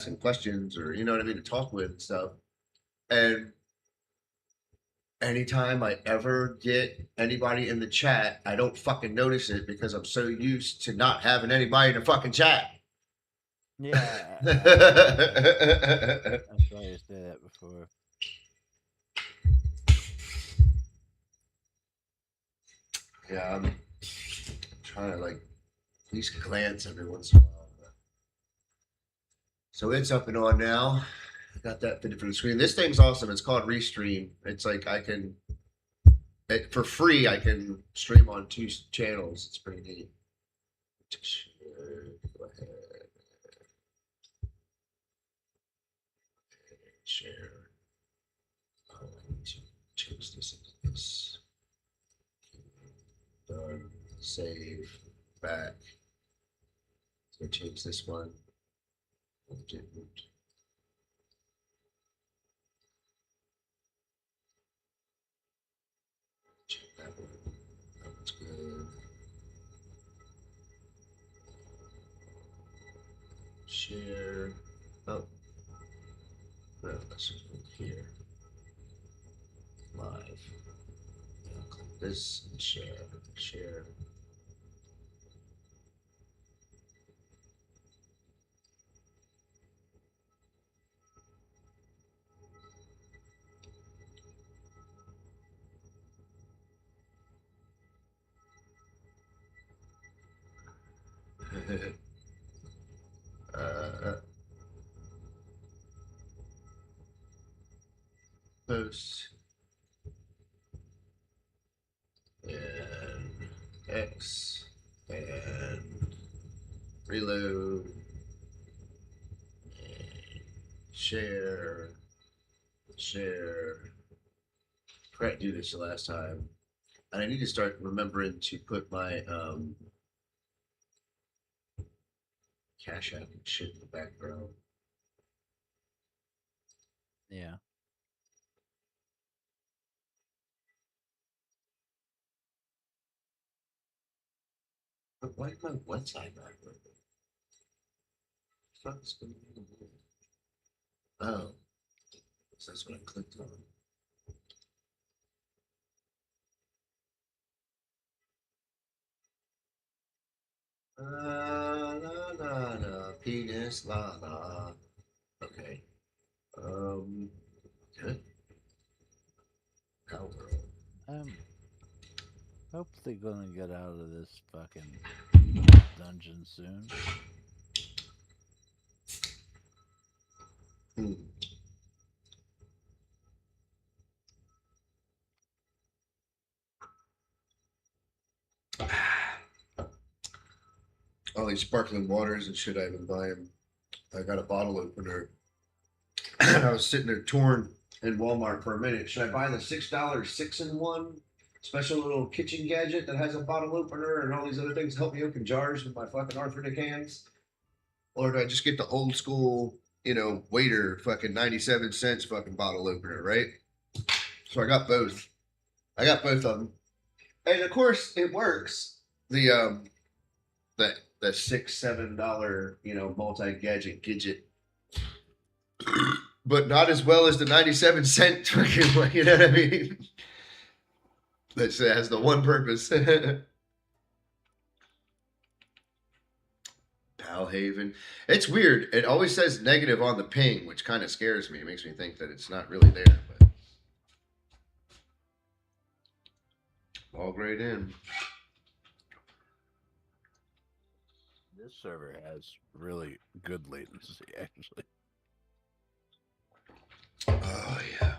asking questions or you know what I mean to talk with and stuff. And anytime I ever get anybody in the chat, I don't fucking notice it because I'm so used to not having anybody in the fucking chat. Yeah, I saw you say that before. Yeah, I'm trying to like at least glance every once in a while. So it's up and on now. I got that fitted for the screen. This thing's awesome. It's called Restream. It's like I can for free. I can stream on two channels. It's pretty neat. Go ahead, share. Oh, I need to change this into this. Done. Save. Back. So change this one. Check that one. That one's good. Share. Oh, no, let's just go here. Live. I'll click this and share. Share. uh, Post and X and reload and share. Share. Forgot to do this the last time. And I need to start remembering to put my Cash App and shit in the background. Yeah. But why is my website not working? Fuck's going on? Oh, so that's what I clicked on. La la la, penis, la la. Okay. Good. Palworld. I'm hopefully gonna get out of this fucking dungeon soon. Hmm. All these sparkling waters and shit I've been buying. I got a bottle opener. I was sitting there torn in Walmart for a minute. Should I buy the $6 6-in-1 special little kitchen gadget that has a bottle opener and all these other things to help me open jars with my fucking arthritic hands? Or do I just get the old school, waiter fucking 97 cents fucking bottle opener, right? So I got both. I got both of them. And of course it works. The $6, $7, multi gadget, but not as well as the 97 cent fucking one, you know what I mean? That has the one purpose. Palhaven. It's weird. It always says negative on the ping, which kind of scares me. It makes me think that it's not really there. But all great in. This server has really good latency, actually. Oh yeah.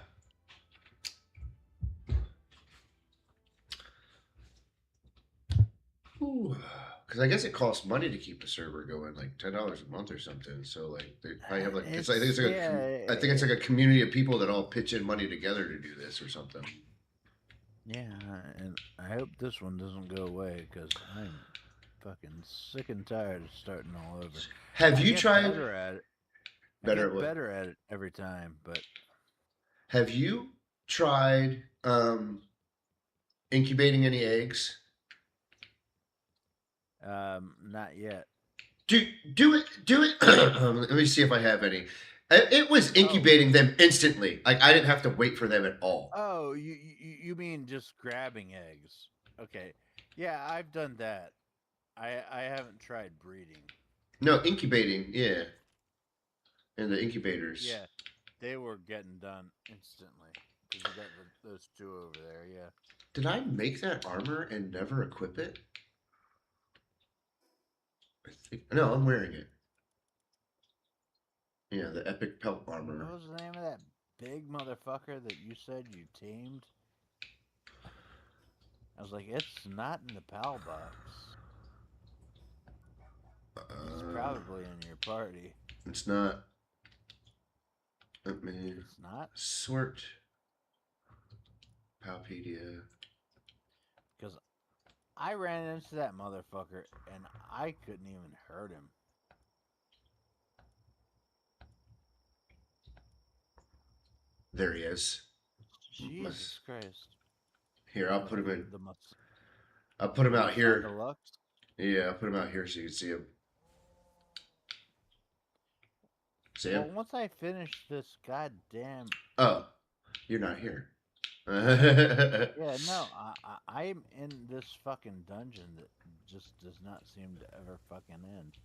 Because I guess it costs money to keep the server going, like $10 a month or something. So like they probably have like I think it's like Yeah, I think it's like a community of people that all pitch in money together to do this or something. yeah, and I hope this one doesn't go away because I'm fucking sick and tired of starting all over. Have I you get tried better at it. I better at get what? better at it every time, but Have you tried incubating any eggs? not yet. Do it. Do it. Let me see if I have any. It was Oh, incubating them instantly. Like I didn't have to wait for them at all. oh, you mean just grabbing eggs? Okay, yeah, I've done that. I haven't tried breeding. No, incubating. Yeah, and the incubators. Yeah, they were getting done instantly because you got those two over there. Yeah. Did I make that armor and never equip it? I think no. I'm wearing it. Yeah, the epic pelt What armor. was the name of that big motherfucker that you said you tamed? I was like, it's not in the PAL box. He's Uh, probably in your party. it's not. Let me It's not sort. Palpedia. because I ran into that motherfucker and I couldn't even hurt him. There he is. Jesus Christ! Here, I'll put him in. The I'll put him out Mustang here. Deluxe. Yeah, I'll put him out here so you can see him. See Well, him? once I finish this goddamn Oh, you're not here. yeah, no, I'm in this fucking dungeon that just does not seem to ever fucking end.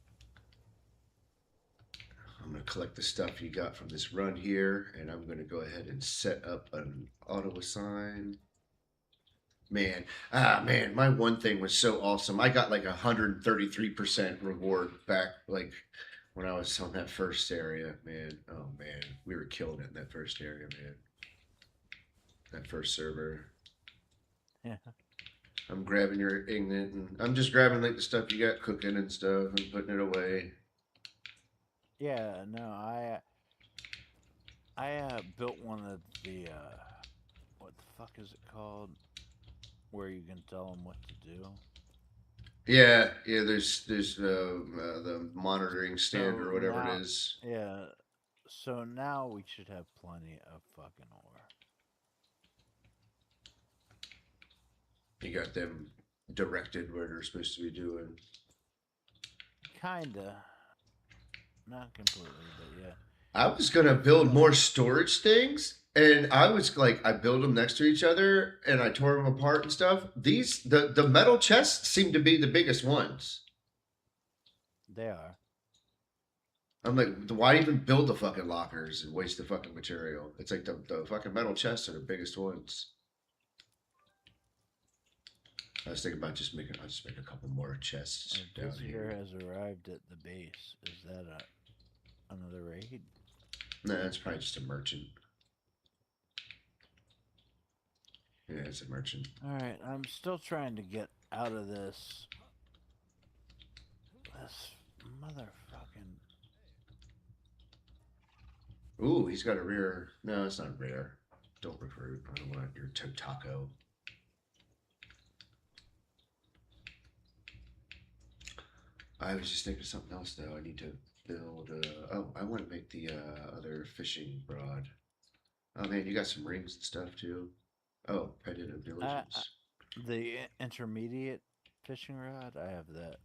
I'm gonna collect the stuff you got from this run here, and I'm gonna go ahead and set up an auto assign. Man, my one thing was so awesome. I got like 133% reward back, like when I was on that first area, man. Oh man, we were killing it in that first area, man. That first server. Yeah, I'm grabbing your ignet, and I'm just grabbing like the stuff you got cooking and stuff, and putting it away. yeah, no, I built one of the what the fuck is it called? Where you can tell them what to do. Yeah. There's the monitoring stand So or whatever it now, is. yeah, so now we should have plenty of fucking ore. You got them directed where they're supposed to be doing. Kinda, not completely, but yeah. I was gonna build more storage things, and I was like, I build them next to each other, and I tore them apart and stuff. The metal chests seem to be the biggest ones. They are. I'm like, why even build the fucking lockers and waste the fucking material? It's like the fucking metal chests are the biggest ones. I was thinking about I'll just make a couple more chests A down visitor here. has arrived at the base. Is that another raid? Nah, it's probably just a merchant. Yeah, it's a merchant. Alright, I'm still trying to get out of this. This motherfucking. Ooh, he's got a rear. No, it's not rare. Don't recruit. I don't want your Totako. I was just thinking of something else though. I need to build. Oh, I want to make the other fishing rod. Oh man, you got some rings and stuff too. Oh, Petted of Diligence. The intermediate fishing rod, I have that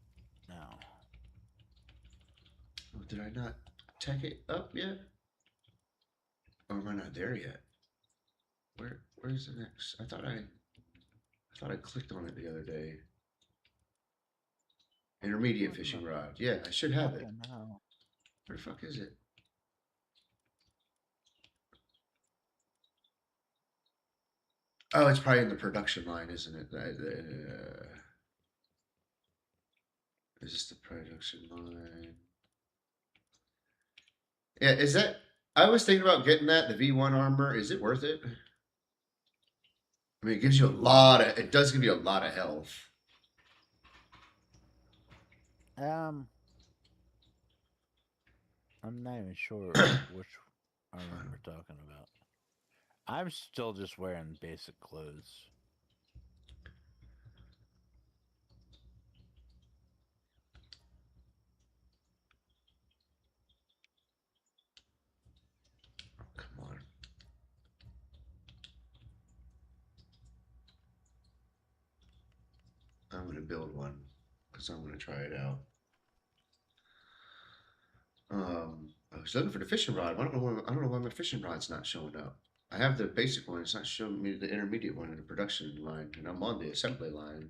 now. Oh, did I not tech it up yet? Or am I not there yet? Where's the next? I thought I clicked on it the other day. Intermediate fishing rod. Yeah, I should have it. Fucking hell. Where the fuck is it? Oh, it's probably in the production line, isn't it? Is this the production line? Yeah, is that? I was thinking about getting that, the V1 armor. Is it worth it? I mean, it gives you a lot of. It does give you a lot of health. I'm not even sure which armor we're talking about. I'm still just wearing basic clothes. Come on. I'm gonna build one because I'm gonna try it out. I was looking for the fishing rod. I don't know why my fishing rod's not showing up. I have the basic one. It's not showing me the intermediate one in the production line, and I'm on the assembly line.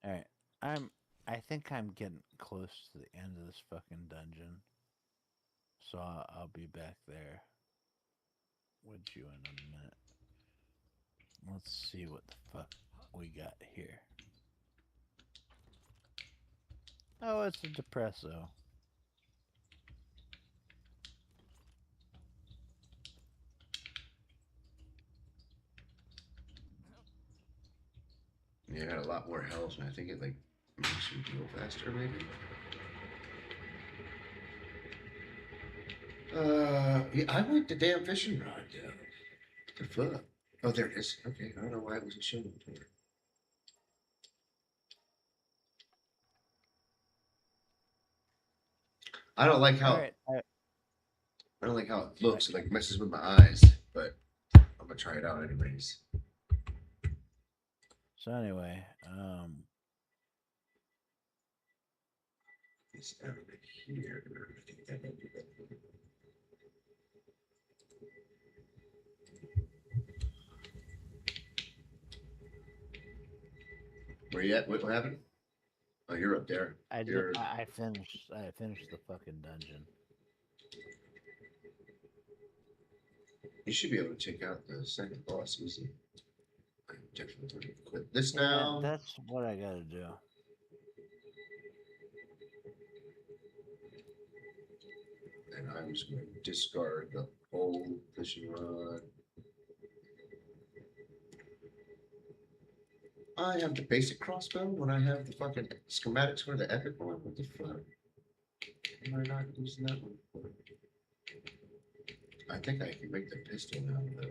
All right, I'm. I think I'm getting close to the end of this fucking dungeon, so I'll be back there with you in a minute. Let's see what the fuck we got here. Oh, it's a depresso. Yeah, I got a lot more health, and I think it like makes you heal faster, maybe. Yeah, I want the damn fishing rod down. The fuck? Oh, there it is. Okay, I don't know why it wasn't showing to her. I don't like All how right, I don't like how it I, looks. It like messes with my eyes, but I'm gonna try it out anyways. so anyway, It's over here. Where you at? What happened? Oh, you're up there. You're. I finished the fucking dungeon. You should be able to take out the second boss easy. I'm definitely going to quit this Yeah, now, that's what I gotta do. and I'm just going to discard the old fishing rod. I have the basic crossbow when I have the fucking schematics for the epic one. What the fuck? Am I not using that one? I think I can make the pistol now, though.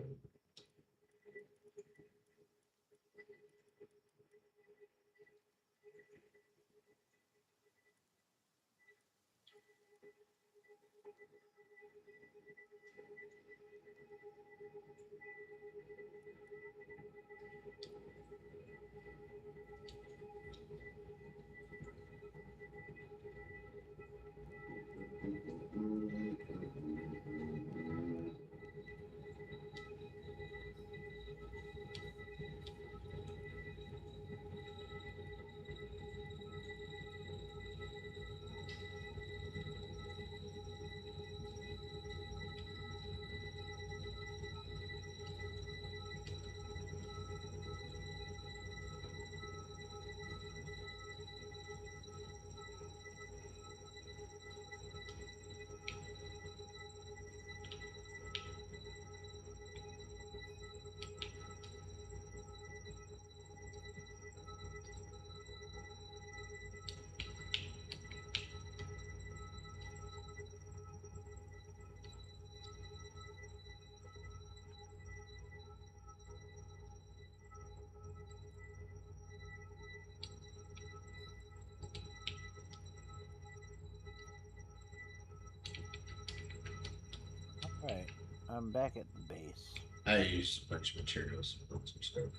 All right, I'm back at the base. I used a bunch of materials to build some stuff.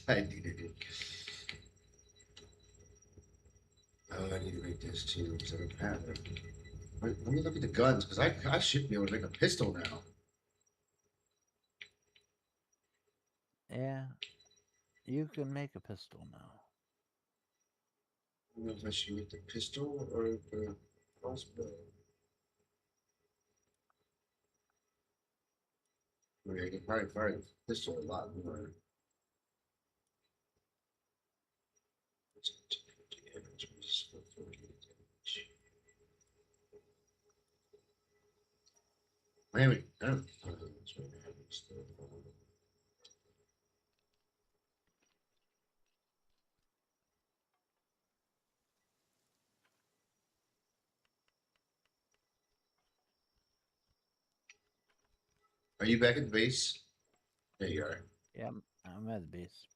I needed it. Oh, I need to make this too because I don't have it. Wait, let me look at the guns because I should be able to make a pistol now. Yeah, you can make a pistol now. I don't know if I should make the pistol or the crossbow. I mean, I can probably fire the pistol a lot more. Maybe. I don't know. Are you back at the base? There you are. Yeah, I'm at the base.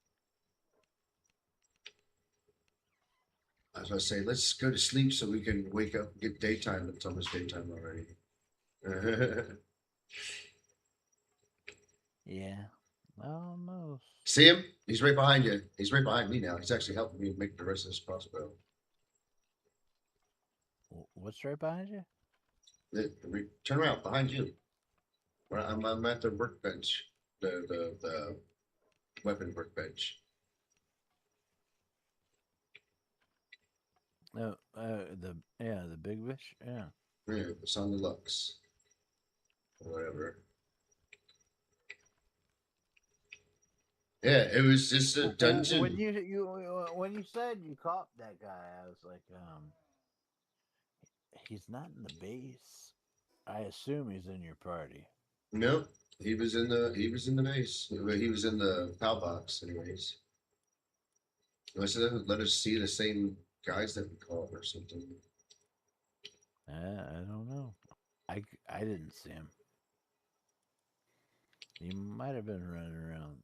I was gonna say, let's go to sleep so we can wake up and get daytime. It's almost daytime already. Yeah, almost. See him? He's right behind you. He's right behind me now. He's actually helping me make the rest of this crossbow. What's right behind you? Turn around behind you. I'm at the workbench. The weapon workbench. No, the big fish. Yeah. Yeah, it's on the Lux. Or whatever. Yeah, it was just a dungeon. When you said you caught that guy, I was like, he's not in the base. I assume he's in your party. No, he was in the base. He was in the PAL box, anyways. Unless it doesn't let us see the same guys that we called or something. I don't know. I didn't see him. He might have been running around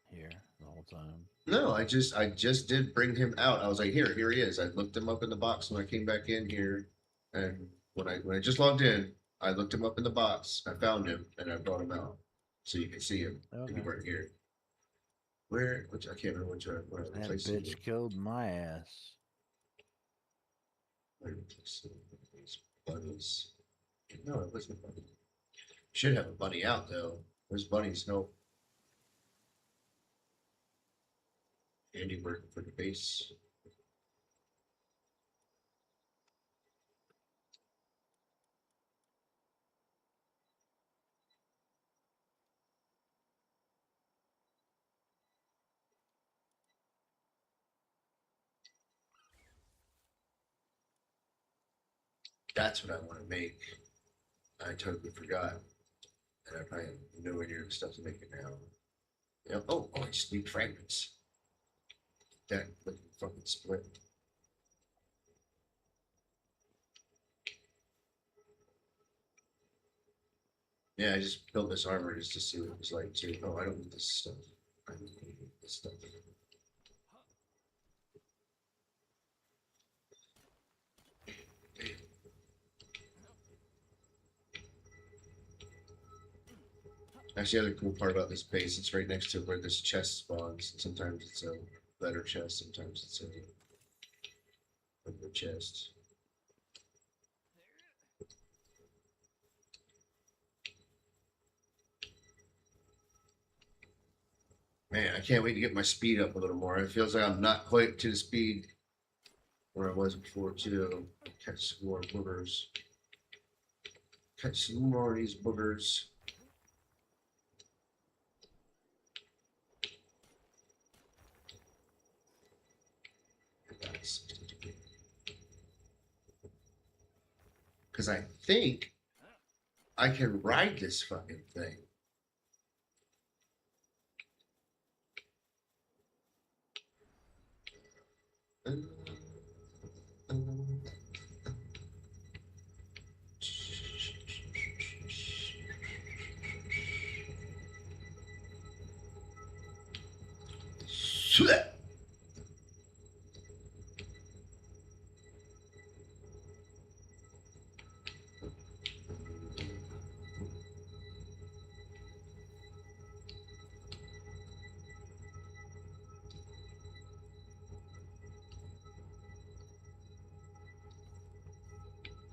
here the whole time. No, I just did bring him out. I was like, here he is. I looked him up in the box when I came back in here, and when I just logged in, I looked him up in the box. I found him and I brought him out, so you can see him. And you Okay. weren't here. Which I can't remember where I That replaced bitch him. killed my ass. Where I replaced him. These bunnies. No, it wasn't a bunny. Should have a bunny out though. Where's bunnies? No. Andy working for the base. That's what I want to make. I totally forgot. And I probably have nowhere near the stuff to make it now. Yep. Oh, I just need fragments. That fucking split. Yeah, I just built this armor just to see what it was like too. Oh, I don't need this stuff. I don't need this stuff. Actually, the other cool part about this base, it's right next to where this chest spawns. Sometimes it's a better chest, sometimes it's a regular chest. Man, I can't wait to get my speed up a little more. It feels like I'm not quite to the speed where I was before too. Catch some more boogers. Catch some more of these boogers. Because I think I can ride this fucking thing.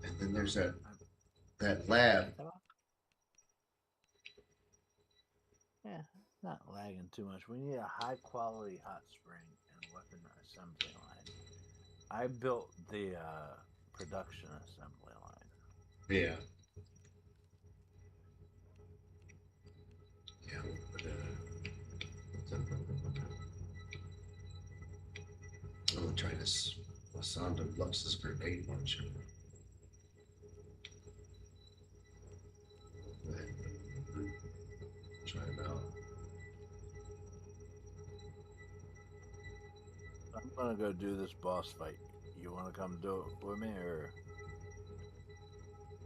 And then there's that lab. Yeah, not lagging too much. We need a high quality hot spring and weapon assembly line. I built the production assembly line. Yeah. Yeah. I'm gonna try this sound of Lux's grenade launcher. Try it out. I'm gonna go do this boss fight. You want to come do it with me, or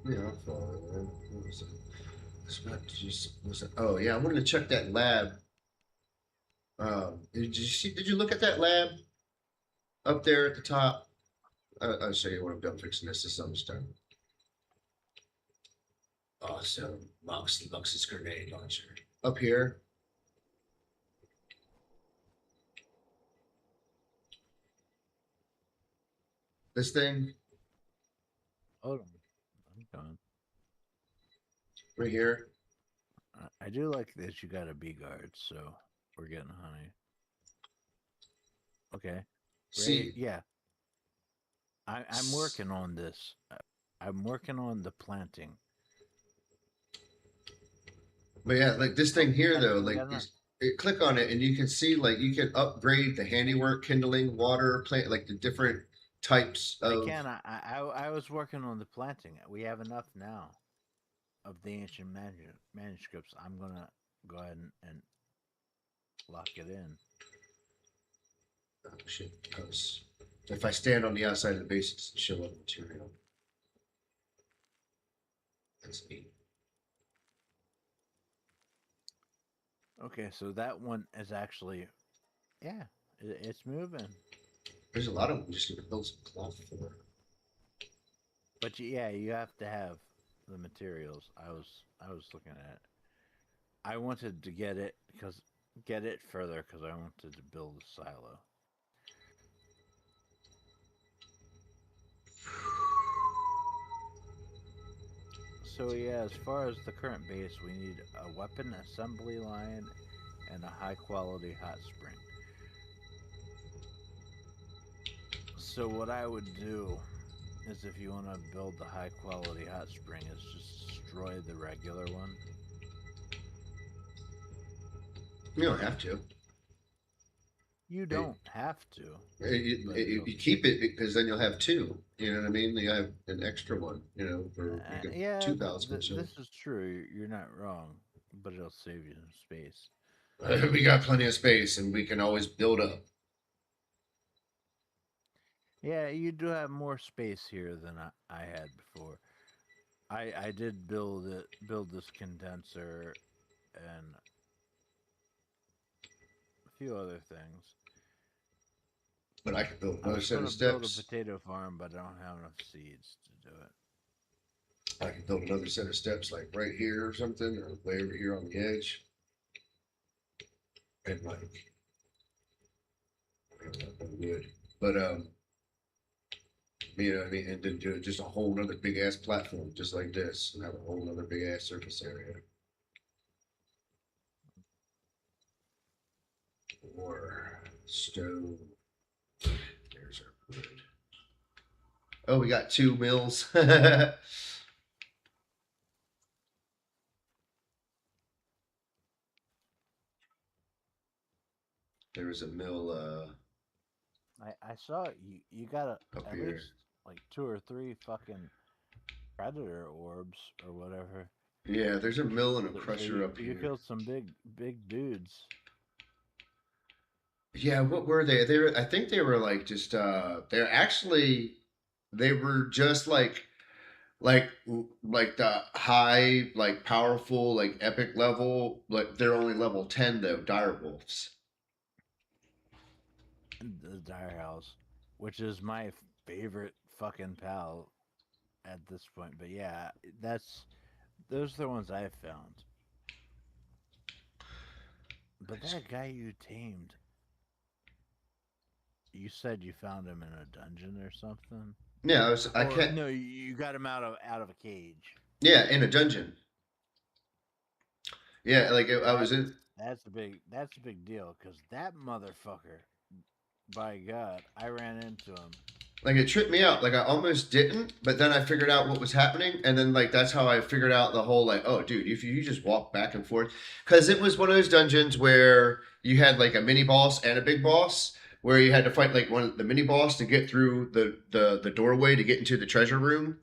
Yeah, I'll follow it. What was it? It's not just, was it? Oh yeah, I wanted to check that lab. Did you see? Did you look at that lab up there at the top? I'll show you when I'm done fixing this. This is almost done. Awesome. Lux's grenade launcher. Up here. This thing Hold on. I'm going. right here. I do like that you got a bee guard, so we're getting honey. Okay. Right? See, Yeah. I'm working on this. I'm working on the planting. but yeah, like this Oh, thing here though, we got like enough. click on it and you can see like you can upgrade the handiwork, kindling, water, plant, like the different types I of. can. I was working on the planting. We have enough now of the ancient manuscripts. I'm gonna go ahead and lock it in. Oh shit! If I stand on the outside of the base, it's show up material. That's neat. Okay, so that one is actually, yeah, it's moving. There's a lot of them just gonna build some cloth for. But yeah, you have to have the materials. I was looking at it. I wanted to get it further because I wanted to build a silo. So yeah, as far as the current base, we need a weapon assembly line and a high quality hot spring. So what I would do is if you want to build the high quality hot spring is just destroy the regular one. You don't have to. You Hey, don't have to, but you keep it because then you'll have two. You know what I mean? You have an extra one. You know, for you get yeah, 2,000. So this is true. You're not wrong, but it'll save you some space. we got plenty of space and we can always build up. Yeah, you do have more space here than I had before. I did build this condenser and a few other things. But I could build I another was set going of to build a steps. potato farm, but I don't have enough seeds to do it. I could build another set of steps like right here or something, or way over here on the edge. And like, wood. But you know what I mean? And then do just a whole nother big ass platform just like this and have a whole nother big ass surface area. Or stone. There's our wood. Oh, we got 2 mills. There was a mill I saw you got up at here. least like 2 or 3 fucking predator orbs or whatever. Yeah, there's a mill and a So crusher up you here. killed some big dudes. Yeah, what were they? They were I think they were like just they're actually they were just like like the high like powerful like epic level, like they're only level 10 though, dire wolves. The dire house, which is my favorite fucking pal at this point. But yeah, that's those are the ones I've found. But that guy you tamed, you said you found him in a dungeon or something, Yeah, I or can't. no, you got him out of a cage. Yeah, in a dungeon. Yeah, like I was That's in. that's a big deal because that motherfucker. By God, I ran into him. Like it tripped me out. Like I almost didn't, but then I figured out what was happening, and then like that's how I figured out the whole like, oh, dude, if you just walk back and forth, because it was one of those dungeons where you had like a mini boss and a big boss, where you had to fight like the mini boss to get through the doorway to get into the treasure room.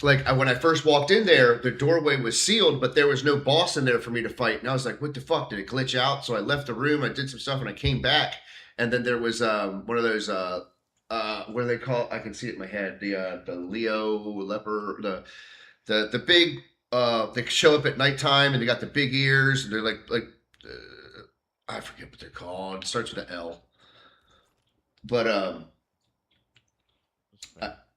Like when I first walked in there, the doorway was sealed, but there was no boss in there for me to fight. And I was like, "What the fuck? Did it glitch out?" So I left the room. I did some stuff, and I came back. And then there was one of those what do they call? I can see it in my head. The Leo leper, the big they show up at nighttime, and they got the big ears. And they're like I forget what they're called. It starts with an L. But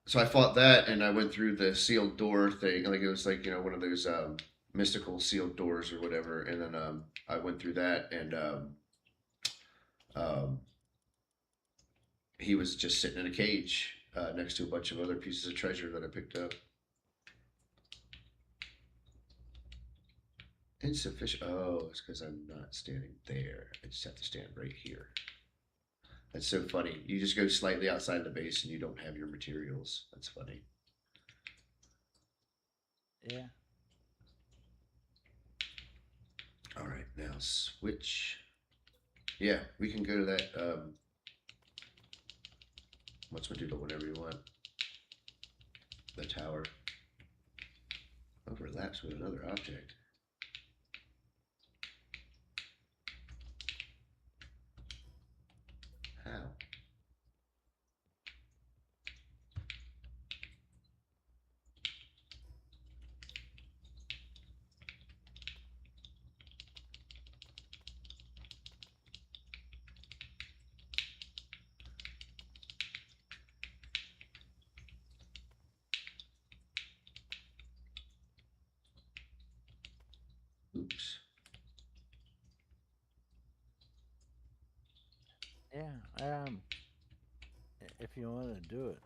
so I fought that, and I went through the sealed door thing. Like it was like one of those mystical sealed doors or whatever. And then I went through that, and um, he was just sitting in a cage next to a bunch of other pieces of treasure that I picked up. Insufficient. Oh, it's because I'm not standing there. I just have to stand right here. That's so funny. You just go slightly outside the base and you don't have your materials. That's funny. Yeah. All right, now switch. Yeah, we can go to that. What's Medulla whenever you want. The tower overlaps with another object. How? Oops. Yeah. If you want to do it.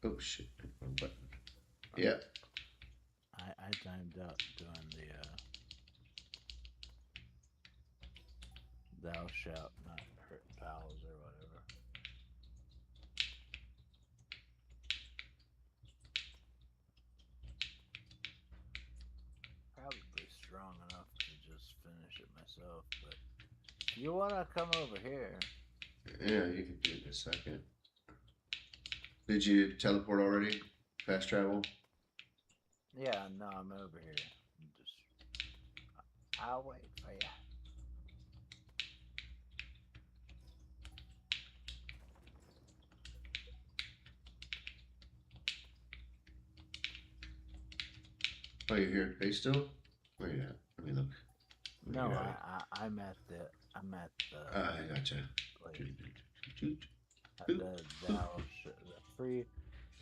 Oh shit! Wrong button. Yeah. I timed out doing the thou shalt not hurt pals or whatever. Probably strong enough to just finish it myself, but if you wanna come over here. Yeah, you can do it in a second. Did you teleport already? Fast travel? Yeah, no, I'm over here. I'll wait for you. Oh, you're here at base still? Where you at? Let me look. No, I'm at I gotcha. place.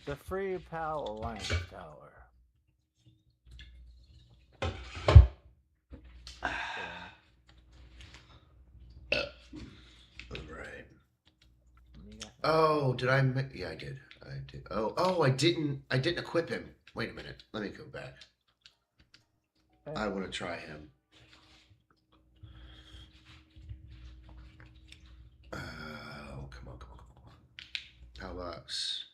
The free pal alliance tower. All right. You got Oh, did I? Yeah, I did. I did. Oh, I didn't. I didn't equip him. Wait a minute. Let me go back. I want to try him. Oh, come on, come on, come on. How box?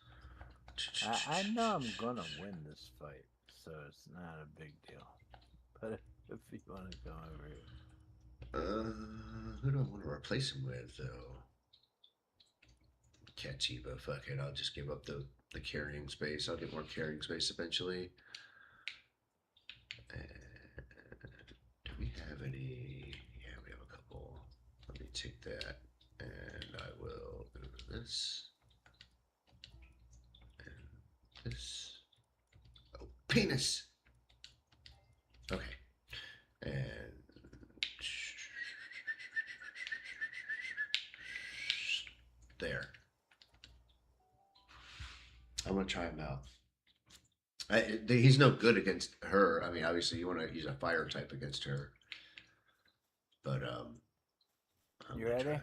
I know I'm gonna win this fight, so it's not a big deal. But if you want to come over here, Who do I want to replace him with, though? Katiba, fuck it. I'll just give up the carrying space. I'll get more carrying space eventually. Do we have any? Yeah, we have a couple. Let me take that, and I will do this and this. Oh, penis. Okay, and there. I'm gonna try him out. He's no good against her. I mean, obviously, you want to use a fire type against her, but I'm you gonna ready? try. You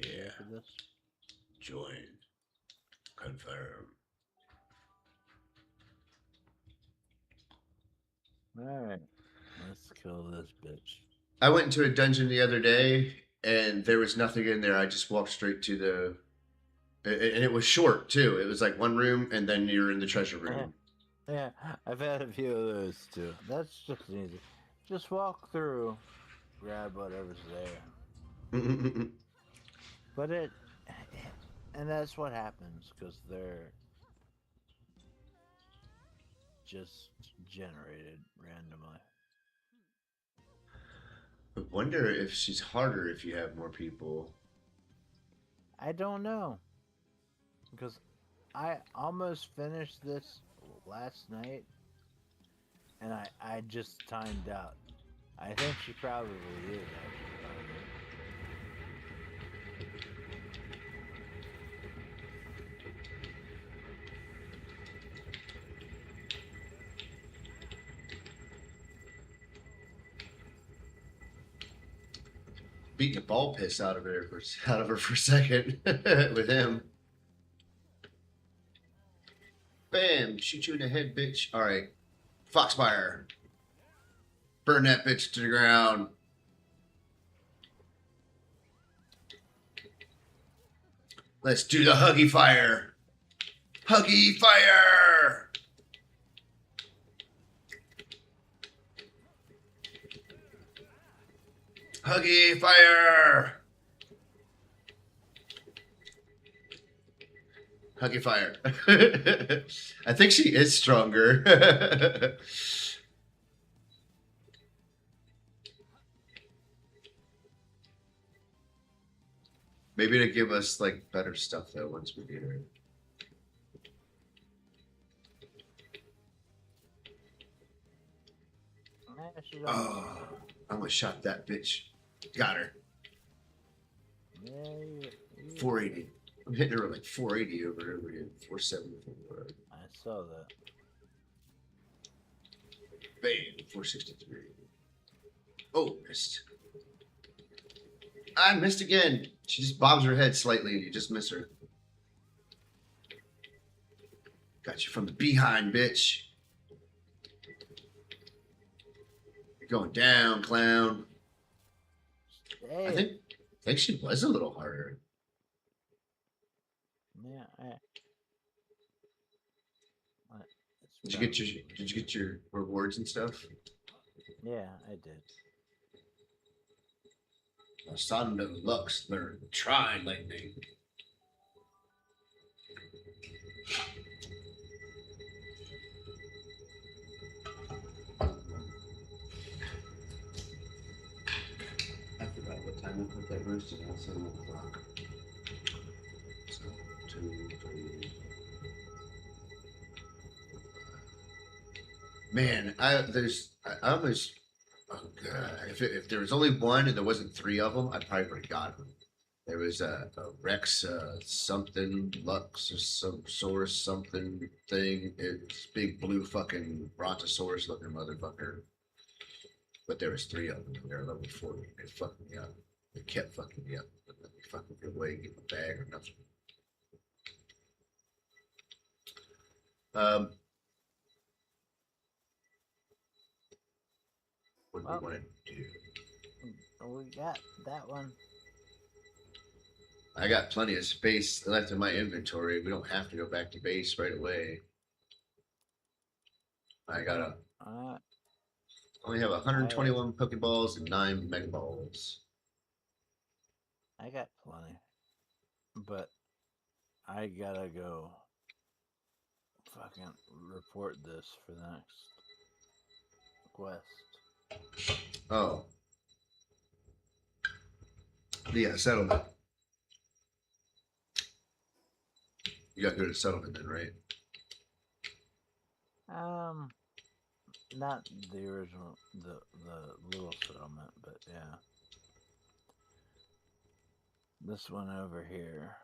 ready Yeah, for this? join, confirm. All right, let's kill this bitch. I went into a dungeon the other day, and there was nothing in there. I just walked straight to and it was short too. It was like one room, and then you're in the treasure room. Yeah, I've had a few of those too. That's just easy. Just walk through, grab whatever's there. But and that's what happens because they're just generated randomly. I wonder if she's harder if you have more people. I don't know because I almost finished this last night, and I just timed out. I think she probably is actually. beat the ball piss out of her for a second with him. Bam! Shoot you in the head, bitch. All right, Foxfire. Burn that bitch to the ground. Let's do the huggy fire. Huggy fire. Huggy fire. Huggy fire. I think she is stronger. Maybe to give us like better stuff though once we get her. Oh, I almost shot that bitch. Got her. Yeah, 480. I'm hitting her with like 480 over here. 474. I saw that. Bam, 463. Oh, missed. I missed again. She just bobs her head slightly and you just miss her. Got you from the behind, bitch. You're going down, clown. Hey. I think she was a little harder. Yeah. Did you get your rewards and stuff? Yeah, I did. Sando Lux learned Tri Lightning. I forgot what time I put that roast in. 7 o'clock. So 2, 3. Man, I almost. Oh god! If there was only one and there wasn't 3 of them, I probably would have got them. There was a Rex something Lux or some source something thing. It's big blue fucking Brontosaurus looking motherfucker. But there was 3 of them. And they're level 40. They fucked me up. They kept fucking me up. They let me fucking get away, get my bag or nothing. What do we want to do? We got that one. I got plenty of space left in my inventory. We don't have to go back to base right away. I got only have 121 Pokeballs and 9 Mega Balls. I got plenty, but I gotta go fucking report this for the next quest. Oh. Yeah, settlement. You got to go to settlement then, right? Not the original, the little settlement, but yeah. This one over here.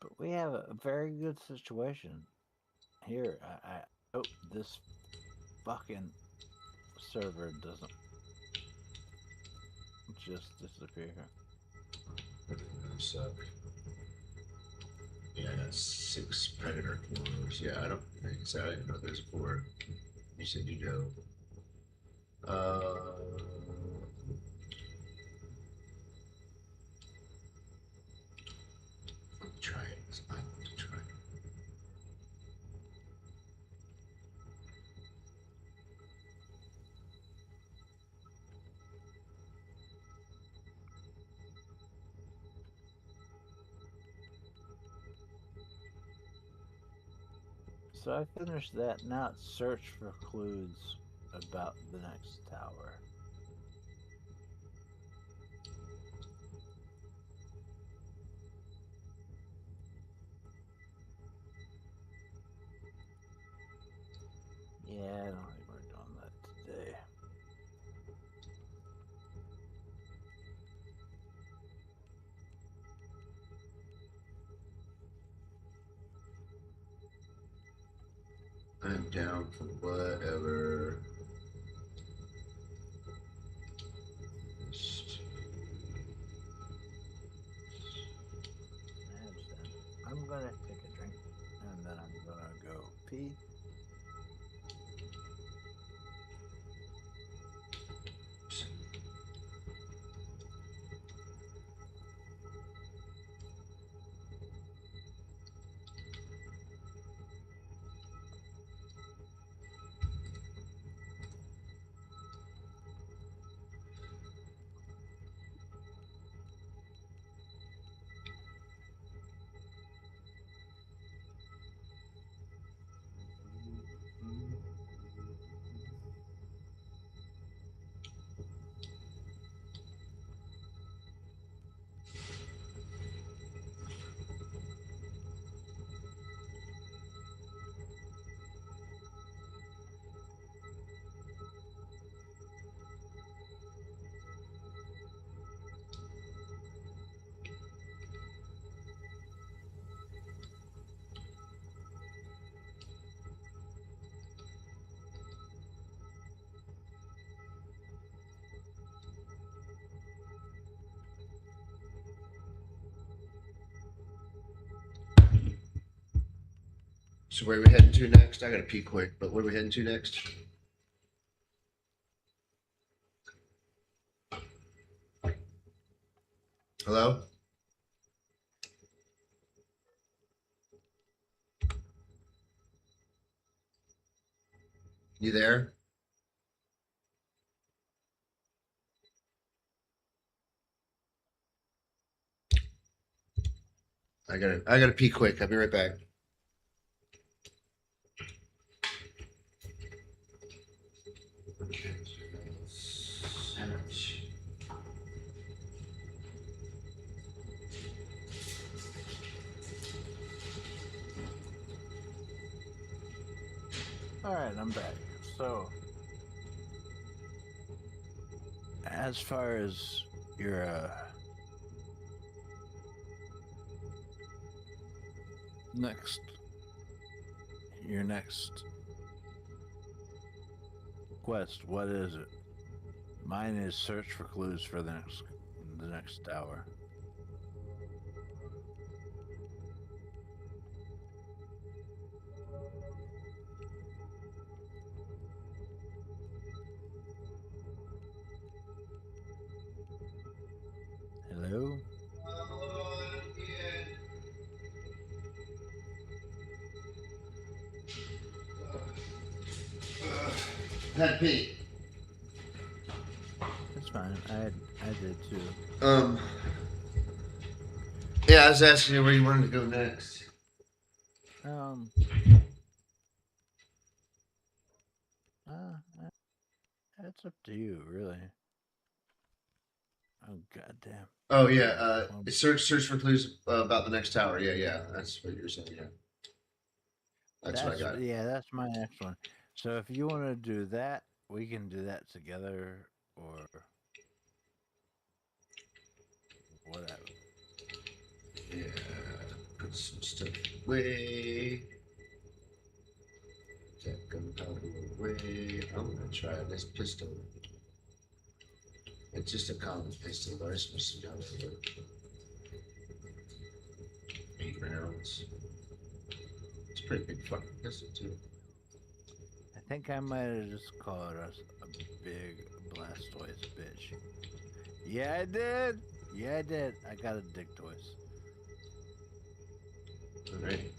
But we have a very good situation here. Oh, this fucking server doesn't just disappear. So, yeah, that's 6 predator cores. Yeah, I don't think so. I didn't know there's 4. You said you know. Try it. I want to try it. So I finished that. Now it's search for clues about the next tower. Yeah, I don't think we're doing that today. I'm down for whatever. I'm gonna take a drink and then I'm gonna go pee. So where are we heading to next? I gotta pee quick, but where are we heading to next? Hello? You there? I gotta pee quick. I'll be right back. Alright, I'm back. So, as far as your next quest, what is it? Mine is search for clues for the next hour. Hello? Had to pee. It's fine. I did too. Yeah, I was asking you where you wanted to go next. Um uh, uh, it's up to you, really. Oh goddamn. Oh yeah, search for clues about the next tower. Yeah, yeah, that's what you're saying. Yeah, that's what I got. That's my next one. So if you want to do that, we can do that together or whatever. Yeah, put some stuff away. That gunpowder away. I'm gonna try this pistol. It's just a common pistol, but I'm supposed to know it. 8 rounds. It's a pretty big fucking pistol too. I think I might have just called us a big Blastoise bitch. Yeah, I did. Yeah, I did. I got a dick toys. Alright.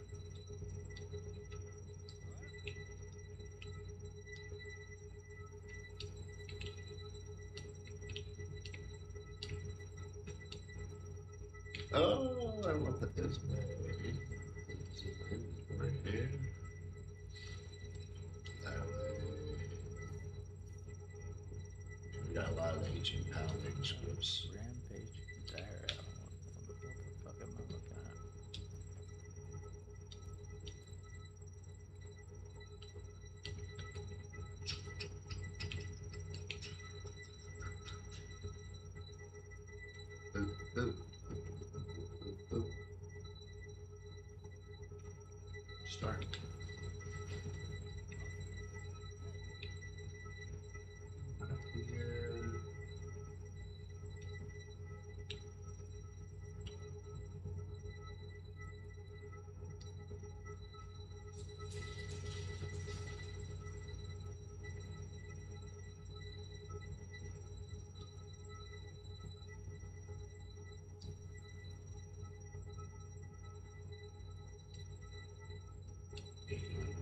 Oh, I want to put this right here. That way. We got a lot of ancient paladin scripts. Rampage diarrhea. What the fuck am I looking at? Ooh, ooh, ooh, ooh. Start.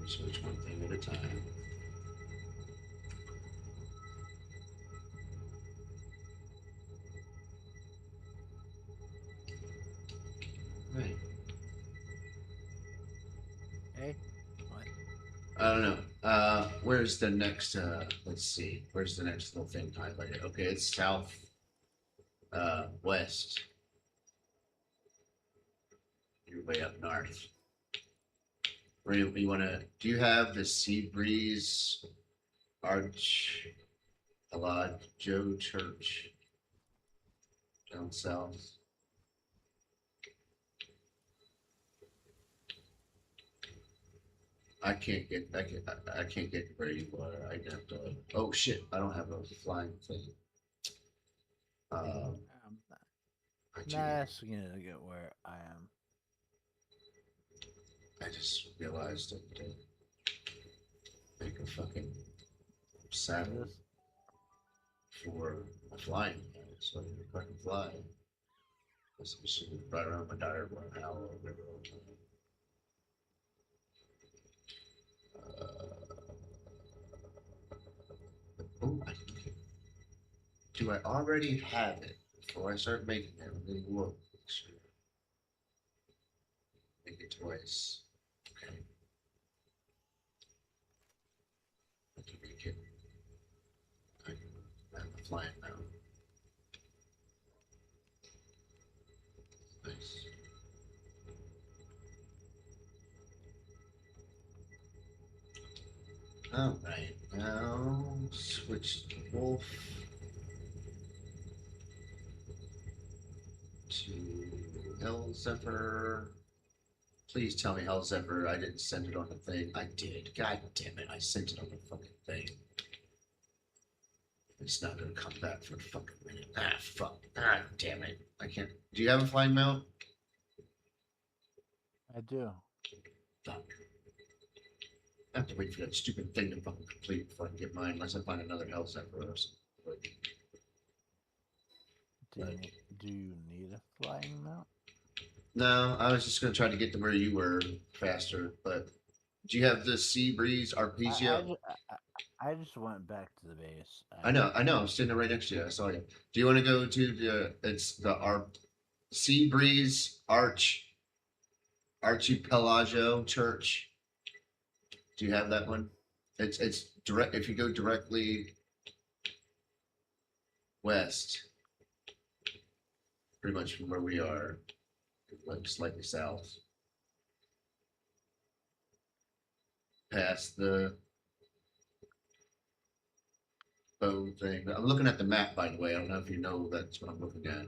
Search one thing at a time. Right. Hey, what? I don't know. Where's the next? Let's see. Where's the next little thing highlighted? Okay, it's south, west. You're way up north. Where do you want to? Do you have the Sea Breeze Arch Joe Church down south? I can't get where you are. I have to. Oh shit! I don't have a flying thing. Um, I'm I not do. asking you to get where I am. I just realized that make a fucking saddle This for a flying guy, so I can fucking fly. This is right around my diary for an hour or whatever. Oh, do I already have it before I start making it? Let me look. Make sure. Make it twice. Okay. I can make it. I'm flying now. Nice. All right, now switch the wolf to Hell Zephyr. Please tell me Hell Zephyr. I didn't send it on the thing. I did. God damn it! I sent it on the fucking thing. It's not gonna come back for a fucking minute. Ah, fuck. Ah, damn it. I can't. Do you have a flying mount? I do. Fuck. I have to wait for that stupid thing to fucking complete before I can get mine, unless I find another Hell Zephyr or something. Do you need a flying mount? No, I was just gonna try to get to where you were faster, but do you have the Sea Breeze I, I, Arpeggio? ju- I just went back to the base. I know, I'm sitting right next to you. I saw you. Do you want to go to it's the Sea Breeze Archipelago Church? Do you have that one? It's direct. If you go directly west, pretty much from where we are, like slightly south, past the bone thing. I'm looking at the map, by the way. I don't know if you know that's what I'm looking at.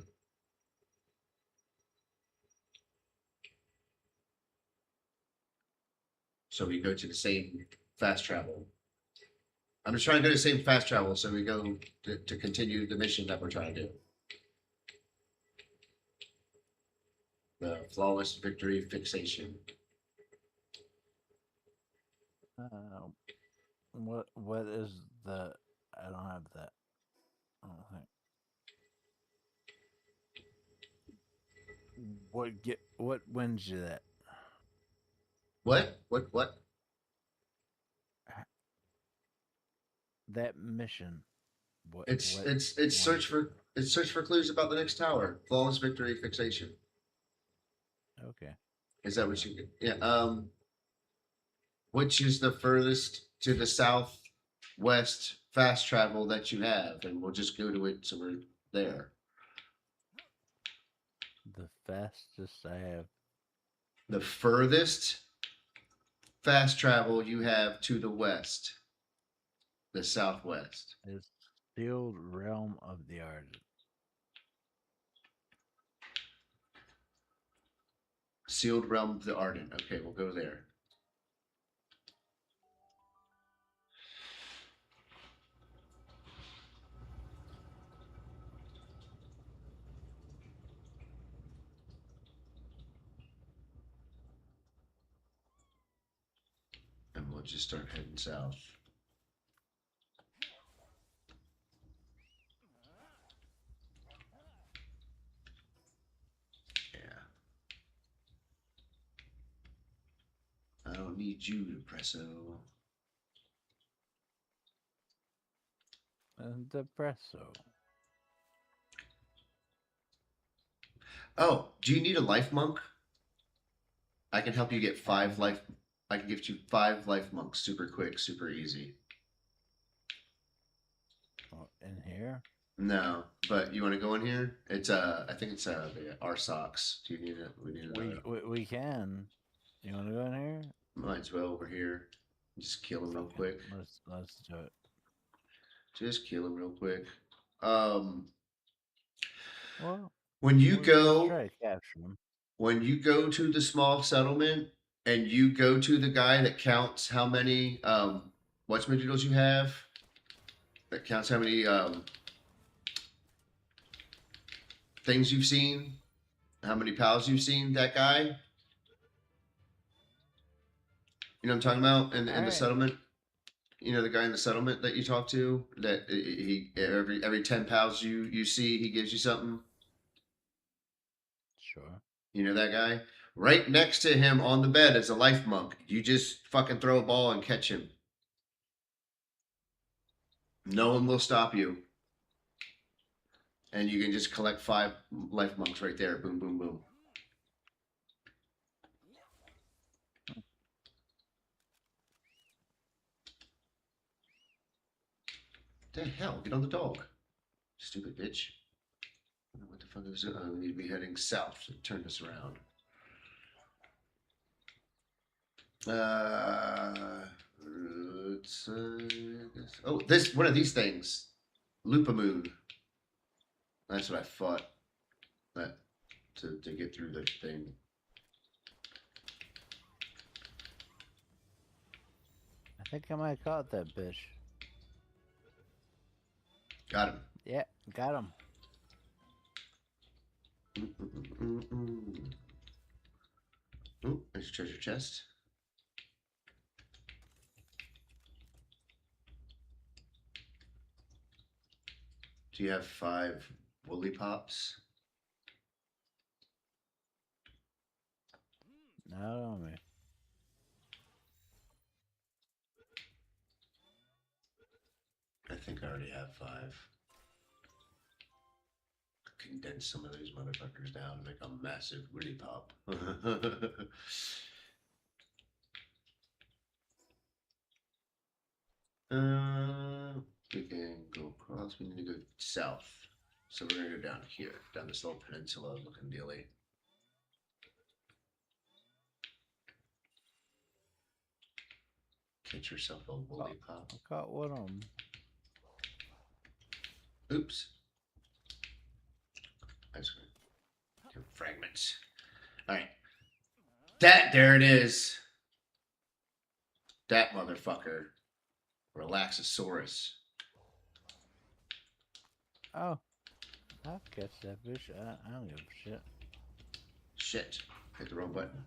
So we go to the same fast travel. I'm just trying to go to the same fast travel, so we go to continue the mission that we're trying to do. The flawless victory fixation. What is the? I don't have that. I don't think. What wins you that? What? What? That mission. What It's what it's it's won search for it's search for clues about the next tower. Flawless victory fixation. you? Okay. Is that what you get? Yeah. Which is the furthest to the southwest fast travel that you have, and we'll just go to it so we're there. The fastest I have. The furthest fast travel you have to the west, the southwest. Is Sealed Realm of the Ardent. Sealed realm of the Ardent. Okay, we'll go there. And we'll just start heading south. Yeah. I don't need you to presso. Depresso. Oh, do you need a life monk? I can help you get 5 life. I can give you 5 life monks super quick, super easy. Oh, in here? No, but you want to go in here? It's I think it's our socks. Do you need it? We need another. We can. You want to go in here? Might as well over here. Just kill him real Fuck it. quick. Let's do it. Just kill him real quick. Um, Well, when you let's go try to capture them. when you go to the small settlement and you go to the guy that counts how many whatchamadoodles you have, that counts how many things you've seen, how many pals you've seen, that guy. You know what I'm talking about in the Alright. settlement? You know the guy in the settlement that you talk to, that he every 10 pals you see, he gives you something. Sure. You know that guy? Right next to him on the bed is a life monk. You just fucking throw a ball and catch him. No one will stop you. And you can just collect 5 life monks right there. Boom, boom, boom. The hell? Get on the dog. Stupid bitch. What the fuck is it? We need to be heading south to turn this around. Oh, this one of these things. Loopamoon. That's what I thought. That to get through the thing. I think I might have caught that bitch. Got him. Yeah, got him. Oh, there's a treasure chest. Do you have 5 woolly pops? Not on me. I think I already have 5. Condense some of these motherfuckers down and make a massive woolly pop. We can go across. We need to go south. So we're gonna go down here, down this little peninsula looking dealy. Get yourself a woolly pop. I caught one of them. Oops. That's good. Fragments. Alright. There it is. That motherfucker. Relaxosaurus. Oh, I'll catch that bitch. I don't give a shit. Shit. Hit the wrong button.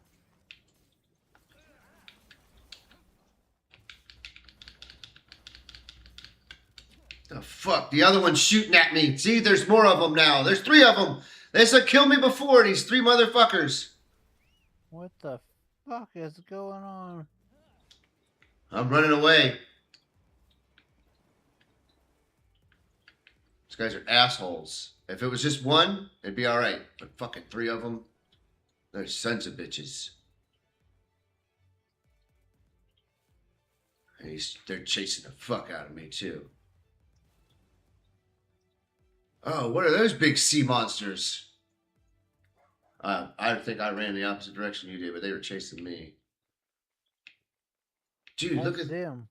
The fuck? The other one's shooting at me. See, there's more of them now. There's 3 of them. They said kill me before, these 3 motherfuckers. What the fuck is going on? I'm running away. These guys are assholes. If it was just one, it'd be alright. But fucking 3 of them, they're sons of bitches. And they're chasing the fuck out of me, too. Oh, what are those big sea monsters? I think I ran the opposite direction you did, but they were chasing me. Dude, look at them.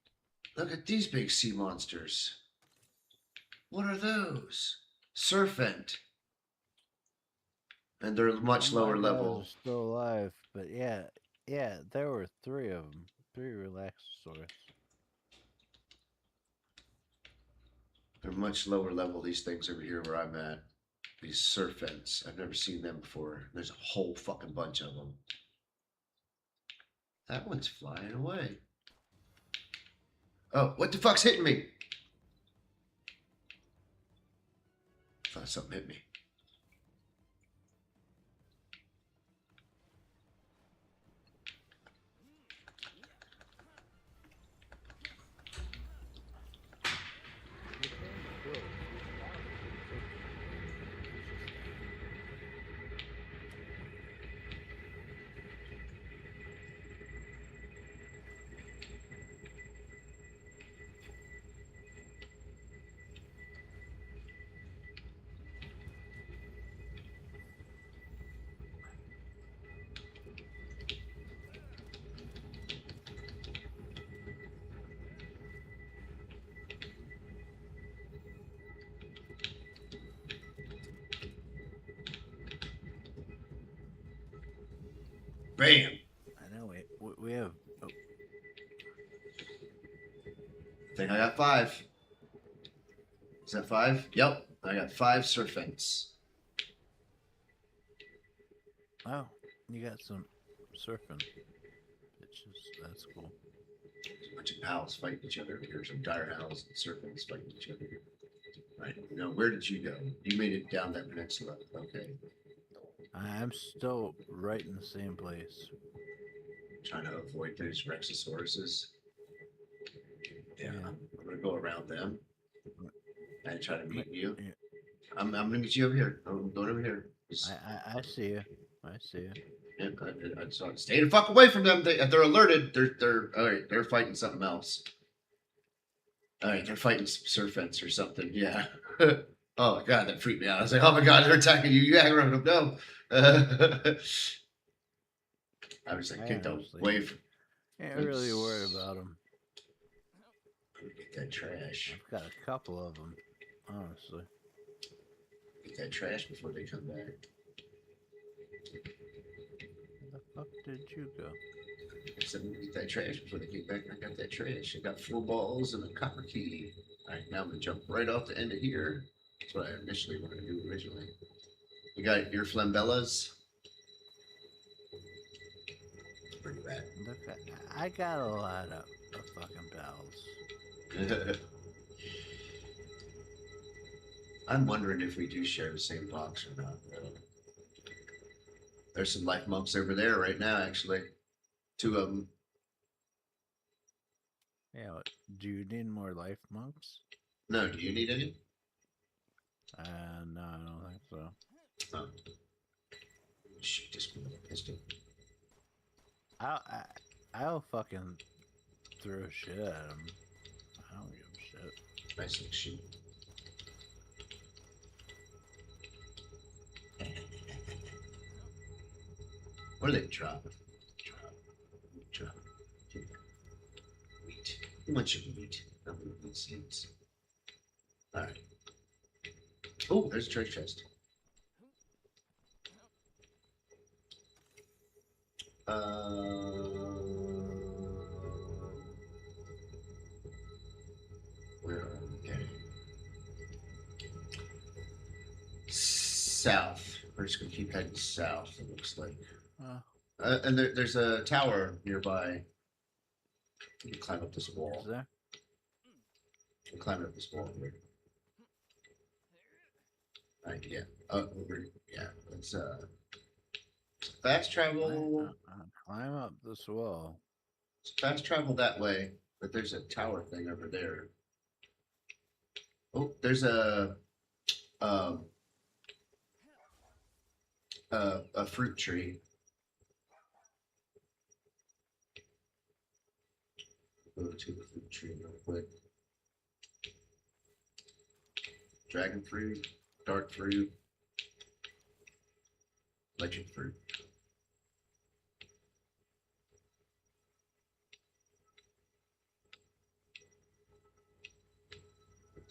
Look at these big sea monsters. What are those? Serpent. And they're much lower level. Still alive, but yeah, there were 3 of them. 3 Relaxosaurus. They're much lower level, these things over here where I'm at. These serpents. I've never seen them before. There's a whole fucking bunch of them. That one's flying away. Oh, what the fuck's hitting me? I thought something hit me. think I got 5. Is that 5? Yep. I got 5 serpents. Oh, you got some surfing bitches. That's cool. There's a bunch of pals fighting each other. Here's some dire owls and serpents fighting each other. Right. Now, where did you go? You made it down that peninsula. Okay. I'm still right in the same place. Trying to avoid those Rexosauruses. Yeah. Yeah. I'm going to go around them and try to meet you. Yeah, I'm going to meet you over here. I'm going over here. I see you. I see you. Yeah, I saw it. Stay the fuck away from them. They're alerted. They're all right. They're fighting something else. All right, they're fighting some serpents or something. Yeah. Oh my god, that freaked me out. I was like, oh my god, they're attacking you. You aggro them. No. I was like, get away from. Ain't really worried about them. Get that trash. I've got a couple of them, honestly. Get that trash before they come back. Where the fuck did you go? I said, get that trash before they came back. I got that trash. I got 4 balls and a copper key. All right, now I'm gonna jump right off the end of here. That's what I initially wanted to do originally. You got your flambellas? Where you at? Look, I got a lot of fucking pals. I'm wondering if we do share the same box or not. There's some life monks over there right now, actually. 2 of them. Yeah, do you need more life monks? No, do you need any? No, I don't think so. Oh. Shoot this with a pistol. I'll fucking throw shit at him. I don't give a shit. Nice little shoot. What are they dropping? Drop. Wheat. How much of wheat? How many wheat seeds? Alright. Oh, there's a treasure chest. Where are we heading? South. We're just gonna keep heading south, it looks like. And there's a tower nearby. You can climb up this wall. Is there? You can climb up this wall here. Yeah. Yeah. It's fast travel. Climb up this wall. It's fast travel that way, but there's a tower thing over there. Oh, there's a fruit tree. Go to the fruit tree real quick. Dragon fruit, dark fruit, legend fruit.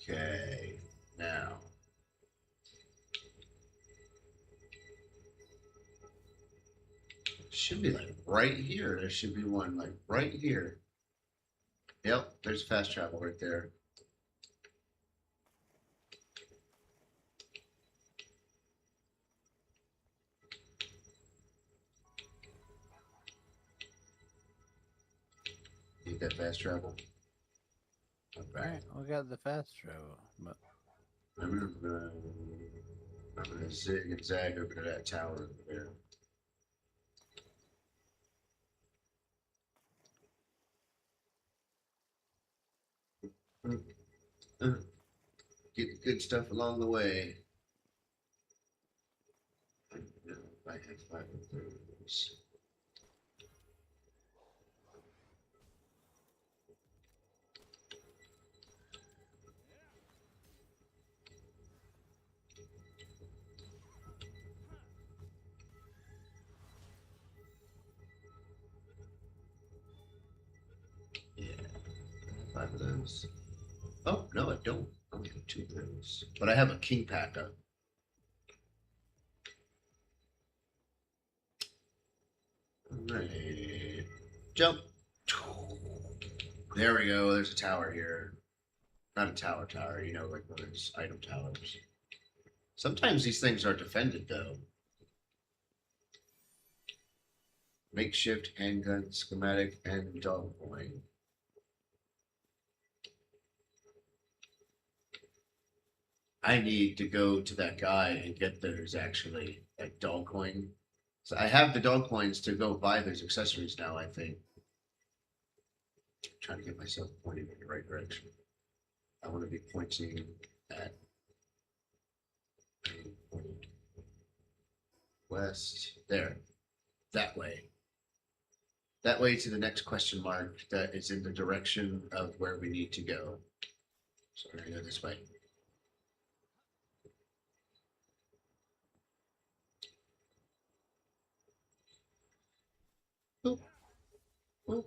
Okay, now. Should be like right here. There should be one like right here. Yep, there's fast travel right there. Need that fast travel. Alright, we got the fast travel, but I'm gonna zig and zag over to that tower over there. Get good stuff along the way. I have 5 of those. Yeah, 5 of those. Oh, no, I don't. I only have 2 of those. But I have a king packer. Alright. Jump. There we go. There's a tower here. Not a tower, you know, like one of those item towers. Sometimes these things are defended, though. Makeshift handgun schematic and dog coin. I need to go to that guy and get those actually, like dog coin. So I have the dog coins to go buy those accessories now, I think. Trying to get myself pointing in the right direction. I want to be pointing at west. There. That way. That way to the next question mark that is in the direction of where we need to go. So we're gonna go this way. Boop. Boop.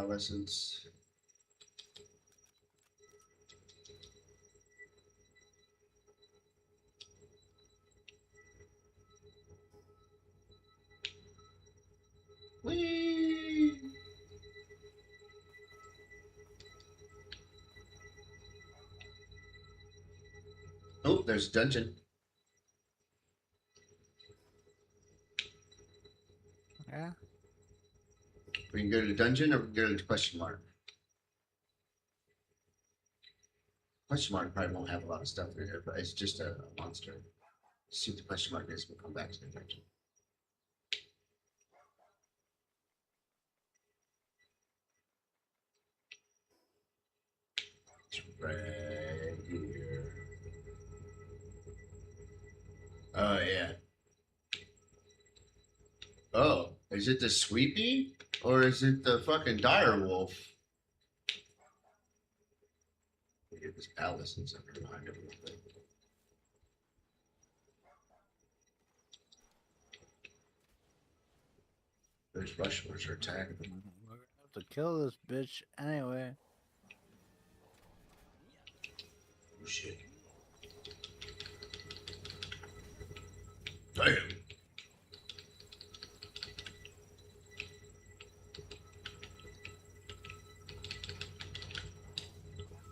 Lessons. Whee! Oh, there's a dungeon. Yeah. We can go to the dungeon or we can go to the question mark. Question mark probably won't have a lot of stuff in there, but it's just a monster. Let's see what the question mark is. We'll come back to the dungeon. It's right here. Oh, yeah. Oh, is it the Sweepy or is it the fucking dire wolf? Get this Allison's up behind him. Those rustlers are attacking them. We're gonna have to kill this bitch anyway. Oh, shit. Damn.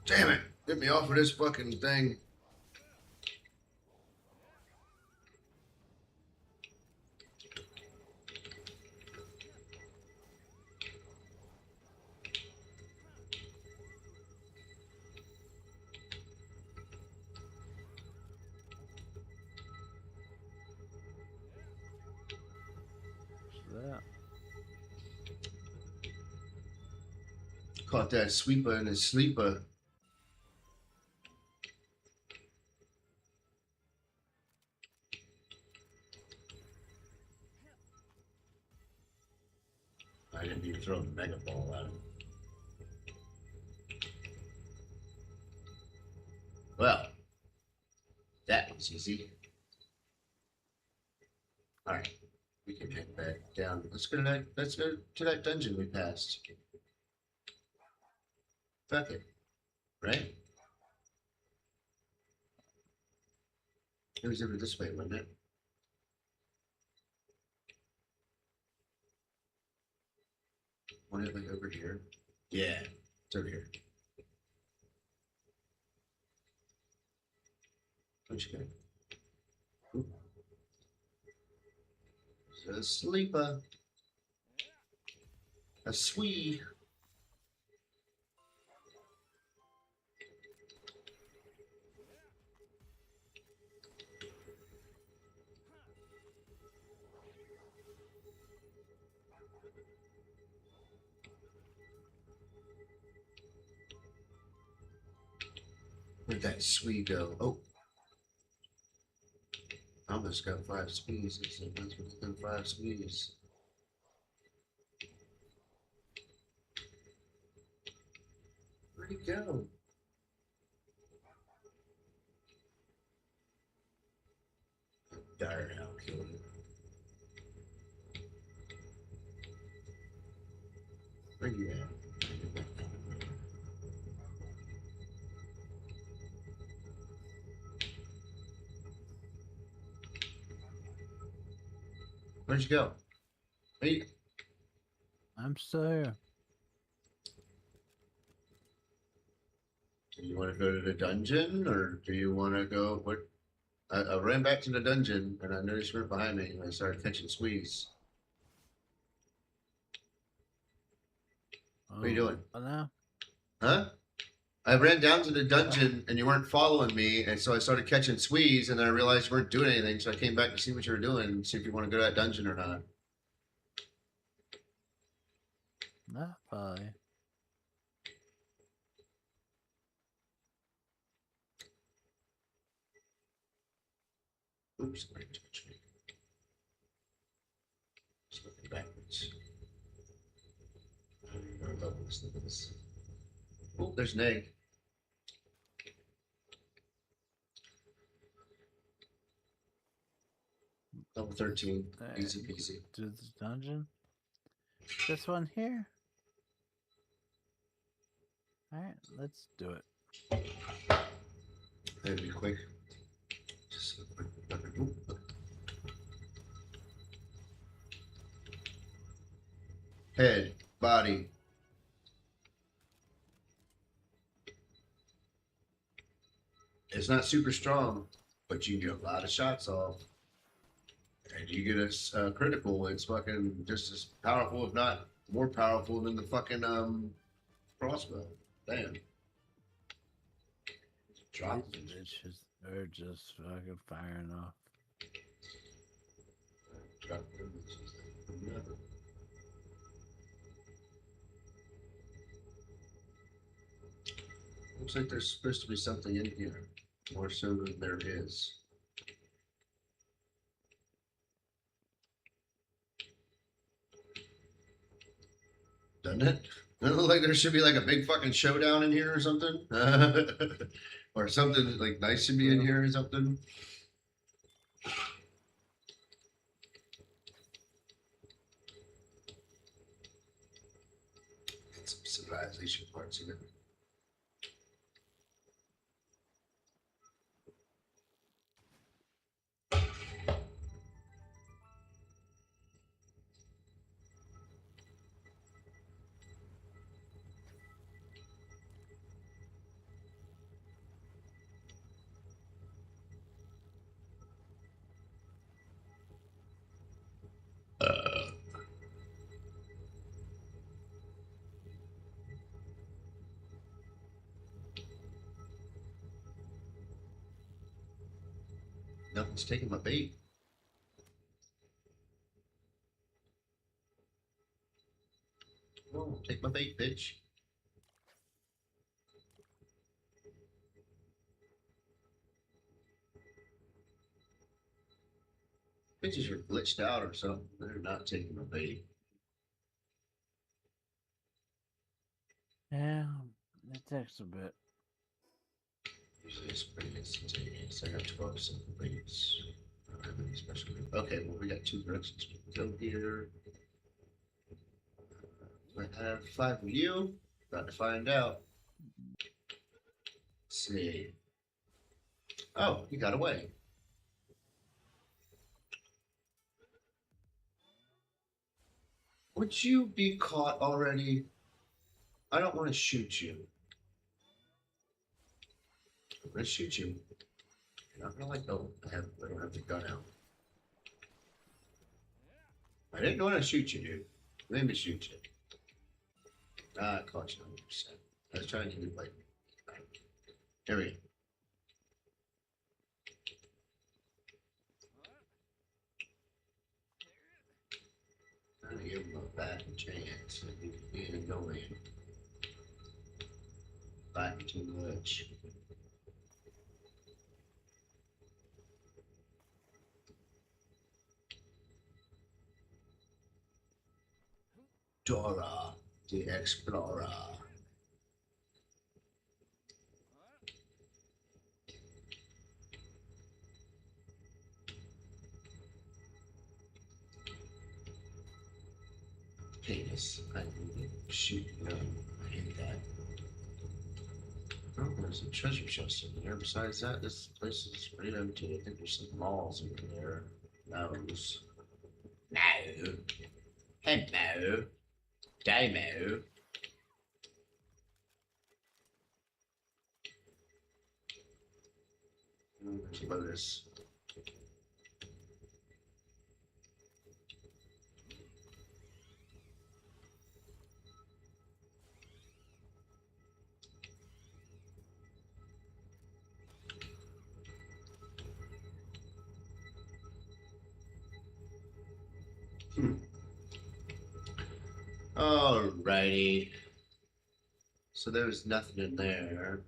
Damn it. Get me off of this fucking thing. What's that? Caught that sweeper and a sleeper. I didn't even throw a mega ball at him. Well, that was easy. All right, we can head back down. Let's go to that dungeon we passed. Fuck it, right? It was over this way, wasn't it? Wasn't it like over here? Yeah, it's over here. What you got? Ooh. It's a sleeper. A sweet. Where'd that sweet go? Oh. I almost got 5 speeds. It's within 5 speeds. Where'd he go? Dire now killed him. Where you at? Where'd you go? I'm still here. Do you want to go to the dungeon, or do you want to go? What? I ran back to the dungeon, and I noticed you were behind me, and I started catching squeeze. What are you doing? Oh, no? Huh? I ran down to the dungeon, and you weren't following me, and so I started catching squeeze, and then I realized you weren't doing anything, so I came back to see what you were doing, and see if you want to go to that dungeon or not. Not probably. Oops, somebody touched me. Just looking backwards. I don't even know what level this thing is. Oh, there's an egg. Level 13. Easy peasy. Do this dungeon? This one here? Alright, let's do it. That'd be quick. Just head, body. It's not super strong, but you can get a lot of shots off. And you get a critical, it's fucking just as powerful, if not more powerful than the fucking crossbow. Damn. Drop These bitches are just fucking firing off. Drop Looks like there's supposed to be something in here, more so than there is. Doesn't it? Doesn't it look like there should be like a big fucking showdown in here or something? Or something like nice to be in here or something? Some civilization parts of it. Nothing's taking my bait. Oh, take my bait, bitch. Bitches are glitched out or something. They're not taking my bait. Yeah, it takes a bit. Usually it's pretty instantaneous. I got 12 simple baits. I don't have any special. Okay, well, we got two directions. We can go here. I have 5 of you. About to find out. Let's see. Oh, you got away. Would you be caught already? I don't want to shoot you. I'm going to shoot you. You're not going to go. I don't have the gun out. I didn't want to shoot you, dude. Let me shoot you. Ah, I caught you 100%. I was trying to do like. Here we go. Trying to give him a bad chance. He ain't going. Fighting too much. Dora the Explorer. Penis. I need to shoot no. I hate that. Oh, there's a treasure chest in there. Besides that, this place is pretty empty. I think there's some malls in there. Nose. No. Hello. Demo. There's Lotus. Alrighty. So there was nothing in there.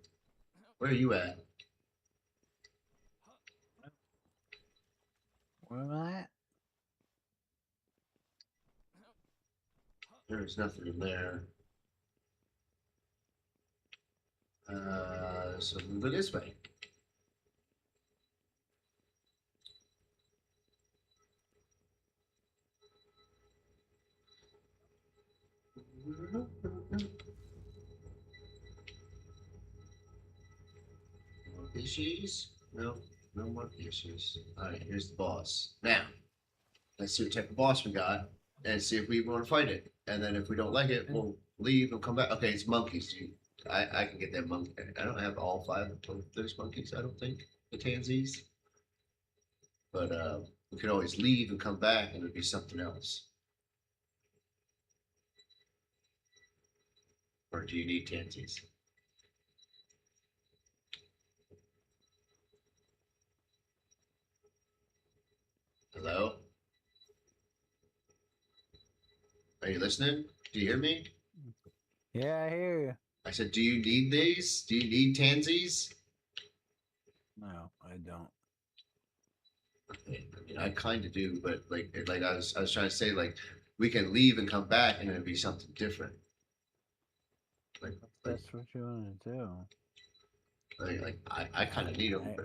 Where are you at? Where am I at? There was nothing in there. So move it this way. More issues? No, no more issues. Alright, here's the boss. Now, let's see what type of boss we got and see if we want to fight it. And then if we don't like it, we'll leave and come back. Okay, it's monkeys, dude. I can get that monkey. I don't have all 5 of those monkeys, I don't think. The tansies. But we could always leave and come back and it'd be something else. Or do you need tansies? Hello? Are you listening? Do you hear me? Yeah, I hear you. I said, do you need these? Do you need tansies? No, I don't. Okay, I mean, I kind of do, but like I was trying to say, like we can leave and come back, and it'd be something different. Like, That's what you want to do. I kind of need them,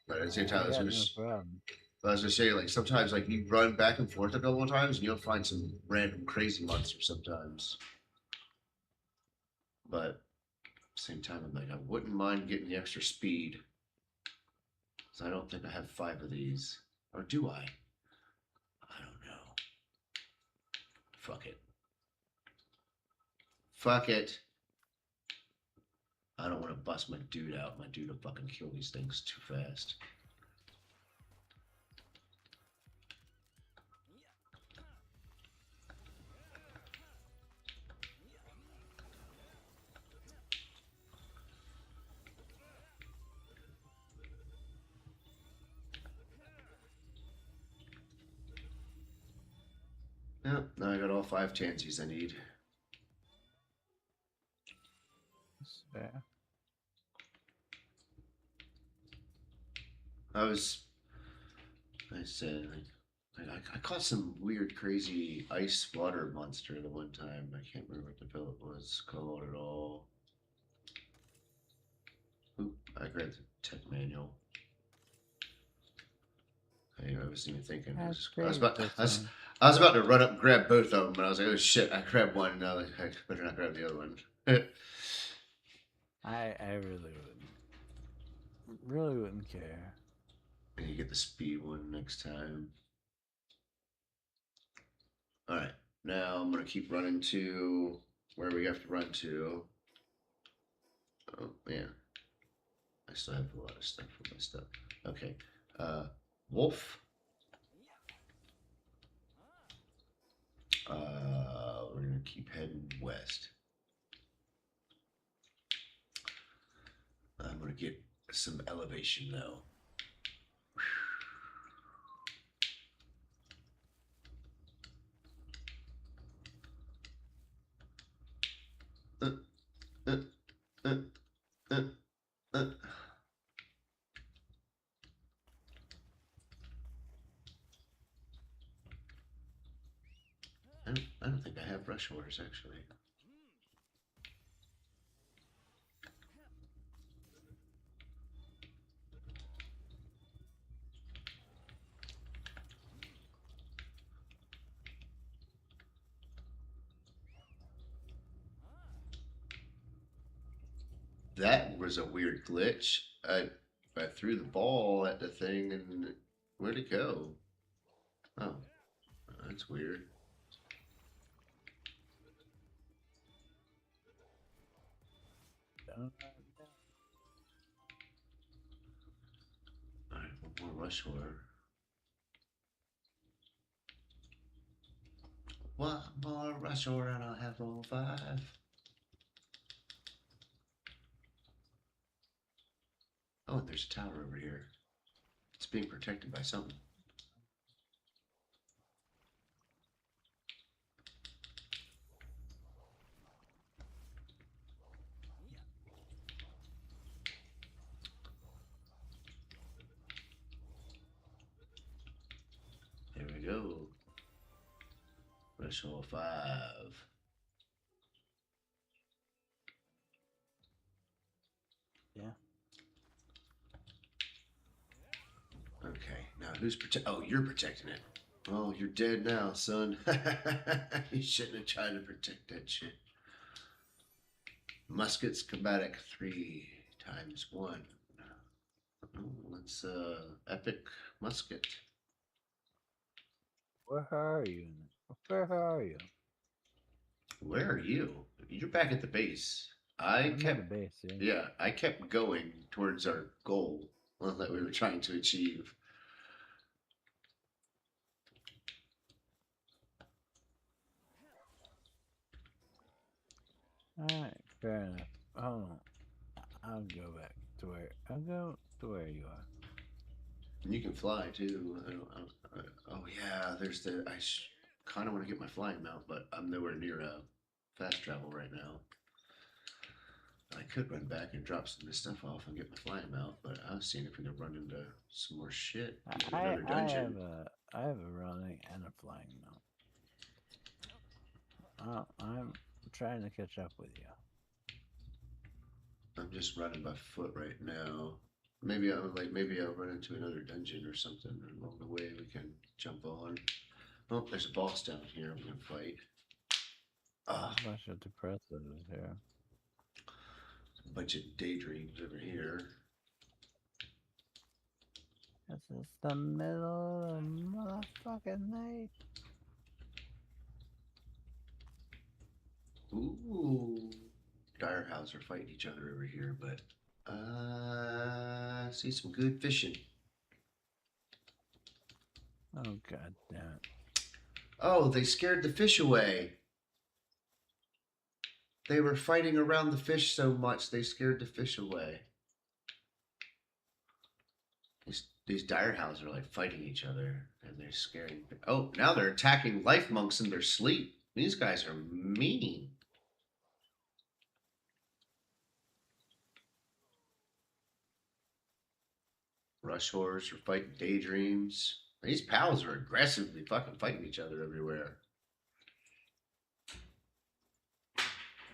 but at the same time, I got no problem. I was gonna say, like sometimes, like you run back and forth a couple of times, and you'll find some random crazy monsters sometimes. But at the same time, I'm like, I wouldn't mind getting the extra speed. So I don't think I have 5 of these. Or do I? I don't know. Fuck it. Fuck it. I don't want to bust my dude out. My dude will fucking kill these things too fast. Yep, now I got all 5 chances I need. Fair. I said, I caught some weird, crazy ice water monster the one time. I can't remember what the villain was called at all. Oop, I grabbed the tech manual. I wasn't even thinking. I was about to run up and grab both of them, and I was like, oh shit, I grabbed one, and I was like, I better not grab the other one. I really wouldn't care. And you get the speed one next time. Alright, now I'm gonna keep running to where we have to run to. Oh, yeah. I still have a lot of stuff for my stuff. Okay. Wolf. We're gonna keep heading west. I'm gonna get some elevation though. Uh, uh, uh, uh, uh. I don't think I have rush orders actually. That was a weird glitch. I threw the ball at the thing and where'd it go? Oh, that's weird. Alright, one more rush order. One more rush order and I'll have all 5. Oh, and there's a tower over here. It's being protected by something. There we go. Rush order 5. Yeah. Okay, now who's Oh, you're protecting it. Oh, you're dead now, son. You shouldn't have tried to protect that shit. Muskets combatic 3 times 1. Oh, let's epic musket. Where are you? Where are you? Where are you? You're back at the base. I'm at the base, yeah. Yeah, I kept going towards our goal that we were trying to achieve. Alright, fair enough. Hold on. I'll go back to where I'll go to where you are. And you can fly too. Oh yeah, there's the. I kind of want to get my flying mount, but I'm nowhere near fast travel right now. I could run back and drop some of this stuff off and get my flying mount, but I was seeing if we could run into some more shit. Another dungeon. I have a running and a flying mount. I'm trying to catch up with you. I'm just running by foot right now. Maybe I'll run into another dungeon or something along the way we can jump on. Oh, there's a boss down here we can fight. A bunch of depressives here. A bunch of daydreams over here. This is the middle of the motherfucking night. Ooh. Dire House are fighting each other over here, but I see some good fishing. Oh god damn it. Oh, they scared the fish away. They were fighting around the fish so much they scared the fish away. These dire hounds are like fighting each other and they're scaring. Oh, now they're attacking life monks in their sleep. These guys are mean. Rush horrors are fighting daydreams. These pals are aggressively fucking fighting each other everywhere.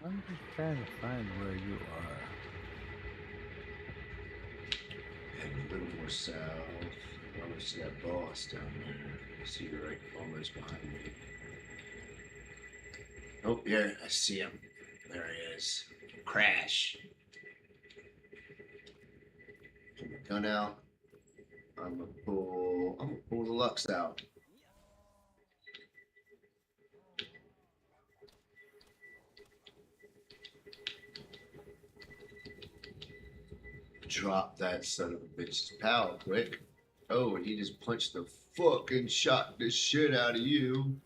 I'm just trying to find where you are. And a little more south. I almost see that boss down there. I see you right almost behind me. Oh, yeah, I see him. There he is. Crash. Get my gun out. I'm gonna pull the Lux out. Drop that son of a bitch's pal quick. Oh, and he just punched the fucking shot the shit out of you.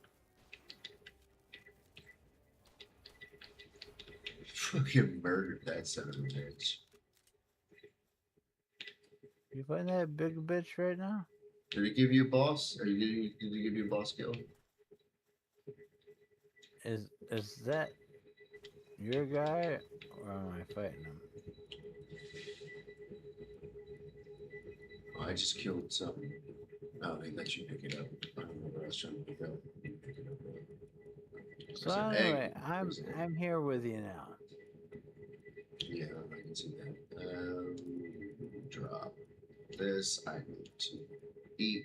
Fucking murdered that son of a bitch. You find that big bitch right now? Did he give you a boss? Did he give you a boss kill? Is that your guy or am I fighting him? Oh, I just killed something. Oh, they let you pick it up. I don't know what I was trying to pick up. So anyway, I'm here with you now. Yeah, I can see that. Drop this. I need to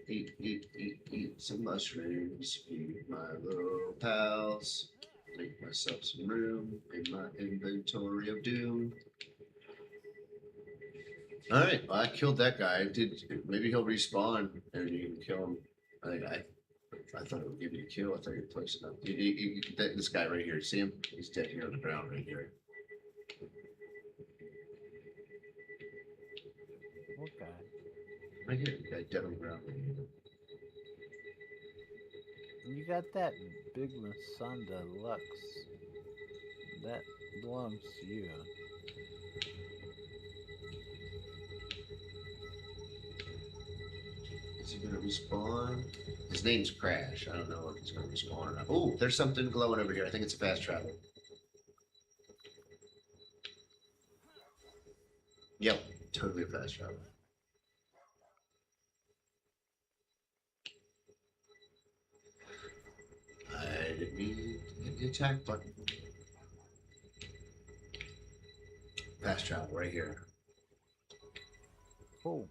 eat some mushrooms. Feed my little pals. Make myself some room in my inventory of doom. All right, well, I killed that guy. Maybe he'll respawn and you can kill him. I thought it would give you a kill. I thought you'd place it up. This guy right here, see him? He's dead here on the ground right here. Right here, you got Devil Ground. You got that big Masanda Lux. That belongs to you. Is he gonna respawn? His name's Crash. I don't know if he's gonna respawn or not. Oh, there's something glowing over here. I think it's a fast travel. Yep, totally a fast travel. I didn't need to hit the attack button. Fast travel right here. Cool.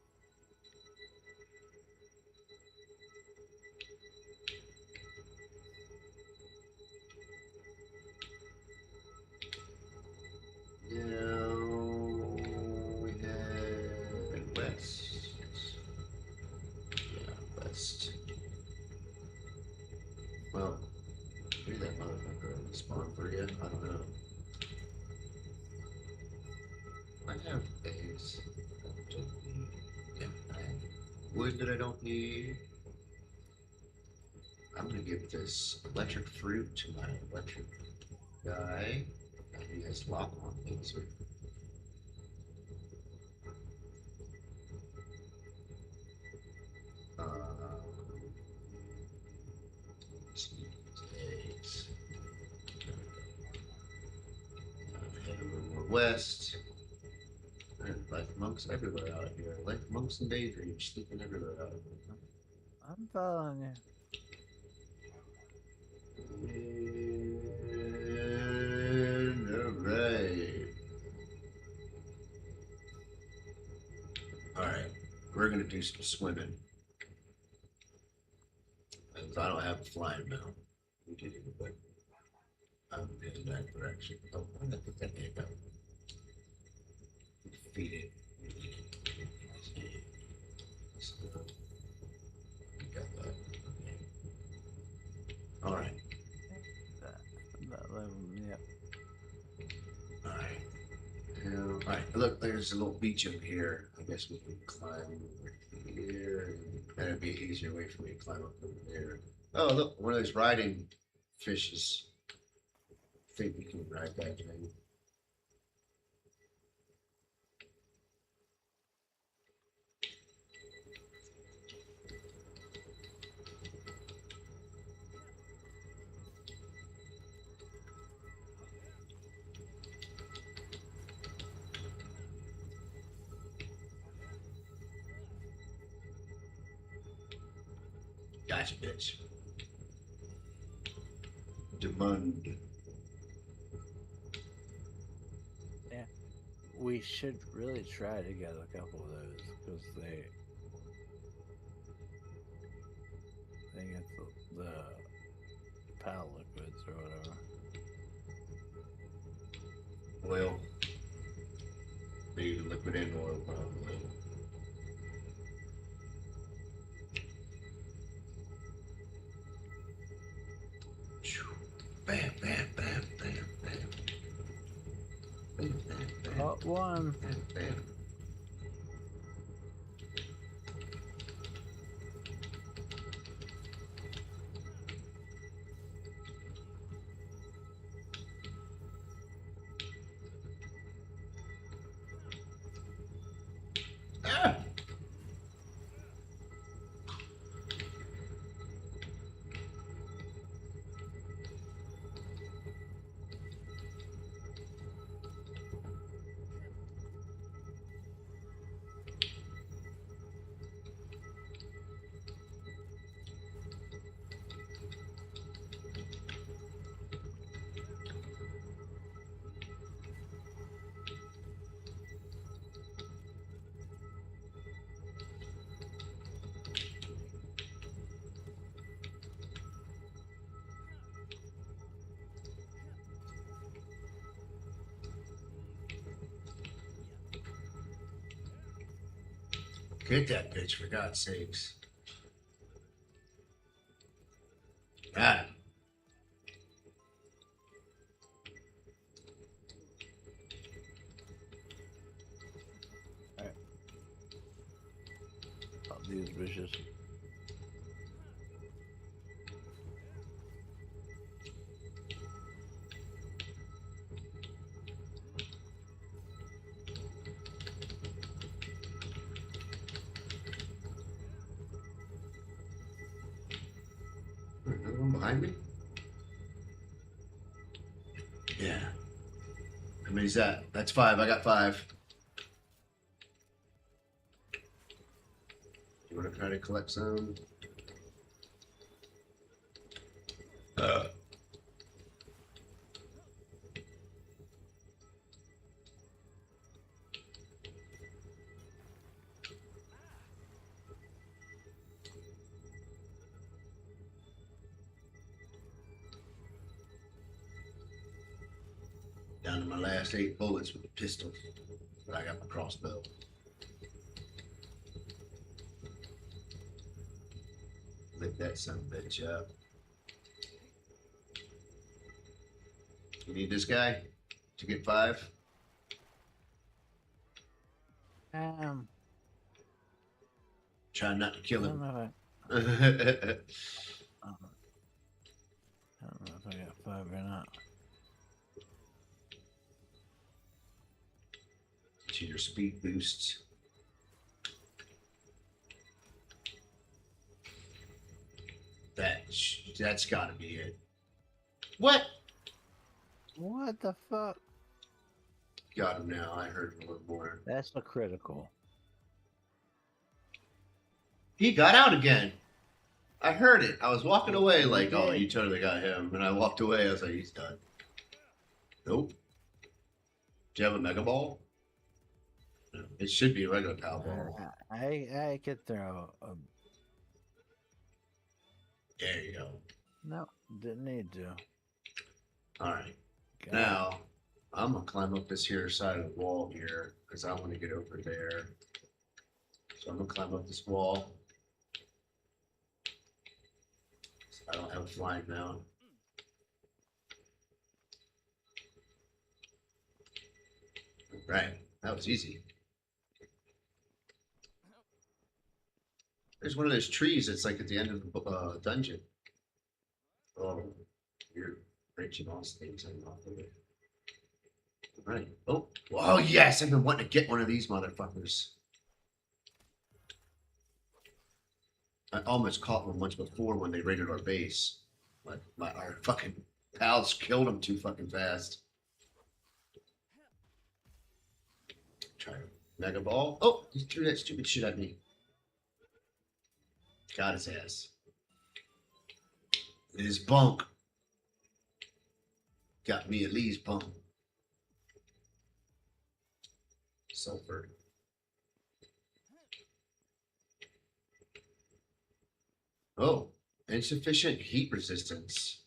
Now we head west. Yeah, west. Well, maybe that motherfucker spawn for you. I don't know. I have things I don't need. Yeah, I have wood that I don't need. I'm gonna give this electric fruit to my electric guy. He has lock on laser. Eggs. Head a little more west. Life monks everywhere out here. Life monks and daydreams sleeping everywhere out here. I'm following you. And alright. Alright. We're gonna do some swimming. Because I don't have a flying mount. We did it, but I'm in that direction. Oh, I'm gonna put that egg up. Feed it. Got that. Alright. That level, yep. Alright. Alright, look, there's a little beach up here. I guess we can climb over here. That'd be an easier way for me to climb up over there. Oh, look, one of those riding fishes. I think we can ride that thing. Gotcha, bitch. Demand. Yeah. We should really try to get a couple of those because they get the pal liquids or whatever. Oil. Maybe liquid and oil, probably. Bam, bam, bam, bam, bam. Bam, bam, bam. Caught one. Bam, bam. Ah! Get that bitch, for God's sakes. God. suspicious. Another one behind me? Yeah. How many's that? That's 5. I got 5. You want to try to collect some? Down to my last 8 bullets with the pistol. But I got my crossbow. Lit that son of a bitch up. You need this guy to get 5? Try not to I kill don't him. know if Teach I don't know if I got 5 or not. your speed boosts. That's gotta be it. What? What the fuck? Got him now. I heard a little more. That's a critical. He got out again. I heard it. I was walking away He like, oh, did. you totally got him. And I walked away. I was like, he's done. Nope. Do you have a Mega Ball? No, it should be a regular Palworld. I could throw a. There you go. No, didn't need to. All right. Got Now, I'm going to climb up this here side of the wall here because I want to get over there. So I'm going to climb up this wall. I don't have a flying mount. Right. That was easy. There's one of those trees that's like at the end of the dungeon. Oh, you're branching off things. I'm off of it. Right. Oh, oh yes! I've been wanting to get one of these motherfuckers. I almost caught one once before when they raided our base. But our fucking pals killed them too fucking fast. Try Mega Ball. Oh, he threw that stupid shit at me. Got his ass. It is bunk. Got me at least bunk. Sulfur. Oh, insufficient heat resistance.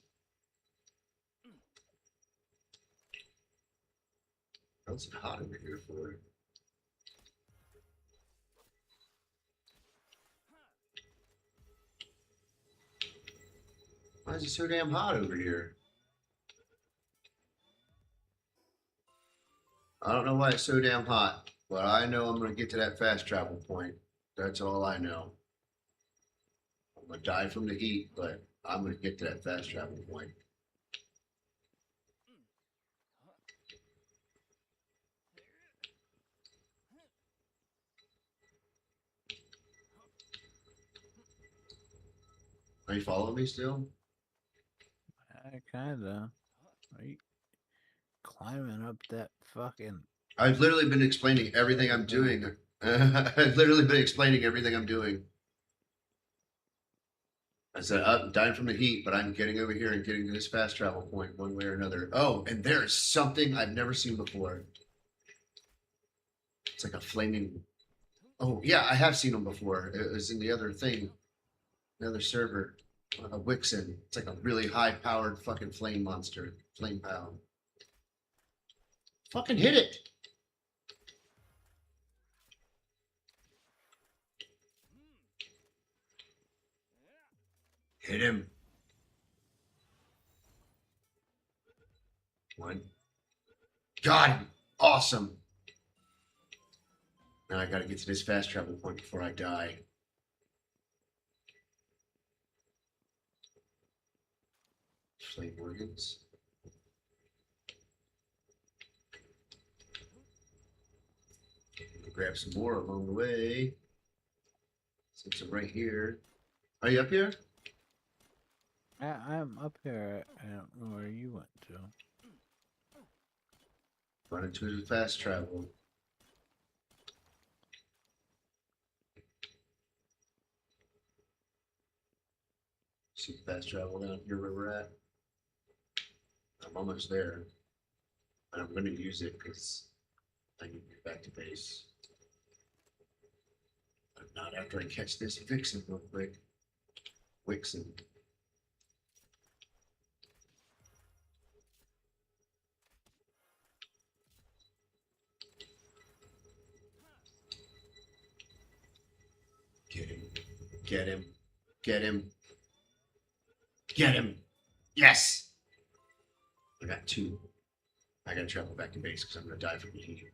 What's it hot over here for? Why is it so damn hot over here? I don't know why it's so damn hot, but I know I'm going to get to that fast travel point. That's all I know. I'm going to die from the heat, but I'm going to get to that fast travel point. Are you following me still? I kinda. Are you climbing up that fucking? I've literally been explaining everything I'm doing. I've literally been explaining everything I'm doing. I said, I'm dying from the heat, but I'm getting over here and getting to this fast travel point one way or another. Oh, and there's something I've never seen before. It's like a flaming. Oh, yeah, I have seen them before. It was in the other thing, the other server, a Wixen. It's like a really high powered fucking flame monster. Flame pound. Fucking hit it. Hit him. One. Got him. Awesome. Now I gotta get to this fast travel point before I die. Flame organs. Grab some more along the way. Since I'm right here. Are you up here? I'm up here. I don't know where you went to. Run into the fast travel. See the fast travel down here where we're at? I'm almost there. And I'm going to use it because I need to get back to base. But not after I catch this vixen real quick. Wixen. Get him. Get him. Get him. Get him. Yes. I got two. I got to travel back to base because I'm going to die from the heat.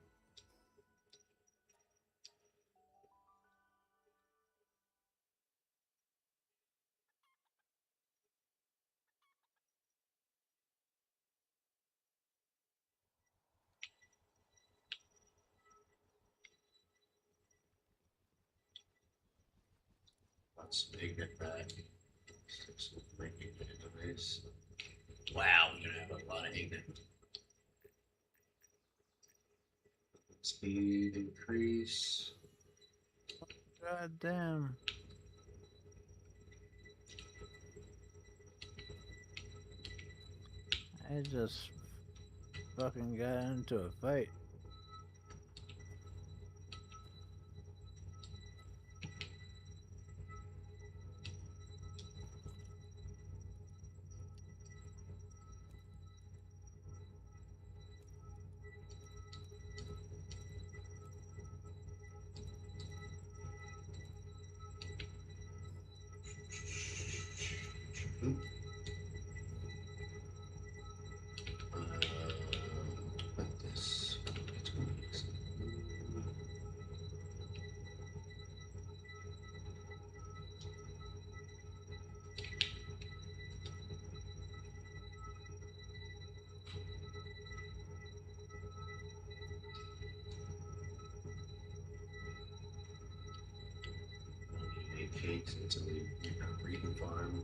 Let's take that back. Wow, we're going to have a lot of ignorant. Speed increase. God damn. I just fucking got into a fight. Like this. Cakes into the breeding farm,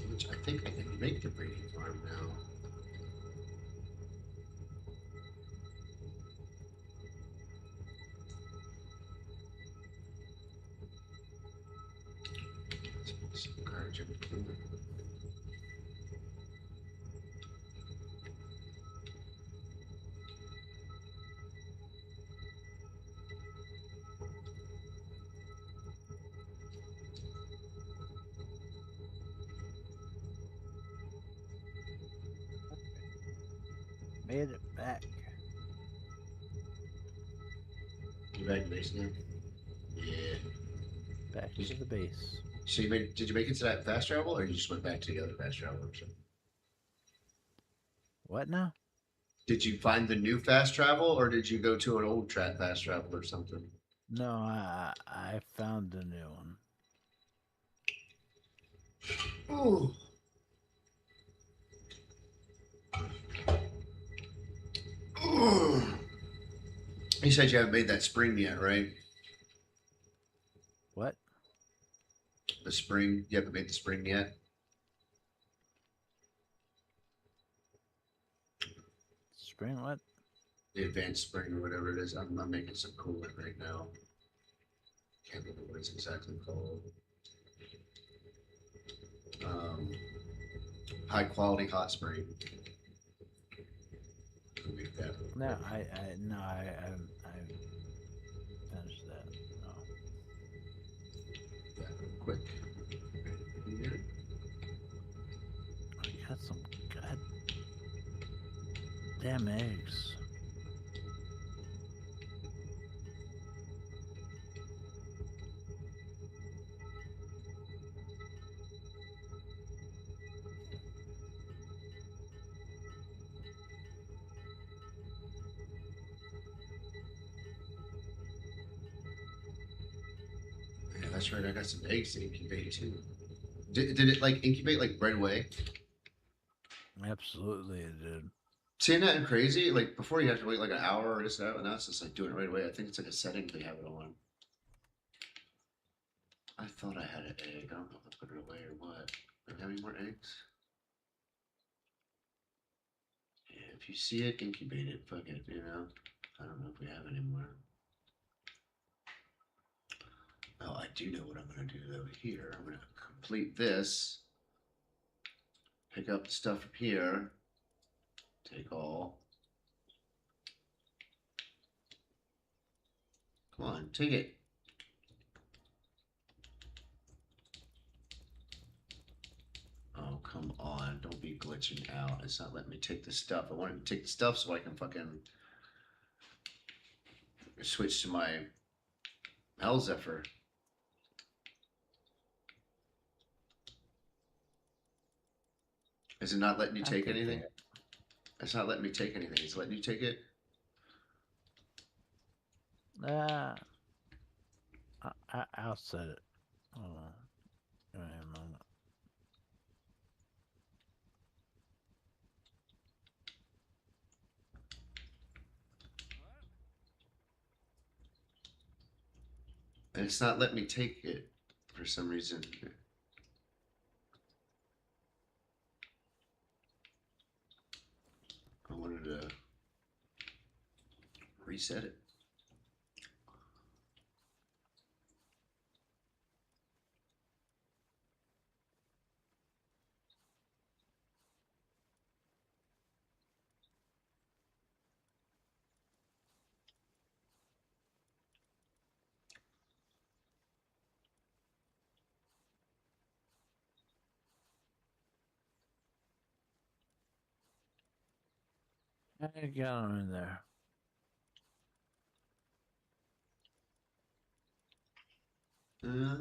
which I think I can make the breeding farm now. Some courage in between. Made it back. You back to base now? Yeah. Back to the base. So did you make it to that fast travel, or you just went back to the other fast travel or something? What now? Did you find the new fast travel, or did you go to an old fast travel or something? No, I found the new one. Ooh. Ooh. You said you haven't made that spring yet, right? What? The spring? You haven't made the spring yet? Spring what? The advanced spring or whatever it is. I'm making some coolant right now. Can't remember what it's exactly called. Um, High quality hot spring. I'll make that real No, quick. I finished that. No. That real quick. Here. I got some god damn eggs. Yeah, that's right. I got some eggs to incubate too. Did it like incubate like right away? Absolutely, it did. Seeing that crazy? Like before you have to wait like an hour or this and that, and now it's just like doing it right away. I think it's like a setting they have it on. I thought I had an egg. I don't know if I put it away or what. Do I have any more eggs? Yeah, if you see it, incubate it. Fuck it, you know? I don't know if we have any more. Oh, I do know what I'm going to do though here. I'm going to complete this. Pick up the stuff from here. Take all. Come on, take it. Oh, come on. Don't be glitching out. It's not letting me take the stuff. I wanted to take the stuff so I can fucking switch to my Hell Zephyr. Is it not letting you I take take anything? it. It's not letting me take anything. It's letting you take it. I'll set it. Hold on. Give me a moment. And it's not letting me take it for some reason. I wanted to reset it. I got them in there. Uh,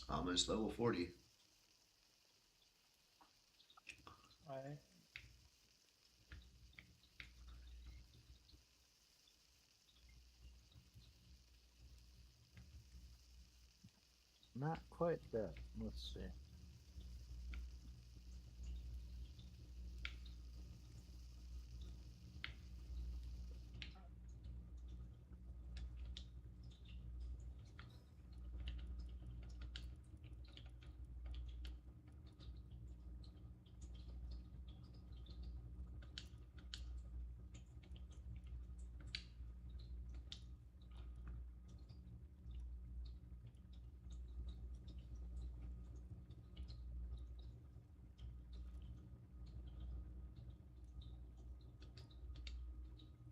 Almost level 40. Right. Not quite that. Let's see.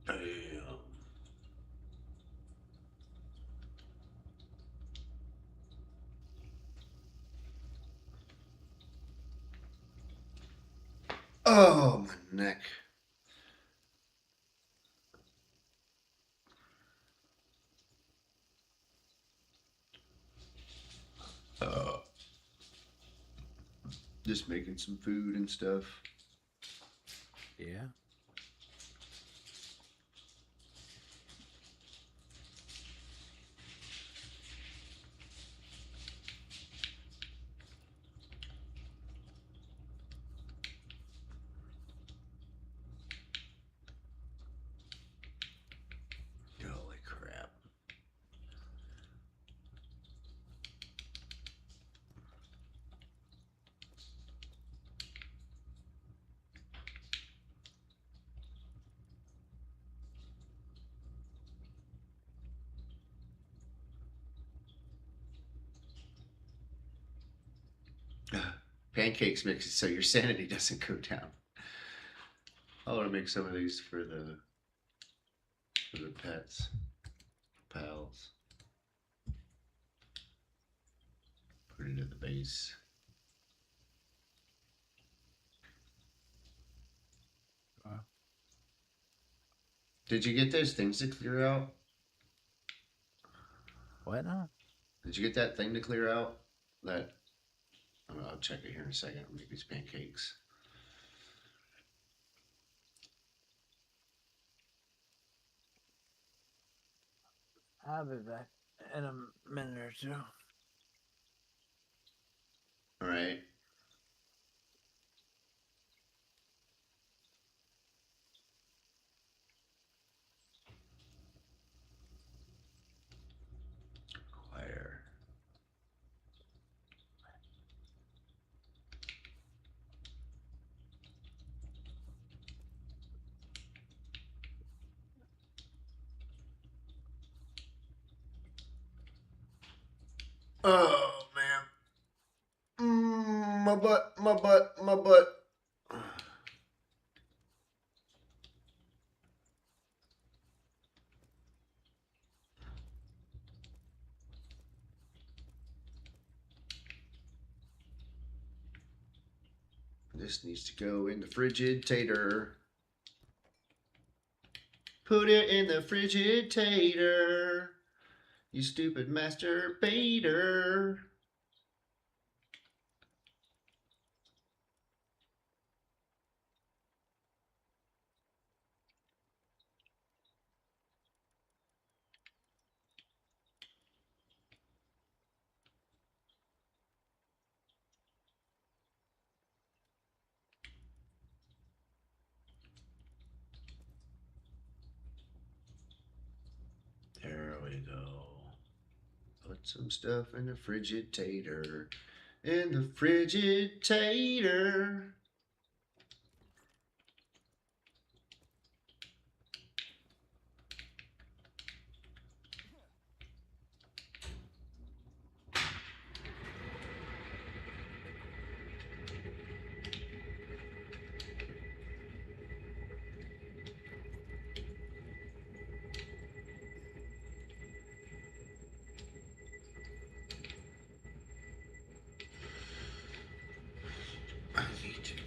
Damn. Oh, my neck. Uh, just making some food and stuff. Yeah. Holy crap. Pancakes makes it so your sanity doesn't go down. I want to make some of these for the pets, pals. Put it at the base. Did you get those things to clear out? What now? Did you get that thing to clear out? That I'll check it here in a second. Make these pancakes. I'll be back in a minute or two. All right. Acquire. Oh man. My butt, my butt, my butt. This needs to go in the frigitator. Put it in the frigitator. You stupid masturbator. There we go. Put some stuff in the frigitator. In the frigitator.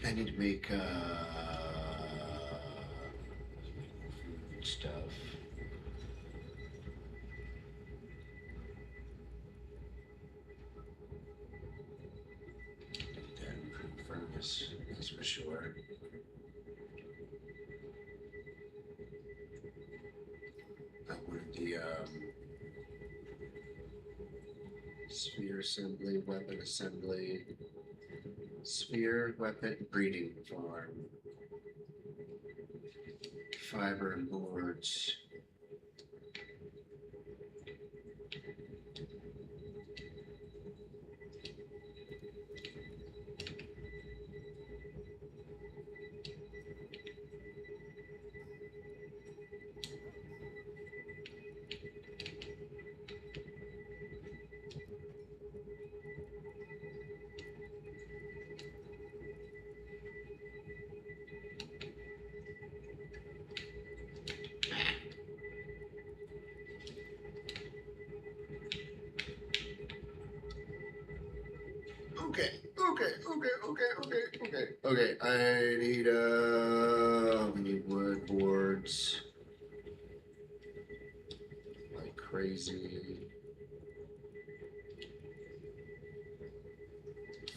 I need to make food stuff. Need that improved furnace, that's for sure. I wanted the sphere assembly, weapon assembly, sphere weapon breeding farm, fiber and boards. Okay. I need we need wood boards like crazy.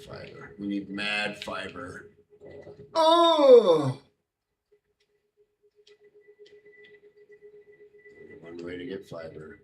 Fiber. We need mad fiber. Oh! One way to get fiber.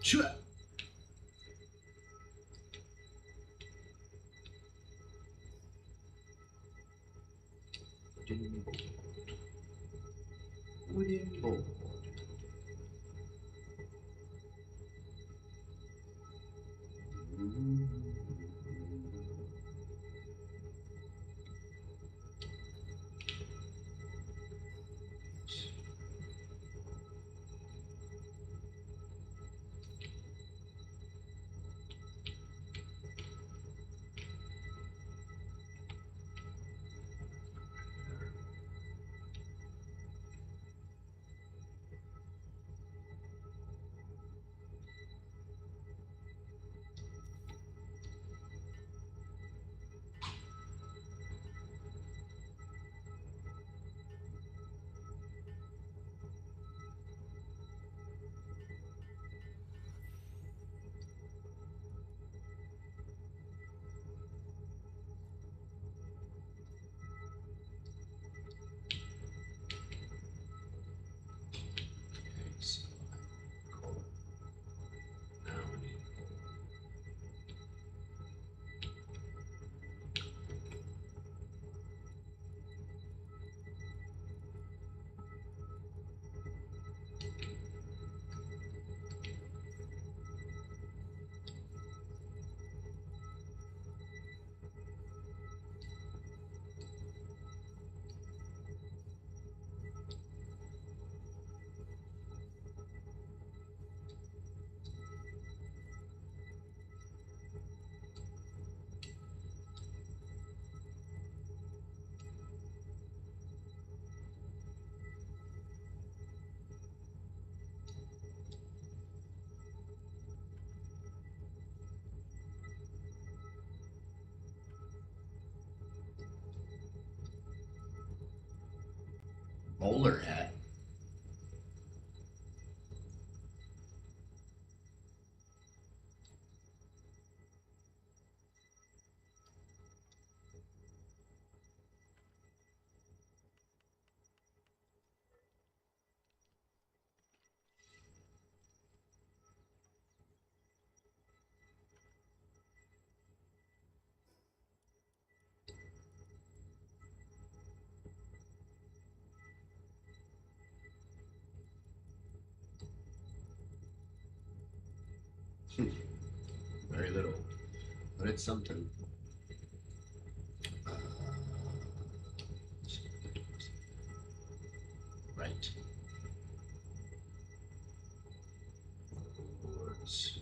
Shoot. Wooden board. Bowler hat. Very little, but it's something. Right. Words.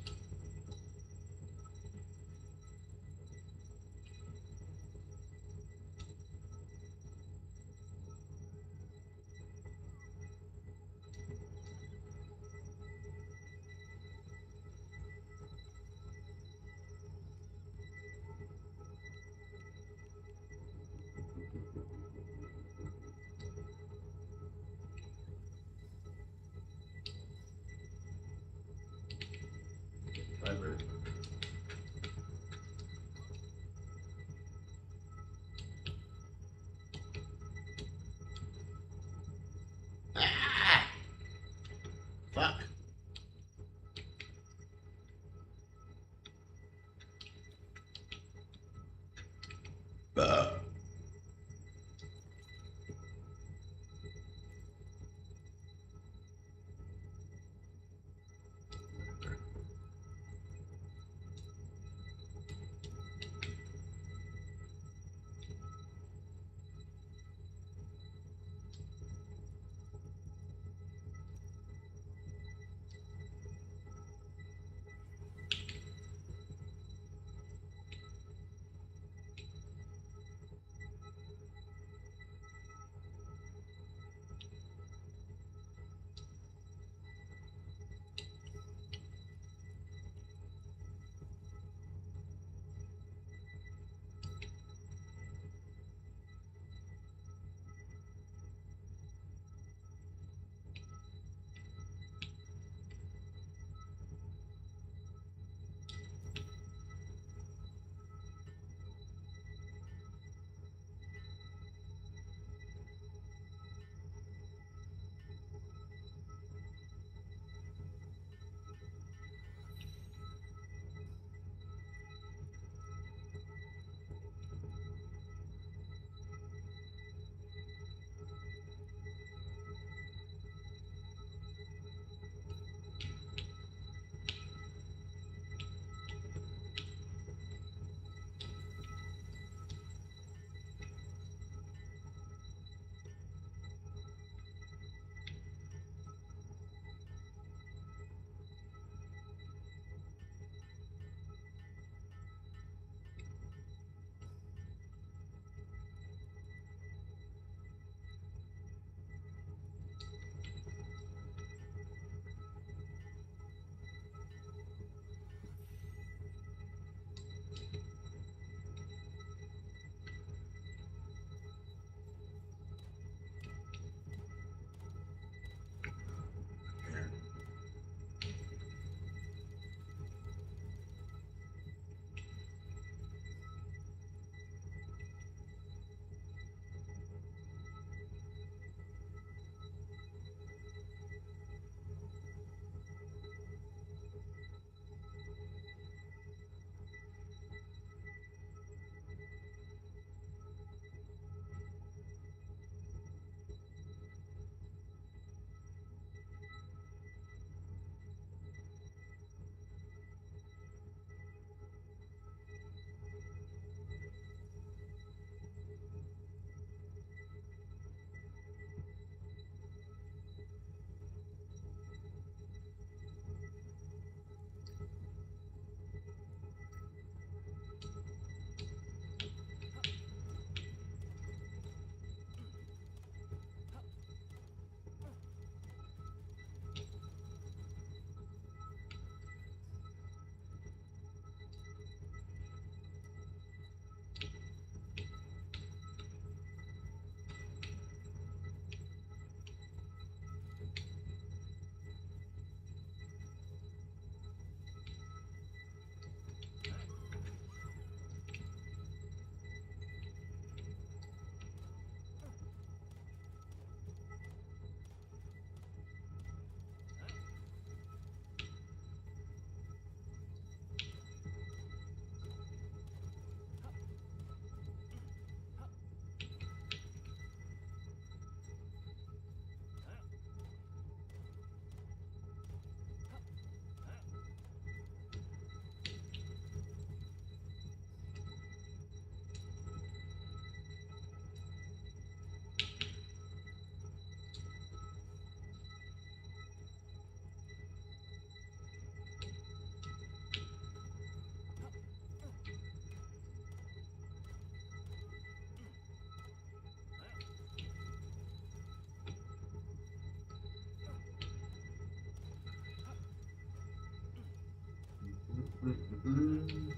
Mm-mm.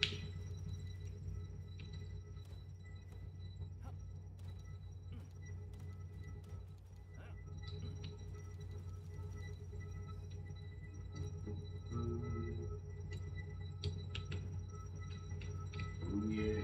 Oh, yeah.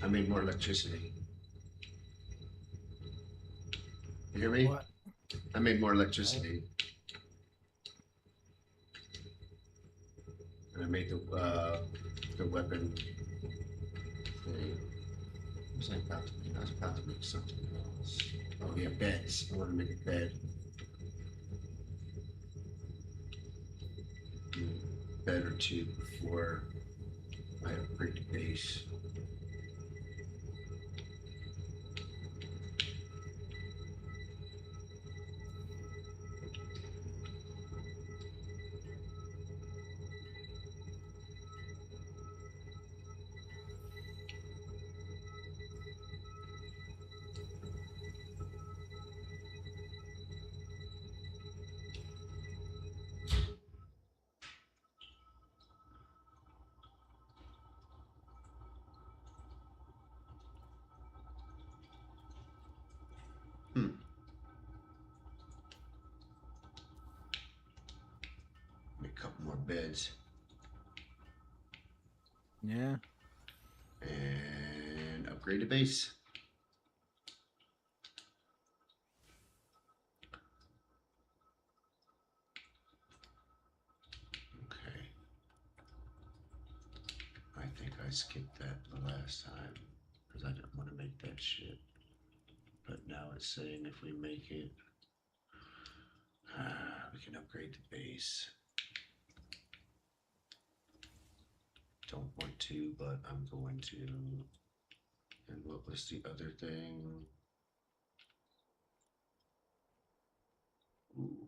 I made more electricity. You hear me? What? I made more electricity. And I made the weapon thing. What was I about to make? I was about to make something else. Oh yeah, beds. I want to make a bed. Bed or two before I upgrade the base. Hmm. Make a couple more beds Yeah. and upgrade the base. Okay. I think I skipped that the last time because I didn't want to make that shit. But now it's saying if we make it, we can upgrade the base. Don't want to, but I'm going to. And what was the other thing? Ooh.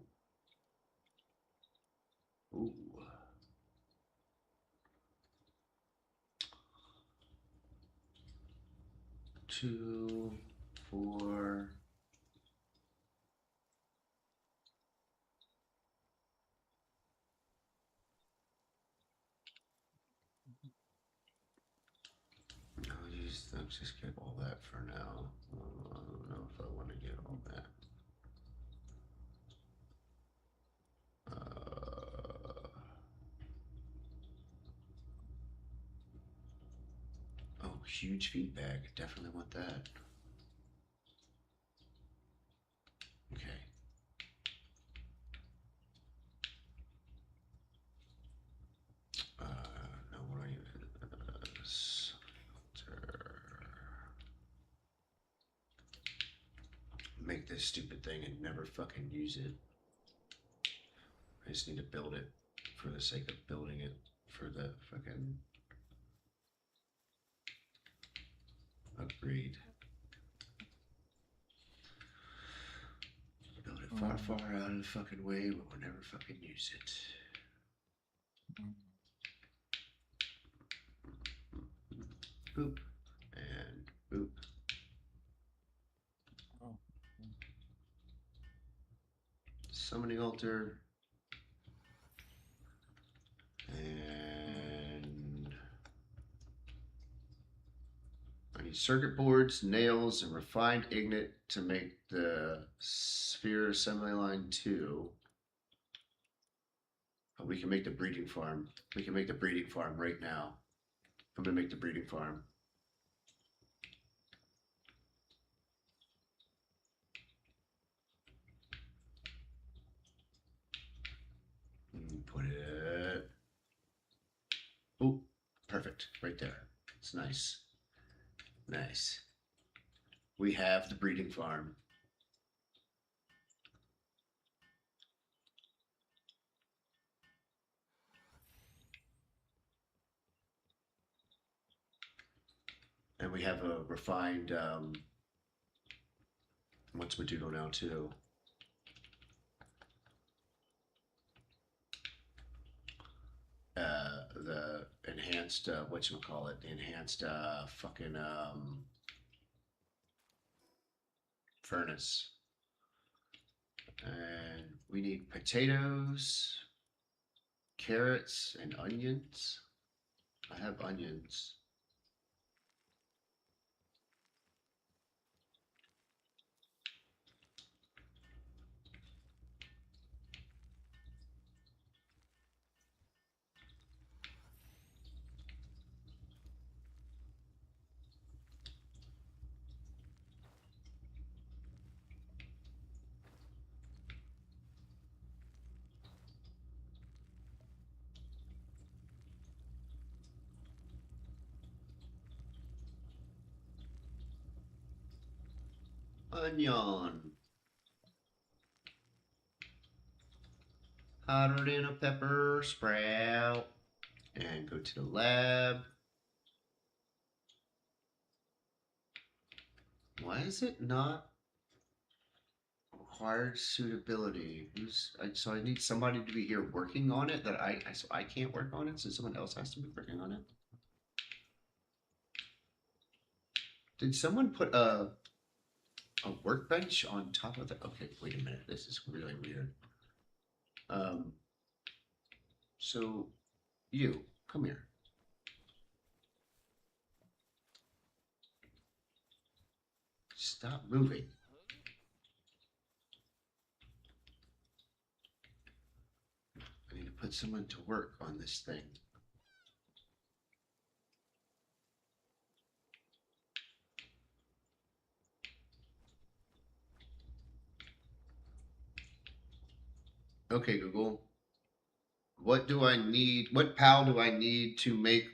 Ooh. 2, 4. Let's just get all that for now. I don't know if I want to get all that. Oh, huge feedback. Definitely want that. Okay. No, what do I use? Make this stupid thing and never fucking use it. I just need to build it for the sake of building it for the fucking upgrade. Build it far, far out of the fucking way, but we'll never fucking use it. Boop. And boop. Oh. Summoning altar. And I need circuit boards, nails, and refined ignet to make the sphere assembly line 2. Oh, we can make the breeding farm. We can make the breeding farm right now. I'm gonna make the breeding farm. put it. Oh, perfect. Right there. It's nice. Nice. We have the breeding farm. And we have a refined, what's Medudo now too? The enhanced, whatchamacallit, enhanced, fucking, furnace. And we need potatoes, carrots, and onions. I have onions. Onion. Hotter than a pepper sprout. And go to the lab. Why is it not required suitability? So I need somebody to be here working on it so I can't work on it, so someone else has to be working on it. Did someone put a workbench on top of that? Okay, wait a minute. This is really weird. So you come here. Stop moving. I need to put someone to work on this thing. Okay, Google. What do I need? What PAL do I need to make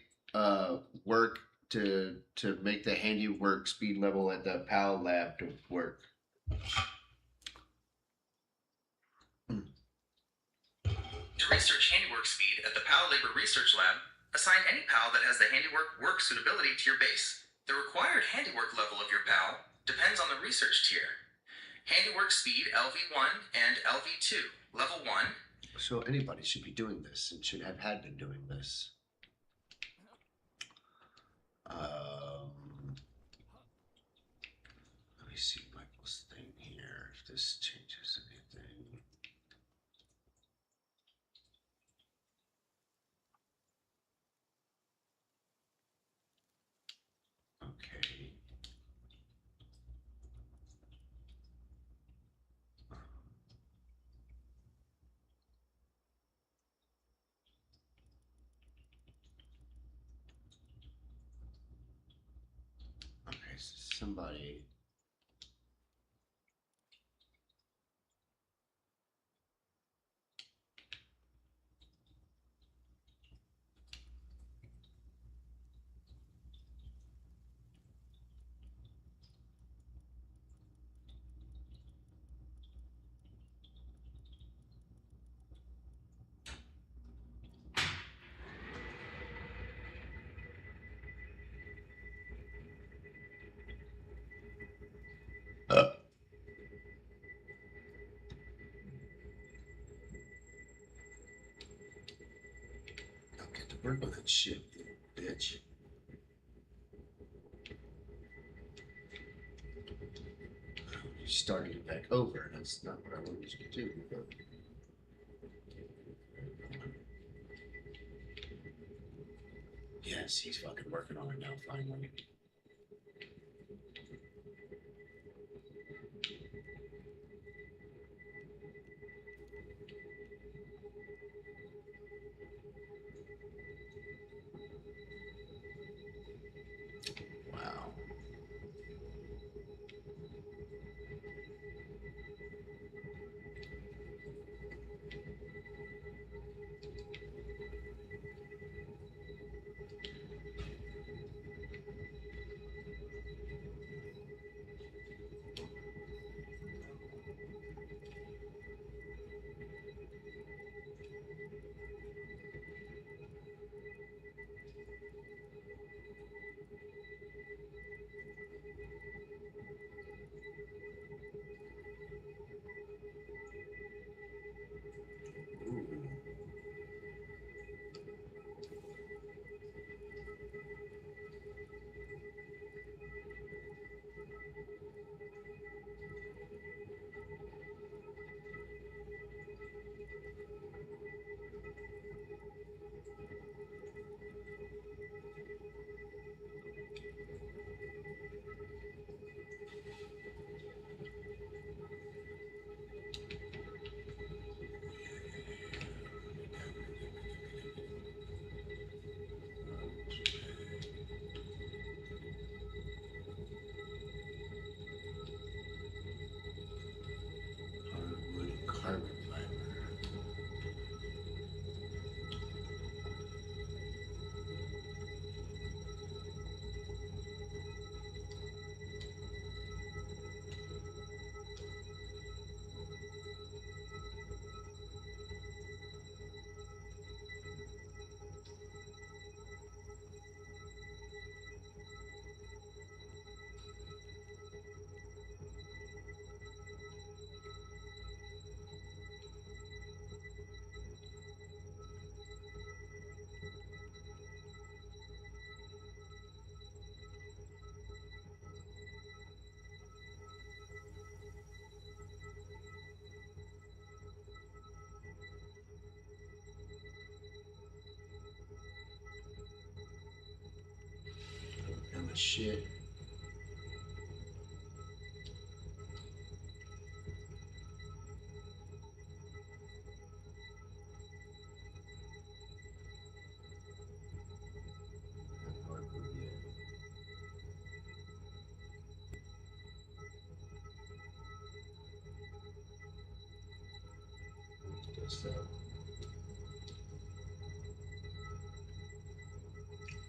work to make the handiwork speed level at the PAL lab to work? To research handiwork speed at the PAL Labor Research Lab, assign any PAL that has the handiwork work suitability to your base. The required handiwork level of your PAL depends on the research tier. Handiwork speed LV1 and LV2, level 1. So anybody should be doing this and should have had been doing this. Let me see Michael's thing here, if this changes anything. Okay. Okay, so somebody. I'll get to work on that shit, bitch. You're starting it back over. That's not what I wanted you to do. But... Yes, he's fucking working on it now, finally. Wow. Hardwood and carbon fiber. Kind of shit. Hardwood, yeah. Guess so.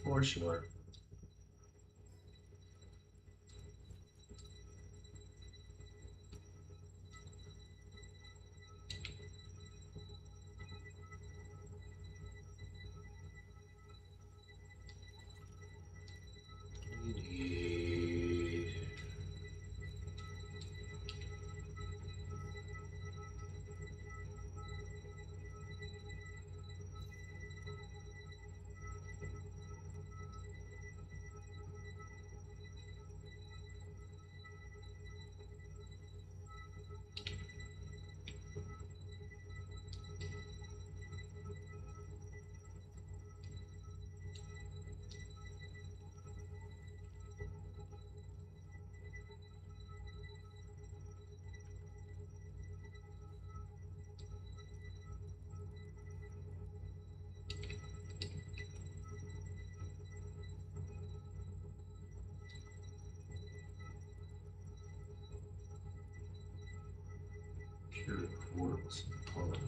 For sure. Indeed. Pure quartz polymer.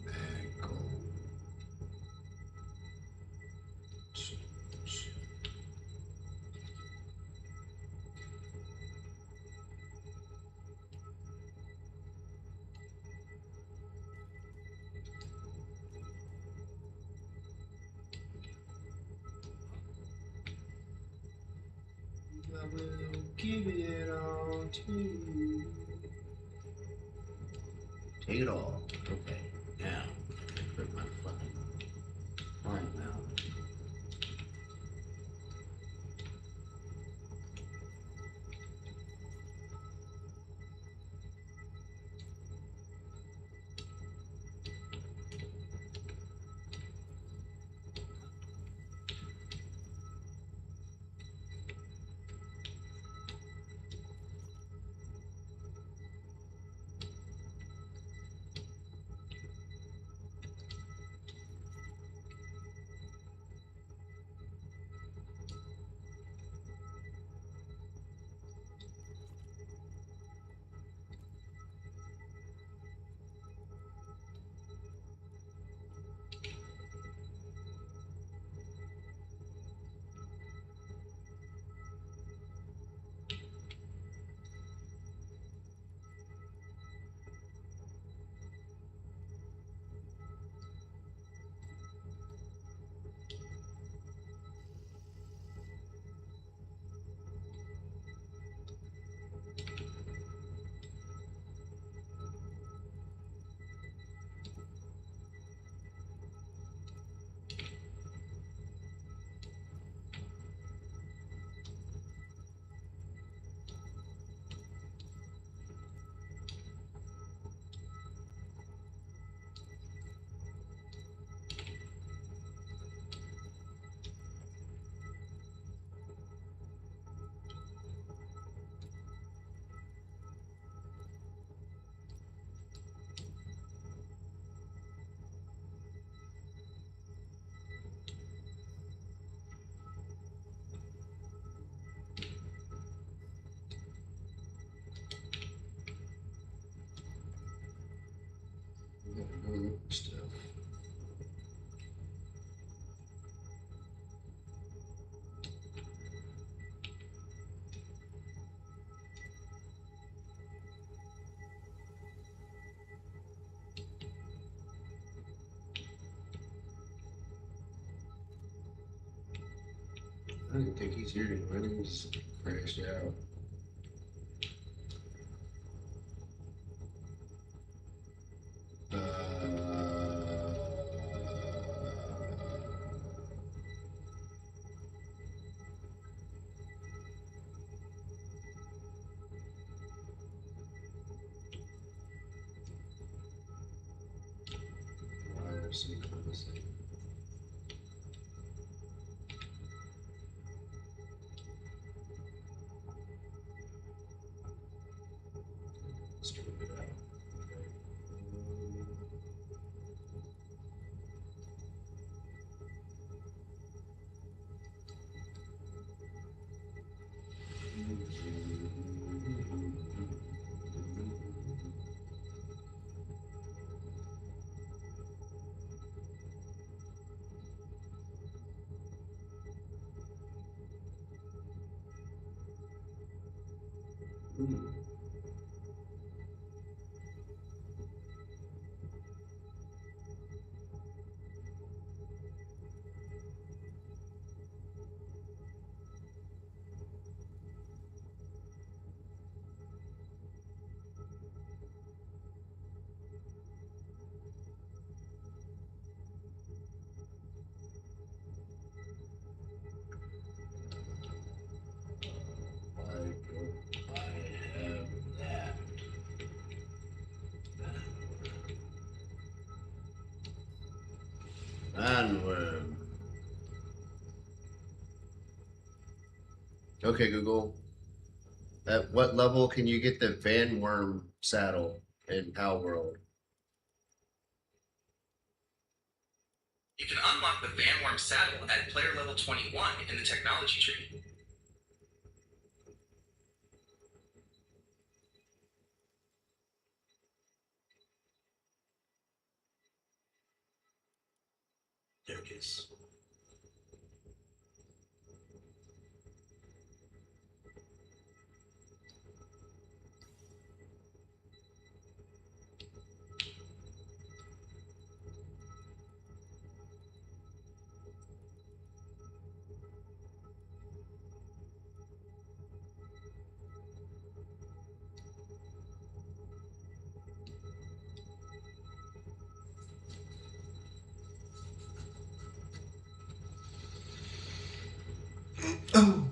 Bag gold. I will give it all to you. Take it all. Okay. Now, put my fucking line out. I didn't think he's here anymore. He's crashed out. Wire sequence. Let's try it out. Why don't I have that? Bandworm. Okay, Google. At what level can you get the Vanworm saddle in Palworld? You can unlock the Vanworm saddle at player level 21 in the technology tree. There it is. Oh,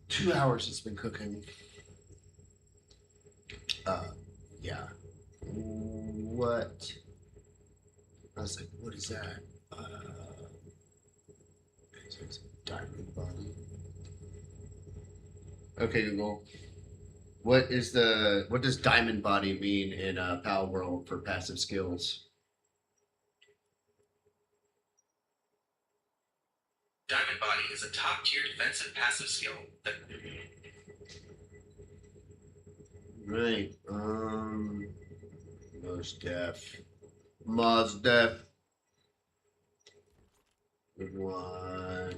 2 hours it's been cooking. Yeah. What? I was like, what is that? It's a diamond body. Okay, Google. What does diamond body mean in Palworld for passive skills? Diamond Body is a top tier defensive passive skill that Right. Most def. Good one.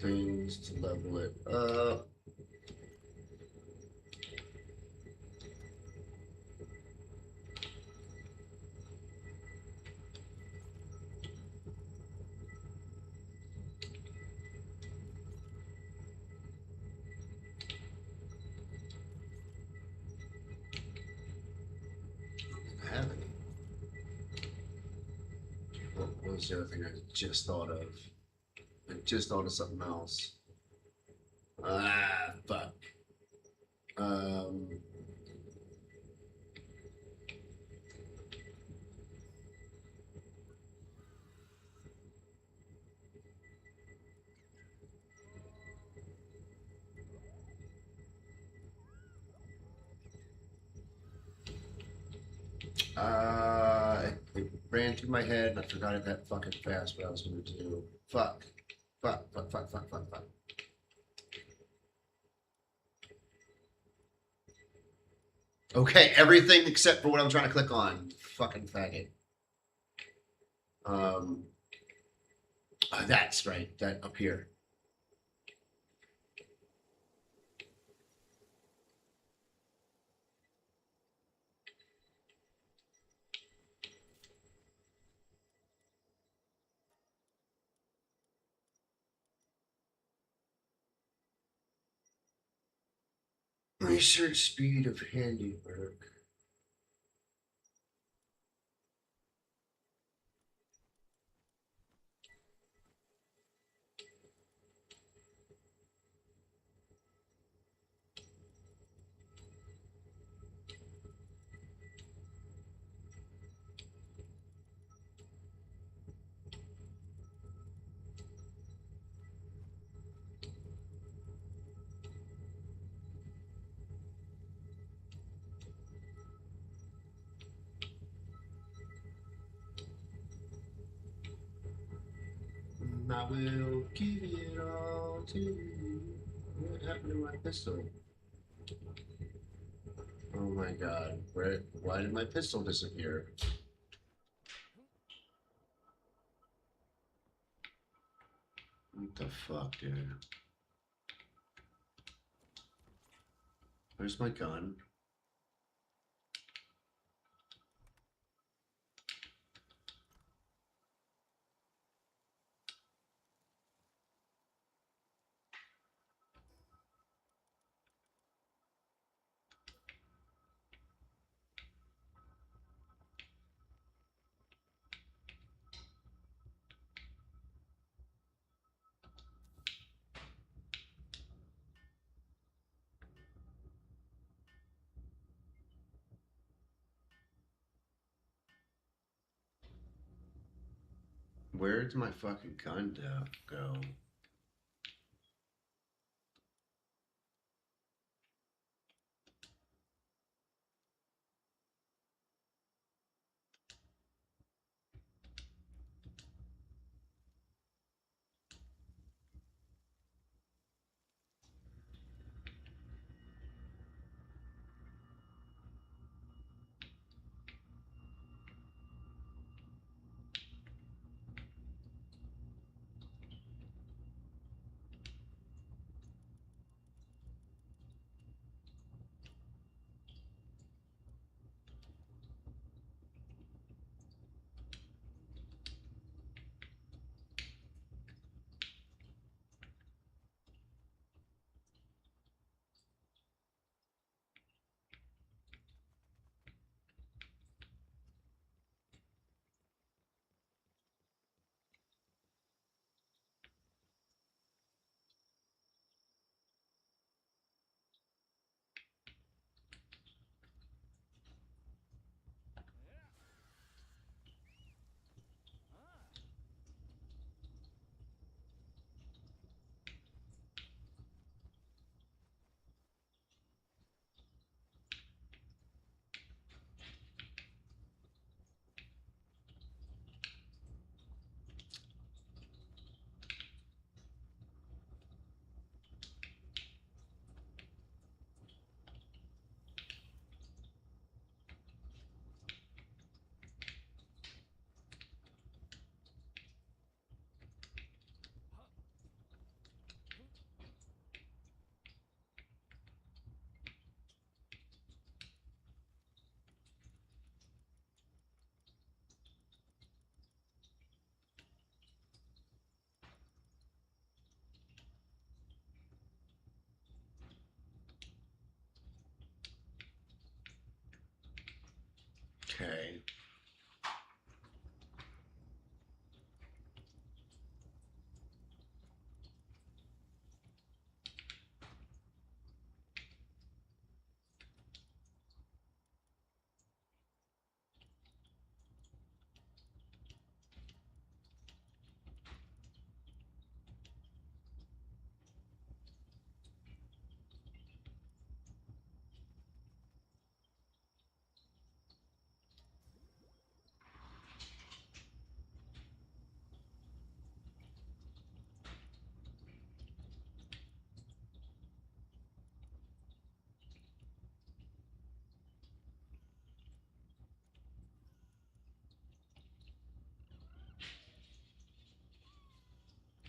Things to level it up. I have any. What was the other thing I just thought of? I just thought of something else. Ah, fuck. Um, it ran through my head and I forgot it that fucking fast what I was gonna do. Fuck. Fuck, fuck, fuck, fuck, fuck, fuck. Okay, everything except for what I'm trying to click on. Fucking faggot. That's right. That up here. Research speed of handiwork. I will give it all to you. What happened to my pistol? Oh my god, why did my pistol disappear? What the fuck, dude? Where's my gun? Where did my fucking gun go? Okay.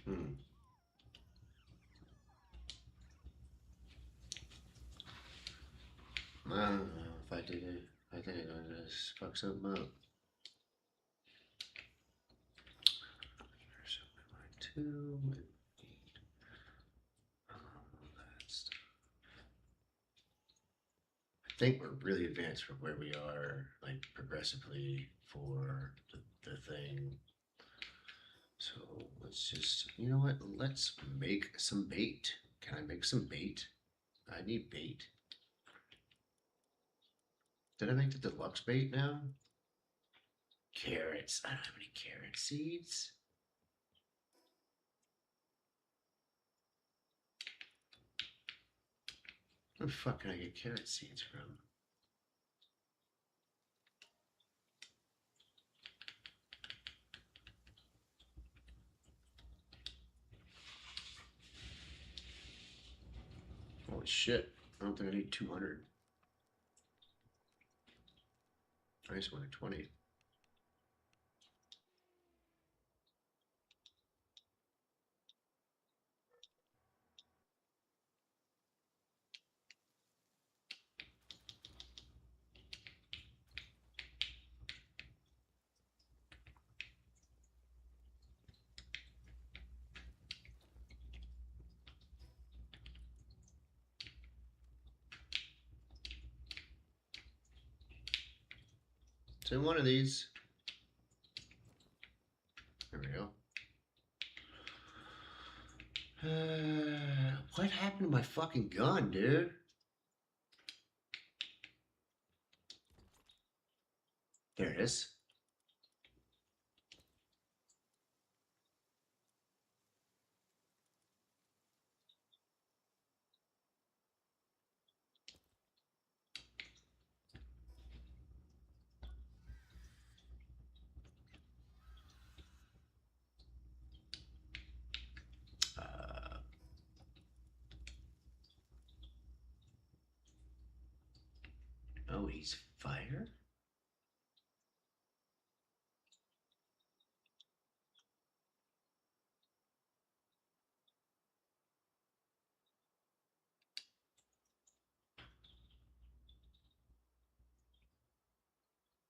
Hmm. I don't know if I did it. I think I'm gonna just fuck something up. Two and eight. That stuff. think we're really advanced from where we are, like progressively for the thing. So let's just, you know what? Let's make some bait. Can I make some bait? I need bait. Did I make the deluxe bait now? Carrots. I don't have any carrot seeds. Where the fuck can I get carrot seeds from? Holy shit. I don't think I need 200. I just wanted 20. So one of these. There we go. What happened to my fucking gun, dude? There it is. Oh, he's fire?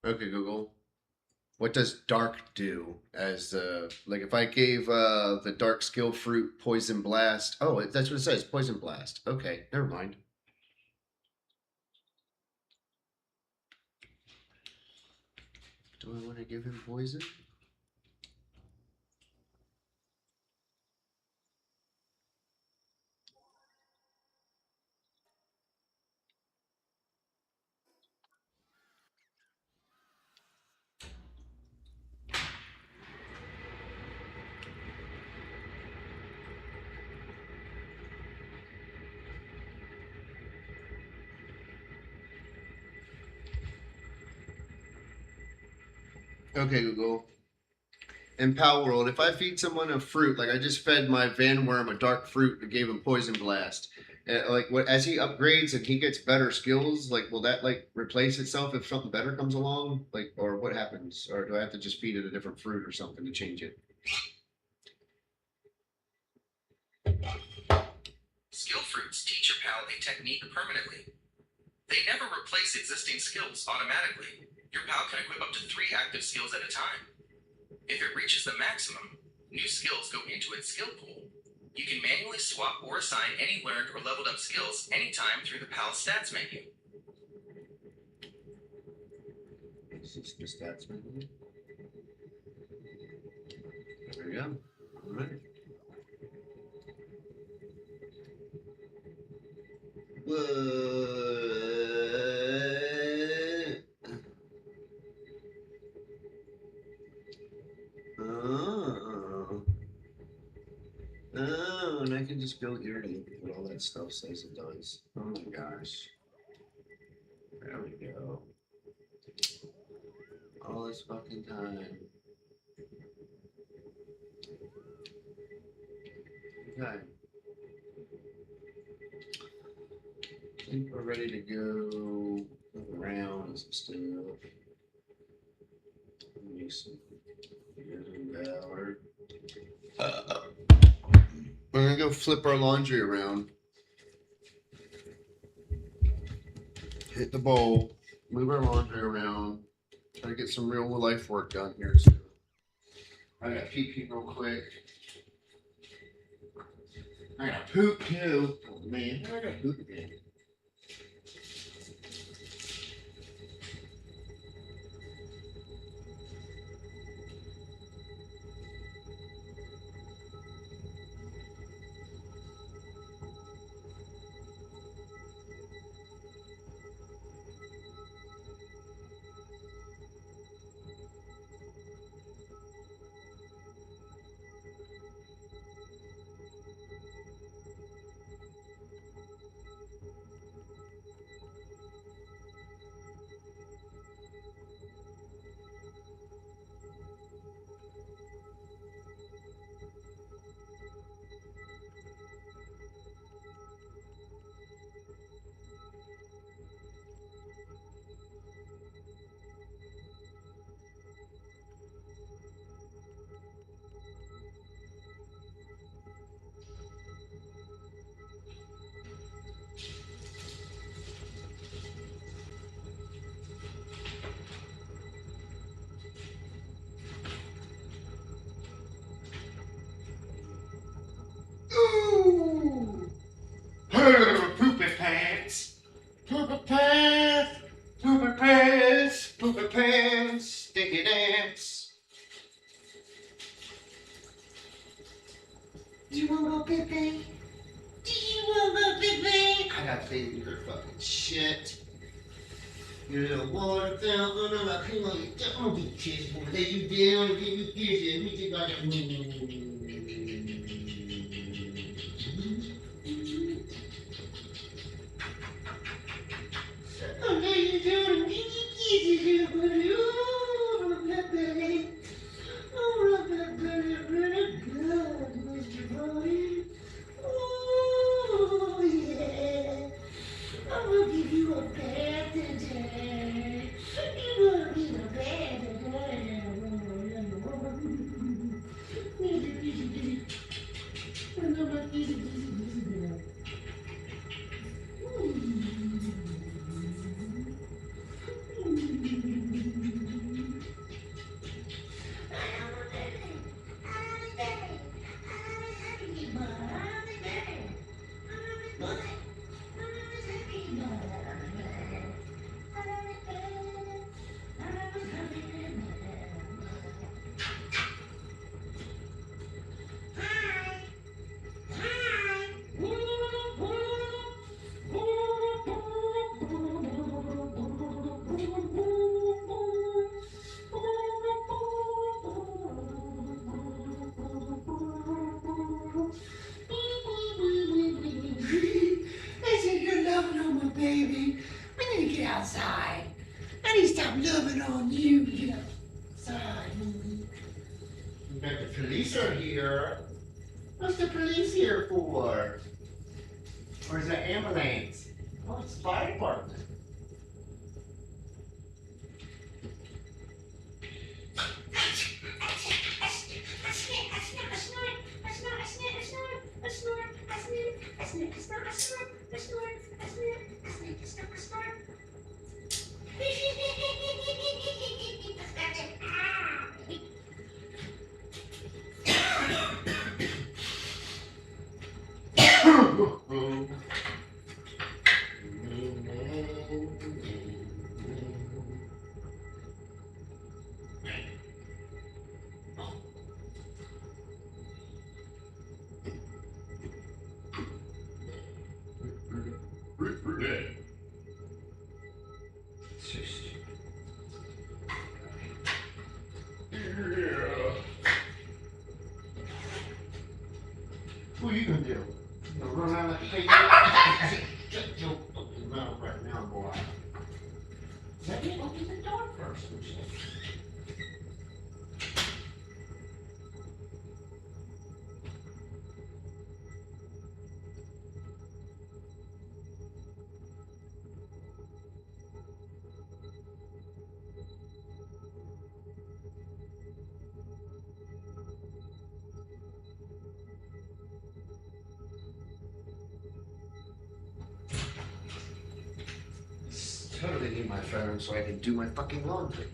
Okay, Google. What does dark do as like if I gave the dark skill fruit poison blast? Oh, that's what it says, poison blast. Okay, never mind. Do I want to give him poison? Okay, Google. In Palworld, if I feed someone a fruit, like I just fed my Vanworm a dark fruit and gave him poison blast, like what as he upgrades and he gets better skills, like will that like replace itself if something better comes along, like or what happens, or do I have to just feed it a different fruit or something to change it? Skill fruits teach your pal a technique permanently. They never replace existing skills automatically. Your pal can equip up to 3 active skills at a time. If it reaches the maximum, new skills go into its skill pool. You can manually swap or assign any learned or leveled up skills anytime through the PAL stats menu. This is the stats menu. There we go. All right. Oh. Oh, and I can just go here and look at what all that stuff says it does. Oh my gosh. There we go. All this fucking time. Okay. I think we're ready to go around and some stuff. Maybe some power. We're gonna go flip our laundry around. Hit the bowl. Move our laundry around. Try to get some real life work done here. So I gotta pee real quick. I gotta poop too. Oh man, I gotta poop again. dance, sticky dance. Do you want more Pepe? Do you want more Pepe? I got faith in your fucking shit. Your little water fountain, I'm like, come on, I'm gonna be kissed, boy. Lay you down and give you kisses. We just got to. I'll lay you down and give you kisses, little buddy. Ooh, my belly. Oh, my belly, really good, Mr. Buddy. Oh, yeah. I'm gonna give you a bed today. You're gonna need a bed today. I said, you're loving on my baby. We need to get outside. I need to stop loving on you. Get outside. But the police are here. What's the police here for? Or is it ambulance? Oh, it's the fire department. What are you gonna do? You gonna run around like a crazy? Shut your fucking mouth right now, boy. Let me open the door first. Totally need my phone so I can do my fucking laundry.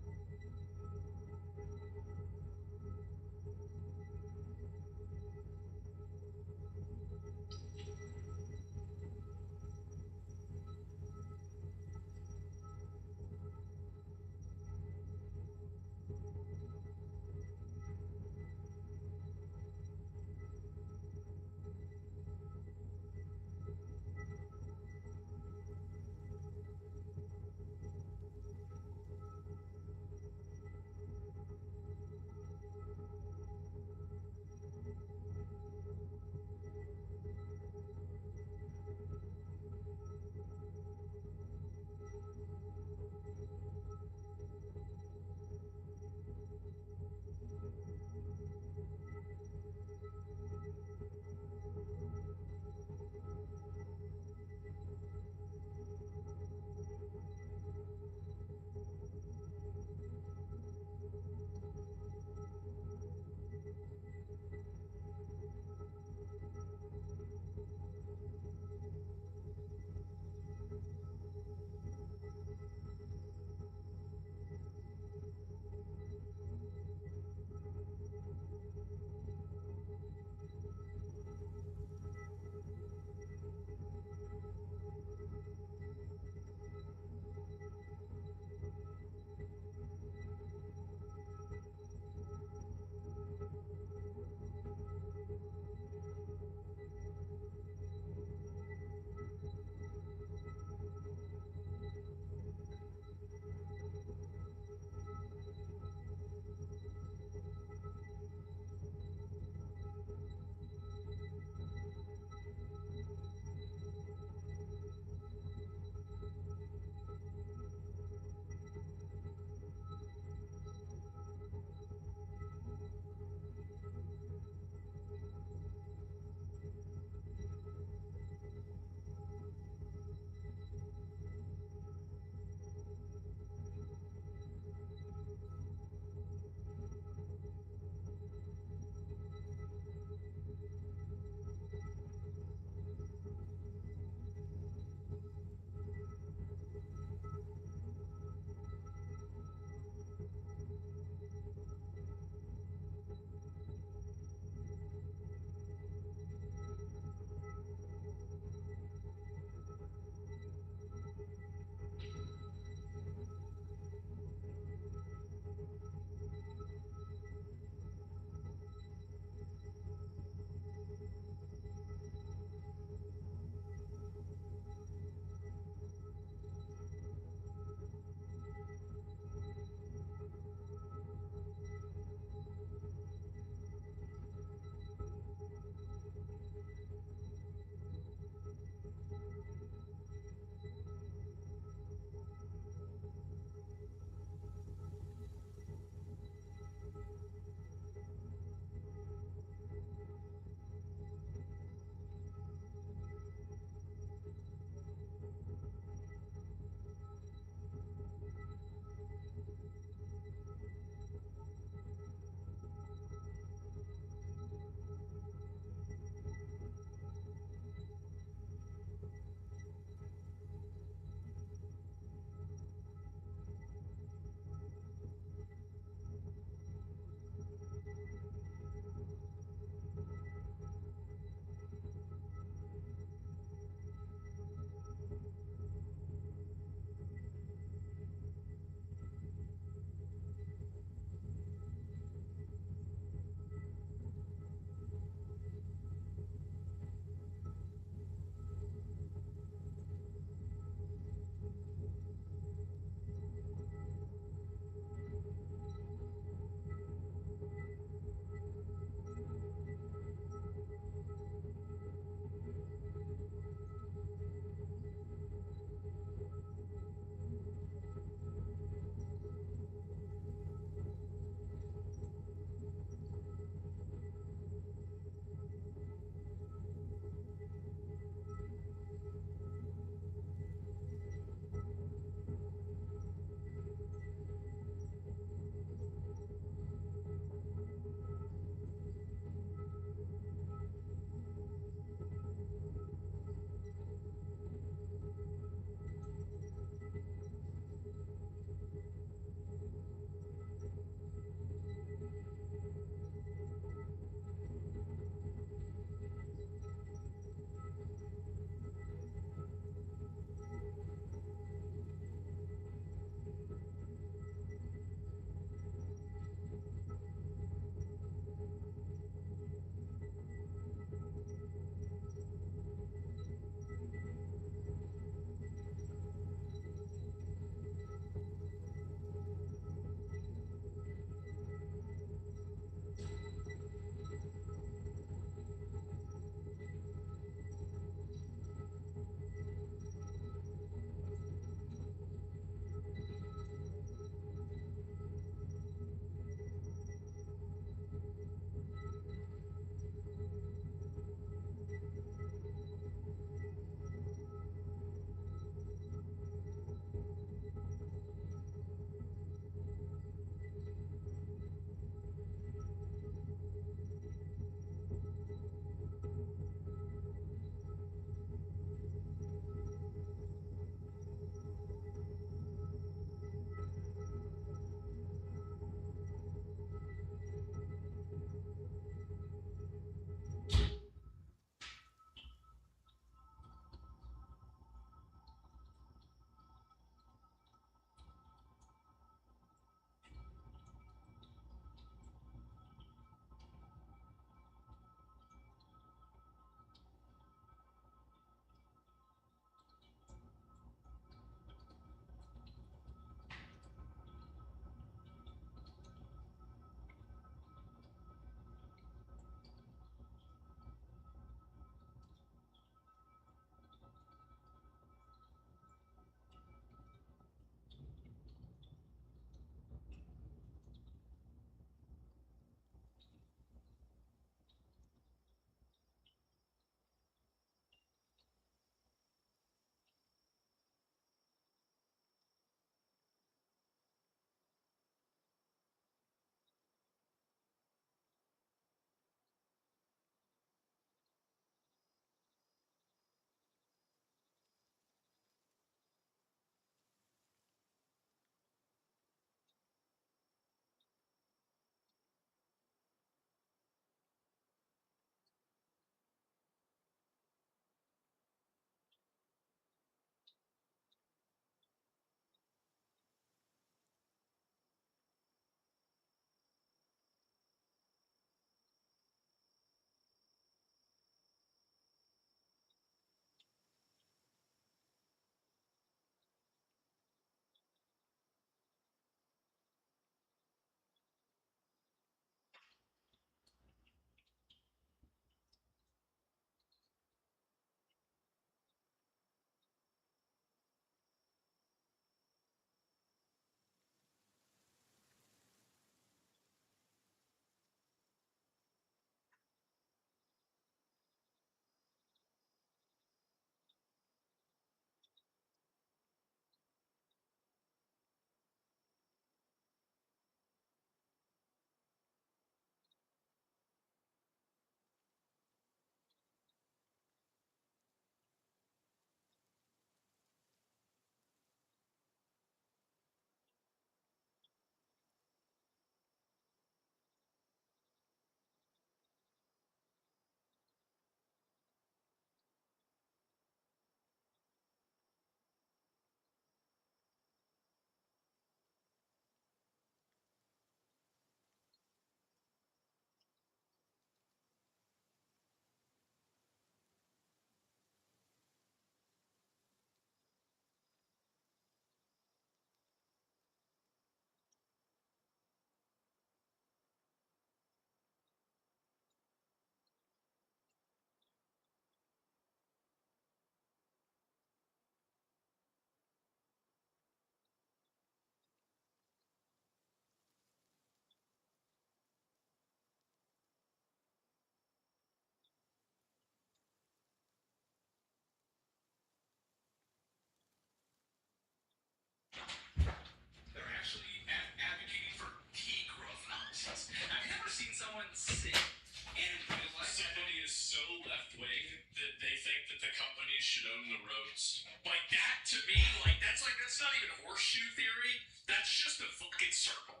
someone sit and realize somebody is so left wing that they think that the companies should own the roads? Like that to me, that's not even horseshoe theory. That's just a fucking circle.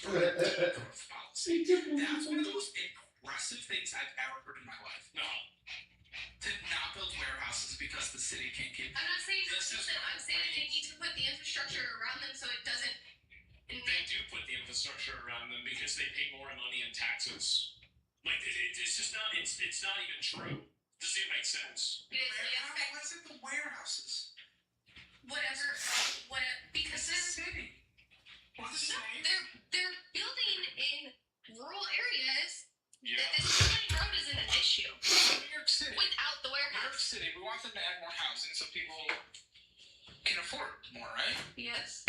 Policy. That's one of the most impressive things I've ever heard in my life. No. To not build warehouses because the city can't keep. I'm not saying this is I'm saying they need to put the infrastructure around them so it doesn't. They do put the infrastructure around them because they pay more money in taxes. Like it's just not. It's not even true. Doesn't even make sense. What's it the warehouses? Whatever. Because it's a city. What's the name? They're building in rural areas. Yeah. This building road isn't an issue. New York City. Without the New York warehouse. City. We want them to add more housing so people can afford more, right? Yes.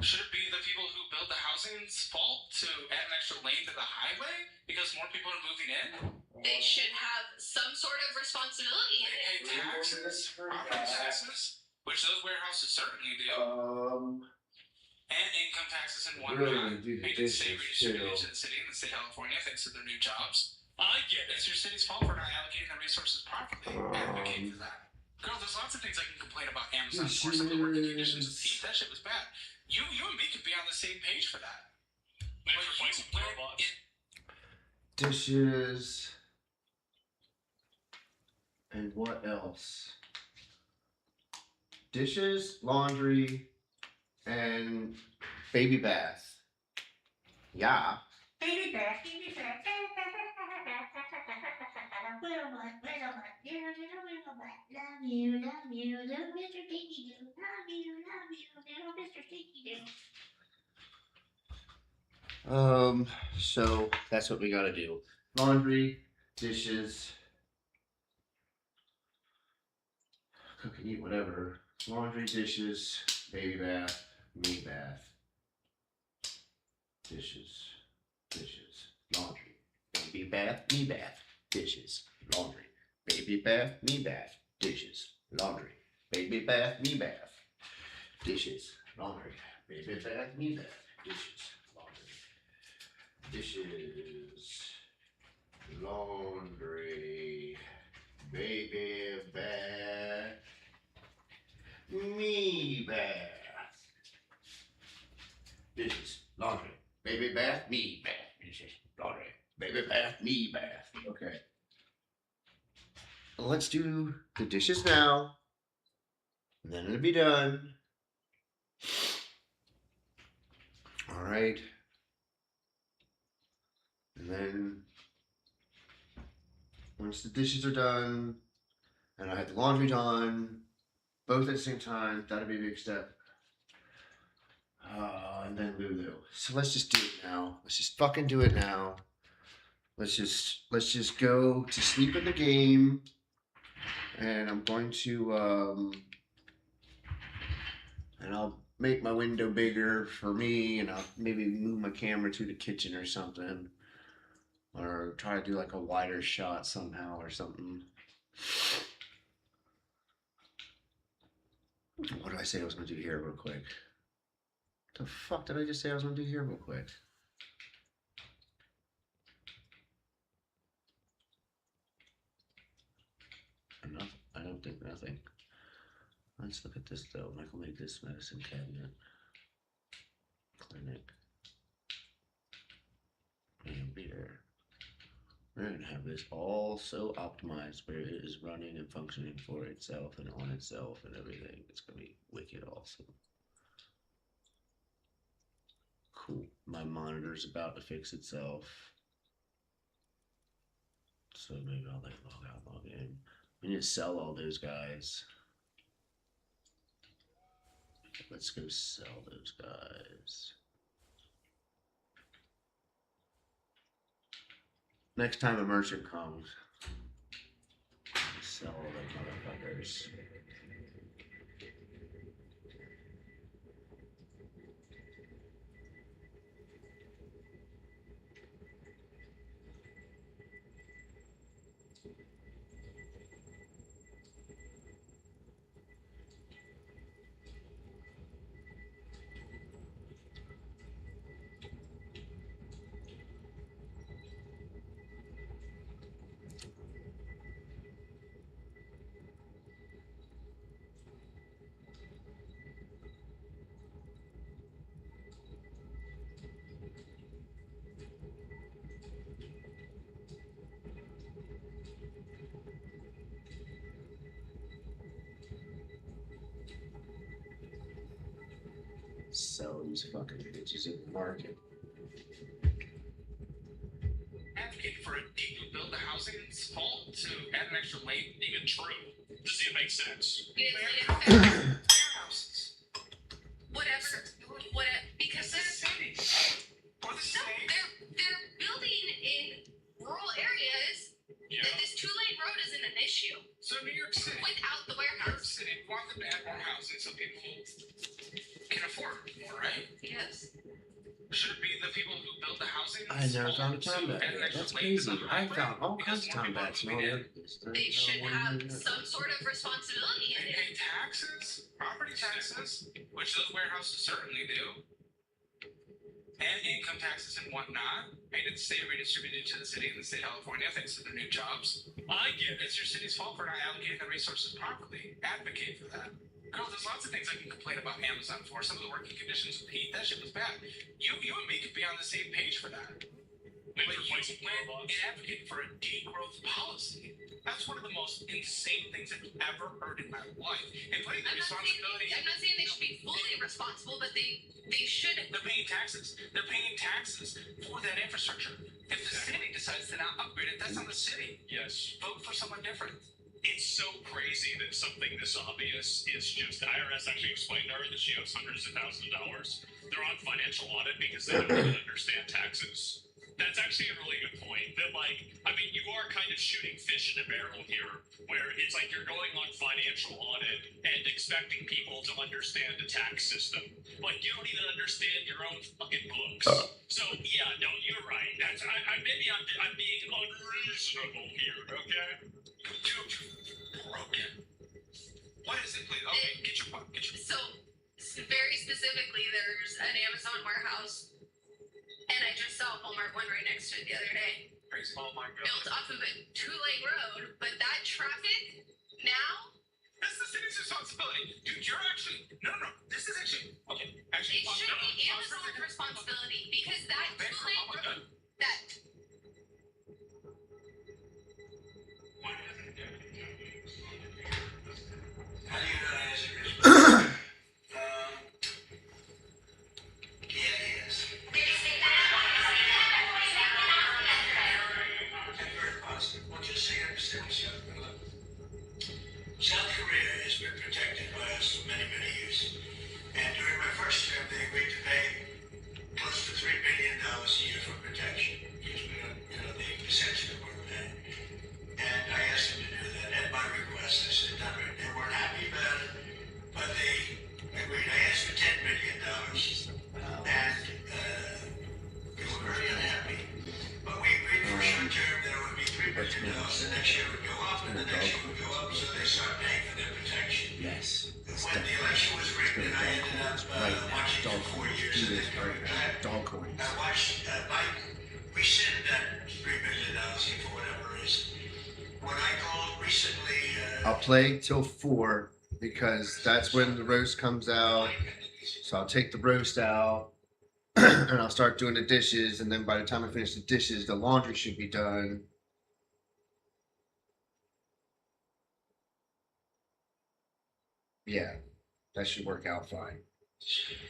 Should it be the people who build the housing's fault to add an extra lane to the highway because more people are moving in? They should have some sort of responsibility in it. They pay taxes, property taxes, which those warehouses certainly do. And income taxes and whatnot. Really do the They did say dishes, redistributed too. to the city in the state of California thanks to their new jobs. I get it. It's your city's fault for not allocating the resources properly. Advocate for that. Girl, there's lots of things I can complain about Amazon for. Some of the working conditions with teeth, that shit was bad. You and me could be on the same page for that. Dishes. And what else? Dishes, laundry, and baby bath. Yeah. Baby bath. So that's what we gotta do. Laundry, dishes, cook and eat, whatever. Laundry, dishes, baby bath, me bath. Dishes, laundry, baby bath, me bath, dishes, laundry, baby bath, me bath, dishes, laundry, baby bath, me bath, dishes, laundry, baby bath, me bath, dishes, laundry, dishes, laundry, baby bath, me bath, dishes, laundry, baby bath, me bath, dishes, laundry, baby bath, me bath. Okay. Let's do the dishes now. And then it'll be done. All right. And then once the dishes are done and I have the laundry done, both at the same time, that'll be a big step. And then Lulu. So let's just do it now. Let's just fucking do it now. Let's just go to sleep in the game. And I'm going to and I'll make my window bigger for me, and I'll maybe move my camera to the kitchen or something. Or try to do like a wider shot somehow or something. What did I say I was going to do here real quick? The fuck did I just say I was going to do here real quick? Enough? I don't think nothing. Let's look at this though. Michael made this medicine cabinet. Clinic. And beer. We're going to have this all so optimized where it is running and functioning for itself and on itself and everything. It's going to be wicked awesome. Cool. My monitor's about to fix itself. So maybe I'll like log out, log in. We need to sell all those guys. Let's go sell those guys. Next time a merchant comes, sell all the motherfuckers. these fucking bitches in the market. Advocate for a deep build the housing's fault to add an extra lane. Even true. Does it make sense? Warehouses. Whatever, because This is city. Or the state. they're building in rural areas. Yeah. This 2-lane road isn't an issue So New York City. without the New York warehouse. City want them to add more housing so people can afford more, right? Yes. Should it be the people who build the housing? I never found a to town bat add an yet. extra That's lane to crazy. the I highway? found all Because kinds of more town people bats. moving in. They should have some sort of responsibility in They it. pay taxes, property taxes, which those warehouses certainly do, and income taxes and whatnot, paid to the state, redistributed to the city and the state of California thanks to the new jobs. I get it. It's your city's fault for not allocating the resources properly. Advocate for that. Girl, there's lots of things I can complain about Amazon for. Some of the working conditions with heat, that shit was bad. You and me could be on the same page for that. But you went and advocated for a degrowth policy. That's one of the most insane things I've ever heard in my life. And putting the responsibility. I'm not saying they should be fully responsible, but they should. They're paying taxes. They're paying taxes for that infrastructure. If the city decides to not upgrade it, that's on the city. Yes. Vote for someone different. It's so crazy that something this obvious is just the IRS actually explained to her that she owes hundreds of thousands of dollars. They're on financial audit because they don't even understand taxes. That's actually a really good point. That, like, I mean, you are kind of shooting fish in a barrel here, where it's like you're going on financial audit and expecting people to understand the tax system. Like, you don't even understand your own fucking books. So, yeah, no, you're right. That's maybe I'm being unreasonable here, okay? Broken. What is it, please? Okay, get your point. So, very specifically, there's an Amazon warehouse, and I just saw a Walmart one right next to it the other day, Crazy. Oh my god. built off of a 2-lane road, but that traffic now, That's the city's responsibility. Dude, you're actually. No. This is actually. Okay, actually. it should be Amazon's responsibility, because that 2-lane road, that How do you know that answer? Yeah, it is. Very positive. Well, just so you understand what's happening. Look, South Korea has been protected by us for many, many years. And during my first term, they agreed to pay close to $3 billion a year for protection. Because we don't, they essentially weren't paying. And I asked them to do that at my request. I said, they weren't happy about it, but they agreed. I asked for $10 million. And they were very unhappy. But we agreed for a short term that it would be $3 billion. The next year would go up, and the next year would go up, so they started paying for their protection. Yes. When the election was rigged, and I ended up watching Dog for 4 coins. years, Do and this then right coming now. back. Dog coins. I watched Biden rescind that $3 billion for whatever reason. When I called recently, I'll play till 4 because that's when the roast comes out. So I'll take the roast out and I'll start doing the dishes. And then by the time I finish the dishes, the laundry should be done. Yeah, that should work out fine.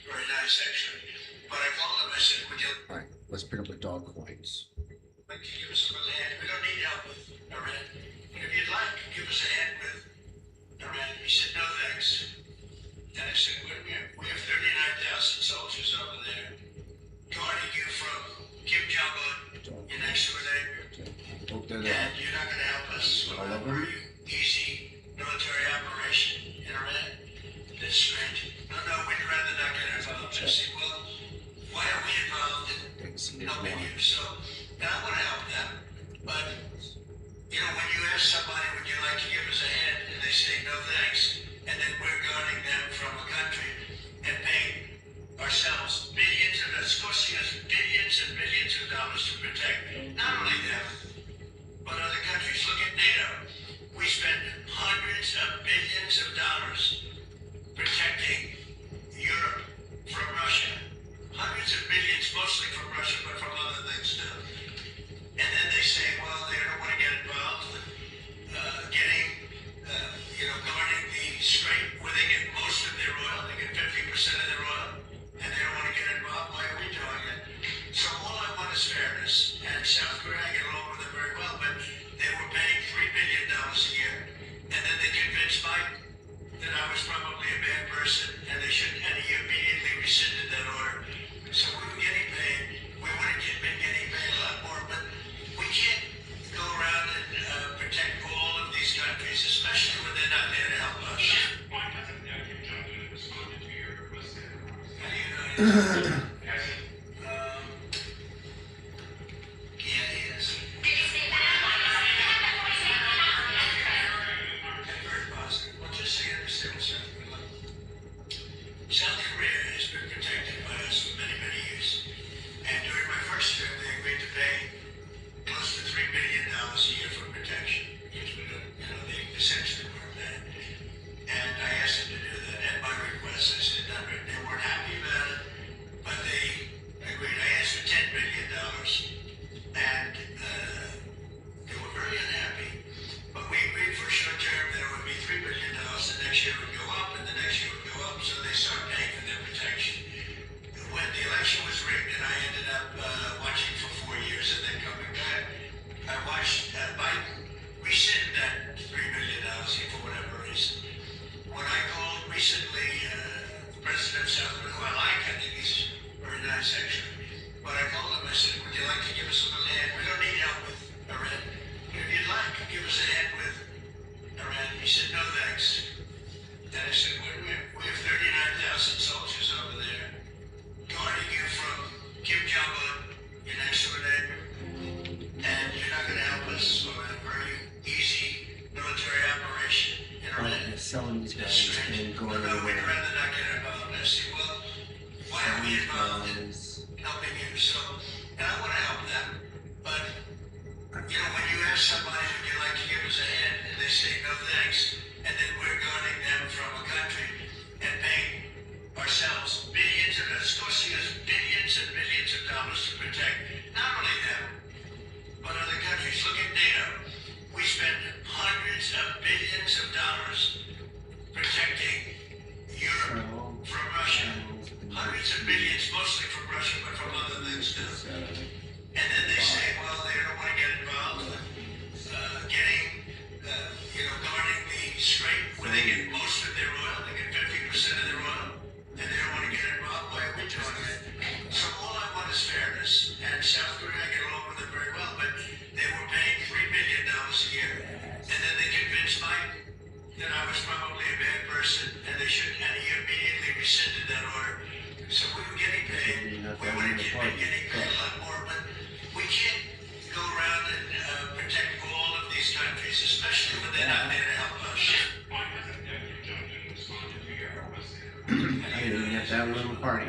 very nice actually, but I called him, I said, would you All right, let's pick up the dog coins. like to give us a little hand? We don't need help with Iran. If you'd like, give us a hand with Iran. He said, no thanks. And I said, we have 39,000 soldiers over there guarding you from Kim Jong-un, your next door neighbor. Hope they're And there. you're not going to help us with All a of them? very easy military operation in Iran. That's strange. No, we'd rather not get involved. I said, well, why are we involved in Didn't see it helping one. you? So, now I want to help them. But, when you ask somebody, would you like to give us a hand, and they say no thanks, and then we're guarding them from a country and paying ourselves billions, and it's costing us billions and billions of dollars to protect not only them, but other countries. Look at NATO. We spend hundreds of billions of dollars protecting Europe from Russia. Hundreds of billions, mostly from Russia, but from other things too. And then they say, well, they don't want to get involved with guarding the strait where they get most of their oil. They get 50% of their oil, and they don't want to get Yeah, it is. Very positive. Well, just so you understand what's happening. Look, South Korea has been protected by us for many, many years. And during my first term, they agreed to pay close to $3 billion a year for protection. Because we don't, they essentially weren't that. And I asked them to do that at my request. I said, no, they weren't happy about it, but they agreed. I asked for $10 billion, and they were very unhappy. But we agreed for a short term there would be $3 billion. The next year would go up, and the next year would go up, so they started paying for their protection. When the election was rigged, and I ended up watching for 4 years and then coming back, I watched Biden rescind that $3 billion for whatever reason. When I called recently, the president of South Korea, who I like, I think he's very nice actually, but I called him, I said, would you like to give us a little hand? We don't need help with Iran. If you'd like, give us a hand with Iran. He said, no thanks. And I said, wait a minute, we have 39,000 soldiers over there guarding you from Kim Jong-un, your next door neighbor, and you're not going to help us on a very easy military operation in Iran. They're selling these That's guys strange. and going No, we'd away. rather not get involved. I said, well, why are we involved in helping you? So, and I want to help them, but, when you ask somebody, would you like to give us a hand, and they say, no thanks, and then we're guarding them from a country and paying ourselves billions, and it's costing us billions and billions of dollars to protect not only them, but other countries. Look at NATO. We spend hundreds of billions of dollars protecting Europe from Russia. Hundreds of billions, mostly from Russia, but from other things too. And then they say, well, they don't want to get involved with guarding the strait where they get most of their oil. They get 50% of their oil, and they don't want to get involved. Why are we doing it? So all I want is fairness. And South Korea, I get along with it very well, but they were paying $3 billion a year, and then they convinced Biden that I was probably a bad person, and they shouldn't, and he immediately rescinded that order. So we were getting paid. We would have been getting paid a lot more, but we can't go around and protect all of these countries, especially when they're not there to help us. I didn't even have to have a little party.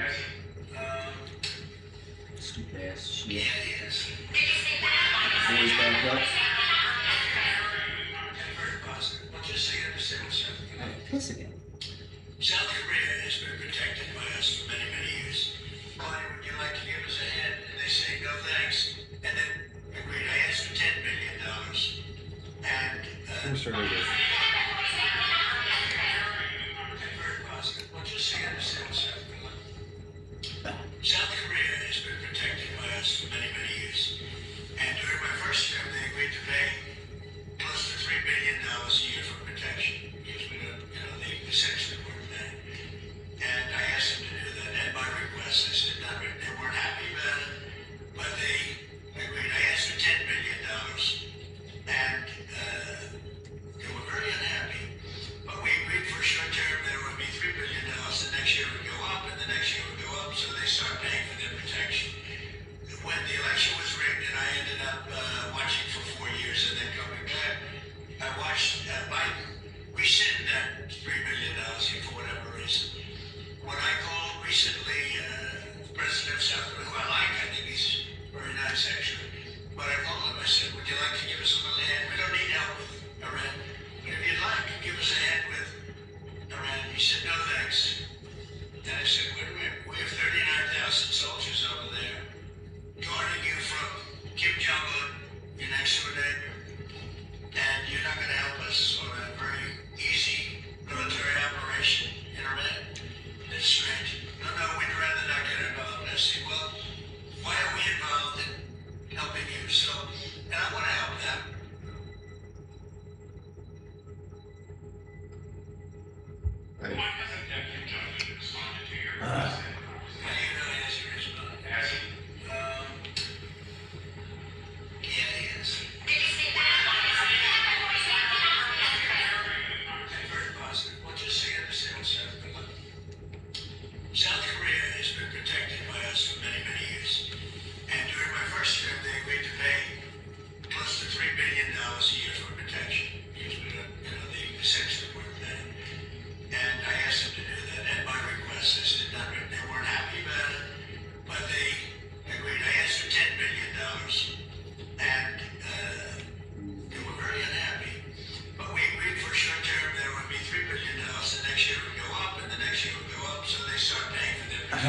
Stupid ass shit. Yeah, it is. Boys back up. Very positive. Well, just so you understand what's happening. Hey, piss again. South Korea has been protected by us for many, many years. Why would you like to give us a hand? And they say, no thanks. And then agreed. I asked for $10 billion. And very positive. Well, just so you understand what's happening. Look, South Korea has been protected by us for many, many years. And during my first term, they agreed to pay close to $3 billion a year for protection. Because we don't, they essentially weren't that. And I asked them to do that at my request. I said, no, they weren't happy about it, but they agreed. I asked for $10 billion, and they were very unhappy. But we agreed for a short term there would be $3 billion. The next year would go up, and the next year would go up, so they started paying for their protection. When the election was rigged, and I ended up watching for 4 years and then coming back, I watched Biden rescind that $3 billion for whatever reason. When I called recently, the president of South Korea, who I like, I think he's very nice actually, but I called him, I said, would you like to give us a little hand? We don't need help with Iran. If you'd like, give us a hand with Iran. He said, no thanks. And I said, wait a minute, we have 39,000 soldiers over there guarding you from Kim Jong-un, your next door neighbor, and you're not going to help us on a very easy military operation in Iran. That's strange. No, we'd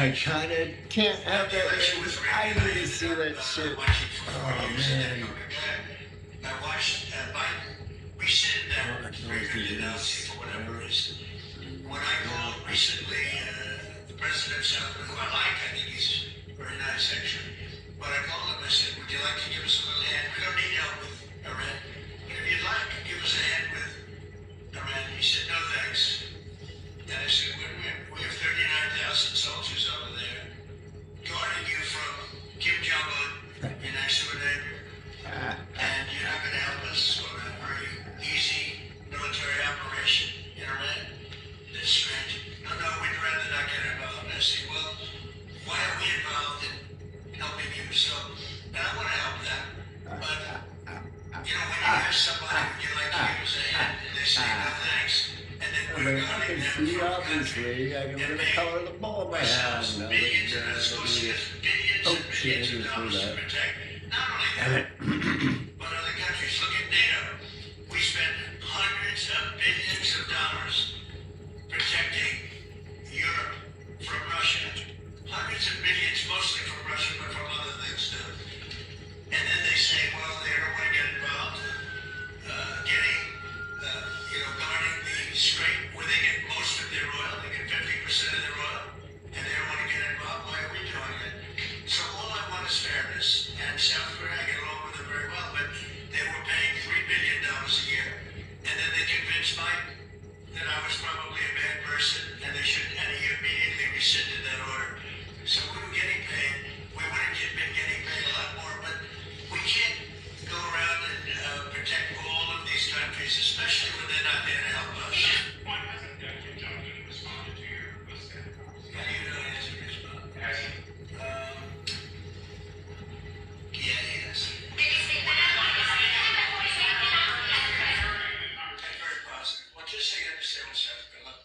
I kind of can't have that. I need to see that shit. Oh man. I watched Biden rescind that $3 billion for whatever reason. When I called recently the president of South Korea, who I like, I think he's very nice actually. But I called him, I said, would you like to give us a little hand? We don't need help with Iran. But if you'd like, give us a hand with Iran. He said, no thanks. And I said, wait a minute, we have 39,000 soldiers over there guarding you from Kim Jong-un, your next door neighbor. And you're not going to help us on a very easy military operation in Iran? That's strange. No, we'd rather not get involved. I said, well, why are we involved in helping you? So, and I want to help them, but, you know, when you ask somebody, would you like to give us a hand? And they say, no thanks. And then we're I guarding can them see, from a country. obviously. I can look at the color of the ball in my hand. Now Billions, and that, it's costing us billions oh and shit, I billions of just heard dollars to that. protect. Not only Damn that, it. but other countries, look at NATO. We spend hundreds of billions of dollars protecting Europe from Russia. Hundreds of billions, mostly from Russia, but from other things too. And then they say, well, they don't want to get involved guarding the strait where they get most of their oil. They get 50% of their oil, and they don't want to get involved. Why are we doing it? So all I want is fairness. And South Korea, I get along with them very well, but they were paying $3 billion a year, and then they convinced Biden that I was probably a bad person, and they should, and he immediately rescinded that order. So we were getting paid. We would have been getting paid a lot more, but we can't go around and protect all of these countries, especially when they're not there to help us. Why hasn't Kim Jong-un responded to your request? How do you know he hasn't responded? Yeah, he has. I'm very positive. Well, just so you understand what's happening. Look,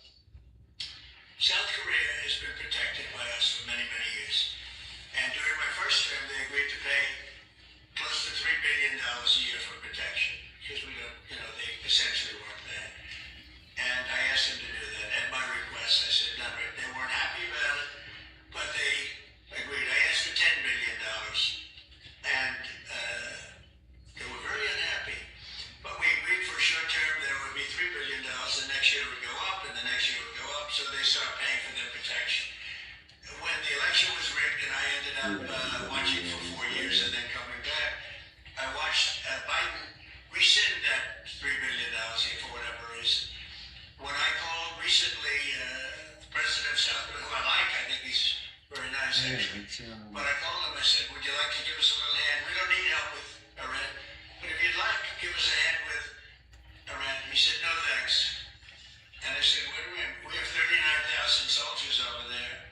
South Korea has been protected by us for many, many years. And during my first term, they agreed to pay close to $3 billion a year for protection. Because we don't, they essentially weren't there. And I asked them to do that at my request. I said, done it. They weren't happy about it, but they agreed. I asked for $10 billion. And they were very unhappy. But we agreed for a short term that it would be $3 billion. The next year it would go up, and the next year it would go up. So they started paying for their protection. When the election was rigged and I ended up watching for 4 years and then coming back, I watched Biden rescind that $3 billion here for whatever reason. When I called recently the president of South Korea, who I like, I think he's very nice actually, but I called him, I said, would you like to give us a little hand? We don't need help with Iran, but if you'd like, give us a hand with Iran. He said, no thanks. And I said, wait a minute, we have 39,000 soldiers over there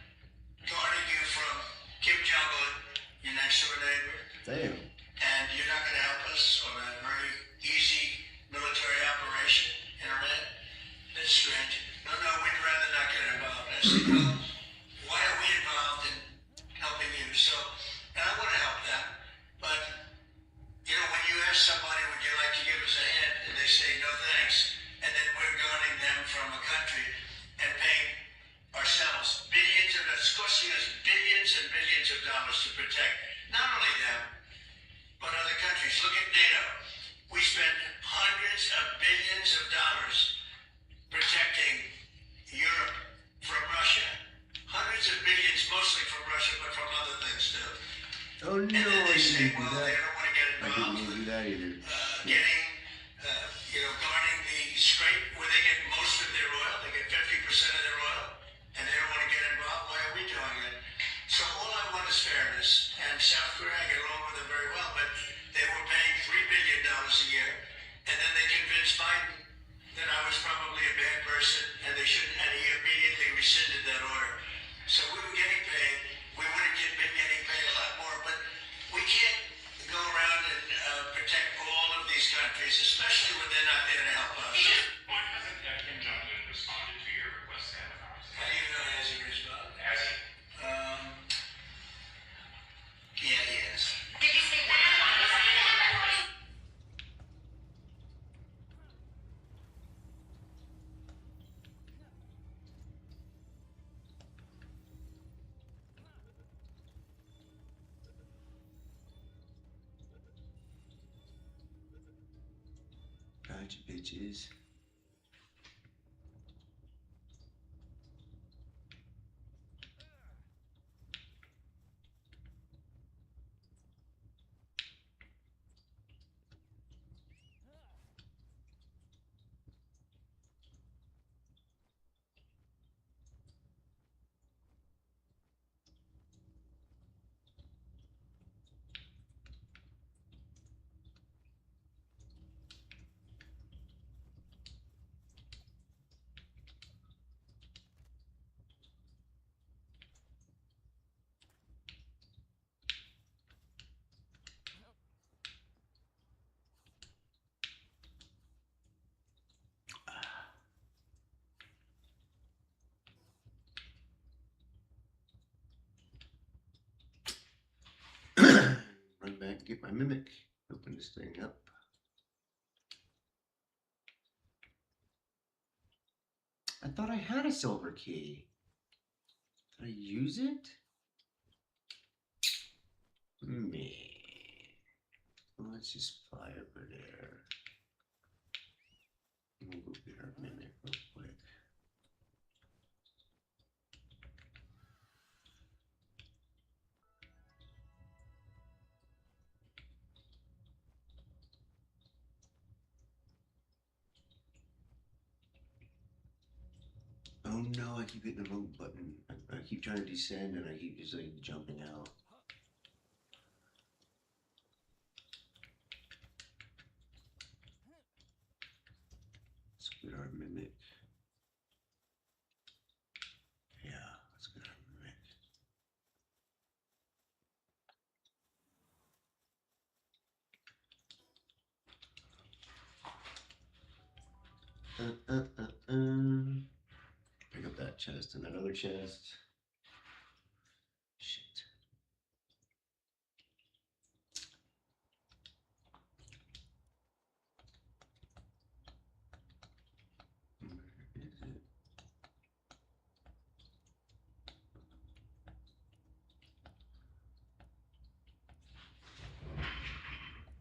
guarding you from Kim Jong-un, your next door neighbor. Damn. And you're not going to help us on a very easy military operation in Iran? That's strange. No, we'd rather not get involved. I said, well, why are we involved in helping you? So, and I want to help them, but, when you ask somebody, would you like to give us a hand, and they say, no thanks, and then we're guarding them from a country and paying ourselves billions, and it's costing us billions and billions of dollars to protect not only them, but other countries. Look at NATO. We spend hundreds of billions of dollars protecting Europe from Russia. Hundreds of billions, mostly from Russia, but from other things too. Oh no, And then I they say, didn't do well, that. they don't want to get I involved didn't with do that either. getting, guarding the strait where they get most of their oil. They get 50% of their oil, and they don't want to get involved. Why are we doing it? So all I want is fairness. And South Korea, I get along with them very well, but they were paying $3 billion a year, and then they convinced Biden that I was probably a bad person, and they shouldn't, and he immediately rescinded that order. So we were getting paid. We would have been getting paid a lot more, but we can't go around and protect all of these countries, especially when they're not there to help us. Why hasn't Kim Jong-un responded to your request? How do you know he hasn't responded? Has he? Yeah, he has. Gotcha, bitches. Run back, get my mimic. Open this thing up. I thought I had a silver key. Did I use it? Man. Let's just fly over there. We'll go get our mimic real quick. Oh no, I keep hitting the wrong button. I keep trying to descend and I keep just like jumping out. Let's get our mimic. Yeah, let's get our mimic. Pick up that chest and that other chest. Shit.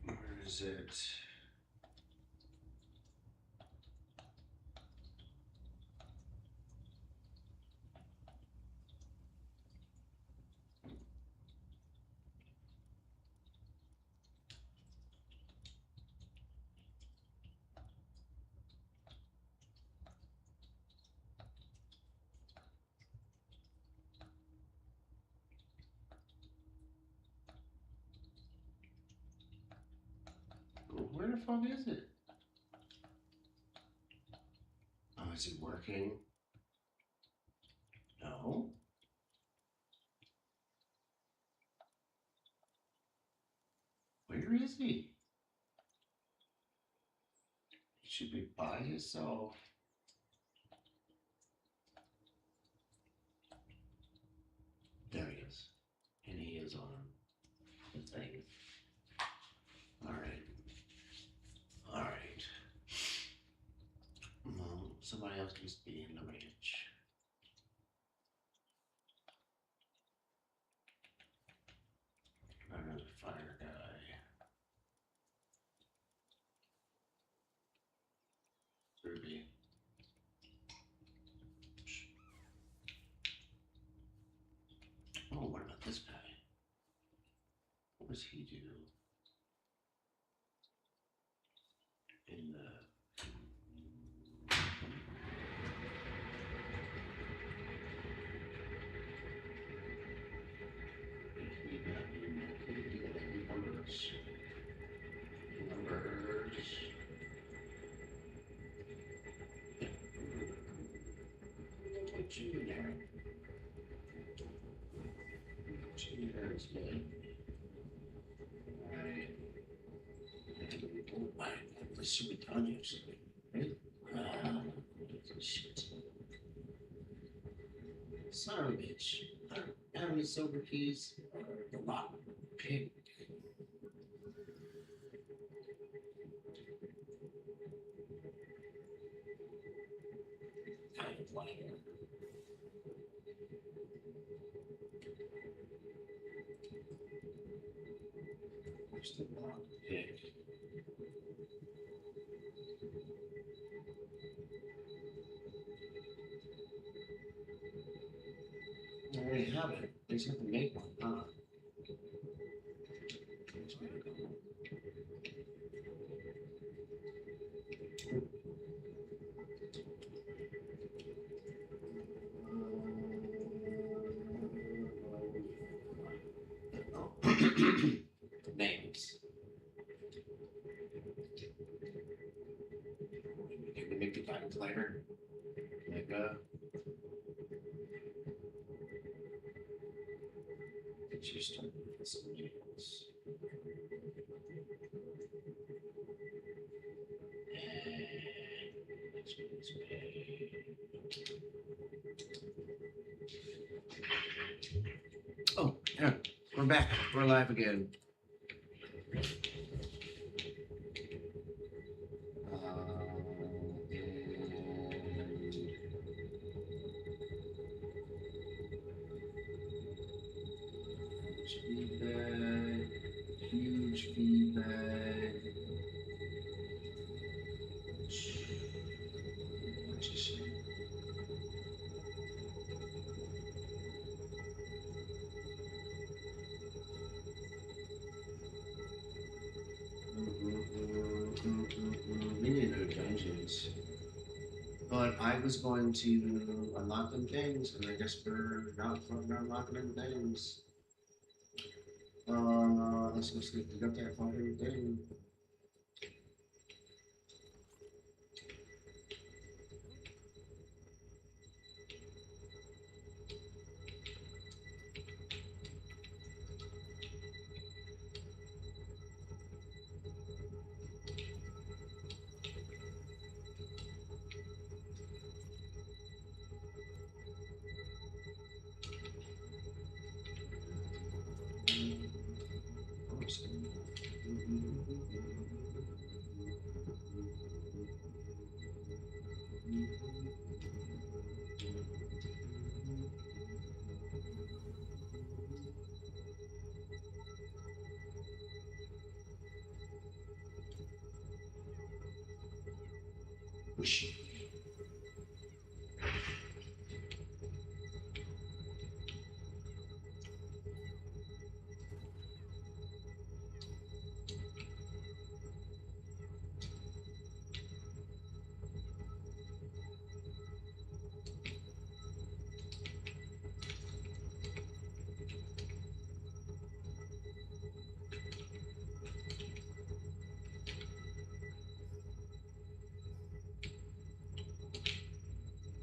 Where is it? Where is it? Where the fuck is it? Oh, is it working? No. Where is he? He should be by himself. There he is. And he is on the thing. Alright. Alright. Well, somebody else needs to be in the ranch. Another fire guy. Ruby. Oh, what about this guy? What does he do? In the numbers. Put you in there. Put you in there instead. Alright. Let's see what Tanya is doing. Right? Shit. Son of a bitch. I don't have any silver keys. The lock pick. Kind of like it. Where's the lock pick? I already have it. I just have to make one. Names. Can we make the guidance lighter? Like just start with some names. Oh, yeah, we're back. We're live again. Feedback, huge feedback. What'd you say? We need to do dungeons. But I was going to unlock them things, and I guess we're not fucking unlocking them things. Let's go see if we got that fucking thing. Whoosh.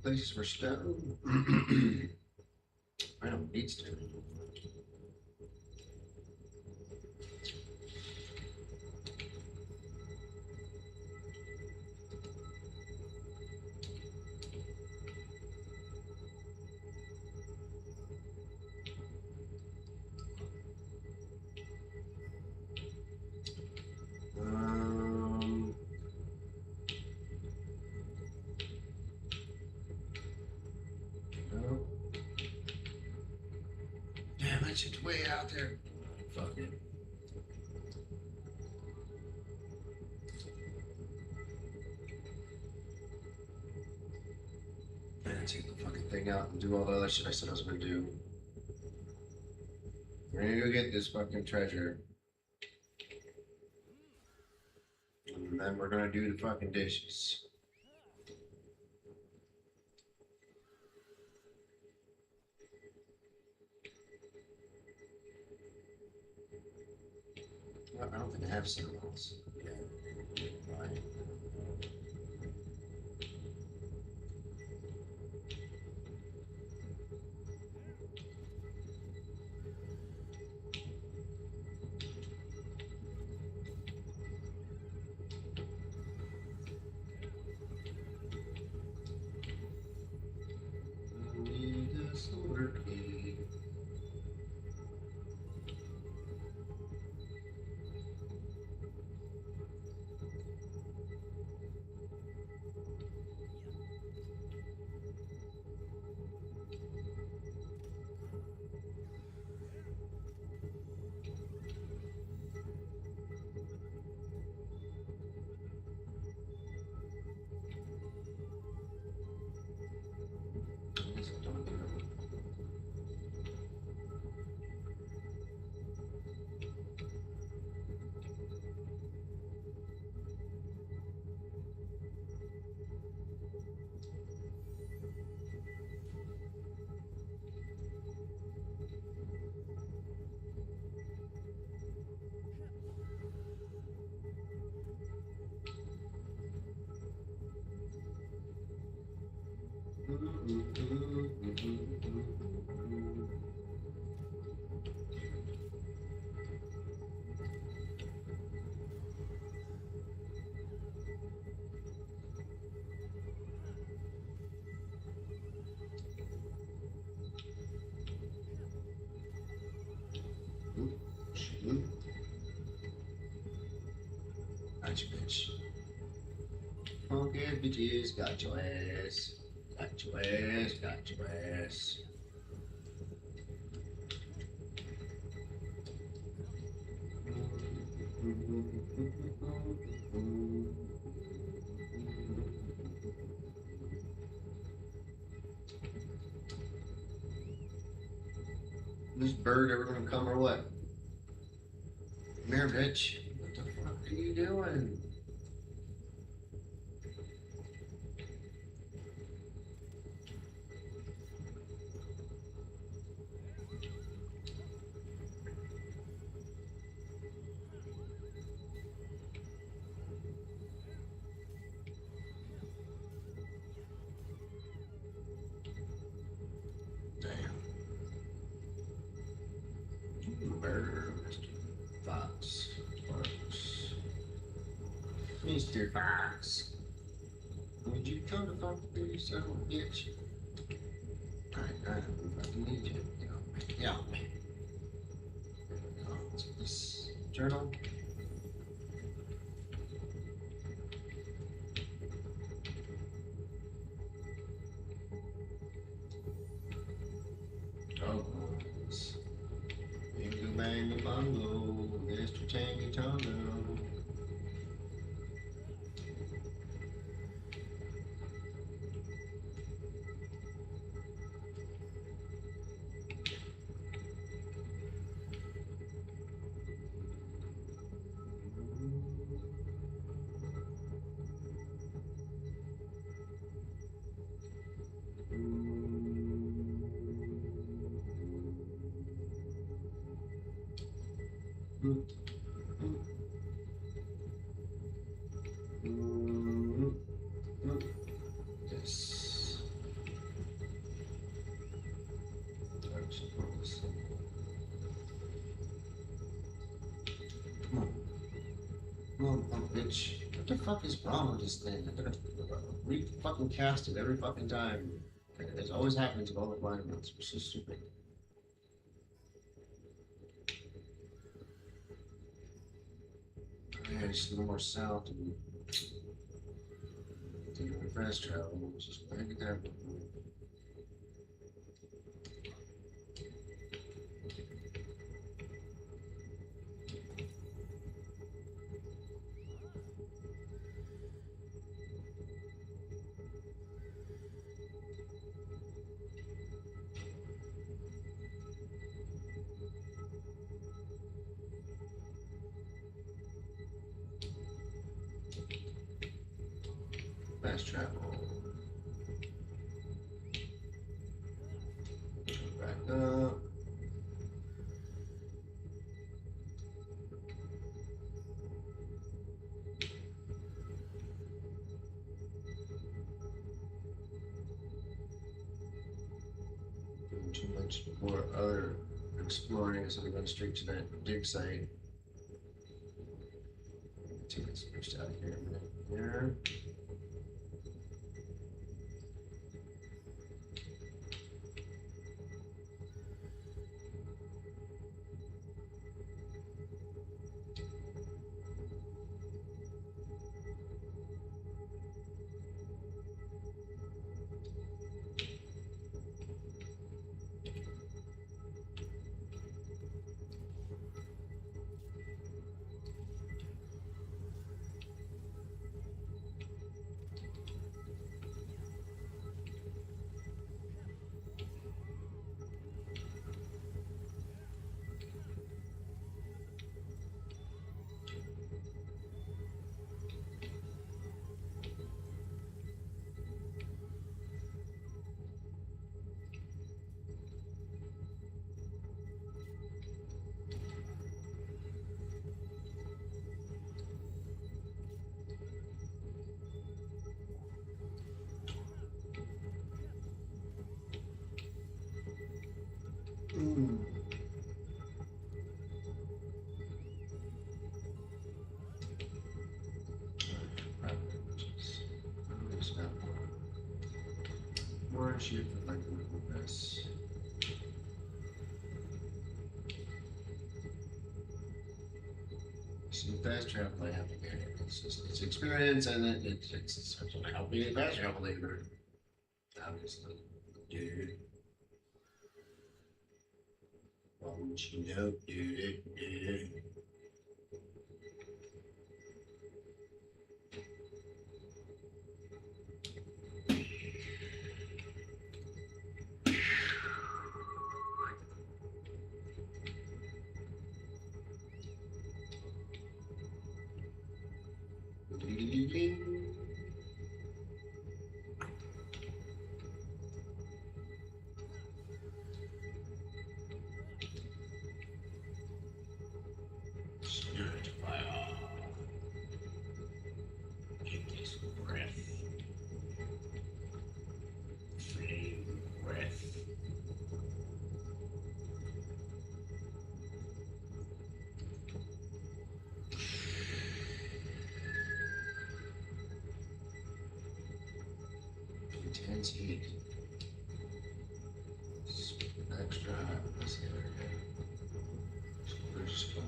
Places for stone. I don't need stone. No. Damn, it's just way out there. Fuck it. Man, take the fucking thing out and do all the other shit I said I was gonna do. We're gonna go get this fucking treasure. And then we're gonna do the fucking dishes. I don't think I have cinnamon rolls. Yeah. Right. Need a silver key. Gotcha, bitch. Funky bitches, got your ass. Got your ass, got your ass. This bird ever gonna come or what? Come here, bitch. What the fuck are you doing? Damn. Bird, Mr. Fox. Fox. Mr. Fox. Would you come to fuck with me, son of a bitch? I fucking need you. Yeah. What's this journal? Oh, it's Bingo Bango Bongo, Mr. Tangy Tongo. Yes. Come on. Come on, punk bitch. What the fuck is wrong with this thing? I gotta re-fucking cast it every fucking time. It always happens with all the blind ones. It's so stupid. Yeah, just a little more south and do fast travel. Just make it there. Fast travel. Back up. Doing too much more other exploring, so I'm going straight to that dig site. Take this first out of here a minute. Here. shit for my Google mess. See, fast travel I have to get it. It's experience and it's going to help me get fast travel later. Obviously. Dude. Won't you know, dude. Spirit fire. Take this breath. Flame breath. Intense heat. Extra hot in this area. So we're just gonna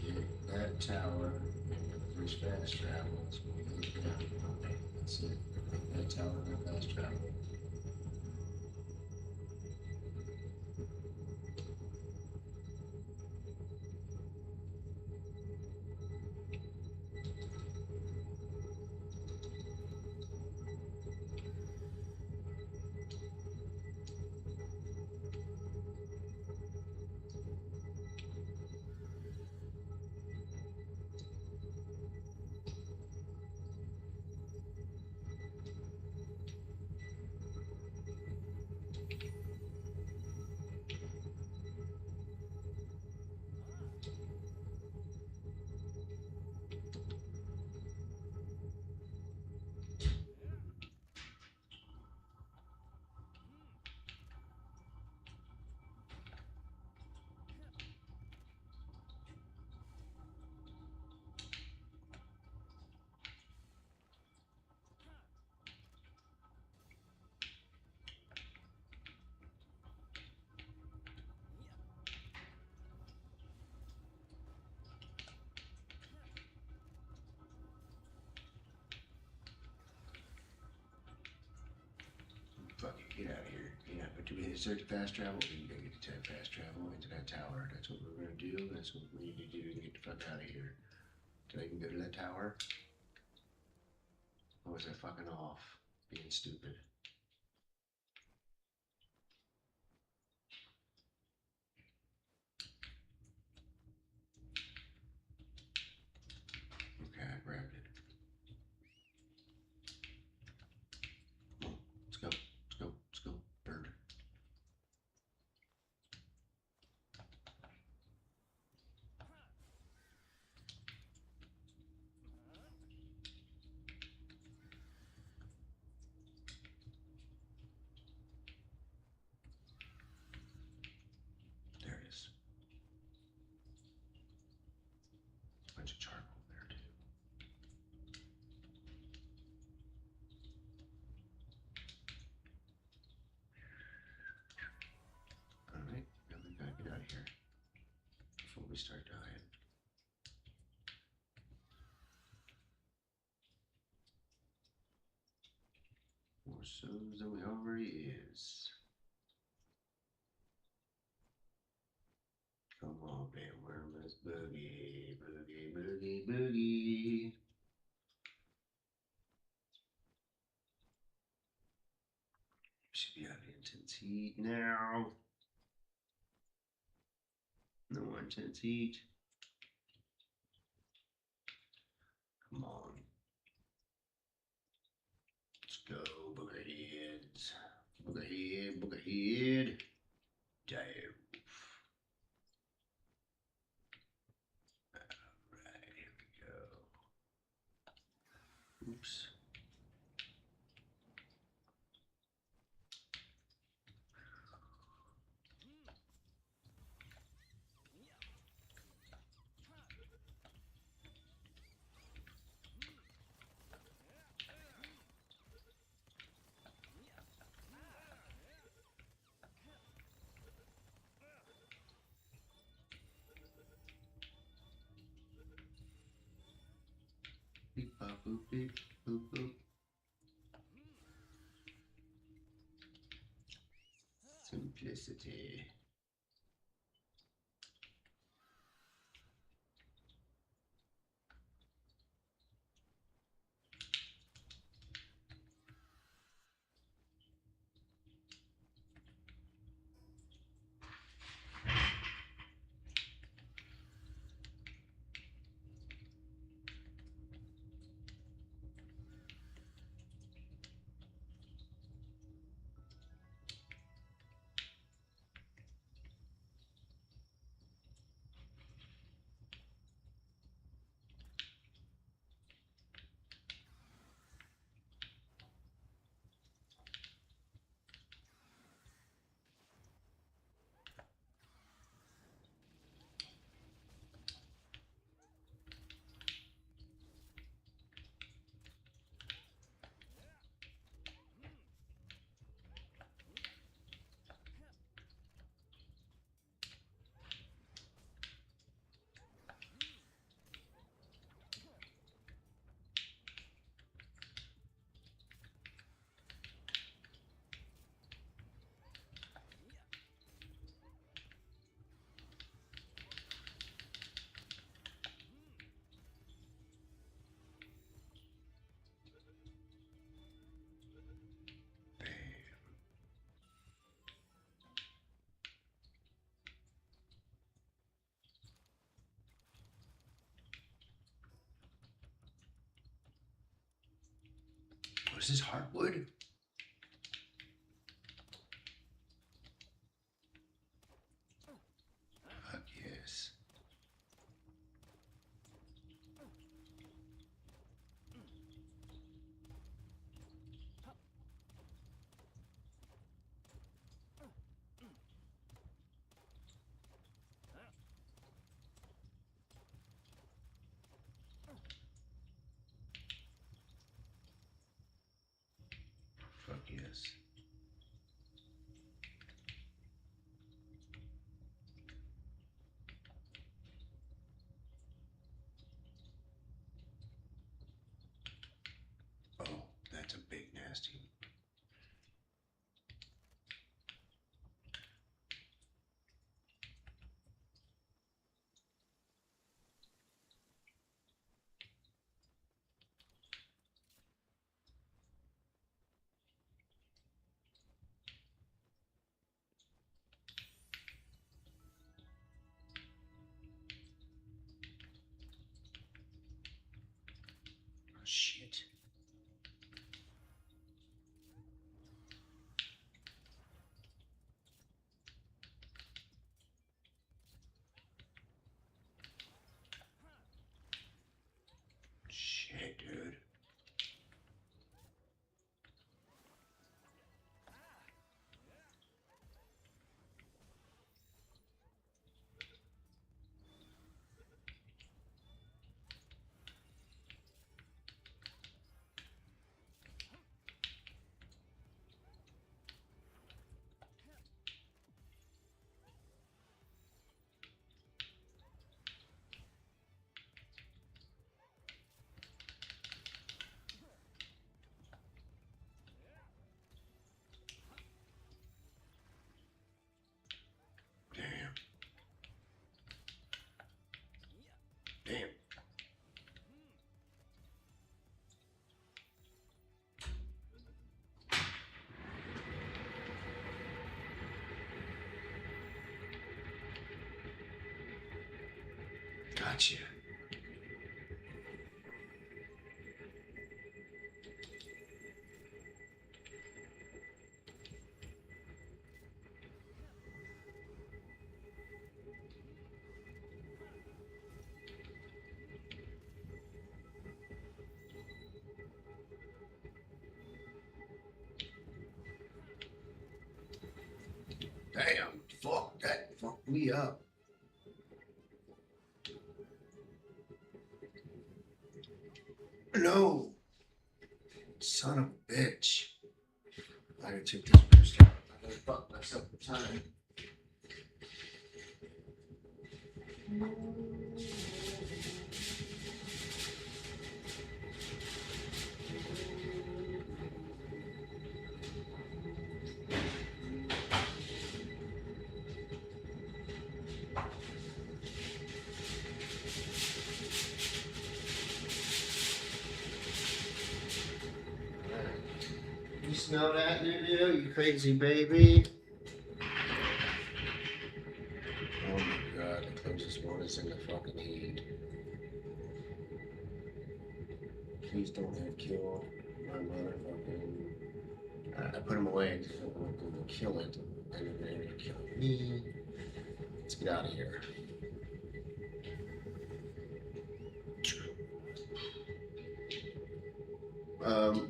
get that tower and if there's fast travel, it's gonna go down. Okay, that's it. That tower and fast travel. Fuck it, get out of here. Get out. But do we hit search fast travel? We gotta get to fast travel into that tower. That's what we're gonna do. That's what we need to do to get the fuck out of here. Did I even go to that tower? Or was I fucking off? Being stupid. Okay, I grabbed it. Come on, let's go. Let's go. Let's go. Bird. There it is. A bunch of charcoal there too. Alright, now we gotta get out of here before we start dying. More souls than we already is. Come on, man, worm, let's boogie, boogie, boogie, boogie. Should be out of intense heat now. No more intense heat. Come on. Let's go, booger heads. Booger head, booger head. Dive. Alright, here we go. Oops. Boop, beep, boop, boop. Simplicity. What is this, hardwood? Fuck yes. Fuck yes. Oh, that's a big nasty. Oh, shit. Shit, dude. Damn. Damn. Gotcha. Damn, fuck, that fucked me up. No. Son of a bitch. I gotta take this boost out. I gotta fuck myself time. You smell that, Nunu? You crazy baby? Oh my god, the closest one is in the fucking heat. Please don't have killed my motherfucking. I put him away because I'm going to kill it. And then they're going to kill me. Let's get out of here.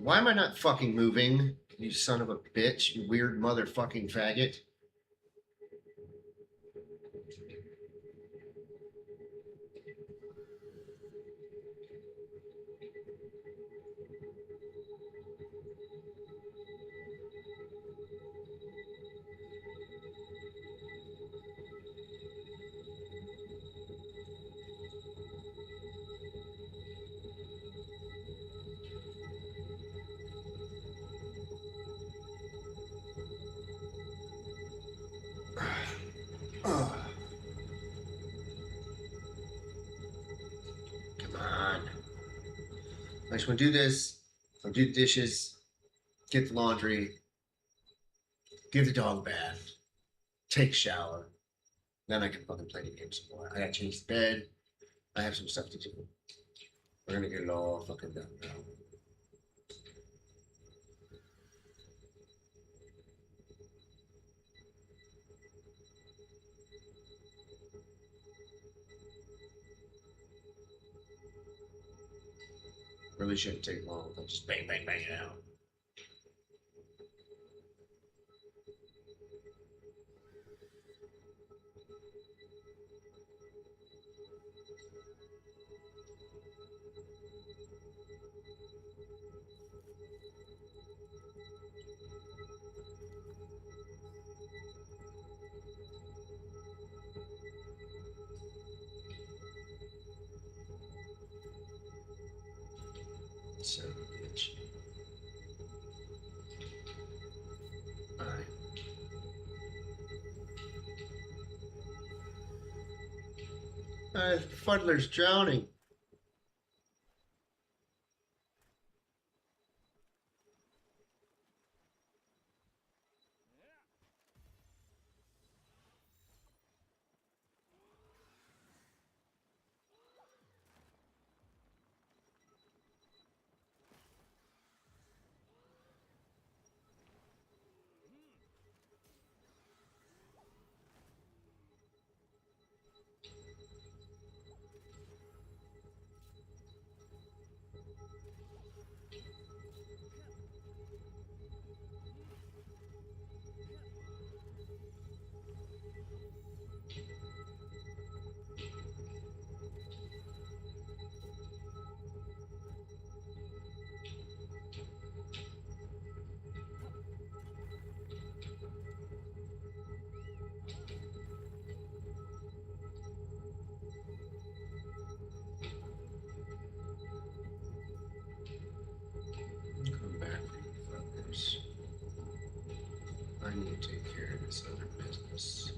Why am I not fucking moving? You son of a bitch, you weird motherfucking faggot. Ugh. Come on. I just want to do this. I'll do the dishes, get the laundry, give the dog a bath, take a shower. Then I can fucking play the game some more. I gotta change the bed. I have some stuff to do. We're gonna get it all fucking done now. Really shouldn't take long. I'll just bang, bang, bang it out. Son of a bitch. Alright. Fuddler's drowning. Come back for you fuckers. I need to take care of this other business.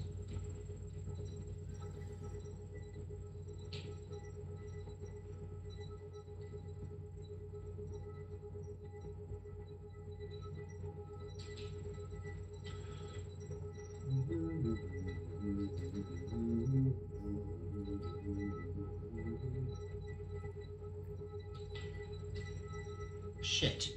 Shit.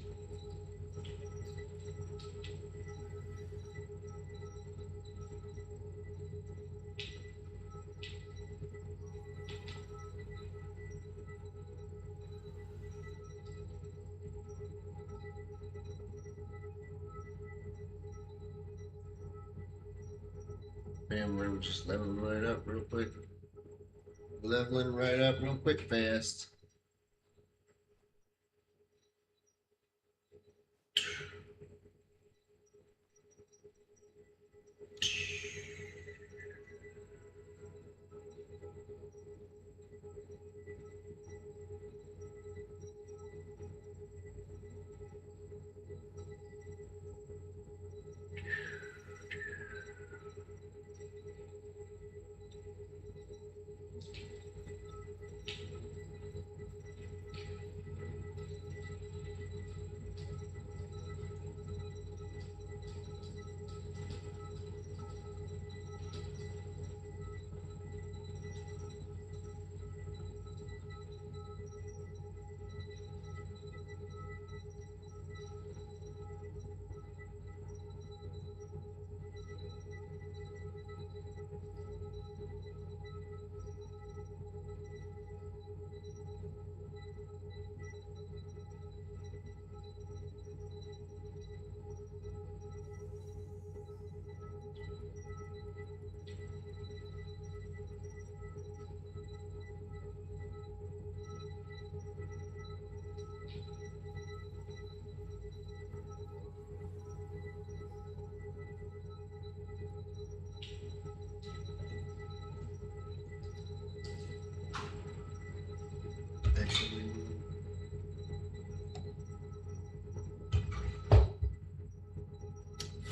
Bam, we're just leveling right up real quick. Leveling right up real quick fast.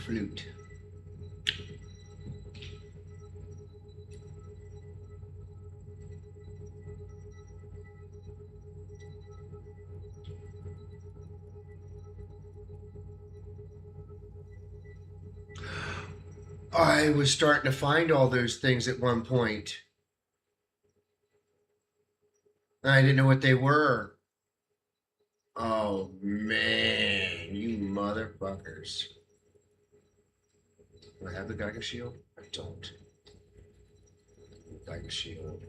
flute. I was starting to find all those things at one point. I didn't know what they were. Oh man, you motherfuckers. Do I have the Geiger shield? I don't. Geiger shield.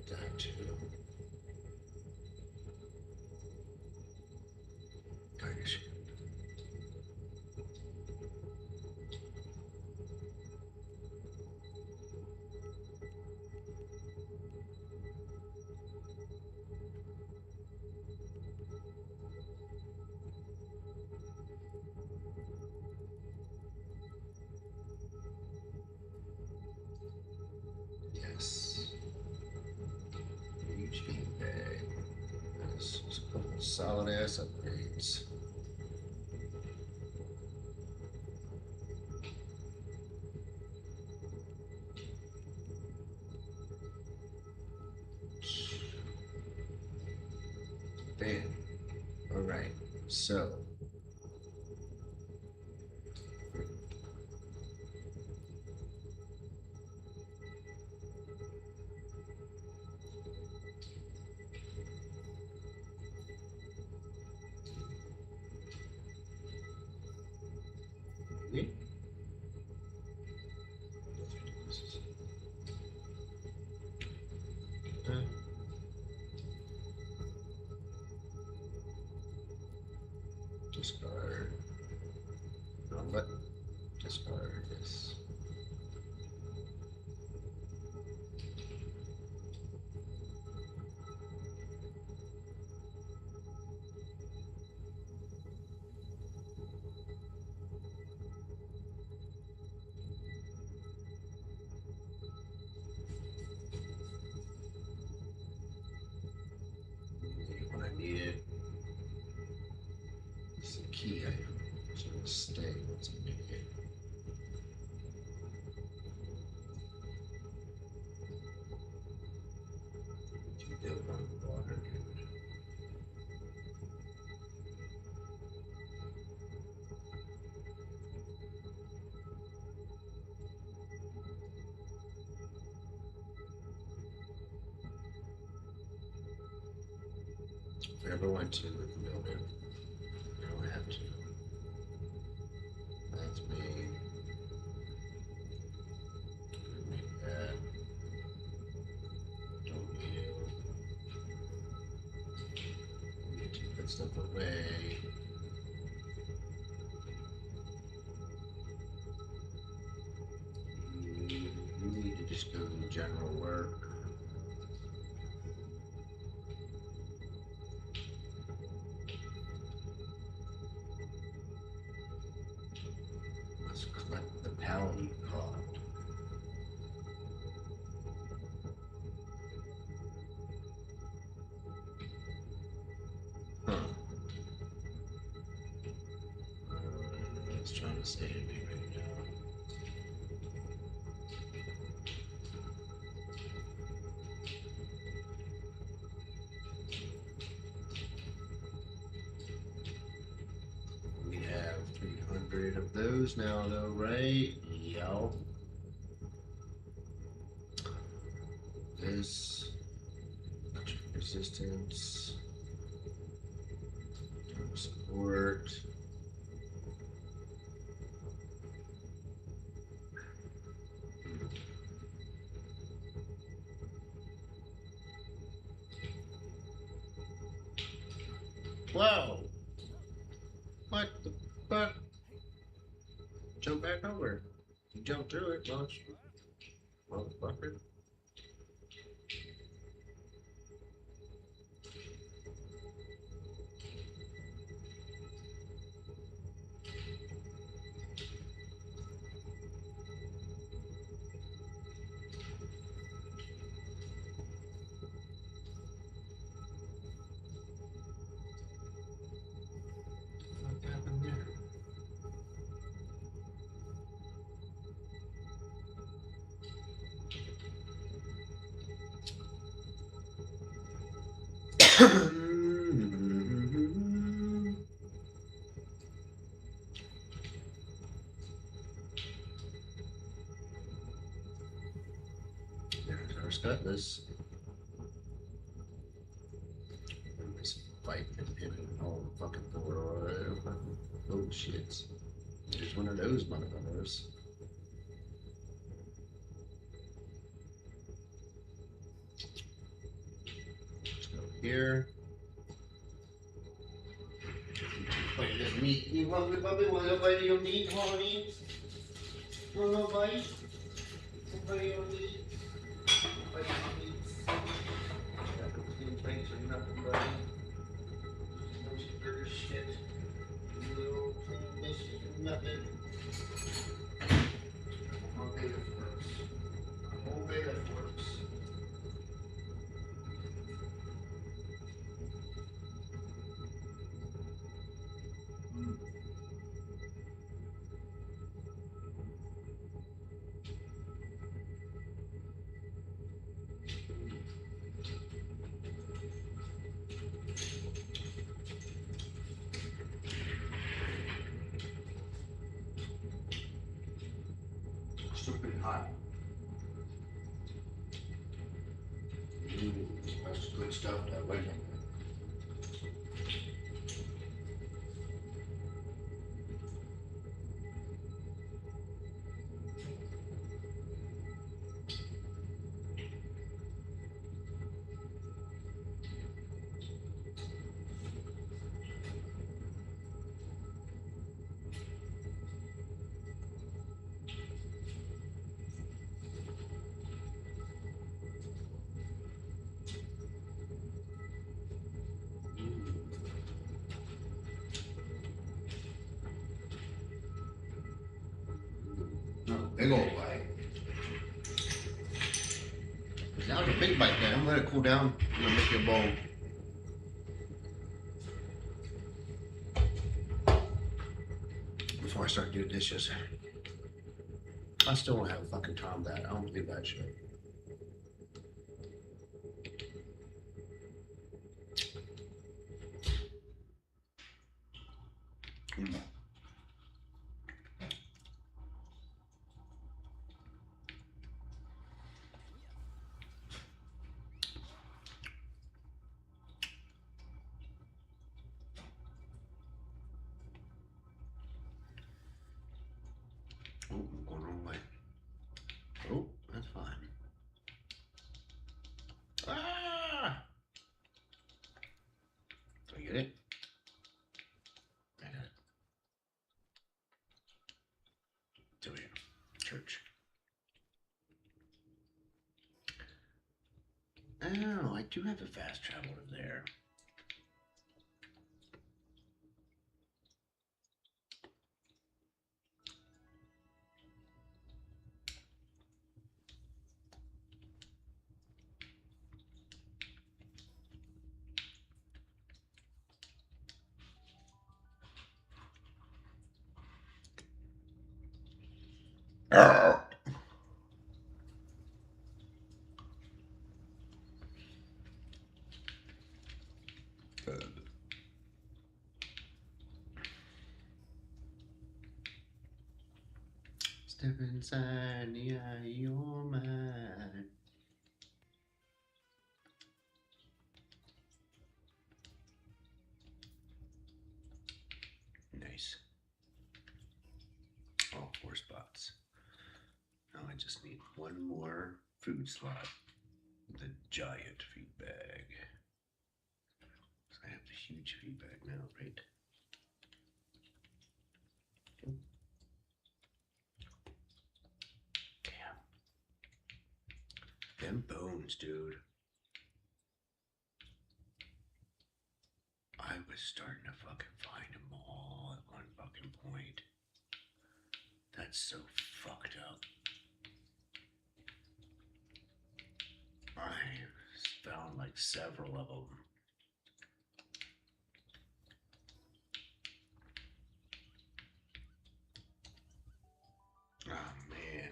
That too. Geiger shield. Yes. Huge bag. That's a couple solid ass upgrades. Damn. All right. So. Yeah. Discard. What? Discard this. When I need it. It's a key item. It's gonna stay once I need it. You build on the water, dude. If I ever want to build it, I don't have to. That's me. Make that. Don't need it. Need to put stuff away. You need to just go to general work. Let's collect the pallet you caught. Huh. It's trying to say to me right now. We have 300 of those now, though, right? Yup. This resistance, support. Whoa! What the fuck? Jump back over. You jump through it, don't you? Motherfucker. There's our Cutlass. This fight and pinning all the fucking board. Oh shit. There's one of those motherfuckers. Let's go here. Like this meat. You want me, puppy? Want nobody your meat, honey? Want nobody? Nobody your meat? Nobody your meat? Got those skin plates or nothing, buddy? No sugar shit. No clean dishes or nothing. I'm okay with works. I'm okay with works. Still pretty hot. That's good stuff, that way. Oh, big old bite. That was a big bite there. I'm gonna let it cool down. I'm gonna make you a bowl. Before I start doing dishes. I still don't have a fucking Tom that. I don't believe that shit. Oh, I'm going the wrong way. Oh, that's fine. Ah! Do I get it? I got it. Do it. Church. Oh, I do have a fast travel to there. Step inside the eye of your mind. Nice. All 4 spots. Now I just need one more food slot. The giant feed bag. So I have the huge feed bag now, right? Damn. Them bones, dude. I was starting to fucking find them all at one fucking point. That's so fucked up. I found like several of them. Oh man.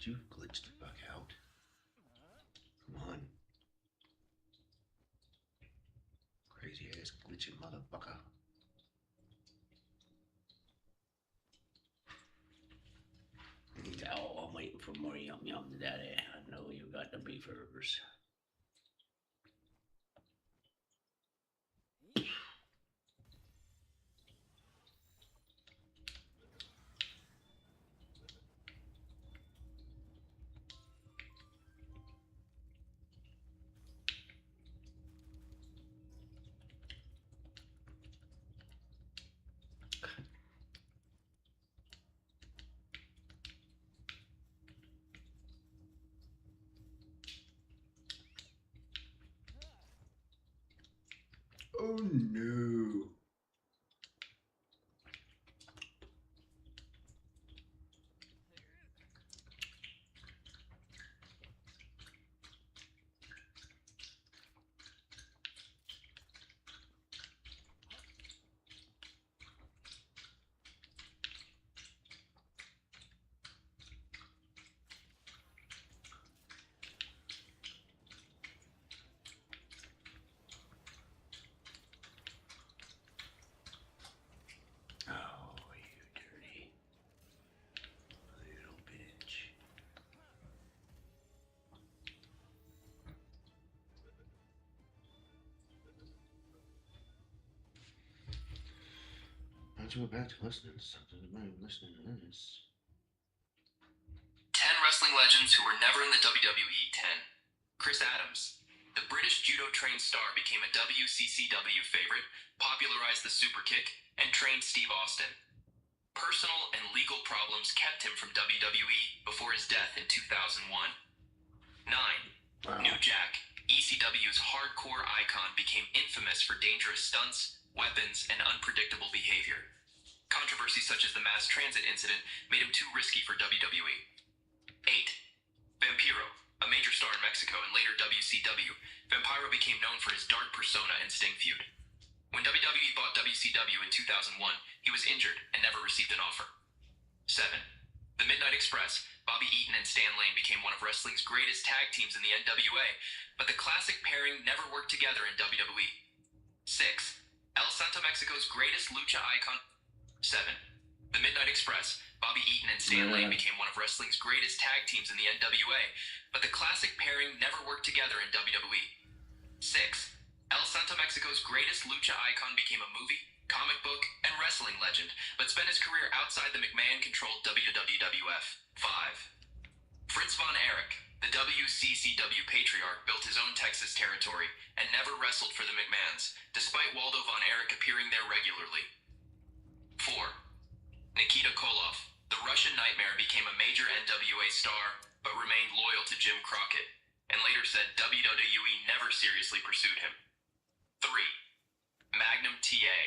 You glitched the fuck out. Come on. Crazy ass glitching motherfucker. Oh, I'm waiting for more yum yum, daddy. I know you got the beefers. Oh no. Oh, you dirty little bitch. How'd you go back to listening to something? I'm listening to this. 10 wrestling legends who were never in the WWE. 10. Chris Adams. The British judo-trained star became a WCCW favorite, popularized the super kick, and trained Steve Austin. Personal and legal problems kept him from WWE before his death in 2001. 9. Wow. New Jack. ECW's hardcore icon became infamous for dangerous stunts, weapons, and unpredictable behavior. Controversies such as the mass transit incident made him too risky for WWE. 8. Vampiro, a major star in Mexico and later WCW, Vampiro became known for his dark persona and Sting feud. When WWE bought WCW in 2001, he was injured and never received an offer. 7. The Midnight Express, Bobby Eaton and Stan Lane became one of wrestling's greatest tag teams in the NWA, but the classic pairing never worked together in WWE. 6. El Santo Mexico's greatest lucha icon. 7. The Midnight Express, Bobby Eaton and Stan Lane became one of wrestling's greatest tag teams in the NWA, but the classic pairing never worked together in WWE. 6. El Santo Mexico's greatest lucha icon became a movie, comic book, and wrestling legend, but spent his career outside the McMahon-controlled WWF. 5. Fritz von Erich, the WCCW patriarch, built his own Texas territory and never wrestled for the McMahons, despite Waldo von Erich appearing there regularly. 4. Nikita Koloff, the Russian Nightmare, became a major NWA star, but remained loyal to Jim Crockett, and later said WWE never seriously pursued him. 3. Magnum TA.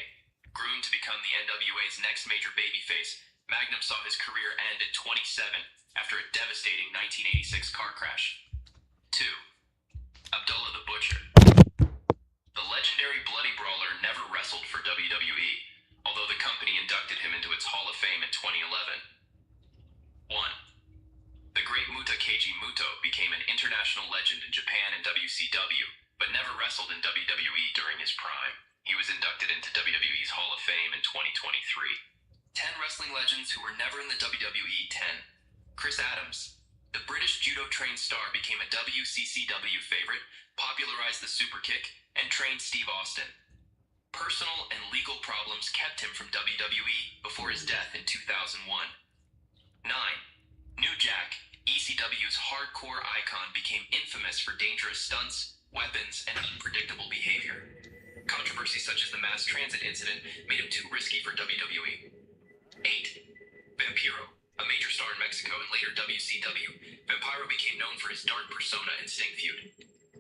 Groomed to become the NWA's next major babyface, Magnum saw his career end at 27 after a devastating 1986 car crash. 2. Abdullah the Butcher. The legendary Bloody Brawler never wrestled for WWE, although the company inducted him into its Hall of Fame in 2011. 1. The great Muta Keiji Muto became an international legend in Japan and WCW, but never wrestled in WWE during his prime. He was inducted into WWE's Hall of Fame in 2023. 10 wrestling legends who were never in the WWE. 10. Chris Adams. The British judo-trained star became a WCCW favorite, popularized the super kick, and trained Steve Austin. Personal and legal problems kept him from WWE before his death in 2001. 9. New Jack, ECW's hardcore icon, became infamous for dangerous stunts, weapons, and unpredictable behavior. Controversies such as the mass transit incident made him too risky for WWE. 8. Vampiro, a major star in Mexico and later WCW, Vampiro became known for his dark persona and Sting feud.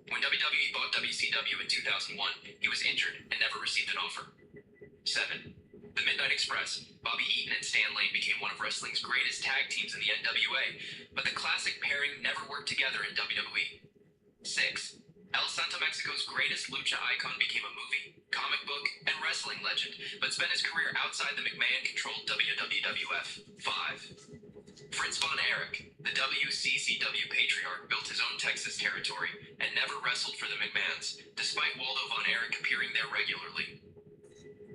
When WWE bought WCW in 2001, he was injured and never received an offer. 7. The Midnight Express, Bobby Eaton and Stan Lane became one of wrestling's greatest tag teams in the NWA, but the classic pairing never worked together in WWE. 6. El Santo Mexico's greatest lucha icon became a movie, comic book, and wrestling legend, but spent his career outside the McMahon-controlled WWF. 5. Fritz von Erich. The WCCW patriarch built his own Texas territory and never wrestled for the McMahons, despite Waldo Von Erich appearing there regularly.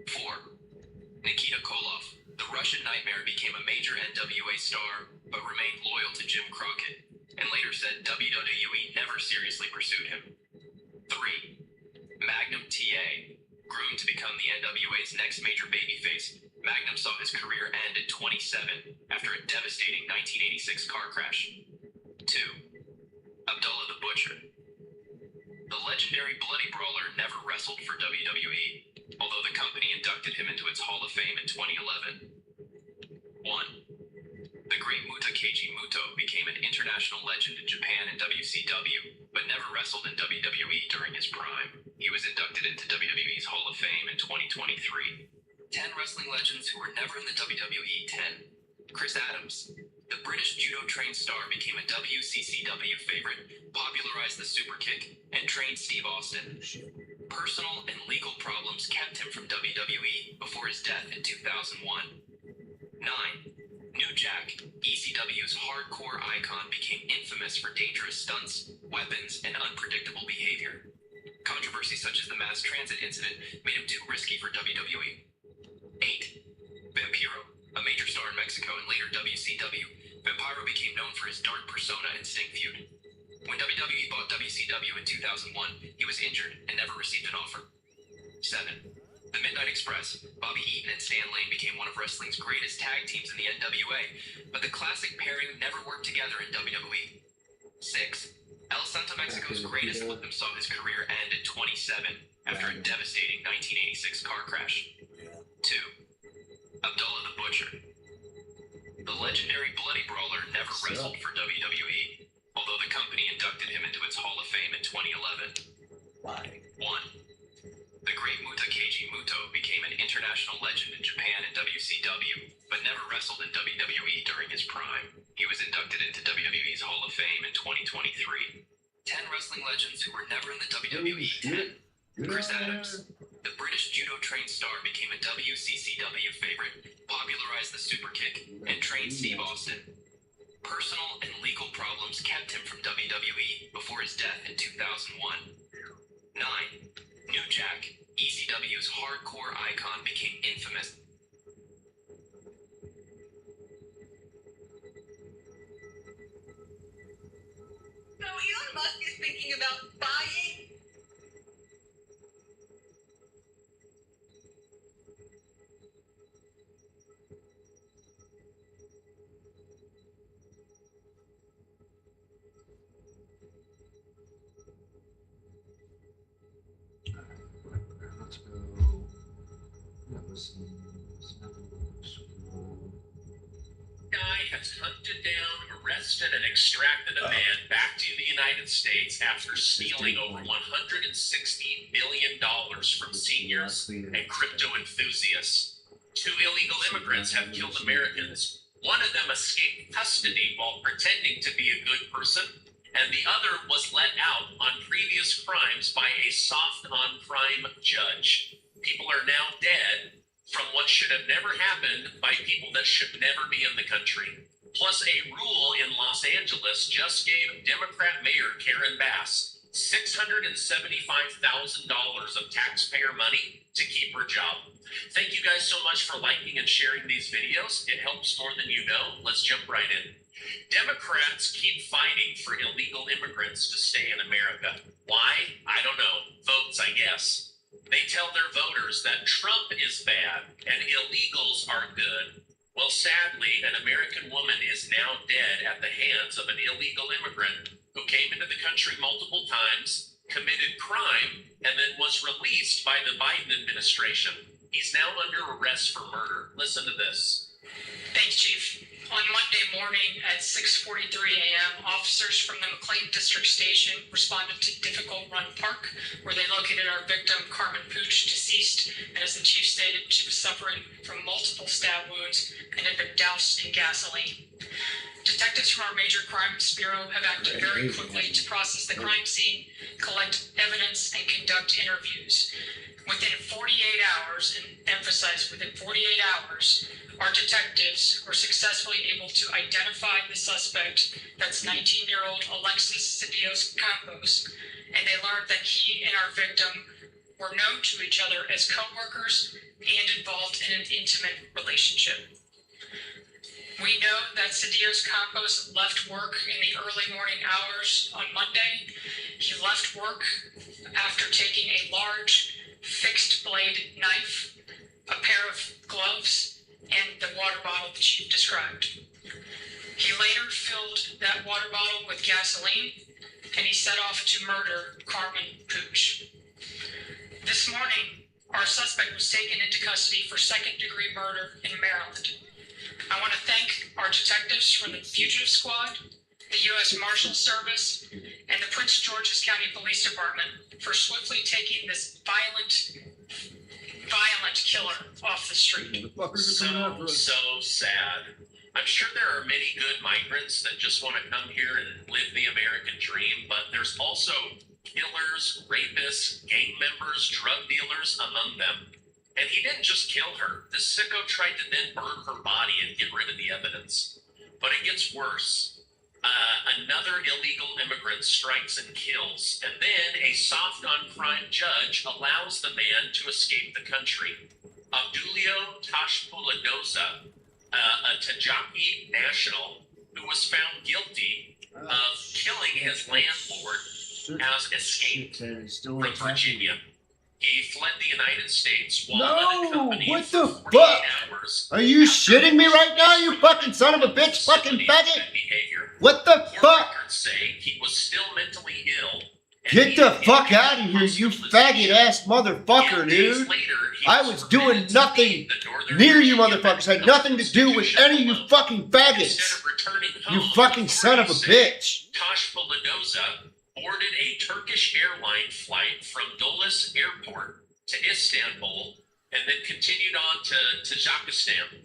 4. Nikita Koloff. The Russian Nightmare became a major NWA star, but remained loyal to Jim Crockett, and later said WWE never seriously pursued him. 3. Magnum TA. Groomed to become the NWA's next major babyface, Magnum saw his career end at 27 after a devastating 1986 car crash. 2. Abdullah the Butcher. The legendary Bloody Brawler never wrestled for WWE, although the company inducted him into its Hall of Fame in 2011. 1. The Great Muta Keiji Muto became an international legend in Japan and WCW, but never wrestled in WWE during his prime. He was inducted into WWE's Hall of Fame in 2023. 10 wrestling legends who were never in the WWE. 10. Chris Adams. The British judo-trained star became a WCCW favorite, popularized the super kick, and trained Steve Austin. Personal and legal problems kept him from WWE before his death in 2001. 9. New Jack, ECW's hardcore icon, became infamous for dangerous stunts, weapons, and unpredictable behavior. Controversy such as the mass transit incident made him too risky for WWE. 8. Vampiro, a major star in Mexico and later WCW, Vampiro became known for his dark persona and Sting feud. When WWE bought WCW in 2001, he was injured and never received an offer. 7. The Midnight Express, Bobby Eaton and Stan Lane became one of wrestling's greatest tag teams in the NWA, but the classic pairing never worked together in WWE. 6. El Santo Mexico's greatest victim saw his career end at 27 after a devastating 1986 car crash. 2. Abdullah the Butcher. The legendary Bloody Brawler never wrestled for WWE, although the company inducted him into its Hall of Fame in 2011. 1. The Great Muta Keiji Muto became an international legend in Japan and WCW, but never wrestled in WWE during his prime. He was inducted into WWE's Hall of Fame in 2023. 10 wrestling legends who were never in the WWE. 10. Chris Adams. The British judo-trained star became a WCCW favorite, popularized the super kick, and trained Steve Austin. Personal and legal problems kept him from WWE before his death in 2001. 9. New Jack, ECW's hardcore icon, became infamous. So Elon Musk is thinking about buying. Let's go. Guy has hunted down, arrested, and extracted a man back to the United States after stealing over $160 million from seniors and crypto enthusiasts. 2 illegal immigrants have killed Americans. One of them escaped custody while pretending to be a good person, and the other was let out on previous crimes by a soft-on-crime judge. People are now dead from what should have never happened by people that should never be in the country. Plus, a rule in Los Angeles just gave Democrat Mayor Karen Bass $675,000 of taxpayer money to keep her job. Thank you guys so much for liking and sharing these videos. It helps more than you know. Let's jump right in. Democrats keep fighting for illegal immigrants to stay in America. Why? I don't know. Votes, I guess. They tell their voters that Trump is bad and illegals are good. Well, sadly, an American woman is now dead at the hands of an illegal immigrant who came into the country multiple times, committed crime, and then was released by the Biden administration. He's now under arrest for murder. Listen to this. Thanks, Chief. On Monday morning at 6:43 a.m., officers from the McLean District Station responded to Difficult Run Park, where they located our victim, Carmen Pooch, deceased, and as the chief stated, she was suffering from multiple stab wounds and had been doused in gasoline. Detectives from our Major Crimes Bureau have acted very quickly to process the crime scene, collect evidence, and conduct interviews. Within 48 hours, and emphasize within 48 hours, our detectives were successfully able to identify the suspect, that's 19-year-old Alexis Cedillos Campos, and they learned that he and our victim were known to each other as co-workers and involved in an intimate relationship. We know that Cedillos Campos left work in the early morning hours on Monday. He left work after taking a large fixed blade knife, a pair of gloves, and the water bottle the chief described. He later filled that water bottle with gasoline, and he set off to murder Carmen Pooch. This morning, our suspect was taken into custody for second-degree murder in Maryland. I want to thank our detectives from the Fugitive Squad, the U.S. Marshal Service, and the Prince George's County Police Department for swiftly taking this violent killer off the street. So sad. I'm sure there are many good migrants that just want to come here and live the American dream, but there's also killers, rapists, gang members, drug dealers among them. And he didn't just kill her. This sicko tried to then burn her body and get rid of the evidence. But it gets worse. Another illegal immigrant strikes and kills, and then a soft-on-crime judge allows the man to escape the country. Abdulio Tashpuladoza, a Tajiki national who was found guilty of killing his landlord, has escaped from Virginia. He fled the United States while unaccompanied what for the 48 fuck? hours. Are you shitting me right now, you fucking son of a bitch, fucking faggot? What the Court fuck? records say he was still mentally ill. and Get he the had fuck been out of here, you hospitalization. faggot ass motherfucker, And days dude. later, he I was doing permitted to nothing leave the Northern near you Virginia motherfuckers. Had Medical nothing to do with Institution any of you alone. fucking faggots. Instead of returning You home, fucking son of a authorities say bitch. Tashpuladoza boarded a Turkish airline flight from Dulles Airport to Istanbul and then continued on to Tajikistan.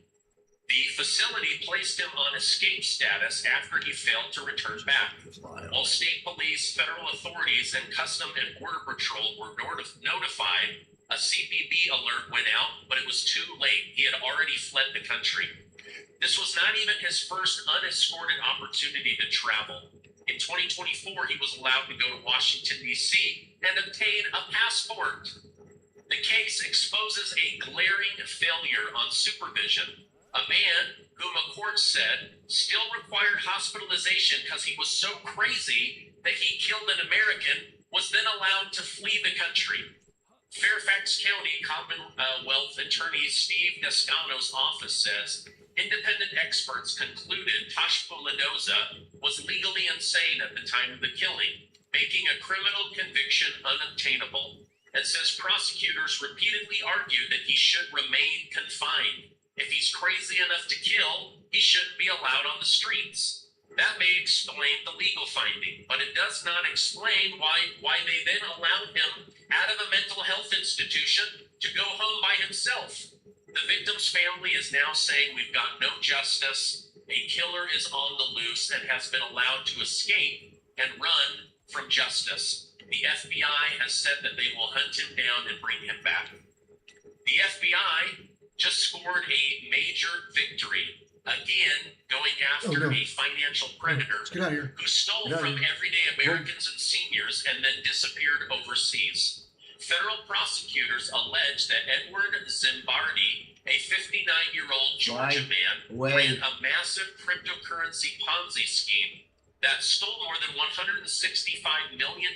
The facility placed him on escape status after he failed to return back. While state police, federal authorities, and Custom and Border Patrol were notified, a CPB alert went out, but it was too late. He had already fled the country. This was not even his first unescorted opportunity to travel. In 2024, he was allowed to go to Washington, D.C. and obtain a passport. The case exposes a glaring failure on supervision. A man whom a court said still required hospitalization because he was so crazy that he killed an American was then allowed to flee the country. Fairfax County Commonwealth Attorney Steve Descano's office says independent experts concluded Tashpuladoza was legally insane at the time of the killing, making a criminal conviction unobtainable, and says prosecutors repeatedly argued that he should remain confined. If he's crazy enough to kill, he shouldn't be allowed on the streets. That may explain the legal finding, but it does not explain why they then allowed him out of a mental health institution to go home by himself. The victim's family is now saying we've got no justice. A killer is on the loose and has been allowed to escape and run from justice. The FBI has said that they will hunt him down and bring him back. The FBI just scored a major victory, again going after a financial predator Get out of here. who stole Get out of from here. everyday Americans and seniors and then disappeared overseas. Federal prosecutors allege that Edward Zimbardi, a 59-year-old Georgia man, ran a massive cryptocurrency Ponzi scheme that stole more than $165 million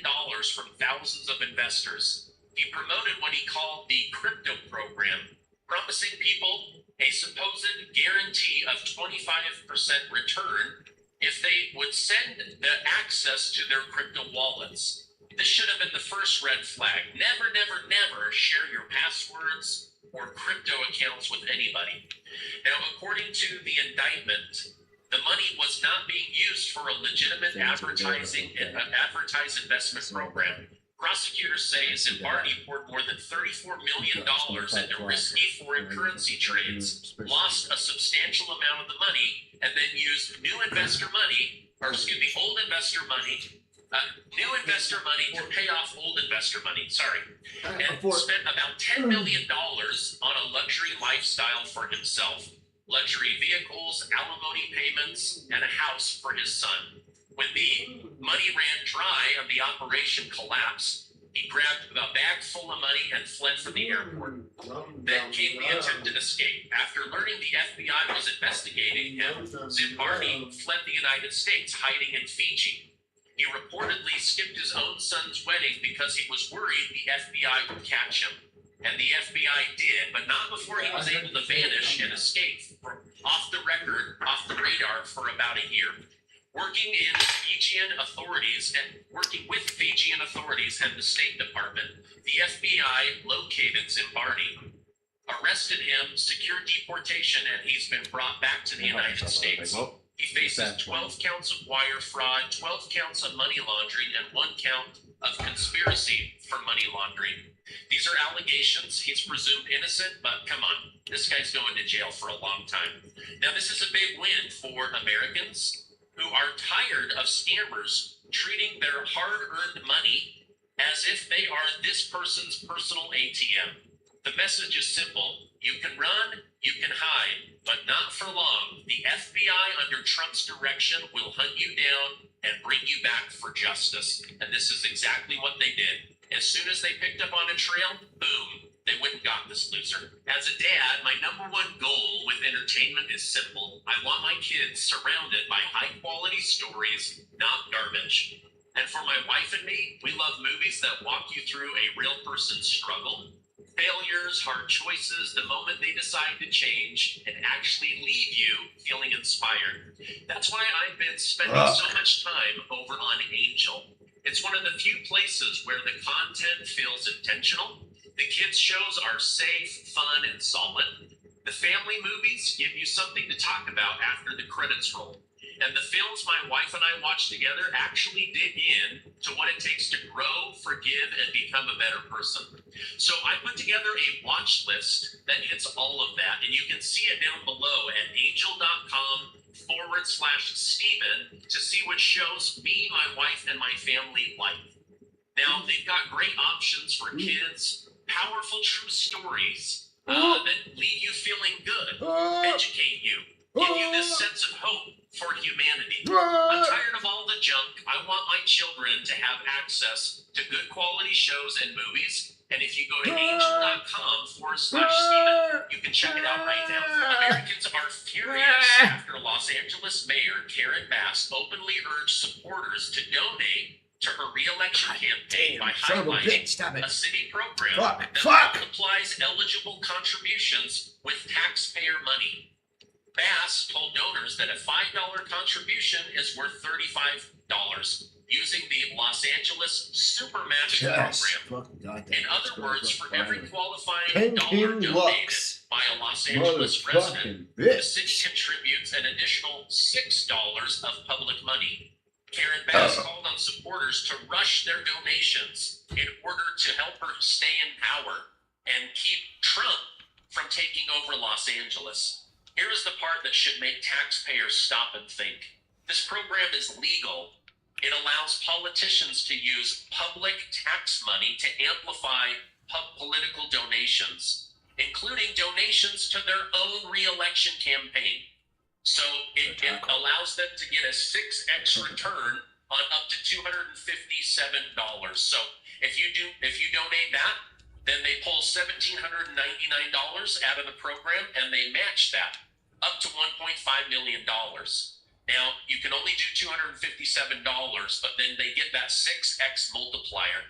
from thousands of investors. He promoted what he called the crypto program, promising people a supposed guarantee of 25% return if they would send the access to their crypto wallets. This should have been the first red flag. Never, never, never share your passwords or crypto accounts with anybody. Now, according to the indictment, the money was not being used for a legitimate advertised investment program. Prosecutors say Zimbardi poured more than $34 million into risky foreign currency trades, lost a substantial amount of the money, and then used new investor money to pay off old investor money. And spent about $10 million on a luxury lifestyle for himself. Luxury vehicles, alimony payments, and a house for his son. When the money ran dry and the operation collapsed, he grabbed a bag full of money and fled from the airport. Then came the attempted escape. After learning the FBI was investigating him, Zimbardi fled the United States, hiding in Fiji. He reportedly skipped his own son's wedding because he was worried the FBI would catch him. And the FBI did, but not before he was able to vanish and escape off the radar for about a year. Working with Fijian authorities and the State Department, the FBI located Zimbardi, arrested him, secured deportation, and he's been brought back to the United States. He faces 12 counts of wire fraud, 12 counts of money laundering, and 1 count of conspiracy for money laundering. These are allegations. He's presumed innocent, but come on, this guy's going to jail for a long time. Now, this is a big win for Americans who are tired of scammers treating their hard-earned money as if they are this person's personal ATM. The message is simple. You can run, you can hide, but not for long. The FBI under Trump's direction will hunt you down and bring you back for justice. And this is exactly what they did. As soon as they picked up on a trail, boom, they went and got this loser. As a dad, my number one goal with entertainment is simple. I want my kids surrounded by high-quality stories, not garbage. And for my wife and me, we love movies that walk you through a real person's struggle, failures, hard choices, the moment they decide to change, and actually leave you feeling inspired. That's why I've been spending so much time over on Angel. It's one of the few places where the content feels intentional. The kids' shows are safe, fun, and solid. The family movies give you something to talk about after the credits roll. And the films my wife and I watch together actually dig in to what it takes to grow, forgive, and become a better person. So I put together a watch list that hits all of that, and you can see it down below at angel.com/Steven to see what shows me, my wife, and my family like. Now, they've got great options for kids, powerful true stories that leave you feeling good, educate you, give you this sense of hope for humanity. I'm tired of all the junk. I want my children to have access to good quality shows and movies. And if you go to angel.com/Steven, you can check it out right now. Americans are furious after Los Angeles Mayor Karen Bass openly urged supporters to donate to her re-election campaign by highlighting a city program that multiplies eligible contributions with taxpayer money. Bass told donors that a $5 contribution is worth $35 using the Los Angeles Supermatch program. In other words, for every qualifying dollar donated by a Los Angeles resident, the city contributes an additional $6 of public money. Karen Bass called on supporters to rush their donations in order to help her stay in power and keep Trump from taking over Los Angeles. Here is the part that should make taxpayers stop and think. This program is legal. It allows politicians to use public tax money to amplify political donations, including donations to their own re-election campaign. So it allows them to get a 6x return on up to $257. So if you donate that, then they pull $1,799 out of the program and they match that up to $1.5 million. Now, you can only do $257, but then they get that 6x multiplier.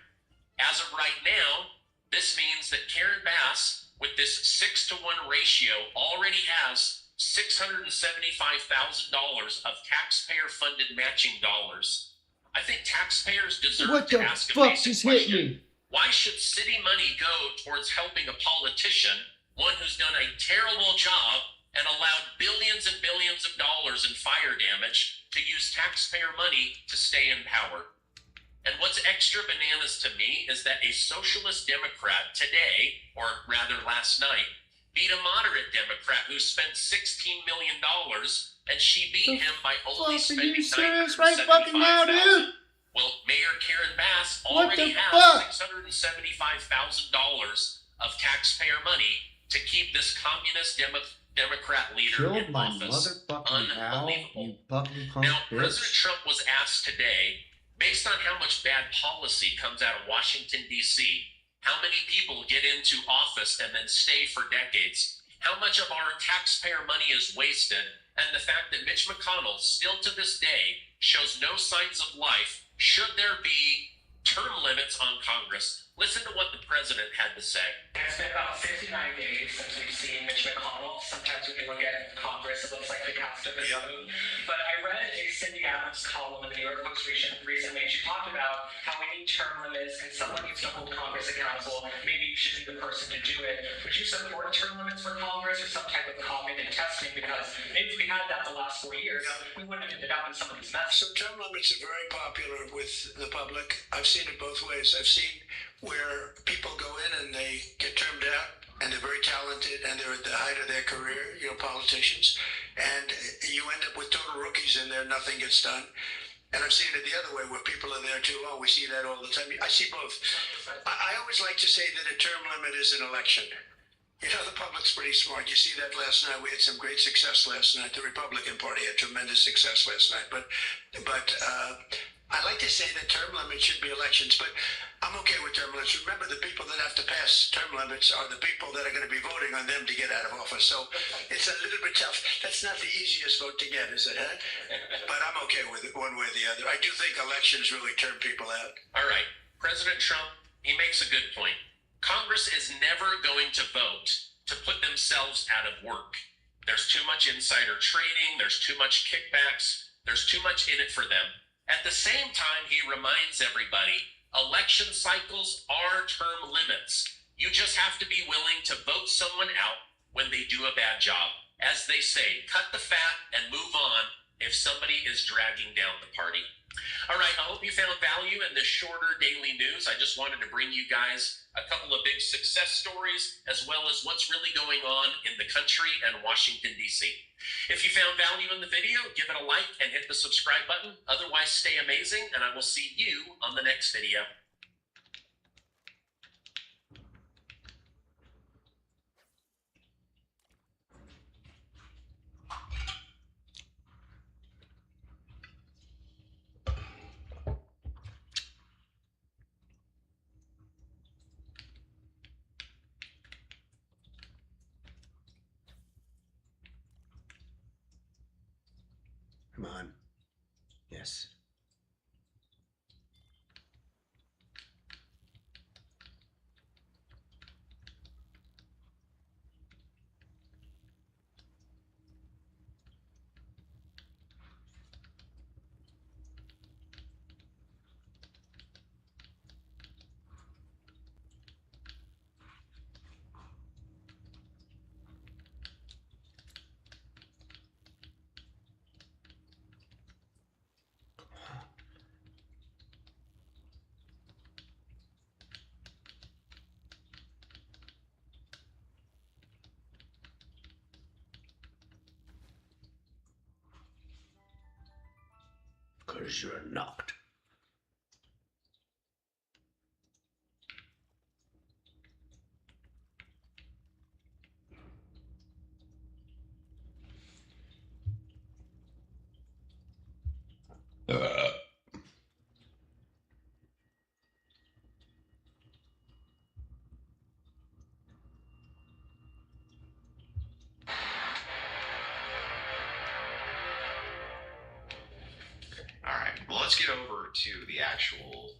As of right now, this means that Karen Bass, with this 6-to-1 ratio, already has $675,000 of taxpayer-funded matching dollars. I think taxpayers deserve to ask a basic question. Why should city money go towards helping a politician, one who's done a terrible job and allowed billions and billions of dollars in fire damage to use taxpayer money to stay in power? And what's extra bananas to me is that a socialist Democrat today, or rather last night, beat a moderate Democrat who spent $16 million, and she beat him by only spending $975,000. Well, Mayor Karen Bass already has $675,000 of taxpayer money to keep this communist Democrat leader Killed in my office. motherfucking Al, you fucking punk Now, bitch. President Trump was asked today, based on how much bad policy comes out of Washington, D.C., how many people get into office and then stay for decades, how much of our taxpayer money is wasted, and the fact that Mitch McConnell, still to this day, shows no signs of life. Should there be term limits on Congress? Listen to what the president had to say. It's been about 59 days since we've seen Mitch McConnell. Sometimes when you look at Congress, it looks like the cast of his own. But I read a Cindy Adams column in the New York Post recently, and she talked about how we need term limits and someone needs to hold Congress accountable. Maybe you should be the person to do it. Would you support term limits for Congress or some type of cognitive testing? Because maybe if we had that the last 4 years, we wouldn't have ended up in some of these messes. So term limits are very popular with the public. I've seen it both ways. I've seen where people go in and they get termed out and they're very talented and they're at the height of their career, politicians, and you end up with total rookies in there, nothing gets done. And I've seen it the other way where people are there too. Oh, we see that all the time. I see both. I always like to say that a term limit is an election. The public's pretty smart. You see that last night. We had some great success last night. The Republican Party had tremendous success last night. But I like to say that term limits should be elections, but I'm okay with term limits. Remember, the people that have to pass term limits are the people that are going to be voting on them to get out of office. So it's a little bit tough. That's not the easiest vote to get, is it? Huh? But I'm okay with it one way or the other. I do think elections really turn people out. All right. President Trump, he makes a good point. Congress is never going to vote to put themselves out of work. There's too much insider trading. There's too much kickbacks. There's too much in it for them. At the same time, he reminds everybody, election cycles are term limits. You just have to be willing to vote someone out when they do a bad job. As they say, cut the fat and move on if somebody is dragging down the party. All right, I hope you found value in this shorter daily news. I just wanted to bring you guys a couple of big success stories, as well as what's really going on in the country and Washington, D.C. If you found value in the video, give it a like and hit the subscribe button. Otherwise, stay amazing, and I will see you on the next video. Come on. Yes. Because you're not. All right, well, let's get over to the actual,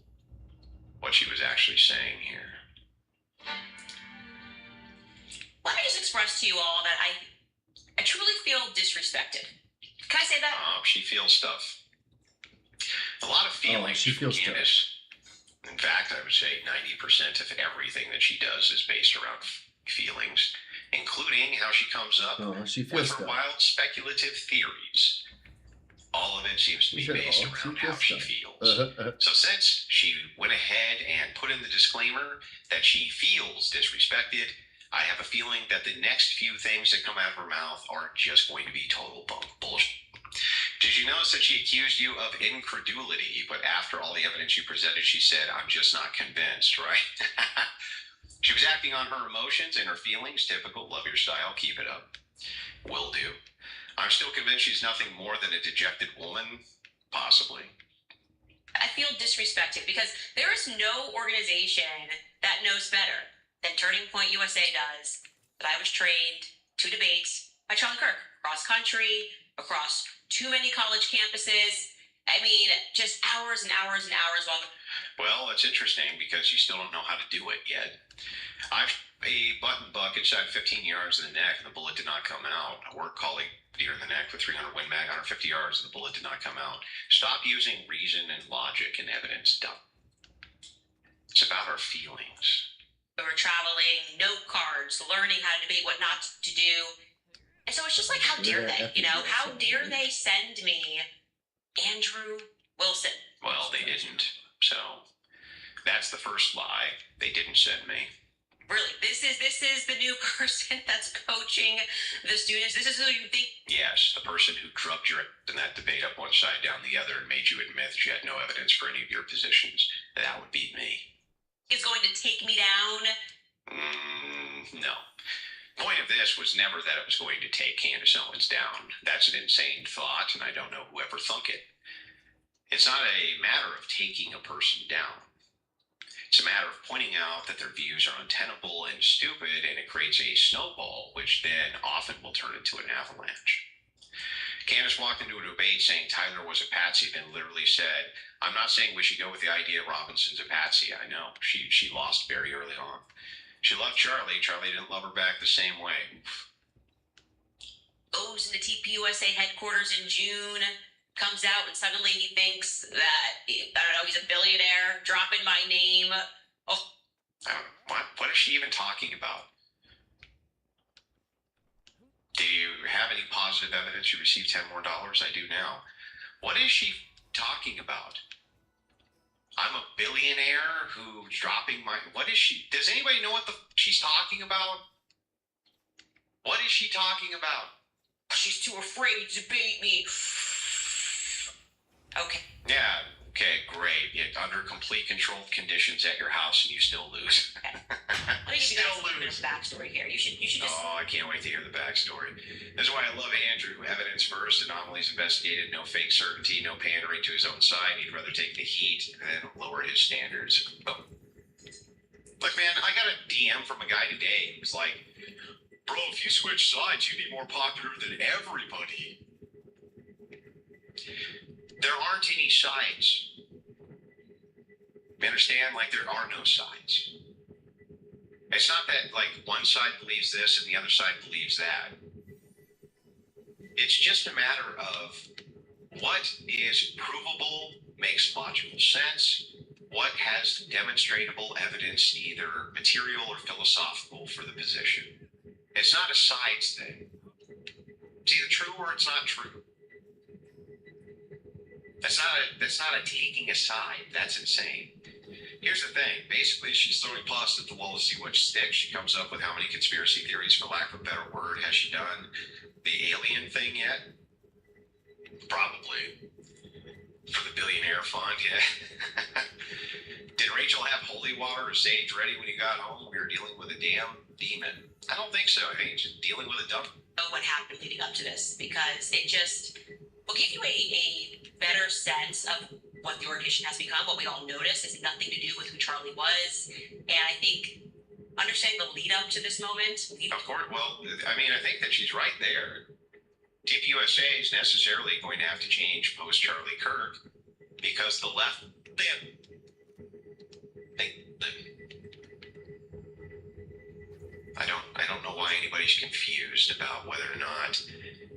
what she was actually saying here. Let me just express to you all that I truly feel disrespected. Can I say that? She feels stuff. A lot of feelings she from feels stuff. Candace. In fact, I would say 90% of everything that she does is based around feelings, including how she comes up Oh, she with feels her stuff. wild speculative theories All of it seems to be You said based all? around She how just she said- feels. So since she went ahead and put in the disclaimer that she feels disrespected, I have a feeling that the next few things that come out of her mouth are just going to be total bullshit. Did you notice that she accused you of incredulity, but after all the evidence you presented, she said, I'm just not convinced, right? She was acting on her emotions and her feelings. Typical. Love your style. Keep it up. Will do. I'm still convinced she's nothing more than a dejected woman. Possibly. I feel disrespected because there is no organization that knows better than Turning Point USA does that I was trained 2 debates by Charlie Kirk, cross country, across too many college campuses. I mean, just hours and hours and hours while Well, it's interesting because you still don't know how to do it yet. I've a button buck inside 15 yards in the neck and the bullet did not come out. A work colleague deer in the neck with 300 Win Mag, 150 yards, and the bullet did not come out. Stop using reason and logic and evidence dump. It's about our feelings. we were traveling, note cards, learning how to debate, what not to do. And so it's just like, how dare they? You know, how dare they send me Andrew Wilson? Well, they didn't. So that's the first lie. They didn't send me. Really, this is the new person that's coaching the students. This is who you think Yes, the person who drugged your in that debate up one side, down the other, and made you admit that you had no evidence for any of your positions. That would be me. is going to take me down. No. Point of this was never that it was going to take Candace Owens down. That's an insane thought, and I don't know who ever thunk it. It's not a matter of taking a person down. It's a matter of pointing out that their views are untenable and stupid, and it creates a snowball, which then often will turn into an avalanche. Candace walked into a debate saying Tyler was a patsy, then literally said, I'm not saying we should go with the idea Robinson's a patsy. I know. She lost very early on. She loved Charlie. Charlie didn't love her back the same way. Goes into TPUSA headquarters in June, comes out, and suddenly he thinks that, I don't know, he's a billionaire, dropping my name. Oh, What is she even talking about? Do you have any positive evidence you received $10 more? I do now. What is she talking about? I'm a billionaire who's dropping my... What is she... Does anybody know what she's talking about? What is she talking about? she's too afraid to debate me. Okay. Yeah, okay, great. Under complete controlled conditions at your house and you still lose. Let me give you guys a little bit of backstory here. You should just... Oh, I can't wait to hear the backstory. This is why I love Andrew. Evidence first, anomalies investigated, no fake certainty, no pandering to his own side. He'd rather take the heat than lower his standards. Oh. Look, man, I got a DM from a guy today. He was like, bro, if you switch sides, you'd be more popular than everybody. There aren't any sides. You understand? Like, there are no sides. It's not that, like, one side believes this and the other side believes that. It's just a matter of what is provable, makes logical sense, what has demonstrable evidence, either material or philosophical, for the position. It's not a sides thing. It's either true or it's not true. That's not a taking a side. That's insane. Here's the thing. Basically, she's throwing pasta at the wall to see what sticks. She comes up with how many conspiracy theories, for lack of a better word. Has she done the alien thing yet? Probably. For the billionaire fund, yeah. Did Rachel have holy water or sage ready when you got home? We were dealing with a damn demon. I don't think so. I think just dealing with a dump. What happened leading up to this, because it just will give you a better sense of what the organization has become. What we all notice is nothing to do with who Charlie was, and I think understanding the lead up to this moment. Of course, well, I mean, I think that she's right there. TPUSA is necessarily going to have to change post Charlie Kirk because the left, I don't know why anybody's confused about whether or not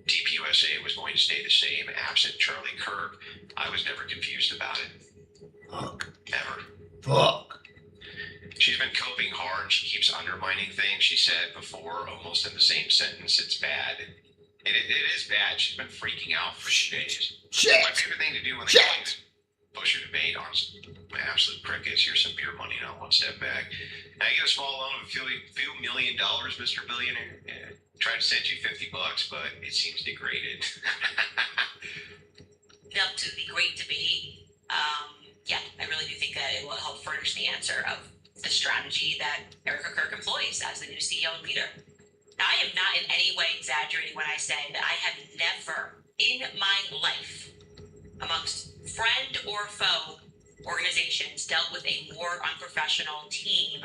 TPUSA was going to stay the same absent Charlie Kirk. I was never confused about it. Fuck. Ever. Fuck. She's been coping hard. She keeps undermining things she said before, almost in the same sentence. It's bad. It is bad. She's been freaking out for days. Shit. My favorite thing to do when Shit. I'm going to push her debate on my absolute crickets. Here's some beer money now. One step back. Can I get a small loan of a few $1 million, Mr. Billionaire? Yeah. Tried to send you $50, but it seems degraded. Up to the great debate. Yeah, I really do think that it will help furnish the answer of the strategy that Erica Kirk employs as the new CEO and leader. Now, I am not in any way exaggerating when I say that I have never in my life, amongst friend or foe organizations, dealt with a more unprofessional team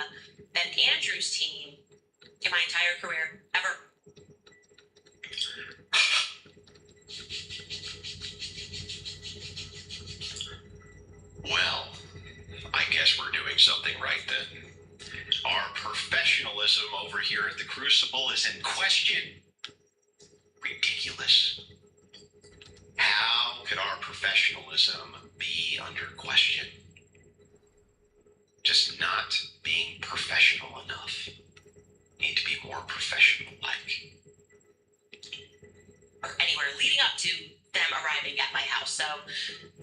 than Andrew's team in my entire career, ever. Well, I guess we're doing something right then. Our professionalism over here at the Crucible is in question. Ridiculous. How could our professionalism be under question? Just not being professional enough. Need to be more professional-like. Or anywhere leading up to them arriving at my house. So,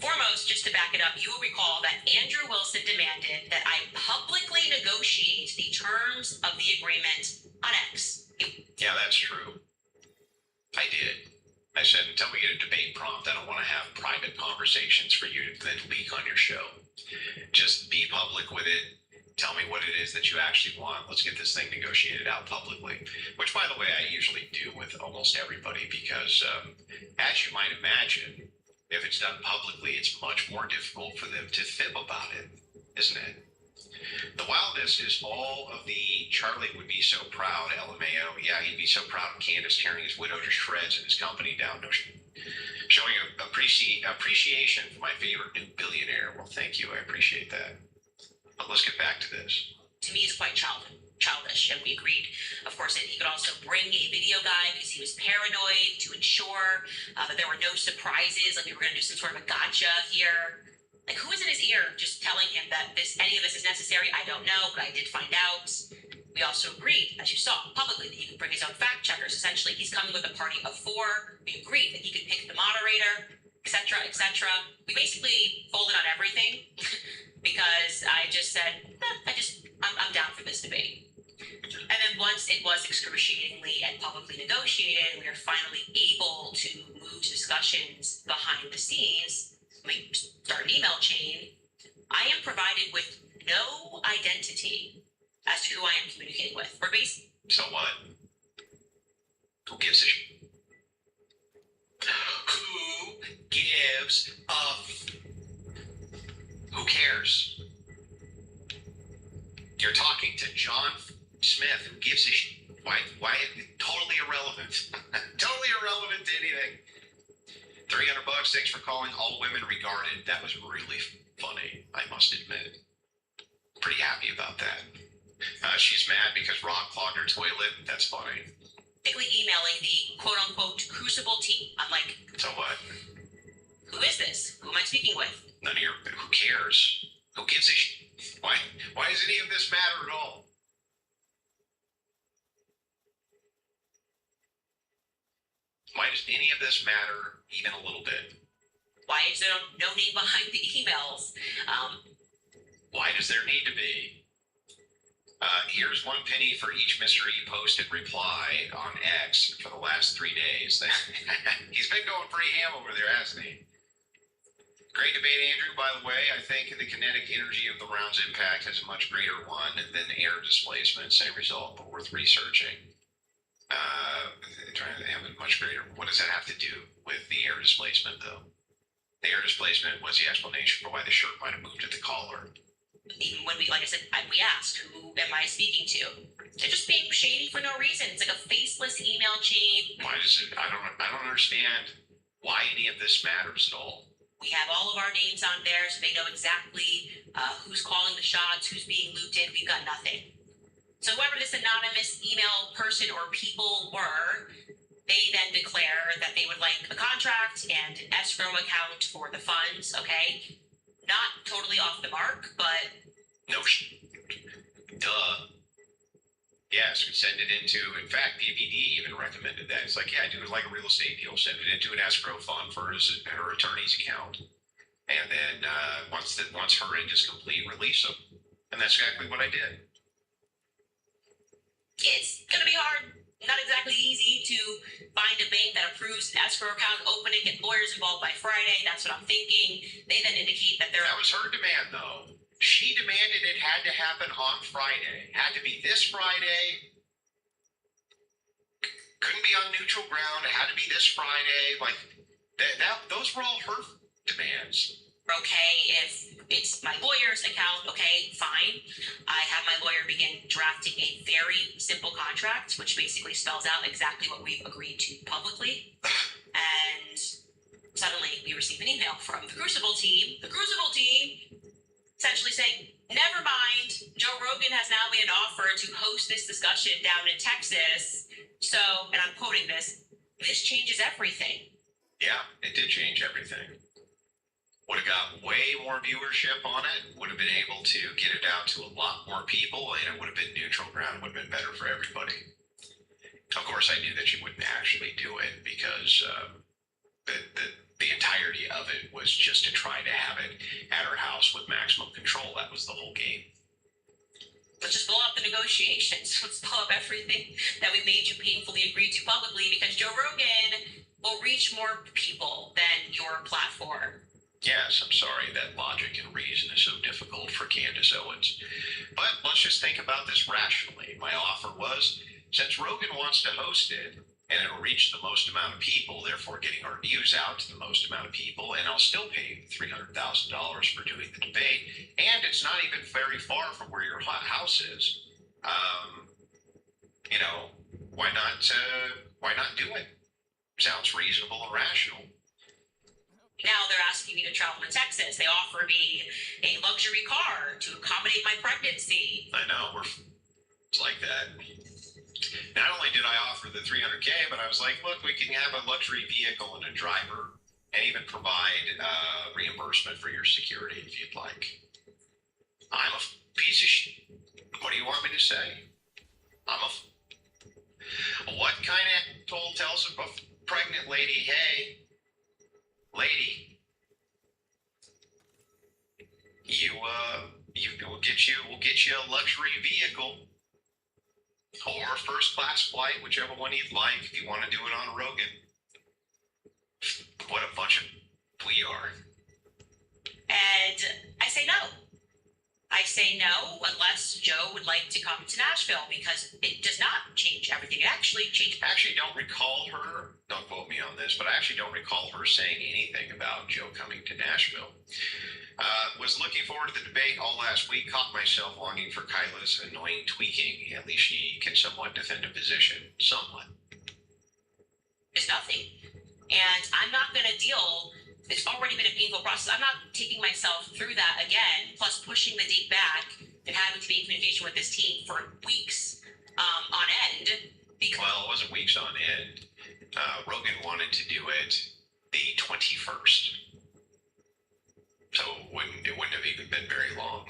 foremost, just to back it up, you will recall that Andrew Wilson demanded that I publicly negotiate the terms of the agreement on X. Yeah, that's true. I did. I said, until we get a debate prompt, I don't want to have private conversations for you to then leak on your show. Just be public with it. Tell me what it is that you actually want. Let's get this thing negotiated out publicly. Which, by the way, I usually do with almost everybody because, as you might imagine, if it's done publicly, it's much more difficult for them to fib about it, isn't it? The wildest is all of the Charlie would be so proud, LMAO. Yeah, he'd be so proud of Candace tearing his widow to shreds and his company down. Showing appreciation for my favorite new billionaire. Well, thank you. I appreciate that. But let's get back to this. To me, it's quite childish, and we agreed, of course, that he could also bring a video guy because he was paranoid to ensure that there were no surprises, like we were going to do some sort of a gotcha here. Like, who is in his ear just telling him that any of this is necessary? I don't know, but I did find out. We also agreed, as you saw publicly, that he could bring his own fact checkers. Essentially, he's coming with a party of 4. We agreed that he could pick the moderator, etc., etc. We basically folded on everything because I just said, I'm down for this debate. And then once it was excruciatingly and publicly negotiated, we were finally able to move to discussions behind the scenes. We start an email chain. I am provided with no identity as to who I am communicating with. We're basically. So what? Who gives a shit? Who gives a who cares? You're talking to John Smith, who gives a shit. Why? Totally irrelevant. Totally irrelevant to anything. $300. Thanks for calling. All women regarded. That was really funny, I must admit. Pretty happy about that. She's mad because Rob clogged her toilet. That's funny. Basically emailing the quote-unquote Crucible team. I'm like, so what? Who is this? Who am I speaking with? None of your. Who cares? Who gives a shit? Why does any of this matter at all? Why does any of this matter even a little bit? Why is there no name behind the emails? Why does there need to be? Here's 1 penny for each Mr. E posted reply on X for the last 3 days. He's been going pretty ham over there, hasn't he? Great debate, Andrew. By the way, I think the kinetic energy of the round's impact has a much greater one than air displacement. Same result, but worth researching. Trying to have a much greater. What does that have to do with the air displacement, though? The air displacement was the explanation for why the shirt might have moved at the collar. Even when we asked, who am I speaking to? They're just being shady for no reason. It's like a faceless email chain. Why does it? I don't understand why any of this matters at all. We have all of our names on there, so they know exactly who's calling the shots, who's being looped in. We've got nothing. So whoever this anonymous email person or people were, they then declare that they would like a contract and an escrow account for the funds, okay? Not totally off the mark, but... No, duh. Yeah, desk and send it into, in fact, PPD even recommended that. It's like, yeah, do it like a real estate deal. Send it into an escrow fund for her attorney's account. And then once her end is complete, release them. And that's exactly what I did. It's going to be hard. Not exactly easy to find a bank that approves an escrow account, open it, get lawyers involved by Friday. That's what I'm thinking. They then indicate that That was her demand, though. She demanded it had to happen on Friday. Had to be this Friday. Couldn't be on neutral ground. It had to be this Friday. Like those were all her demands. okay, if it's my lawyer's account, okay, fine. I have my lawyer begin drafting a very simple contract, which basically spells out exactly what we've agreed to publicly. And suddenly we receive an email from the Crucible team, essentially saying, never mind, Joe Rogan has now made an offer to host this discussion down in Texas. So, and I'm quoting this changes everything. Yeah, it did change everything. Would have got way more viewership on it, would have been able to get it out to a lot more people, and it would have been neutral ground, would have been better for everybody. Of course, I knew that she wouldn't actually do it because the entirety of it was just to try to have it at her house with maximum control. That was the whole game. Let's just blow up the negotiations. Let's blow up everything that we made you painfully agree to publicly because Joe Rogan will reach more people than your platform. Yes, I'm sorry that logic and reason is so difficult for Candace Owens. But let's just think about this rationally. My offer was, since Rogan wants to host it, and it'll reach the most amount of people, therefore getting our news out to the most amount of people, and I'll still pay $300,000 for doing the debate, and it's not even very far from where your house is. Why not do it? Sounds reasonable and rational. Now they're asking me to travel to Texas. They offer me a luxury car to accommodate my pregnancy. I know, it's like that. Not only did I offer the $300K, but I was like, look, we can have a luxury vehicle and a driver and even provide reimbursement for your security if you'd like. I'm a piece of shit. What do you want me to say? What kind of asshole tells a pregnant lady, hey, lady, we'll get you a luxury vehicle or a first class flight, whichever one you'd like, if you want to do it on Rogan. What a bunch of we are. And I say no. I say no unless Joe would like to come to Nashville because it does not change everything. It actually changed. I actually don't recall her, don't quote me on this, but I actually don't recall her saying anything about Joe coming to Nashville. Was looking forward to the debate all last week, caught myself longing for Kyla's annoying tweaking. At least she can somewhat defend a position. Somewhat. It's nothing. And I'm not going to deal. It's already been a painful process. I'm not taking myself through that again, plus pushing the date back and having to be in communication with this team for weeks on end. Well, it wasn't weeks on end. Rogan wanted to do it the 21st. So it wouldn't have even been very long.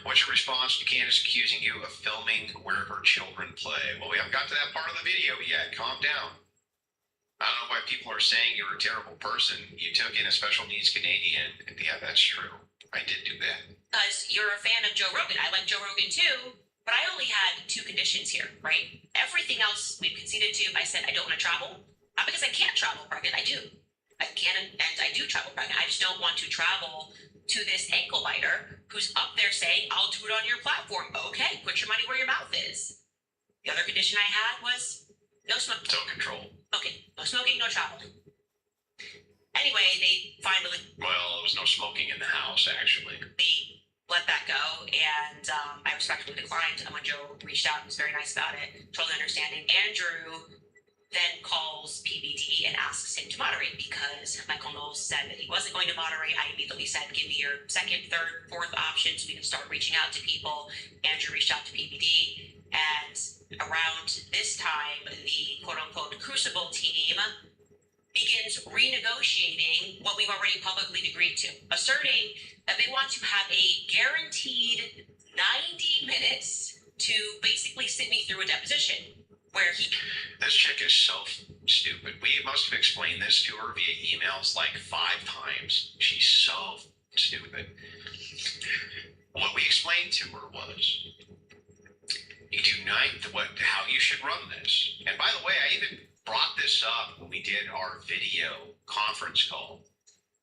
What's your response to Candace accusing you of filming where her children play? Well, we haven't got to that part of the video yet. Calm down. I don't know why people are saying you're a terrible person. You took in a special needs Canadian. Yeah, that's true. I did do that. Because you're a fan of Joe Rogan. I like Joe Rogan too, but I only had 2 conditions here, right? Everything else we've conceded to. I said I don't want to travel. Not because I can't travel pregnant. I do. I can and I do travel pregnant. I just don't want to travel to this ankle biter who's up there saying, I'll do it on your platform. Okay, put your money where your mouth is. The other condition I had was no smoking. So control. Okay, no smoking, no traveling. Anyway, they finally... Well, there was no smoking in the house, actually. They let that go, and I respectfully declined. And when Joe reached out, he was very nice about it, totally understanding. Andrew then calls PBD and asks him to moderate because Michael Knowles said that he wasn't going to moderate. I immediately said, give me your second, third, fourth option so we can start reaching out to people. Andrew reached out to PBD, and around this time, the quote-unquote Crucible team begins renegotiating what we've already publicly agreed to, asserting that they want to have a guaranteed 90 minutes to basically sent me through a deposition where he. This chick is so stupid. We must have explained this to her via emails like 5 times. She's so stupid. What we explained to her was, you do not how you should run this. And by the way, I even brought this up when we did our video conference call.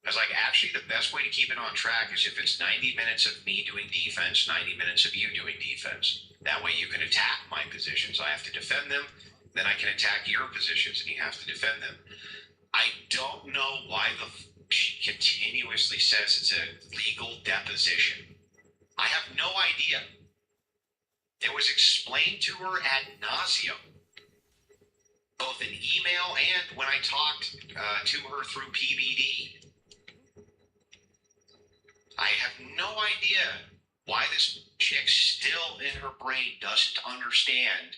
I was like, actually, the best way to keep it on track is if it's 90 minutes of me doing defense, 90 minutes of you doing defense. That way you can attack my positions. I have to defend them. Then I can attack your positions and you have to defend them. I don't know why she continuously says it's a legal deposition. I have no idea. It was explained to her ad nauseum, both in email and when I talked to her through PBD. I have no idea why this chick still in her brain doesn't understand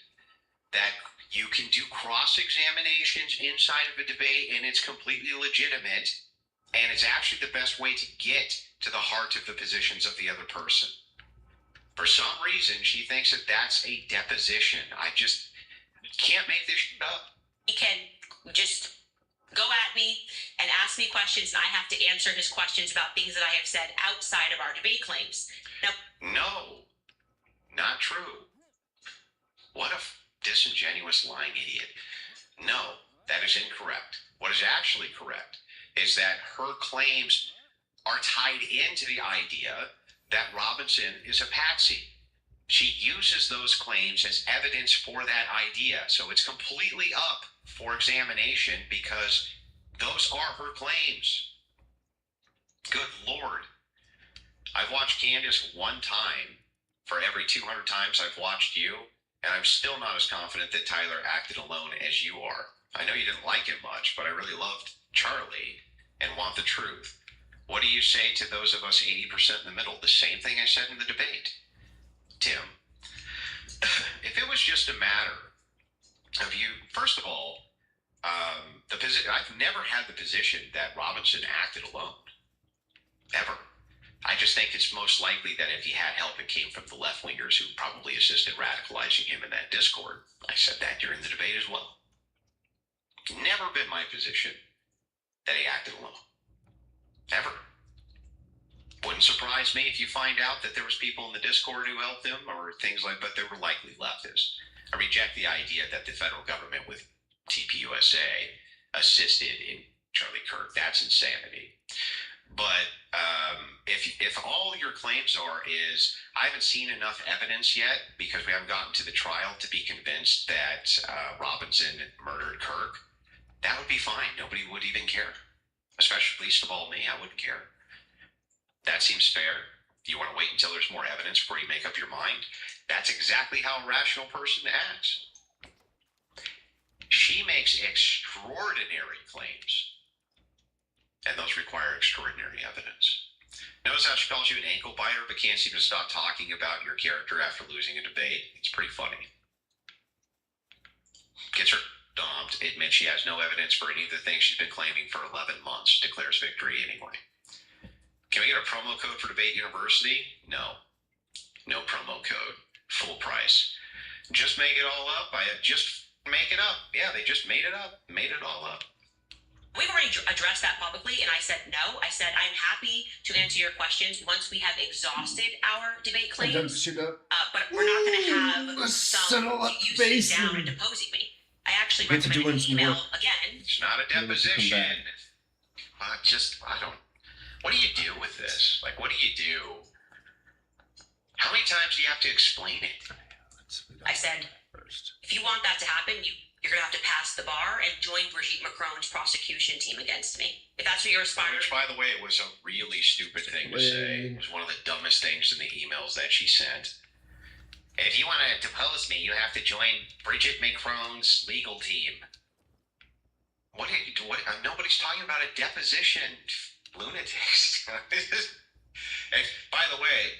that you can do cross-examinations inside of a debate and it's completely legitimate and it's actually the best way to get to the heart of the positions of the other person. For some reason, she thinks that that's a deposition. I just can't make this shit up. He can just go at me and ask me questions, and I have to answer his questions about things that I have said outside of our debate claims. Now, no, not true. What a disingenuous lying idiot. No, that is incorrect. What is actually correct is that her claims are tied into the idea that Robinson is a patsy. She uses those claims as evidence for that idea. So it's completely up for examination because those are her claims. Good Lord. I've watched Candace one time for every 200 times I've watched you, and I'm still not as confident that Tyler acted alone as you are. I know you didn't like him much, but I really loved Charlie and want the truth. What do you say to those of us 80% in the middle? The same thing I said in the debate. Tim, if it was just a matter of you, first of all, I've never had the position that Robinson acted alone. Ever. I just think it's most likely that if he had help, it came from the left-wingers who probably assisted radicalizing him in that Discord. I said that during the debate as well. Never been my position that he acted alone. Ever. Wouldn't surprise me if you find out that there was people in the Discord who helped him or things like, but they were likely leftists. I reject the idea that the federal government with TPUSA assisted in Charlie Kirk. That's insanity. But if all your claims is, I haven't seen enough evidence yet because we haven't gotten to the trial to be convinced that Robinson murdered Kirk, that would be fine. Nobody would even care. Especially, least of all me, I wouldn't care. That seems fair. You want to wait until there's more evidence before you make up your mind? That's exactly how a rational person acts. She makes extraordinary claims, and those require extraordinary evidence. Notice how she calls you an ankle biter, but can't seem to stop talking about your character after losing a debate. It's pretty funny. Gets her dumped, admits she has no evidence for any of the things she's been claiming for 11 months, declares victory anyway. Can we get a promo code for Debate University? No. No promo code. Full price. Just make it all up. Just make it up. Yeah, they just made it up. Made it all up. we've already addressed that publicly, and I said no. I said I'm happy to answer your questions once we have exhausted our debate claims. But we're not going to have you sit down and deposing me. I actually recommended an email again. It's not a deposition. I don't. What do you do with this? Like, what do you do? How many times do you have to explain it? I said, if you want that to happen, you're going to have to pass the bar and join Brigitte Macron's prosecution team against me. If that's what you're aspiring to. Which, by the way, it was a really stupid thing to say. It was one of the dumbest things in the emails that she sent. If you want to depose me, you have to join Brigitte Macron's legal team. What? Nobody's talking about a deposition, lunatics. And by the way,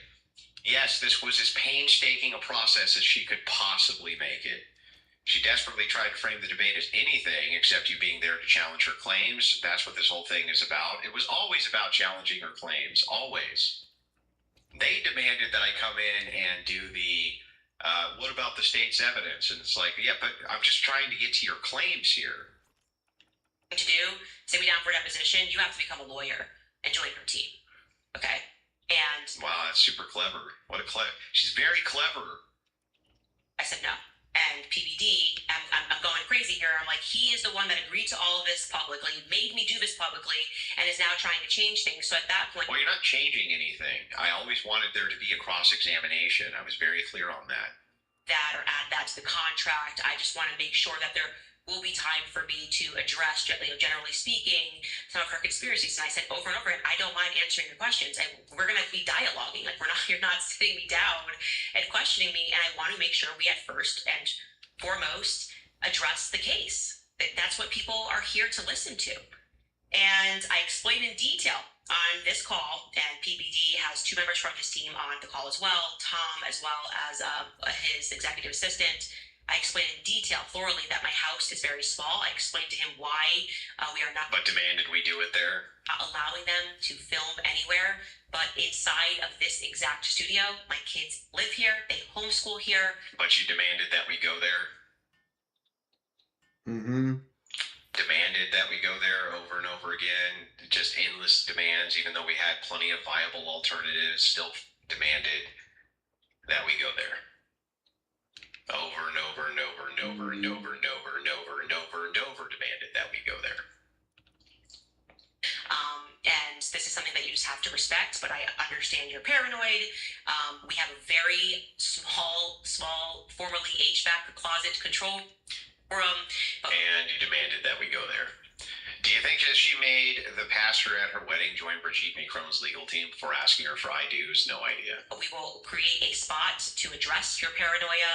yes, this was as painstaking a process as she could possibly make it. She desperately tried to frame the debate as anything except you being there to challenge her claims. That's what this whole thing is about. It was always about challenging her claims, always. They demanded that I come in and do the, what about the state's evidence, and it's like, yeah, but I'm just trying to get to your claims here. To do, sit me down for a deposition, you have to become a lawyer and join her team. Okay? And Wow, that's super clever. What a she's very clever. I said no. And PBD, I'm going crazy here. I'm like, he is the one that agreed to all of this publicly, made me do this publicly, and is now trying to change things. So at that point, Well, you're not changing anything. I always wanted there to be a cross-examination. I was very clear on that. that or add that to the contract. I just want to make sure that there will be time for me to address, generally speaking, some of her conspiracies. And I said over and over again, I don't mind answering your questions. We're going to be dialoguing. Like you're not sitting me down and questioning me. And I want to make sure we at first and foremost address the case. That's what people are here to listen to. And I explained in detail on this call, and PBD has 2 members from his team on the call as well, Tom as well as his executive assistant. I explained in detail, thoroughly, that my house is very small. I explained to him why we are not... But demanded we do it there? Allowing them to film anywhere, but inside of this exact studio. My kids live here. They homeschool here. But you demanded that we go there? Mm-hmm. Demanded that we go there over and over again. Just endless demands, even though we had plenty of viable alternatives, still demanded that we go there. Over and over and over and over and over and over and over and over and over demanded that we go there. And this is something that you just have to respect, but I understand you're paranoid. We have a very small, formerly HVAC closet control room. And you demanded that we go there. Do you think that she made the pastor at her wedding join Brigitte Macron's legal team before asking her for I-do's? No idea. We will create a spot to address your paranoia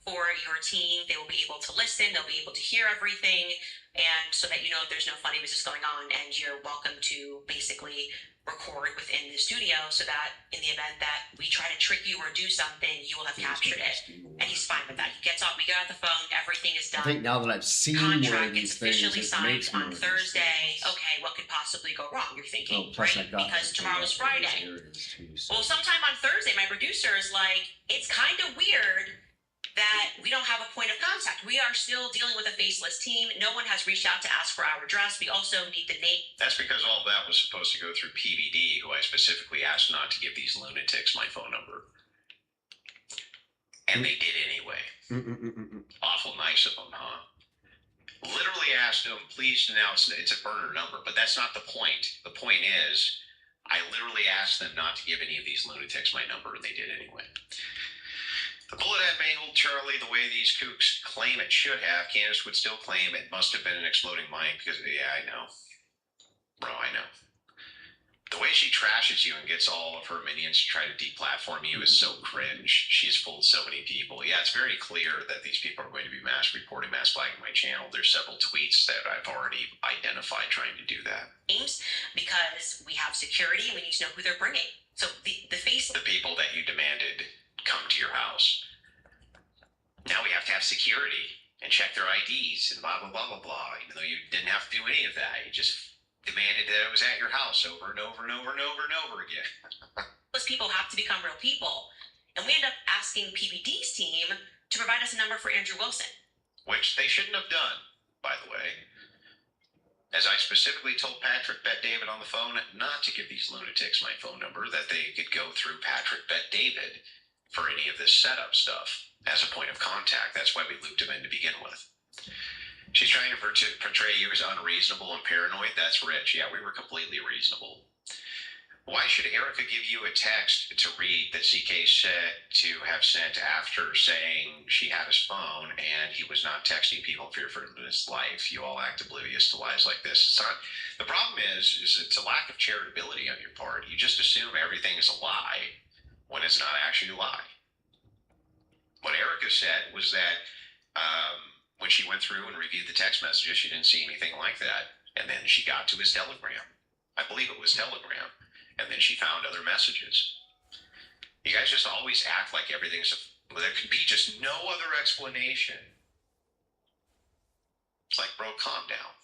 for your team. They will be able to listen. They'll be able to hear everything. And so that you know if there's no funny business going on, and you're welcome to basically record within the studio so that in the event that we try to trick you or do something, you will have captured it. And he's fine with that. He gets off, we get off the phone, everything is done. I think now that I've seen one Contract of these gets things, officially it signed makes more on Thursday. sense. Okay, what could possibly go wrong? You're thinking, Oh, plus right? I got Because those tomorrow's things in these Friday. areas too, so- Well, sometime on Thursday, my producer is like, it's kind of weird that we don't have a point of contact. We are still dealing with a faceless team. No one has reached out to ask for our address. We also need the name. That's because all that was supposed to go through PBD, who I specifically asked not to give these lunatics my phone number. And they did anyway. Awful nice of them, huh? Literally asked them, please announce that it's a burner number, but that's not the point. The point is, I literally asked them not to give any of these lunatics my number, and they did anyway. The bullet had mangled Charlie the way these kooks claim it should have. Candace would still claim it must have been an exploding mine because, yeah, I know. Bro, I know. The way she trashes you and gets all of her minions to try to deplatform you is so cringe. She's fooled so many people. Yeah, it's very clear that these people are going to be mass reporting, mass flagging my channel. There's several tweets that I've already identified trying to do that. Names, because we have security and we need to know who they're bringing. So the face... The people that you demanded come to your house. Now we have to have security and check their IDs and blah, blah, blah, blah, blah. Even though you didn't have to do any of that. You just demanded that it was at your house over and over and over and over and over again. Those people have to become real people. And we end up asking PBD's team to provide us a number for Andrew Wilson. Which they shouldn't have done, by the way. As I specifically told Patrick Bet David on the phone not to give these lunatics my phone number, that they could go through Patrick Bet David for any of this setup stuff as a point of contact. That's why we looped him in to begin with. She's trying to portray you as unreasonable and paranoid. That's rich. Yeah, we were completely reasonable. Why should Erica give you a text to read that CK said to have sent after saying she had his phone and he was not texting people in fear for his life? You all act oblivious to lies like this. It's not, the problem is it's a lack of charitability on your part. You just assume everything is a lie when it's not actually a lie. What Erica said was that when she went through and reviewed the text messages, she didn't see anything like that. And then she got to his Telegram. I believe it was Telegram. And then she found other messages. You guys just always act like everything's... there could be just no other explanation. It's like, bro, calm down.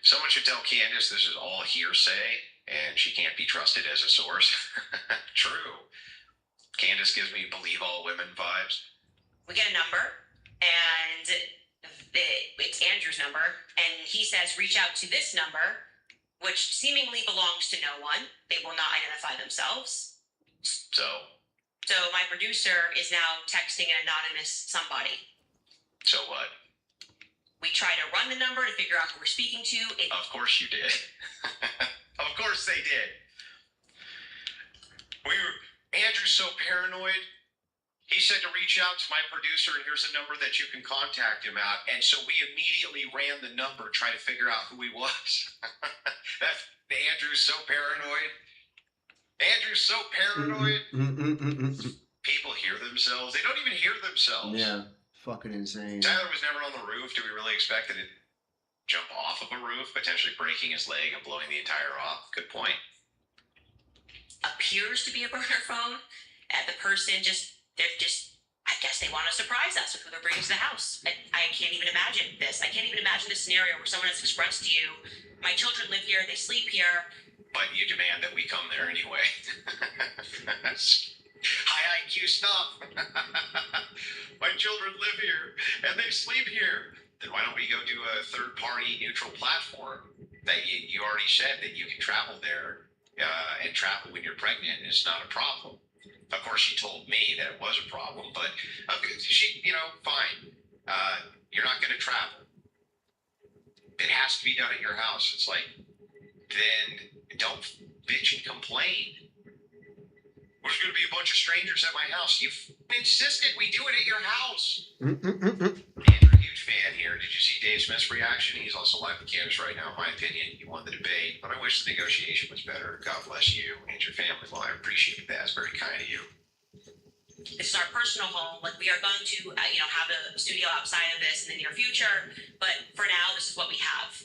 Someone should tell Candace this is all hearsay and she can't be trusted as a source. True. Candace gives me believe all women vibes. we get a number, and it's Andrew's number, and he says, reach out to this number, which seemingly belongs to no one. They will not identify themselves. So my producer is now texting an anonymous somebody. So what? We try to run the number to figure out who we're speaking to. Of course you did. Of course they did. Andrew's so paranoid. He said to reach out to my producer, and here's a number that you can contact him at. And so we immediately ran the number, trying to figure out who he was. Andrew's so paranoid. Andrew's so paranoid. People hear themselves. They don't even hear themselves. Yeah, fucking insane. Tyler was never on the roof. Do we really expect that he'd jump off of a roof, potentially breaking his leg and blowing the entire off? Good point. Appears to be a burner phone, and the person I guess they want to surprise us with who they're bringing to the house. I can't even imagine this. I can't even imagine this scenario where someone has expressed to you, my children live here, they sleep here. But you demand that we come there anyway. That's high IQ stuff. My children live here, and they sleep here. Then why don't we go do a third-party neutral platform that you already said that you can travel there and travel when you're pregnant, and it's not a problem. Of course, she told me that it was a problem, but fine. You're not going to travel. It has to be done at your house. It's like, then don't bitch and complain. There's going to be a bunch of strangers at my house. You insisted we do it at your house. Andrew, huge fan here. Did you see Dave Smith's reaction? He's also live on campus right now. In my opinion, he won the debate, but I wish the negotiation was better. God bless you and your family. Well, I appreciate that. It's very kind of you. This is our personal home. Like, we are going to, have a studio outside of this in the near future, but for now, this is what we have.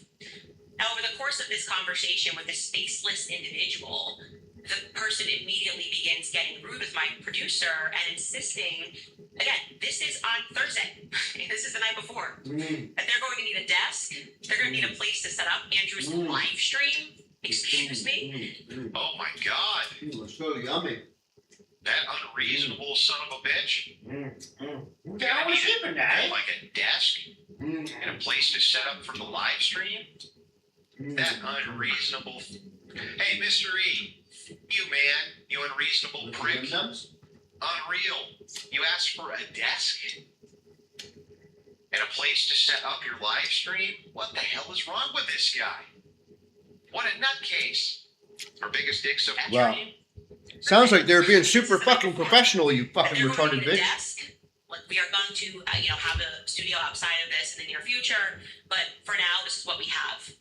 Now, over the course of this conversation with this faceless individual, the person immediately begins getting rude with my producer and insisting, again, this is on Thursday. This is the night before. That they're going to need a desk. They're going to need a place to set up Andrew's live stream. Excuse me? Oh my God. It was so yummy. That unreasonable son of a bitch. I was sleeping, Daddy. Like a desk and a place to set up for the live stream. That unreasonable. Hey, Mr. E, you man, you unreasonable prick. Unreal. You asked for a desk and a place to set up your live stream? What the hell is wrong with this guy? What a nutcase. Our biggest dick so Wow. Sounds like they're being super fucking professional, you fucking retarded bitch. Like, we are going to, have a studio outside of this in the near future, but for now, this is what we have.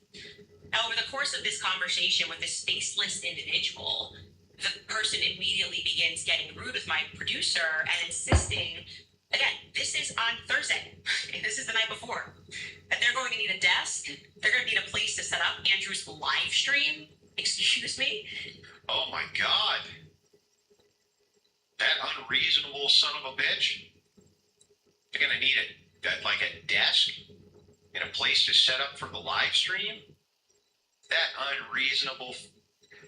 Now, over the course of this conversation with this faceless individual, the person immediately begins getting rude with my producer and insisting, again, this is on Thursday. This is the night before. That they're going to need a desk. They're going to need a place to set up Andrew's live stream. Excuse me? Oh my God. That unreasonable son of a bitch. You're going to need a desk and a place to set up for the live stream? That unreasonable.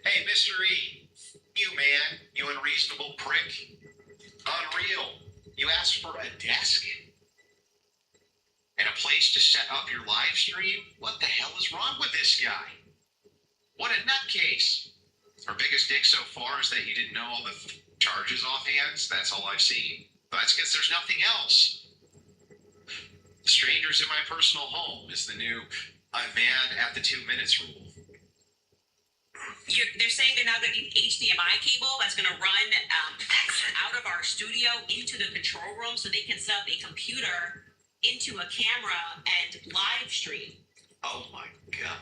Hey, Mr. E, you man, you unreasonable prick. Unreal. You asked for a desk and a place to set up your live stream? What the hell is wrong with this guy? What a nutcase. Our biggest dick so far is that you didn't know all the charges offhand. That's all I've seen. But that's because there's nothing else. Strangers in my personal home is the new I'm mad at the 2 minutes rule. They're saying they're now going to need HDMI cable that's going to run out of our studio into the control room so they can set up a computer into a camera and live stream. Oh my God.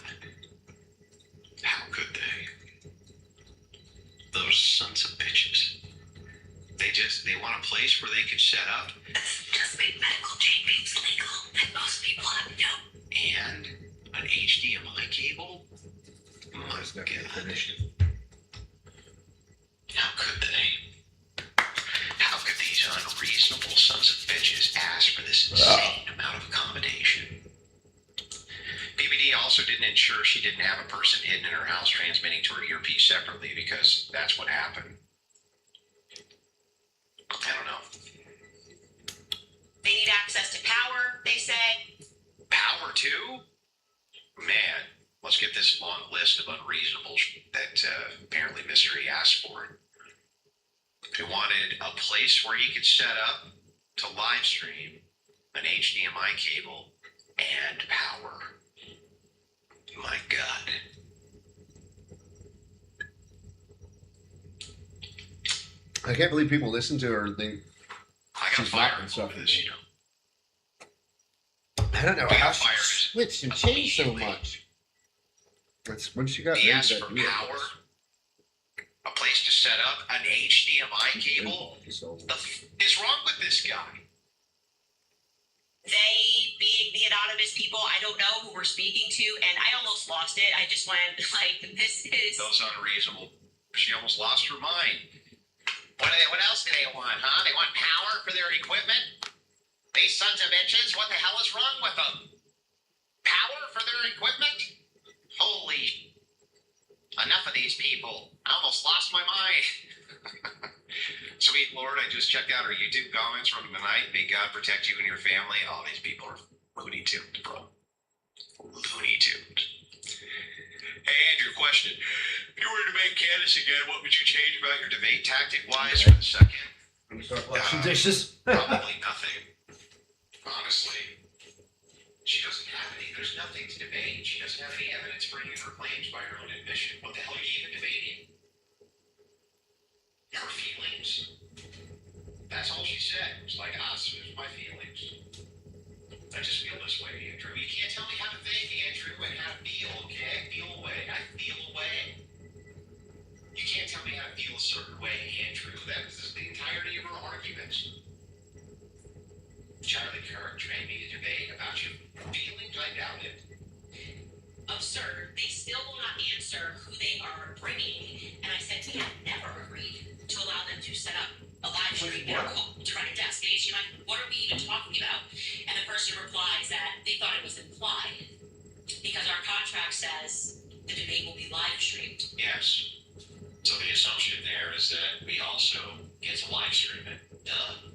How could they? Those sons of bitches. They want a place where they can set up. Just make medical tapings legal that most people have to do. And an HDMI cable? My God. How could they? How could these unreasonable sons of bitches ask for this insane amount of accommodation? BBD also didn't ensure she didn't have a person hidden in her house transmitting to her earpiece separately because that's what happened. I don't know. 2? Man, let's get this long list of unreasonable that apparently Mystery asked for. He wanted a place where he could set up to live stream, an HDMI cable, and power. My God. I can't believe people listen to her and think I got she's fired not over insufferable. this, you know. I don't know We how got she fired switched and changed so immediately. much. That's when she got He rid of asked that for deal. power, a place to set up an HDMI cable. The f is wrong with this guy? They being the anonymous people I don't know who we're speaking to, and I almost lost it. I just went like, this is. Those unreasonable. She almost lost her mind. What else do they want, huh? They want power for their equipment? These sons of bitches, what the hell is wrong with them? Power for their equipment? Holy. Enough of these people. I almost lost my mind. Sweet Lord, I just checked out our YouTube comments from the night. May God protect you and your family. Oh, these people are Looney Tunes, bro. Looney Tunes. Hey, Andrew, question. If you were to make Candace again, what would you change about your debate tactic-wise for the second? Let me start washing dishes. Probably nothing. Honestly. She doesn't have any. There's nothing to debate. She doesn't have any evidence for any of her claims by her own admission. What the hell are you even debating? Her feelings? That's all she said. It was like, so there's my feelings. I just feel this way, Andrew. You can't tell me how to think, Andrew, and how to feel, okay? I feel a way. I feel a way. You can't tell me how to feel a certain way, Andrew. That was the entirety of her arguments. Charlie Kirk trained me to debate about your feelings. I doubt it. Absurd. They still will not answer who they are bringing. And I said, we have never agreed to allow them to set up a live stream in our call to run a desk. And she's like, what are we even talking about? And the person replies that they thought it was implied because our contract says the debate will be live streamed. Yes. So the assumption there is that we also get to live stream it. Duh.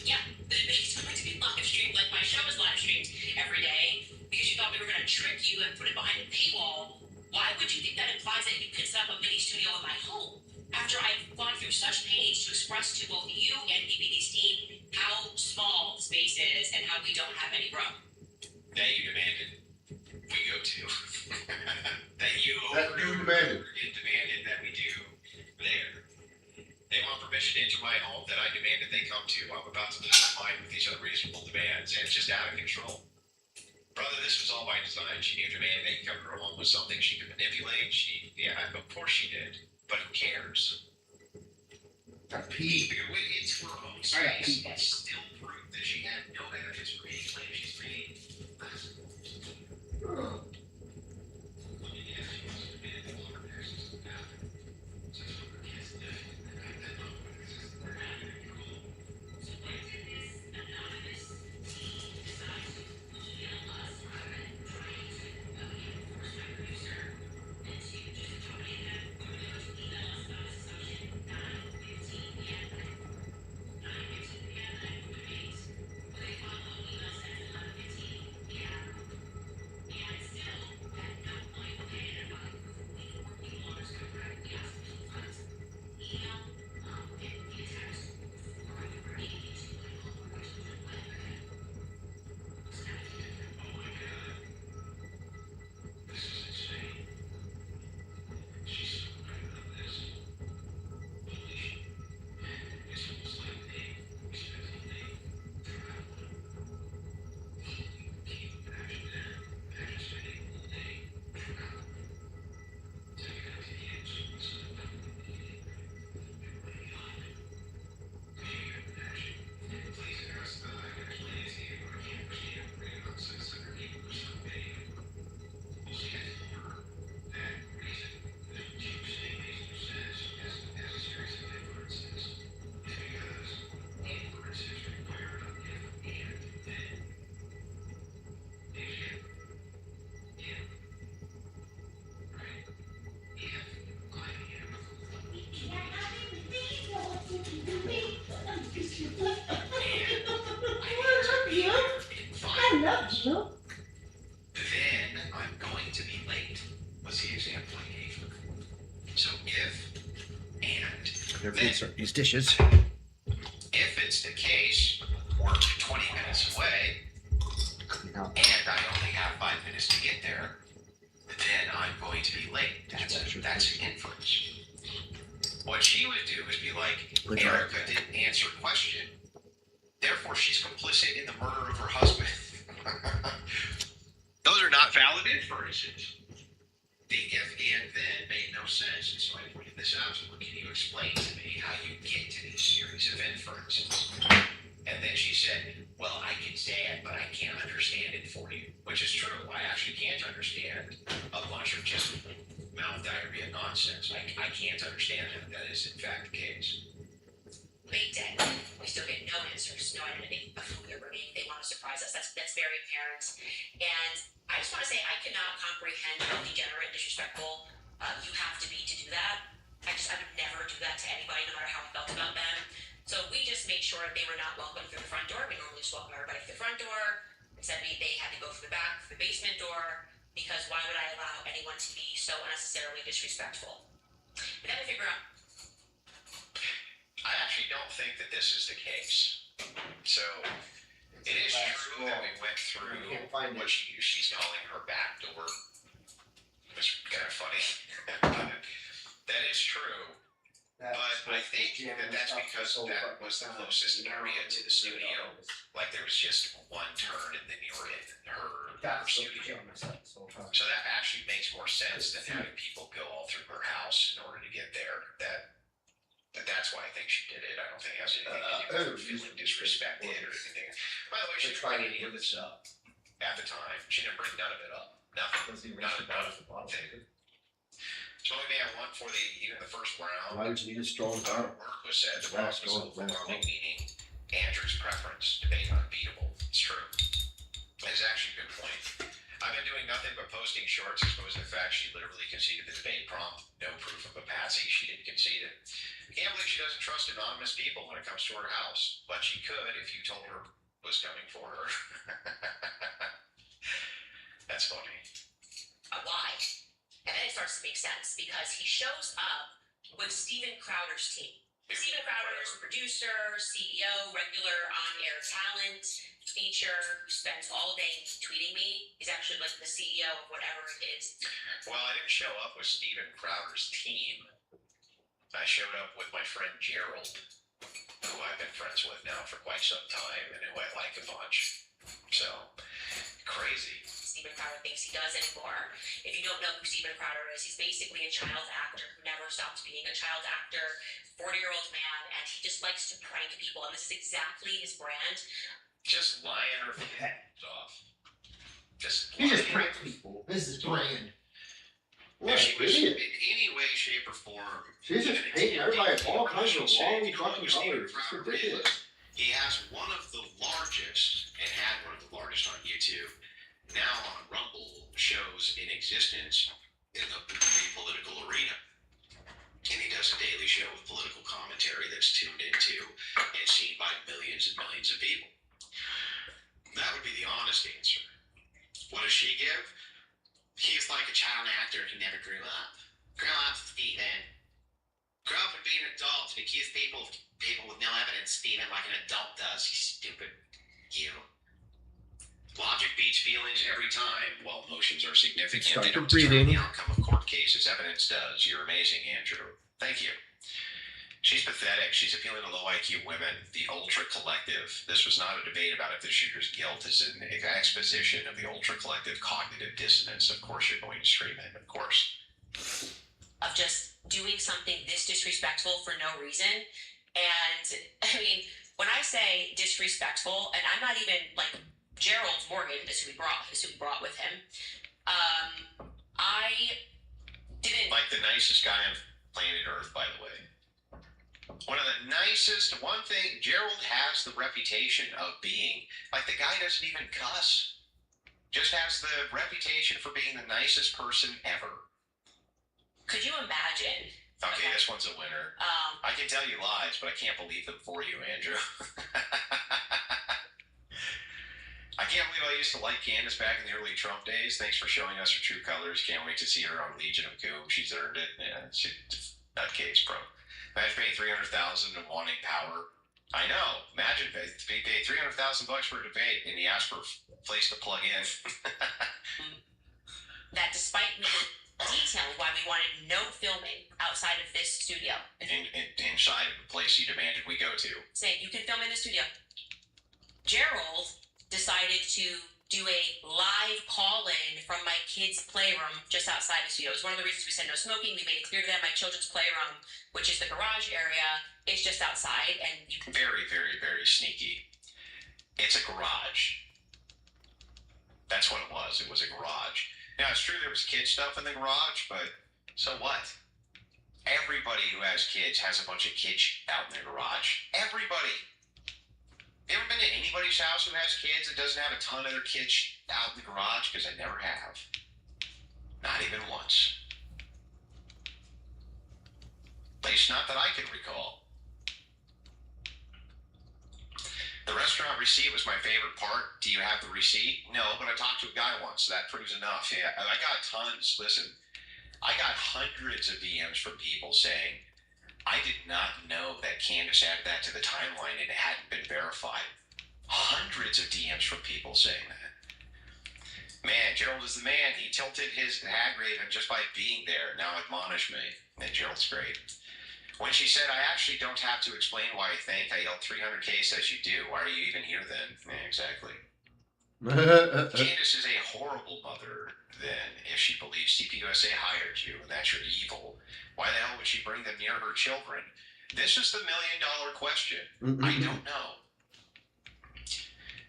Yeah, the debate's going to be live streamed like my show is live streamed every day because you thought we were going to trick you and put it behind a paywall. Why would you think that implies that you could set up a mini studio in my home after I've gone through such pains to express to both you and PPD's team how small the space is and how we don't have any room? That you demanded we go to. That you demanded that we do there. They want permission into my home that I demanded they come to. I'm about to lose my mind with these unreasonable demands, and it's just out of control. Brother, this was all by design. She knew demanding they could come to her home was something she could manipulate. Of course she did. But who cares? It's her own space. It's still proof that she had no evidence for any claim she's made. start these dishes. If it's the case, work 20 minutes away, and I only have 5 minutes to get there, then I'm going to be late. That's an inference. What she would do is be like, Erica didn't answer a question, therefore she's complicit in the murder of her husband. Those are not valid inferences. The if and then made no sense, and so I pointed this out to her. Can you explain to me how you get to these series of inferences? And then she said, well, I can say it, but I can't understand it for you. Which is true. I actually can't understand a bunch of just mouth diarrhea nonsense. I can't understand it. That is, in fact, the case. Late day. We still get no answers, no identity of who they're bringing. They want to surprise us. That's very apparent. And I just want to say I cannot comprehend how degenerate and disrespectful you have to be to do that. I would never do that to anybody, no matter how I felt about them. So we just made sure they were not welcome through the front door. We normally just welcome everybody through the front door. Instead, they had to go through the back, through the basement door, because why would I allow anyone to be so unnecessarily disrespectful? We got to figure out. I actually don't think that this is the case. So it is true that we went through what she's calling her back door. It's kind of funny. That is true. But I think that that's because that was the closest area to the studio. Like there was just one turn and then you were in her studio. So that actually makes more sense than having people go all through her house in order to get there. That's why I think she did it. I don't think it has anything to do with her feeling disrespected or anything. By the way, she didn't bring any of this up at the time. She didn't bring none of it up. Nothing. None of it. So we may have one for even the first round. Why would you need a strong Our work was said the rock was overwhelming, meaning Andrew's preference, debate unbeatable. It's true. That's actually a good point. I've been doing nothing but posting shorts exposing the fact she literally conceded the debate prompt. No proof of a patsy. She didn't concede it. I can't believe she doesn't trust anonymous people when it comes to her house. But she could if you told her was coming for her. That's funny. Why? And then it starts to make sense because he shows up with Steven Crowder's team. Steven Crowder is producer, CEO, regular on-air talent, feature, who spends all day tweeting me. He's actually like the CEO of whatever it is. Well, I didn't show up with Steven Crowder's team. I showed up with my friend Gerald, who I've been friends with now for quite some time and who I like a bunch. So, crazy. Steven Crowder thinks he does anymore. If you don't know who Steven Crowder is, he's basically a child actor who never stopped being a child actor, 40-year-old man, and he just likes to prank people, and this is exactly his brand. Just lying her head off. He just pranks people. This is brand. If she was in any way, shape, or form, She's just painting everybody all kinds of wrong fucking colors. It's ridiculous. He has one of the largest, and had one of the largest on YouTube, now on Rumble, shows in existence in the political arena. And he does a daily show with political commentary that's tuned into and seen by millions and millions of people. That would be the honest answer. What does she give? He's like a child actor who never grew up. Grow up, Steven. Grow up and be an adult and accuse people with no evidence, Steven, like an adult does. You stupid. You. Logic beats feelings every time. While emotions are significant, Start they don't breathing. determine the outcome of court cases. Evidence does. You're amazing, Andrew. Thank you. She's pathetic. She's appealing to low IQ women, the ultra collective. This was not a debate about if the shooter's guilt is an exposition of the ultra collective cognitive dissonance. Of course you're going to scream it, of course. Of just doing something this disrespectful for no reason. And, I mean, when I say disrespectful, and I'm not even, like, Gerald Morgan is who he brought with him. I didn't... Like the nicest guy on planet Earth, by the way. One of the nicest, one thing, Gerald has the reputation of being, like the guy doesn't even cuss. Just has the reputation for being the nicest person ever. Could you imagine? Okay, this one's a winner. I can tell you lies, but I can't believe them for you, Andrew. I can't believe I used to like Candace back in the early Trump days. Thanks for showing us her true colors. Can't wait to see her on Legion of Goom. She's earned it. Yeah, she's nutcase, bro. Imagine paying $300,000 and wanting power. I know. Imagine pay $300,000 for a debate, and he asked for a place to plug in. That despite me detailing why we wanted no filming outside of this studio. Inside of the place he demanded we go to. Saying you can film in the studio. Gerald decided to do a live call-in from my kids' playroom just outside the studio. It was one of the reasons we said no smoking. We made it clear to them my children's playroom, which is the garage area, is just outside, and you can... Very, very, very sneaky. It's a garage. That's what it was. It was a garage. Now, it's true there was kid stuff in the garage, but so what? Everybody who has kids has a bunch of kids out in their garage. Everybody. You ever been to anybody's house who has kids that doesn't have a ton of their kids out in the garage? Because I never have. Not even once. At least not that I can recall. The restaurant receipt was my favorite part. Do you have the receipt? No, but I talked to a guy once, so that proves enough. Yeah, I got tons. Listen, I got hundreds of DMs from people saying, I did not know that Candace added that to the timeline and it hadn't been verified. Hundreds of DMs from people saying that. Man, Gerald is the man. He tilted his hag raven just by being there. Now admonish me. And Gerald's great. When she said, I actually don't have to explain why I think, I yelled 300K says you do. Why are you even here then? Yeah, exactly. Candace is a horrible mother then if she believes CPUSA hired you and that you're evil. Why the hell would she bring them near her children? This is the $1 million question. I don't know.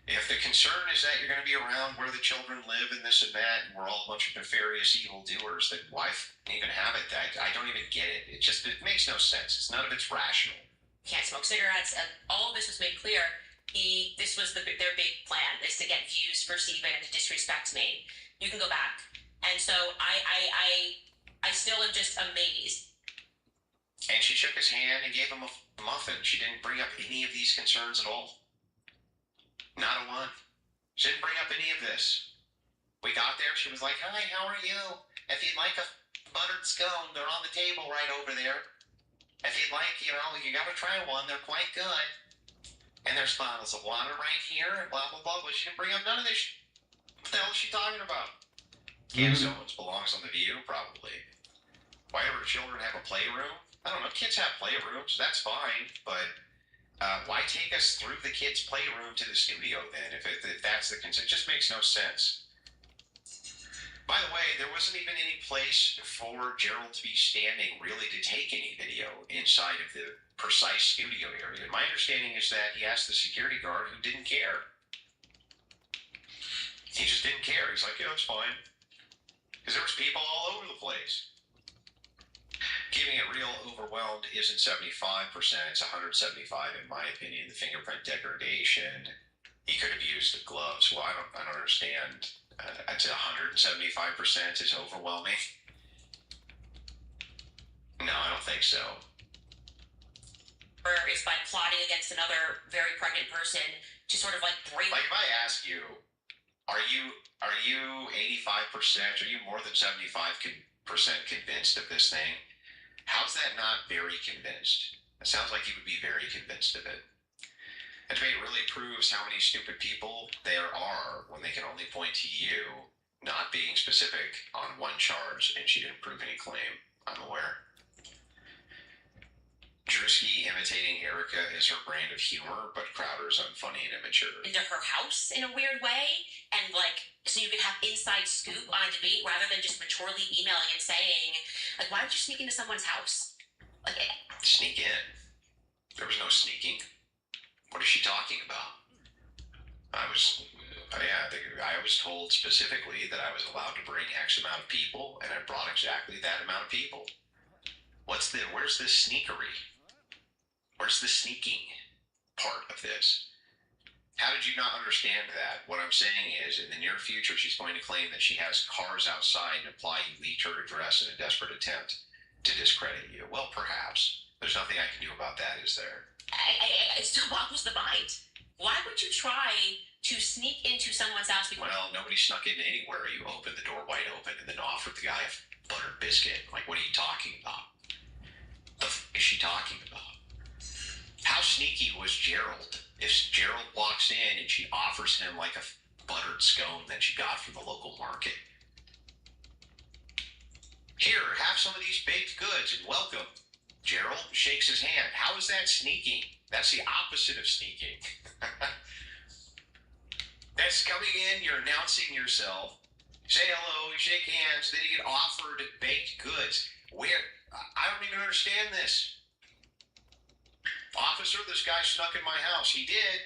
If the concern is that you're going to be around where the children live and this and that, and we're all a bunch of nefarious evil doers, then why even have it? I don't even get it. It makes no sense. It's none of it's rational. Can't smoke cigarettes. And all of this was made clear. This was their big plan, is to get views for Steven and to disrespect me. You can go back. And so I still am just amazed. And she shook his hand and gave him a muffin. She didn't bring up any of these concerns at all. Not a one. She didn't bring up any of this. We got there, she was like, hi, how are you? If you'd like a buttered scone, they're on the table right over there. If you'd like, you gotta try one, they're quite good. And there's bottles of water right here, and blah, blah, blah. But she didn't bring up none of this. What the hell is she talking about? Candace Owens belongs on The View, probably. Why ever children have a playroom? I don't know, kids have playrooms, that's fine, but why take us through the kids' playroom to the studio then, if that's the concern? It just makes no sense. By the way, there wasn't even any place for Gerald to be standing really to take any video inside of the precise studio area. My understanding is that he asked the security guard who didn't care. He just didn't care. He's like, yeah, it's fine. Because there was people all over the place. Keeping it real, overwhelmed isn't 75%, it's 175 in my opinion. The fingerprint degradation, he could have used the gloves. Well, I don't understand. I'd say 175% is overwhelming. No, I don't think so. Or is by plotting against another very pregnant person to sort of like break. Like if I ask you, are you 85%? Are you more than 75% convinced of this thing? How's that not very convinced? It sounds like you would be very convinced of it. And to me, it really proves how many stupid people there are when they can only point to you not being specific on one charge, and she didn't prove any claim. I'm aware. Drewski imitating Erica is her brand of humor, but Crowder's unfunny and immature. Into her house in a weird way, and like, so you could have inside scoop on a debate rather than just maturely emailing and saying, like, why would you sneak into someone's house? Like, sneak in? There was no sneaking. What is she talking about? I was told specifically that I was allowed to bring X amount of people, and I brought exactly that amount of people. Where's the sneakery? Where's the sneaking part of this? How did you not understand that? What I'm saying is, in the near future, she's going to claim that she has cars outside and imply you leaked her address in a desperate attempt to discredit you. Well, perhaps. There's nothing I can do about that, is there? It still boggles the mind. Why would you try to sneak into someone's house? Well, nobody snuck into anywhere. You opened the door wide open and then offered the guy a buttered biscuit. Like, what are you talking about? is she talking about? How sneaky was Gerald? If Gerald walks in and she offers him like a buttered scone that she got from the local market. Here, have some of these baked goods and welcome. Gerald shakes his hand. How is that sneaking? That's the opposite of sneaking. That's coming in, you're announcing yourself, say hello, you shake hands, then you get offered baked goods. Where? I don't even understand this. Officer, this guy snuck in my house. He did.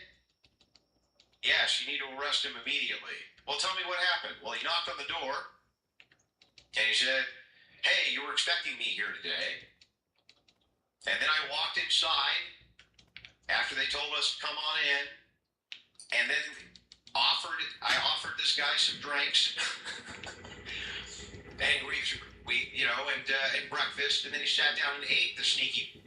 Yes, you need to arrest him immediately. Well, tell me what happened. Well, he knocked on the door, and he said, hey, you were expecting me here today. And then I walked inside after they told us to come on in, and then I offered this guy some drinks, and we and breakfast, and then he sat down and ate the sneaky.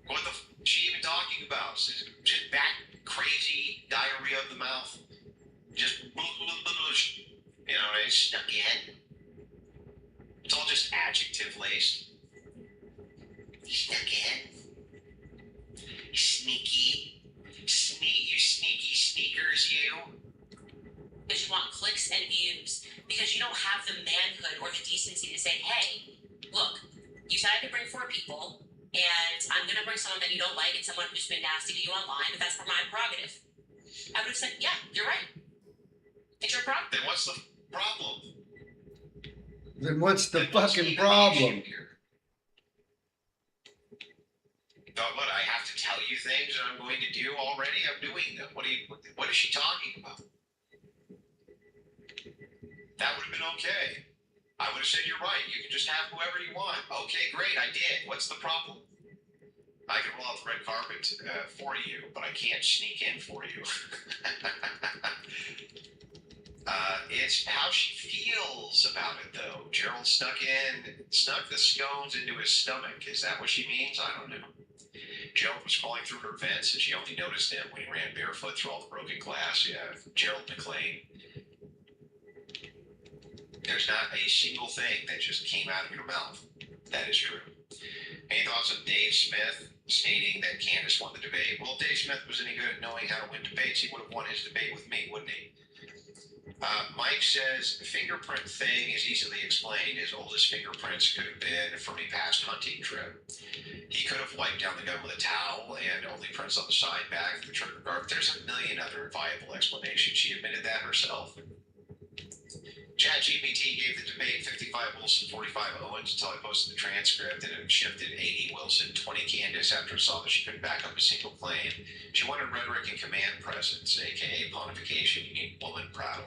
What the is she even talking about? Just that crazy diarrhea of the mouth, just stuck in. It's all just adjective laced. Stuck in. Sneaky. You sneaky sneakers, you. Because you want clicks and views. Because you don't have the manhood or the decency to say, hey, look, you said I could bring 4 people, and I'm going to bring someone that you don't like and someone who's been nasty to you online, but that's my prerogative. I would have said, yeah, you're right. It's your problem. Then what's the problem? Then what's the fucking problem? What, I have to tell you things that I'm going to do already? I'm doing them. What is she talking about? That would have been okay. I would have said, you're right. You can just have whoever you want. Okay, great. I did. What's the problem? I can roll out the red carpet for you, but I can't sneak in for you. It's how she feels about it, though. Gerald snuck the scones into his stomach. Is that what she means? I don't know. Gerald was crawling through her vents, and she only noticed him when he ran barefoot through all the broken glass. Yeah, Gerald McLean. There's not a single thing that just came out of your mouth. That is true. Any thoughts on Dave Smith stating that Candace won the debate? Well, if Dave Smith was any good at knowing how to win debates, he would have won his debate with me, wouldn't he? Mike says, fingerprint thing is easily explained. His oldest fingerprints could have been from a past hunting trip. He could have wiped down the gun with a towel and only prints on the side back of the trigger guard. There's a million other viable explanations. She admitted that herself. ChatGPT gave the debate 55 Wilson, 45 Owens until I posted the transcript, and it shifted 80 Wilson, 20 Candace after it saw that she couldn't back up a single claim. She wanted rhetoric and command presence, aka pontification. You need woman prattle.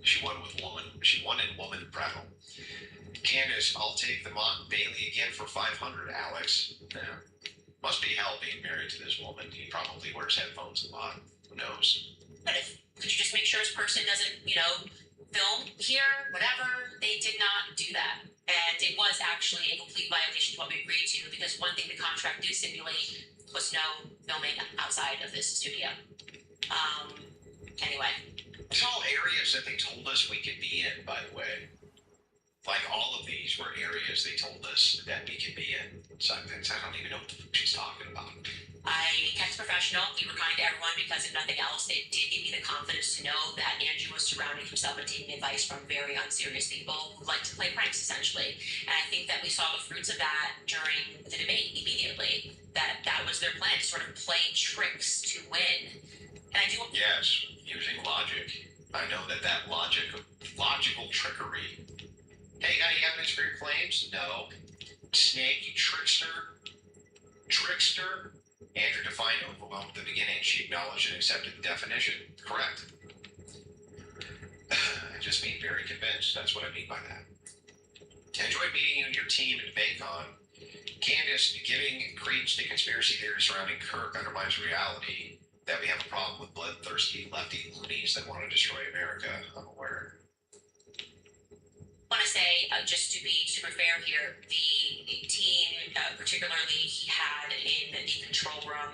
She wanted woman prattle. Candace, I'll take the Mont Bailey again for 500, Alex. Yeah. Must be hell being married to this woman. He probably wears headphones a lot. Who knows? But could you just make sure this person doesn't, film here, whatever? They did not do that. And it was actually a complete violation of what we agreed to, because one thing the contract did stipulate was no filming outside of this studio. Anyway. It's all areas that they told us we could be in, by the way. Like, all of these were areas they told us that we could be in. So I don't even know what the fuck she's talking about. I kept professional. We were kind to everyone because, if nothing else, it did give me the confidence to know that Andrew was surrounding himself and taking advice from very unserious people who like to play pranks, essentially. And I think that we saw the fruits of that during the debate immediately. That was their plan, to sort of play tricks to win. And I do. Yes, using logic. I know that logical trickery. Hey, got any evidence for your claims? No. Snake, you trickster. Trickster. Andrew defined overwhelmed at the beginning. She acknowledged and accepted the definition. Correct. I just mean very convinced. That's what I mean by that. I enjoyed meeting you and your team at DebateCon. Candace, giving credence to conspiracy theories surrounding Kirk undermines reality that we have a problem with bloodthirsty lefty loonies that want to destroy America. I'm aware. I want to say, just to be super fair here, the team, particularly he had in the control room,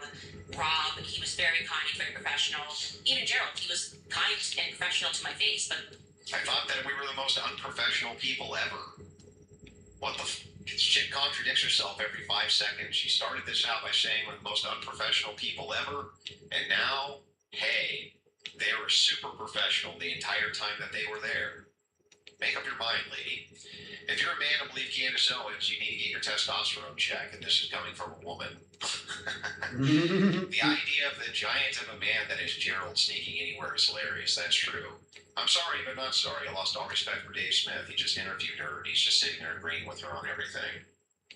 Rob, he was very kind and very professional. Even Gerald, he was kind and professional to my face, but... I thought that we were the most unprofessional people ever. What the Shit contradicts herself every 5 seconds. She started this out by saying we're the most unprofessional people ever, and now, hey, they were super professional the entire time that they were there. Make up your mind, lady. If you're a man and believe Candace Owens, you need to get your testosterone checked, and this is coming from a woman. The idea of the giant of a man that is Gerald sneaking anywhere is hilarious. That's true. I'm sorry, but not sorry. I lost all respect for Dave Smith. He just interviewed her, and he's just sitting there agreeing with her on everything.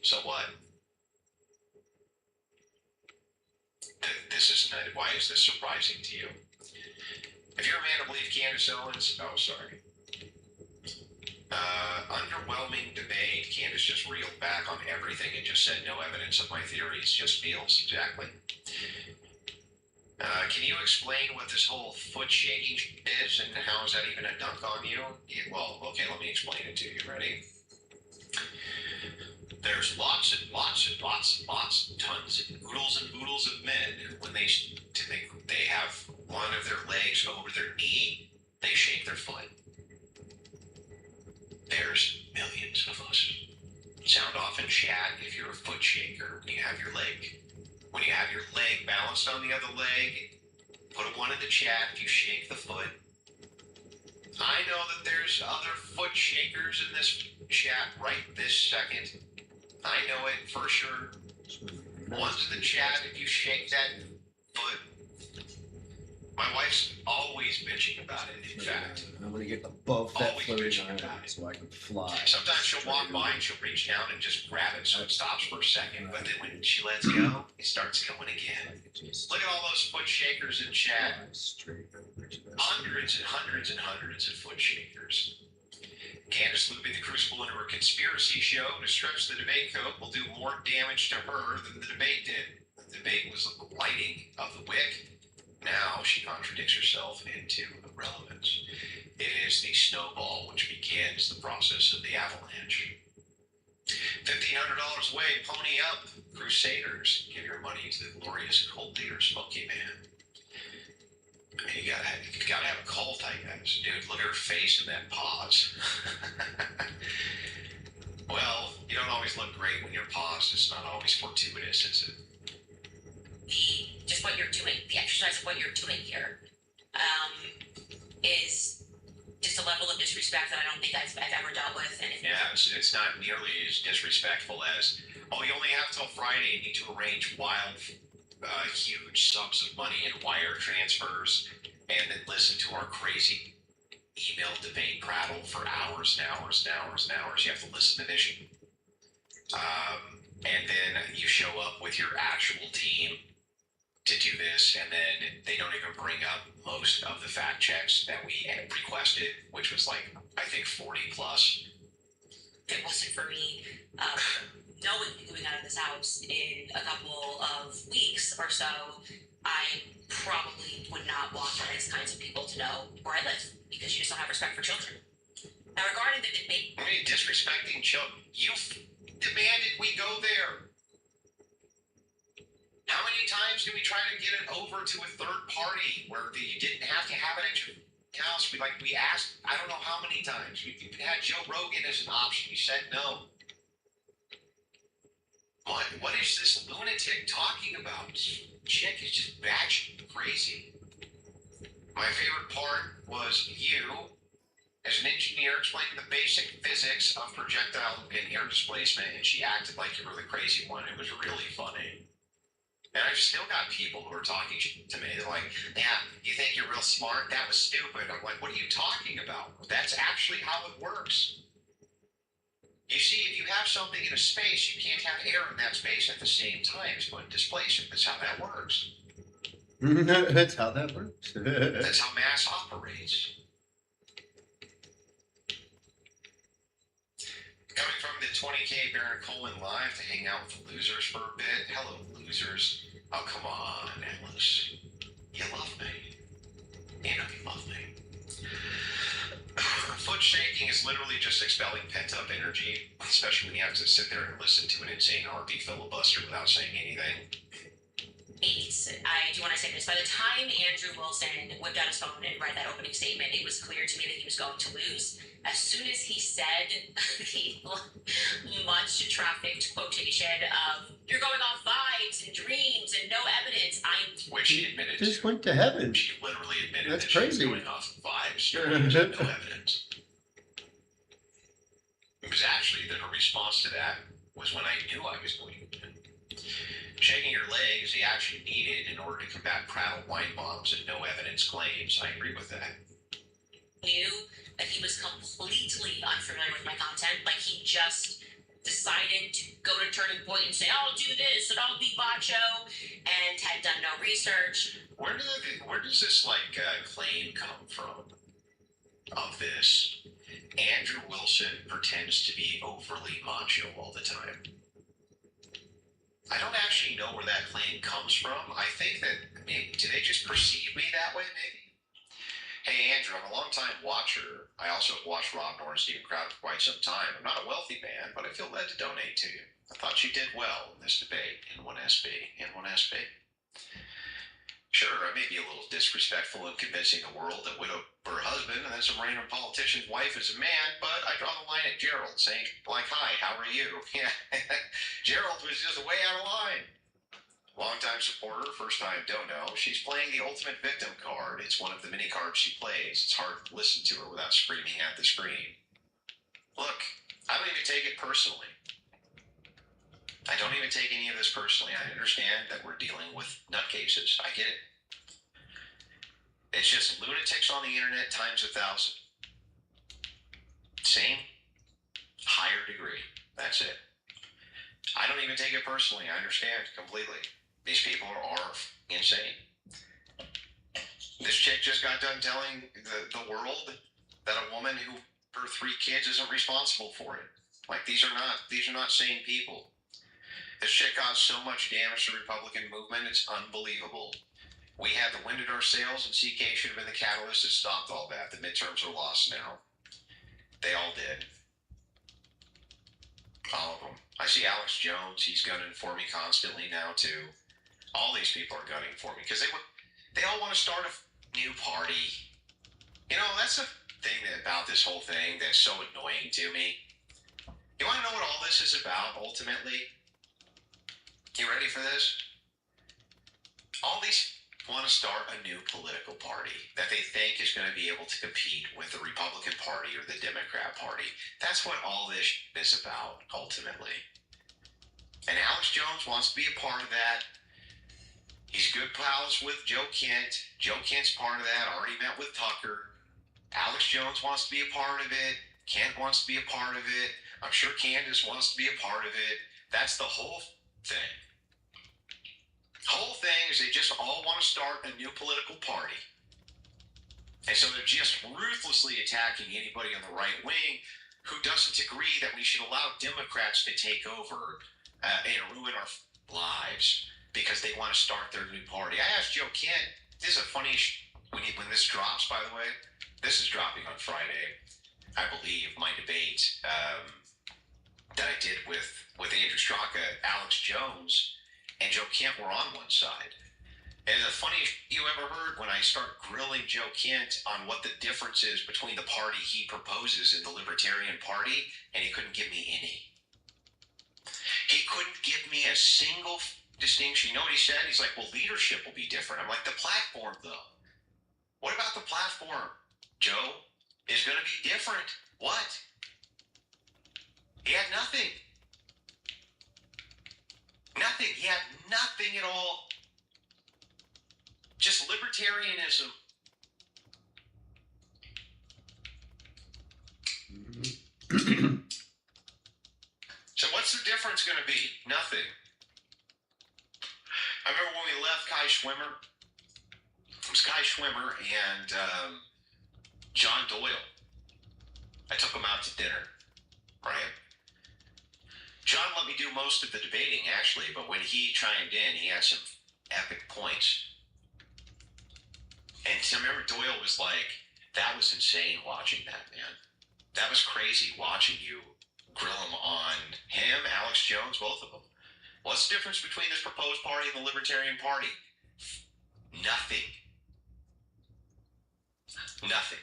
So what? This is not, why is this surprising to you? If you're a man to believe Candace Owens, oh, sorry. Underwhelming debate. Candace just reeled back on everything and just said no evidence of my theories, just feels. Exactly. Can you explain what this whole foot shaking is and how is that even a dunk on you? Yeah, well, okay, let me explain it to you. Ready? There's lots and lots and lots and lots, tons and oodles of men. When they have one of their legs over their knee, they shake their foot. There's millions of us. Sound off in chat if you're a foot shaker when you have your leg. When you have your leg balanced on the other leg, put a 1 in the chat if you shake the foot. I know that there's other foot shakers in this chat right this second. I know it for sure. 1's in the chat if you shake that foot. My wife's always bitching about it, in fact. I'm gonna get above that Always floating bitching island about it. so I can fly. Sometimes she'll walk by and she'll reach down and just grab it so it stops for a second, but then when she lets go, it starts going again. Look at all those foot shakers in chat. Hundreds and hundreds and hundreds of foot shakers. Candace looping the Crucible into her conspiracy show to stretch the debate code will do more damage to her than the debate did. The debate was the lighting of the wick. Now she contradicts herself into irrelevance. It is the snowball which begins the process of the avalanche. $1,500 away, pony up, Crusaders. Give your money to the glorious cult leader, Smokey Man. I mean, you gotta have a cult, I guess. Dude, look at her face and that pause. Well, you don't always look great when you're paused. It's not always fortuitous, is it? Just what you're doing, the exercise of what you're doing here, is just a level of disrespect that I don't think I've ever dealt with. And if it's not nearly as disrespectful as, oh, you only have till Friday, you need to arrange wild, huge sums of money in wire transfers, and then listen to our crazy email debate prattle for hours and hours and hours and hours. You have to listen to this. And then you show up with your actual team to do this, and then they don't even bring up most of the fact checks that we had requested, which was like, I think 40 plus. it wasn't for me, knowing moving out of this house in a couple of weeks or so, I probably would not want these kinds of people to know where I live, because you just don't have respect for children. Now, regarding the debate, I mean, disrespecting children, you demanded we go there. How many times did we try to get it over to a third party where you didn't have to have it at your house? We asked, I don't know how many times. We had Joe Rogan as an option. You said no. What is this lunatic talking about? This chick is just batshit crazy. My favorite part was you, as an engineer, explaining the basic physics of projectile and air displacement, and she acted like you were the crazy one. It was really funny. And I've still got people who are talking to me. They're like, yeah, you think you're real smart? That was stupid. I'm like, what are you talking about? That's actually how it works. You see, if you have something in a space, you can't have air in that space at the same time. It's going to displace it. That's how that works. That's how that works. That's how mass operates. Coming from the 20K Baron Coleman live to hang out with the losers for a bit. Hello, losers. Oh, come on, Atlas. You love me. You know you love me. Foot shaking is literally just expelling pent-up energy, especially when you have to sit there and listen to an insane RP filibuster without saying anything. I do want to say this. By the time Andrew Wilson whipped out his phone and read that opening statement, it was clear to me that he was going to lose. As soon as he said the much trafficked quotation of "you're going off vibes and dreams and no evidence," which she admitted Just to. went to heaven. She literally admitted That's that she was crazy. going off vibes, dreams, and no evidence. It was actually that her response to that was when I knew I was going to win. Shaking your leg is the action needed in order to combat prattle, wine bombs, and no evidence claims. I agree with that. Knew that he was completely unfamiliar with my content. Like he just decided to go to Turning Point and say, "I'll do this and I'll be macho," and had done no research. Where does this claim come from? Of this, Andrew Wilson pretends to be overly macho all the time. I don't actually know where that claim comes from. I think that maybe, do they just perceive me that way, maybe? Hey, Andrew, I'm a long-time watcher. I also have watched Rob Nor and Steven Crowder for quite some time. I'm not a wealthy man, but I feel led to donate to you. I thought you did well in this debate. N1SB. Sure, I may be a little disrespectful in convincing the world that widow for her husband and then some random politician's wife is a man, but I draw the line at Gerald, saying, like, "Hi, how are you?" Yeah, Gerald was just way out of line. Longtime supporter, first time dono. She's playing the ultimate victim card. It's one of the many cards she plays. It's hard to listen to her without screaming at the screen. Look, I don't even take it personally. I don't even take any of this personally. I understand that we're dealing with nutcases. I get it. It's just lunatics on the internet times 1,000. Same, higher degree. That's it. I don't even take it personally. I understand completely. These people are insane. This chick just got done telling the world that a woman who her 3 kids isn't responsible for it. Like, these are not sane people. This shit caused so much damage to the Republican movement, it's unbelievable. We had the wind at our sails, and CK should have been the catalyst that stopped all that. The midterms are lost now. They all did. All of them. I see Alex Jones, he's gunning for me constantly now, too. All these people are gunning for me, because they all want to start a new party. You know, that's the thing about this whole thing that's so annoying to me. You want to know what all this is about, ultimately? You ready for this? All these want to start a new political party that they think is going to be able to compete with the Republican Party or the Democrat Party. That's what all this is about, ultimately. And Alex Jones wants to be a part of that. He's good pals with Joe Kent. Joe Kent's part of that. Already met with Tucker. Alex Jones wants to be a part of it. Kent wants to be a part of it. I'm sure Candace wants to be a part of it. That's the whole thing. Whole thing is they just all want to start a new political party. And so they're just ruthlessly attacking anybody on the right wing who doesn't agree that we should allow Democrats to take over and ruin our lives because they want to start their new party. I asked Joe Kent, this is a funny, when this drops, by the way, this is dropping on Friday, I believe, my debate that I did with Andrew Straka, Alex Jones, and Joe Kent were on one side. And the funniest you ever heard when I start grilling Joe Kent on what the difference is between the party he proposes and the Libertarian Party, and he couldn't give me any. He couldn't give me a single distinction. You know what he said? He's like, well, leadership will be different. I'm like, the platform, though. What about the platform, Joe? Is going to be different. What? He had nothing. Nothing. He had nothing at all. Just libertarianism. So what's the difference going to be? Nothing. I remember when we left Kai Schwimmer. It was Kai Schwimmer and John Doyle. I took him out to dinner, right? John let me do most of the debating, actually, but when he chimed in, he had some epic points. And I remember Doyle was like, that was insane watching that, man. That was crazy watching you grill him on him, Alex Jones, both of them. What's the difference between this proposed party and the Libertarian Party? Nothing. Nothing.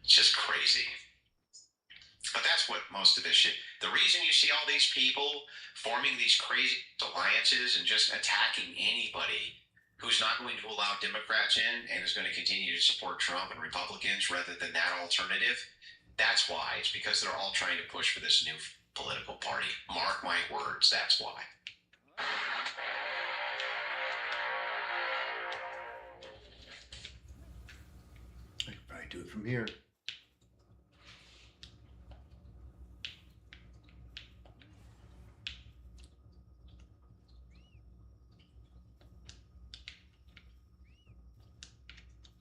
It's just crazy. But that's what most of this shit. The reason you see all these people forming these crazy alliances and just attacking anybody who's not going to allow Democrats in and is going to continue to support Trump and Republicans rather than that alternative, that's why. It's because they're all trying to push for this new political party. Mark my words, that's why. I could probably do it from here.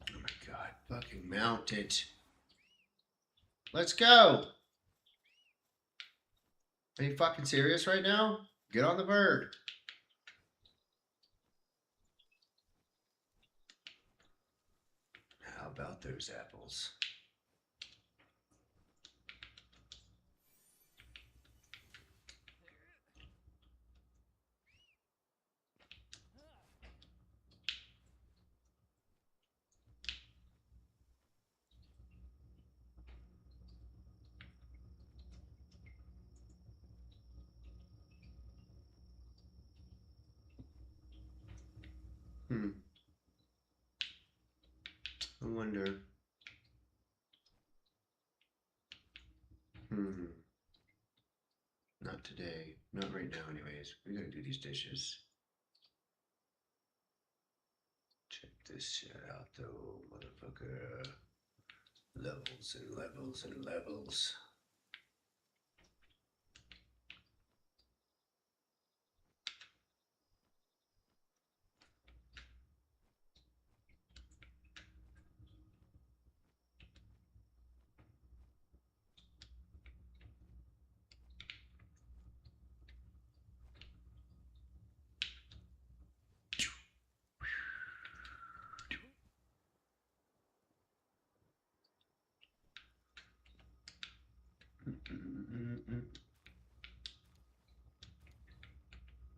Oh my god, fucking mount it. Let's go. Are you fucking serious right now? Get on the bird. How about those apples? I wonder. Not today. Not right now, anyways. We gotta do these dishes. Check this shit out, though, motherfucker. Levels and levels and levels.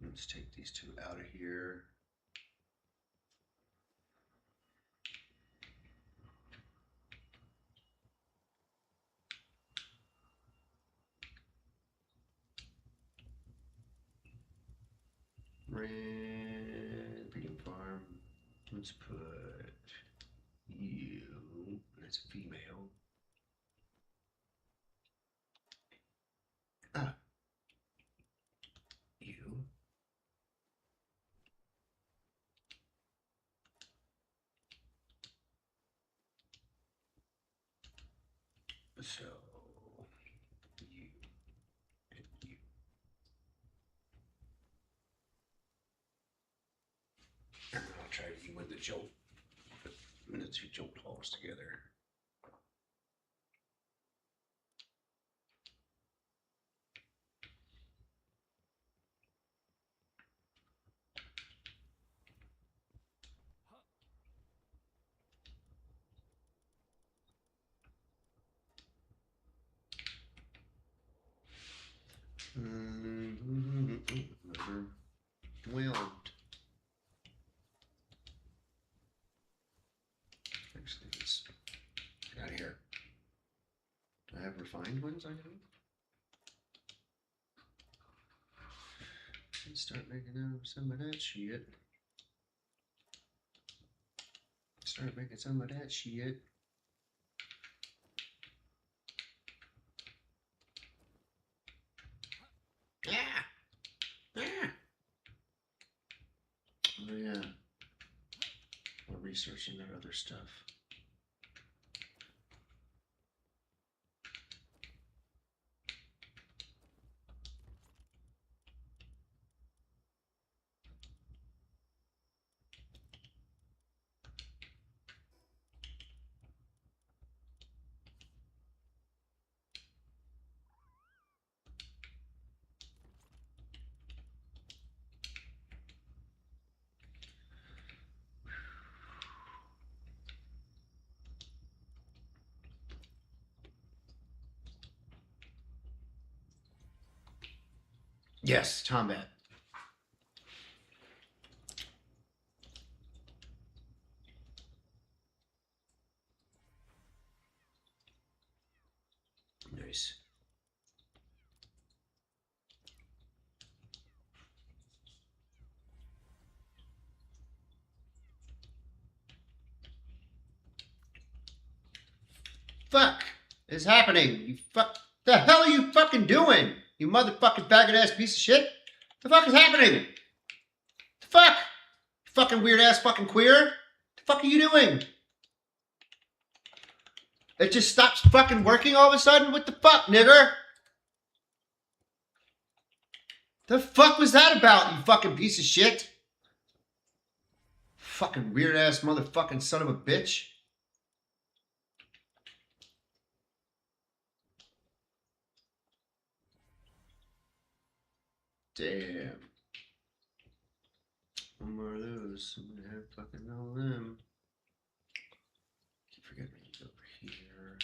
Let's take these two out of here. Red bean farm. Let's put you. That's a female. Ah. You. So you and you. And I'll try to win the jolt. Put the two jolt holes together. Overwhelmed. Actually, let's get out of here. Do I have refined ones I know? Let's start making some of that shit. Start making some of that shit. Yeah. Yeah. Oh yeah. We're researching that other stuff. Yes, combat. Nice. Fuck is happening? You fuck. The hell are you fucking doing? You motherfucking faggot ass piece of shit. The fuck is happening? The fuck? Fucking weird ass fucking queer. The fuck are you doing? It just stops fucking working all of a sudden? What the fuck, nigger? The fuck was that about, you fucking piece of shit? Fucking weird ass motherfucking son of a bitch. Damn. One more of those. I'm gonna have fucking all of them. Keep forgetting he's over here.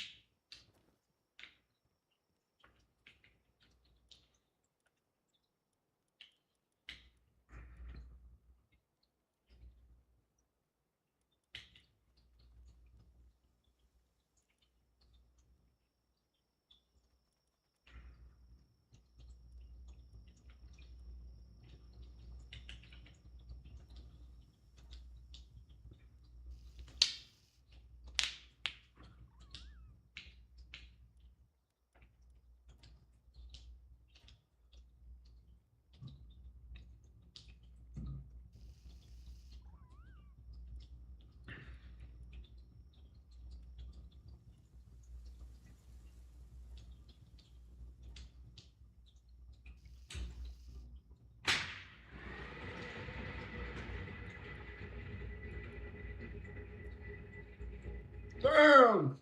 Damn!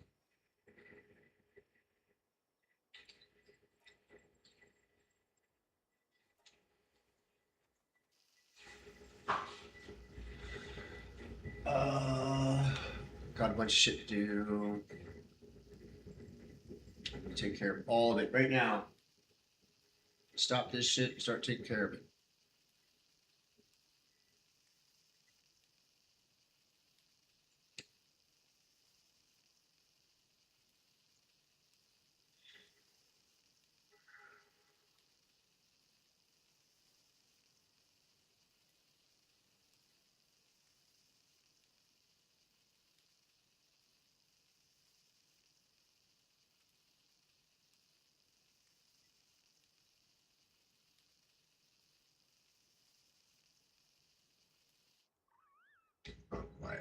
Got a bunch of shit to do. I'm gonna take care of all of it right now. Stop this shit and start taking care of it. Oh, my,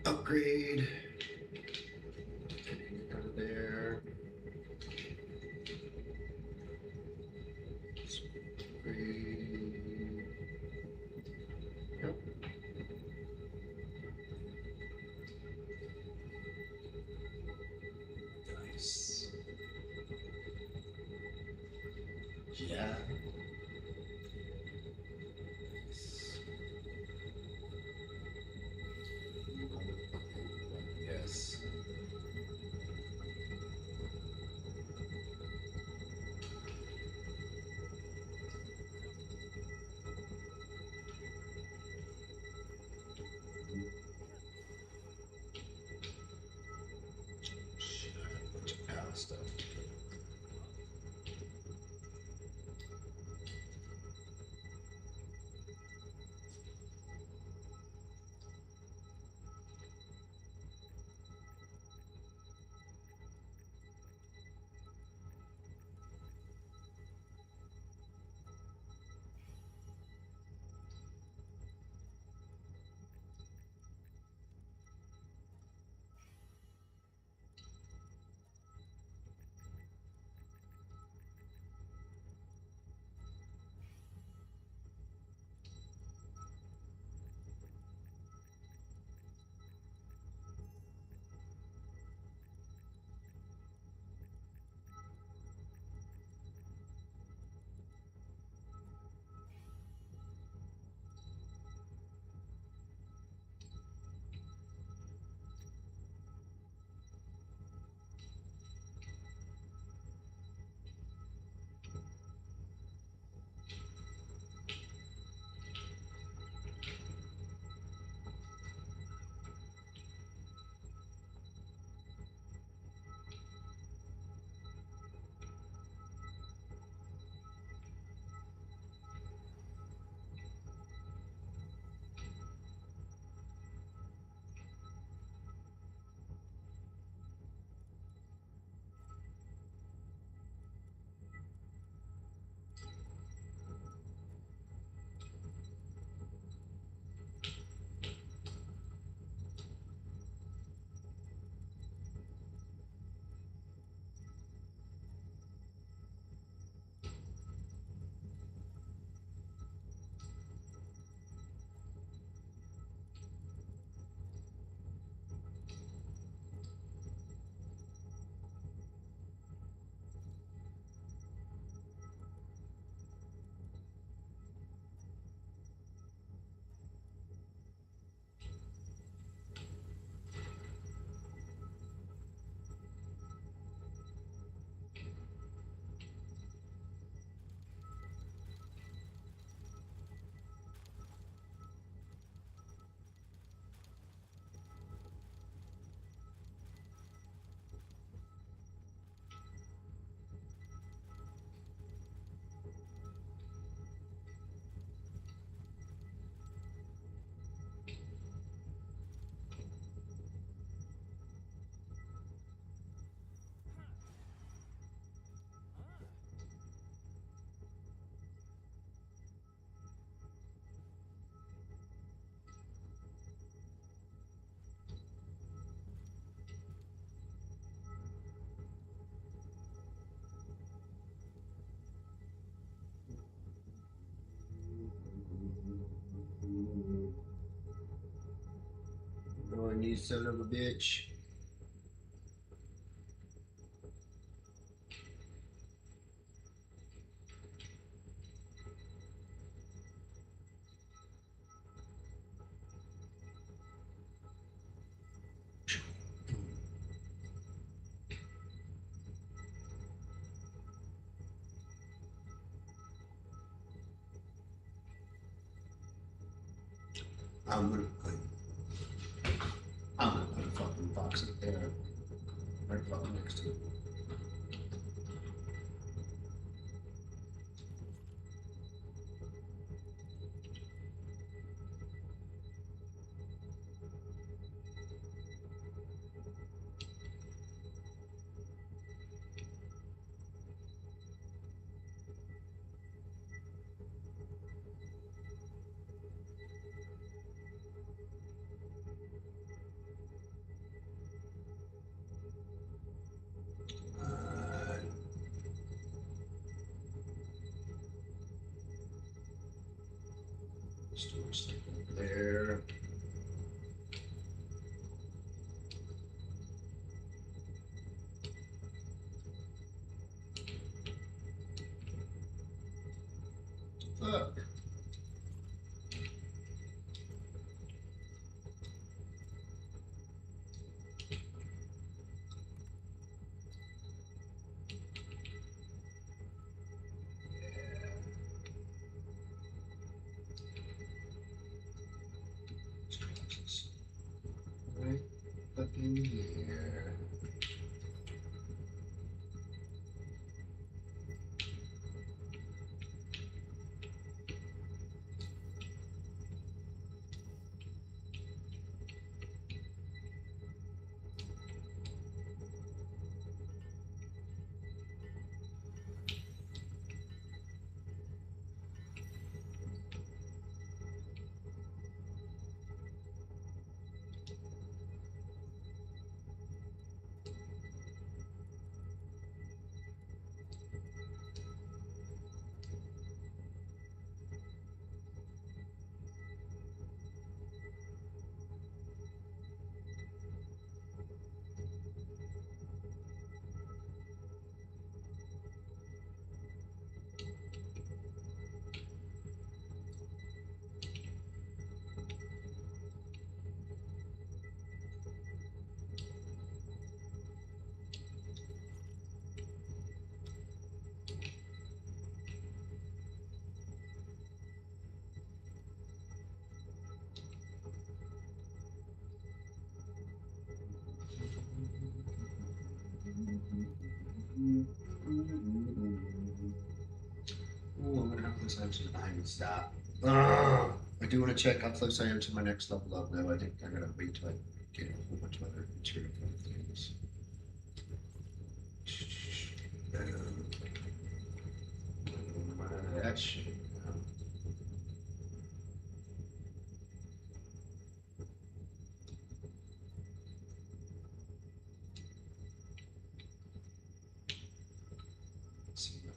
upgrade. Out of there. Upgrade. Yep. Nice. Yeah. Yes. Shit, I have a bunch of pal stuff. these son of a bitch. I'm gonna put a fucking box up there. Right fucking next to it. Storage stuff over there. Fuck. Right fucking here. Ooh, I'm gonna have close I am to the behind and stop. I do want to check how close I am to my next level up, though. I think I gotta wait till I get a whole bunch of other material for things. That shit.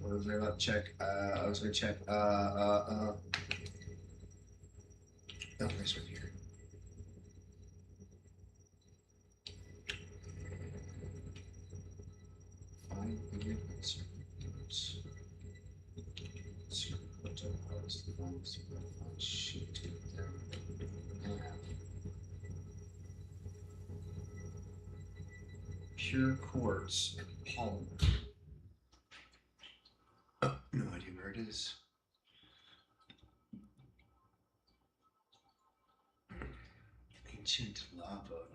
What was I about to check? I was gonna check. Oh, this one here. Find the answer. Shoot them. Pure quartz and polymer. No idea where it is. Ancient lava.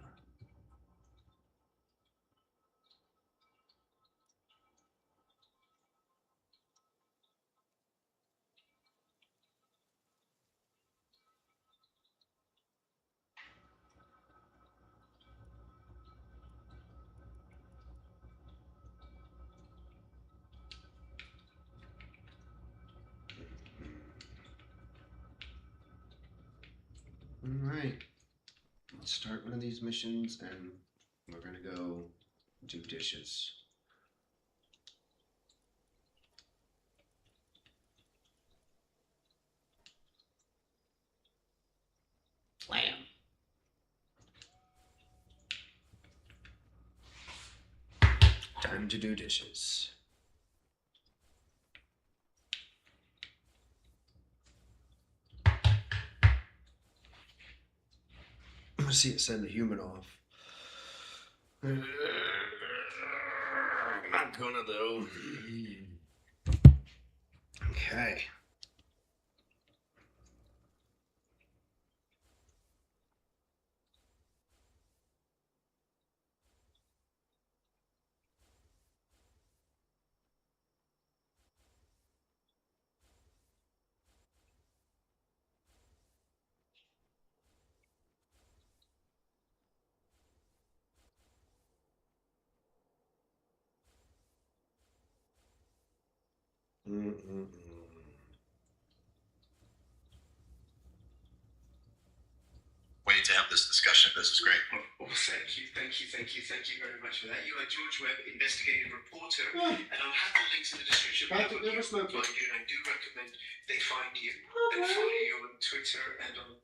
All right. Let's start one of these missions and we're gonna go do dishes. Lamb. Time to do dishes. Let's see it send the human off. I'm not gonna though. Okay. We need to have this discussion. This is great. Oh, thank you very much for that. You are George Webb, investigative reporter, and I'll have the links in the description below. Find you, and I do recommend they find you and follow you on Twitter and on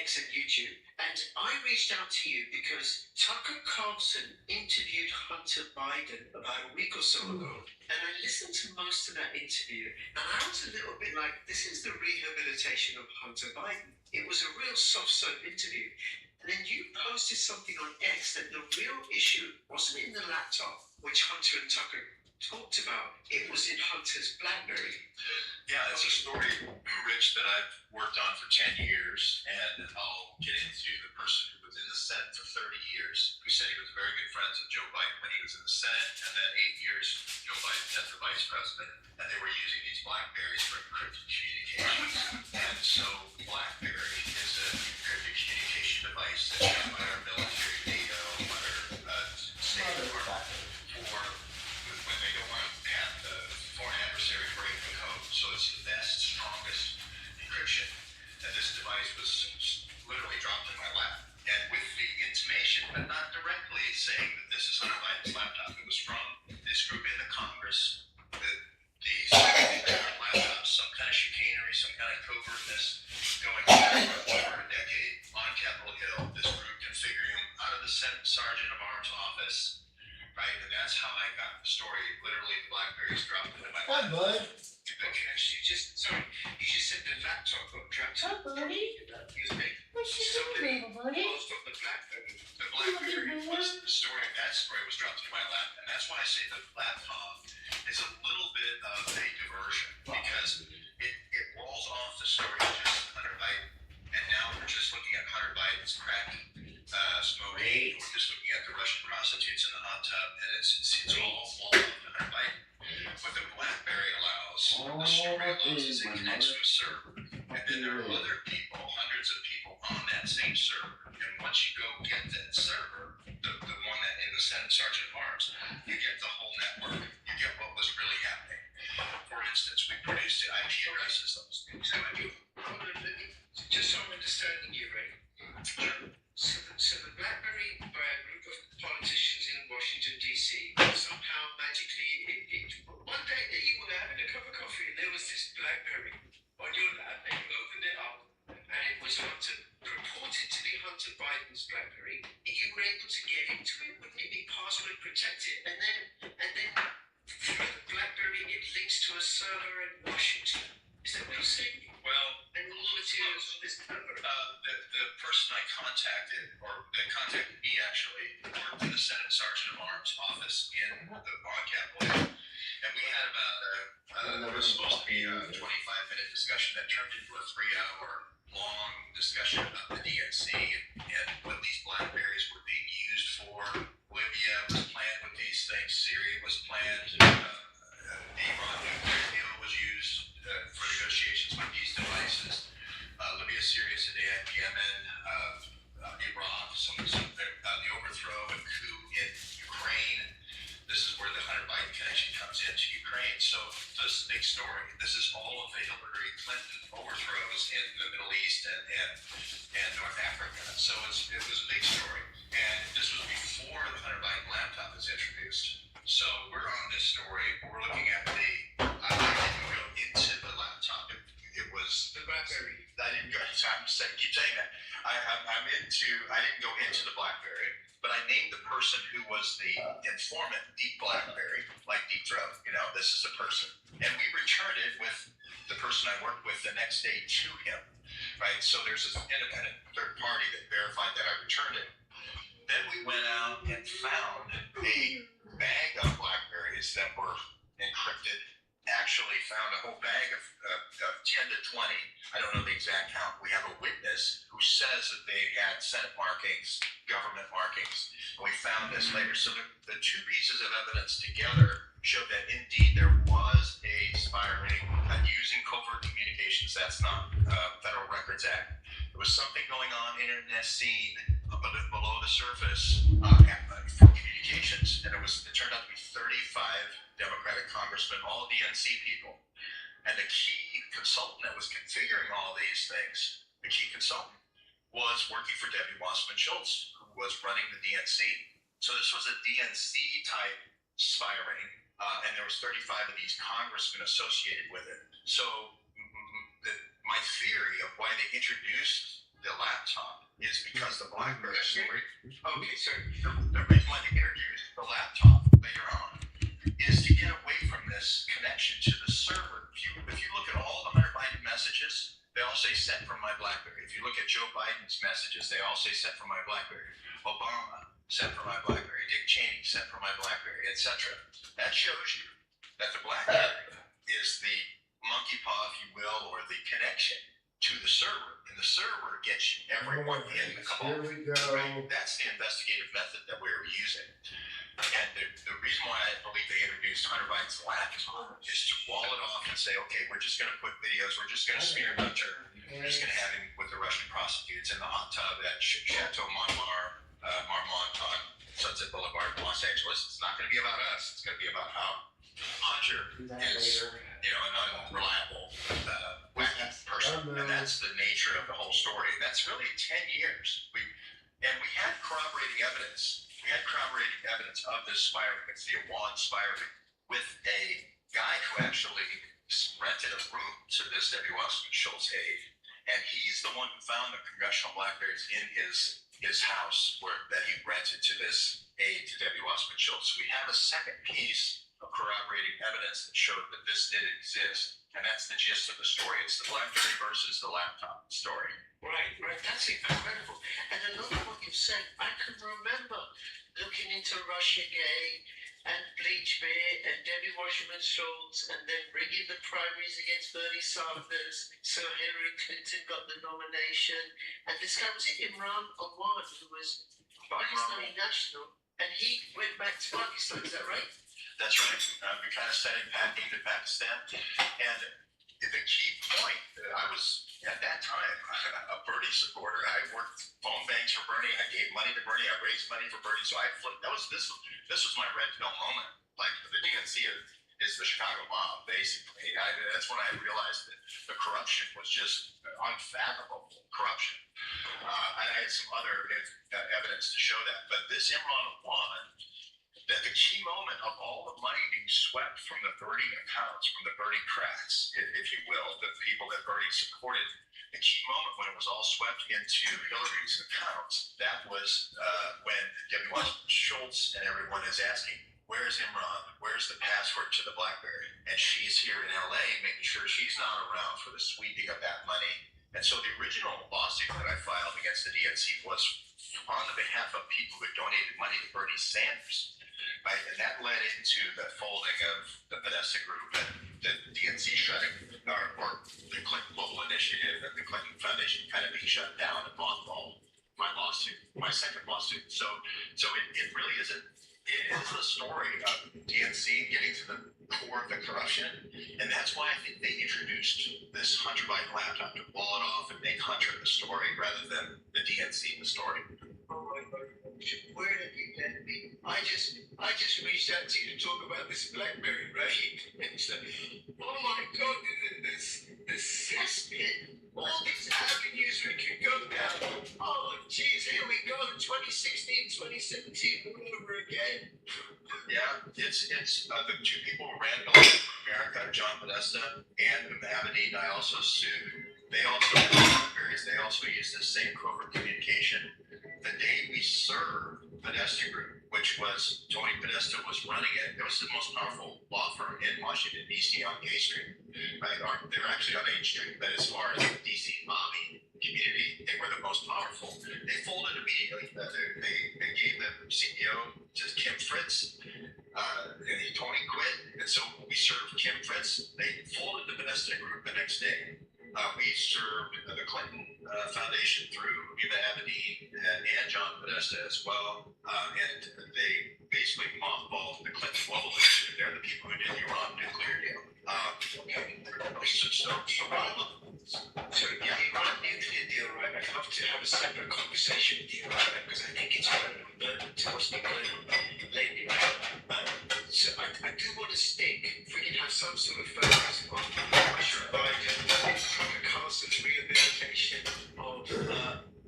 X and YouTube. And I reached out to you because Tucker Carlson interviewed Hunter Biden about a week or so ago, and I listened to most of that interview, and I was a little bit like, this is the rehabilitation of Hunter Biden. It was a real soft-serve interview. And then you posted something on X that the real issue wasn't in the laptop, which Hunter and Tucker talked about. It was in Hunter's BlackBerry. Yeah, it's a story, Rich, that I've worked on for 10 years, and I'll get into the person who was in the Senate for 30 years, who said he was very good friends with Joe Biden when he was in the Senate, and then 8 years Joe Biden as the vice president, and they were using these BlackBerries for encrypted communications. And so BlackBerry is a encrypted communication device that's used by our military, NATO, other State Department for when they don't want to have the foreign adversary break the code. So it's the best, strongest encryption. And this device was literally dropped in my lap. And with the intimation, but not directly saying that this is Hunter Biden's laptop, it was from this group in the Congress. These laptops, some kind of chicanery, some kind of covertness going on for over a decade on Capitol Hill. This group configuring them out of the Senate Sergeant of Arms office, right? And that's how I got the story. Literally, the BlackBerries dropped into my lap. Hi, bud. You just said the laptop got dropped. Hi, buddy. Excuse me. Somebody lost on the BlackBerry. The BlackBerry was the story. That story was dropped into my lap, and that's why I say the laptop is a little bit of a diversion because it rolls off the story of just Hunter Biden, and now we're just looking at Hunter Biden's crack smoking. We're just looking at the Russian prostitutes in the hot tub, and it's all walled up to Hunter Biden. What the BlackBerry allows, the story allows is it connects to a server, and then there are other people, hundreds of people on that same server. And once you go get that server, the one that in the Senate Sergeant of Arms, you get the whole network. You get what was really happening. For instance, we produced the IP addresses. Just so I'm understanding you, Ray. So the BlackBerry by a group of politicians in Washington, D.C. somehow magically, one day that you were having a cup of coffee and there was this BlackBerry on your lap and you opened it up and it was purported to be Hunter Biden's BlackBerry. You were able to get into it, wouldn't it be password protected? And then through the BlackBerry it links to a server in Washington. Is that what you're saying? Well, and all the materials on this server. The person I contacted, or that contacted me actually, worked in the Senate Sergeant of Arms office in the on Capitol Hill. And we had about, it was supposed to be a 25-minute discussion that turned into a 3-hour long discussion about the DNC and what these BlackBerries were being used for. Libya was planned with these things. Syria was planned. The Iran nuclear deal was used for negotiations with these devices. Libya, Syria, Sudan, Yemen, Iraq, the overthrow and coup in Ukraine. This is where the Hunter Biden connection comes into Ukraine. So this is a big story. This is all of the Hillary Clinton overthrows in the Middle East and North Africa. So it was a big story. And this was before the Hunter Biden laptop was introduced. So we're on this story. We're looking at I didn't go into the laptop. It was the BlackBerry. I didn't go. So keep saying that. I didn't go into the BlackBerry, but I named the person person who was the informant, Deep Blackberry, like Deep Throat, this is a person. And we returned it with the person I worked with the next day to him, right? So there's this independent third party that verified that I returned it. Then we went out and found a bag of Blackberries that were encrypted. Actually found a whole bag of 10 to 20. I don't know the exact count. We have a witness who says that they had Senate markings, government markings. And we found this later. So the two pieces of evidence together show that indeed there was a spy ring using covert communications. That's not Federal Records Act. There was something going on internet scene below the surface for communications, and it turned out to be 35 Democratic congressmen, all DNC people. And the key consultant that was configuring all these things, the key consultant, was working for Debbie Wasserman Schultz, who was running the DNC. So this was a DNC type spy ring, and there was 35 of these congressmen associated with it. So my theory of why they introduced the laptop is because the BlackBerry story. Okay, so the reason why they introduced the laptop later on is to get away from this connection to the server. If you look at all the Hunter Biden messages, they all say sent from my BlackBerry. If you look at Joe Biden's messages, they all say sent from my BlackBerry. Obama, sent from my BlackBerry. Dick Cheney, sent from my BlackBerry, etc. That shows you that the BlackBerry is the monkey paw, if you will, or the connection to the server. And the server gets you everyone in the call. Here we go. Right? That's the investigative method that we're using. And the reason why I believe they introduced Hunter Biden's laptop is to wall it off and say, okay, we're just going to put videos, we're just going to smear Hunter, we're just going to have him with the Russian prostitutes in the hot tub at Chateau Marmont on Sunset Boulevard in Los Angeles. It's not going to be about us. It's going to be about how Hunter is, an unreliable, wacky person. And that's the nature of the whole story. That's really 10 years. We had corroborating evidence. We had corroborating evidence of this spy ring. It's the Awan spy ring with a guy who actually rented a room to this Debbie Wasserman Schultz aide. And he's the one who found the congressional Blackberries in his house that he rented to this aide to Debbie Wasserman Schultz. We have a second piece of corroborating evidence that showed that this did exist. And that's the gist of the story. It's the BlackBerry versus the laptop story. Right. That's incredible. And I love what you've said. I can remember looking into Russiagate and Bleachbeer and Debbie Wasserman Schultz and then rigging the primaries against Bernie Sanders so Hillary Clinton got the nomination. And this guy was Imran Awad, who was Pakistani national, and he went back to Pakistan. Is that right? That's right. We kind of studied into Pakistan. And the key point, I was at that time a Bernie supporter. I worked phone banks for Bernie. I gave money to Bernie. I raised money for Bernie. So I flipped. This was my red pill moment. Like the DNC is the Chicago mob, basically. That's when I realized that the corruption was just unfathomable corruption. And I had some other evidence to show that. But this Imran Awad, that the key moment of all the money being swept from the Bernie accounts, from the Bernie cracks, if you will, the people that Bernie supported, the key moment when it was all swept into Hillary's accounts, that was when Debbie Wasserman Schultz and everyone is asking, where's Imran? Where's the password to the BlackBerry? And she's here in LA making sure she's not around for the sweeping of that money. And so the original lawsuit that I filed against the DNC was on the behalf of people who donated money to Bernie Sanders. Right? And that led into the folding of the Podesta Group and the DNC shutting, or the Clinton Global Initiative and the Clinton Foundation kind of being shut down and mothballed my lawsuit, my second lawsuit. So it really is the story of DNC getting to the core of the corruption. And that's why I think they introduced this Hunter Biden laptop to wall it off and make Hunter the story rather than the DNC the story. Where did you get me? I just reached out to you to talk about this BlackBerry, right? It's like, oh my God, this cesspit. All these avenues we can go down. Oh, geez, here we go. 2016, 2017, all over again. Yeah, it's the two people who ran America, John Podesta and Abedin. I also sued. They also had BlackBerries. They also used the same covert communication. The day we served Podesta Group, which was Tony Podesta was running it. It was the most powerful law firm in Washington, D.C. on K Street, right? They were actually on Main Street, but as far as the D.C. lobby community, they were the most powerful. They folded immediately. They gave the CEO to Kim Fritz. And Tony quit, and so we served Kim Fritz. They folded the Podesta Group the next day. We served the Clinton Foundation through Eva Abedin and John Podesta as well, and they basically mothballed the Clinton Global Initiative. They're the people who did the Iran nuclear deal. So yeah, the Iran nuclear deal, right? I'd love to have a separate conversation with you about that because I think it's relevant to what's been going on lately. So I do want to stick, if we can have some sort of focus on Russia Biden, Tucker Carlson's rehabilitation of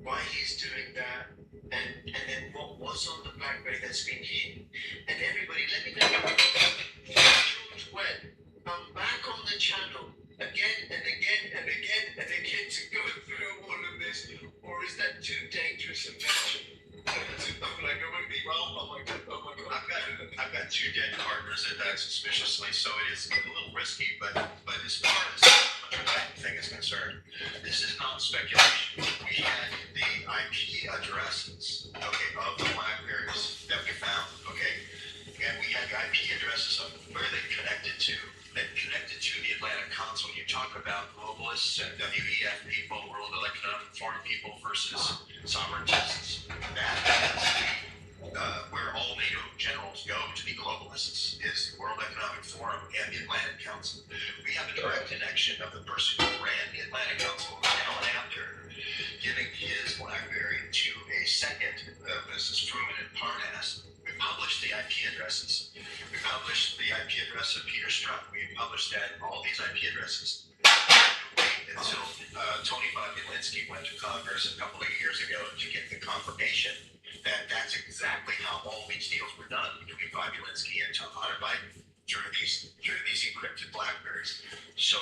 why he's doing that, and then what was on the BlackBerry that's been hidden. And everybody, let me know. George Webb, I'm back on the channel again and again and again and again to go through all of this, or is that too dangerous a venture? I'm like, I'm gonna be wrong. Oh my god. I've got two dead partners that died suspiciously, so it is a little risky. But as far as the Hunter Biden thing is concerned, this is not speculation. We had the IP addresses, okay, of the BlackBerries that we found, okay, and we had the IP addresses of where they connected to. They connected to the Atlantic Council. You talk about globalists and WEF people, World Economic Forum people versus sovereigntists. That is where all NATO generals go to be globalists, is the World Economic Forum and the Atlantic Council. We have a direct connection of the person who ran the Atlantic Council, Alan Abner, giving his BlackBerry to a second, Mrs. Truman in Parnas. We published the IP addresses. We published the IP address of Peter Strzok. We published that, all these IP addresses. Until Tony Bobulinski went to Congress a couple of years ago to get the confirmation that that's exactly how all these deals were done between Bobulinski and Hunter Biden through these encrypted BlackBerries. So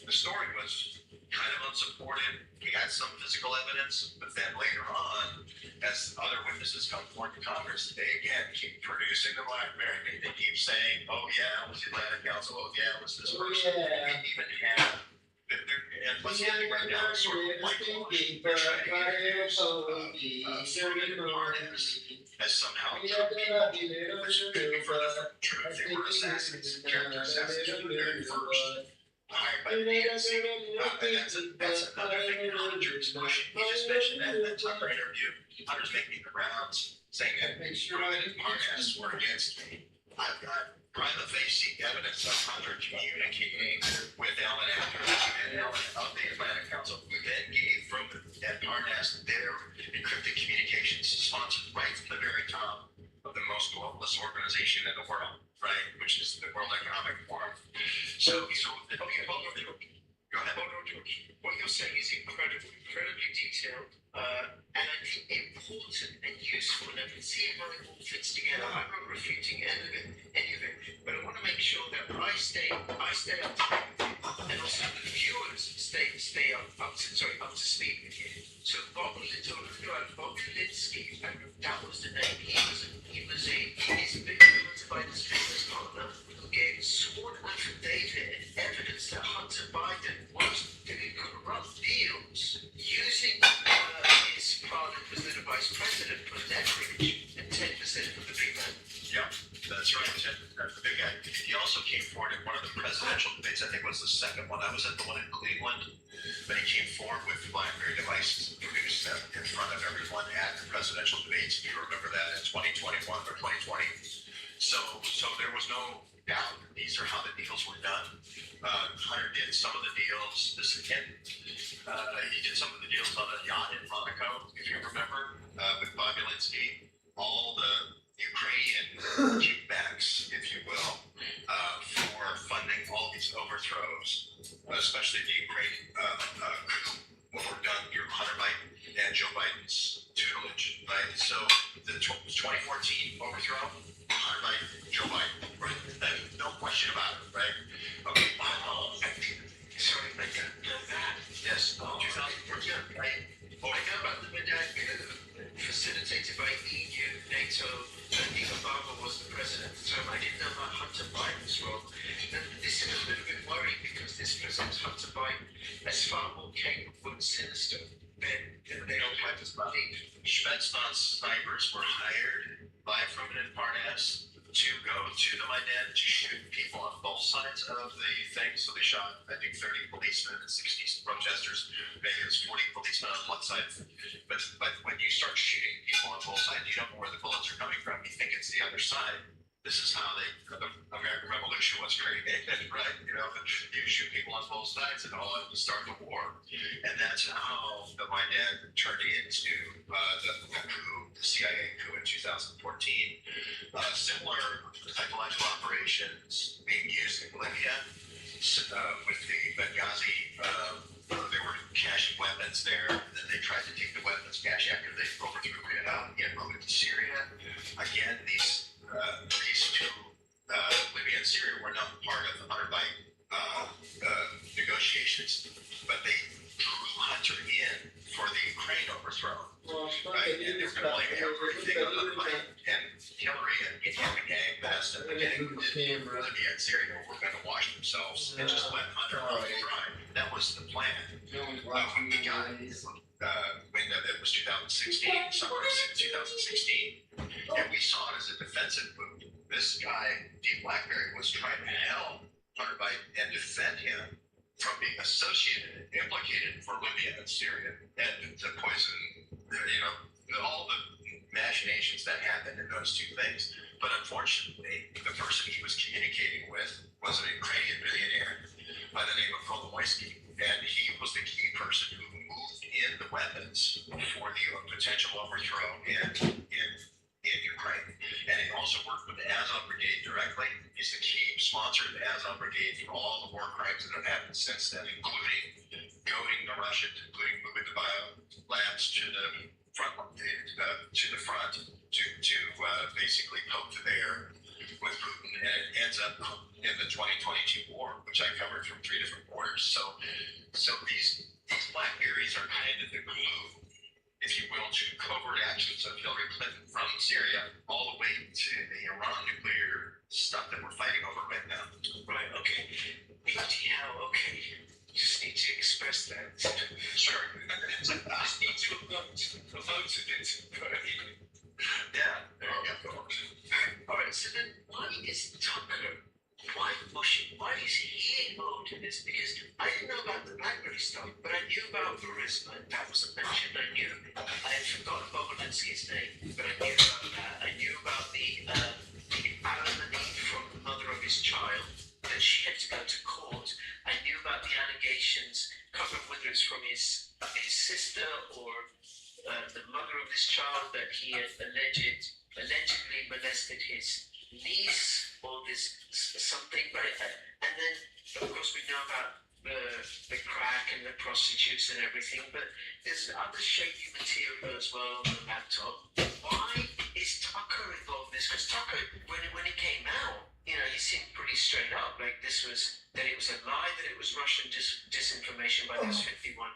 the story was kind of unsupported. We had some physical evidence, but then later on, as other witnesses come forward to Congress, they again keep producing the BlackBerry. They keep saying, "Oh yeah, it was the Atlantic Council. Oh yeah, it was this person." Yeah. We even have. And what's happening right now is sort of like they're trying to get as somehow people, which could be further from true. They were assassins, character assassins from the very first. Hired by the DNC. And that's another thing that Hunter is pushing. He just mentioned that in that Tucker interview. Hunter's making the rounds, saying that Truman and Parnas were against me. I've got prima facie evidence of Hunter communicating with Alan Abner and Alan of the Atlantic Council, who then gave Truman and Parnas their encrypted communications, sponsored right from the very top of the most globalist organization in the world, right, which is the World Economic Forum. So okay, hold on, George. Go ahead. Hold on, George. What you're saying is incredibly detailed, and I think important and useful, and I can see how it all fits together. I'm not refuting any of it, but I want to make sure that I stay up to date, and also the viewers stay up to speed with you. So Bobulinski, that was the name. He's influenced by this business partner who gave sworn affidavit evidence that Hunter Biden was doing corrupt deals using his father was the vice president for leverage and 10% of the big man. Yeah, that's right. That's the big guy. He also came forward at one of the presidential debates. I think it was the second one. I was at the one in Cleveland. But he came forward with BlackBerry devices and produced them in front of everyone at the presidential debates. If you remember that in 2021 or 2020. So there was no doubt these are how the deals were done. Hunter did some of the deals. He did some of the deals on a yacht in Monaco, if you remember, with Bobulinski. All the Ukrainian kickbacks, if you will, for funding all these overthrows, especially the Ukrainian, what were done through Hunter Biden and Joe Biden's tutelage, right? So the 2014 overthrow, Hunter Biden, Joe Biden, right? No question about it, right? Okay, sorry, I didn't know that. Yes, 2014, right? I know about the medallion facilitated by EU, NATO, quite as far more capable and sinister than they don't have as money. Spetsnaz snipers were hired by Fruman and Parnas to go to the Maidan to shoot people on both sides of the thing. So they shot, I think, 30 policemen and 60 protesters. Maybe it was 40 policemen on one side. But when you start shooting people on both sides, you don't know where the bullets are coming from. You think it's the other side. This is how the American Revolution was created, right? You know, you shoot people on both sides and all, you start the war. And that's how the Maidan turned into the coup, the CIA coup in 2014. Similar psychological operations being used in Libya with the Benghazi. They were caching weapons there, and then they tried to take the weapons cache after they overthrew Riyadh and get moved to Syria. Again, these two, Libya and Syria, were not part of the Hunter-Biden negotiations, but they drew Hunter in for the Ukraine overthrow. Right, and they're going to blame everything on Hunter-Biden and Hillary and the gang, the rest of the gang in Libya and Syria were going to wash themselves and just let Hunter run dry. That was the plan. When we got when it was 2016, summer of 2016, and we saw it as a defensive move. This guy, Deep Blackberry, was trying to help Hunter Biden and defend him from being associated, implicated for Libya and Syria, and the poison, all the machinations that happened in those two things. But unfortunately, the person he was communicating with was an Ukrainian billionaire by the name of Kolomoisky, and he was the key person who moved in the weapons for the potential overthrow in Ukraine. And he also worked with the Azov Brigade directly. He's the key sponsor of the Azov Brigade for all the war crimes that have happened since then, including goading the Russians, including moving the bio labs to the front, to basically poke the bear with Putin, and it ends up in the 2022 war, which I covered from 3 different quarters. So these blackberries are kind of the glue, if you will, to covert actions of Hillary Clinton from Syria all the way to the Iran nuclear stuff that we're fighting over right now. Right, okay. Bloody hell, okay. Just need to express that. Sure. Just need to emote a bit. Yeah, there you go. All right, so then why is Tucker whitewashing? Why is he involved in this? Because I didn't know about the BlackBerry stuff, but I knew about Burisma. That wasn't mentioned. I had forgotten Bob Walensky's name, but I knew about that. I knew about the alimony from the mother of his child, that she had to go to court. I knew about the allegations, can't remember whether it's from his sister or the mother of this child, that he had allegedly molested his niece or this something, right? And then, of course, we know about the crack and the prostitutes and everything, but there's other shaky material as well on the laptop. Why is Tucker involved in this? Because Tucker, when it came out, he seemed pretty straight up, like that it was a lie, that it was Russian disinformation by those 51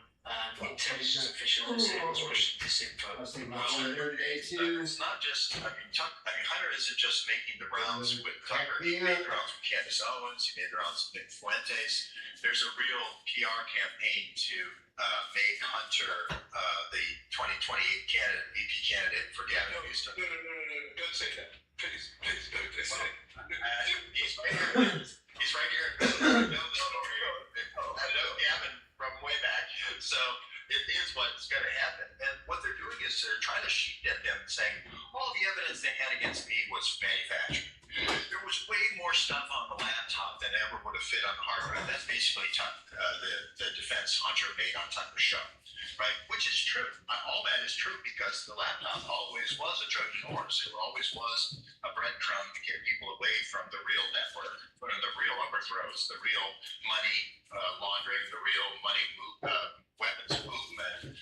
intelligence officials who said it was Russian disinfo. It's not just, Hunter isn't just making the rounds with Tucker. He made the rounds with Candace Owens, he made the rounds with Nick Fuentes. There's a real PR campaign to make Hunter the 2028 VP candidate for Gavin Newsom. No, don't say that. Please don't say that. He's right here. I know the story. I know Gavin from way back. So it is what's going to happen. And what they're doing is they're trying to sheet at them, saying all the evidence they had against me was manufactured. There was way more stuff on the laptop than ever would have fit on the hard drive. That's basically the defense Hunter made on Tucker's show, right? Which is true. All that is true because the laptop always was a Trojan horse. It always was a breadcrumb to get people away from the real network, from the real overthrows, the real money laundering, the real money weapons movement.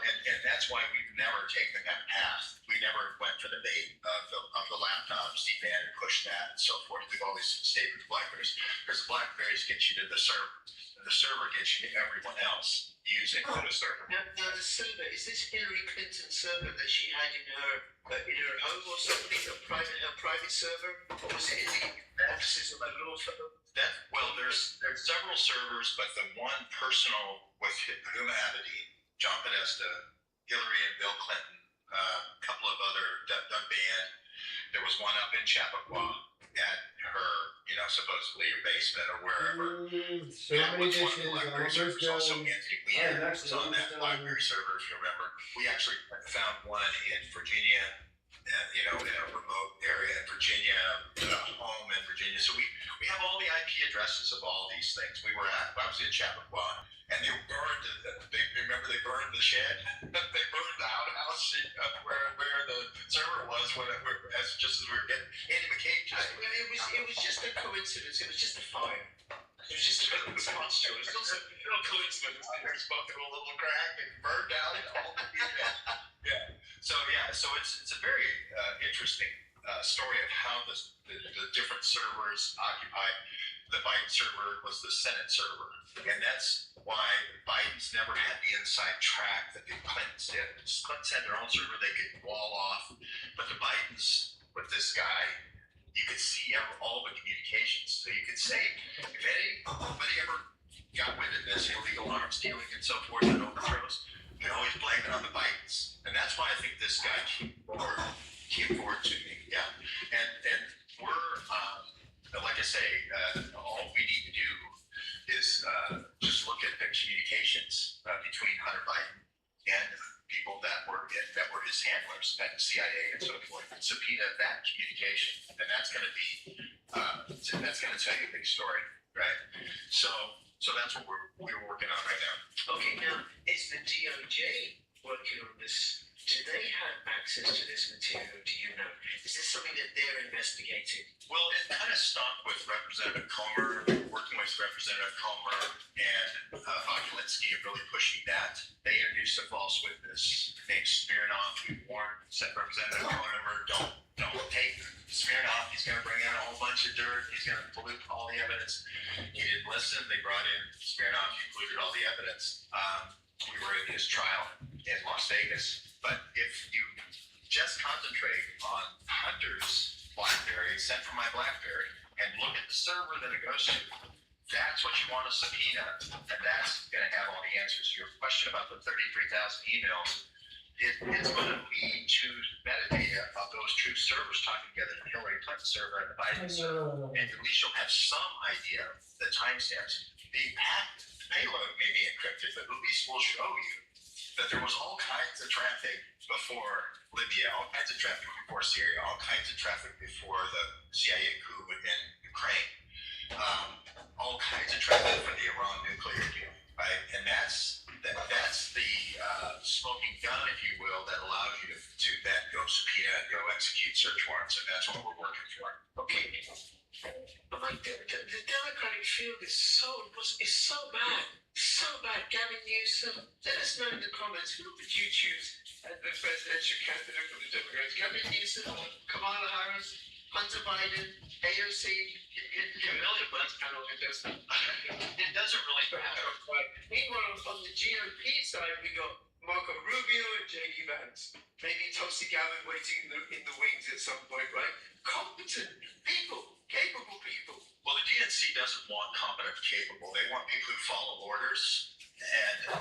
and that's why we've never taken that path. We never went for the bait of the laptop, C-band, and pushed that and so forth. We've always stayed with Blackberries because the Blackberries get you to the server, and the server gets you to everyone else using the server. Now the server, is this Hillary Clinton's server that she had in her home or something, her private server, or was it in the offices of a law firm? Well, there's several servers, but the one personal with Huma Abedin, John Podesta, Hillary and Bill Clinton, a couple of other Doug Band. There was one up in Chappaqua at her, supposedly her basement or wherever. So many dishes, BlackBerry servers. Also, Anthony Weiner was on that BlackBerry server, if you remember. We actually found one in Virginia, in a remote area in Virginia, home in Virginia. So we have all the IP addresses of all these things. I was in Chappaqua, and they burned. They burned the shed. They burned the outhouse where the server was. Just as we were getting Andy McCabe. It was just a coincidence. It was just a fire. It was just a coincidence. It was also no coincidence. There's smoke a little crack and burned out and all. Yeah. So it's a very interesting story of how the different servers occupy. The Biden server was the Senate server, and that's why Biden's never had the inside track that the Clintons did. Clintons had their own server they could wall off, but the Bidens with this guy, you could see all the communications. So you could say, if anybody ever got wind of this illegal arms dealing and so forth and overthrows, you can always blame it on the Bidens. And that's why I think this guy came forward to me. Yeah. And we're, like I say, all we need to do is just look at the communications between Hunter Biden and people that were his handlers at the CIA and so forth, and subpoena that communication, and that's going to tell you a big story, right? So that's what we're working on right now. Okay, now is the DOJ working on this? Do they have access to this material? Do you know? Is this something that they're investigating? Well, it kind of stopped with Representative Comer, working with Representative Comer and Vokulinski and really pushing that. They introduced a false witness named Smirnoff, who warned Representative Comer, don't take Smirnoff. He's going to bring in a whole bunch of dirt. He's going to pollute all the evidence. He didn't listen. They brought in Smirnoff. He polluted all the evidence. We were in his trial in Las Vegas. But if you just concentrate on Hunter's BlackBerry, sent from my BlackBerry, and look at the server that it goes to, that's what you want to subpoena, and that's going to have all the answers. Your question about the 33,000 emails, it's going to lead to metadata of those two servers talking together, the Hillary Clinton server and the Biden server, and at least you'll have some idea of the timestamps. The payload may be encrypted, but at least we'll show you that there was all kinds of traffic before Libya, all kinds of traffic before Syria, all kinds of traffic before the CIA coup in Ukraine, all kinds of traffic for the Iran nuclear deal, right? And that's the smoking gun, if you will, that allows you to then go subpoena and go execute search warrants, and that's what we're working for. Okay. But like the Democratic field is so bad. So bad. Gavin Newsom, let us know in the comments, who would you choose as the presidential candidate for the Democrats? Gavin Newsom, Kamala Harris, Hunter Biden, AOC? It really it doesn't really matter. Meanwhile, on the GOP side, we got Marco Rubio and J.D. Vance. Maybe Tulsi Gabbard waiting in the wings at some point, right? Competent people, capable people. Well, the DNC doesn't want competent, capable. They want people who follow orders, and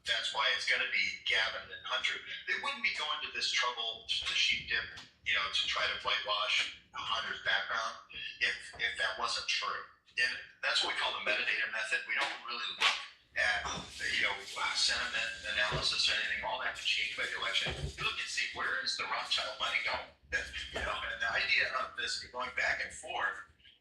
that's why it's going to be Gavin and Hunter. They wouldn't be going to this trouble to sheep dip, to try to whitewash Hunter's background if that wasn't true. And that's what we call the metadata method. We don't really look at sentiment analysis or anything. All that can change by the election. You look and see where is the Rothschild money going. And the idea of this going back and forth,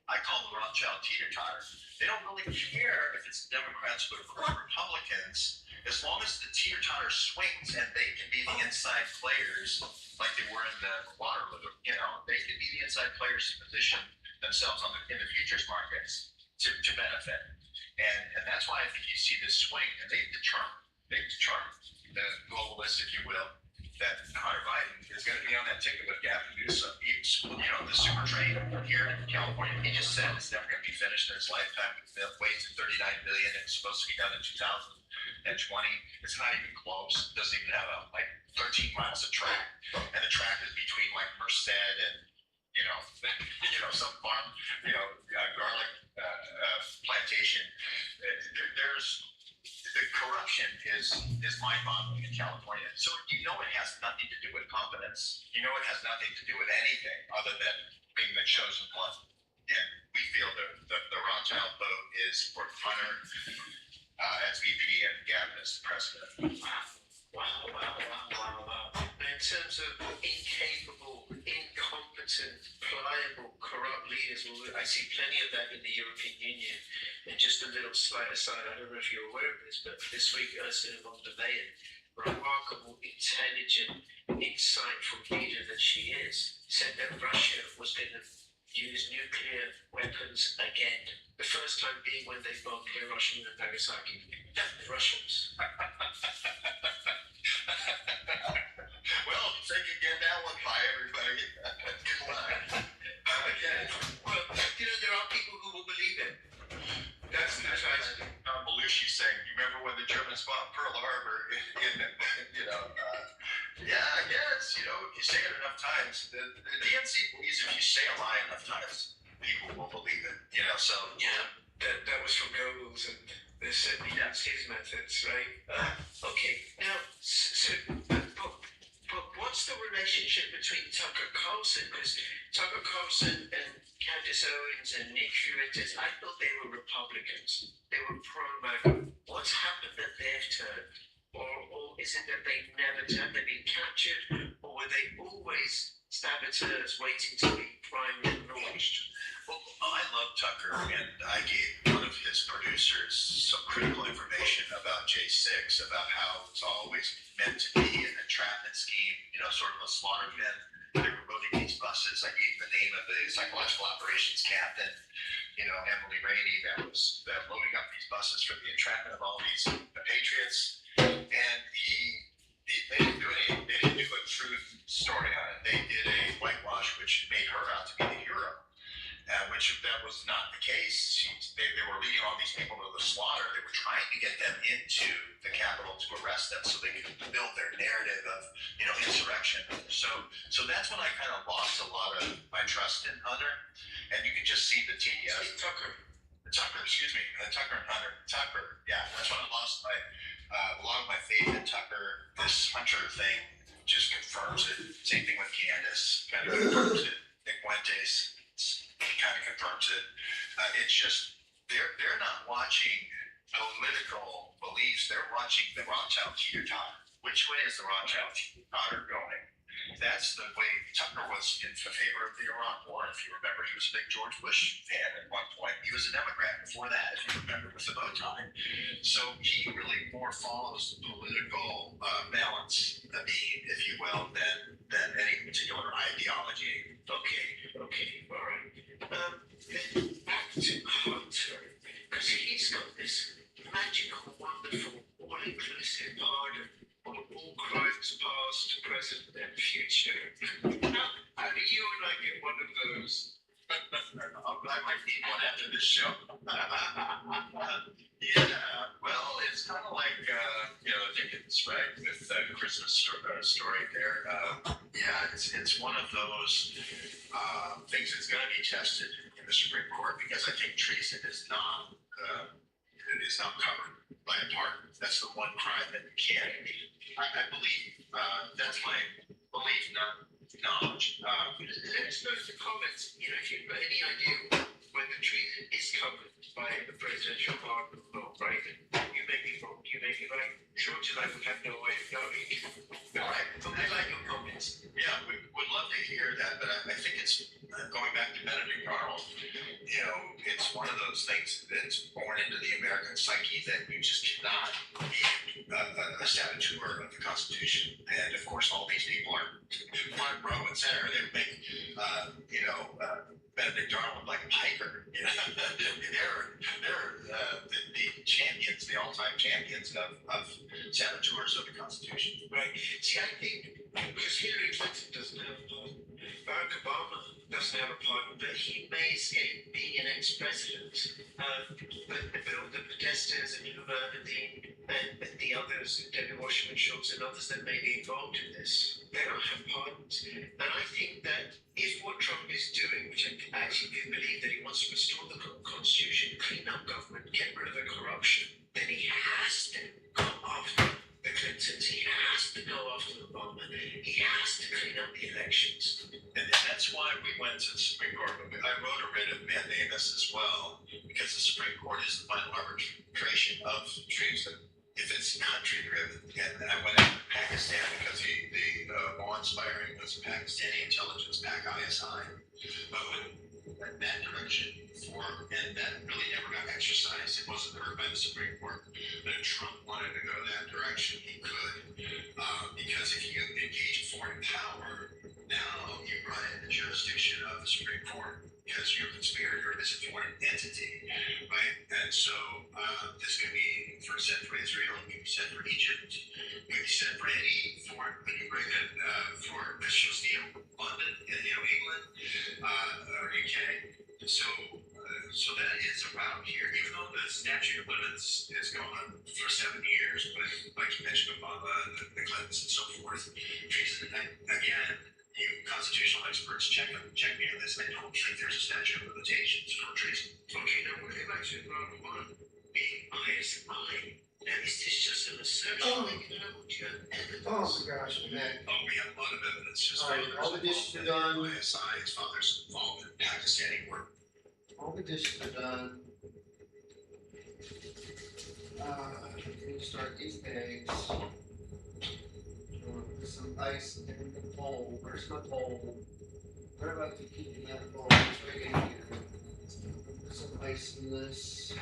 I call the Rothschild teeter-totter. They don't really care if it's Democrats or Republicans, as long as the teeter-totter swings and they can be the inside players, like they were in the Waterloo. They can be the inside players to position themselves in the futures markets to benefit. And that's why I think you see this swing. And Trump big chart, the globalist, if you will, that Hunter Biden is going to be on that ticket with Gavin Newsom. The super train here in California, he just said it's never going to be finished in his lifetime. It weighs $39 billion. It was supposed to be done in 2020. It's not even close. It doesn't even have 13 miles of track, and the track is between Merced and some farm, garlic plantation. There's the corruption is mind-boggling in California. So it has nothing to do with competence. It has nothing to do with anything other than being the chosen one. And we feel the Rothschild vote is for Hunter as VP and Gavin as president. Wow. In terms of incapable, incompetent, pliable, corrupt leaders, I see plenty of that in the European Union. And just a little slight aside, I don't know if you're aware of this, but this week Ursula von der Leyen, remarkable, intelligent, insightful leader that she is, said that Russia was going to use nuclear weapons again. The first time being when they bombed Hiroshima and Nagasaki. The Russians. Well, think again now. Bye, everybody. Good luck. Well, there are people who will believe it. That's the tragedy. Belushi saying, you remember when the Germans bombed Pearl Harbor? Yeah, I guess, if you say it enough times, the DNC believes if you say a lie enough times, people will believe it, so. Yeah, that was from Goebbels, and they said that's his methods, right? Okay, now, but what's the relationship between Tucker Carlson? Because Tucker Carlson and Candace Owens and Nick Fuentes, I thought they were Republicans. They were pro-MAGA. What's happened that they've turned? Or is it that they've never turned? They've been captured? Or were they always saboteurs waiting to be primed and launched? Well, I love Tucker, and I gave one of his producers some critical information about J6, about how it's always meant to be an entrapment scheme, sort of a slaughter pen. They were loading these buses. I gave the name of the psychological operations captain, Emily Rainey, that was loading up these buses for the entrapment of all these patriots. And they didn't do anything. They didn't do a truth story on it. They did a whitewash, which made her out to be the hero. Which that was not the case. They were leading all these people to the slaughter. They were trying to get them into the Capitol to arrest them so they could build their narrative of, insurrection. So that's when I kind of lost a lot of my trust in Hunter. And you can just see the TDS. Tucker and Hunter. Tucker, yeah. That's when I lost a lot of my faith in Tucker. This Hunter thing just confirms it. Same thing with Candace. Kind of confirms it. Nick Fuentes kind of confirms it. It's just they're not watching political beliefs. They're watching the Rothschild teeter-totter. Which way is the Rothschild teeter-totter going? That's the way. Tucker was in favor of the Iraq War. If you remember, he was a big George Bush fan at one point. He was a Democrat before that, if you remember, with the bow tie. So he really more follows the political balance, the beam, if you will, than any particular ideology. Okay, all right. Then back to Hunter, because he's got this magical, wonderful, all-inclusive pardon on all crimes past, present, and future. How do you and I get one of those? I might need one after this show. Yeah, well, it's kind of like, Dickens, right? With the Christmas story there. Yeah, it's one of those things that's going to be tested in the Supreme Court because I think treason is not covered by a pardon. That's the one crime that you can't. I believe that's my belief, not knowledge. Let us know in the comments, if you've got any idea whether treason is covered by the presidential pardon law, right? You may be wrong, you may be right. Short tonight would have no way of knowing. All right, but we like your comments. Yeah, we would love to hear that, but I think it's going back to Benedict Arnold. It's one of those things that's born into the American psyche that you just cannot be a saboteur of the Constitution. And of course, all these people are front row and center. They make, Benedict Arnold, like Piper. You know, they're the champions, the all-time champions of saboteurs of the Constitution. Right. See, I think because Hillary Clinton doesn't have a pardon, Barack Obama doesn't have a pardon, but he may escape being an ex-president. But all the Podestas and Hoover and the others, Debbie Wasserman Schultz and others that may be involved in this, they don't have pardons. And I think that if what Trump is doing, which I actually do believe that he wants to restore the Constitution, clean up government, get rid of the corruption, then he has to go after the Clintons. He has to go after Obama. He has to clean up the elections. And that's why we went to the Supreme Court. I wrote a writ of mandamus as well, because the Supreme Court is the final arbitration of treason if it's country driven. And I went into Pakistan because the awe-inspiring was Pakistani intelligence, PAC ISI. But when went that direction and that really never got exercised, it wasn't heard by the Supreme Court. But if Trump wanted to go that direction, he could. Because if you engage a foreign power, now you run in the jurisdiction of the Supreme Court because your conspirator is a foreign entity, right? And so this could be said for Israel, it could be said for Egypt, it could be said for any foreign, when you bring it for British Steel, London, England, or UK. So that is around here, even though the statute of limits is gone for 7 years, but like you mentioned, Obama, the Clintons and so forth, treason, again, you constitutional experts check me on this. I don't think there's a statute of limitations for treason. Okay, now what about you, Barack Obama being ISI? Now, is this just an assertion? Oh. Oh my gosh, man. Oh, we have a lot of evidence. His All right, father's all the dishes are involved done. in ISI, his father's involved in Pakistani work. All the dishes are done. Can you start these eggs? Put some ice in the bowl. Where's my bowl? What about you keeping that bowl? It's right in here. Put some ice in this.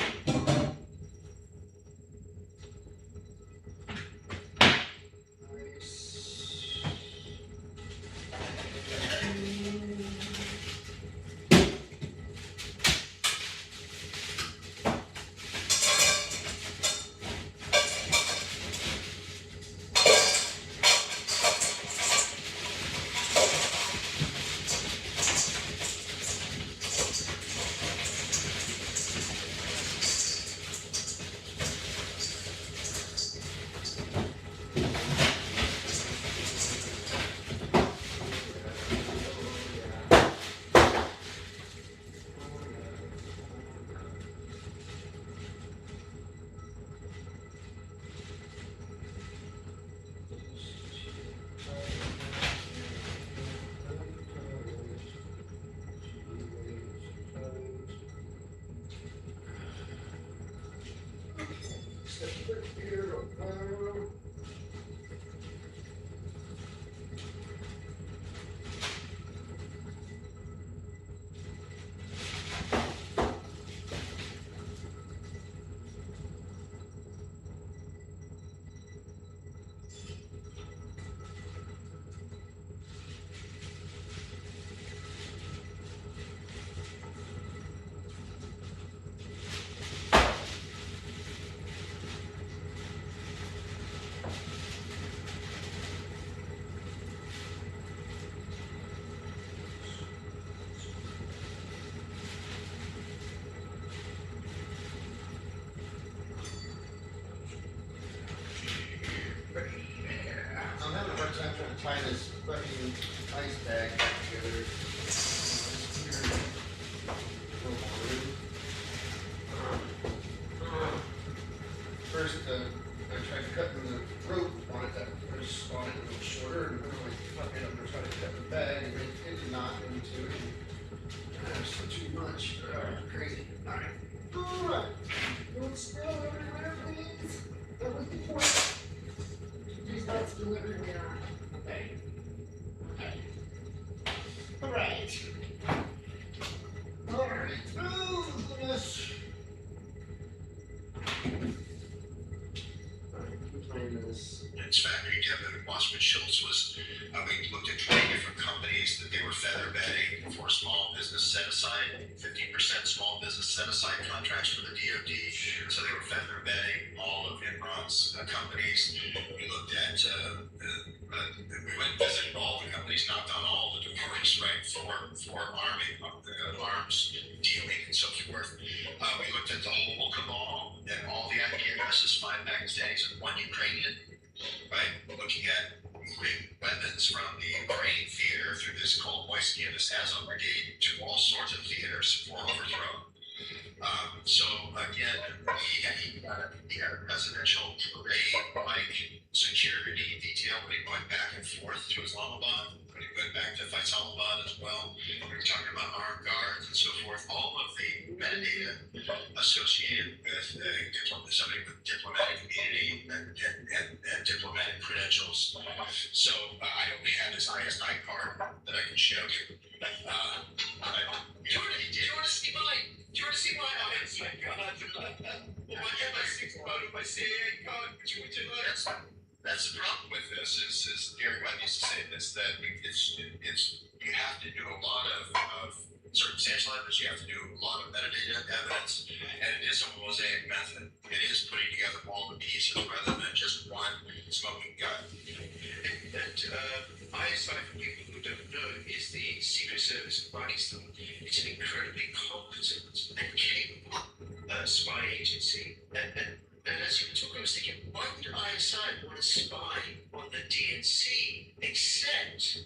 I'm having a hard time trying to tie this fucking ice bag back together. First, I tried cutting the rope on it. I just on it a little shorter, and then I'm like, fuck it, I'm gonna try to cut the bag, and it did not into it. That's too much. Crazy. Alright. Don't spill everywhere, please. That was the point. Please don't spill everywhere. Okay. Okay. Alright. Alright. Oh, goodness. Alright, this. maintenance factory. Kevin Wasserman Schultz was, we looked at 20 different companies that they were feather bedding for small business set aside, 15% small business set aside contracts for the DoD. So they were feather bedding all of Enron's companies. We looked at, we went and visited all the companies, knocked on all the doors, right, for arms dealing and so forth. We looked at the whole cabal and all the IP addresses, 5 Pakistanis and 1 Ukrainian, right? Looking at moving weapons from the Ukraine theater through this Kolomoisky and this Azov Brigade to all sorts of theaters for overthrow. So again, he had a presidential parade-like security detail when he went back and forth to Islamabad, when he went back to Faisalabad as well. We were talking about armed guards and so forth. All of the metadata associated with somebody with diplomatic immunity and diplomatic credentials. So I don't have his ISI card that I can show you. Do you want to see mine? Do you want to see my ISI card? My MI6 card, my CIA card? That's the problem with this. Is Gary Webb used to say this, that it's you have to do a lot of circumstantial evidence. You have to do a lot of metadata evidence, and it is a mosaic method. It is putting together all the pieces rather than just one smoking gun. And ISI, for people who don't know, is the Secret Service of Pakistan. It's an incredibly competent and capable spy agency. And as you were talking, I was thinking, why would ISI want to spy on the DNC? Except,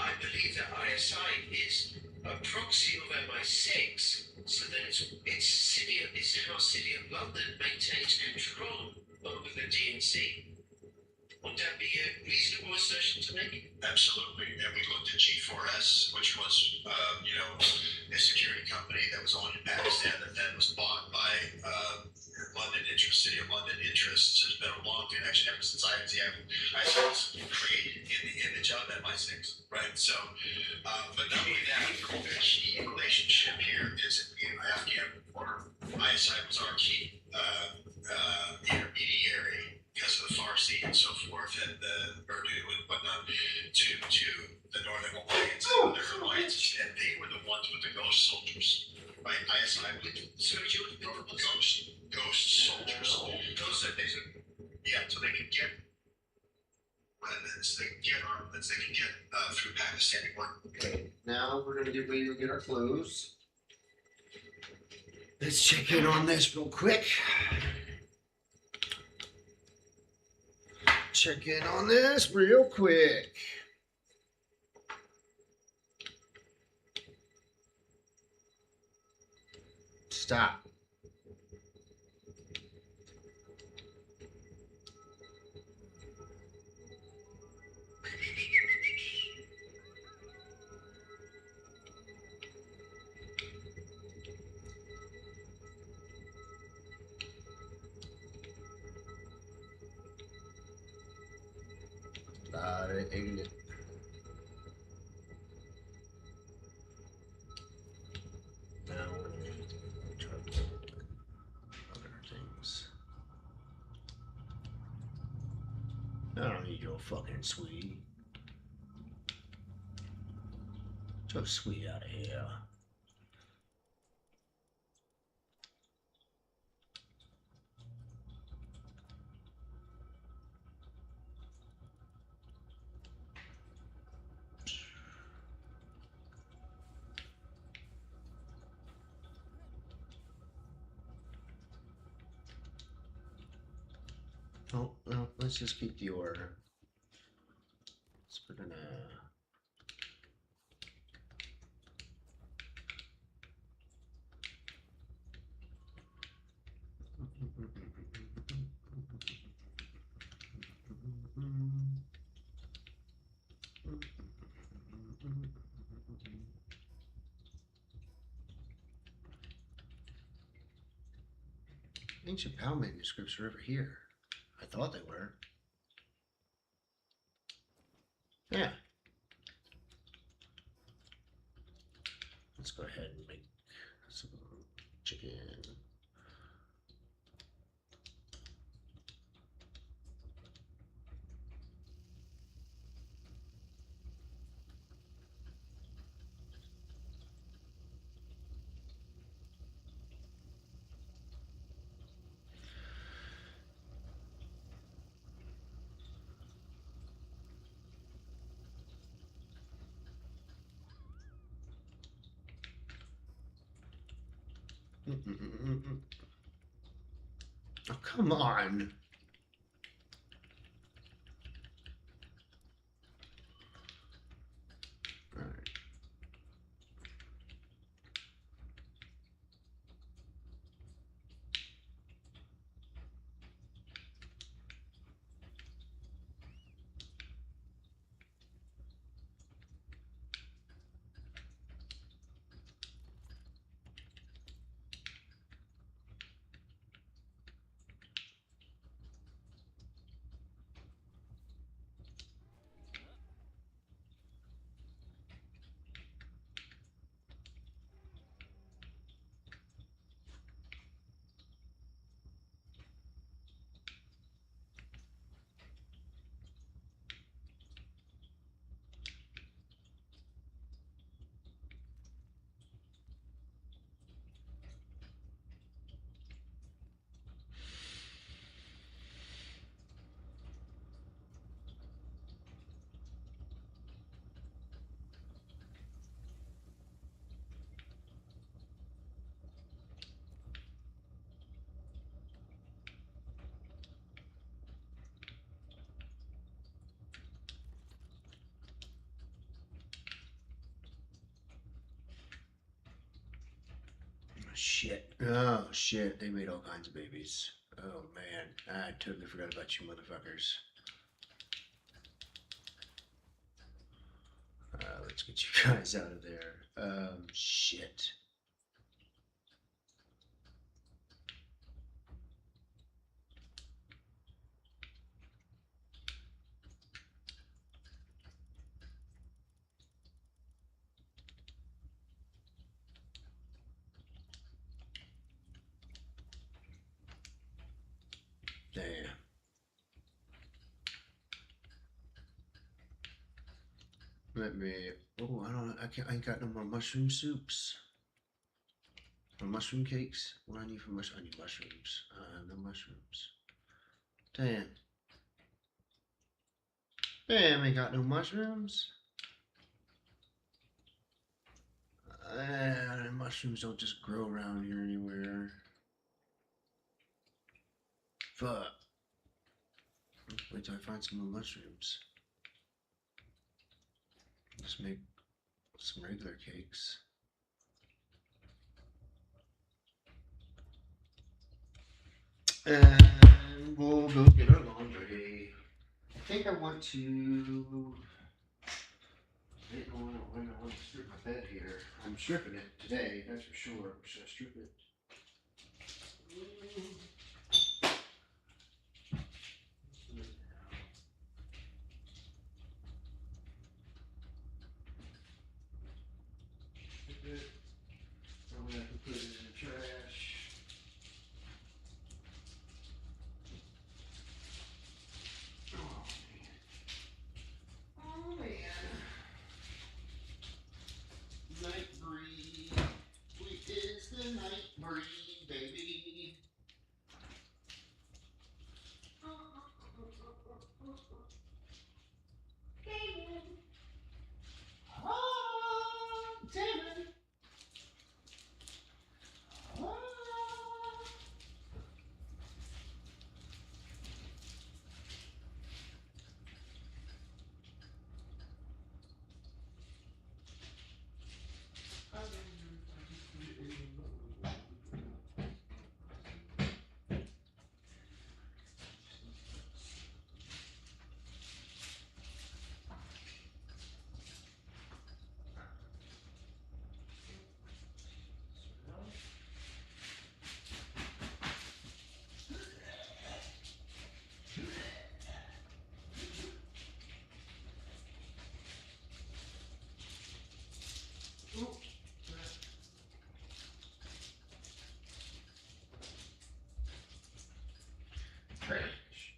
I believe that ISI is a proxy of MI6, so that it's how City of London maintains control over the DNC. Would that be a reasonable assertion to make? Absolutely. And we looked at G4S, which was, a security company that was owned in Pakistan that then was bought by London Interest, City of London Interests. There's been a long connection ever since ISI was created in the image of MI6, right? So, but not only that, the key relationship here is in the Afghan war. ISI was our key intermediary because of the Farsi and so forth, and the Urdu and whatnot, to the Northern Alliance and other alliances, and they were the ones with the ghost soldiers, right? ISI so you would build ghost soldiers. Those are things, so they can get weapons, they can get armaments, they can get through Pakistani work. Okay, now we're gonna get our clues. Let's check in on this real quick. Check in on this real quick. Stop. Ignorant. Now we're gonna try to look at our things. I don't need your fucking sweetie. So sweet out of here. Oh, no, let's just keep the order. So we're gonna... Ancient PAL manuscripts are over here. I thought they were. Yeah. Let's go ahead and make some chicken. Oh, come on. All right. Shit. Oh, shit. They made all kinds of babies. Oh, man. I totally forgot about you motherfuckers. Let's get you guys out of there. Shit. Damn. Let me. Oh, I ain't got no more mushroom soups. Or mushroom cakes. What do I need for mushroom? I need mushrooms. No mushrooms. Damn. Damn, ain't got no mushrooms. Mushrooms don't just grow around here anywhere. Fuck. Wait till I find some more mushrooms. Just make some regular cakes. And we'll go get our laundry. I think I want to. I don't know when I want to strip my bed here. I'm stripping it today, that's for sure. Should I strip it? I'm gonna have to put it in the trash. Oh man. Night breed. It's the night breed, baby. Oh, David. Oh.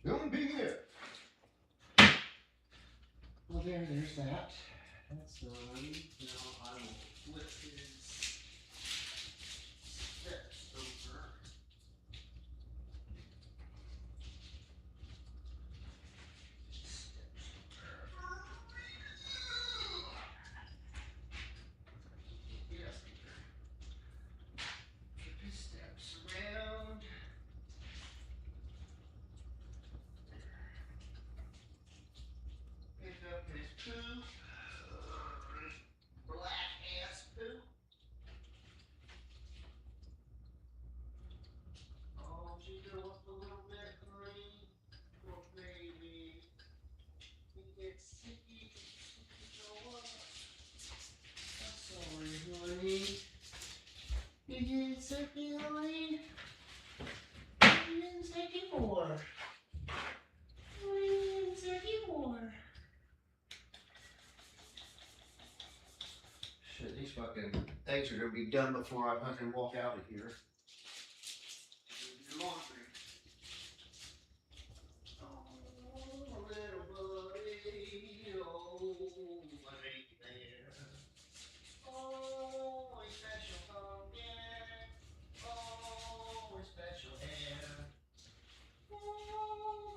Don't be here. Well, there's that. That's done. Now I will flip his steps over. Yes. Flip his get circulating. Second more. Second more. Shit, these fucking things are gonna be done before I fucking walk out of here. Do laundry. Oh, little buddy, oh, right there. Oh, a special pumpkin. Oh, a special hair. Oh,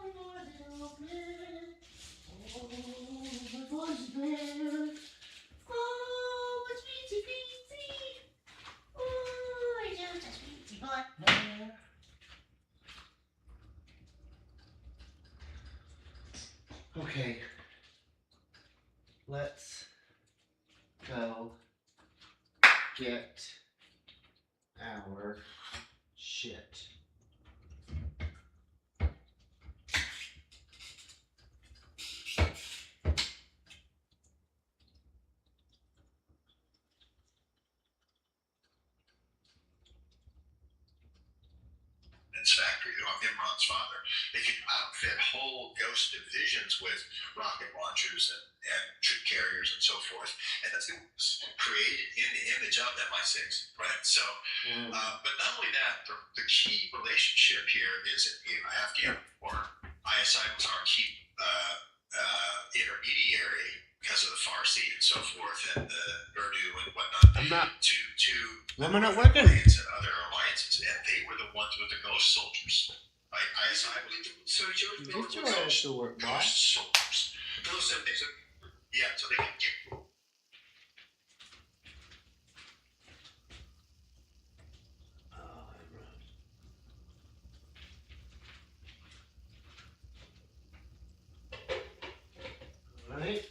my boy's open. Oh, my boy's there. Oh, it's Beatsy Beatsy. Oh, it's just a sweetie black bear. Okay. Let's go get our shit. Factory, Imran's father. They can outfit whole ghost divisions with rocket launchers and troop carriers and so forth. And that's created in the image of MI6, right? So, but not only that, the key relationship here is Afghan war. ISI was our key intermediary because of the Farsi and so forth, and the Urdu and whatnot. I'm not. To Why am I not working? And other alliances, and they were the ones with the ghost soldiers. Right? ISI was so Get your ass to work, boy. ghost soldiers. Those are things. Yeah, so they can get. Right.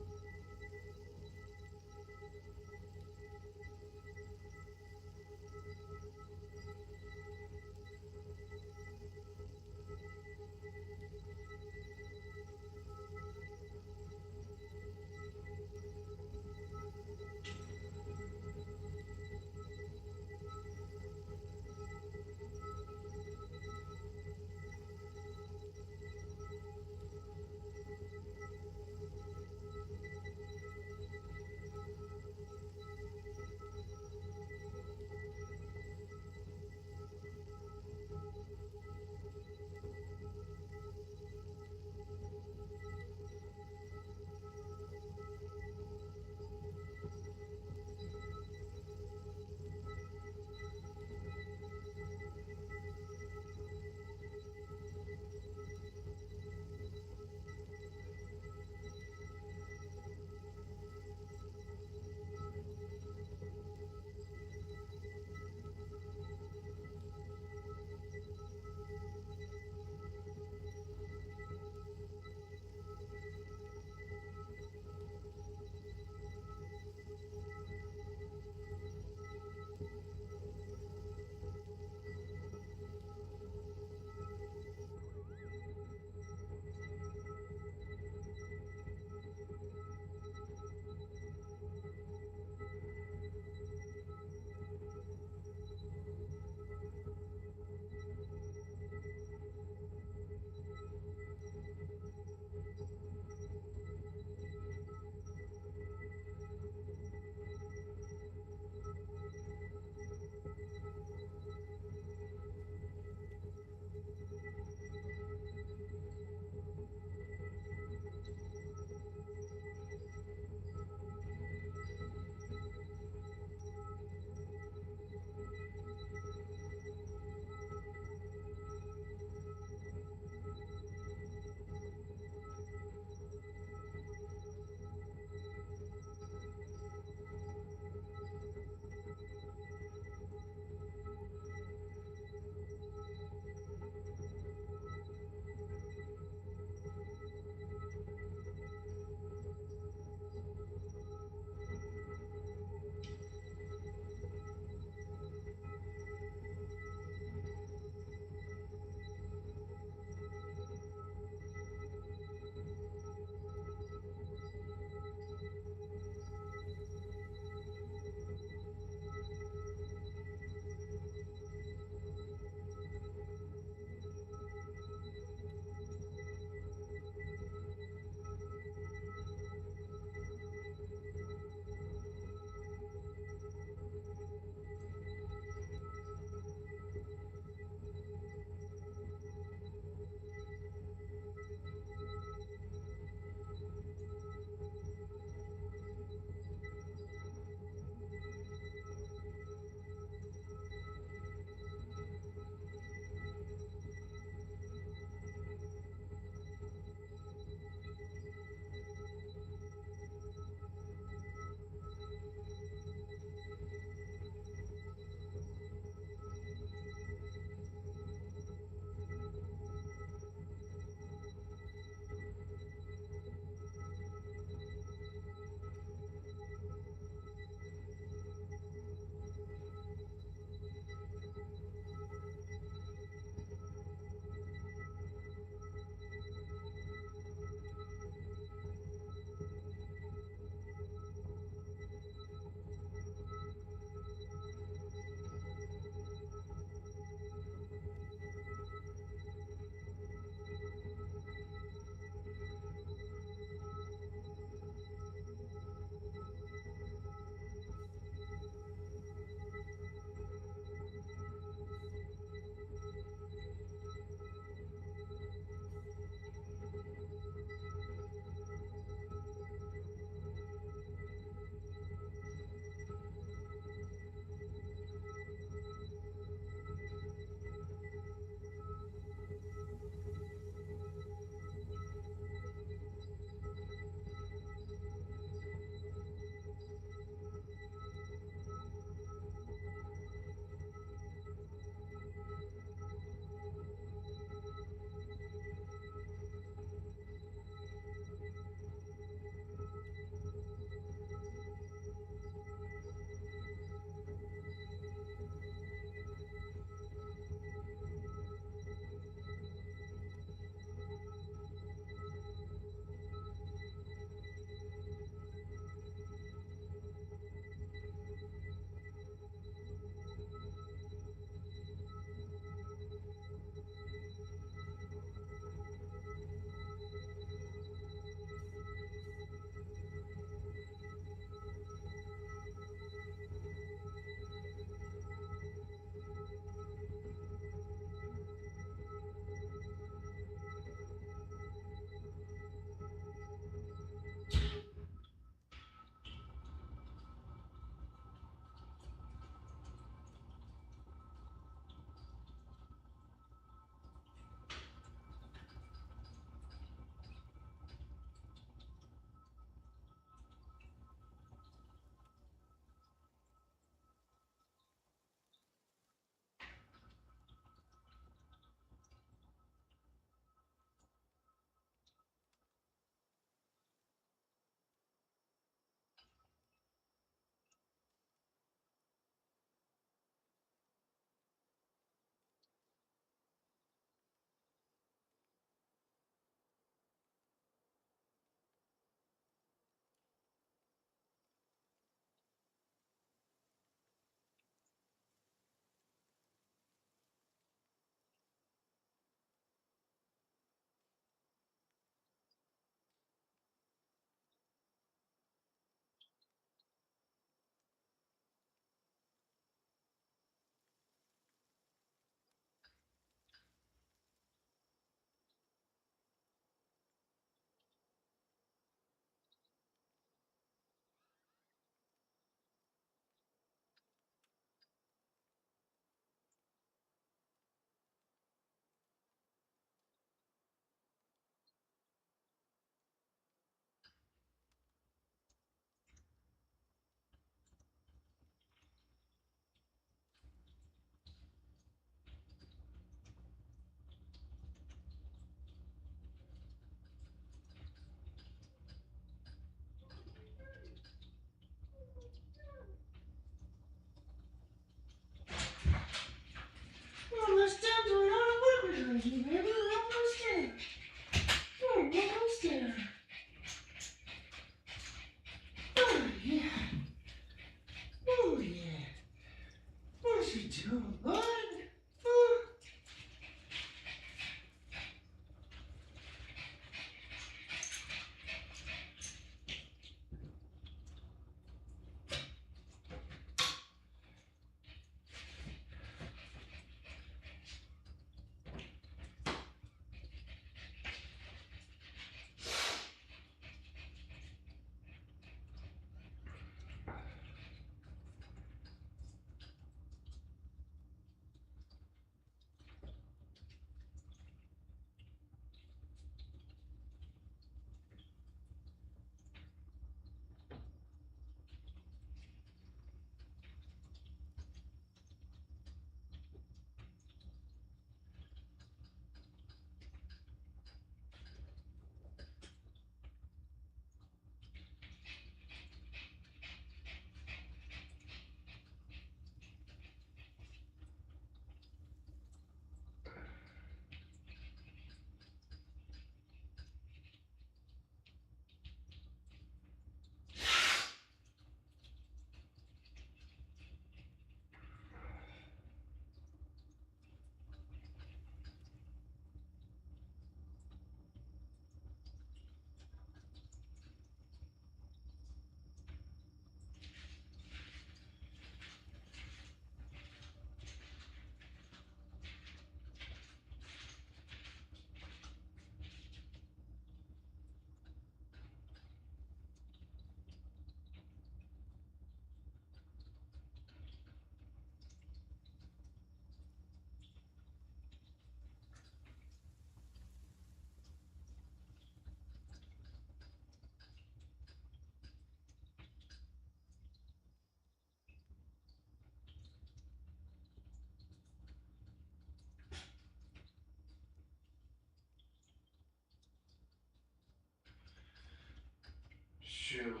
true.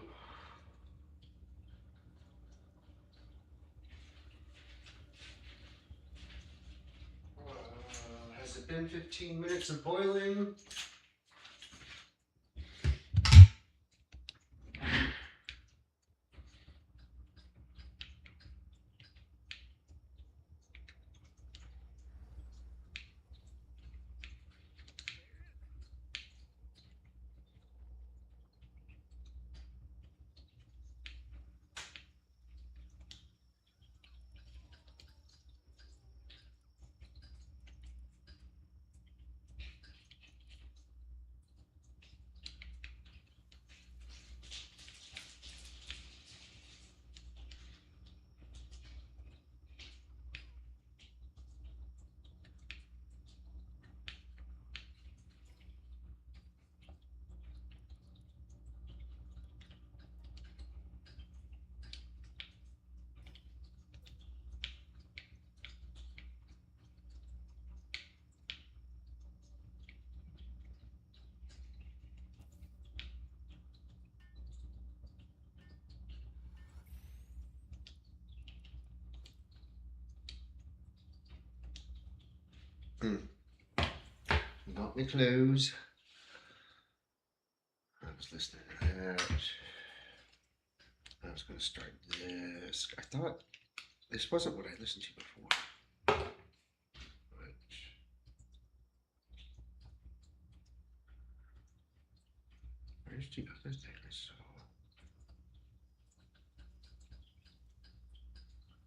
Has it been 15 minutes of boiling? Got my clothes. I was listening to that. I was going to start this. I thought this wasn't what I listened to before. But where's the other thing I saw?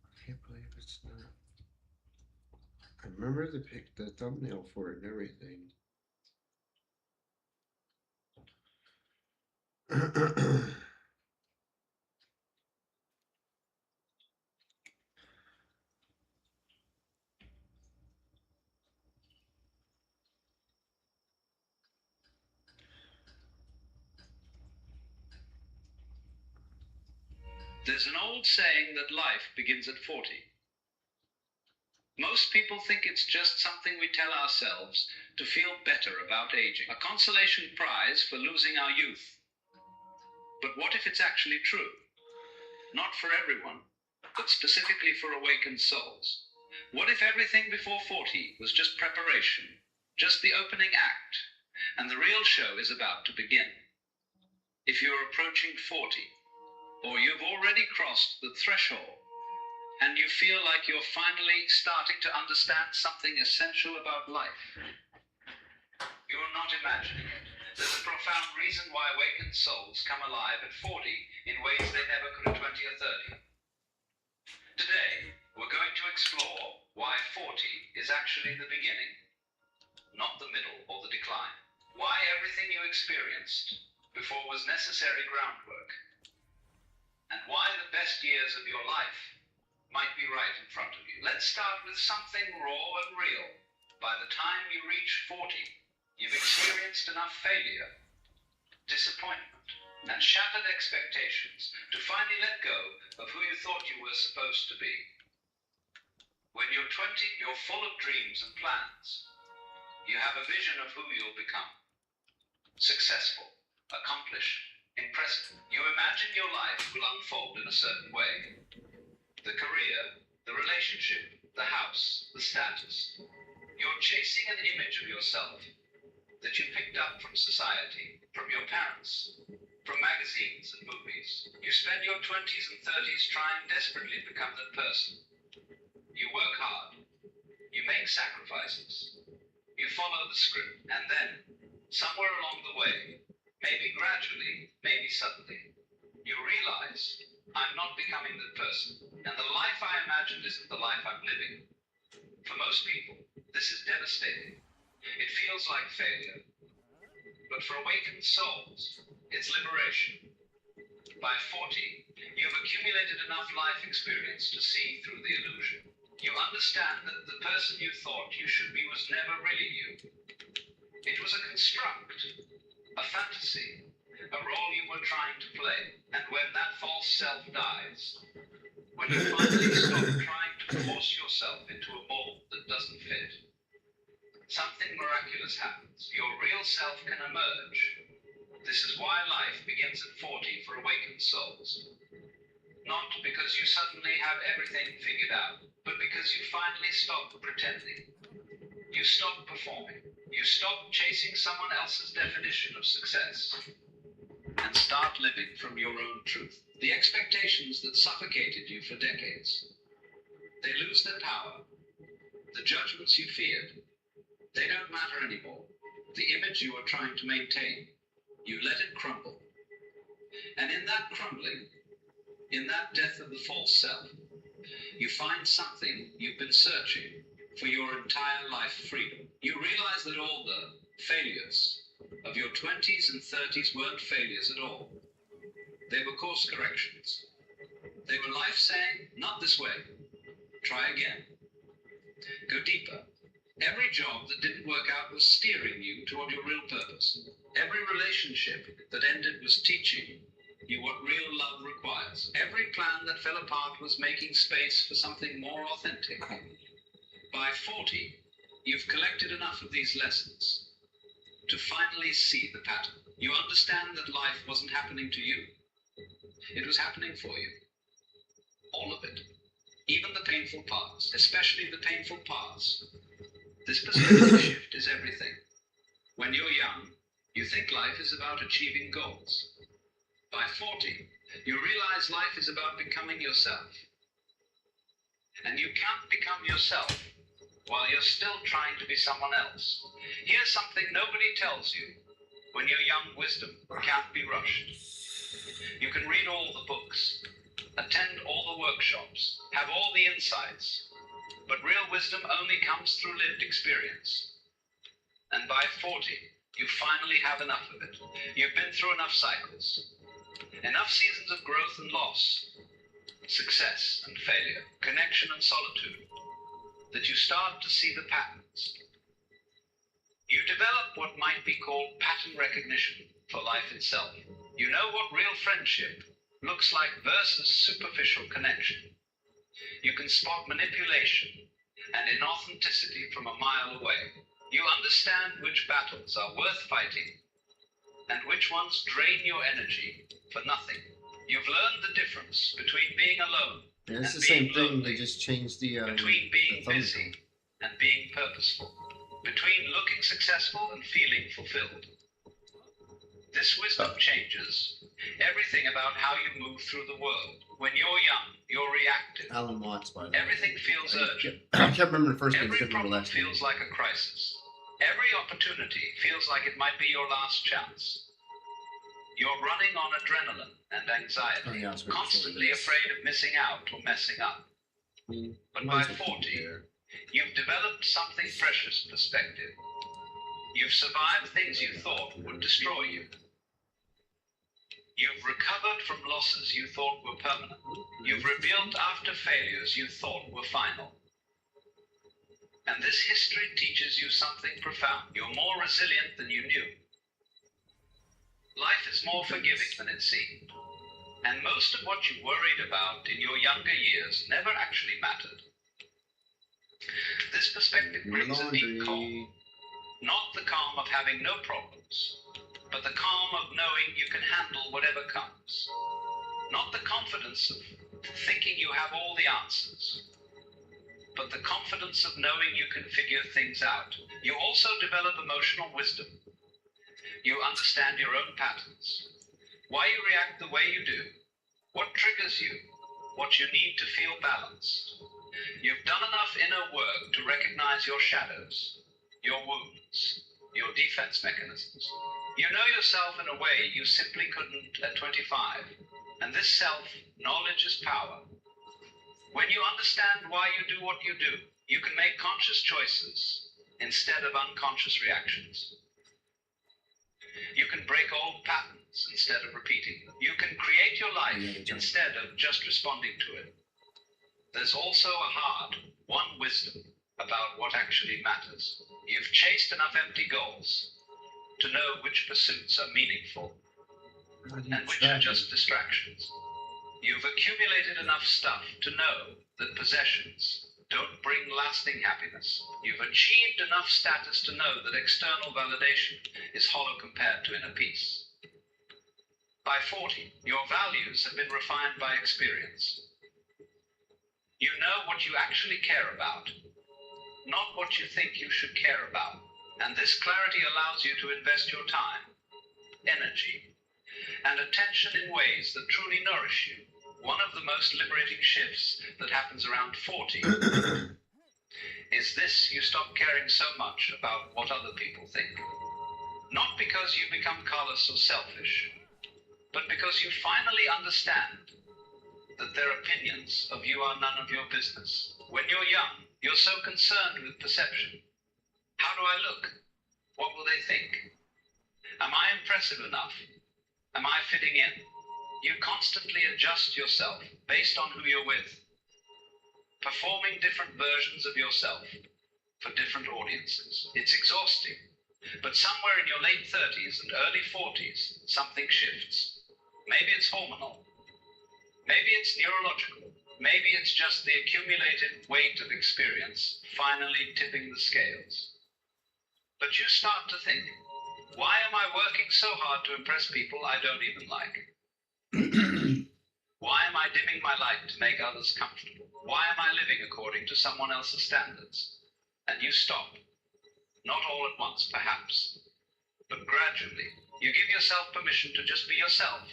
I can't believe it's not. I remember the thumbnail for it and everything. There's an old saying that life begins at 40. Most people think it's just something we tell ourselves to feel better about aging, a consolation prize for losing our youth. But what if it's actually true? Not for everyone, but specifically for awakened souls. What if everything before 40 was just preparation, just the opening act, and the real show is about to begin? If you're approaching 40, or you've already crossed the threshold, and you feel like you're finally starting to understand something essential about life, you're not imagining it. There's a profound reason why awakened souls come alive at 40 in ways they never could at 20 or 30. Today, we're going to explore why 40 is actually the beginning, not the middle or the decline. Why everything you experienced before was necessary groundwork, and why the best years of your life might be right in front of you. Let's start with something raw and real. By the time you reach 40, you've experienced enough failure, disappointment, and shattered expectations to finally let go of who you thought you were supposed to be. When you're 20, you're full of dreams and plans. You have a vision of who you'll become. Successful, accomplished, impressive. You imagine your life will unfold in a certain way. The career, the relationship, the house, the status. You're chasing an image of yourself that you picked up from society, from your parents, from magazines and movies. You spend your 20s and 30s trying desperately to become that person. You work hard. You make sacrifices. You follow the script. And then, somewhere along the way, maybe gradually, maybe suddenly, you realize, I'm not becoming that person. And the life I imagined isn't the life I'm living. For most people, this is devastating. It feels like failure. But for awakened souls, it's liberation. By 40, you've accumulated enough life experience to see through the illusion. You understand that the person you thought you should be was never really you. It was a construct, a fantasy, a role you were trying to play. And when that false self dies, when you finally stop trying to force yourself into a mold that doesn't fit, something miraculous happens. Your real self can emerge. This is why life begins at 40 for awakened souls. Not because you suddenly have everything figured out, but because you finally stop pretending. You stop performing. You stop chasing someone else's definition of success and start living from your own truth. The expectations that suffocated you for decades, they lose their power. The judgments you feared, they don't matter anymore. The image you are trying to maintain, you let it crumble. And in that crumbling, in that death of the false self, you find something you've been searching for your entire life freedom. You realize that all the failures of your 20s and 30s weren't failures at all. They were course corrections. They were life saying, not this way. Try again. Go deeper. Every job that didn't work out was steering you toward your real purpose. Every relationship that ended was teaching you what real love requires. Every plan that fell apart was making space for something more authentic. By 40, you've collected enough of these lessons to finally see the pattern. You understand that life wasn't happening to you. It was happening for you. All of it. Even the painful parts, especially the painful parts. This perspective shift is everything. When you're young, you think life is about achieving goals. By 40, you realize life is about becoming yourself. And you can't become yourself while you're still trying to be someone else. Here's something nobody tells you. When you're young, wisdom can't be rushed. You can read all the books, attend all the workshops, have all the insights, but real wisdom only comes through lived experience. And by 40, you finally have enough of it. You've been through enough cycles, enough seasons of growth and loss, success and failure, connection and solitude, that you start to see the patterns. You develop what might be called pattern recognition for life itself. You know what real friendship looks like versus superficial connection. You can spot manipulation and inauthenticity from a mile away. You understand which battles are worth fighting and which ones drain your energy for nothing. You've learned the difference between being alone Yeah, it's and the same being thing. lonely, They just changed the between being thumbnail. busy and being purposeful, between looking successful and feeling fulfilled. This wisdom changes everything about how you move through the world. When you're young, you're reactive. Alan Watts, by the way. Everything feels urgent. I can't remember the first name. I Every can't remember the problem last name. feels like a crisis. Every opportunity feels like it might be your last chance. You're running on adrenaline and anxiety, Oh, yeah, I was waiting for constantly this. afraid of missing out or messing up. But by 40, you've developed something precious: perspective. You've survived things you thought would destroy you. You've recovered from losses you thought were permanent. You've rebuilt after failures you thought were final. And this history teaches you something profound. You're more resilient than you knew. Life is more forgiving than it seemed. And most of what you worried about in your younger years never actually mattered. This perspective brings a deep calm. Not the calm of having no problems, but the calm of knowing you can handle whatever comes. Not the confidence of thinking you have all the answers, but the confidence of knowing you can figure things out. You also develop emotional wisdom. You understand your own patterns, why you react the way you do, what triggers you, what you need to feel balanced. You've done enough inner work to recognize your shadows, your wounds, your defense mechanisms. You know yourself in a way you simply couldn't at 25. And this self-knowledge is power. When you understand why you do what you do, you can make conscious choices instead of unconscious reactions. You can break old patterns instead of repeating them. You can create your life instead of just responding to it. There's also a hard, one wisdom about what actually matters. You've chased enough empty goals to know which pursuits are meaningful and which are just distractions. You've accumulated enough stuff to know that possessions don't bring lasting happiness. You've achieved enough status to know that external validation is hollow compared to inner peace. By 40, your values have been refined by experience. You know what you actually care about, not what you think you should care about. And this clarity allows you to invest your time, energy, and attention in ways that truly nourish you. One of the most liberating shifts that happens around 40 is this: you stop caring so much about what other people think. Not because you become callous or selfish, but because you finally understand that their opinions of you are none of your business. When you're young, you're so concerned with perception. How do I look? What will they think? Am I impressive enough? Am I fitting in? You constantly adjust yourself based on who you're with, performing different versions of yourself for different audiences. It's exhausting, but somewhere in your late 30s and early 40s, something shifts. Maybe it's hormonal. Maybe it's neurological. Maybe it's just the accumulated weight of experience finally tipping the scales. But you start to think, why am I working so hard to impress people I don't even like? Why am I dimming my light to make others comfortable? Why am I living according to someone else's standards? And you stop. Not all at once, perhaps, but gradually. You give yourself permission to just be yourself.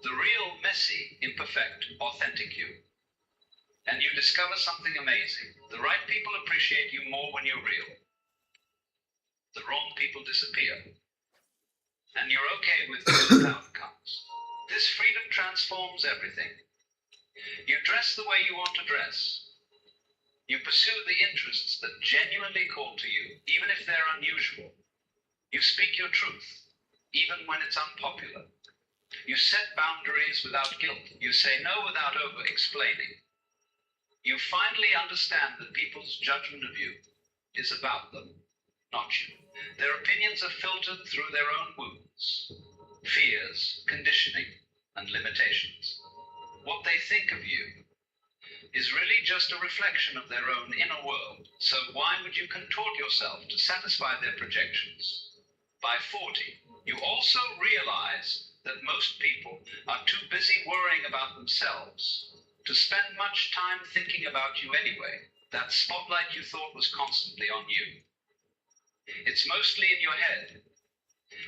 The real, messy, imperfect, authentic you. And you discover something amazing. The right people appreciate you more when you're real. The wrong people disappear. And you're okay with those outcomes. This freedom transforms everything. You dress the way you want to dress. You pursue the interests that genuinely call to you, even if they're unusual. You speak your truth, even when it's unpopular. You set boundaries without guilt. You say no without over-explaining. You finally understand that people's judgment of you is about them, not you. Their opinions are filtered through their own wounds, fears, conditioning, and limitations. What they think of you is really just a reflection of their own inner world. So why would you contort yourself to satisfy their projections? By 40, you also realize that most people are too busy worrying about themselves to spend much time thinking about you anyway. That spotlight you thought was constantly on you. It's mostly in your head.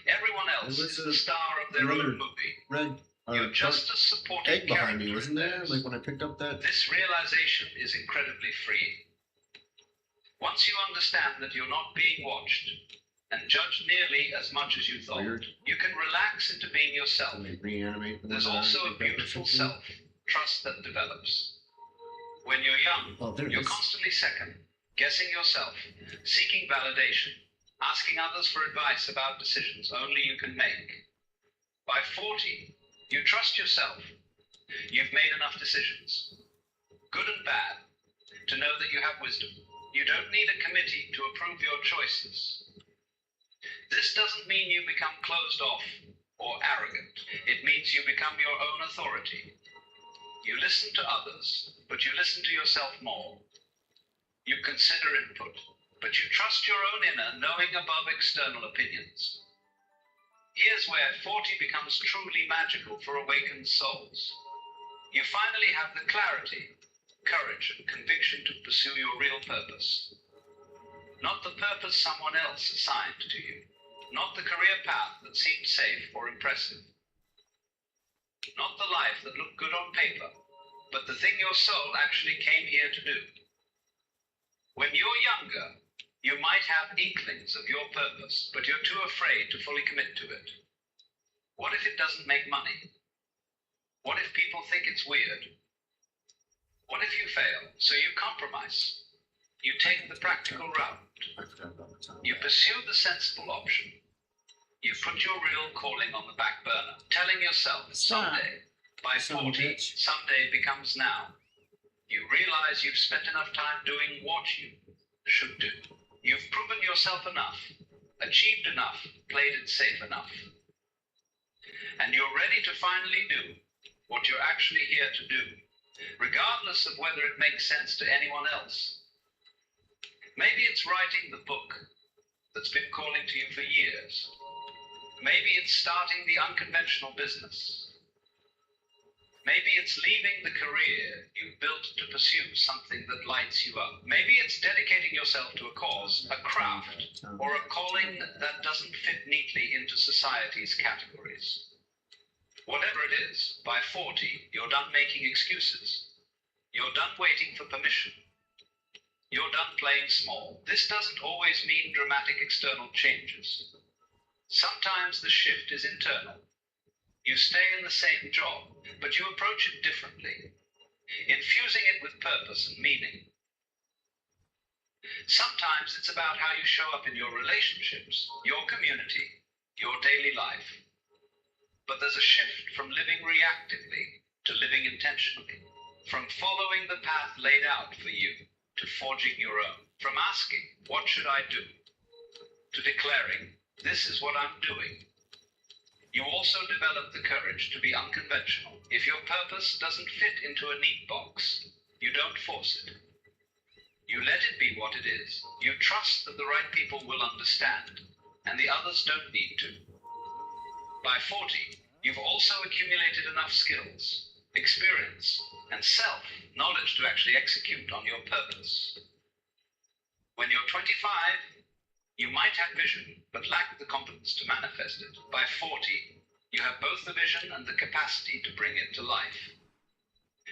Everyone else is the star of their own movie. Red You're just a supporting egg behind character me, wasn't there? Like when I picked up that. This realization is incredibly freeing. Once you understand that you're not being watched and judged nearly as much as you thought, you can relax into being yourself. Reanimate. There's also a beautiful self-trust that develops. When you're young, you're constantly second, guessing yourself, seeking validation, asking others for advice about decisions only you can make. By 40, you trust yourself. You've made enough decisions, good and bad, to know that you have wisdom. You don't need a committee to approve your choices. This doesn't mean you become closed off or arrogant. It means you become your own authority. You listen to others, but you listen to yourself more. You consider input, but you trust your own inner, knowing above external opinions. Here's where 40 becomes truly magical for awakened souls. You finally have the clarity, courage, and conviction to pursue your real purpose. Not the purpose someone else assigned to you. Not the career path that seemed safe or impressive. Not the life that looked good on paper, but the thing your soul actually came here to do. When you're younger, you might have inklings of your purpose, but you're too afraid to fully commit to it. What if it doesn't make money? What if people think it's weird? What if you fail? So you compromise. You take the practical route. You pursue the sensible option. You put your real calling on the back burner, telling yourself someday, by 40, someday becomes now. You realize you've spent enough time doing what you should do. You've proven yourself enough, achieved enough, played it safe enough. And you're ready to finally do what you're actually here to do, regardless of whether it makes sense to anyone else. Maybe it's writing the book that's been calling to you for years. Maybe it's starting the unconventional business. Maybe it's leaving the career you've built to pursue something that lights you up. Maybe it's dedicating yourself to a cause, a craft, or a calling that doesn't fit neatly into society's categories. Whatever it is, by 40, you're done making excuses. You're done waiting for permission. You're done playing small. This doesn't always mean dramatic external changes. Sometimes the shift is internal. You stay in the same job, but you approach it differently, infusing it with purpose and meaning. Sometimes it's about how you show up in your relationships, your community, your daily life. But there's a shift from living reactively to living intentionally, from following the path laid out for you to forging your own, from asking, what should I do, to declaring, this is what I'm doing. You also develop the courage to be unconventional. If your purpose doesn't fit into a neat box, you don't force it. You let it be what it is. You trust that the right people will understand, and the others don't need to. By 40, you've also accumulated enough skills, experience, and self-knowledge to actually execute on your purpose. When you're 25, you might have vision, but lack the competence to manifest it. By 40, you have both the vision and the capacity to bring it to life.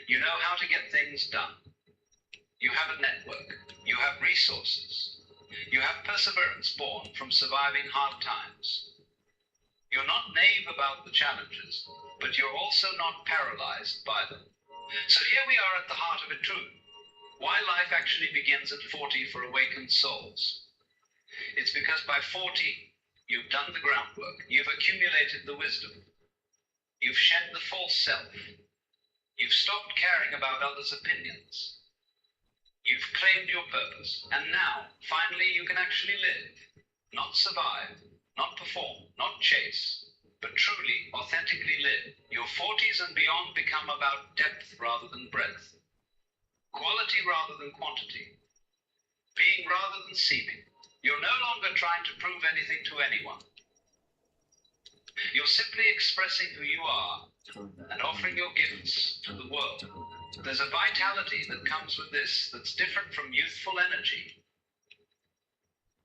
You know how to get things done. You have a network. You have resources. You have perseverance born from surviving hard times. You're not naive about the challenges, but you're also not paralyzed by them. So here we are at the heart of it too. Why life actually begins at 40 for awakened souls. It's because by 40, you've done the groundwork. You've accumulated the wisdom. You've shed the false self. You've stopped caring about others' opinions. You've claimed your purpose. And now, finally, you can actually live. Not survive, not perform, not chase, but truly, authentically live. Your 40s and beyond become about depth rather than breadth. Quality rather than quantity. Being rather than seeming. You're no longer trying to prove anything to anyone. You're simply expressing who you are and offering your gifts to the world. There's a vitality that comes with this that's different from youthful energy.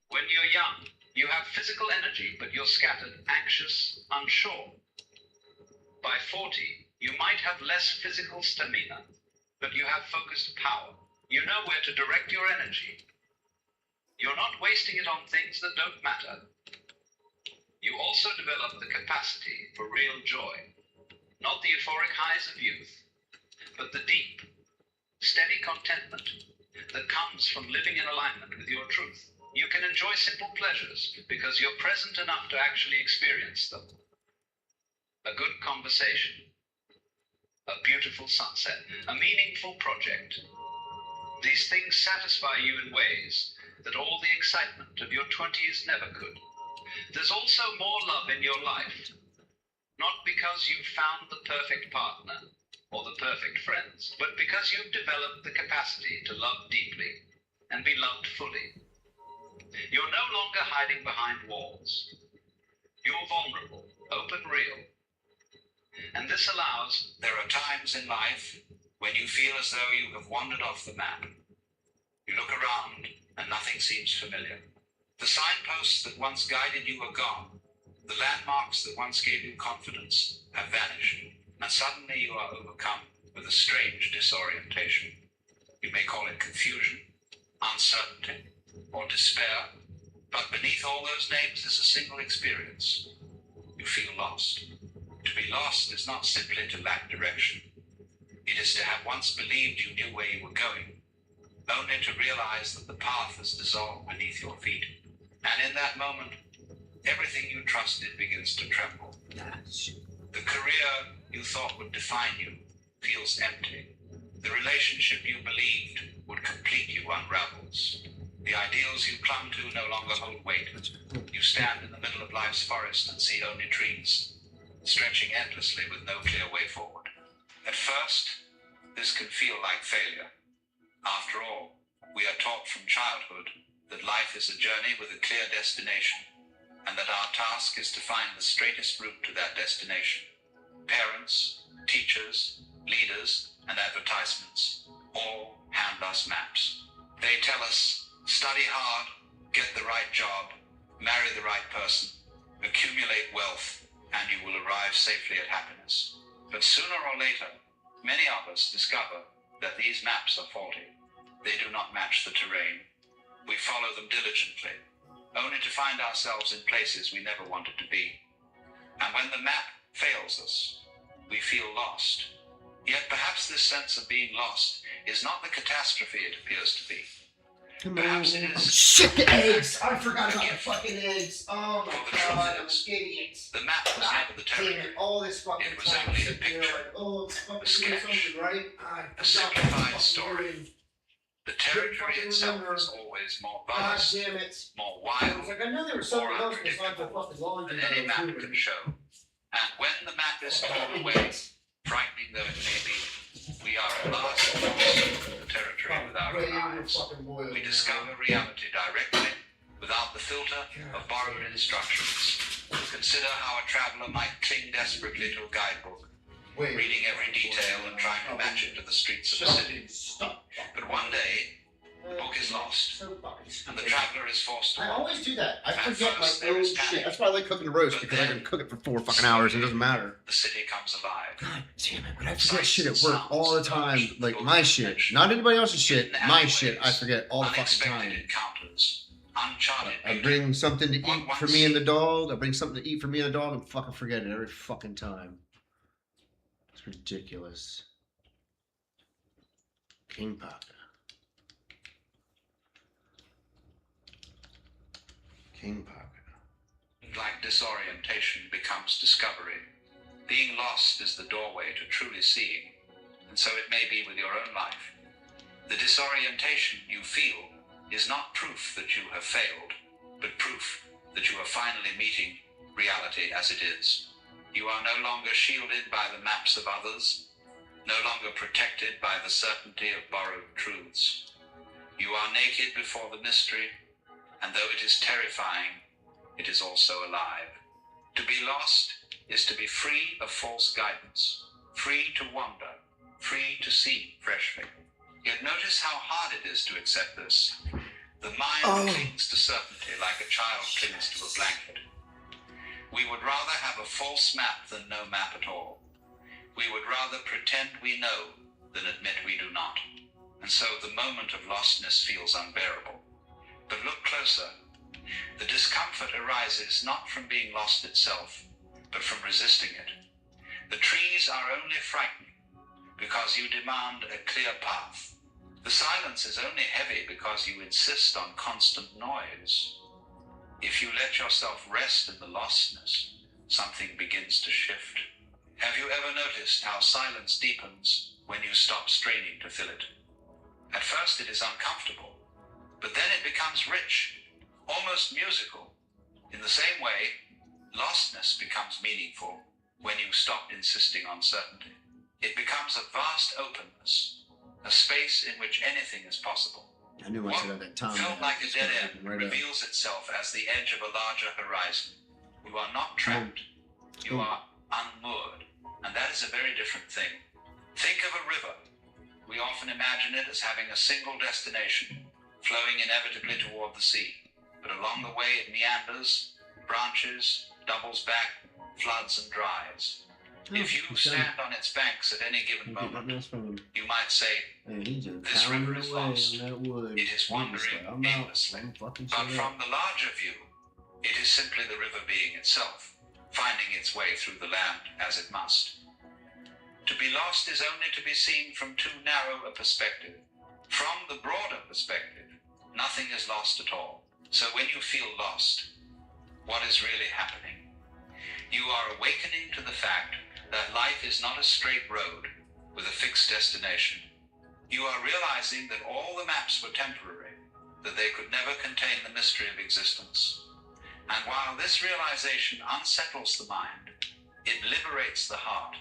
When you're young, you have physical energy, but you're scattered, anxious, unsure. By 40, you might have less physical stamina, but you have focused power. You know where to direct your energy. You're not wasting it on things that don't matter. You also develop the capacity for real joy. Not the euphoric highs of youth, but the deep, steady contentment that comes from living in alignment with your truth. You can enjoy simple pleasures because you're present enough to actually experience them. A good conversation, a beautiful sunset, a meaningful project. These things satisfy you in ways that all the excitement of your 20s never could. There's also more love in your life, not because you've found the perfect partner or the perfect friends, but because you've developed the capacity to love deeply and be loved fully. You're no longer hiding behind walls. You're vulnerable, open, real. And this allows... There are times in life when you feel as though you have wandered off the map. You look around and nothing seems familiar. The signposts that once guided you are gone. The landmarks that once gave you confidence have vanished, and suddenly you are overcome with a strange disorientation. You may call it confusion, uncertainty, or despair, but beneath all those names is a single experience. You feel lost. To be lost is not simply to lack direction. It is to have once believed you knew where you were going, only to realize that the path has dissolved beneath your feet. And in that moment, everything you trusted begins to tremble. The career you thought would define you feels empty. The relationship you believed would complete you unravels. The ideals you clung to no longer hold weight. You stand in the middle of life's forest and see only trees, stretching endlessly with no clear way forward. At first, this can feel like failure. After all, we are taught from childhood that life is a journey with a clear destination. and that our task is to find the straightest route to that destination. Parents, teachers, leaders, and advertisements all hand us maps. They tell us, study hard, get the right job, marry the right person, accumulate wealth, and you will arrive safely at happiness. But sooner or later, many of us discover that these maps are faulty. They do not match the terrain. We follow them diligently, only to find ourselves in places we never wanted to be. And when the map fails us, we feel lost. Yet perhaps this sense of being lost is not the catastrophe it appears to be. Perhaps it is... Shit, the eggs! I forgot about the fucking eggs. Oh my god, I'm idiots. The map was never the territory. All this fucking It was only a picture, like, oh, it's fucking a sketch, something, right? a simplified story. The territory itself is always more God vast, damn it. more I wild, was like, I know there was something else besides the fucking laundry. than any map can show. And when the map is torn away, frightening though it may be, we are at last lost in the territory without our eyes. We discover reality directly, without the filter of borrowed instructions. Consider how a traveler might cling desperately to a guidebook, reading every detail and trying to match it to the streets of a city. But one day, the book is lost, and the traveler is forced to I walk. always do that. I At forget my first, there own is shit. panic. That's why I like cooking roast, because I can cook it for 4 fucking hours and it doesn't matter. The city comes alive. God damn it, but I forget shit at work all the time. Like my shit. Not anybody else's shit. My shit. I forget all the fucking time. Encounters, uncharted. I bring something to eat for me and the dog. I bring something to eat for me and the dog and fucking forget it every fucking time. It's ridiculous. King Pocket. King Pocket. Like disorientation becomes discovery. Being lost is the doorway to truly seeing, and so it may be with your own life. The disorientation you feel is not proof that you have failed, but proof that you are finally meeting reality as it is. You are no longer shielded by the maps of others, no longer protected by the certainty of borrowed truths. You are naked before the mystery, and though it is terrifying, it is also alive. To be lost is to be free of false guidance, free to wander, free to see freshly. Yet notice how hard it is to accept this. The mind clings to certainty like a child clings to a blanket. We would rather have a false map than no map at all. We would rather pretend we know than admit we do not. And so the moment of lostness feels unbearable. But look closer. The discomfort arises not from being lost itself, but from resisting it. The trees are only frightened because you demand a clear path. The silence is only heavy because you insist on constant noise. If you let yourself rest in the lostness, something begins to shift. Have you ever noticed how silence deepens when you stop straining to fill it? At first it is uncomfortable, but then it becomes rich, almost musical. In the same way, lostness becomes meaningful when you stop insisting on certainty. It becomes a vast openness, a space in which anything is possible. I knew I said at that time. Felt like a dead end right up. reveals itself as the edge of a larger horizon. You are not trapped, you are unmoored, and that is a very different thing. Think of a river. We often imagine it as having a single destination, flowing inevitably toward the sea. But along the way it meanders, branches, doubles back, floods and dries. If you stand on its banks at any given moment, you might say, this river is lost. It is wandering aimlessly. But from the larger view, it is simply the river being itself, finding its way through the land as it must. To be lost is only to be seen from too narrow a perspective. From the broader perspective, nothing is lost at all. So when you feel lost, what is really happening? You are awakening to the fact that life is not a straight road with a fixed destination. You are realizing that all the maps were temporary, that they could never contain the mystery of existence. And while this realization unsettles the mind, it liberates the heart.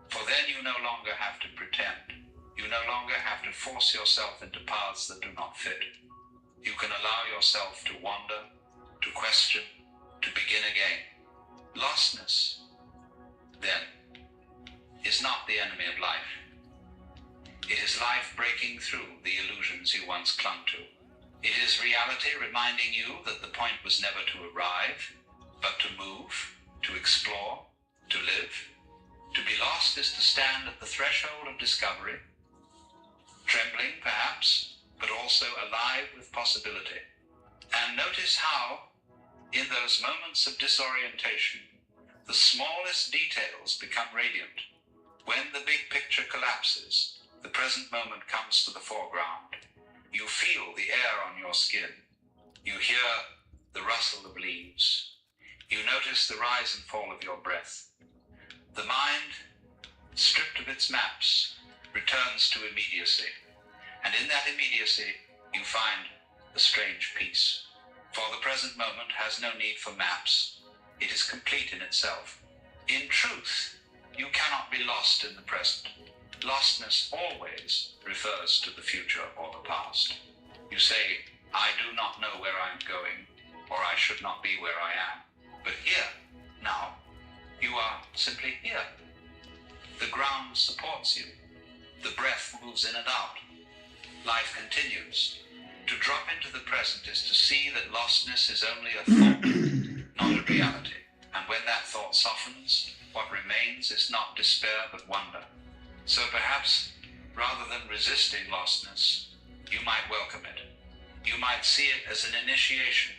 For then you no longer have to pretend. You no longer have to force yourself into paths that do not fit. You can allow yourself to wander, to question, to begin again. Lostness, then, is not the enemy of life. It is life breaking through the illusions you once clung to. It is reality reminding you that the point was never to arrive, but to move, to explore, to live. To be lost is to stand at the threshold of discovery, trembling perhaps, but also alive with possibility. And notice how, in those moments of disorientation, the smallest details become radiant. When the big picture collapses, the present moment comes to the foreground. You feel the air on your skin. You hear the rustle of leaves. You notice the rise and fall of your breath. The mind, stripped of its maps, returns to immediacy. And in that immediacy, you find a strange peace. For the present moment has no need for maps. It is complete in itself. In truth, you cannot be lost in the present. Lostness always refers to the future or the past. You say, I do not know where I am going, or I should not be where I am. But here, now, you are simply here. The ground supports you. The breath moves in and out. Life continues. To drop into the present is to see that lostness is only a thought, not a reality. And when that thought softens, what remains is not despair but wonder. So perhaps, rather than resisting lostness, you might welcome it. You might see it as an initiation,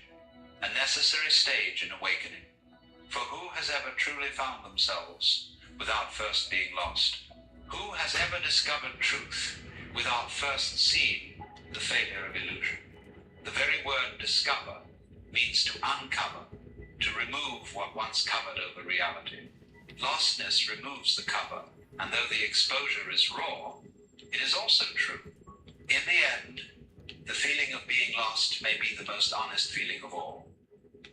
a necessary stage in awakening. For who has ever truly found themselves without first being lost? Who has ever discovered truth without first seeing the failure of illusion? The very word discover means to uncover, to remove what once covered over reality. Lostness removes the cover, and though the exposure is raw, it is also true. In the end, the feeling of being lost may be the most honest feeling of all,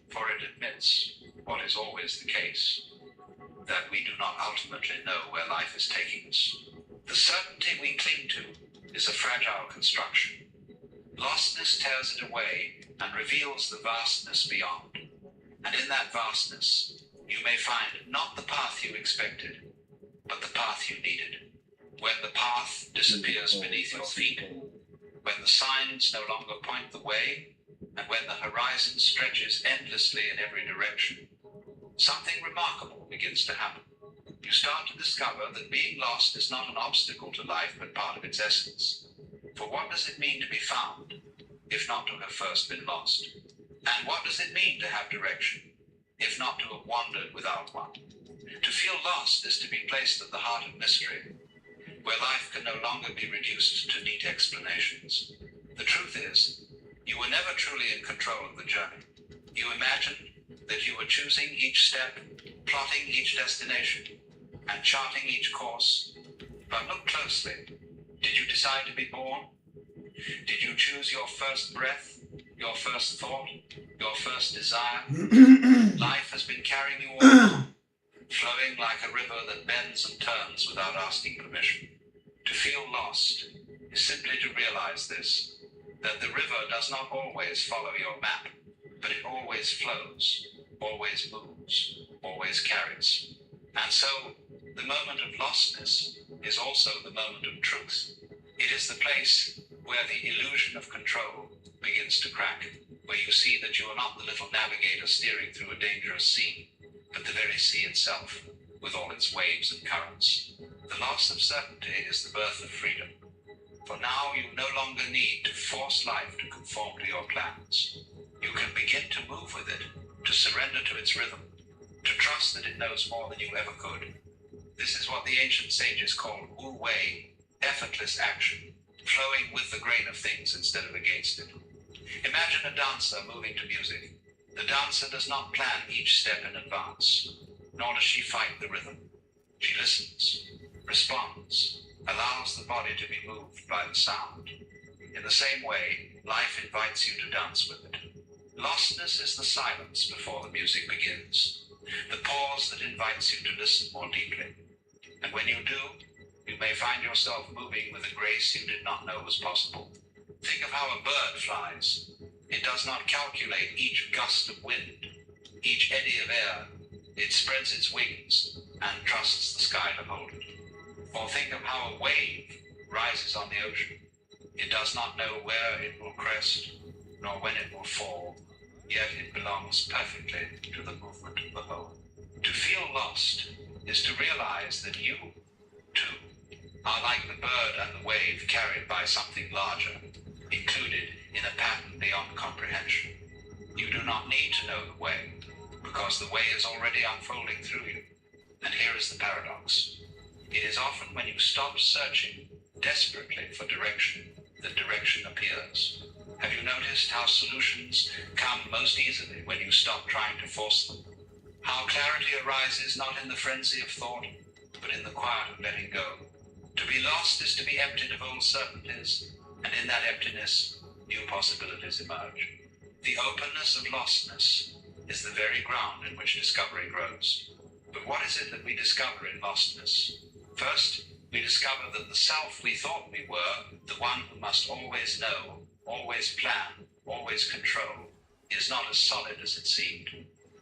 for it admits, what is always the case, that we do not ultimately know where life is taking us. The certainty we cling to is a fragile construction. Lostness tears it away and reveals the vastness beyond. And in that vastness, you may find not the path you expected, but the path you needed. When the path disappears beneath your feet, when the signs no longer point the way, and when the horizon stretches endlessly in every direction, something remarkable begins to happen. You start to discover that being lost is not an obstacle to life, but part of its essence. For what does it mean to be found, if not to have first been lost? And what does it mean to have direction, if not to have wandered without one? To feel lost is to be placed at the heart of mystery, where life can no longer be reduced to neat explanations. The truth is, you were never truly in control of the journey. You imagined that you were choosing each step, plotting each destination, and charting each course. But look closely. Did you decide to be born? Did you choose your first breath, your first thought, your first desire? Life has been carrying you all along, flowing like a river that bends and turns without asking permission. To feel lost is simply to realize this, that the river does not always follow your map, but it always flows, always moves, always carries. And so, the moment of lostness is also the moment of truth. It is the place where the illusion of control begins to crack, where you see that you are not the little navigator steering through a dangerous sea, but the very sea itself, with all its waves and currents. The loss of certainty is the birth of freedom. For now you no longer need to force life to conform to your plans. You can begin to move with it, to surrender to its rhythm, to trust that it knows more than you ever could. This is what the ancient sages called wu wei, effortless action, flowing with the grain of things instead of against it. Imagine a dancer moving to music. The dancer does not plan each step in advance, nor does she fight the rhythm. She listens, responds, allows the body to be moved by the sound. In the same way, life invites you to dance with it. Lostness is the silence before the music begins, the pause that invites you to listen more deeply. And when you do, you may find yourself moving with a grace you did not know was possible. Think of how a bird flies. It does not calculate each gust of wind. Each eddy of air, it spreads its wings and trusts the sky to hold it. Or think of how a wave rises on the ocean. It does not know where it will crest, nor when it will fall, yet it belongs perfectly to the movement of the whole. To feel lost is to realize that you, too, are like the bird and the wave carried by something larger, included in a pattern beyond comprehension. You do not need to know the way, because the way is already unfolding through you. And here is the paradox. It is often when you stop searching desperately for direction that direction appears. Have you noticed how solutions come most easily when you stop trying to force them? How clarity arises not in the frenzy of thought, but in the quiet of letting go. To be lost is to be emptied of old certainties, and in that emptiness, new possibilities emerge. The openness of lostness is the very ground in which discovery grows. But what is it that we discover in lostness? First, we discover that the self we thought we were, the one who must always know, always plan, always control, is not as solid as it seemed.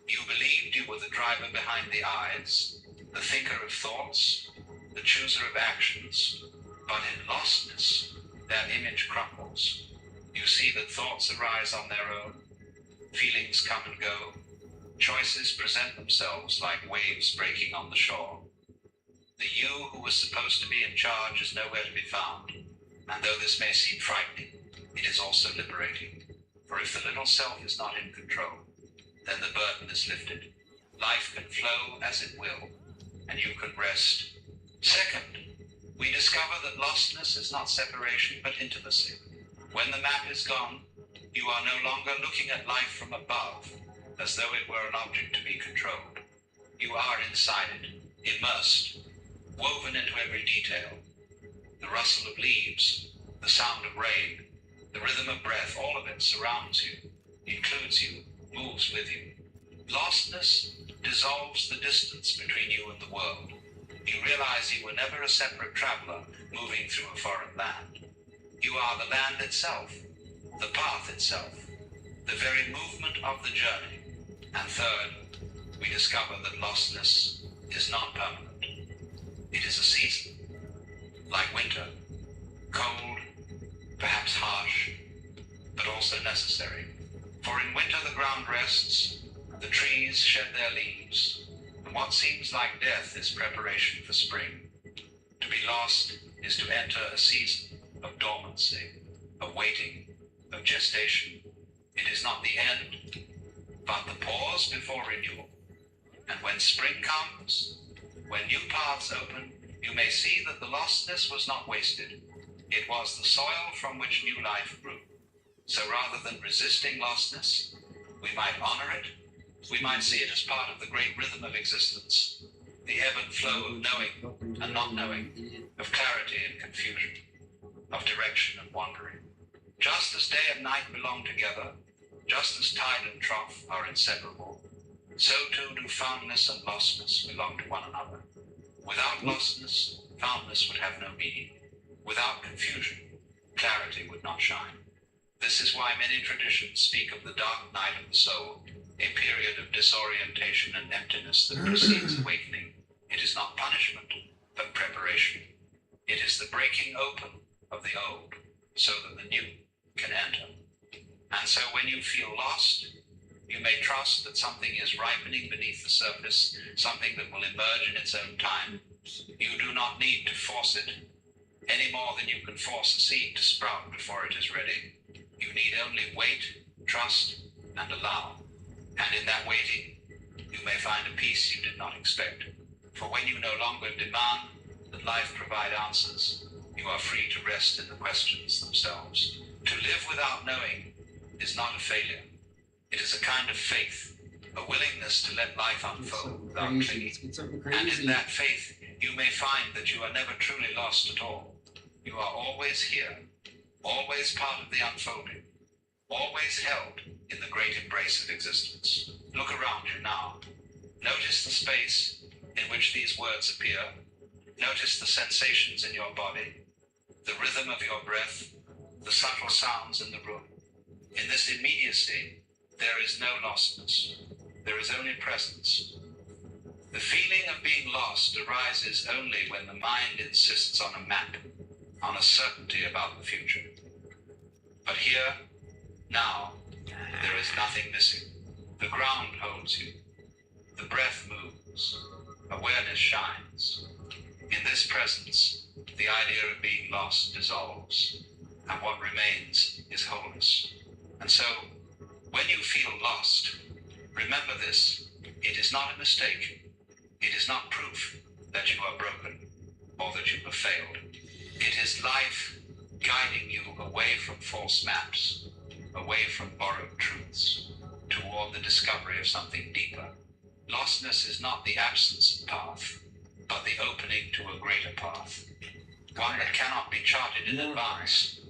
You believed you were the driver behind the eyes, the thinker of thoughts, the chooser of actions, but in lostness, that image crumbles. You see that thoughts arise on their own, feelings come and go, choices present themselves like waves breaking on the shore. The you who was supposed to be in charge is nowhere to be found, and though this may seem frightening, it is also liberating. For if the little self is not in control, then the burden is lifted. Life can flow as it will, and you can rest. Second, we discover that lostness is not separation, but intimacy. When the map is gone, you are no longer looking at life from above, as though it were an object to be controlled. You are inside it, immersed, woven into every detail. The rustle of leaves, the sound of rain, the rhythm of breath, all of it surrounds you, includes you, moves with you. Lostness dissolves the distance between you and the world. You realize you were never a separate traveler moving through a foreign land. You are the land itself, the path itself, the very movement of the journey. And third, we discover that lostness is not permanent. It is a season, like winter, cold, perhaps harsh, but also necessary. For in winter the ground rests, the trees shed their leaves, and what seems like death is preparation for spring. To be lost is to enter a season of dormancy, of waiting, of gestation. It is not the end, but the pause before renewal. And when spring comes, when new paths open, you may see that the lostness was not wasted. It was the soil from which new life grew. So rather than resisting lostness, we might honor it. We might see it as part of the great rhythm of existence, the ebb and flow of knowing and not knowing, of clarity and confusion, of direction and wandering. Just as day and night belong together, just as tide and trough are inseparable, so too do foundness and lostness belong to one another. Without lostness, foundness would have no meaning. Without confusion, clarity would not shine. This is why many traditions speak of the dark night of the soul, a period of disorientation and emptiness that precedes awakening. It is not punishment, but preparation. It is the breaking open of the old, so that the new can enter. And so when you feel lost, you may trust that something is ripening beneath the surface, something that will emerge in its own time. You do not need to force it, any more than you can force a seed to sprout before it is ready. You need only wait, trust, and allow. And in that waiting, you may find a peace you did not expect. For when you no longer demand that life provide answers, you are free to rest in the questions themselves. To live without knowing is not a failure. It is a kind of faith, a willingness to let life unfold without clinging. And in that faith, you may find that you are never truly lost at all. You are always here, always part of the unfolding, always held in the great embrace of existence. Look around you now. Notice the space in which these words appear. Notice the sensations in your body, the rhythm of your breath, the subtle sounds in the room. In this immediacy, there is no lostness. there is only presence. The feeling of being lost arises only when the mind insists on a map, on a certainty about the future. But here, now, there is nothing missing. The ground holds you. The breath moves. Awareness shines. In this presence, the idea of being lost dissolves, and what remains is wholeness. And so, when you feel lost, remember this: it is not a mistake. It is not proof that you are broken or that you have failed. It is life guiding you away from false maps, away from borrowed truths, toward the discovery of something deeper. Lostness is not the absence of path, but the opening to a greater path, one that cannot be charted in advance,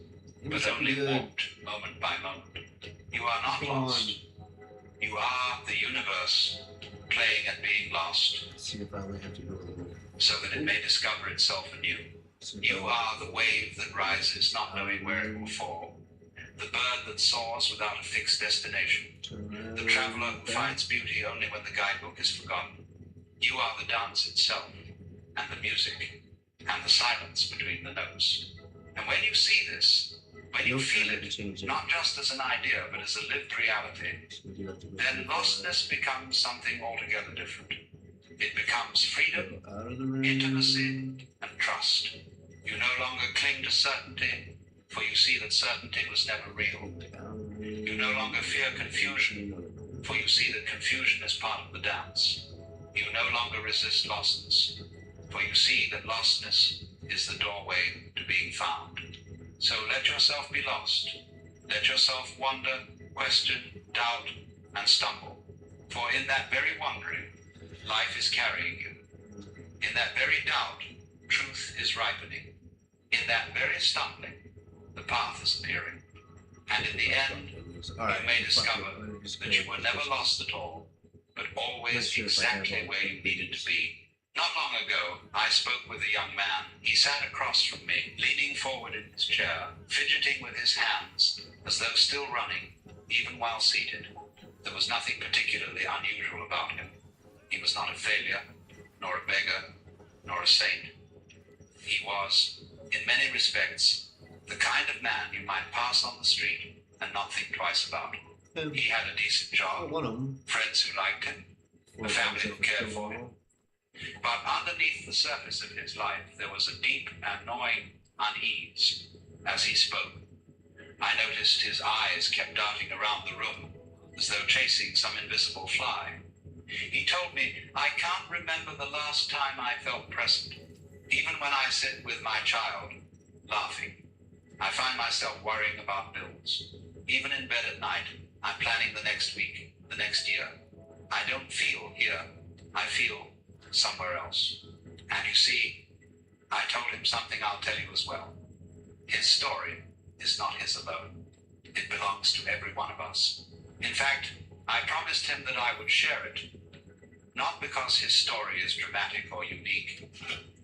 but only walked moment by moment. You are not lost. You are the universe playing at being lost, See if I only have to go a little. so that it may discover itself anew. You are the wave that rises, not knowing where it will fall, the bird that soars without a fixed destination, the traveler who finds beauty only when the guidebook is forgotten. You are the dance itself, and the music, and the silence between the notes. And when you see this, when you feel it, not just as an idea, but as a lived reality, then lostness becomes something altogether different. It becomes freedom, intimacy, and trust. You no longer cling to certainty, for you see that certainty was never real. You no longer fear confusion, for you see that confusion is part of the dance. You no longer resist lostness, for you see that lostness is the doorway to being found. So let yourself be lost. Let yourself wonder, question, doubt, and stumble. For in that very wondering, life is carrying you. In that very doubt, truth is ripening. In that very stumbling, the path is appearing. And in the end, you may discover that you were never lost at all, but always exactly where you needed to be. Not long ago, I spoke with a young man. He sat across from me, leaning forward in his chair, fidgeting with his hands, as though still running, even while seated. There was nothing particularly unusual about him. He was not a failure, nor a beggar, nor a saint. He was, in many respects, the kind of man you might pass on the street and not think twice about. He had a decent job, friends who liked him, a family who cared for him. But underneath the surface of his life, there was a deep and gnawing unease. As he spoke, I noticed his eyes kept darting around the room, as though chasing some invisible fly. He told me, I can't remember the last time I felt present, even when I sit with my child, laughing. I find myself worrying about bills. Even in bed at night, I'm planning the next week, the next year. I don't feel here. I feel somewhere else. And you see, I told him something I'll tell you as well. His story is not his alone. It belongs to every one of us. In fact, I promised him that I would share it, not because his story is dramatic or unique,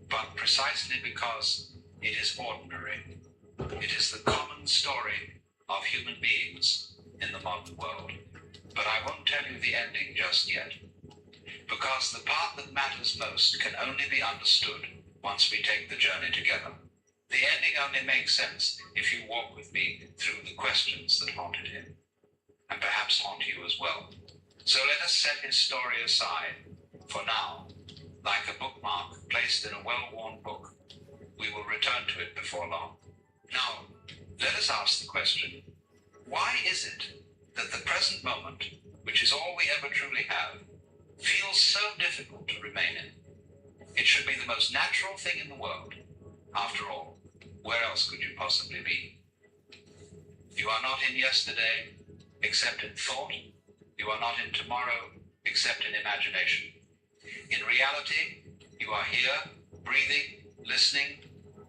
but precisely because it is ordinary. It is the common story of human beings in the modern world. But I won't tell you the ending just yet, because the part that matters most can only be understood once we take the journey together. The ending only makes sense if you walk with me through the questions that haunted him, and perhaps haunt you as well. So let us set his story aside for now, like a bookmark placed in a well-worn book. We will return to it before long. Now, let us ask the question, why is it that the present moment, which is all we ever truly have, feels so difficult to remain in? It should be the most natural thing in the world. After all, where else could you possibly be? You are not in yesterday, except in thought. You are not in tomorrow, except in imagination. In reality, you are here, breathing, listening.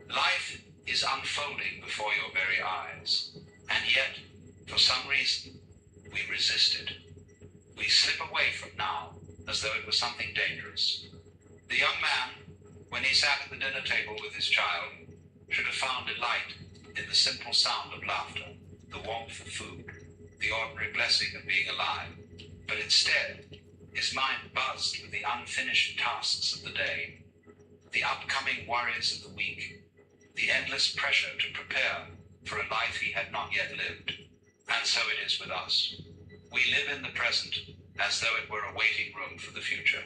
Life is unfolding before your very eyes. And yet, for some reason, we resist it. We slip away from now, as though it was something dangerous. The young man, when he sat at the dinner table with his child, should have found delight in the simple sound of laughter, the warmth of food, the ordinary blessing of being alive. But instead, his mind buzzed with the unfinished tasks of the day, the upcoming worries of the week, the endless pressure to prepare for a life he had not yet lived. And so it is with us. We live in the present as though it were a waiting room for the future.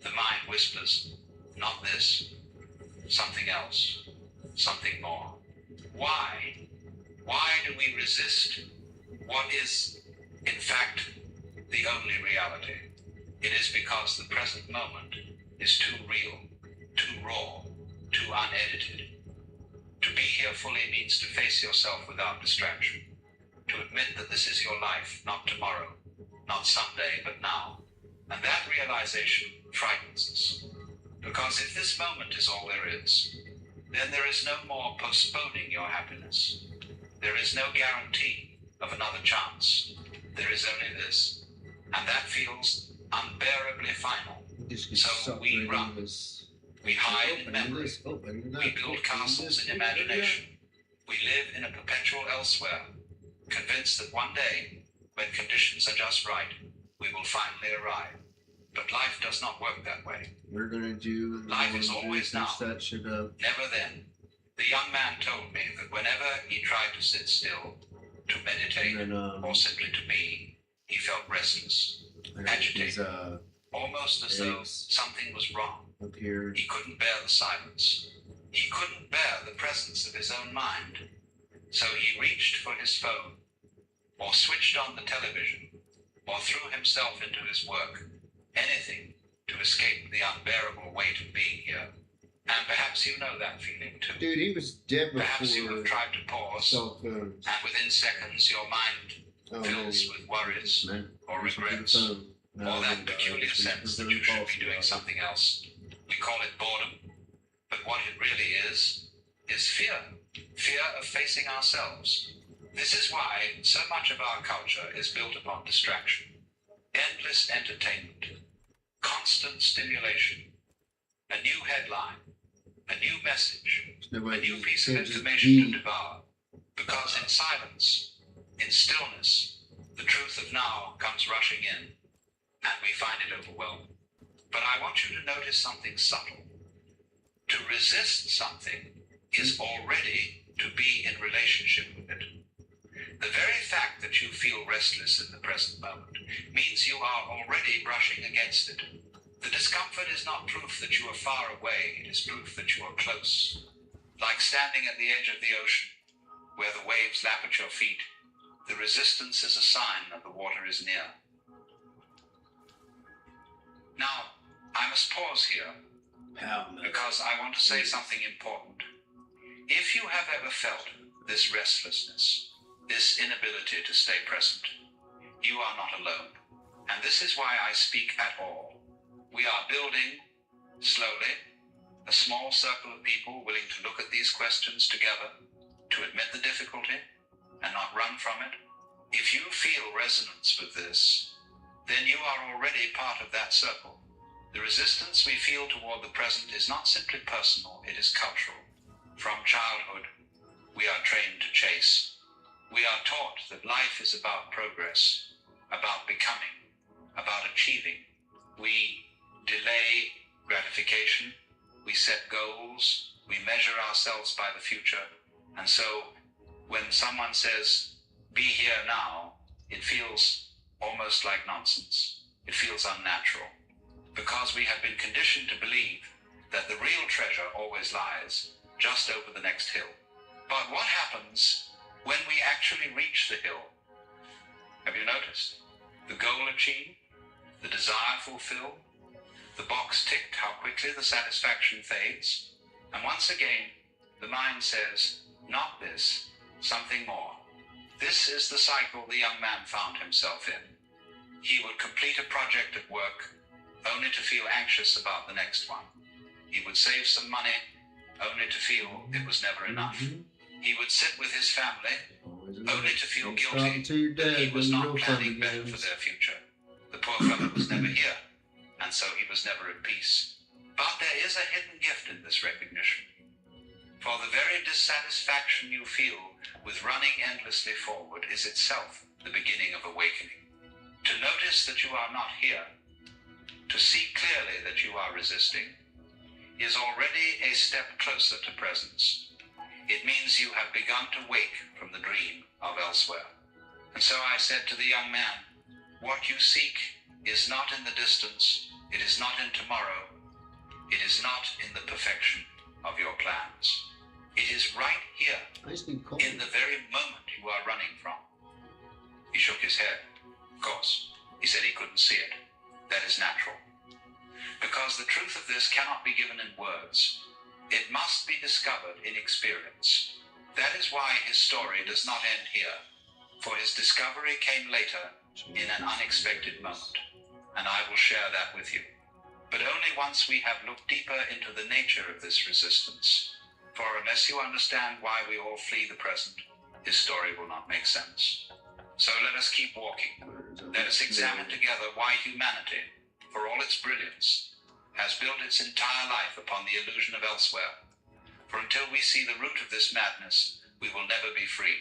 The mind whispers, not this, something else, something more. Why? Why do we resist what is, in fact, the only reality? It is because the present moment is too real, too raw, too unedited. To be here fully means to face yourself without distraction, to admit that this is your life, not tomorrow, not someday, but now. And that realization frightens us, because if this moment is all there is, then there is no more postponing your happiness. There is no guarantee of another chance. There is only this, and that feels unbearably final. So we run. We hide in memory. We build castles in imagination. We live in a perpetual elsewhere, convinced that one day, when conditions are just right, we will finally arrive. But life does not work that way. We're gonna do. Life is always now, that shit up. never then. The young man told me that whenever he tried to sit still, to meditate, or simply to be, he felt restless, agitated, almost as though something was wrong. Up here. He couldn't bear the silence. He couldn't bear the presence of his own mind. So he reached for his phone, or switched on the television, or threw himself into his work, anything to escape the unbearable weight of being here. And perhaps you know that feeling too. Dude, he was dead before. Perhaps you have tried to pause, cell phones. and within seconds your mind fills with worries or regrets, or that peculiar sense that you should be doing something else. We call it boredom, but what it really is fear. Fear of facing ourselves. This is why so much of our culture is built upon distraction, endless entertainment, constant stimulation, a new headline, a new message, a new piece of information to devour. Because in silence, in stillness, the truth of now comes rushing in, and we find it overwhelming. But I want you to notice something subtle. To resist something is already to be in relationship with it. The very fact that you feel restless in the present moment means you are already brushing against it. The discomfort is not proof that you are far away, it is proof that you are close. Like standing at the edge of the ocean, where the waves lap at your feet, the resistance is a sign that the water is near. Now, I must pause here, because I want to say something important. If you have ever felt this restlessness, this inability to stay present, you are not alone. And this is why I speak at all. We are building, slowly, a small circle of people willing to look at these questions together, to admit the difficulty, and not run from it. If you feel resonance with this, then you are already part of that circle. The resistance we feel toward the present is not simply personal, it is cultural. From childhood, we are trained to chase. We are taught that life is about progress, about becoming, about achieving. We delay gratification, we set goals, we measure ourselves by the future, and so when someone says, be here now, it feels almost like nonsense. It feels unnatural, because we have been conditioned to believe that the real treasure always lies just over the next hill. But what happens when we actually reach the hill? Have you noticed? The goal achieved, the desire fulfilled, the box ticked, how quickly the satisfaction fades. And once again, the mind says, not this, something more. This is the cycle the young man found himself in. He would complete a project at work, only to feel anxious about the next one. He would save some money, only to feel it was never enough. He would sit with his family, only to feel guilty that he was not planning better for their future. The poor fellow was never here, and so he was never at peace. But there is a hidden gift in this recognition. For the very dissatisfaction you feel with running endlessly forward is itself the beginning of awakening. To notice that you are not here, to see clearly that you are resisting, is already a step closer to presence. It means you have begun to wake from the dream of elsewhere. And so I said to the young man, what you seek is not in the distance, it is not in tomorrow, it is not in the perfection of your plans. It is right here, in the very moment you are running from. He shook his head. Of course, he said he couldn't see it. That is natural. Because the truth of this cannot be given in words. It must be discovered in experience. That is why his story does not end here, for his discovery came later in an unexpected moment, and I will share that with you. But only once we have looked deeper into the nature of this resistance, for unless you understand why we all flee the present, his story will not make sense. So let us keep walking. Let us examine together why humanity, for all its brilliance, has built its entire life upon the illusion of elsewhere. For until we see the root of this madness, we will never be free.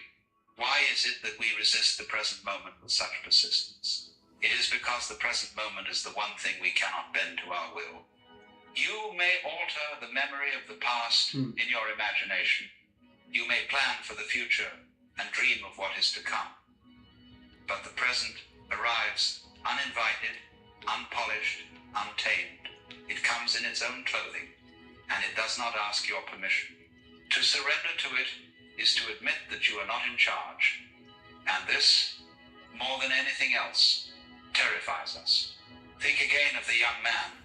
Why is it that we resist the present moment with such persistence? It is because the present moment is the one thing we cannot bend to our will. You may alter the memory of the past in your imagination. You may plan for the future and dream of what is to come. But the present arrives uninvited, unpolished, untamed. It comes in its own clothing, and it does not ask your permission. To surrender to it is to admit that you are not in charge, and this, more than anything else, terrifies us. Think again of the young man,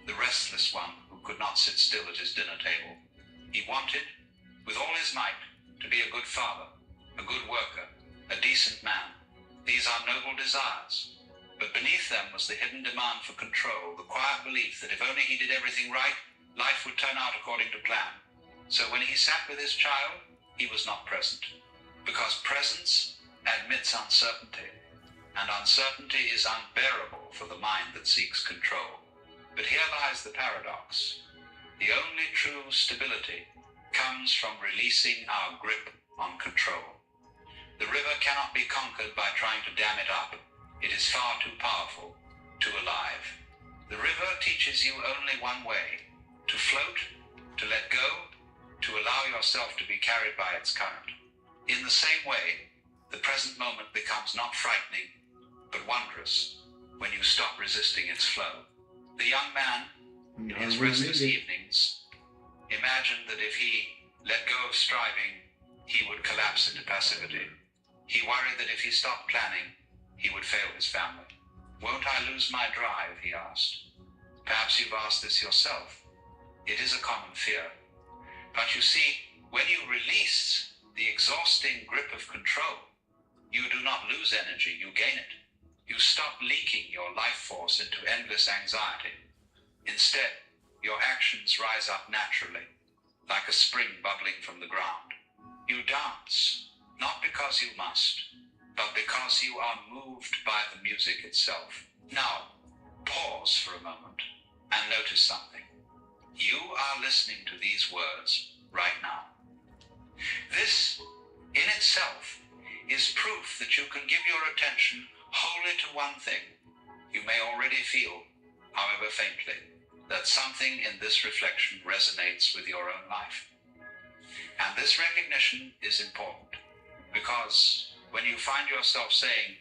the restless one who could not sit still at his dinner table. He wanted, with all his might, to be a good father, a good worker, a decent man. These are noble desires. But beneath them was the hidden demand for control, the quiet belief that if only he did everything right, life would turn out according to plan. So when he sat with his child, he was not present. Because presence admits uncertainty, and uncertainty is unbearable for the mind that seeks control. But here lies the paradox. The only true stability comes from releasing our grip on control. The river cannot be conquered by trying to dam it up. It is far too powerful, too alive. The river teaches you only one way: to float, to let go, to allow yourself to be carried by its current. In the same way, the present moment becomes not frightening, but wondrous when you stop resisting its flow. The young man, in his restless evenings, imagined that if he let go of striving, he would collapse into passivity. He worried that if he stopped planning, he would fail his family. Won't I lose my drive, he asked. Perhaps you've asked this yourself. It is a common fear. But you see, when you release the exhausting grip of control, you do not lose energy, you gain it. You stop leaking your life force into endless anxiety. Instead, your actions rise up naturally, like a spring bubbling from the ground. You dance, not because you must, but because you are moved by the music itself. Now, pause for a moment and notice something. You are listening to these words right now. This, in itself, is proof that you can give your attention wholly to one thing. You may already feel, however faintly, that something in this reflection resonates with your own life. And this recognition is important, because when you find yourself saying,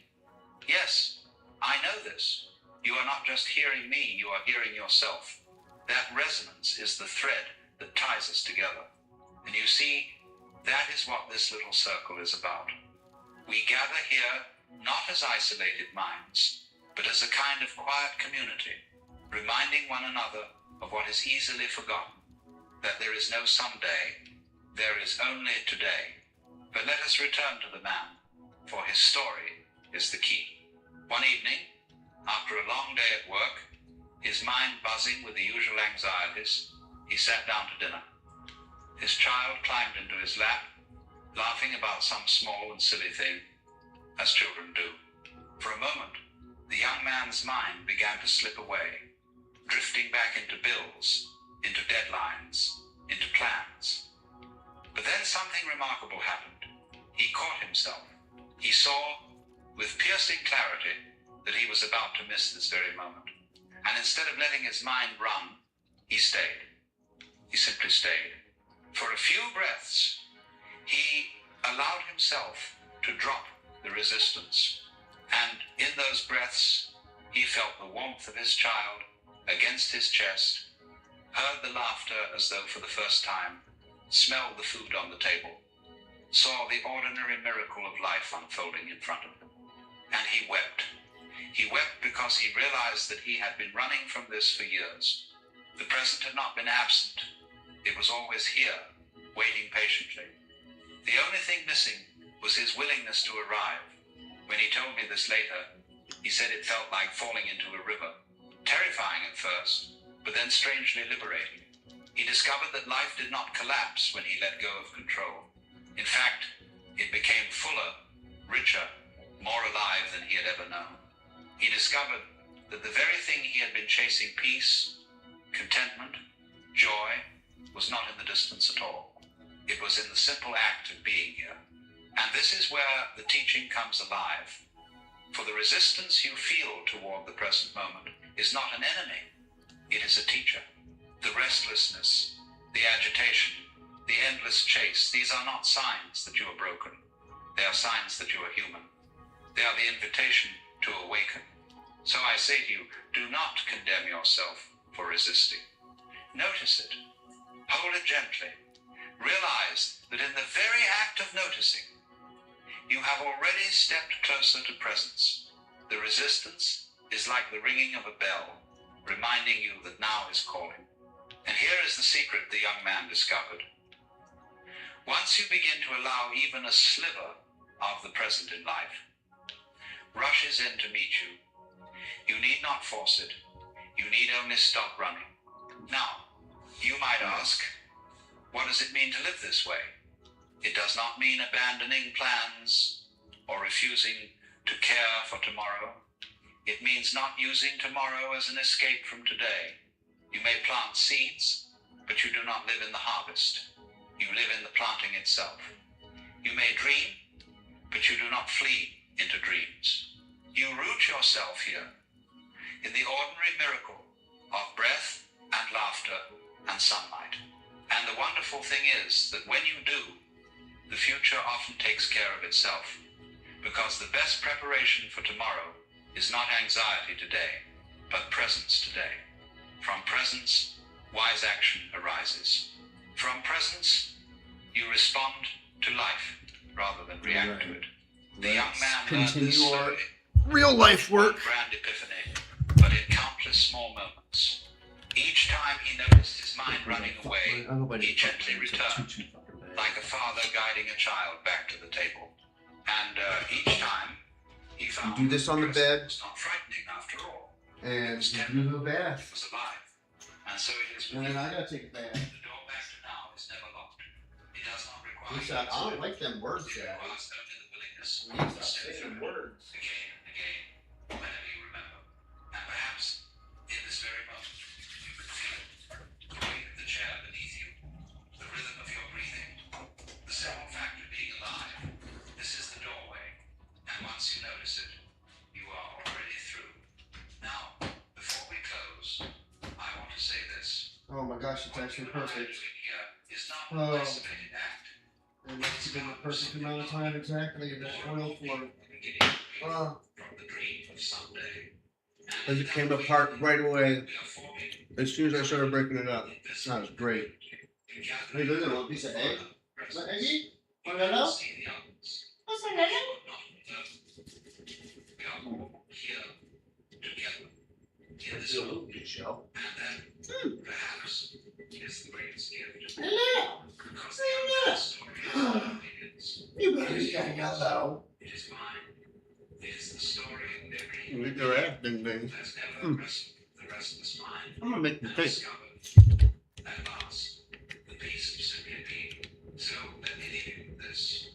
yes, I know this, you are not just hearing me, you are hearing yourself. That resonance is the thread that ties us together. And you see, that is what this little circle is about. We gather here not as isolated minds, but as a kind of quiet community, reminding one another of what is easily forgotten, that there is no someday, there is only today. But let us return to the man, for his story is the key. One evening, after a long day at work, his mind buzzing with the usual anxieties, he sat down to dinner. His child climbed into his lap, laughing about some small and silly thing, as children do. For a moment, the young man's mind began to slip away, drifting back into bills, into deadlines, into plans. But then something remarkable happened. He caught himself. He saw, with piercing clarity, that he was about to miss this very moment. And instead of letting his mind run, he stayed. He simply stayed. For a few breaths, he allowed himself to drop the resistance. And in those breaths, he felt the warmth of his child against his chest, heard the laughter as though for the first time, smelled the food on the table, saw the ordinary miracle of life unfolding in front of him. And he wept. He wept because he realized that he had been running from this for years. The present had not been absent. It was always here, waiting patiently. The only thing missing was his willingness to arrive. When he told me this later, he said it felt like falling into a river, terrifying at first, but then strangely liberating. He discovered that life did not collapse when he let go of control. In fact, it became fuller, richer, more alive than he had ever known. He discovered that the very thing he had been chasing, peace, contentment, joy, was not in the distance at all. It was in the simple act of being here. And this is where the teaching comes alive. For the resistance you feel toward the present moment is not an enemy. It is a teacher. The restlessness, the agitation, the endless chase, these are not signs that you are broken. They are signs that you are human. They are the invitation to awaken. So I say to you, do not condemn yourself for resisting. Notice it. Hold it gently. Realize that in the very act of noticing, you have already stepped closer to presence. The resistance is like the ringing of a bell, reminding you that now is calling. And here is the secret the young man discovered. Once you begin to allow even a sliver of the present in life, rushes in to meet you, you need not force it. You need only stop running. Now, you might ask, what does it mean to live this way? It does not mean abandoning plans or refusing to care for tomorrow. It means not using tomorrow as an escape from today. You may plant seeds, but you do not live in the harvest. You live in the planting itself. You may dream, but you do not flee into dreams. You root yourself here in the ordinary miracle of breath and laughter and sunlight. And the wonderful thing is that when you do, the future often takes care of itself, because the best preparation for tomorrow is not anxiety today, but presence today. From presence, wise action arises. From presence, you respond to life rather than react to it. The young man learned this slowly, real life work. grand epiphany, but in countless small moments. Each time he noticed his mind running away, he gently returned, like a father guiding a child back to the table. And each time, he found You do this on the bed, was not frightening after all. and you do a bath. It was alive. And so it is. And then I gotta take a bath. The door back to now is never locked. It does not require. Listen, I don't like them words, It Jack. requires only the willingness You need to to stop step saying through words. again and again, whenever you remember. And perhaps in this very moment, you could feel the weight of the chair beneath you, the rhythm of your breathing, the simple fact of being alive. This is the doorway, and once you notice it, you are already through. Now, before we close, I want to say this. Oh my gosh, it's actually perfect. Here is not Oh. an isolated act. And that's been the perfect amount of time exactly. That oil flow. From the dream of someday. As it came apart right away. As soon as I started breaking it up. That was great. Hey, look at one piece of egg. Is that eggy? Want that out? What's that, Nugget? We are all here together. In this Hello, moment. Michelle. And that, perhaps, is the greatest gift. Hello. Because the other story begins. You better get hello. It is mine. It is the story of every Look at your ass, ding ding. has never wrestled the restless mind. I'm gonna make the And cake. discovered, at last, the peace of simply being. So let me leave you with this.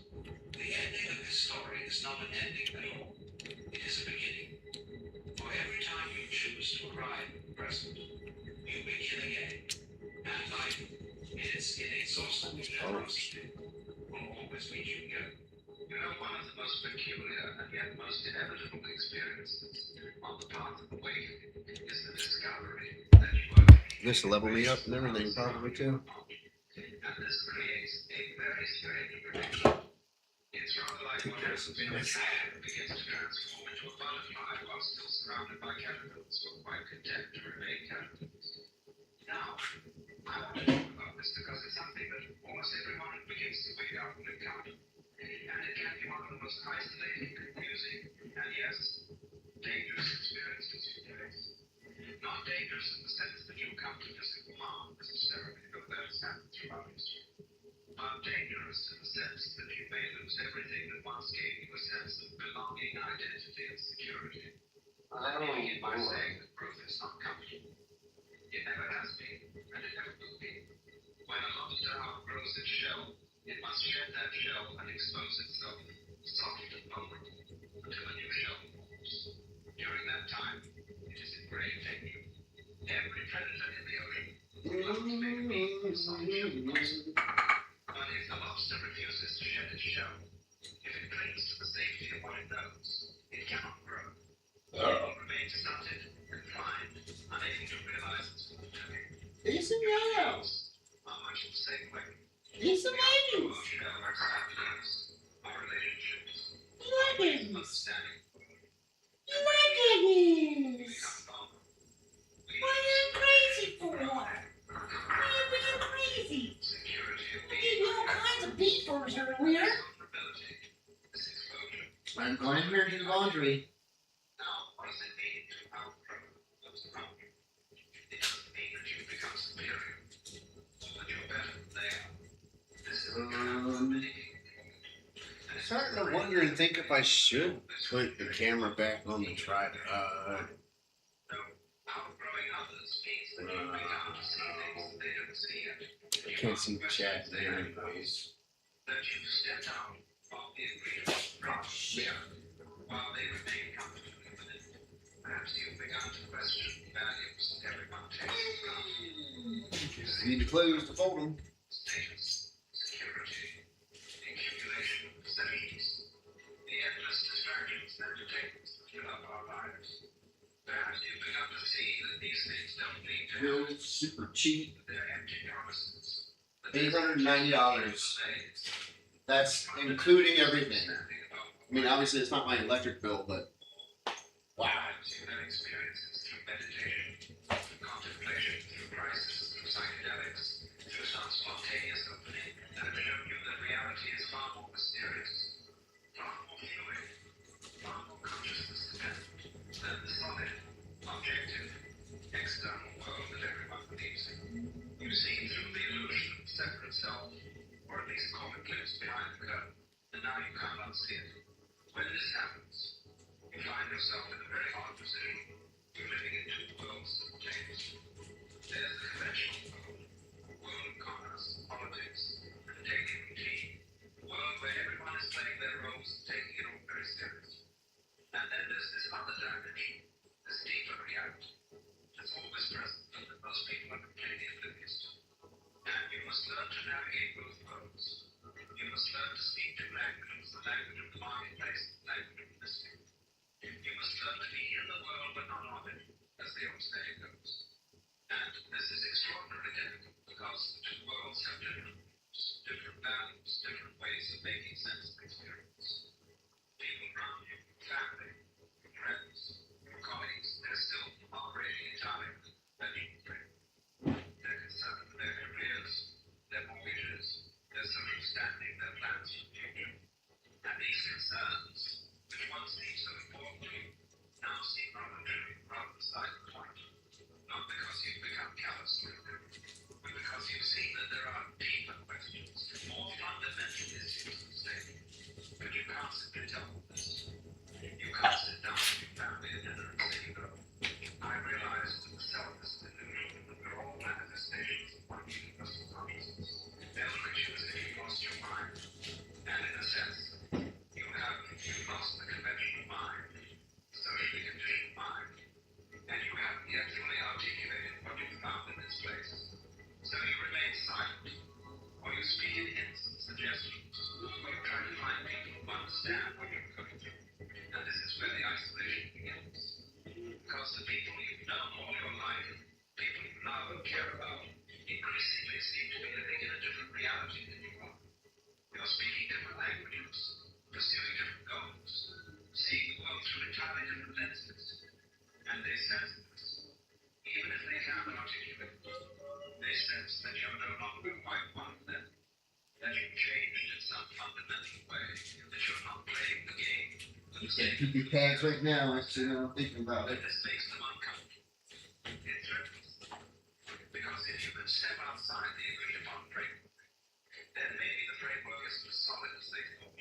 The ending of this story is not an ending at all. It is a beginning. For every time you choose to arrive in the present, you begin again. And life, in its inexhaustible generosity, will always meet you here. You know, one of the most peculiar and yet most inevitable experiences on the path of awakening is the discovery that you are This level me up and everything, probably too. and this creates a very strange prediction. It's rather like what has been a cat begins to transform into a butterfly while still surrounded by caterpillars who are quite content to remain caterpillars. Now, I want to talk about this because it's something that almost everyone begins to wake up and encounter. And it can be one of the most isolating, confusing, and yes, dangerous experiences you face. Not dangerous in the sense that you come to physical harm necessarily, though that has happened throughout history. But dangerous in the sense that you may lose everything that once gave you a sense of belonging, identity, and security. Let me begin by saying that growth is not comfortable. It never has been, and it never will be. When a lobster outgrows its shell, it must shed that shell and expose itself, soft and vulnerable, until a new shell forms. During that time, it is in grave danger. Every predator in the ocean would love to make a meal of some shell lobster. But if the lobster refuses to shed its shell, if it clings to the safety of what it knows, it cannot grow. It will remain stunted, confined, unable to realize its full potential. It's a yellow. Are much the same way. It's a baby. Our relationships. You like babies. Understanding. You like babies. What are you crazy for? Why are you being crazy? I gave you all kinds of beefers earlier. I'm going here to do laundry. Now, what does it mean to outgrow those around you? It doesn't mean that you become superior, or that you're better than they are. This is the kind of many people. I'm starting to wonder and think if I should put the camera back on the tripod. Outgrowing others means that you become to see things that they don't see yet. I can't see the chat there anyways. That you step out of the agreement while they remain comfortably within. Perhaps you've begun to question the values everyone takes for granted. Just need to close to fold them. Status, security, accumulation of possessions, the endless distractions and entertainments that fill up our lives. Perhaps you've begun to see that these things don't lead to Real super cheap. their empty promises. $890. That's including everything. I mean, obviously it's not my electric bill, but wow. You've had experiences through meditation, through contemplation, through crisis, through psychedelics, through some spontaneous opening that have shown you that reality is far more mysterious, far more fluid, far more consciousness dependent than the solid, objective, external world that everyone believes in. You've seen through the illusion of separate self, or at least caught a glimpse behind the curtain, and now you can't unsee it. When this happens, you find yourself in a very odd position. You're living in two worlds simultaneously. There's the conventional world, a world of commerce, politics, and daily routine, a world where everyone is playing their roles and taking it all very seriously. And then there's this other dimension, this deeper reality, that's always present, but that most people are completely oblivious to. And you must learn to navigate both worlds. You must learn to speak two languages, the language of the marketplace, the language of listening. You must learn to be in the world but not of it, as the old saying goes. And this is extraordinarily difficult because the two worlds have different rules, different values, different ways of making sense of experience. People around you, family, friends, colleagues, they're still operating entirely with conventional frame. They're concerned with their careers, their mortgages, their social standing, their plans for the future. And these concerns, which once seemed so important to you, now seem rather trivial, rather beside the point. Not because you've become callous to it, but because you've seen that there are deeper questions, more fundamental issues at stake. But you can't simply tell them this. You can't sit down with your family at dinner and say, I realize that the self is an illusion, that we're all manifestations of one universal consciousness. They'll treat you as if you lost your mind. And in a sense, you have fundamental way that you're not playing the game. You can't keep your pads right now. Actually, I'm thinking about it. This makes them uncomfortable. It threatens them. Because if you can step outside the agreed upon framework, then maybe the framework isn't as solid as they thought.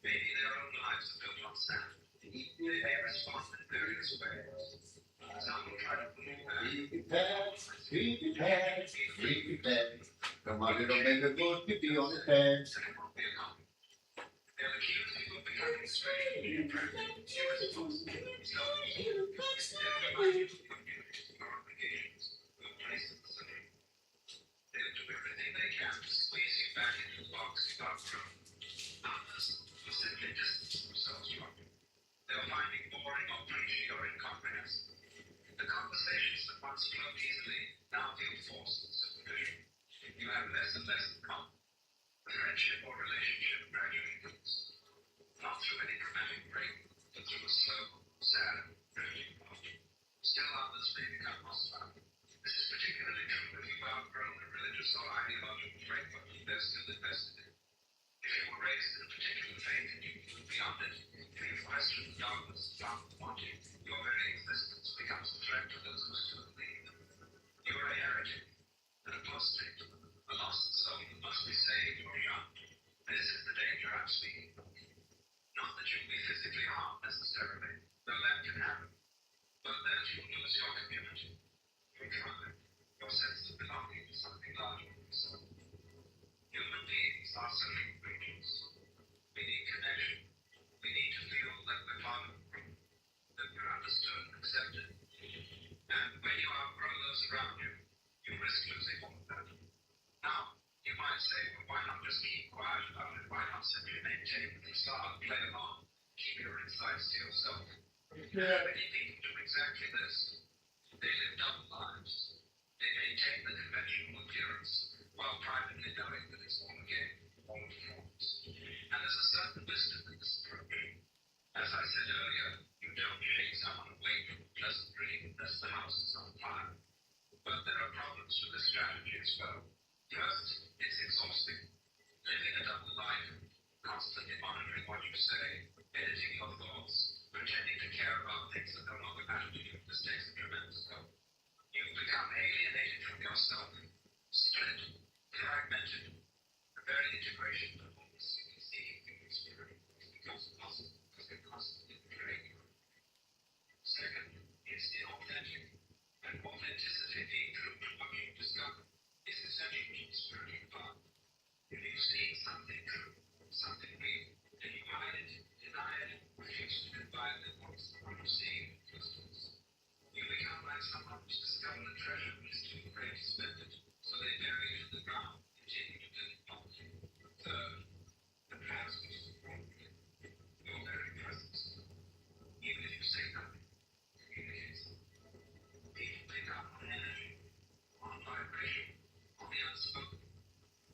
Maybe their own lives are built on sand. They may respond in various ways. Some will try to pull you back. Keep your pads, keep your pads. Come on, little baby, good to be on the pads. They'll accuse you of becoming strange and pregnant. Irresponsible. They'll remind you of your duties, your obligations, your place in the system. They'll do everything they can to squeeze you back into the box you've outgrown. Others will simply distance themselves from you. They'll find you boring or preachy or incomprehensible. The conversations that once flowed easily now feel forced and superficial. You have less and less in common. The friendship or relationship gradually goes. Not through any dramatic break, but through a slow, sad, drifting apart. Still others may become hostile. This is particularly true if you've outgrown a religious or ideological framework they're still invested in. If you were raised in a particular faith and you move beyond it, if you've questioned the dogmas and found them wanting, your very existence becomes a threat to those who still believe. You are a heretic, an apostate, a lost soul that must be saved or shunned. This is the danger I'm speaking of. Not that you'll be physically harmed necessarily, though that can happen, but that you'll lose your community, your tribe, your sense of belonging to something larger than yourself. Human beings are social creatures. We need connection. We need to feel that we're part of a group, that we're understood and accepted. And when you outgrow those around you, you risk losing all of that. Now, you might say, well, why not just keep quiet about it? Why not simply maintain the facade, play along, keep your insights to yourself? Many people do exactly this. They live double lives. They maintain the conventional appearance while privately knowing that it's all a game, all a performance. And there's a certain wisdom in this approach. As I said earlier, you don't shake someone away from a pleasant dream unless the house is on fire. But there are problems with this strategy as well. First, it's exhausting. Living a double life, constantly monitoring what you say, editing your thoughts, pretending to care about things that no longer matter to you. This takes a tremendous toll. You become alienated from yourself, split, fragmented. The very integration of wholeness you can see in your spirit becomes impossible because they're constantly betraying you. Second, it's inauthentic. And authenticity, being true to what you discover, is essential to the spiritual path. If you see something true, something real, and you hide it, deny it, refuse to confide in what you see in the first place, you become like someone who's discovered a treasure but is too afraid to spend it, so they bury it in the ground, continue to build poverty. Third, and perhaps most importantly, your very presence, even if you say nothing, communicates something. People pick up on energy, on vibration, on the unspoken.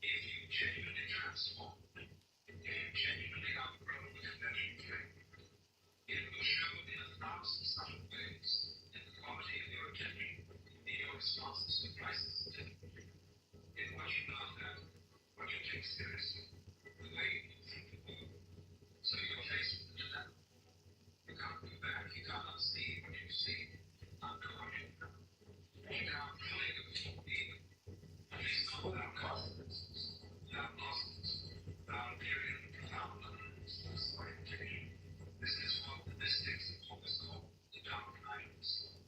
If you genuinely transform, if you genuinely outgrow the conventional framework, it will show in 1,000 subtle ways in the quality of your attention, in your responses to crisis typically, in what you laugh at, what you take seriously, the way you think the world. So you're faced with the dilemma. You can't go back, you can't unsee what you see, unknow what you know. You can't fully go forward either. At least not without consequences, without losses, without a period of profound loneliness or disorientation. This is what the mystics have always called the dark night of the soul.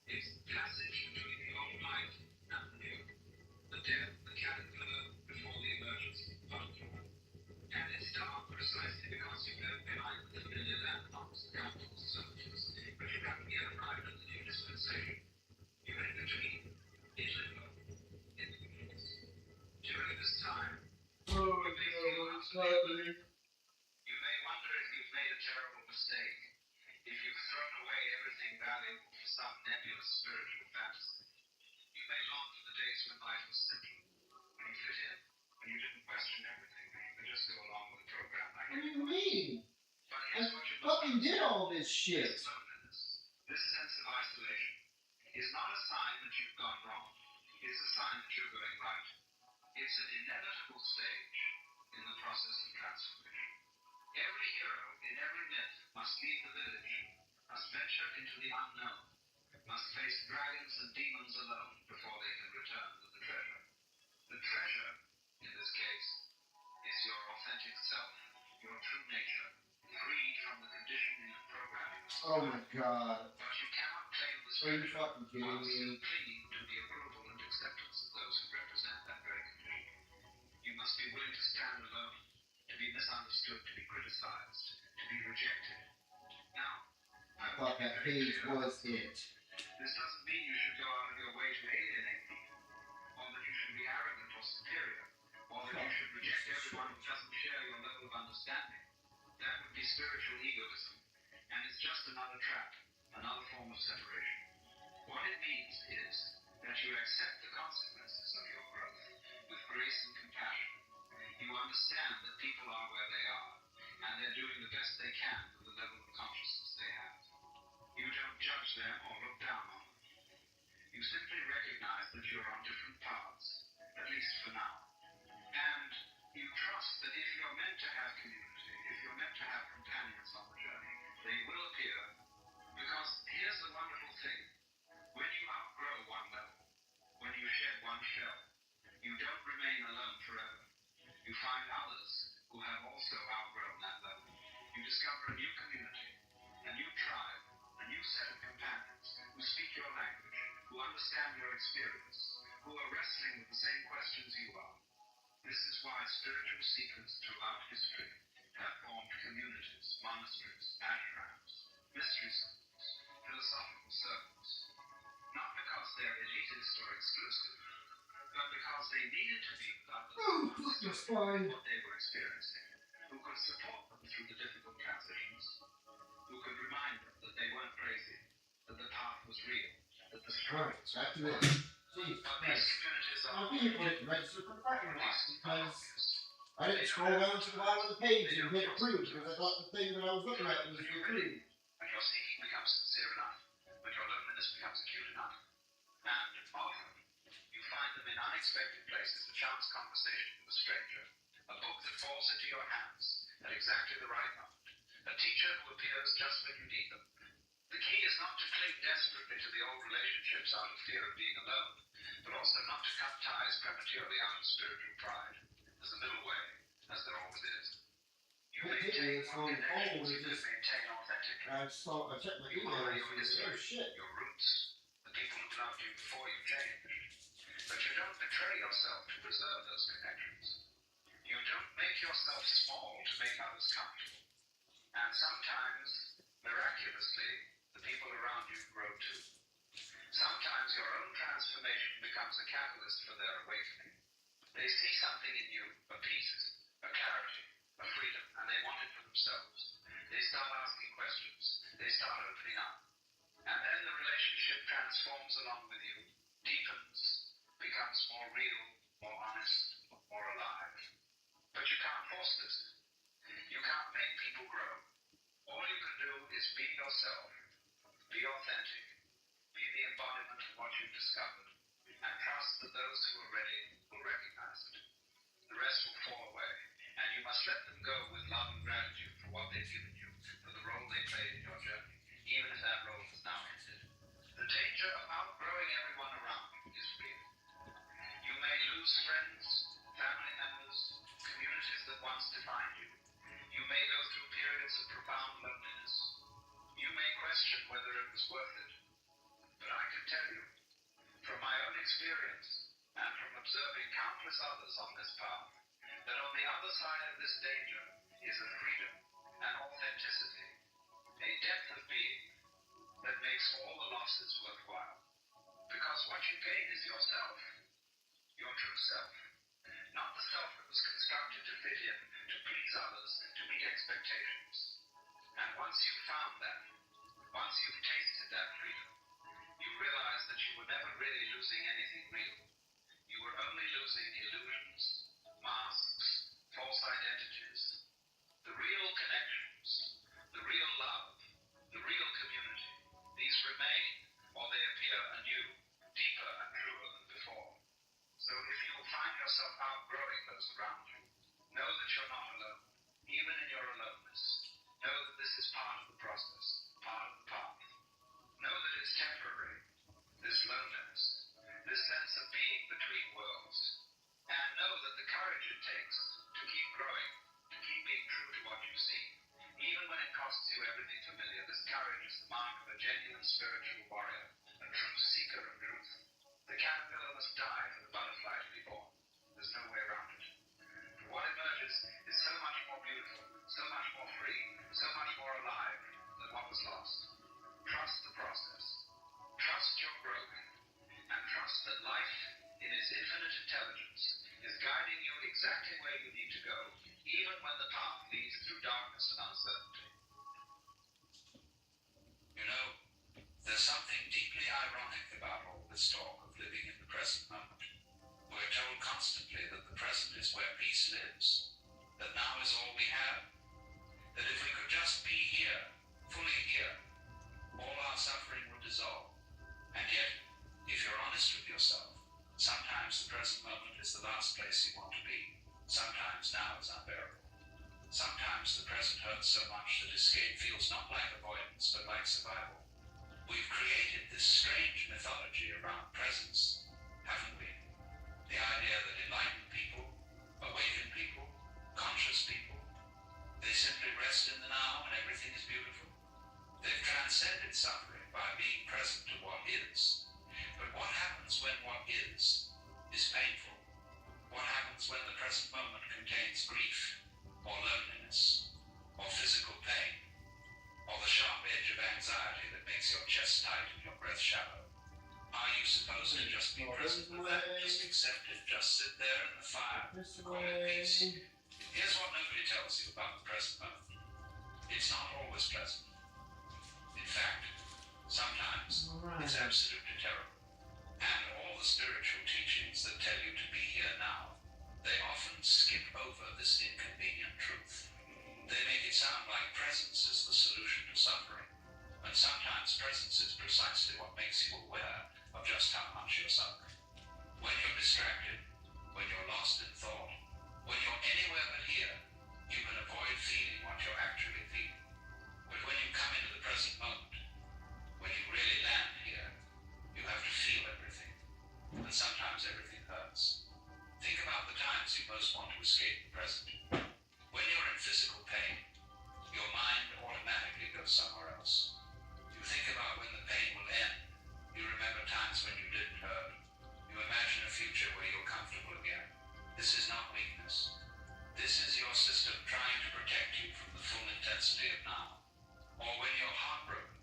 It's the passage between the old life and the new, the death, the caterpillar before the emergence of the butterfly. And it's dark precisely because you left behind the familiar landmarks, the comfortable surfaces, but you haven't yet arrived at the new dispensation. You're in between, in limbo, in the wilderness. During this time, you may wonder if you've made a terrible mistake, if you've thrown away everything valuable for some nebulous spiritual fantasy. You may long for the days when life was simple, when you fit in, when you didn't question everything, when you could just go along with the program like What do you mean? But I here's what you fucking did all this shit. This sense of isolation is not a sign that you've gone wrong. It's a sign that you're going right. It's an inevitable stage, in the process of transformation. Every hero in every myth must leave the village, must venture into the unknown, must face dragons and demons alone before they can return with the treasure. The treasure, in this case, is your authentic self, your true nature, freed from the conditioning and programming of Oh my society. god. But you cannot claim this Are you treasure fucking kidding while still me? clinging to the approval and acceptance of those who represent that very condition. You must be willing to stand alone, to be misunderstood, to be criticized, to be rejected. Now, I thought that page was it. this doesn't mean you should go out of your way to alienate people, or that you should be arrogant or superior, or that you should reject everyone who doesn't share your level of understanding. That would be spiritual egoism, and it's just another trap, another form of separation. What it means is that you accept the consequences of your growth with grace and compassion. You understand that people are where they are, and they're doing the best they can with the level of consciousness they have. You don't judge them or look down on them. You simply recognize that you're on different paths, at least for now. And you trust that if you're meant to have community, if you're meant to have companions on the journey, they will appear. Because here's the wonderful thing. When you outgrow one level, when you shed one shell, you don't remain alone forever. You find others who have also outgrown that level. You discover a new community, a new tribe, a new set of companions who speak your language, who understand your experience, who are wrestling with the same questions you are. This is why spiritual seekers throughout history have formed communities, monasteries, ashrams, mystery schools, philosophical circles. Not because they're elitist or exclusive, but because they needed to be with others who understood what they were experiencing, who could support them through the difficult transitions, who could remind them that they weren't crazy, that the path was real, that the struggle was Back to worth this. it. Jeez, But these communities are I'm being able to register for the parking lot because I didn't scroll down to the bottom of the page and hit approve because I thought the thing that I was looking at was approved. When your seeking becomes sincere enough, when your loneliness becomes acute enough, and often you find them in unexpected places, a chance conversation with a stranger, a book that falls into your hands at exactly the right moment, a teacher who appears just when you need them. The key is not to cling desperately to the old relationships out of fear of being alone, but also not to cut ties prematurely out of spiritual pride. There's a middle way, as there always is. You maintain what connections you could maintain authentically. I checked my email and I said, oh shit. Your roots, the people who loved you before you changed. But you don't betray yourself to preserve those connections. You don't make yourself small to make others comfortable. And sometimes, miraculously, the people around you grow too. Sometimes your own transformation becomes a catalyst for their awakening. They see something in you, a peace, a clarity, a freedom, and they want it for themselves. They start asking questions. They start opening up. And then the relationship transforms along with you, deepens, becomes more real, more honest, more alive. But you can't force this. You can't make people grow. All you can do is be yourself, be authentic, be the embodiment of what you've discovered, and trust that those who are ready will recognize it. The rest will fall away, and you must let them go with love and gratitude for what they've given you, for the role they played in your journey, even if that role is now ended. The danger of outgrowing everyone around you is real. You may lose friends, family members, communities that once defined you. You may go through periods of profound loneliness. You may question whether it was worth it. But I can tell you, from my own experience, and from observing countless others on this path, that on the other side of this danger is a freedom, an authenticity, a depth of being that makes all the losses worthwhile. Because what you gain is yourself, your true self, not the self that was constructed to fit in, to please others, to meet expectations. And once you've found that, once you've tasted that freedom, you realize that you were never really losing anything real. You were only losing illusions, masks, false identities. The real connections, the real love, the real community, these remain, or they appear anew, deeper and truer than before. So if you find yourself outgrowing those around you, know that is part of the process, part of the path. Know that it's temporary, this loneliness, this sense of being between worlds. And know that the courage it takes to keep growing, to keep being true to what you see, even when it costs you everything familiar, this courage is the mark of a genuine spiritual warrior, a true seeker of truth. The caterpillar must die for the butterfly to be born. There's no way around it. But what emerges is so much more beautiful, so much more free, so much more alive than what was lost. Trust the process. Trust your growth. And trust that life, in its infinite intelligence, is guiding you exactly where you need to go, even when the path leads through darkness and uncertainty. You know, there's something deeply ironic about all this talk of living in the present moment. We're told constantly that the present is where peace lives, that now is all we have, that if we could just be here, fully here, all our suffering would dissolve. And yet, if you're honest with yourself, sometimes the present moment is the last place you want to be. Sometimes now is unbearable. Sometimes the present hurts so much that escape feels not like avoidance, but like survival. We've created this strange mythology around presence, haven't we? The idea that enlightened people, awakened people, conscious people, they simply rest in the now and everything is beautiful. They've transcended suffering by being present to what is. But what happens when what is painful? What happens when the present moment contains grief, or loneliness, or physical pain, or the sharp edge of anxiety that makes your chest tight and your breath shallow? Are you supposed to just be present with that, just accept it, just sit there in the fire, call it peace? Here's what nobody tells you about the present moment. It's not always pleasant. In fact, sometimes it's absolutely terrible. And all the spiritual teachings that tell you to be here now, they often skip over this inconvenient truth. They make it sound like presence is the solution to suffering, when sometimes presence is precisely what makes you aware of just how much you're suffering. When you're distracted, when you're lost in thought, when you're anywhere but here, you can avoid feeling what you're actually feeling. But when you come into the present moment, when you really land here, you have to feel everything. And sometimes everything hurts. Think about the times you most want to escape the present. When you're in physical pain, your mind automatically goes somewhere else. You think about when the pain will end. You remember times when you didn't hurt. You imagine a future where you're comfortable again. This is not weakness. This is your system trying to protect you from the full intensity of now. Or when you're heartbroken,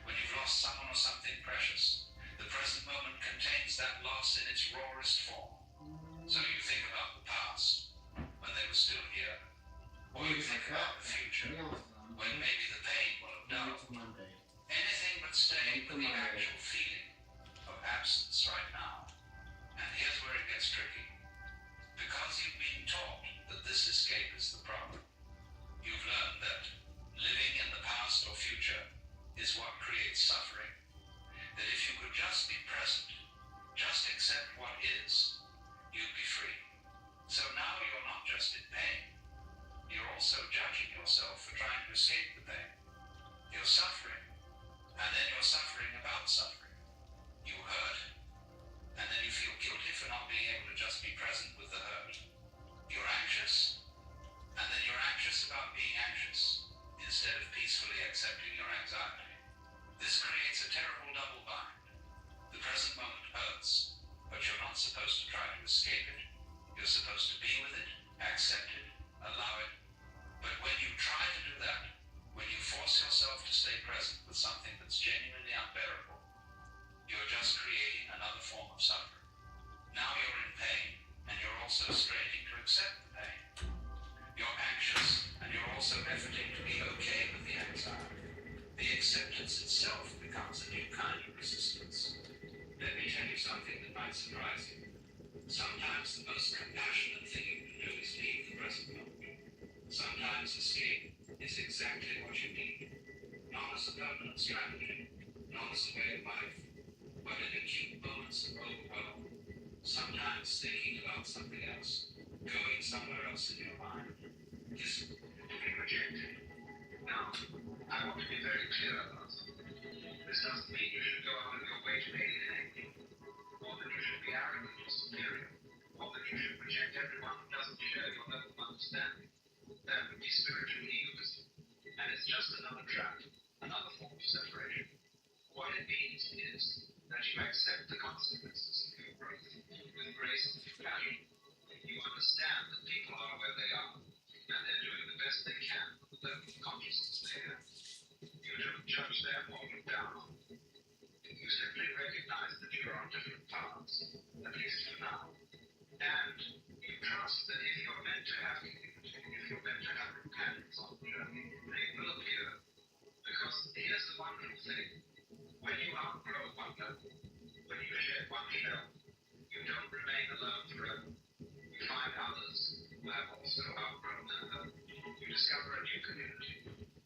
when you've lost someone or something precious, the present moment contains that loss in its rawest form. So you think about the past, when they were still here. Or you think about the future, when maybe the pain will have dulled. Anything but staying with the actual feeling of absence right now. And here's where it gets tricky. Because you've been taught that this escape is the problem, you've learned that living in the past or future is what creates suffering. That if you could just be present, just accept what is, you'd be free. So now you're not just in pain, you're also judging yourself for trying to escape the pain. You're suffering, and then you're suffering about suffering. You hurt, and then you feel guilty for not being able to just be present with the hurt. You're anxious, and then you're anxious about being anxious, instead of peacefully accepting your anxiety. This creates a terrible double bind. The present moment hurts, but you're not supposed to try to escape it. You're supposed to be with it, accept it, allow it. But when you try to do that, when you force yourself to stay present with something that's genuinely unbearable, you're just creating another form of suffering. Now you're in pain, and you're also straining to accept the pain. You're anxious, and you're also efforting to be okay with the anxiety. The acceptance itself becomes a new kind of resistance. Let me tell you something that might surprise you. Sometimes the most compassionate thing you can do is leave the That would be spiritual egoism. And it's just another trap, another form of separation. What it means is that you accept the consequences of your growth with grace and compassion. You understand that people are where they are, and they're doing the best they can with the level of consciousness they have. You don't judge them or look down on them. You simply recognize that you're on different paths, at least for now. And you trust that if you're meant to have community, if you're meant to have companions on the journey, they will appear. Because here's the wonderful thing. When you outgrow one level, when you shed one shell, you don't remain alone forever. You find others who have also outgrown that level. You discover a new community,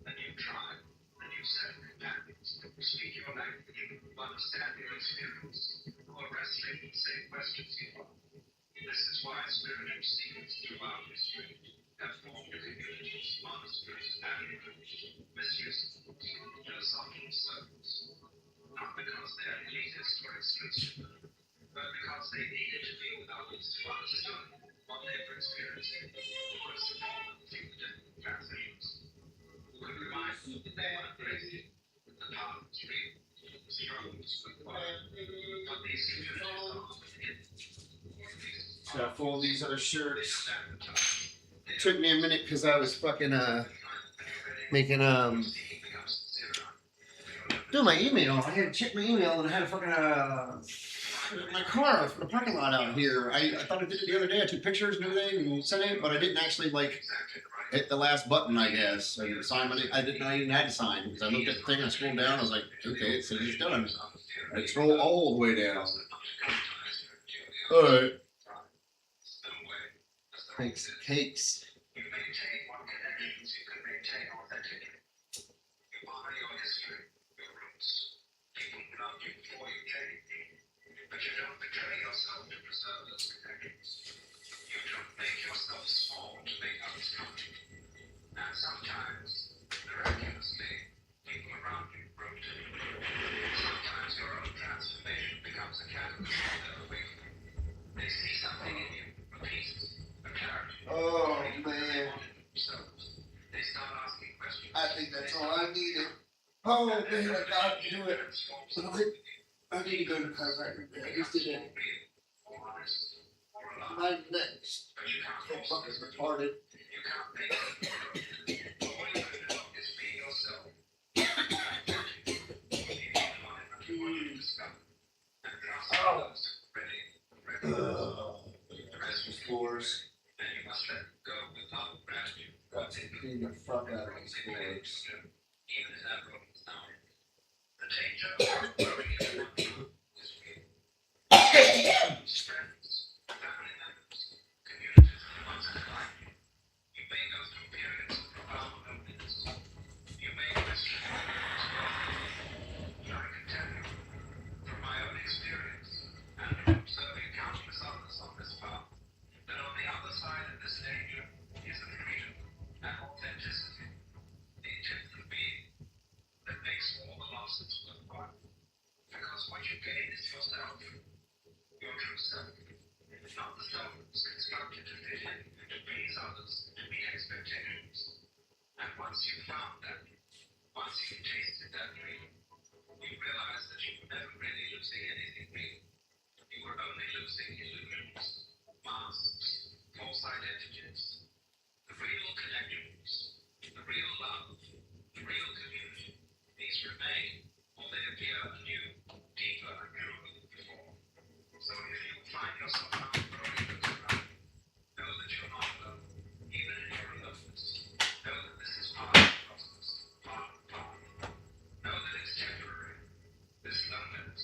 a new tribe, a new set of companions who speak your language, who understand your experience, who are wrestling with the same questions you are. This is why spiritual seekers throughout history have formed communities, monasteries, avenues, mystery schools, philosophical circles. Not because they are elitist or exclusive, but because they needed to be with others who understood what they were experiencing, who could support them through the difficult transitions, who could remind them that they weren't crazy, that the path was real, the struggles were quiet. But these communities are often hidden. Gotta fold these other shirts. Took me a minute because I was fucking making doing my email. I had to check my email and I had a fucking my car from the parking lot out here. I thought I did it the other day. I took pictures and everything and sent it, but I didn't actually like hit the last button. I guess I signed. I didn't know I even had to sign because I looked at the thing. I scrolled down. I was like, okay, it says it's done. I scroll all the way down. All right. Thanks, cakes. You maintain what connections you can maintain authentically. You honor your history, your roots. People loved you before you changed. But you don't betray yourself to preserve those connections. You don't make yourself small to make others comfortable. And sometimes, miraculously, people around you grow too. Sometimes your own transformation becomes a catalyst for their awakening. They see something in you, a peace, a clarity. Oh man. They start asking questions. I think that's all I needed. Oh man, I got to do it. I need to go to the chiropractor. I just did it. My next. That fucker's retarded. Floors. Got to clean the fuck out of these floors. Not the self was constructed to fit in, to please others, to meet expectations. And once you found that, once you tasted that dream, you realized that you were never really losing anything real. You were only losing illusions, masks, false identities. The real connections, the real love, the real community, these remain, or they appear anew, deeper and truer than before. So if you find yourself outgrowing those around you, know that you're not alone, even in your aloneness. Know that this is part of the process, part of the path. Know that it's temporary. This loneliness,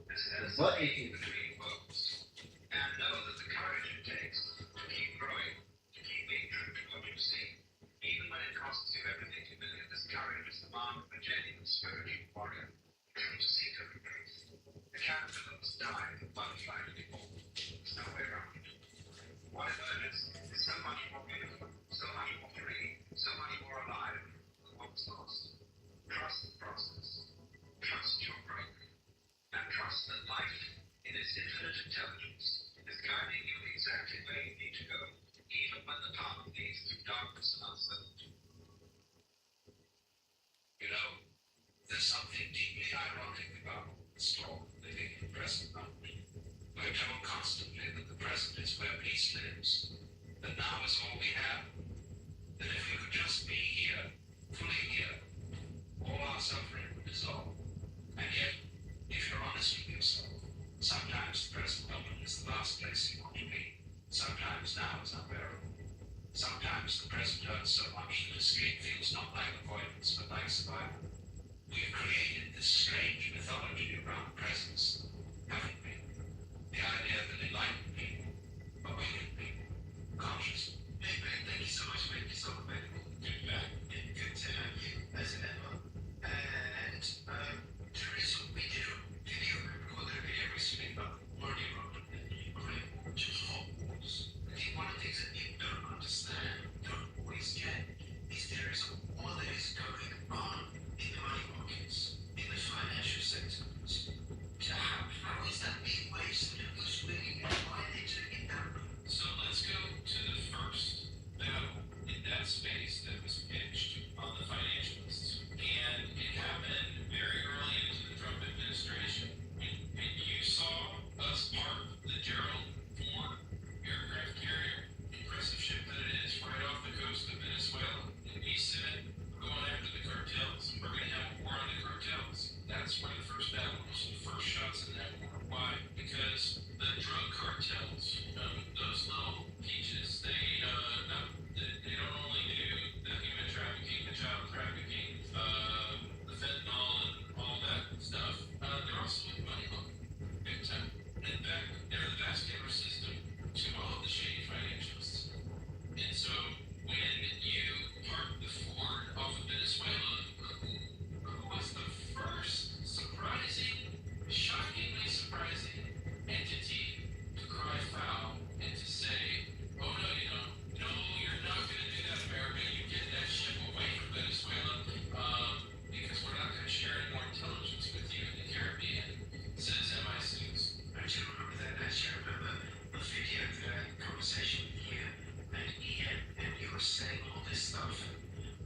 this hesitation between worlds. And know that the courage it takes to keep growing, to keep being true to what you see, even when it costs you everything familiar, this courage is the mark of a genuine spiritual warrior, true seeker of truth. The caterpillar must die for the butterfly to be born. There's no way around it. What emerges is so much more beautiful, so much more free, so much more alive than what was lost. Trust the process. Trust your growth. And trust that life the dark days of darkness and uncertainty. You know, there's something deeply ironic about the storm living in the present moment. We're told constantly that the present is where peace lives, that now is all we have, that if we could just be here, fully here, all our suffering would dissolve. And yet, if you're honest with yourself, sometimes the present moment is the last place you want to be. Sometimes now is unbearable. Sometimes the present hurts so much that escape feels not like avoidance, but like survival. We've created this strange mythology around presence, haven't we? The idea that enlightened people, awakened people, conscious. Hey, man, thank you so much for making yourself available. Good back. And good to have you as ever. And there is a video recorded a video recently about the Warning Road in Ukraine, which is hot wars. I think one of the things that people don't understand, don't always get, is there is a war that is going on in the money markets, in the financial sector. How is that being wasted? Who's winning and why are they doing it that way? So let's go to the first battle in that space that was pitched on the financialists. And it happened very early into the Trump administration. And you saw us park the Gerald Ford aircraft carrier, impressive ship that it is, right off the coast of Venezuela. And we said, we're going after the cartels. We're going to have a war on the cartels. That's where the first battle was, the first shots in that war. Why? Because the drug cartels, those little peaches, they don't only do the human trafficking, the child trafficking, the fentanyl and all that stuff. They're also with money laundering, big time. In fact, they're the vascular system to all of the shady financialists. And so when you park the Ford off of Venezuela, who was the first shockingly surprising entity to cry foul and to say, oh no, you're not going to do that, America. You get that ship away from Venezuela because we're not going to share any more intelligence with you in the Caribbean, says MI6. I do remember that. Actually, I remember a video that I had a conversation with you and Ian, and you were saying all this stuff,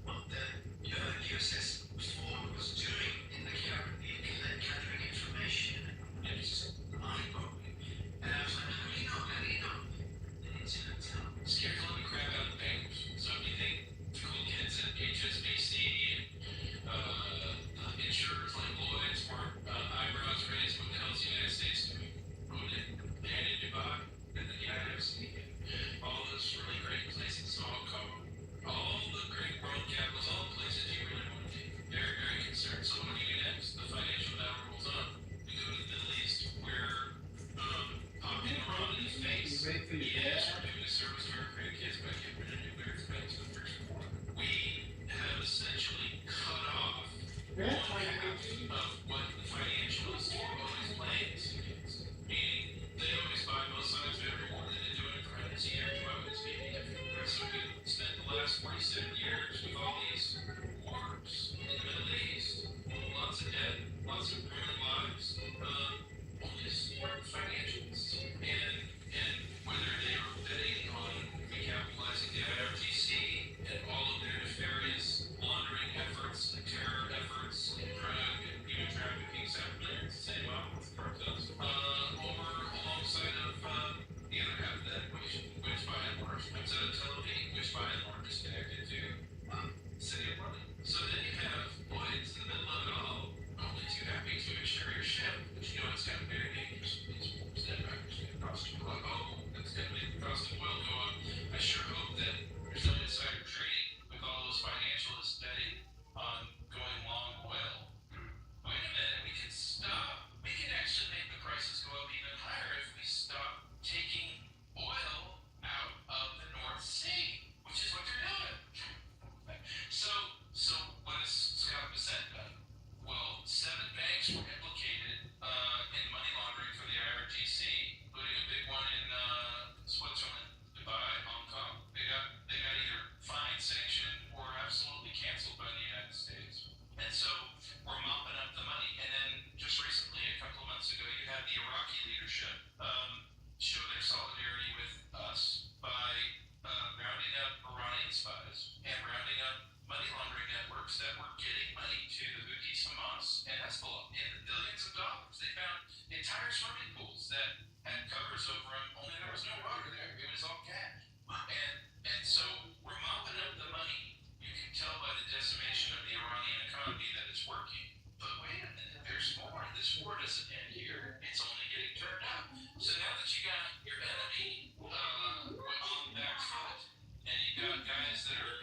what the USS Ford was doing in the Caribbean, gathering information, and it's just mind-boggling. And I was like, how do you know? And he's going to tell me. Scared the living crap out of the bankers. So if you think cool kids at HSBC and insurers like Lloyd's weren't eyebrows raised, what the hell is the United States doing? And in Dubai, and the IFC, all those really great places, all the great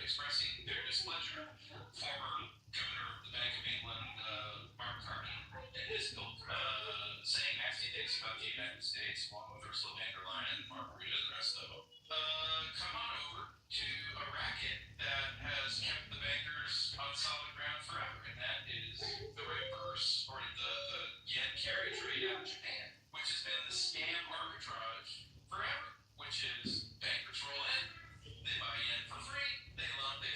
expressing their displeasure. Former Governor of the Bank of England, Mark Carney, in his book, saying nasty things about the United States, along with Ursula von der Leyen and Margarita and the rest of them. Come on over to a racket that has kept the bankers on solid ground forever, and that is the reverse, or the yen carry trade out of Japan, which has been the scam arbitrage forever, which is bankers roll in, they buy yen for free, they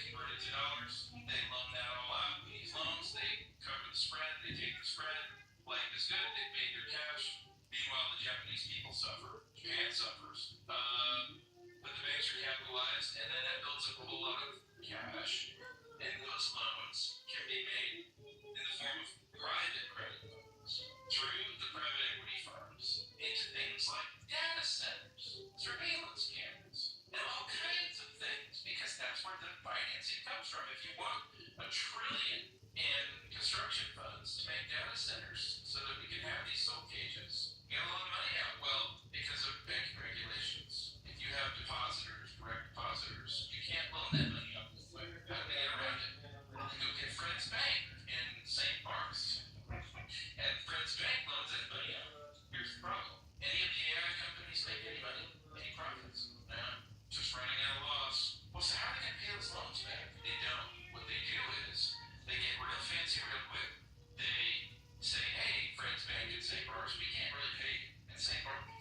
convert it to dollars, they loan that all out. These loans, they cover the spread, they take the spread, life is good, they pay their cash. Meanwhile, the Japanese people suffer, Japan suffers, but the banks are capitalized, and then that builds up a whole lot of cash, and those loans can be made in the form of private credit loans through the private equity firms into things like data centers, surveillance cameras, and all kinds of things, because that's where the financing comes from. If you want $1 trillion in construction funds to make data centers so that we can have these soul cages, get a lot of money out. Well, because of banking regulations, if you have depositors, direct depositors, you can't loan that money out this way. How do they get around it? Well, they go get Fred's Bank in St. Mark's, and Fred's Bank loans that money out. Here's the problem. Any of the AI companies make any money? Any profits? No. Just running at a loss. Well, so how are they going to pay those loans back? They don't. What they do is they get real fancy real quick. They say, hey, Fred's Bank and St. Mark's, we can't really pay you. And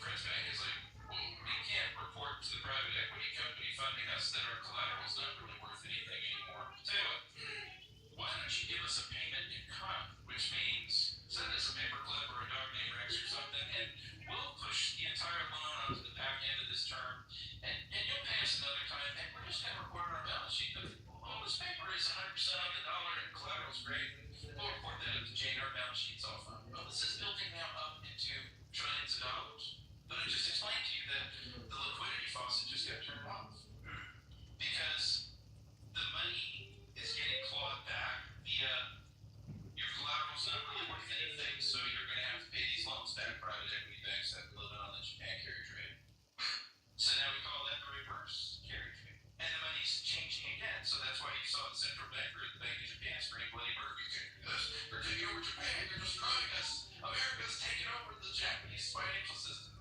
Fred's Bank is like, well, we can't report to the private equity company funding us that our collateral's not really worth anything anymore. Tell you what, why don't you give us a payment in kind, which means send us a paperclip or a dog named Rex or something, and we'll push the entire loan onto the back end of this term, and you'll pay us another time, and we're just going to report on our balance sheet that, oh, this paper is 100% on the dollar, and collateral's great, and we'll report that up to Jane, our balance sheet's all fine. Well, this is building now up into trillions of dollars. But I just explained to you that the liquidity faucet just got turned off. Because the money is getting clawed back via your collateral's not really worth anything, so you're going to have to pay these loans back. Private equity banks have been living on the Japan carry trade. So now we call that the reverse carry trade. And the money's changing again. So that's why you saw the central banker at the Bank of Japan scream, bloody murder, you can't do this. They're taking over Japan. They're destroying us. America's taking over the Japanese financial system.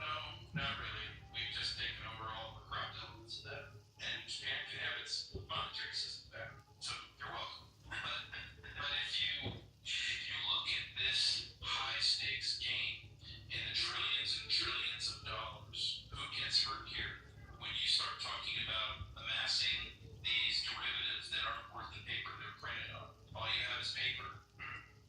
No, not really. We've just taken over all the corrupt elements of that. And Japan can have its monetary system back. So you're welcome. But if you look at this high stakes game in the trillions and trillions of dollars, who gets hurt here when you start talking about amassing these derivatives that aren't worth the paper they're printed on? All you have is paper,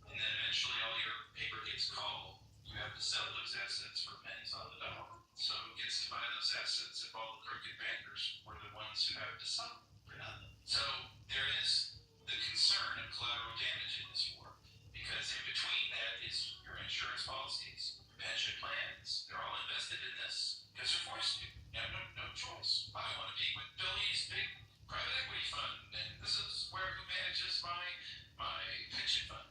and then eventually all your paper gets called. You have to sell those assets for pennies on the dollar. So who gets to buy those assets if all the crooked bankers were the ones who have to sell them for nothing? So there is the concern of collateral damage in this war, because in between that is your insurance policies, your pension plans. They're all invested in this because they're forced to. You have no choice. I want to be with Billy's big private equity fund, and this is who manages my pension fund.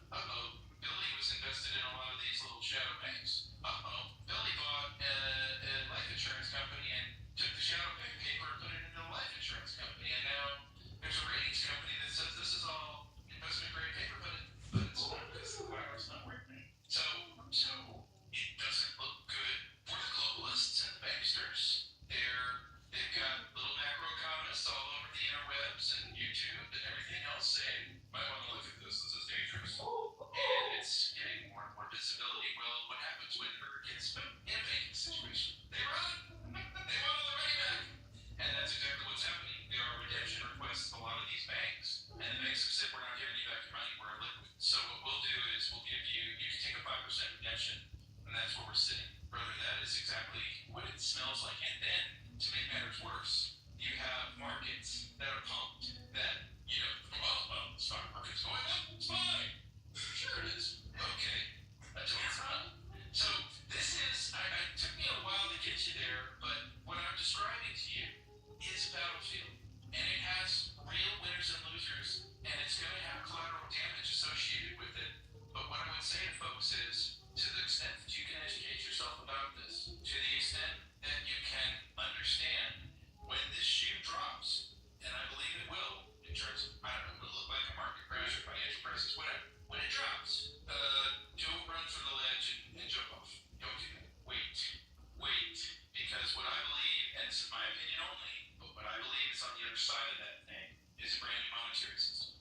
Billy was invested in a lot of these little shadow banks. Billy bought a life insurance company and took the shadow bank paper and put it into a life insurance company, and now there's a ratings company that says this is all investment grade paper, but it's not, because the collateral's not working. So it doesn't look good for the globalists and the banksters. They've got little macro economists all over the interwebs and YouTube and everything else saying, might want to look at this is dangerous. And it's getting more and more visibility. Well, what happens when hurricanes in a banking situation? They run. They want all the money back. And that's exactly what's happening. There are redemption requests of a lot of these banks. And the banks have said, we're not giving you back your money, we're liquid. So what we'll do is we'll give you can take a 5% redemption, and that's where we're sitting. Brother, that is exactly what it smells like. And then, to make matters worse, you have markets that are pumped that, well, the stock market's going up, it's fine. Sure it is. Okay. Until it's not. So this is, it took me a while to get you there, but what I'm describing to you is a battlefield. And it has real winners and losers, and it's going to have collateral damage associated with it. But what I would say to folks is, to the extent that you can educate yourself about this, to the extent that you can understand when this shoe drops, and I believe it will, side of that thing is a brand new monetary system.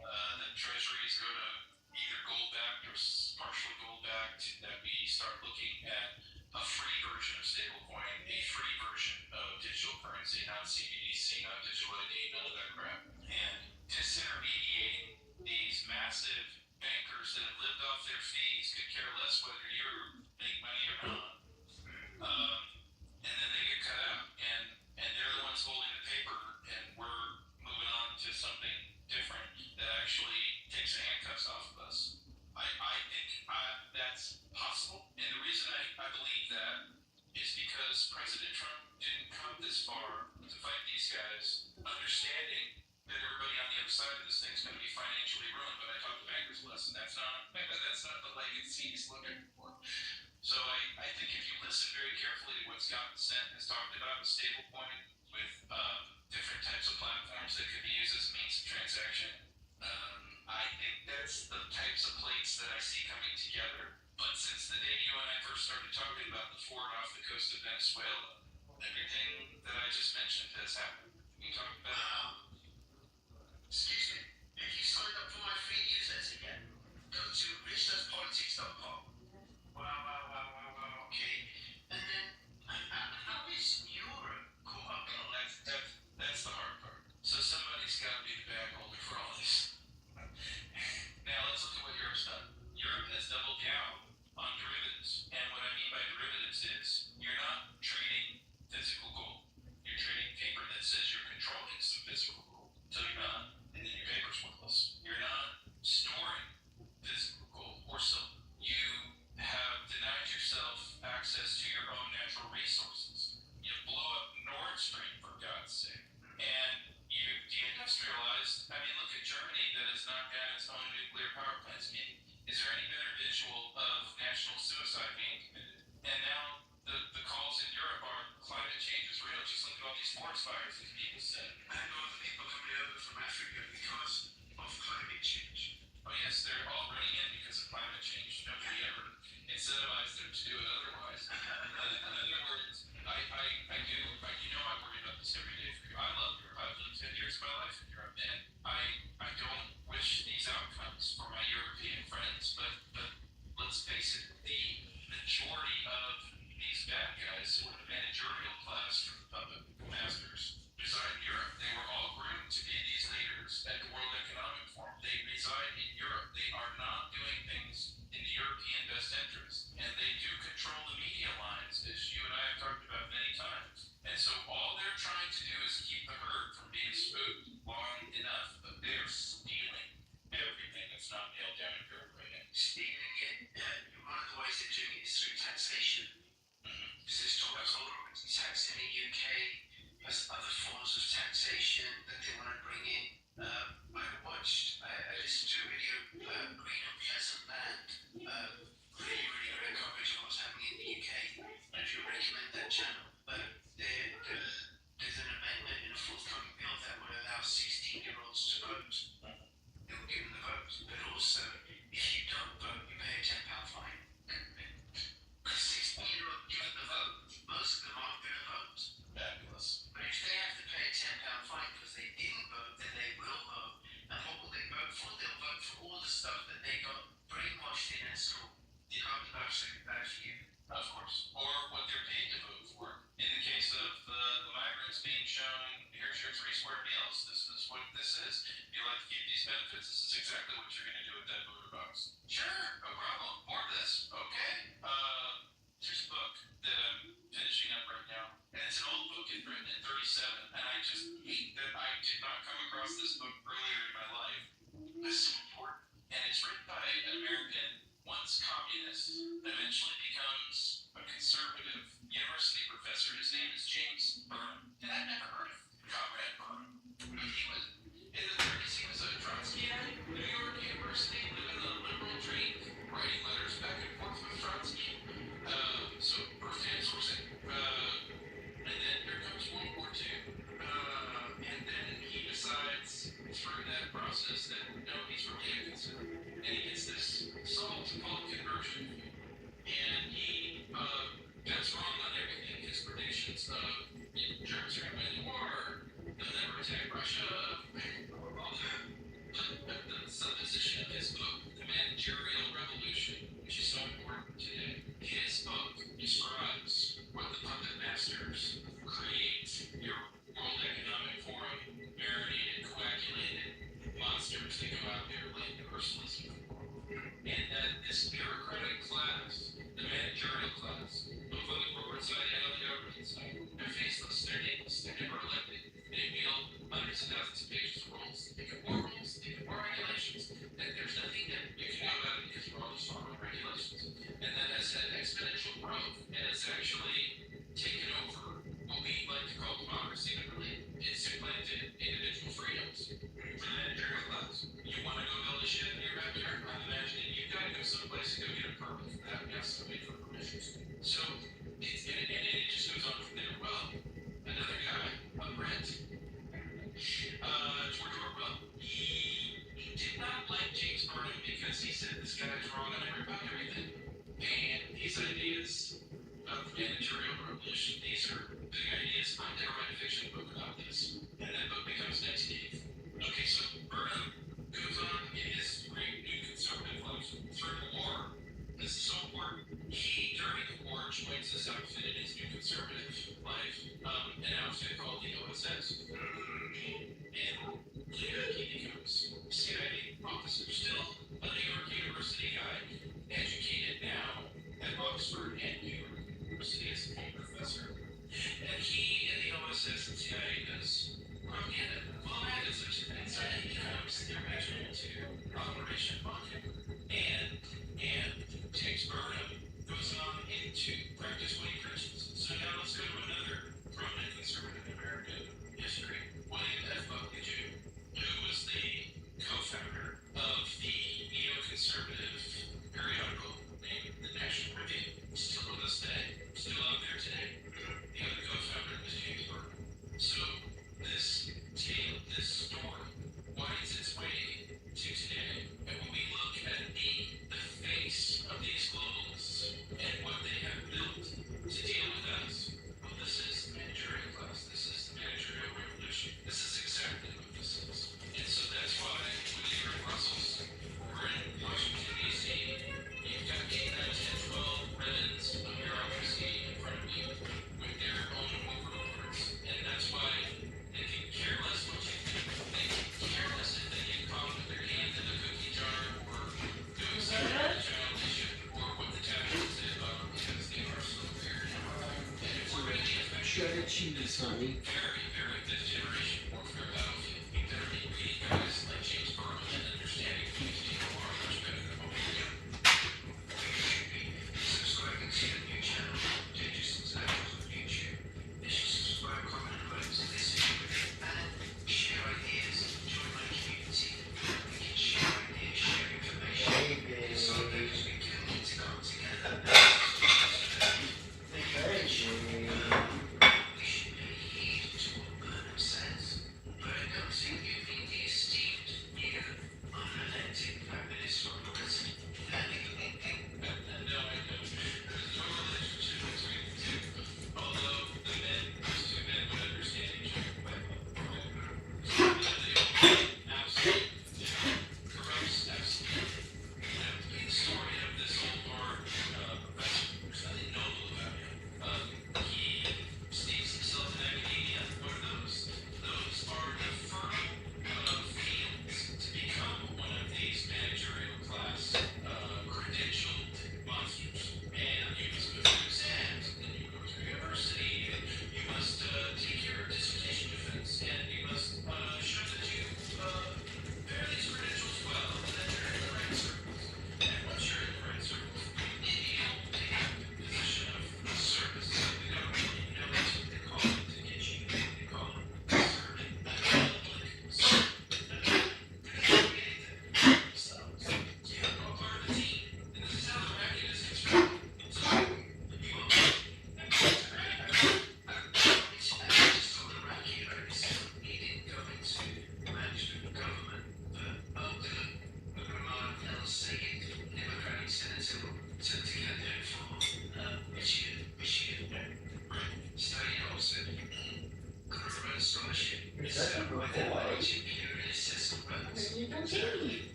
The treasuries go to either gold-backed or partially gold-backed, that we start looking at a free version of stablecoin, a free version of digital currency, not CBDC, not digital ID, none of that crap. And disintermediating these massive bankers that have lived off their fees, could care less whether you make money or not. And then they get cut out, and they're the ones holding the paper, and we're moving on to something different that actually takes the handcuffs off of us. I think that's possible, and the reason I believe that is because President Trump didn't come this far to fight these guys, understanding that everybody on the other side of this thing is going to be financially ruined. But I taught the bankers a lesson. That's not the legacy he's looking for. So I think if you listen very carefully to what Scott Dissent has talked about with stablecoin, with different types of platforms that could be used as a means of transaction, I think that's the types of plates that I see coming together. But since the day you and I first started talking about the fort off the coast of Venezuela, everything that I just mentioned has happened. We talked about Excuse me. If you signed up for my free newsletter yet, go to richdoespolitics.com. Wow. Okay. And then, how is Europe caught up in all that? That's the hard part. So somebody's got to be the bag holder for all this. Now let's look at what Europe's done. Europe has doubled down on derivatives. And what I mean by derivatives is you're not trading physical gold. You're trading paper that says you're controlling some physical gold. So you're not. And then your paper's worthless. You're not storing physical gold or silver. You have denied yourself access to your own natural resources. You blow up Nord Stream, for God's sake. And you deindustrialized. I mean, look at Germany that has knocked down its own nuclear power plants. I mean, is there any better visual of national suicide being committed? And now the calls in Europe are climate change is real. Just look at all these forest fires that people said. And all the people coming over from Africa because of climate change. Oh yes, they're all running in because of climate change. Nobody ever incentivized them to do it otherwise. In other words, I worry about this every day for you. I love Europe. I've lived 10 years of my life in Europe, and I don't wish these outcomes for my European friends. But let's face it, the majority of these bad guys who are the managerial class for the puppet masters reside in Europe. They were all groomed to be these leaders at the World Economic Forum. They reside in Europe. They are not doing things in the European best interest. And they do control the media lines, as you and I have talked about many times. And so all they're trying to do is keep the herd from being spooked long enough. But they are stealing everything that's not nailed down in Europe right now. Stealing it, one of the ways they're doing it is through taxation. So there's talk about corporate tax in the UK, there's other forms of taxation that they want to bring in. I listened to a video, Green and Pleasant Land, really great coverage of what's happening in the UK. And if you recommend that channel, there's an amendment in a forthcoming bill that would allow 16-year-olds to vote. It will give them the vote, but also if you don't vote, you pay a £10 fine. Because 16-year-olds give them the vote, most of them aren't going to vote. Fabulous. But if they have to pay a £10 fine because they didn't vote, then they will vote. And what will they vote for? They'll vote for all the stuff that they got brainwashed in at school. Carbon dioxide bad for you. Of course. Or what they're paid to vote for. In the case of the migrants being shown, here's your 3 square meals, this is what this is. If you like to keep these benefits, this is exactly what you're going to do with that voter box. Sure, no problem. More of this. Okay. Here's a book that I'm finishing up right now. And it's an old book. It's written in 37. And I just hate that I did not come across this book earlier in my life. This is important. And it's written by an American, once communist, eventually becomes a conservative university professor. His name is James Burnham. And I've never heard of Comrade Burnham. He was, in the 30s, he was a Trotsky guy, New York University, living the liberal dream, writing letters back and forth with Trotsky. So, firsthand sourcing. And then here comes World War II. And then he decides through that process that, no, he's really a conservative. And he gets this solid conversion. And he gets wrong on everything. His predictions of Germans are going to win the war, they'll never cheese, honey.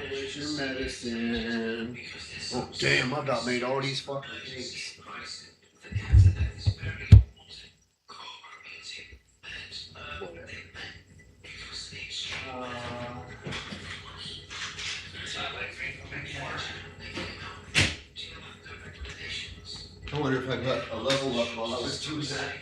There's your medicine. Oh, damn, I about made all these fucking cakes. I wonder if I got a level up while I was doing that.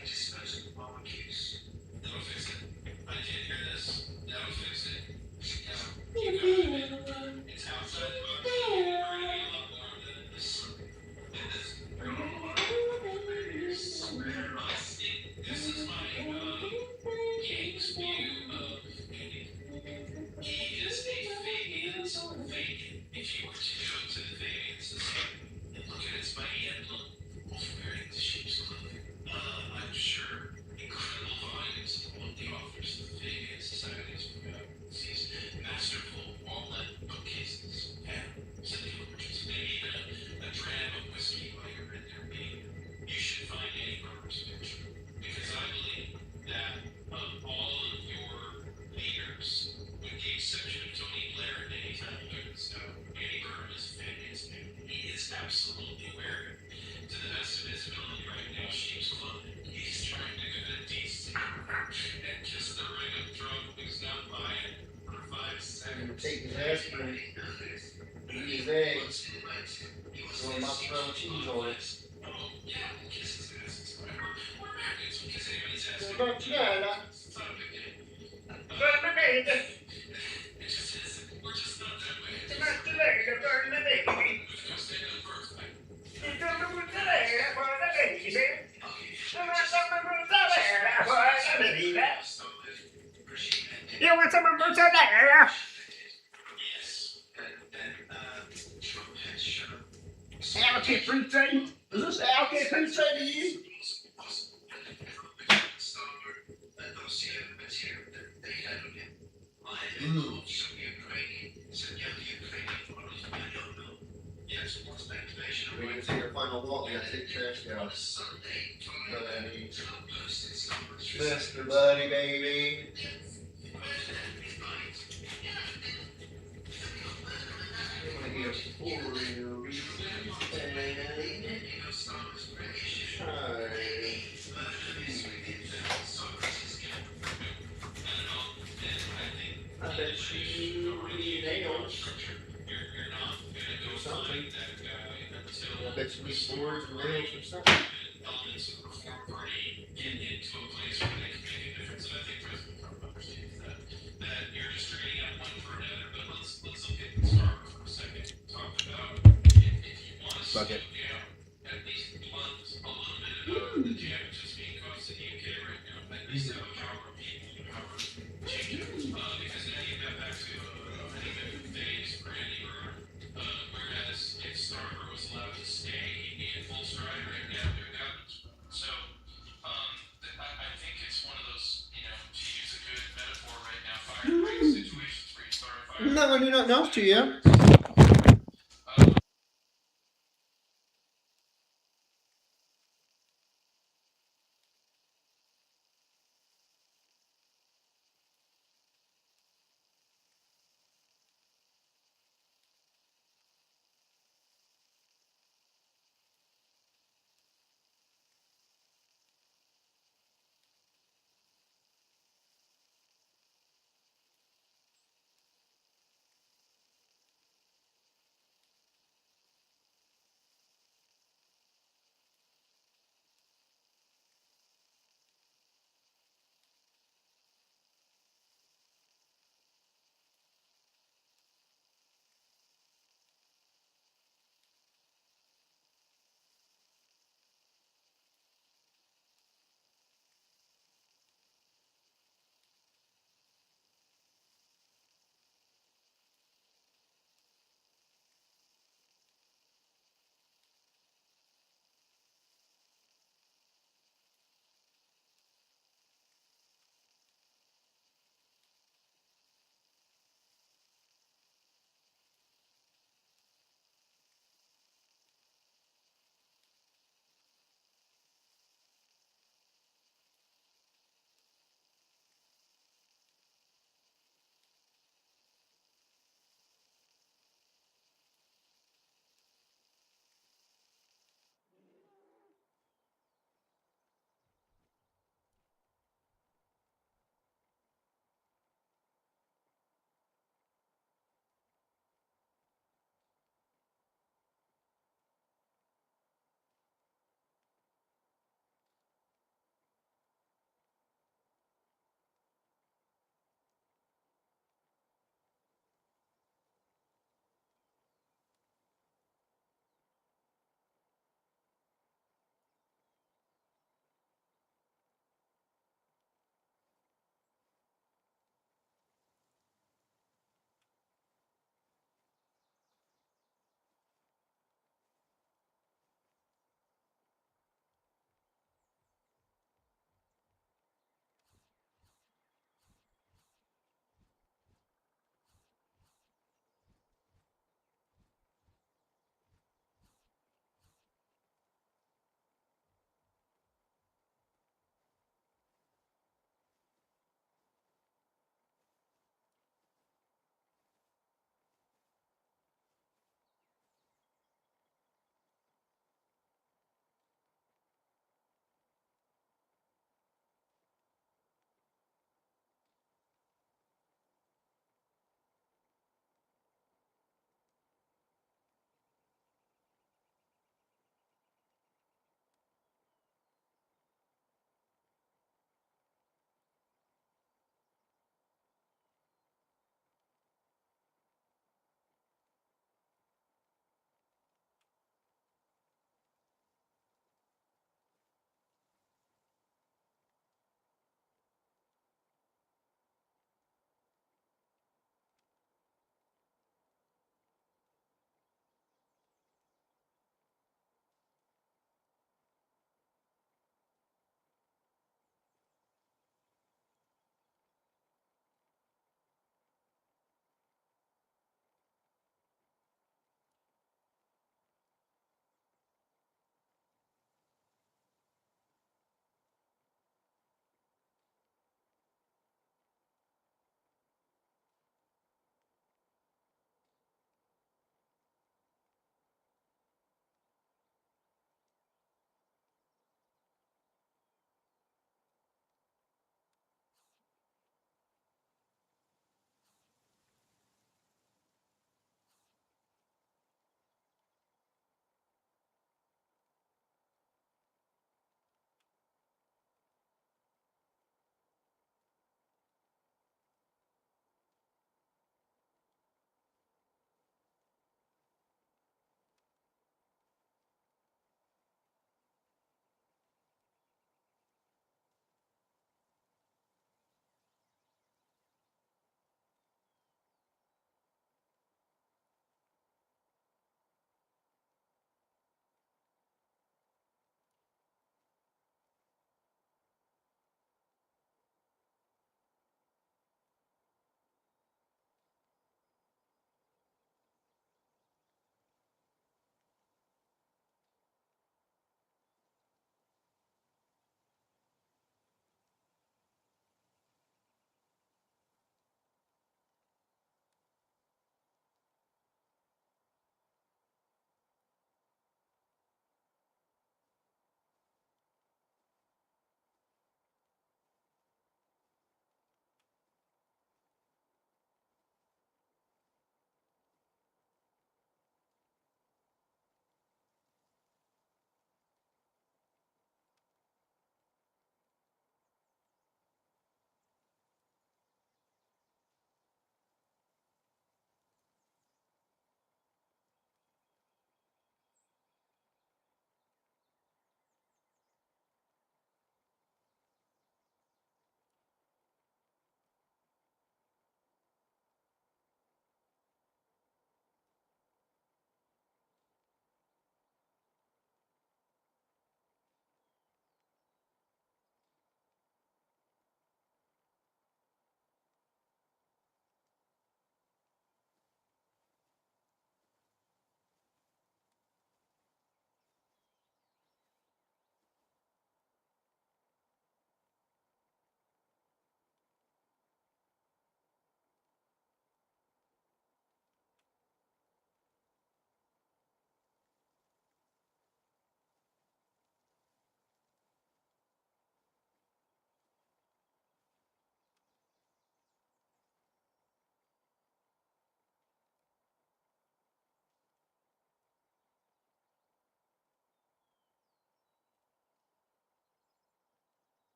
Take his aspirin, eat his eggs, throw mozzarella cheese on it. Mozzarella. Burn my baby. Mozzarella, burn my baby. who's trying to use. We're gonna take our final walk. We gotta take trash down. Mr. Buddy, baby. I bet you need nails. Or something. I bet you need boards and nails or something. Fuck it. I'm not gonna do nothing else to you.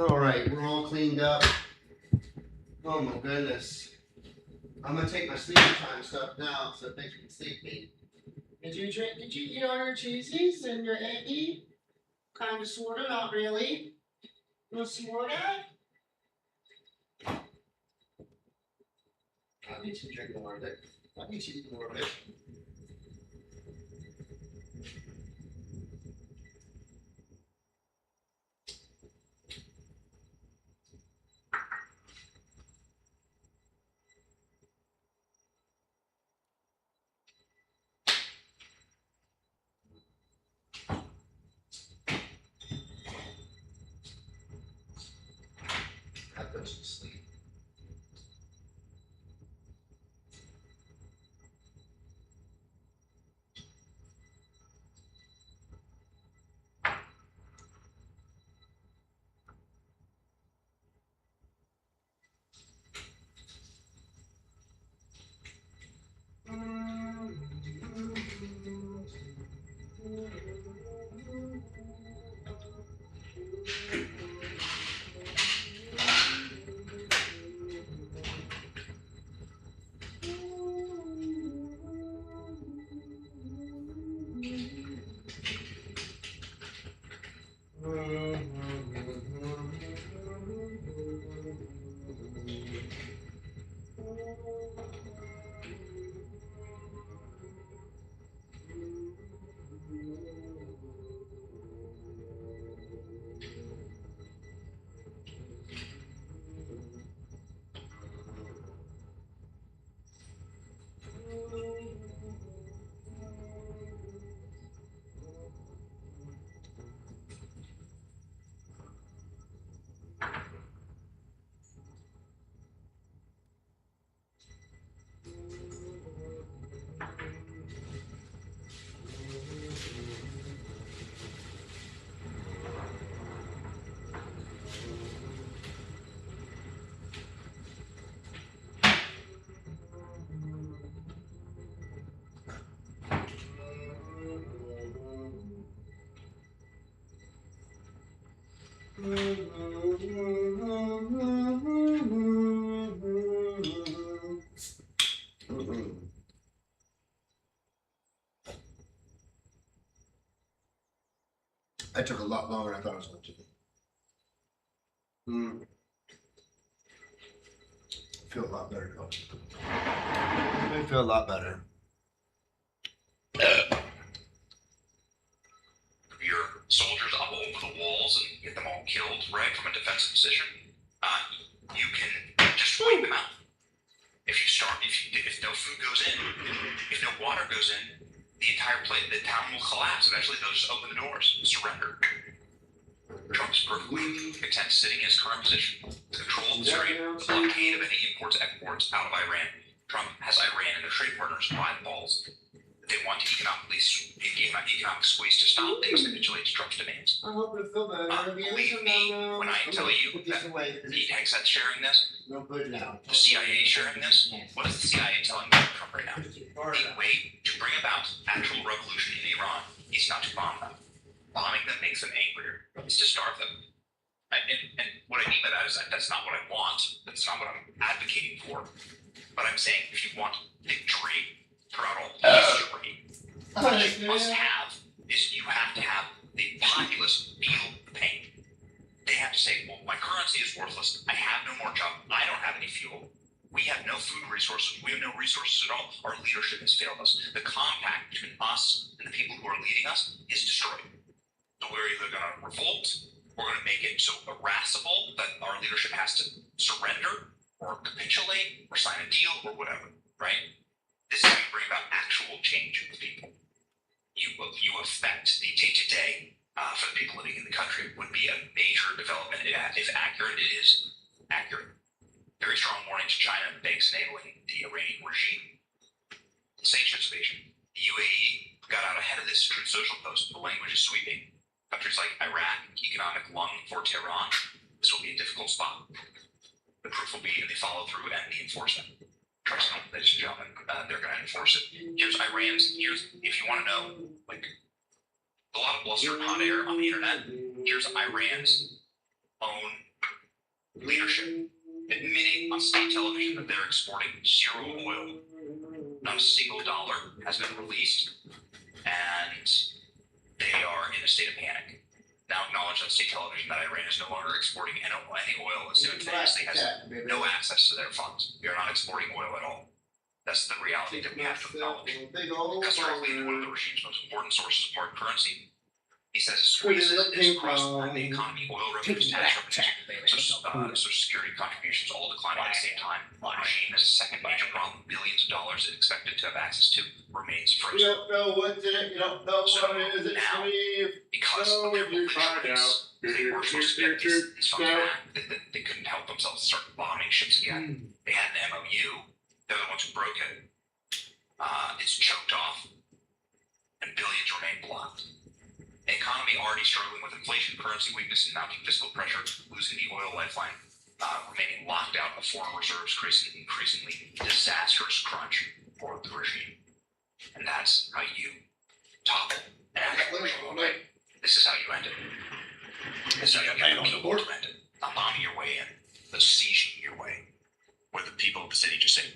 All right, we're all cleaned up. Oh my goodness. I'm gonna take my sleeping time stuff now, so thanks for the sleep, mate. Did you eat all your cheesies and your eggy? Kind of, sorta, not really. No, sorta. I need to drink more of it. I need to eat more of it. That goes to sleep. That took a lot longer than I thought it was going to. I feel a lot better though. I feel a lot better. Your soldiers up over the walls and get them all killed, right, from a defensive position, you can just wipe them out. If no food goes in, if no water goes in, the town will collapse. Eventually, they'll just open the doors and surrender. Trump's perfectly content sitting in his current position, the control of Syria, the blockade of any imports and exports out of Iran. Trump has Iran and their trade partners by the balls. They want to economic squeeze to stop things that capitulate to Trump's demands. I hope it feel better. Believe me when I tell you that Hegseth's sharing this, no good now. the CIA is sharing this. What is the CIA telling Trump right now? The way to bring about actual revolution in Iran is not to bomb them. Bombing them makes them angrier. It's to starve them. And what I mean by that is that's not what I want. That's not what I'm advocating for. But I'm saying if you want victory throughout all history, what you must have is you have to have the populace feel the pain. They have to say, well, my currency is worthless. I have no more job. I don't have any fuel. We have no food resources. We have no resources at all. Our leadership has failed us. The compact between us and the people who are leading us is destroyed. So we're either going to revolt, we're going to make it so irascible that our leadership has to surrender or capitulate or sign a deal or whatever, right? This is how you bring about actual change with people. You affect the day-to-day for the people living in the country would be a major development. If accurate, it is accurate. Very strong warning to China and banks enabling the Iranian regime. Sanctions evasion. The UAE got out ahead of this Truth Social post. The language is sweeping. Countries like Iraq, economic lung for Tehran. This will be a difficult spot. The proof will be in the follow-through and the enforcement. Trust me, ladies and gentlemen, they're going to enforce it. Here's if you want to know, like, a lot of bluster and hot air on the internet, here's Iran's own leadership admitting on state television that they're exporting zero oil. Not a single dollar has been released, and they are in a state of panic. Now acknowledge on state television that Iran is no longer exporting any oil and simultaneously has no access to their funds. We are not exporting oil at all. That's the reality that we have to acknowledge. Historically, one of the regime's most important sources of foreign currency. He says it squeezes is cross-border the economy, oil revenues, tax revenues, Social Security contributions all declining at the same time. The regime has a second major problem. Billions of dollars it expected to have access to remains frozen. You don't know what's in it. You don't know what it is. Now, because of their belligerence, they were supposed to get these funds back. They couldn't help themselves start bombing ships again. They had an MOU. They're the ones who broke it. It's choked off, and billions remain blocked. An economy already struggling with inflation, currency weakness, and mounting fiscal pressure, losing the oil lifeline, remaining locked out of foreign reserves, creating an increasingly disastrous crunch for the regime. And that's how you topple an actual regime, right? This is how you end it. This is how you get the people to end it. Not bombing your way in, but sieging your way. Where the people of the city just say,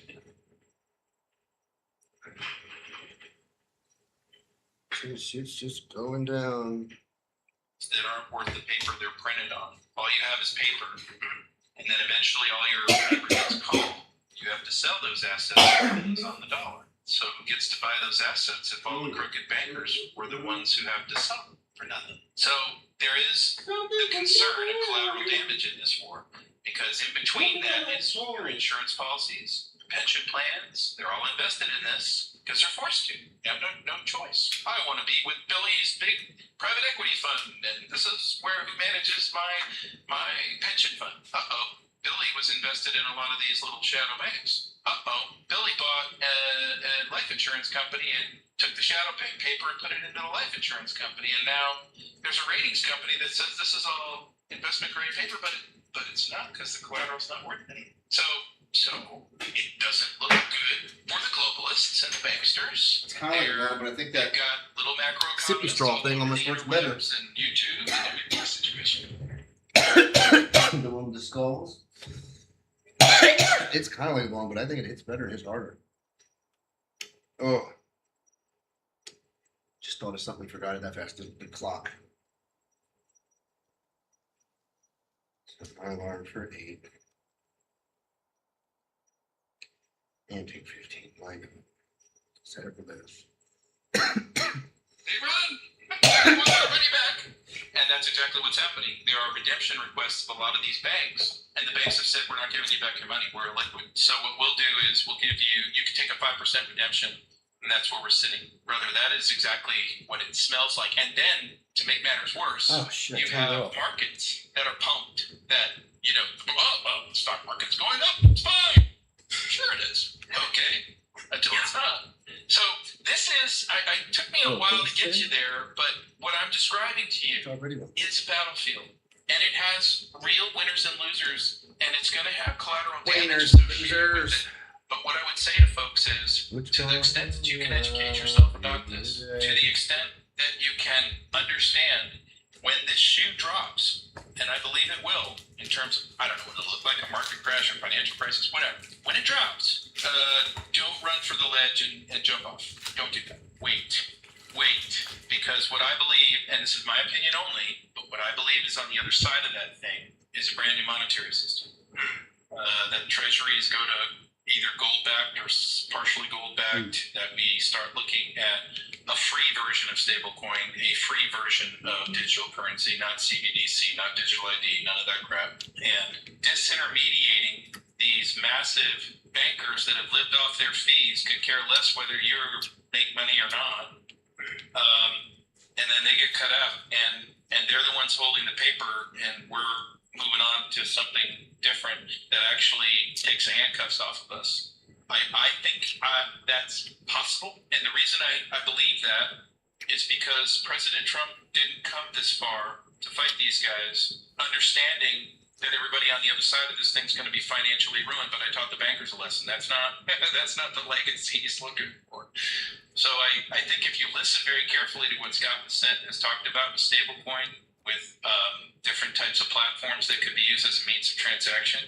Shit's just going down. That aren't worth the paper they're printed on. All you have is paper. And then eventually all your paper gets called. You have to sell those assets on the dollar. So who gets to buy those assets if all the crooked bankers were the ones who have to sell them for nothing? So there is the concern of collateral damage in this war. Because in between that is your insurance policies, pension plans, they're all invested in this because they're forced to. You have no choice. I want to be with Billy's big private equity fund, and this is where he manages my pension fund. Billy was invested in a lot of these little shadow banks. Billy bought a life insurance company and took the shadow bank paper and put it into a life insurance company, and now there's a ratings company that says this is all investment grade paper, but it's not because the collateral's not worth anything. So it doesn't look good for the globalists and the banksters. It's kind of like that, but I think that They've got little macroeconomists sippy straw thing almost works better. and YouTube and every situation. The one with the skulls. It's kind of like long, but I think it hits better and hits harder. Oh. Just thought of something, forgot it that fast. The clock. Set my alarm for 8. And 2:15. Like, set up for this. They run! I want our money back! And that's exactly what's happening. There are redemption requests of a lot of these banks, and the banks have said, we're not giving you back your money, we're liquid. So what we'll do is we'll give you can take a 5% redemption, and that's where we're sitting. Brother, that is exactly what it smells like. And then, to make matters worse, you have markets that are pumped that, the stock market's going up, it's fine. Sure it is. Okay. Until it's not. So this is, it took me a while to get you there, but what I'm describing to you is a battlefield. And it has real winners and losers, and it's going to have collateral damage associated with it. But what I would say to folks is, to the extent that you can educate yourself about this, to the extent that you can understand when this shoe drops, and I believe it will, in terms of, I don't know what it'll look like, a market crash or financial crisis, whatever. When it drops, don't run for the ledge and jump off. Don't do that. Wait. Because what I believe, and this is my opinion only, but what I believe is on the other side of that thing is a brand new monetary system. That treasuries go to either gold-backed or partially gold-backed, that we start looking at a free version of stablecoin, a free version of digital currency, not CBDC, not digital ID, none of that crap, and disintermediating these massive bankers that have lived off their fees, could care less whether you make money or not, and then they get cut out, and they're the ones holding the paper, and we're moving on to something different that actually takes the handcuffs off of us. I think that's possible, and the reason I believe that is because President Trump didn't come this far to fight these guys, understanding that everybody on the other side of this thing's going to be financially ruined, but I taught the bankers a lesson. That's not the legacy he's looking for. So I think if you listen very carefully to what Scott Bessent has talked about with stablecoin, with different types of platforms that could be used as a means of transaction.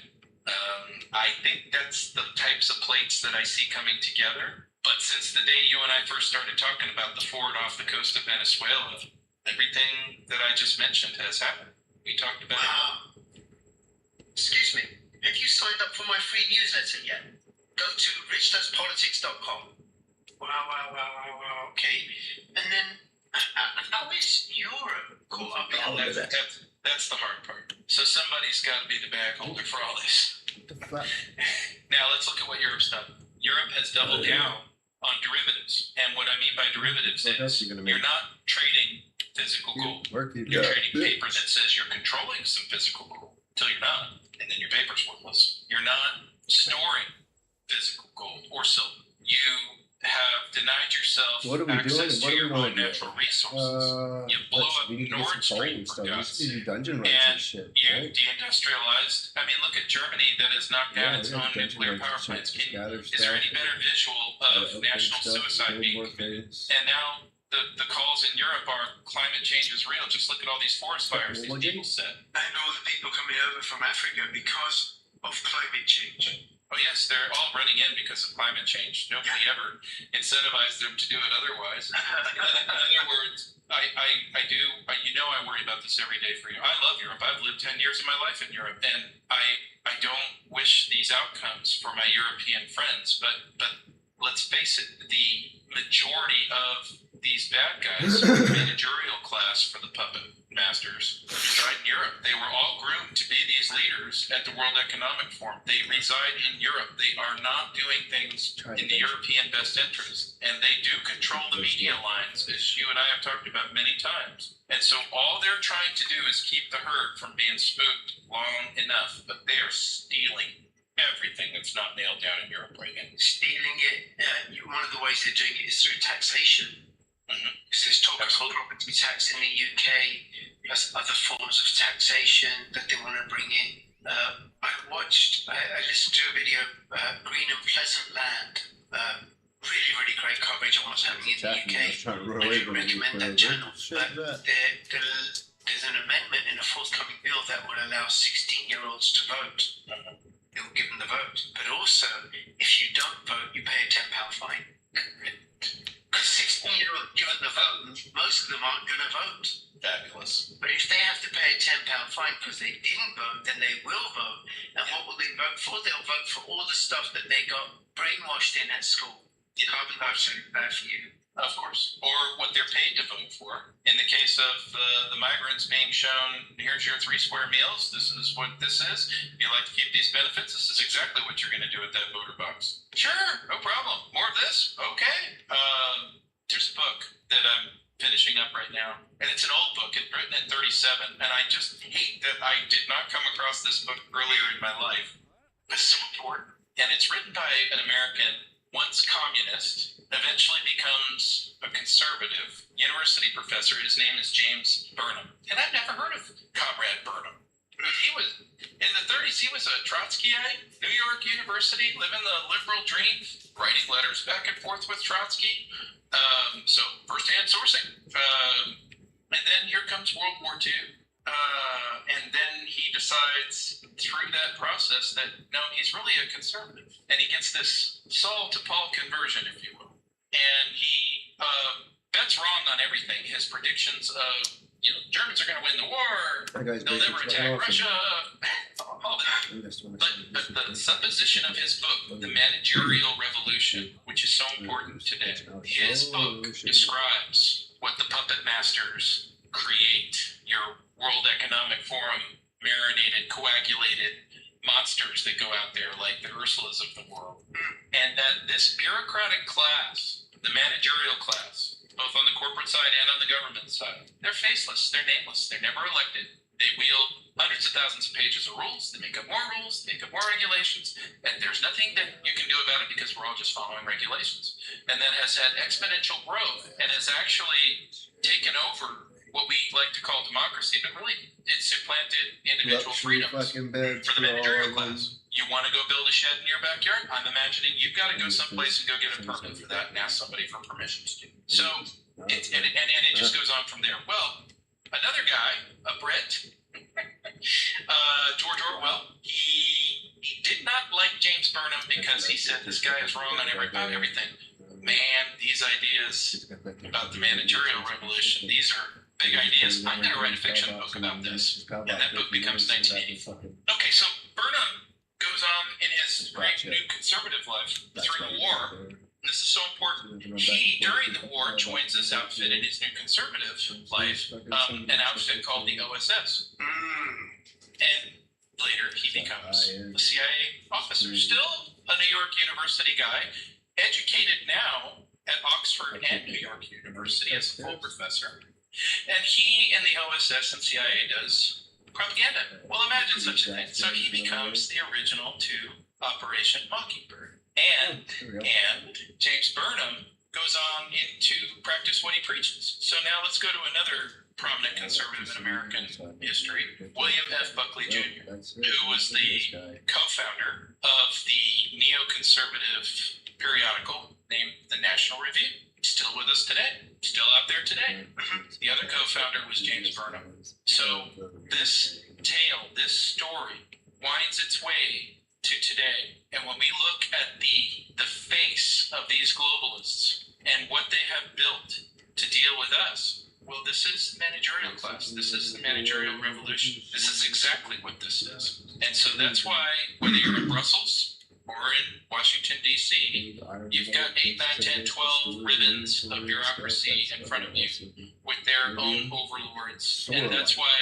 I think that's the types of plates that I see coming together. But since the day you and I first started talking about the fort off the coast of Venezuela, everything that I just mentioned has happened. We talked about it. Excuse me, have you signed up for my free newsletter yet? Go to richdoespolitics.com. Wow, okay. And then, how is Europe caught up in all of that? That's the hard part. So somebody's got to be the bag holder for all this. Now let's look at what Europe's done. Europe has doubled down on derivatives. And what I mean by derivatives is you're not trading physical gold. You're trading paper that says you're controlling some physical gold until you're not. And then your paper's worthless. You're not storing physical gold or silver. You have denied yourself access to your own natural resources. You blew up Nord Stream, for God's sake. Dungeon runs and shit. You deindustrialized. I mean, look at Germany that has knocked down its own nuclear power plants. Is there any better visual of national suicide being committed? And now the calls in Europe are climate change is real. Just look at all these forest fires these people said. And all the people coming over from Africa because of climate change. Oh yes, they're all running in because of climate change. Nobody ever incentivized them to do it otherwise. In other words, I worry about this every day for you. I love Europe. I've lived 10 years of my life in Europe, and I don't wish these outcomes for my European friends. But let's face it, the majority of these bad guys, the managerial class for the puppet masters, reside in Europe. They were all groomed to be these leaders at the World Economic Forum. They reside in Europe. They are not doing things in the European best interest. And they do control the media lines, as you and I have talked about many times. And so all they're trying to do is keep the herd from being spooked long enough. But they are stealing everything that's not nailed down in Europe right now. Stealing it, one of the ways they're doing it is through taxation. So there's talk of property tax in the UK, plus other forms of taxation that they want to bring in. I listened to a video, Green and Pleasant Land, really great coverage on what's happening in the UK. I should recommend that channel. But there's an amendment in a forthcoming bill that would allow 16-year-olds to vote. It will give them the vote. But also, if you don't vote, you pay a £10 fine. Because 16-year-olds given the vote, most of them aren't going to vote. Fabulous. But if they have to pay a £10 fine because they didn't vote, then they will vote. And what will they vote for? They'll vote for all the stuff that they got brainwashed in at school. Carbon dioxide, bad for you. Of course. Or what they're paid to vote for. In the case of the migrants being shown, here's your 3 square meals. This is what this is. If you like to keep these benefits, this is exactly what you're going to do at that voter box. Sure, no problem. More of this? Okay. There's a book that I'm finishing up right now. And it's an old book. It's written in 37. And I just hate that I did not come across this book earlier in my life. It's so important. And it's written by an American, once communist, eventually becomes a conservative university professor. His name is James Burnham. And I've never heard of Comrade Burnham. He was, in the 30s, he was a Trotskyite, New York University, living the liberal dream, writing letters back and forth with Trotsky. So, first-hand sourcing. And then here comes World War II. And then he decides through that process that, no, he's really a conservative. And he gets this Saul to Paul conversion, if you will. And he bets wrong on everything. His predictions of, Germans are going to win the war. They'll never attack Russia. All that. But the supposition of his book, The Managerial Revolution, which is so important today, his book describes what the puppet masters create, your World Economic Forum marinated, coagulated monsters that go out there like the Ursulas of the world. And that this bureaucratic class, the managerial class, both on the corporate side and on the government side, they're faceless, they're nameless, they're never elected. They wield hundreds of thousands of pages of rules, they make up more rules, they make up more regulations, and there's nothing that you can do about it because we're all just following regulations. And that has had exponential growth and has actually taken over what we like to call democracy, but really it's supplanted individual freedoms for the managerial class. You want to go build a shed in your backyard? I'm imagining you've got to go someplace and go get a permit for that and ask somebody for permission to do. So, it just goes on from there. Well, Another guy, a Brit, George Orwell, he did not like James Burnham because he said this guy is wrong on about everything. Man, these ideas about the managerial revolution, these are big ideas. I'm going to write a fiction book about this, and that book becomes 1980. Okay, so Burnham goes on in his great new conservative life through the war. This is so important. He, during the war, joins this outfit in his new conservative life, an outfit called the OSS. And later, he becomes a CIA officer. Still a New York University guy, educated now at Oxford and New York University as a full professor. And he and the OSS and CIA does propaganda. Well, imagine such a thing. So he becomes the original to Operation Mockingbird. And James Burnham goes on to practice what he preaches. So now let's go to another prominent conservative in American history, William F. Buckley Jr., who was the co-founder of the neoconservative periodical named the National Review. Still with us today, still out there today. The other co-founder was James Burnham. So this tale, this story, winds its way to today. And when we look at the face of these globalists and what they have built to deal with us, well, this is the managerial class. This is the managerial revolution. This is exactly what this is. And so that's why, whether you're in Brussels or in Washington, D.C., you've got 8, 9, 10, 12 ribbons of bureaucracy in front of you with their own overlords. And that's why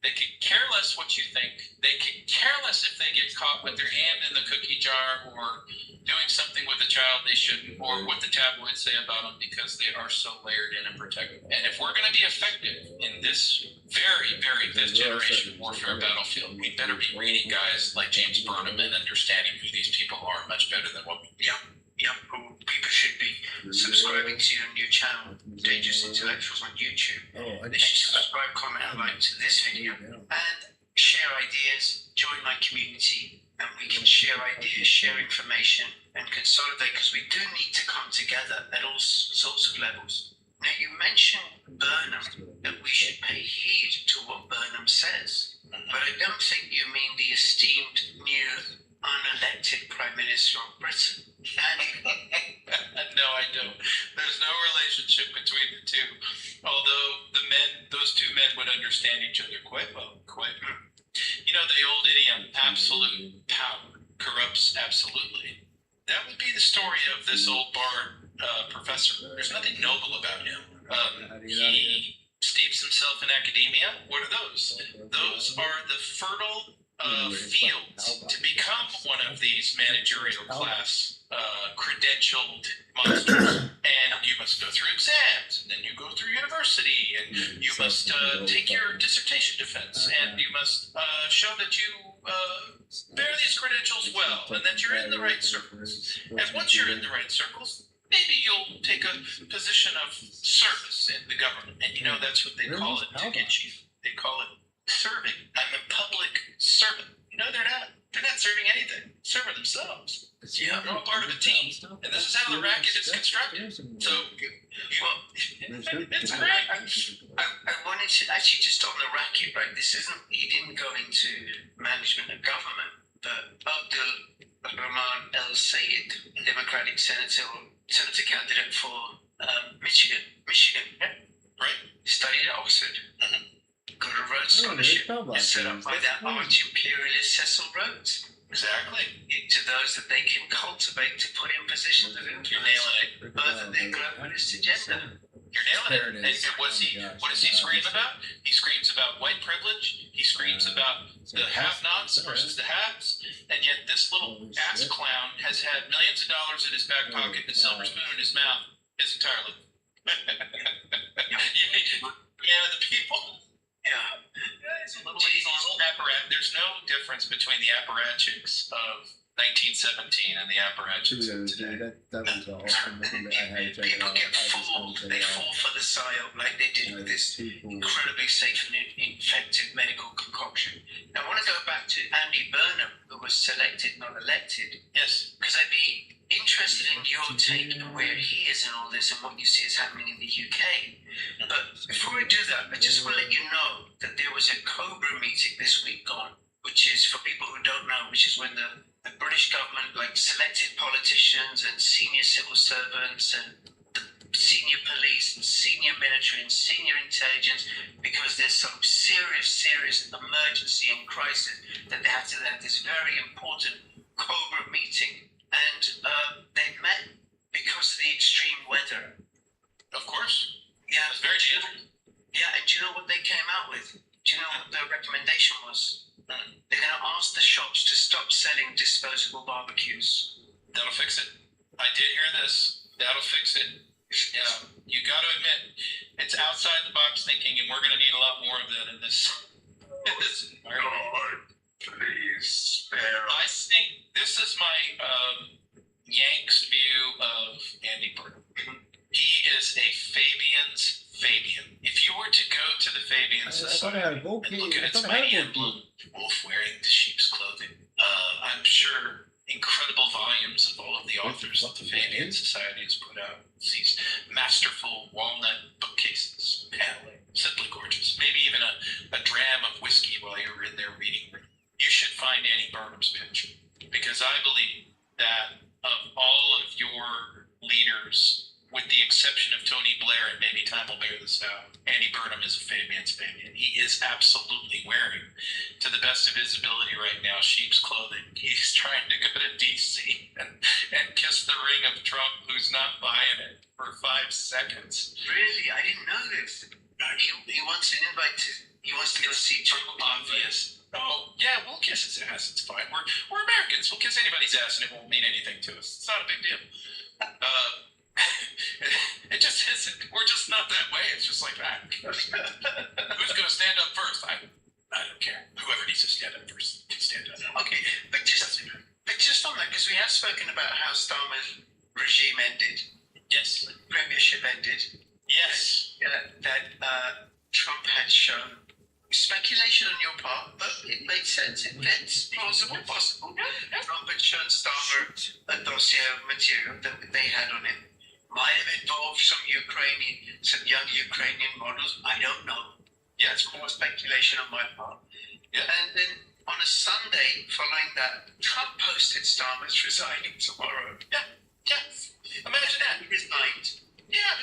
they could care less what you think. They could care less if they get caught with their hand in the cookie jar or doing something with a child they shouldn't, or what the tabloids say about them, because they are so layered in and protected. And if we're going to be effective in this very, very fifth generation warfare battlefield, we better be reading guys like James Burnham and understanding who these people are much better than what we do. Yeah, well, people should be subscribing to your new channel, Dangerous Intellectuals on YouTube. They should subscribe, comment, and like to this video, and share ideas, join my community, and we can share ideas, share information, and consolidate, because we do need to come together at all sorts of levels. Now, you mentioned Burnham, that we should pay heed to what Burnham says, but I don't think you mean the esteemed new unelected Prime Minister of Britain. No, I don't. There's no relationship between the two. Although those two men would understand each other quite well. You know the old idiom, absolute power corrupts absolutely. That would be the story of this old bard professor. There's nothing noble about him. He steeps himself in academia. What are those? Those are the fertile fields to become one of these managerial class credentialed monsters. And you must go through exams, and then you go through university, and you must take your dissertation defense, and you must show that you bear these credentials well, and that you're in the right circles. And once you're in the right circles, maybe you'll take a position of service in the government. And you know, that's what they call it to get you. They call it serving. I'm a public servant. You know, they're not serving anything. Serving themselves. Yeah, they're all part of a team. And this is how the racket is constructed. So, it's great. I wanted to, actually, just on the racket, right, he didn't go into management of government, but Abdul Rahman El Sayed, Democratic senator candidate for Michigan, right? Studied at Oxford. Got a Rhodes Scholarship set up by that arch imperialist Cecil Rhodes. Exactly. To those that they can cultivate to put in positions of influence, further their globalist agenda. You're nailing it. And what does he scream about? He screams about white privilege. He screams about the have-nots versus the haves. And yet this little ass clown has had millions of dollars in his back pocket and a silver spoon in his mouth his entire life. Yeah, the people. Yeah. He's there's no difference between the apparatchiks of 1917 and the apparatchiks of today. People get fooled. They fall for the psyop like they did with this incredibly safe and effective medical concoction. Now, I want to go back to Andy Burnham, who was selected, not elected. Yes. Because I'd be interested in your take and where he is in all this and what you see is happening in the UK. But before I do that, I just want to let you know that there was a Cobra meeting this week gone, which is, for people who don't know, which is when the British government selected politicians and senior civil servants and senior police and senior military and senior intelligence, because there's some serious emergency and crisis that they have to have this very important Cobra meeting. And they met because of the extreme weather. Of course. Yeah. It's very dangerous. Yeah, and do you know what they came out with? Do you know what their recommendation was? They're going to ask the shops to stop selling disposable barbecues. That'll fix it. I did hear this. That'll fix it. Yeah, you got to admit, it's outside the box thinking, and we're going to need a lot more of that in this environment. God, please spare I think this is my Yanks view of Andy Burnham. He is a Fabian's Fabian. If you were to go to the Fabian Society and look at its mighty emblem, wolf wearing the sheep's clothing, I'm sure incredible volumes of all of the authors that the Fabian Society has put out. These masterful walnut bookcases, paneling, simply gorgeous. Maybe even a dram of whiskey while you're in there reading. You should find Annie Burnham's picture, because I believe that of all of your leaders, with the exception of Tony Blair, and maybe time will bear this out, Andy Burnham is a Fabian's Fabian. He is absolutely wearing, to the best of his ability right now, sheep's clothing. He's trying to go to D.C. and kiss the ring of Trump, who's not buying it, for 5 seconds. Really? I didn't know this. He wants an invite to. He wants to go see Trump. Obvious. Oh, yeah, we'll kiss his ass. It's fine. We're Americans. We'll kiss anybody's ass and it won't mean anything to us. It's not a big deal. It just isn't. We're just not that way. It's just like that. Who's going to stand up first? I don't care. Whoever needs to stand up first can stand up. Okay, but just on that, because we have spoken about how Starmer's regime ended. Yes. The premiership ended. Yes. That Trump had shown speculation on your part, but it made sense. It's plausible, possible. Trump had shown Starmer a dossier of material that they had on him. Might have involved some young Ukrainian models. I don't know. Yeah, it's more speculation on my part. Yeah. And then on a Sunday following that, Trump posted Starmer's resigning tomorrow. Yeah. Imagine that. He resigned. Yeah,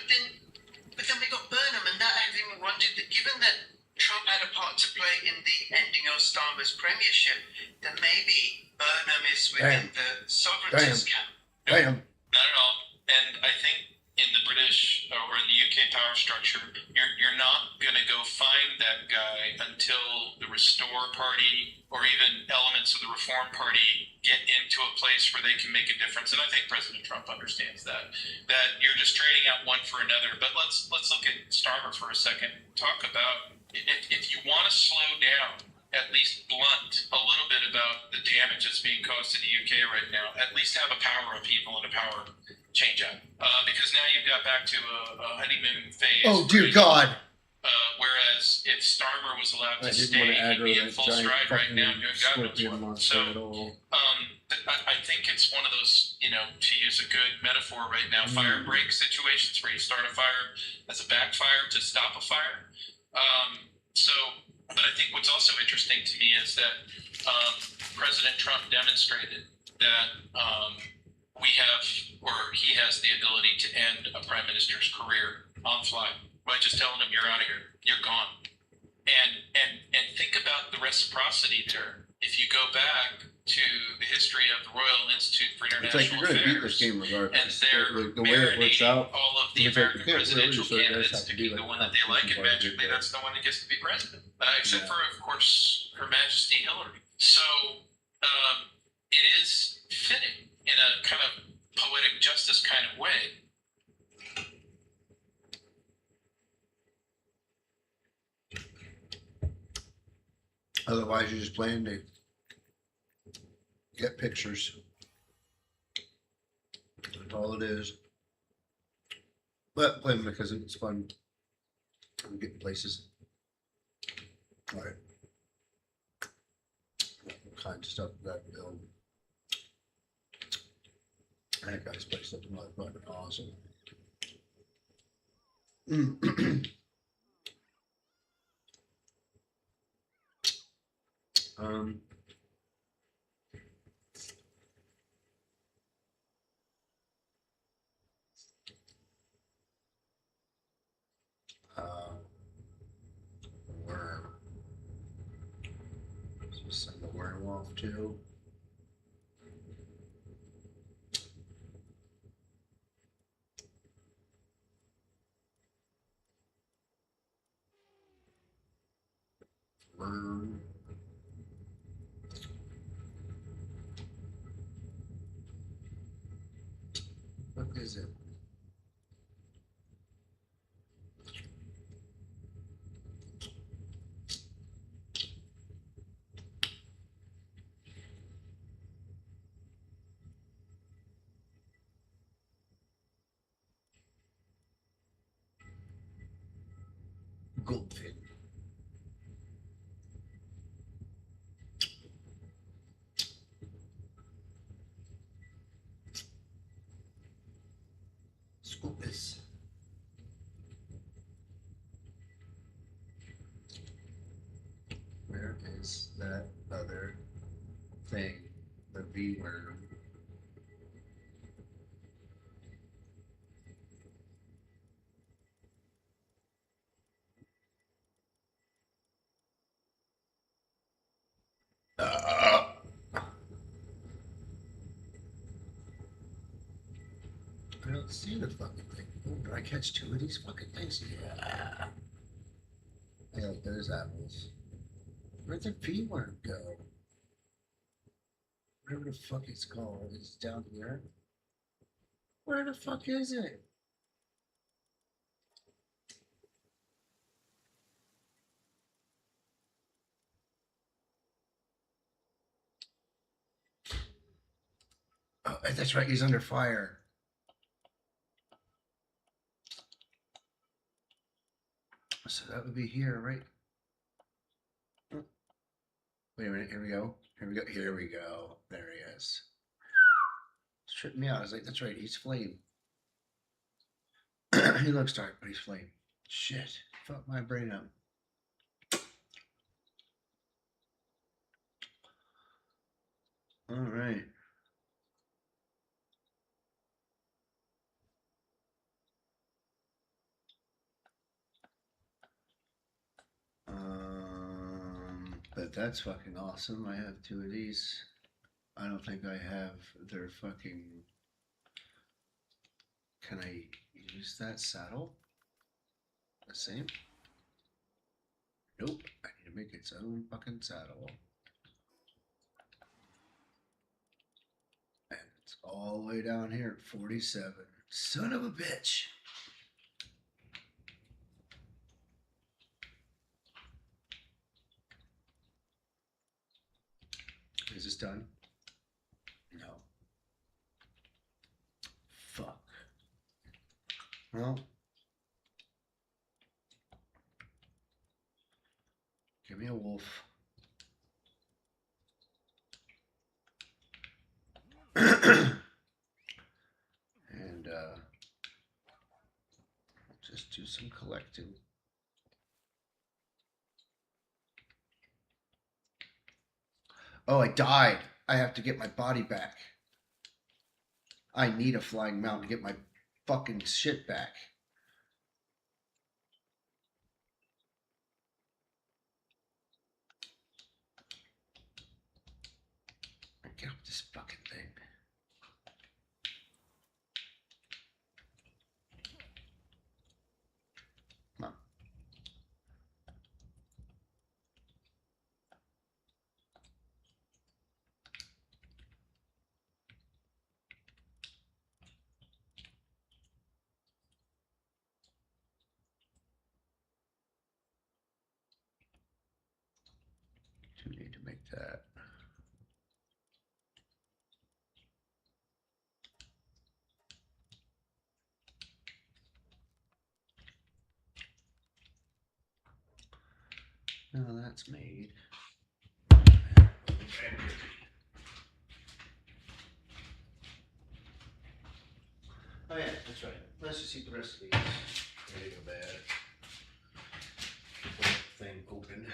but then we got Burnham, and that had me wondered that given that Trump had a part to play in the ending of Starmer's premiership, then maybe Burnham is within the sovereignist camp. Damn. Not at all. And I think in the British or in the UK power structure, you're not going to go find that guy until the Restore Party or even elements of the Reform Party get into a place where they can make a difference. And I think President Trump understands that you're just trading out one for another. But let's look at Starmer for a second. Talk about if you want to slow down, at least blunt a little bit about the damage that's being caused to the UK right now, at least have a power upheaval and a power change up. Because now you've got back to a honeymoon phase. Oh, dear God. Whereas if Starmer was allowed to stay, he'd be in full stride right now doing God knows what. So I think it's one of those, to use a good metaphor right now, fire break situations where you start a fire as a backfire to stop a fire. But I think what's also interesting to me is that President Trump demonstrated that he has the ability to end a prime minister's career on fly by just telling him, you're out of here, you're gone. And think about the reciprocity there. If you go back to the history of the Royal Institute for It's like International you're going to beat Affairs, this game regardless. and they're The way it works out. all of the it's like American you can't really, presidential so you guys candidates have to to be be like the one that they like, and magically that's the one that gets to be president. Except for, of course, Her Majesty Hillary. So it is fitting in a kind of poetic justice kind of way. Otherwise, you're just playing to get pictures. That's all it is. But playing because it's fun. We get places. All right. All kinds of stuff that That guy's place looking motherfucking awesome. um. Worm. Send the worm off too. Worm. What is it? Goldfin. Scoopus. Where is that other thing? The V worm. I don't see the fucking thing. Oh, did I catch two of these fucking things? Yeah. Yeah, there's apples. Where'd the V worm go? Whatever the fuck it's called. It's down here. Where the fuck is it? Oh, that's right. He's under fire. So that would be here, right? Wait a minute. Here we go. Here we go. Here we go. There he is. It's tripping me out. I was like, that's right. He's flame. He looks dark, but he's flame. Shit. Fuck my brain up. All right. But that's fucking awesome. I have two of these. I don't think I have their fucking. Can I use that saddle? The same? Nope. I need to make its own fucking saddle. And it's all the way down here at 47. Son of a bitch. Is this done? No. Fuck. Well. Give me a wolf. And just do some collecting. Oh, I died. I have to get my body back. I need a flying mount to get my fucking shit back. Get up this fucking thing. Come on. You need to make that. Now that's made. Oh yeah, that's right. Let's just eat the rest of these. There you go, bad. Thing open.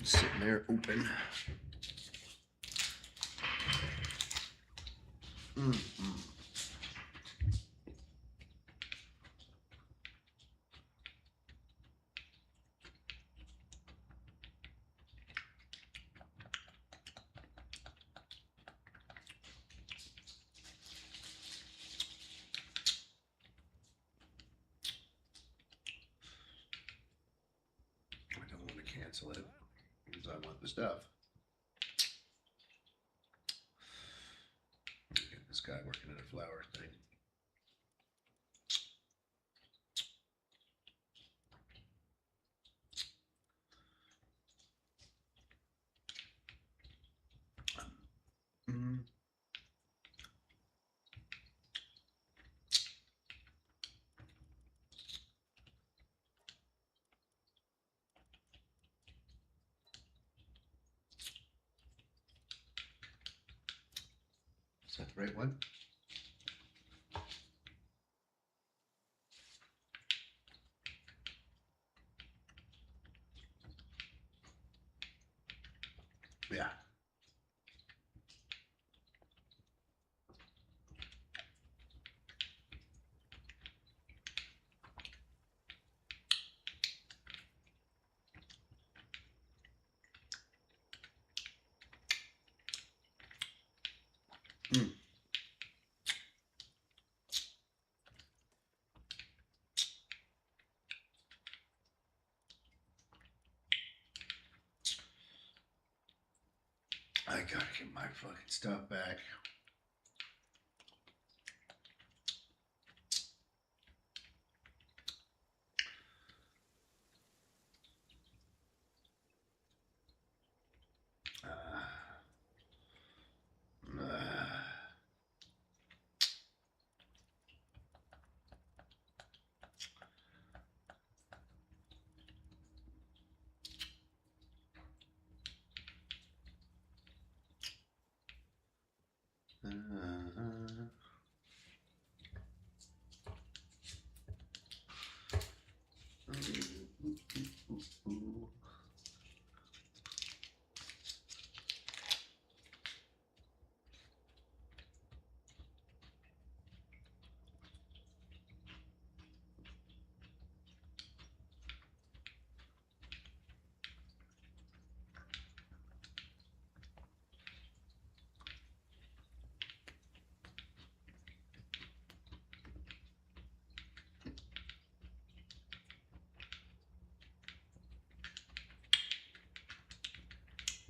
Sitting there open. Mm-hmm. I don't want to cancel it because I want the stuff. Get this guy working at a flower thing. Mm. Is that the right one? Yeah. Mm. I gotta get my fucking stuff back.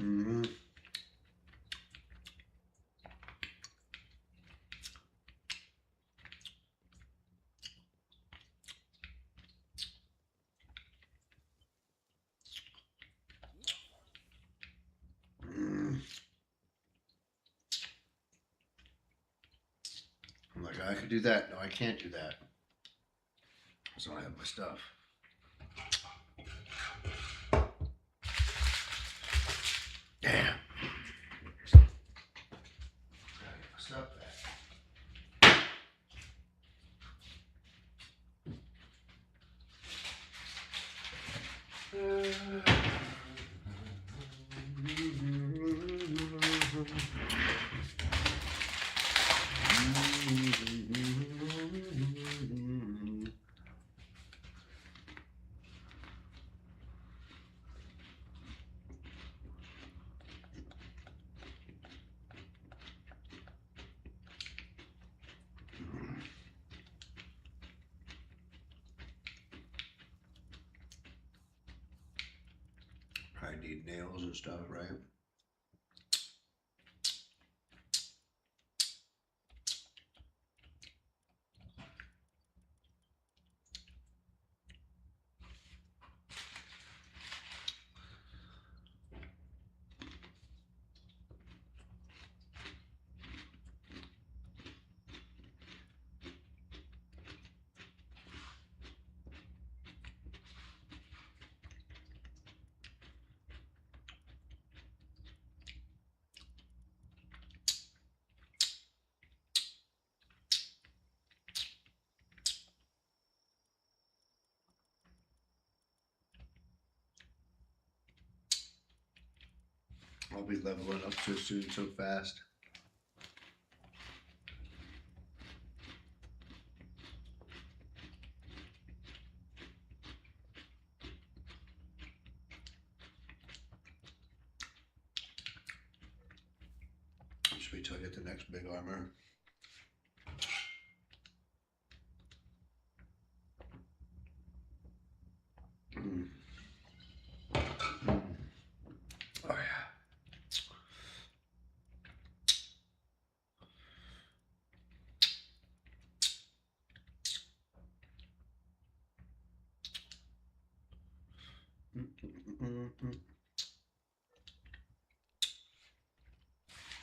Mm-hmm. I'm like, I could do that. No, I can't do that. So I have my stuff. Damn. Gotta get my stuff back. Probably need nails and stuff, right? I'll be leveling up so soon, so fast. Just wait till I get the next big armor. Mm. Mm. Oh yeah.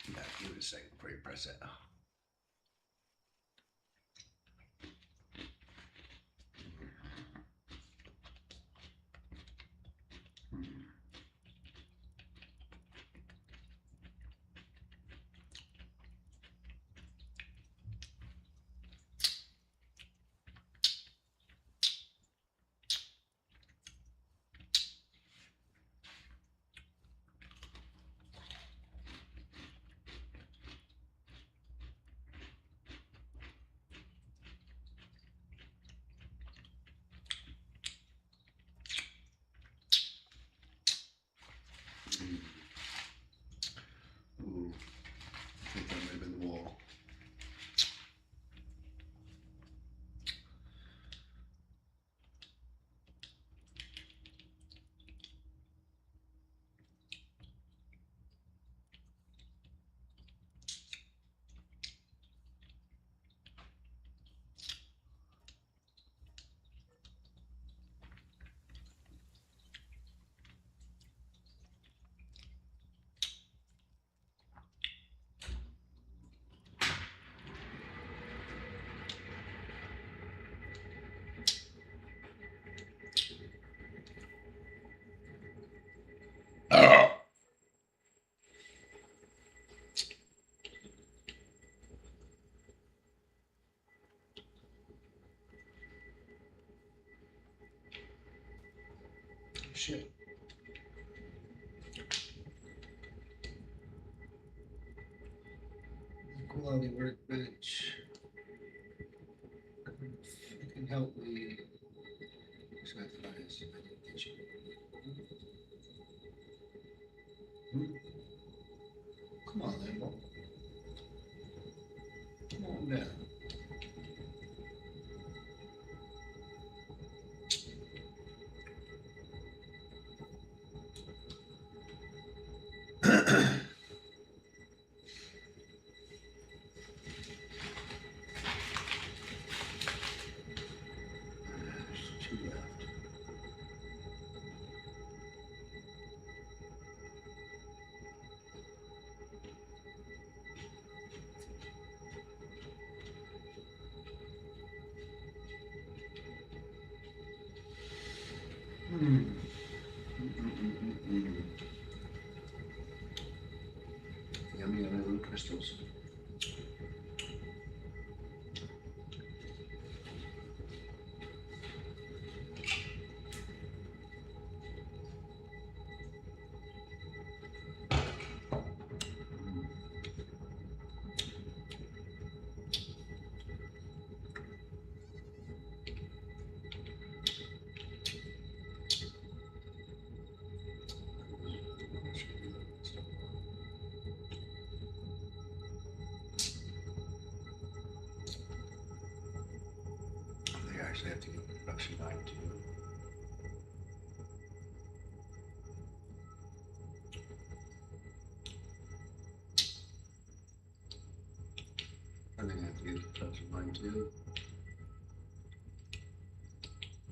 Yeah, give it a second before you press it. Ooh, I think that might have been the wall. Shit. Quality workbench. Fucking help me. Sacrifice. Come on, Lambo. Come on down. Two left. Yummy, yummy little crystals. I think I actually have to get production 9 too. I think I have to get production 9 too.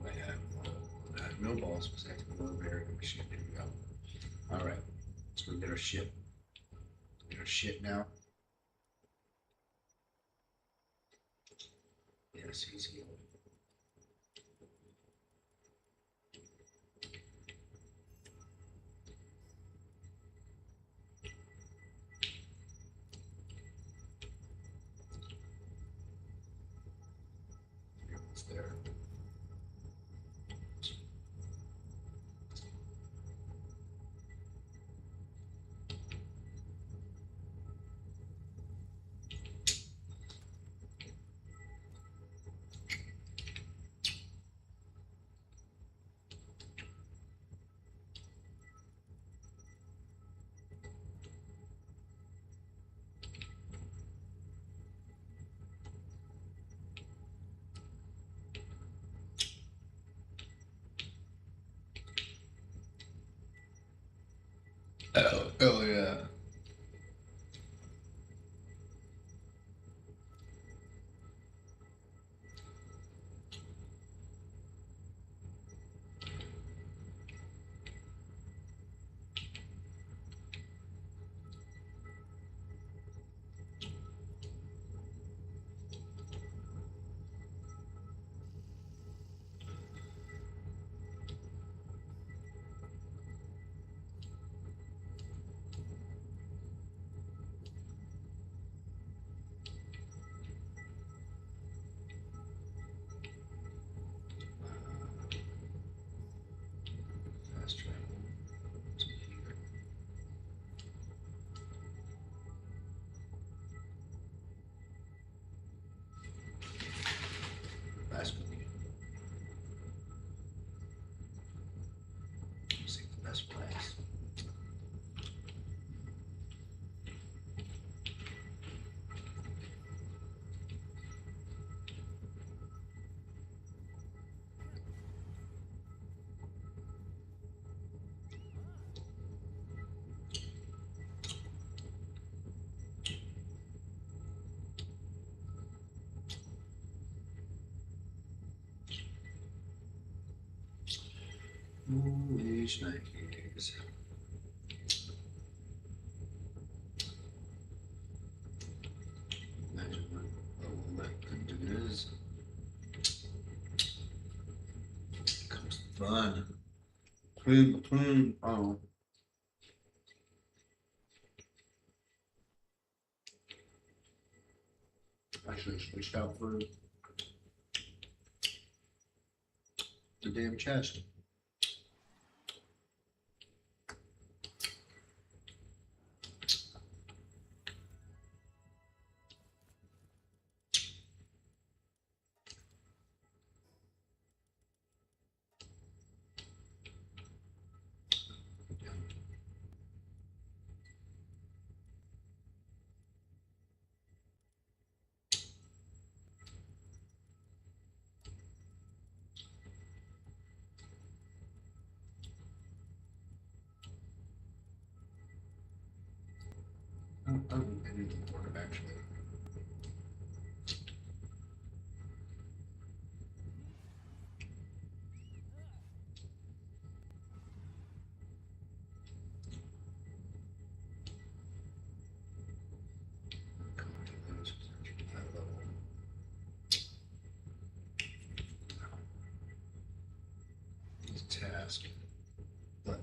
I have no balls because I have to go over here and shit. Here we go. All right, let's go get our shit. Get our shit now. Yes, easy. It's there. Oh yeah. Fast travel to here. Fast cookie. See the best place. Foolish Nikes. Imagine what elected is. Comes the fun. Clean. Oh. I should have switched out for the damn chest. I need to work actually. It's a task, but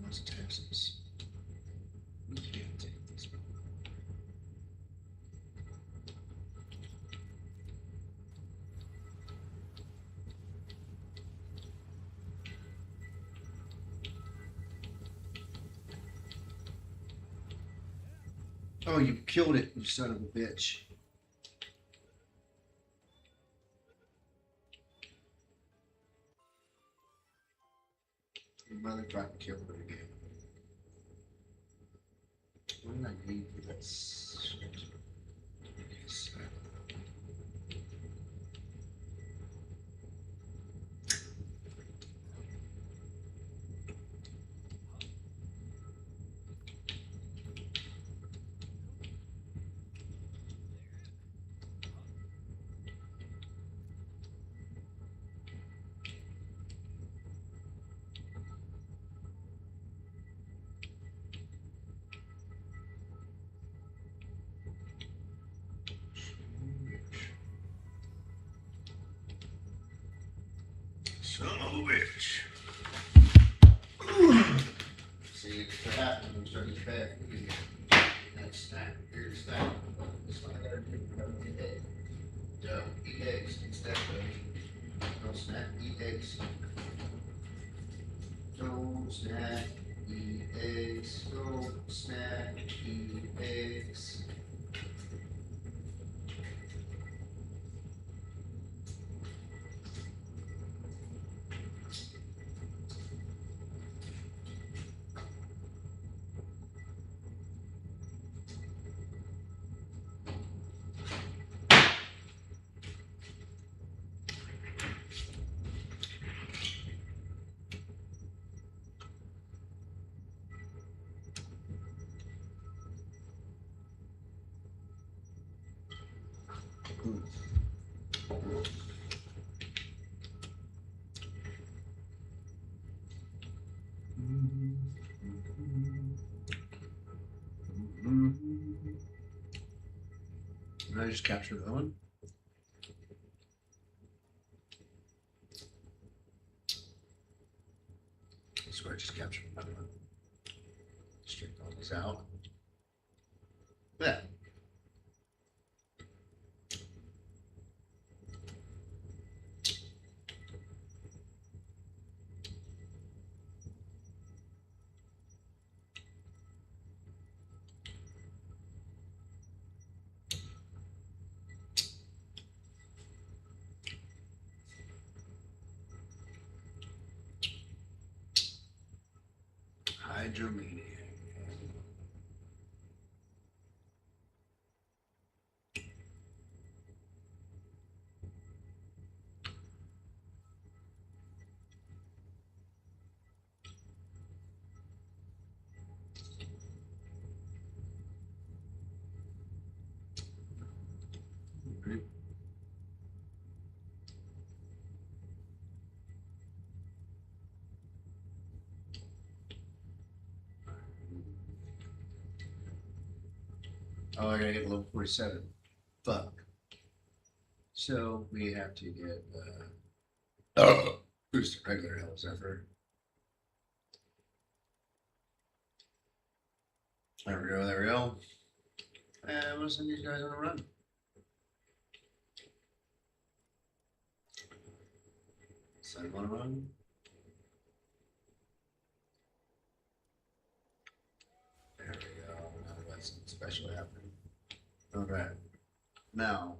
what's Texas? We can't take this one. Oh, you killed it, you son of a bitch. Your mother tried to kill her again. What did I need for that shit? Yes. Son of a bitch. See, it's what happens when you start to bad. That's that. Here's that. That's what I gotta do. Eat eggs. So, eat eggs instead of don't snack, eat eggs. Don't snack, eat eggs. Don't snack, eat eggs. Did I just capture that one? I swear I just captured another one. Straighten all these out. Yeah. Hydromaniac. Oh, I gotta get level 47. Fuck. So we have to get boost regular health effort. There we go, there we go. And I'm gonna send these guys on a run. Send them on a run. There we go. Now we got something special happening. Okay. Now.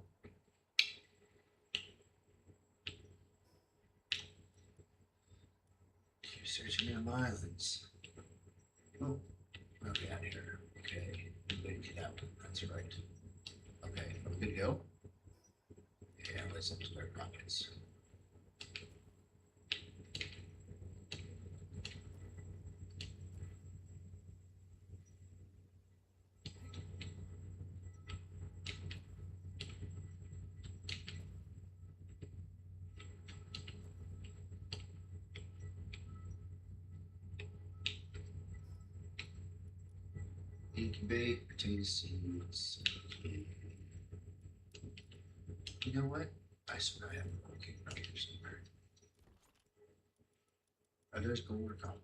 Keep searching my violence. Oh. Okay, out here. Okay. Get that one. That's right. Okay, are we good to go? Yeah, let's into their pockets. Incubate potato seeds. Okay. You know what? I swear I have a cooking around here somewhere. Are those gold or copper?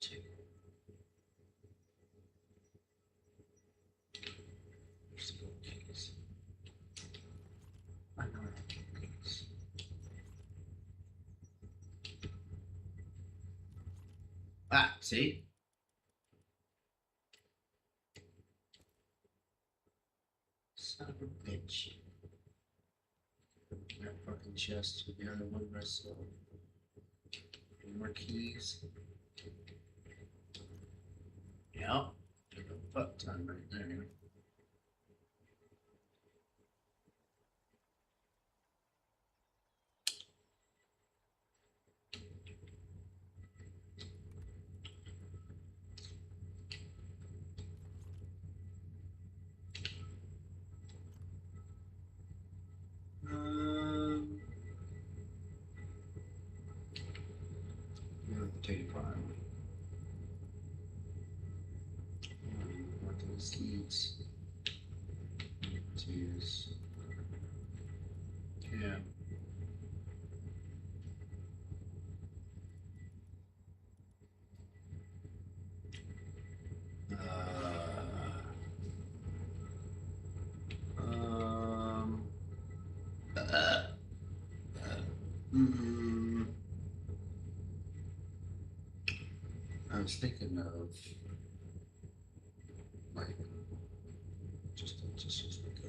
Two. There's the gold keys. I know I have gold keys. Ah, see? Son of a bitch. That fucking chest with the other one myself. Any more keys? Yeah. Took a fuck ton right there. Potato farm. What those leaves? Jeez. Yeah. Mm, I was thinking of like just as we go.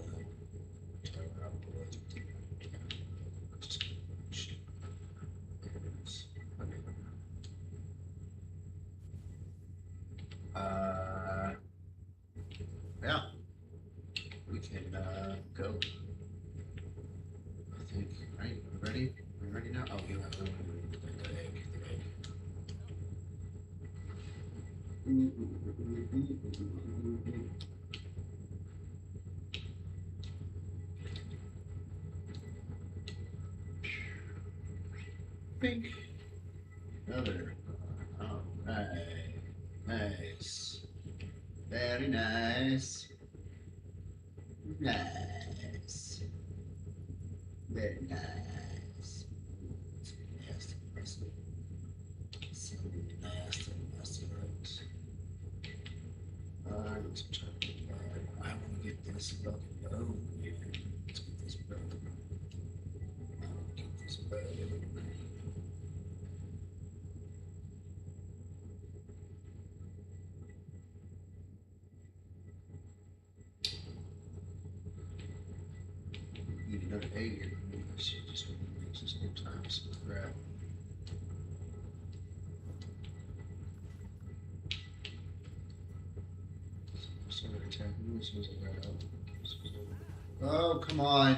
Yeah, we can go. I think. Right, we ready? We ready now? Oh, you have the egg. Pink. Another. All right. Nice. Very nice. Nice. Very nice. Nasty, nasty. So nasty, nasty words. I want to get this bucket. Oh, yeah. Let's get this bucket. I want to get this bucket. Need another egg here. This shit just makes this whole time some crap. Somebody attacking me as soon as I got out. Oh, come on.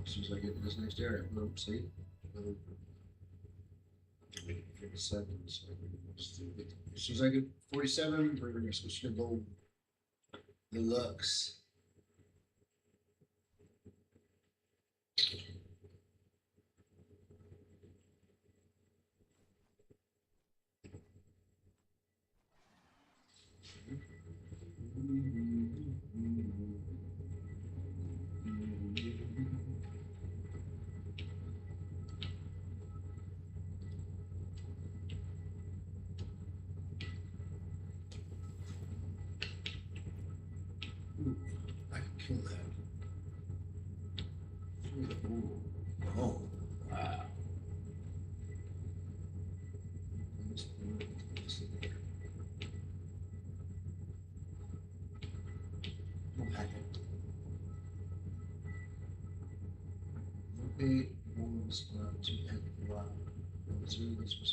As soon as I get to this next area, boom, see? Boom. 57, so as soon as I get 47, we're going to switch to gold deluxe. I can kill that. Ooh. Oh, wow. Eight was not to have a lot. Zero, this was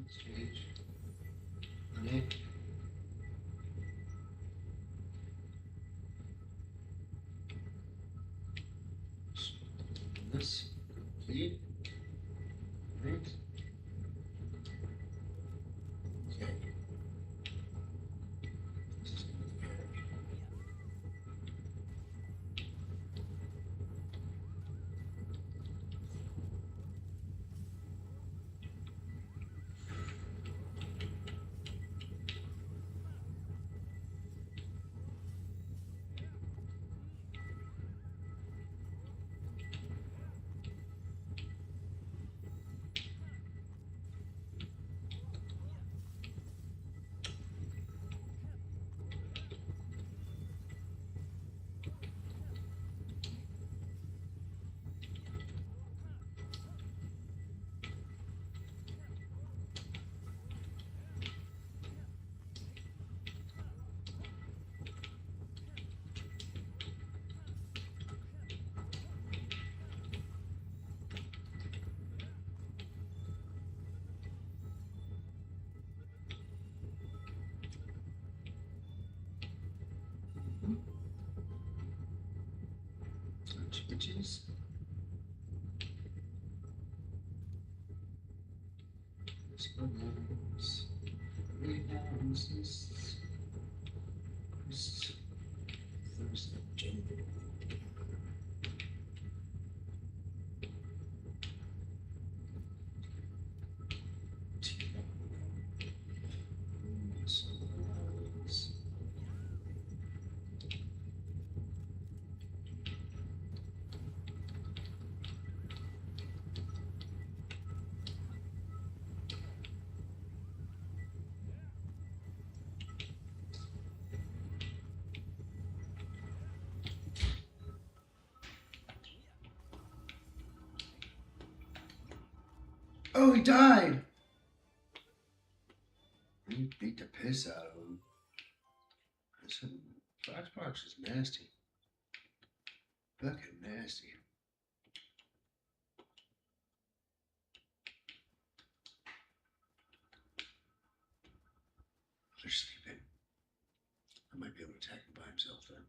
stage. Honey. This. See? Right. Okay. This is gonna be better. Bitches. Bananas. Greenhouses. Thursday, January. Oh, he died. He beat the piss out of him. Foxbox is nasty. Fucking nasty. They're sleeping. I might be able to attack him by himself then.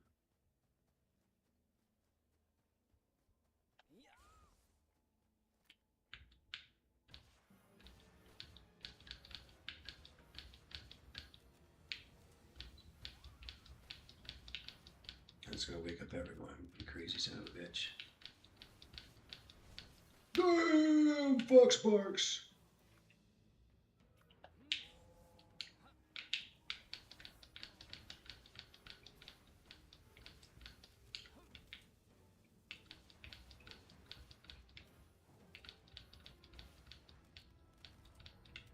That's gonna wake up everyone, you crazy son of a bitch. Damn, Foxbox!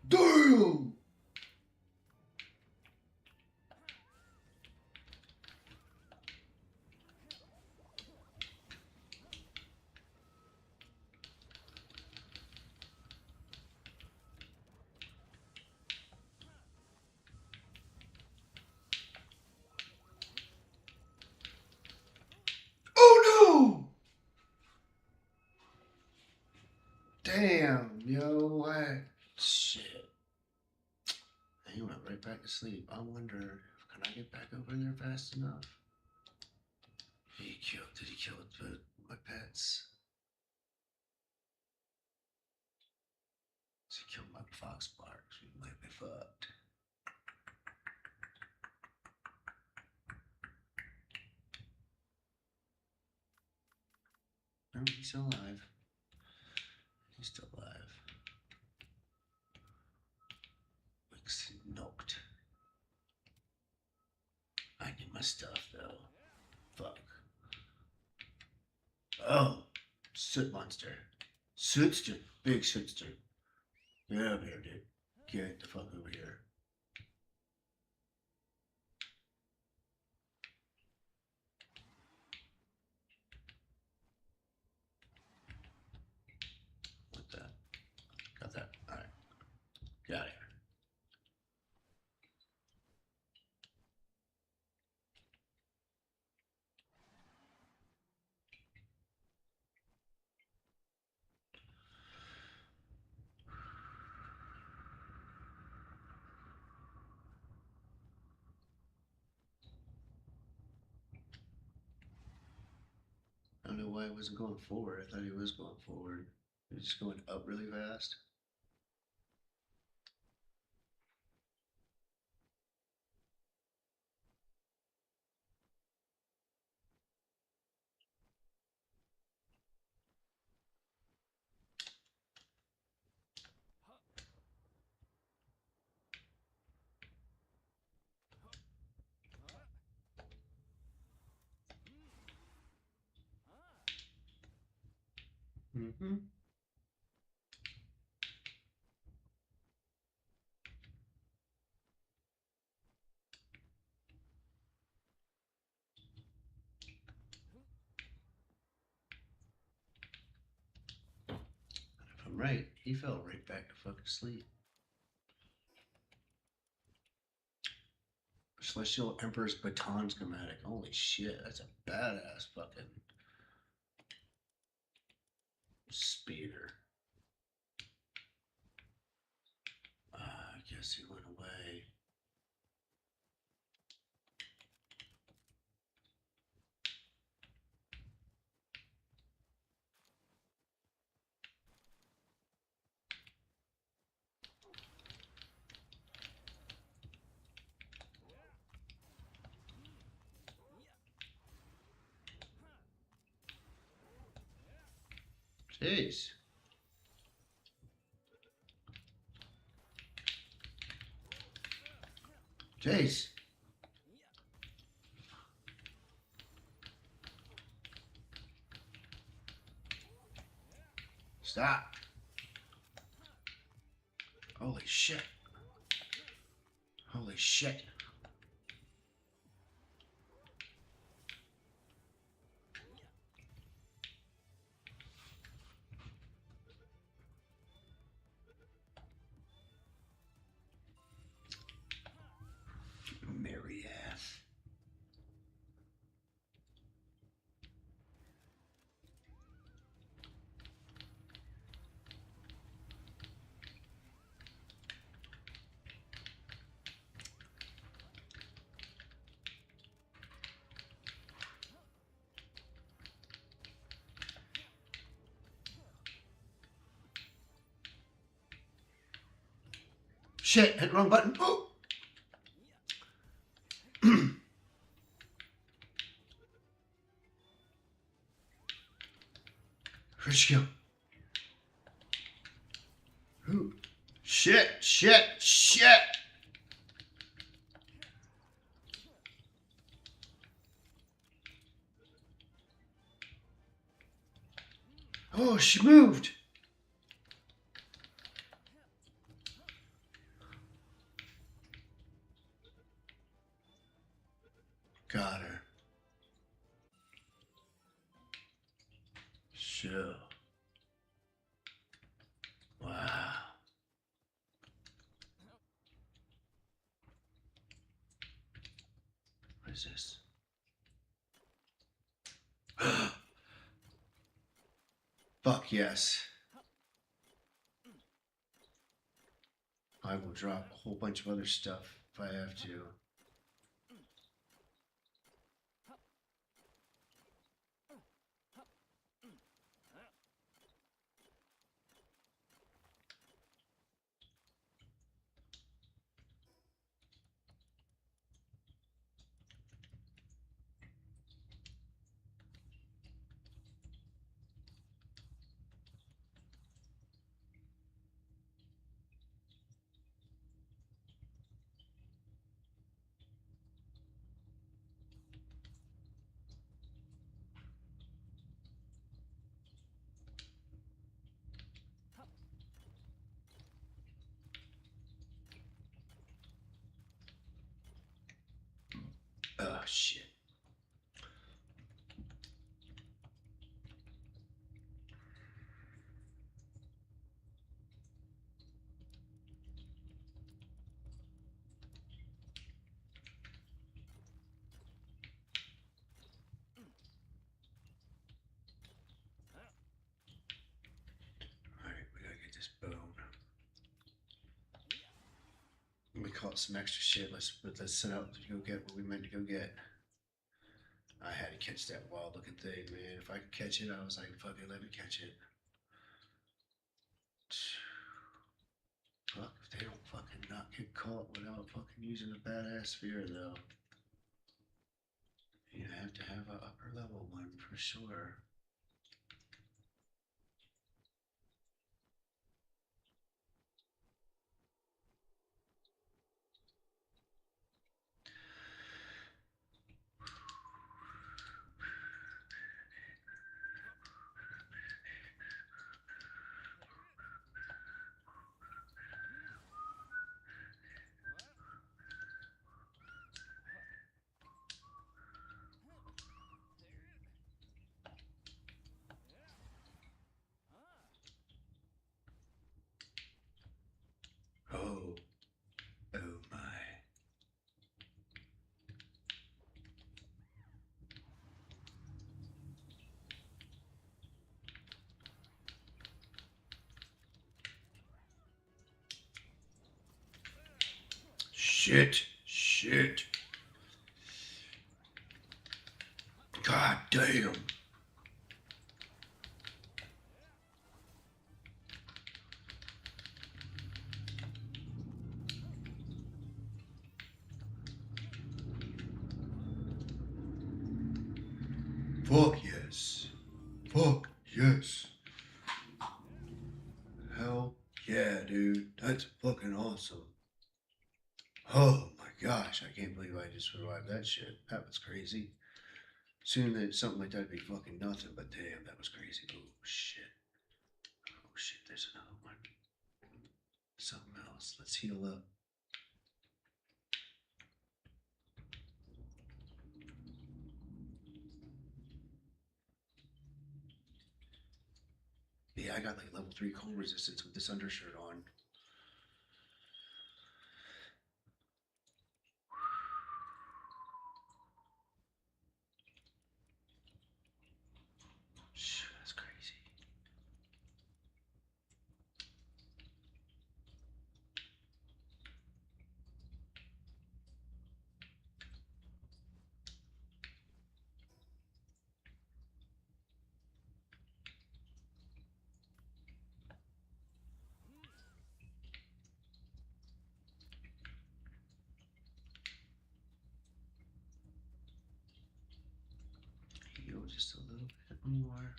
Damn! Oh no! Damn, yo, what? Shit. He went right back to sleep. I wonder, can I get back over there fast enough? Did he kill my pets? Does he kill my Foxbox? We might be fucked. No, he's still alive. He's still alive. Looks knocked. I need my stuff though. Fuck. Oh, soot monster. Sootster. Big sootster. Get over here, dude. Get the fuck over here. What that? Got that. Alright. Get out of here. I don't know why he wasn't going forward. I thought he was going forward. He was just going up really fast. Mm-hmm. If I'm right, he fell right back to fucking sleep. Celestial Emperor's Baton Schematic. Holy shit, that's a badass fucking speeder. I guess he went away. Jeez. Jeez. Stop. Holy shit. Holy shit. Shit, hit the wrong button. Oh. Where'd she go? Ooh. Shit, shit, shit. Oh, she moved. Got her. Sure. Wow. What is this? Fuck yes. I will drop a whole bunch of other stuff if I have to. Oh shit. Alright, we gotta get this bone. We caught some extra shit. Let's set out to go get what we meant to go get. I had to catch that wild looking thing, man. If I could catch it, I was like, fuck it, let me catch it. Fuck, if they don't fucking not get caught without fucking using a badass spear, though. You have to have an upper level one for sure. Oh. Oh my. Shit. Shit. God damn. Fuck yes. Fuck yes. Hell yeah, dude. That's fucking awesome. Oh my gosh, I can't believe I just survived that shit. That was crazy. Soon that something like that'd be fucking nothing, but damn, that was crazy. Oh shit. Oh shit, there's another one. Something else. Let's heal up. Yeah, I got like level 3 cold resistance with this undershirt on. Shit, that's crazy. just a little bit more.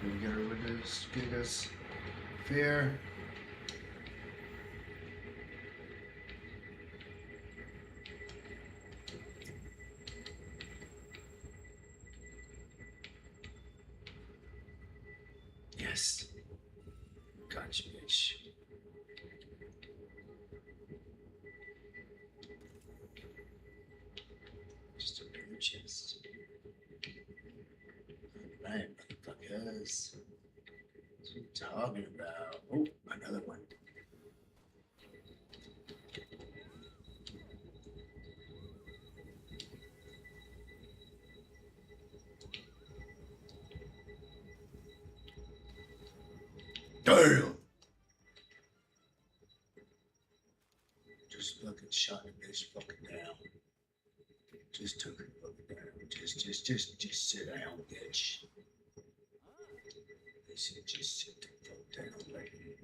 We gotta reduce, get us fear. Yes. Gotcha, bitch. Just a bigger chest. Alright, motherfuckers. That's what I'm talking about. Oh, another one. Damn! Just fucking shot the bitch fucking down. Just took her fucking down. Just sit down, bitch. They said just sit the fuck down, lady.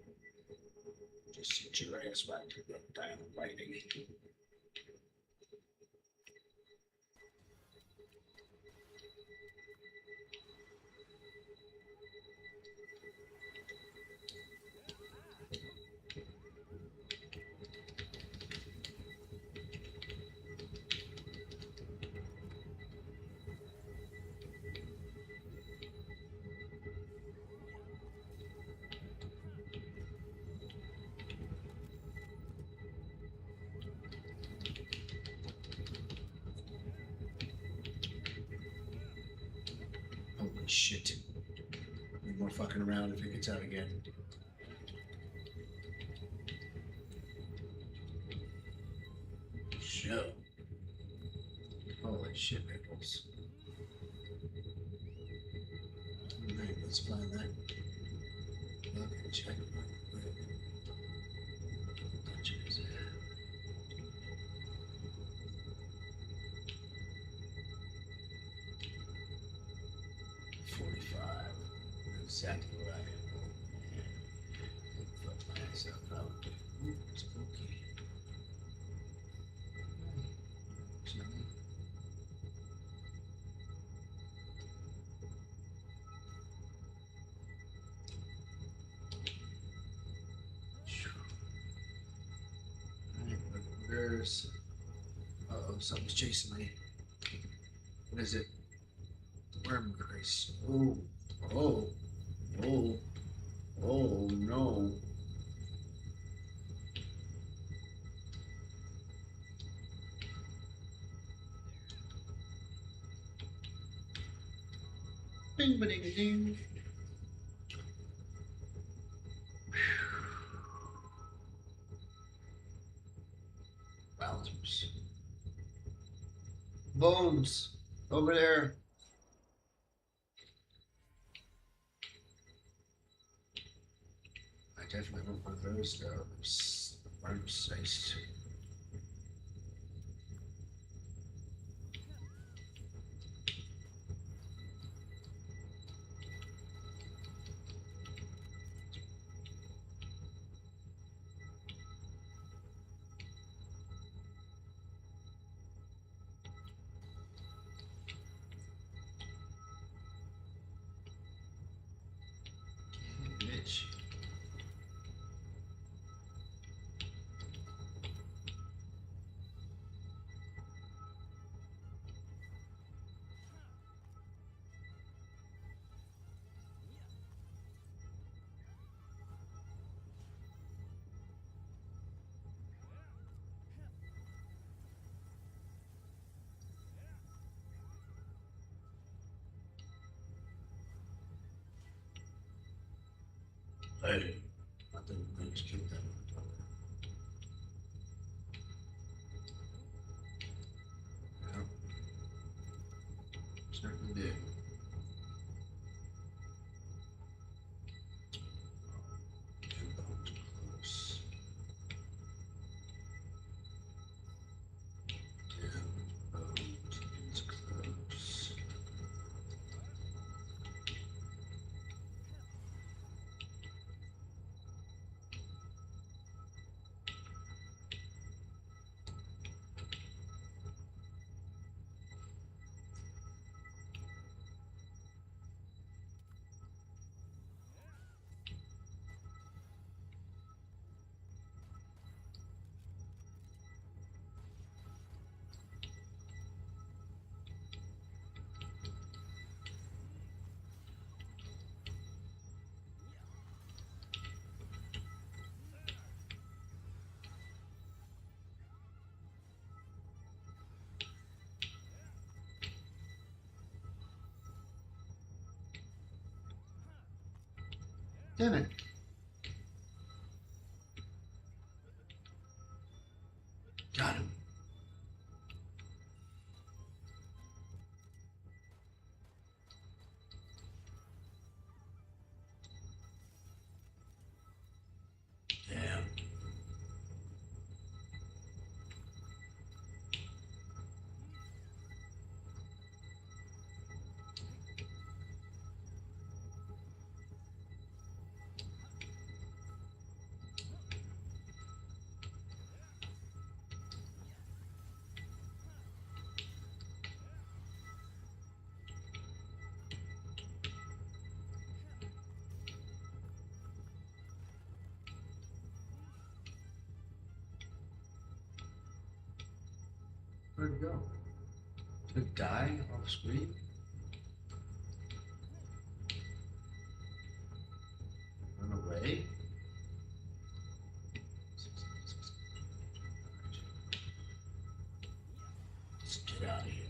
Just sit your ass right the fuck down, lady. Holy shit. No more fucking around if it gets out again. Show. Holy shit, pickles. Alright, let's find that. Okay, check. Check. 45. Exactly what I am. Fuck myself out. Ooh, spooky. Alright, there's. Uh-oh, something's chasing me. What is it? Worm grace. Oh, oh, oh, oh no. Ding, ba ding, ding. Wowzers. Bones over there. I definitely want one of those though. Worm size. Bitch. Hey, I think we can just keep that one. Yeah. Certainly did. Close. Damn, boat is close. Damn it. Got him. Damn. Where'd it go? Did it die off screen? Run away? Let's get out of here.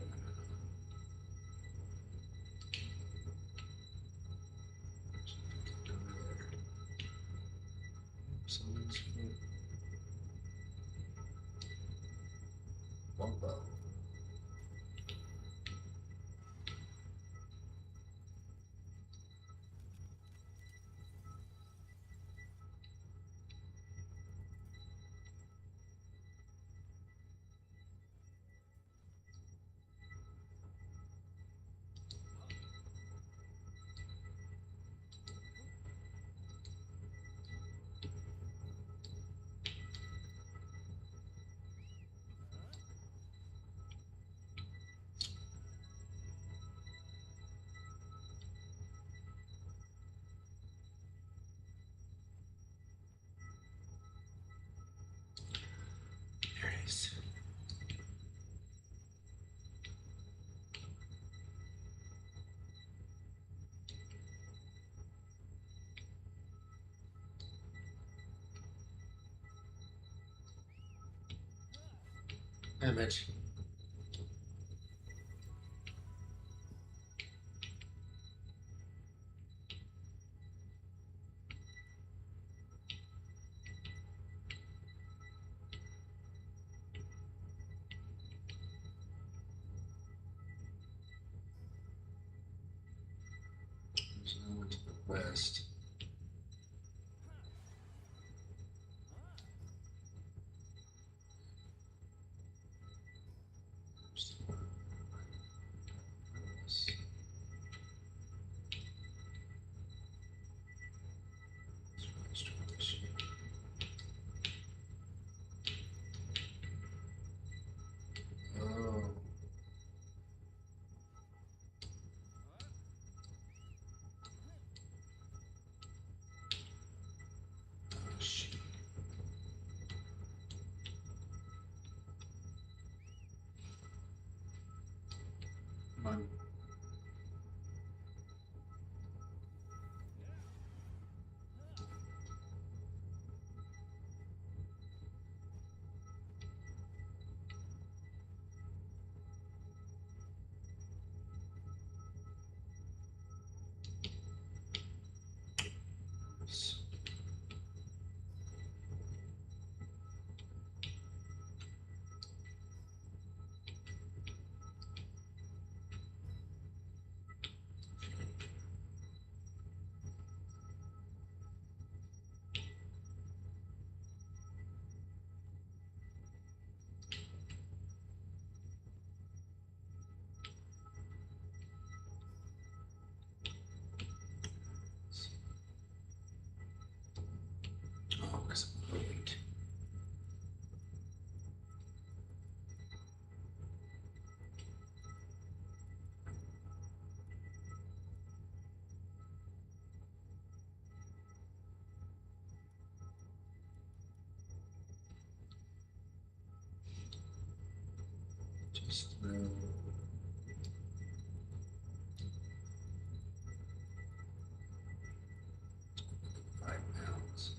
Someone's foot. Wumbo. There it is. Damn it. There's no one to the west. Oh. Oh, shit. Come on. Oh, because I'm late. Just 5 pounds.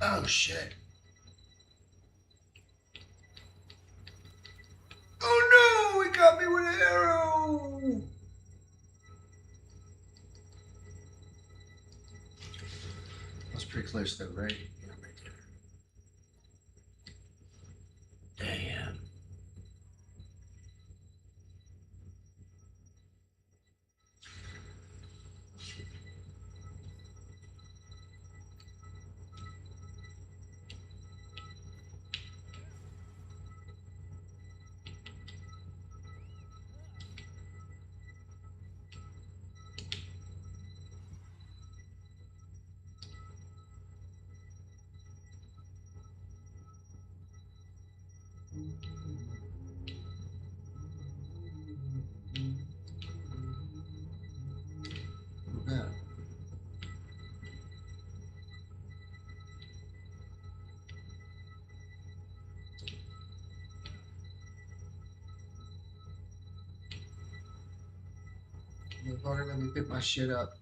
Oh shit. Oh no, he got me with an arrow. That's pretty close though, right? Yeah, right there. Damn. Yeah. Motherfucker, let me pick my shit up.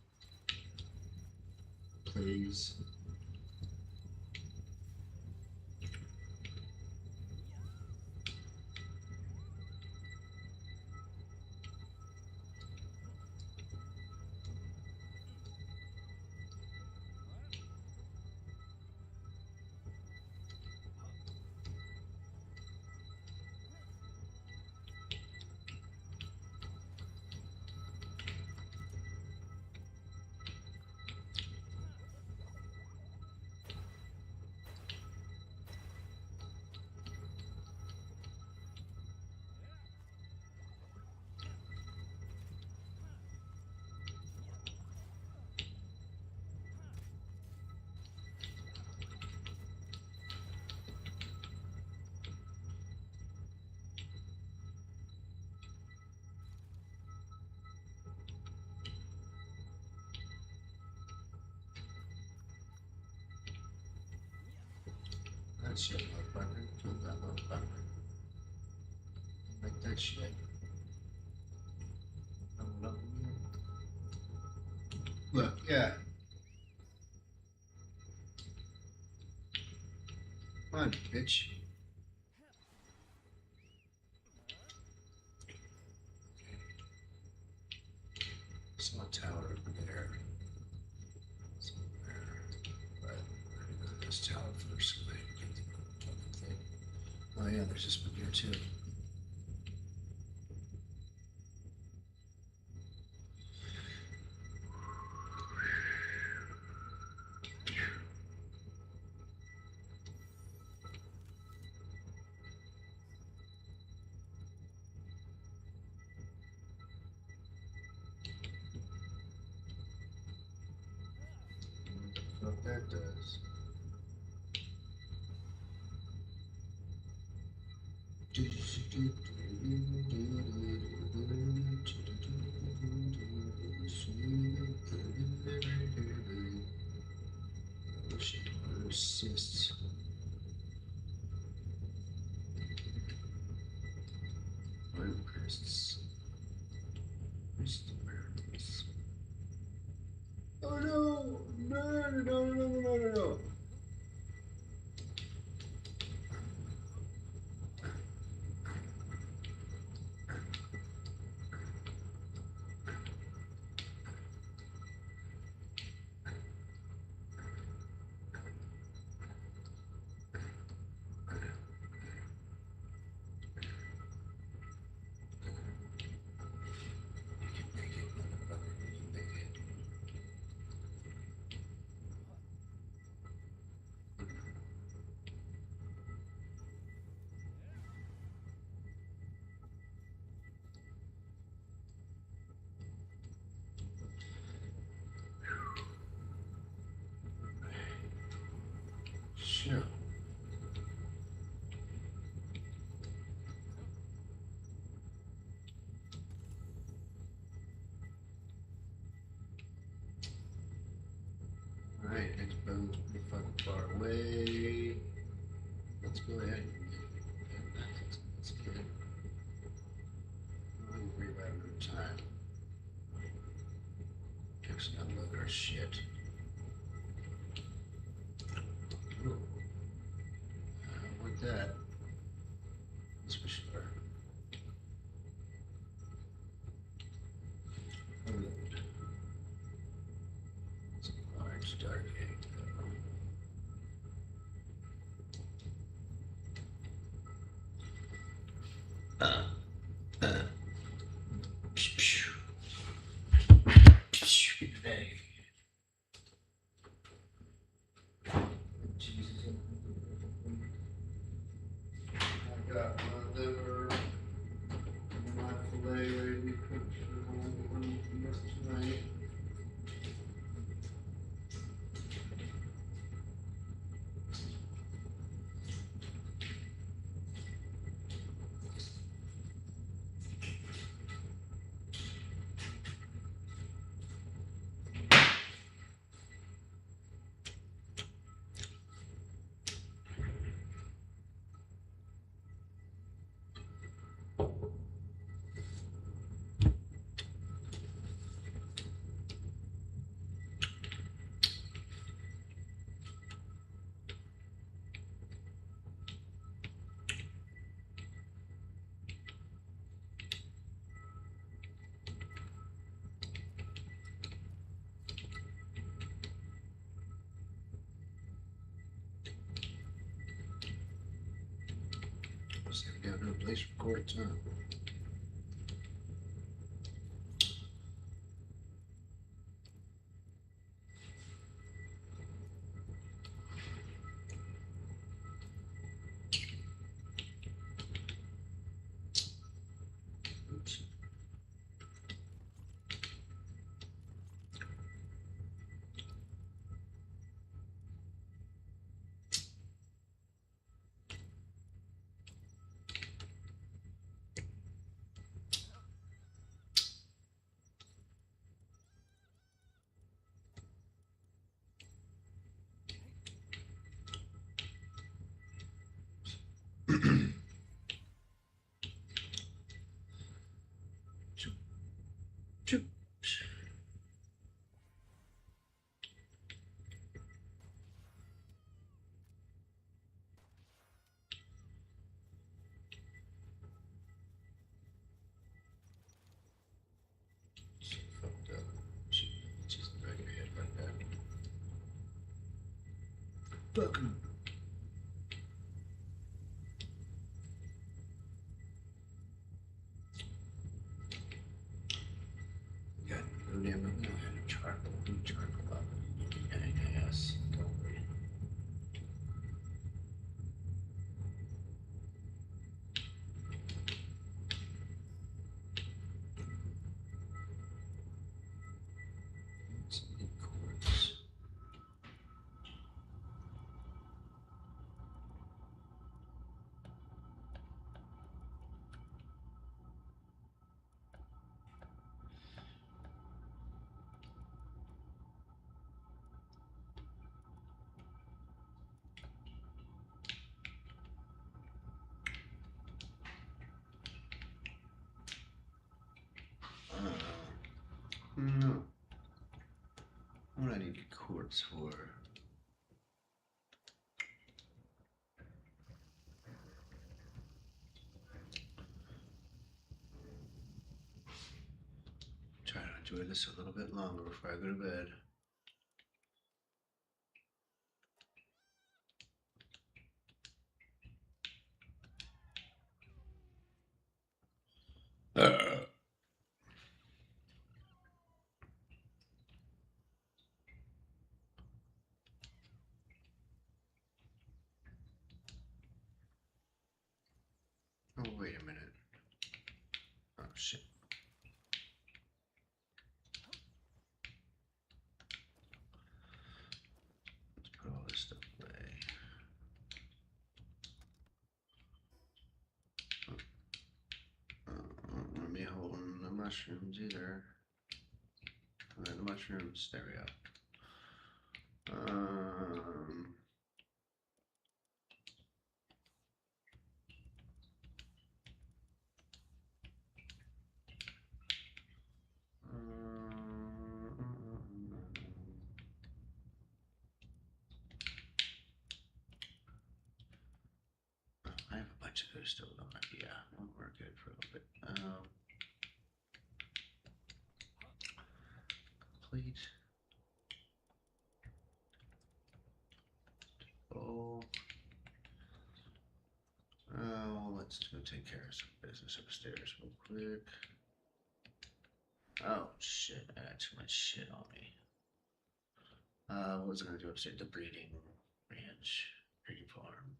Please. That shit, motherfucker. Kill that motherfucker. Make that shit. Look, yeah. Come on, bitch. Saw a tower over there. Somewhere. But I'm gonna go to this tower first so I can get the fucking thing. Oh yeah, there's this one here too. What that does. Assists. Requests. Oh no! No, no, no, no, no, no, no. Sure. Alright, next bone's pretty fucking far away. Let's go ahead and get that. Let's get it. We'll reroute another time. Just unload our shit. Ooh. that. That's for sure. It's a large dark egg. I got my liver, my filet ready to cook tonight. Got no place for courts, huh? Oops. Fucked up. She's back your head like that. Fuck him. God, no damn, I know how to charcoal up. Yes, don't worry. Some quartz. No. What do I need quartz for? Try to enjoy this a little bit longer before I go to bed. Oh, wait a minute. Oh, shit. Let's put all this stuff away. Don't want me holding the mushrooms either. The mushrooms, there we go. still going. Yeah, we're good for a little bit. Complete. Oh. Let's go take care of some business upstairs real quick. Oh shit, I got too much shit on me. What was I gonna do upstairs? The breeding ranch, breeding farm.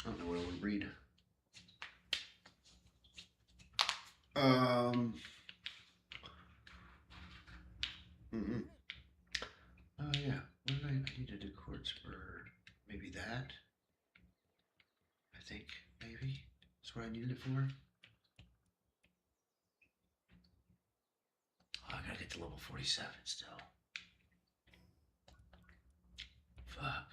I don't know what I want to breed. Oh yeah. What did I needed a quartz for? Maybe that. I think maybe that's what I needed it for. Oh, I gotta get to level 47 still. Fuck.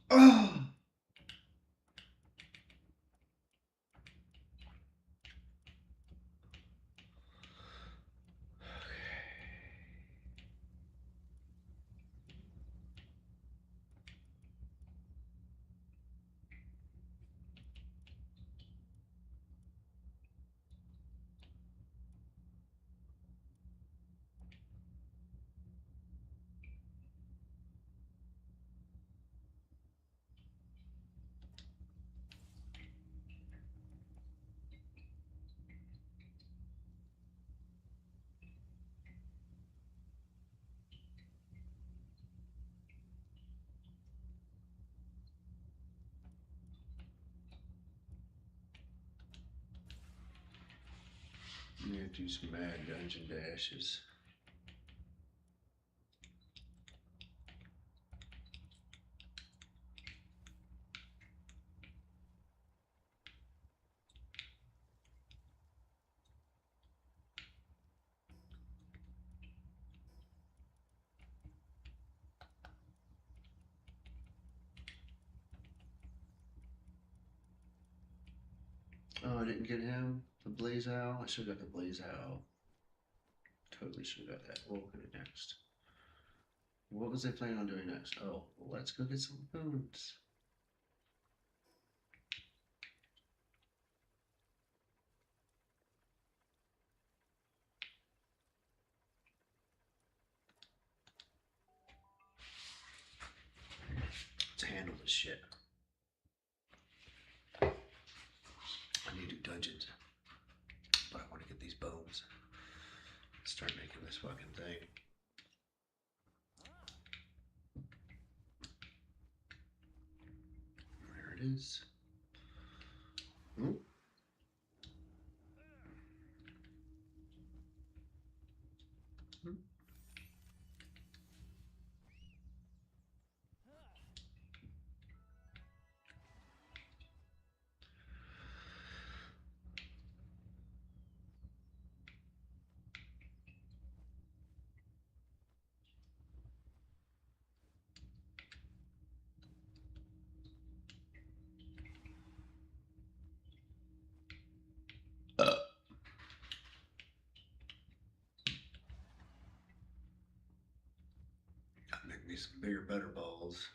Oh. Yeah, do some mad dungeon dashes. Oh, I didn't get him. The Blaze Owl. I should have got the Blaze Owl. Totally should have got that. What could have next? What was they planning on doing next? Oh, well, let's go get some boons. handle this shit. I need to do dungeons, but I want to get these bones. Start making this fucking thing. There it is. Ooh. Make me some bigger, better balls.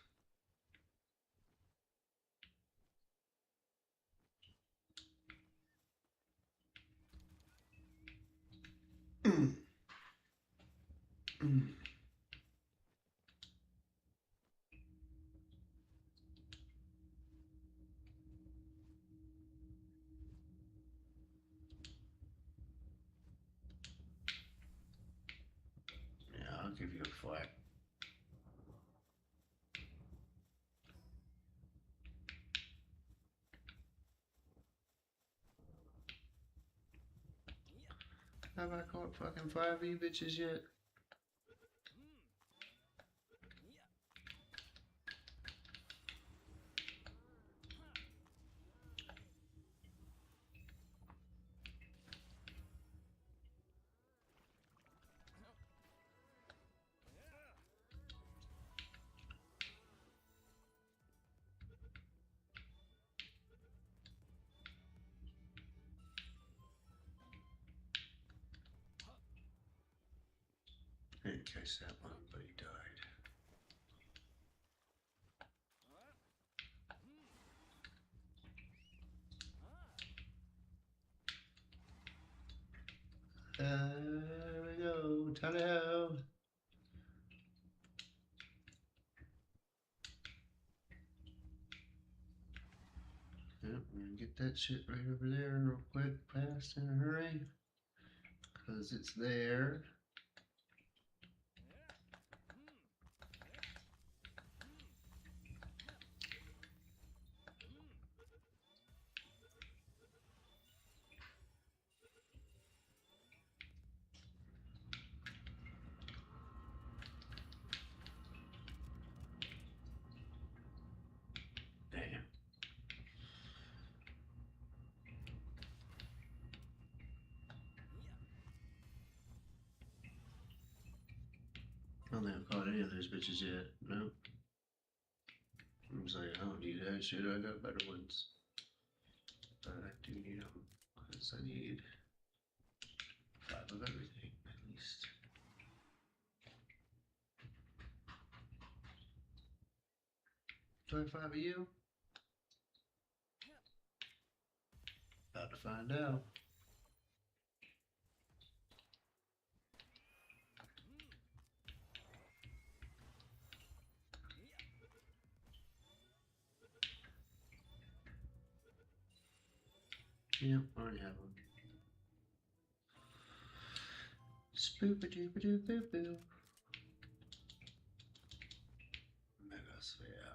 Yeah, I'll give you a flat. Have I caught fucking 5 of you bitches yet? In case that one buddy died. There we go, tally-ho. Yep, we're gonna get that shit right over there real quick, fast, in a hurry. Cause it's there. Damn. I don't think I've caught any of those bitches yet. Nope. I was like, I don't need that shit. I got better ones. But I do need them. Because I need 5 of everything, at least. Do I have 5 of you? About to find out. Yep, already have one. Spoop-a-doop-a-doop-boo-boo. Megasphere.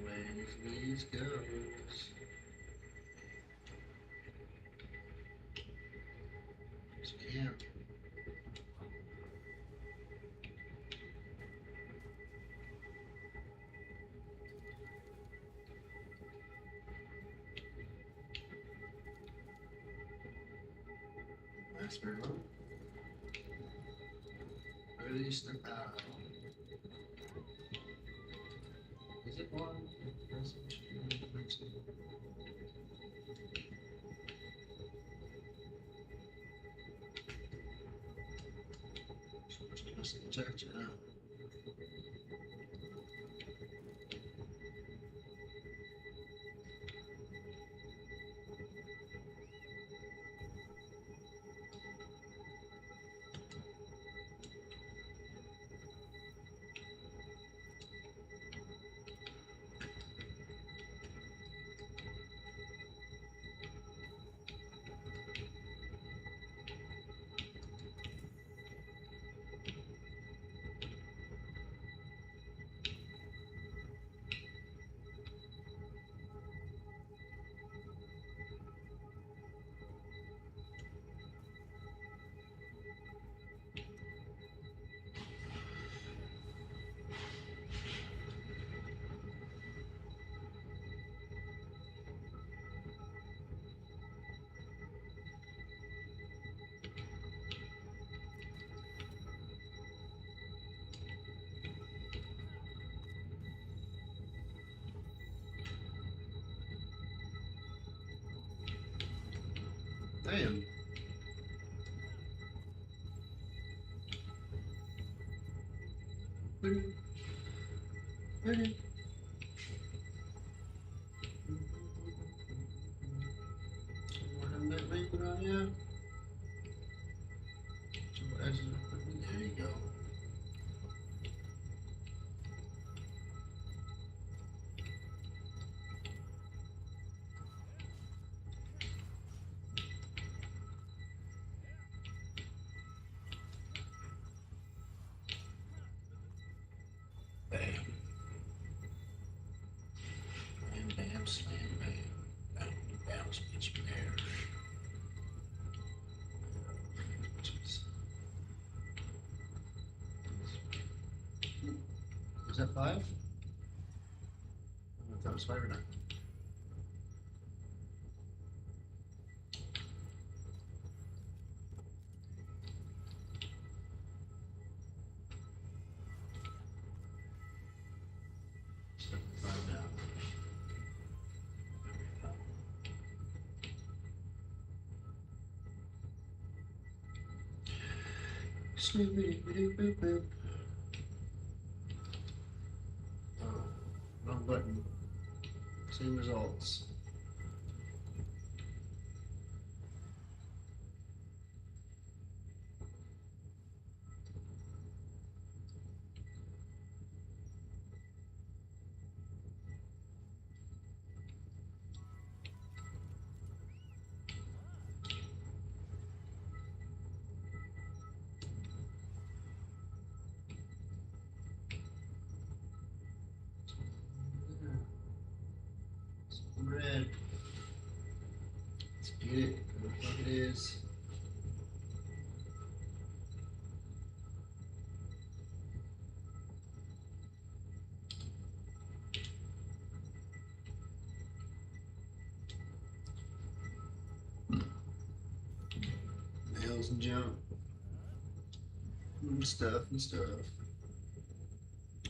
Always these goes. Camp. Raspberry Road. Release the power. Is it one? Just check it out. I am. Ready. There you go. Bam. Bam, bam, slam, bam. Bam, bounce, bitch, bear. Was that 5? I don't know if that was 5 or not. Find out. Snoopy-doo-boop-boop. Oh, wrong button. Same results. Red. Let's get it. What the fuck it is. Nails and junk. And stuff and stuff.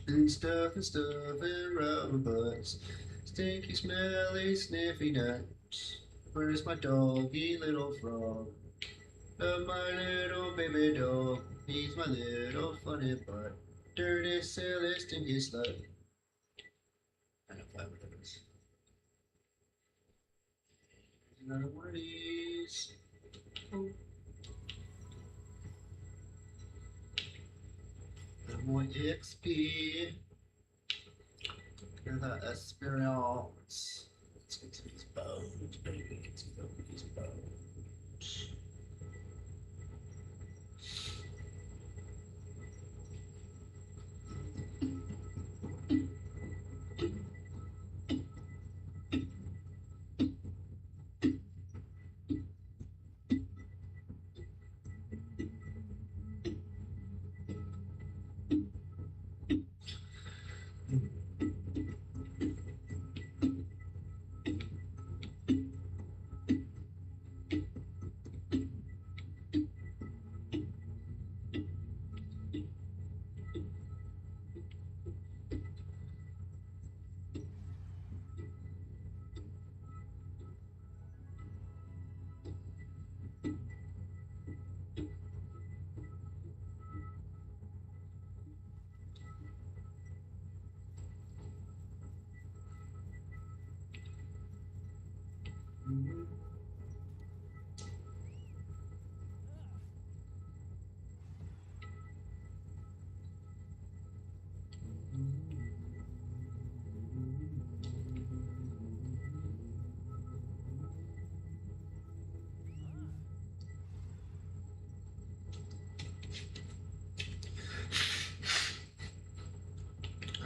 And stuff and stuff and rubber butts. Stinky, smelly, sniffy nuts. Where's my doggy little frog? Love my little baby dog. He's my little funny butt. Dirty, silly, stinky slut. I don't play with this. Another one of these. Oh. And more XP. Here's the experience. Let's get some of these bones, baby. Get some of these bones.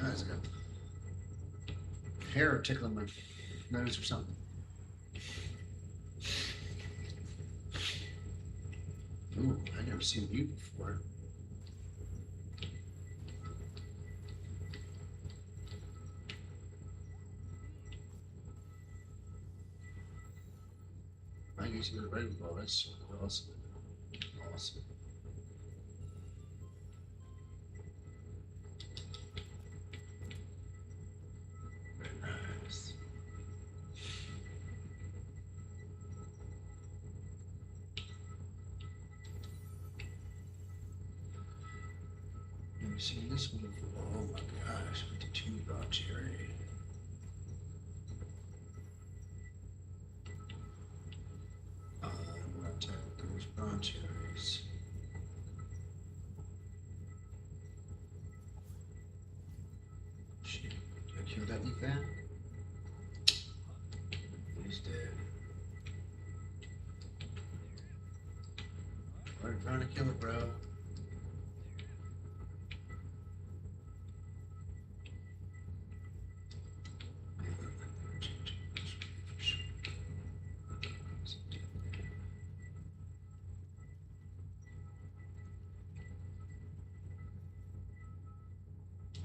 That's good. Hair tickling my nose or something. Ooh, I never seen you before. I used to go to regular ball. That's awesome. Awesome. Very nice. See this one? Oh my gosh, 52 raw cherry. I'm gonna attack those raw cherries. Shit, did I kill that leaf fan? He's dead. I'm trying to kill it, bro.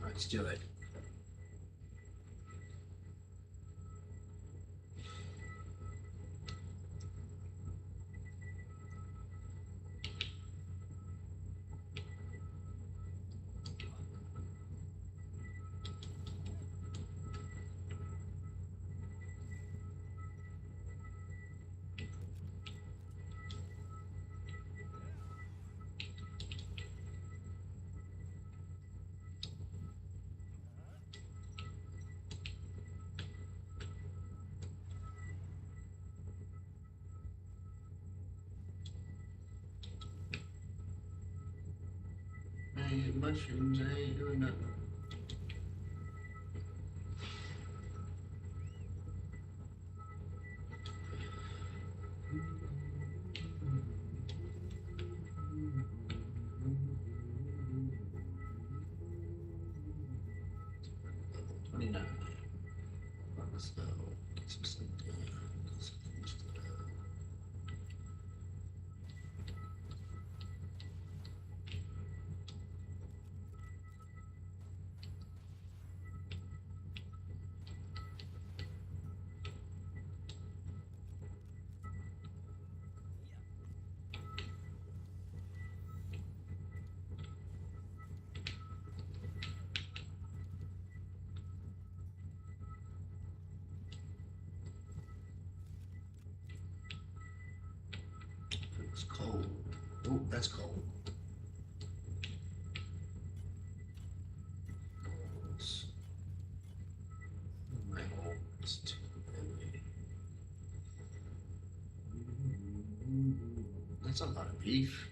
Let's do it. Hey, mushrooms, I ain't doing nothing. Level 29. Let's go. Get some stuff done. Get some things done. It's cold. Oh, that's cold. Goals. My hole is too heavy. That's a lot of beef.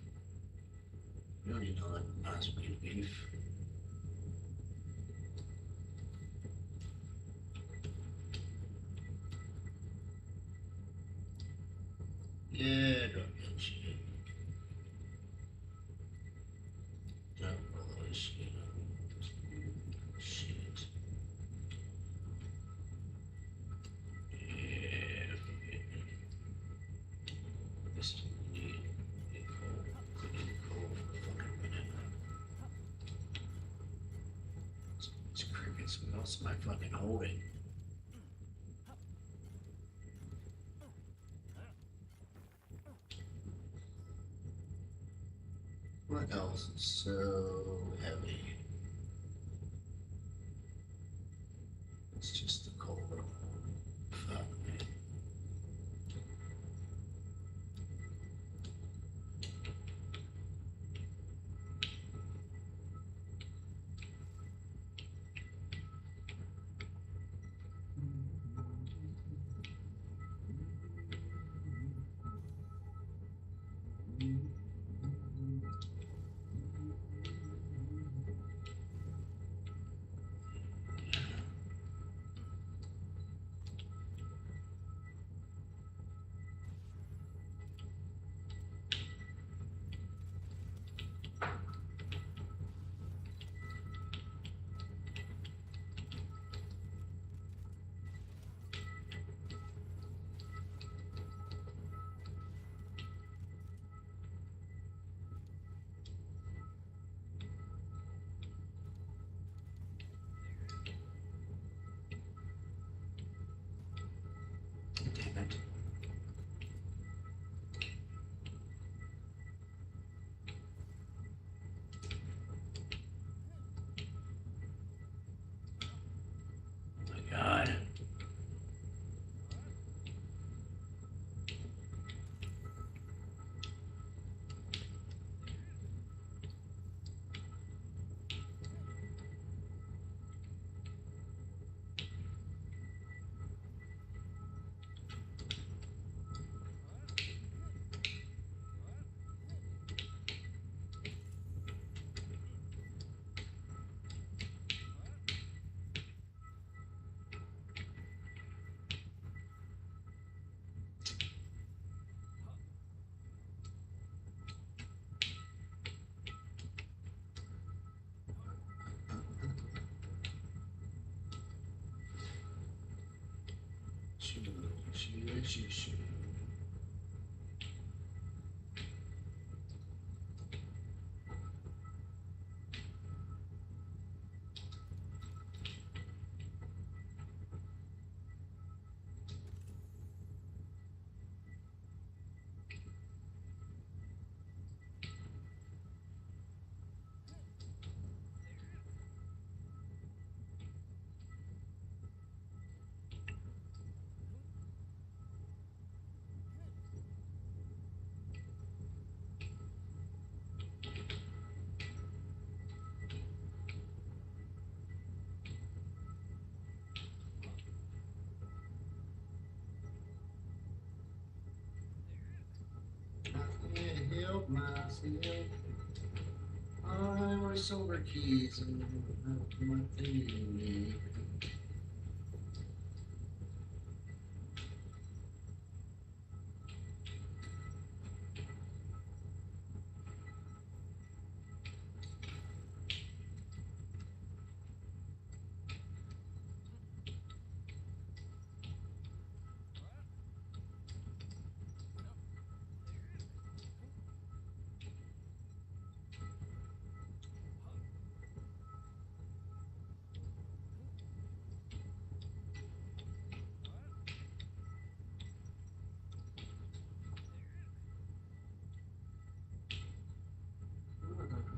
You don't need no nice big beef. Yeah, drop that shit. Drop all that shit. Shit. Yeah, forget it. This is need coal. Need coal for a fucking minute. It's crickets. What else am I fucking holding? What else is so heavy? It's just the coal. Fuck me. I can't help myself. I my silver keys and my thing.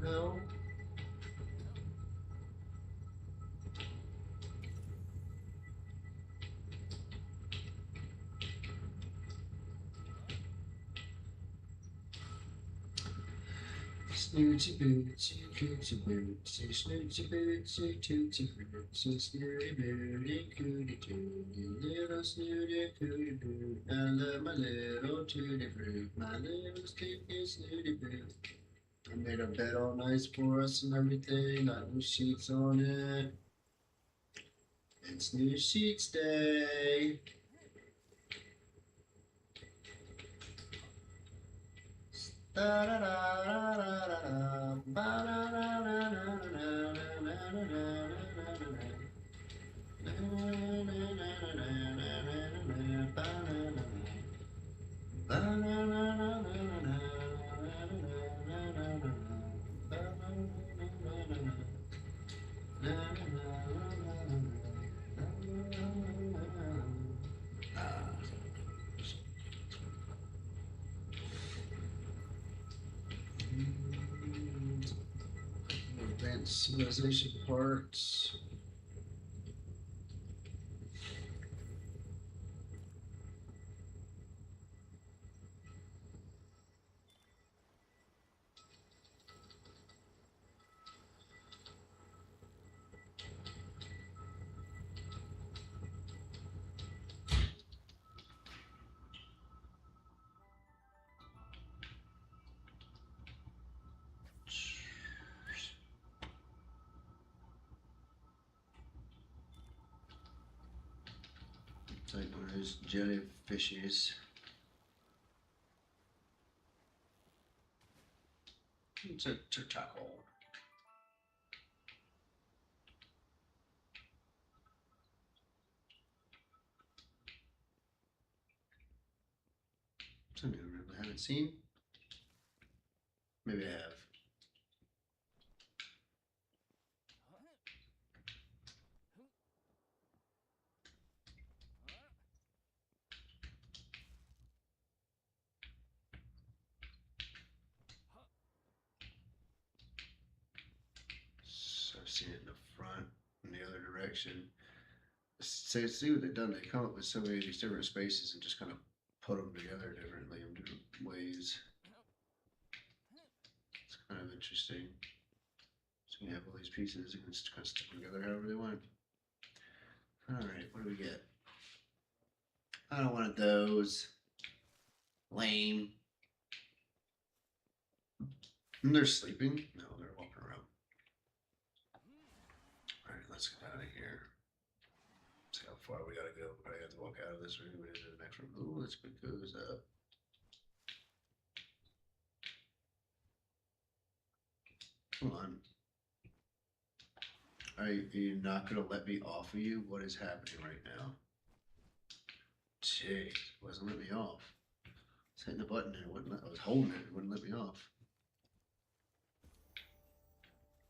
No. Snooty bootsy, cootsy bootsy, snooty bootsy, tootsy bootsy, snooty booty, cooty tooty, little snooty cooty boot. I love my little tooty fruit, my little stinky snooty boot. I made a bed all nice for us and everything, got new sheets on it. It's new sheets day. Da da da da da da ba da da da da da da da da da. Advanced civilization parts. It's like one of those jellyfishes. It's a turtle. It's a new room I haven't seen. Maybe I have. So I've seen it in the front, in the other direction. So see what they've done. They come up with so many of these different spaces and just kind of put them together differently in different ways. It's kind of interesting. So you have all these pieces, you can just kind of stick them together however they want. All right, what do we get? I don't want those. Lame. And they're sleeping? No, they're walking around. All right, let's get out of here. See how far we gotta go. I have to walk out of this room and into the next room. Oh, let's pick those up. Come on. Are you not gonna let me off of you? What is happening right now? Jeez, wasn't letting me off. I was hitting the button and it wouldn't I was holding it wouldn't let me off.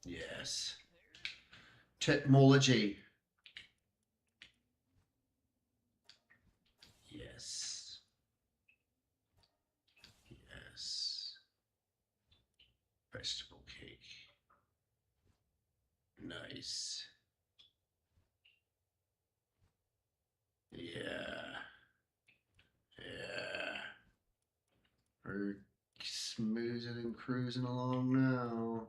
Yes. Technology. Yes. Yes. Vegetable cake. Nice. Yeah. Yeah. We're smoozing and cruising along now.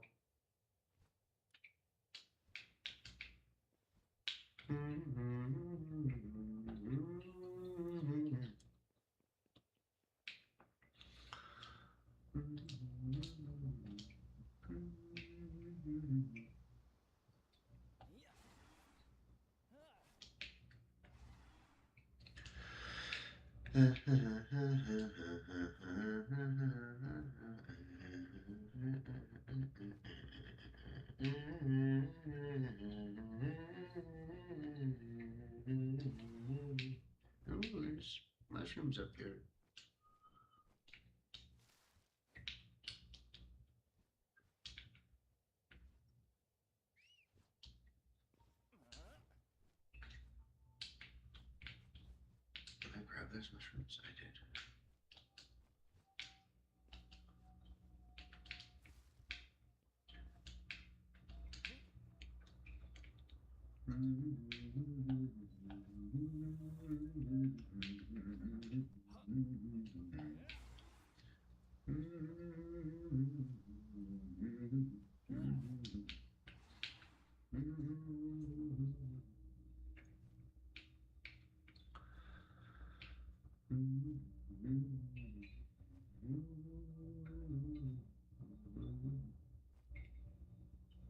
Oh, there's mushrooms up here. Did I grab those mushrooms? I did.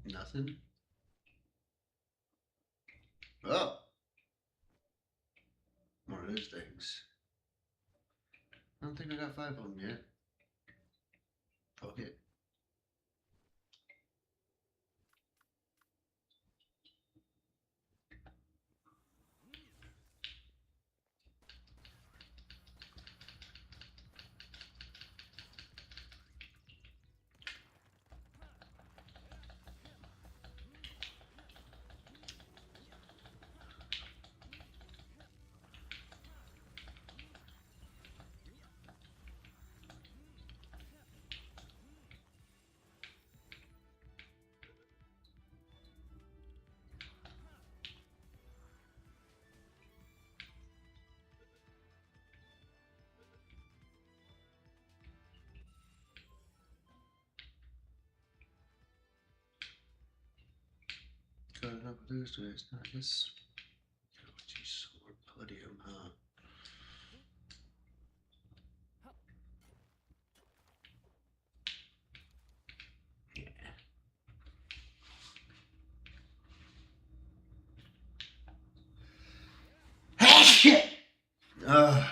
Nothing? Oh! One of those things. I don't think I got 5 of them yet. Fuck it. Got enough of those days, not this. Oh, geez, more palladium, huh? Ah, shit! Ugh.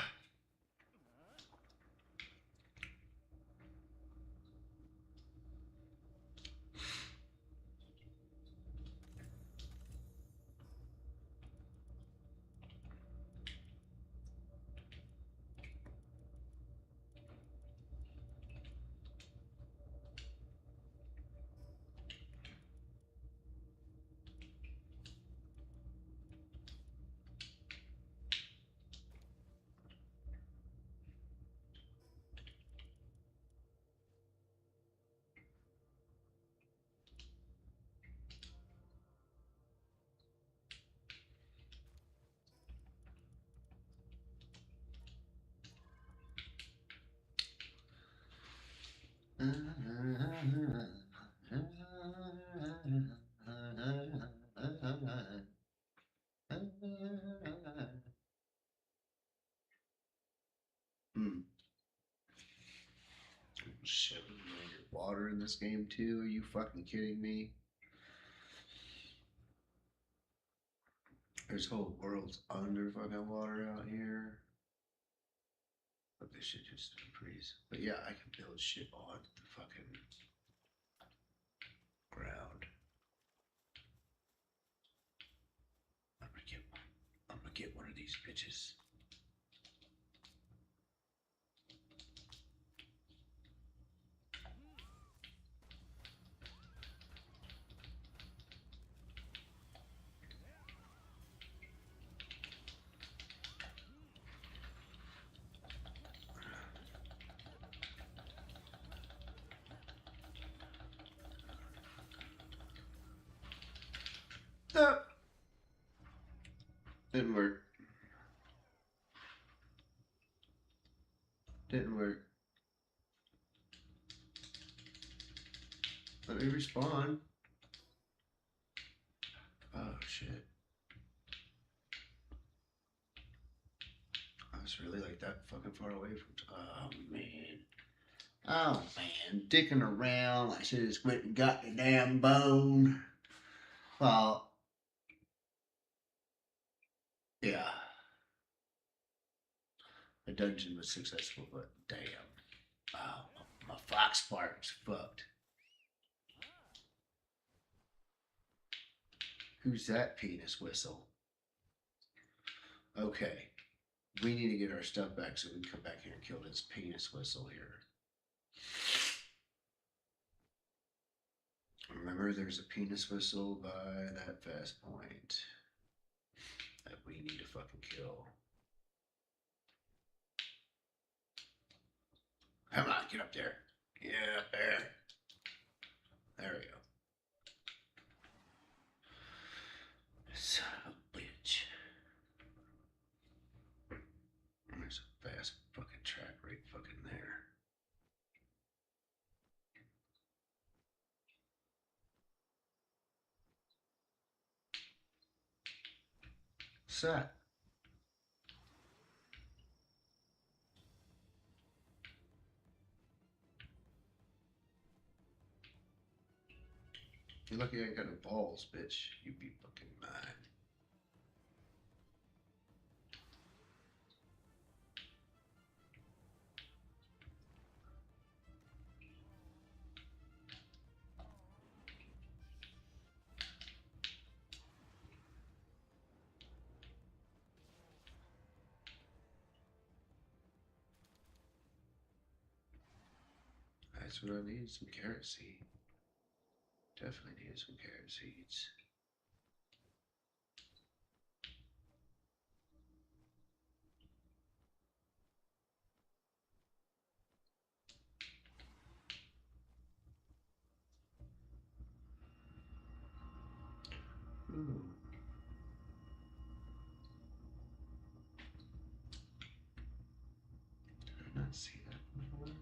Hmm. Shit, you gonna get water in this game too? Are you fucking kidding me? There's whole worlds under fucking water out here. But this shit just freeze. But yeah, I can build shit on the fucking ground. I'm gonna get one of these bitches. up. Didn't work. Didn't work. Let me respawn. Oh shit. I was really like that fucking far away from. Oh man. Oh man. Dicking around. I should have just went and got the damn bone. Well. Yeah. The dungeon was successful, but damn. Wow. My fox part's fucked. Who's that penis whistle? Okay. We need to get our stuff back so we can come back here and kill this penis whistle here. Remember, there's a penis whistle by that fast point that we need to fucking kill. Come on, get up there. Get up there. There we go. Son of a bitch. There's a fast fucking track right fucking there. What's that? You're lucky I ain't got no balls, bitch. You be fucking mine. That's what I need, some carrot seed. Definitely need some carrot seeds. Ooh. Did I not see that before?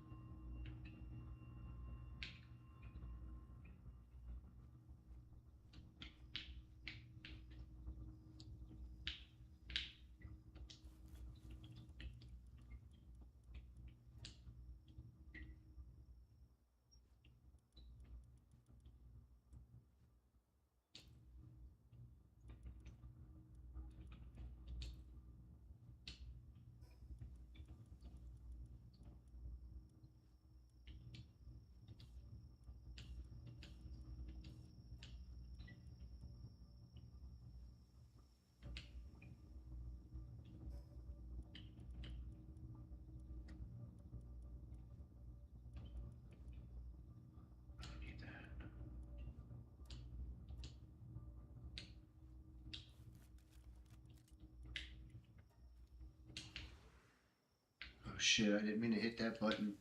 Oh shit, I didn't mean to hit that button.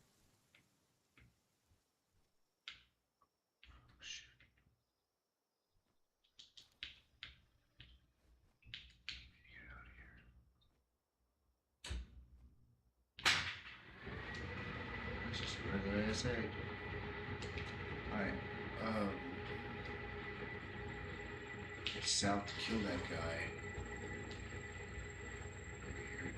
Oh, shit. Get out of here. That's just a regular ass egg. Alright, it's south to kill that guy. Over here,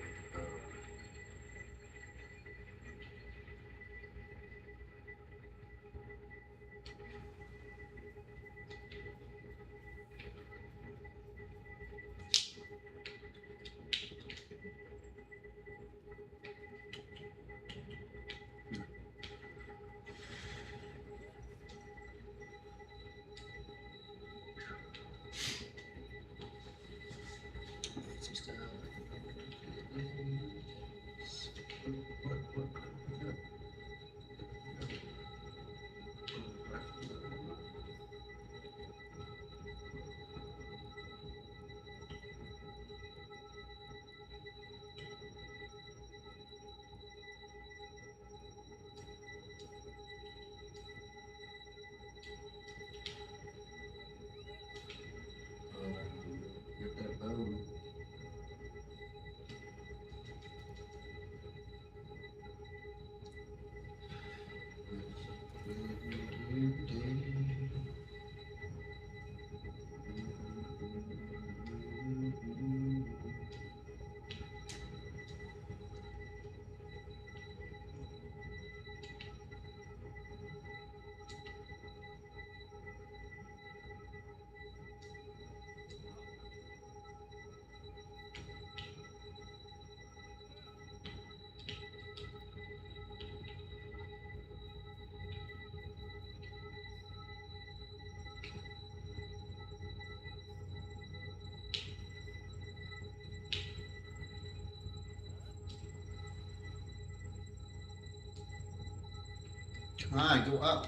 Come on, go up.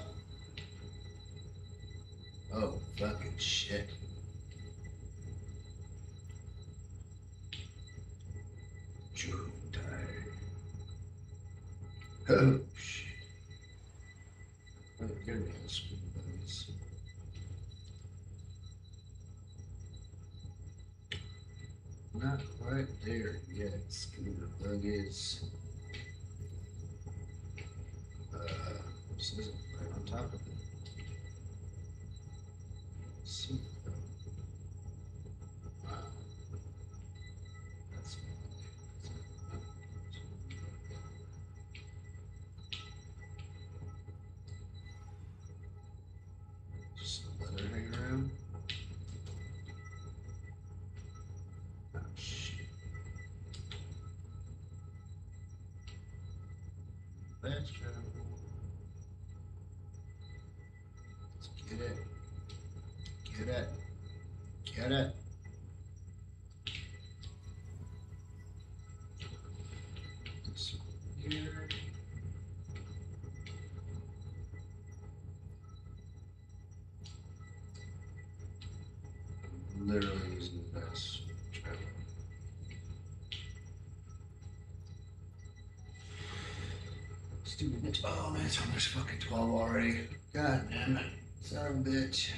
Oh, fucking shit. Joe died. Oh, shit. Oh, good man, screw those. Not quite there yet. Scooter bug is. This isn't right on top of it. See, wow. That's just leather hanging around. Oh, shit. Let's go. Let's get it. Get it. Get it. This one here. Literally using the best. Stupid bitch. Oh man, it's almost fucking 12 already. God damn it. Son of a bitch.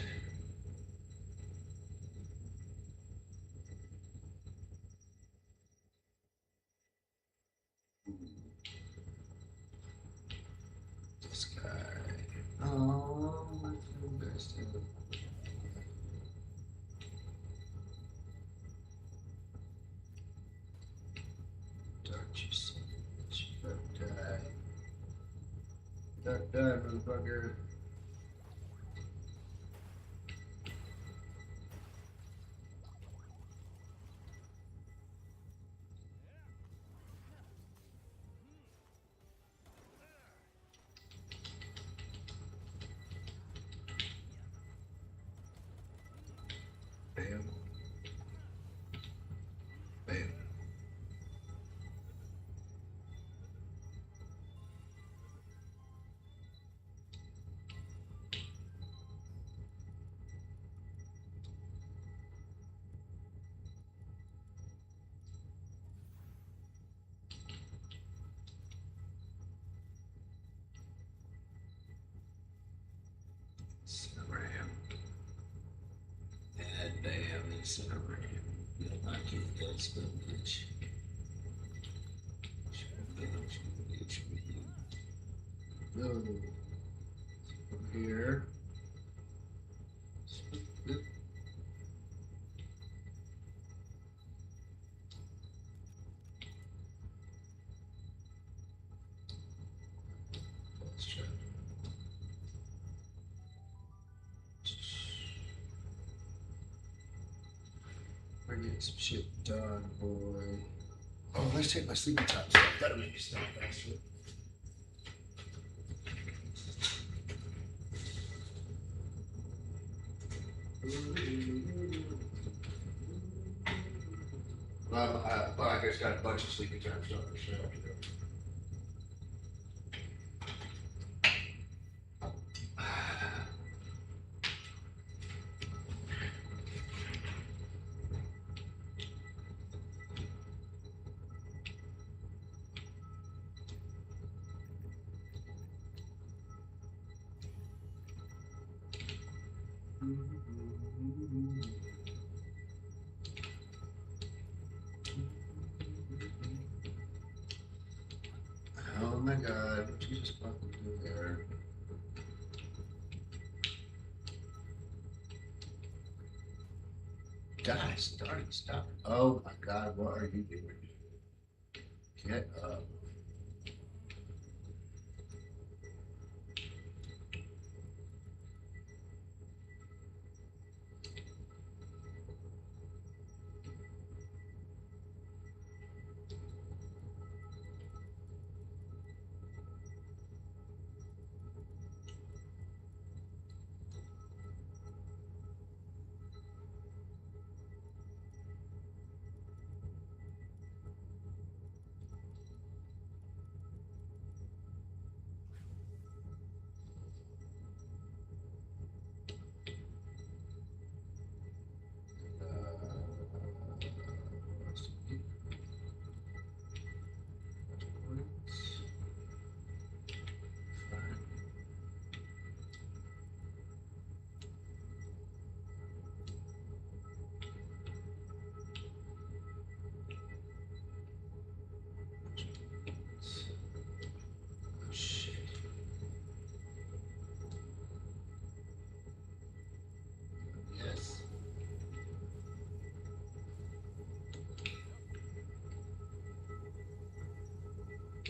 This guy. Oh, my best. Don't you son of a bitch. You better die. You better die, motherfucker. Bam. Bam. Cinnamon. And bam, and cinnamon. You don't like it, that's good, bitch. Go. Over here. Let's try. We're getting some shit done, boy. Oh, let's take my sleepy time stuff. That'll make me stop faster. Well, I guess got a bunch of sleepy time stuff for sale. Oh my god, what you just fucking do there? Guys, darn it, stop. Oh my god, what are you doing? Get up.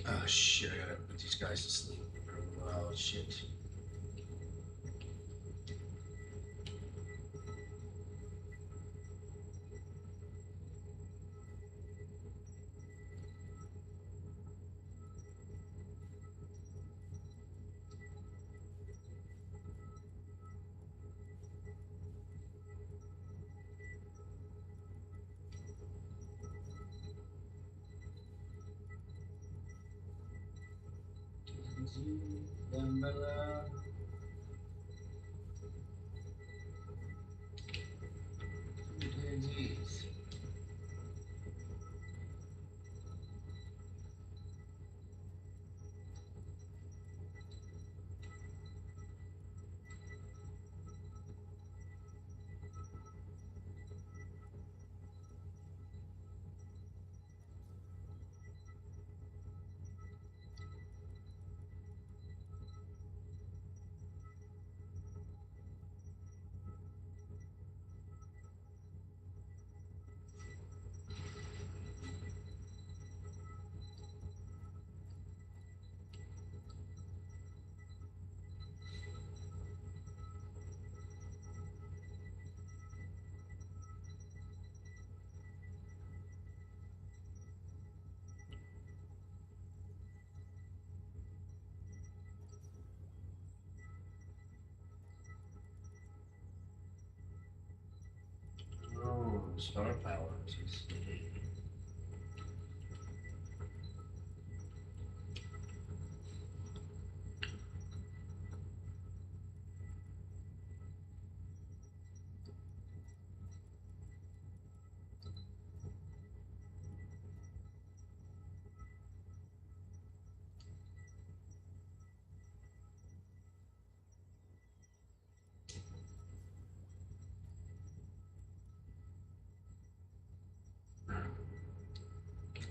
Oh shit! I gotta put these guys to sleep. Oh shit. Oh, star power.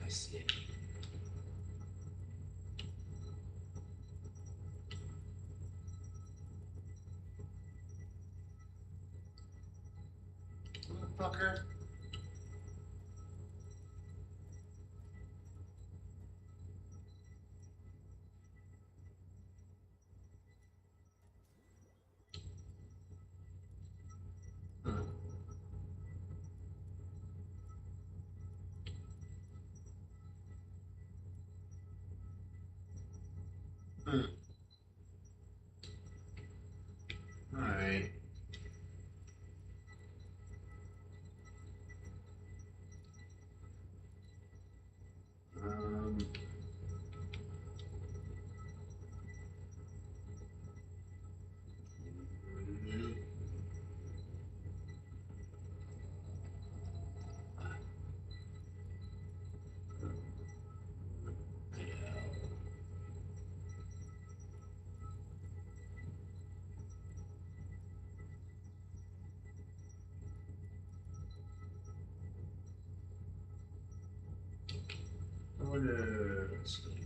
I see it. Motherfucker. All right. Um. Let's see.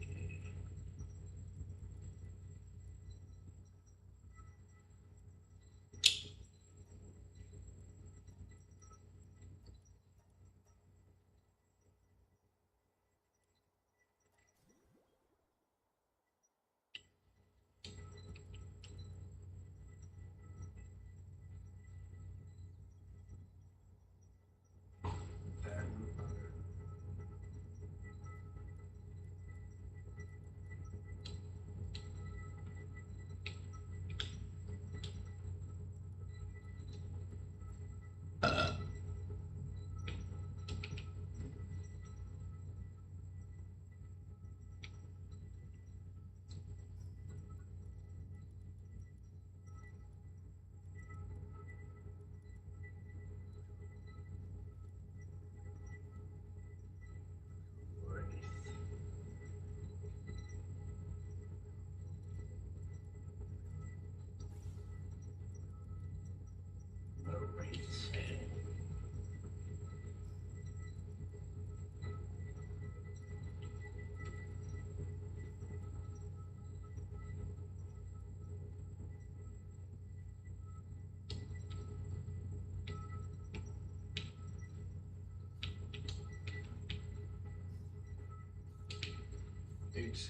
Thanks.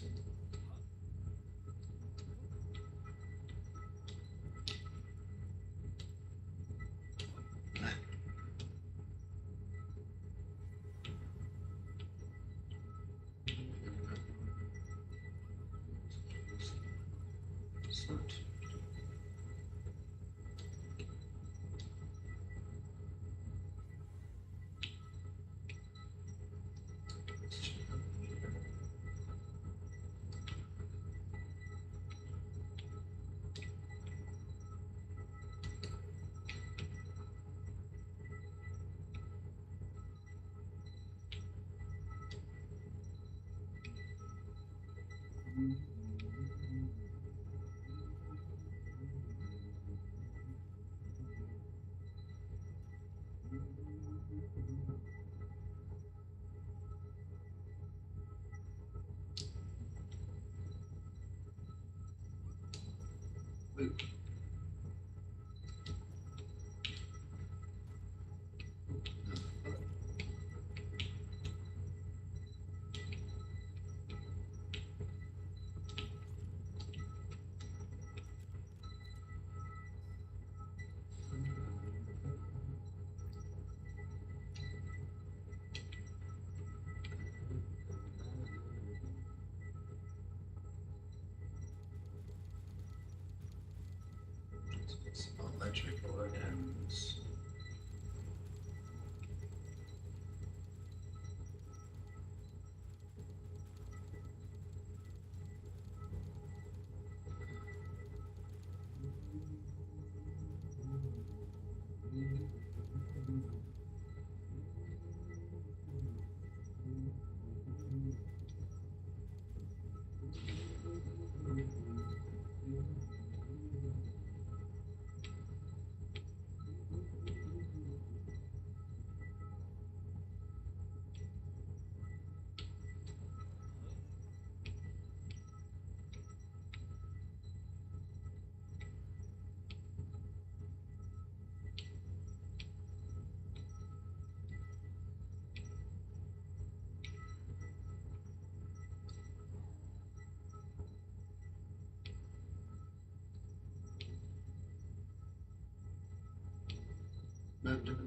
Electrical organs.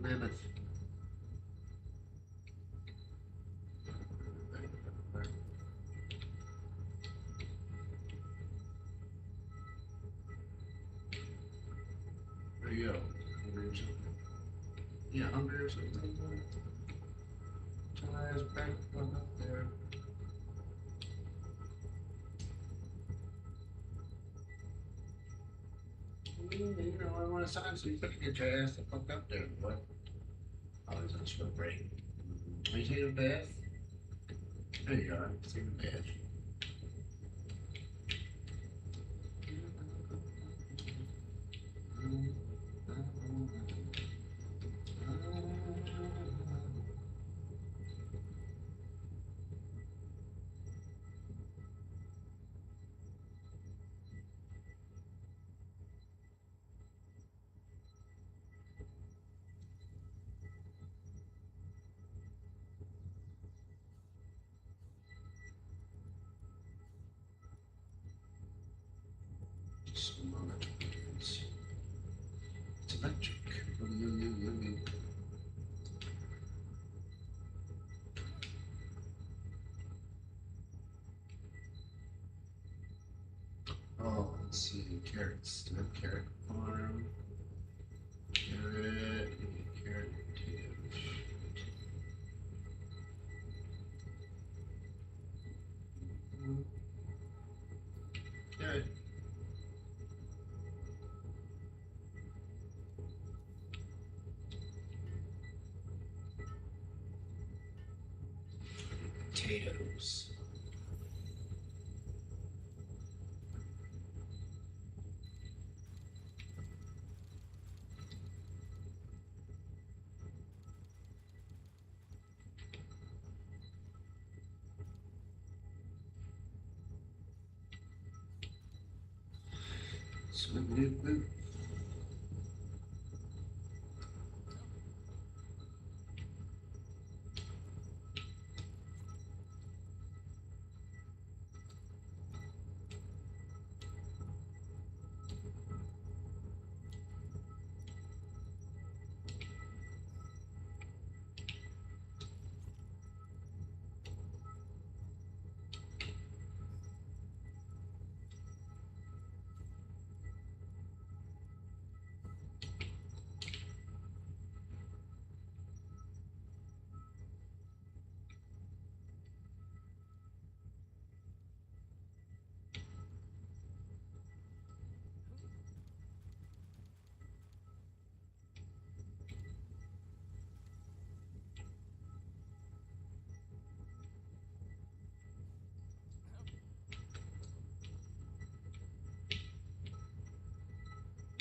Mammoth. There you go. Hungry or something. Yeah, hungry or something. Ties back up there. You know, I want to sign so you can get your ass the fuck up there, boy. Always on smoke break. Are you taking a bath? There you are. Take a bath. It's electric. Oh, let's see. Carrots. Do I have carrot farm? Carrot. Carrot. Carrot. Potatoes. Swoop.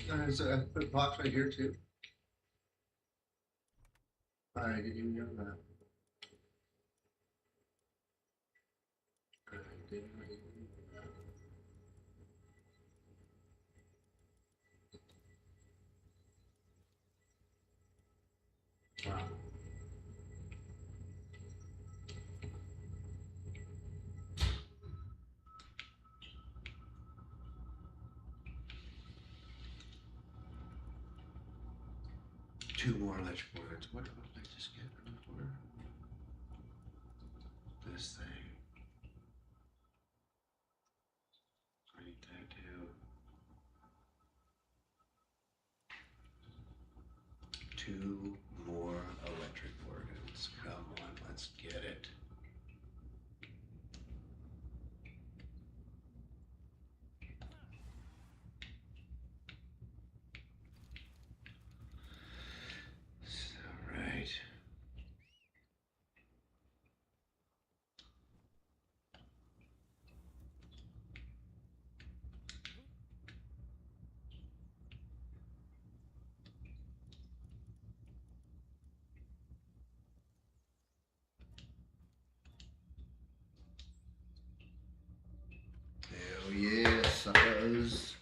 There's a box right here too. I didn't even know that. I didn't even know that. Wow. Two more electric boards. What did I just get for this thing? I need that too. Two more electric organs. Come on, let's get it. All right. Hell yeah, suckers.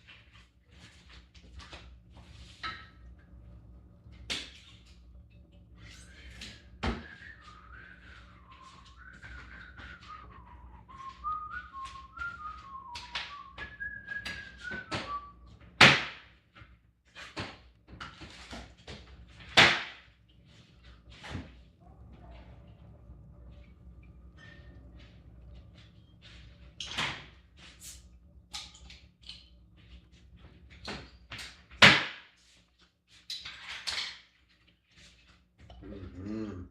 Mm-hmm.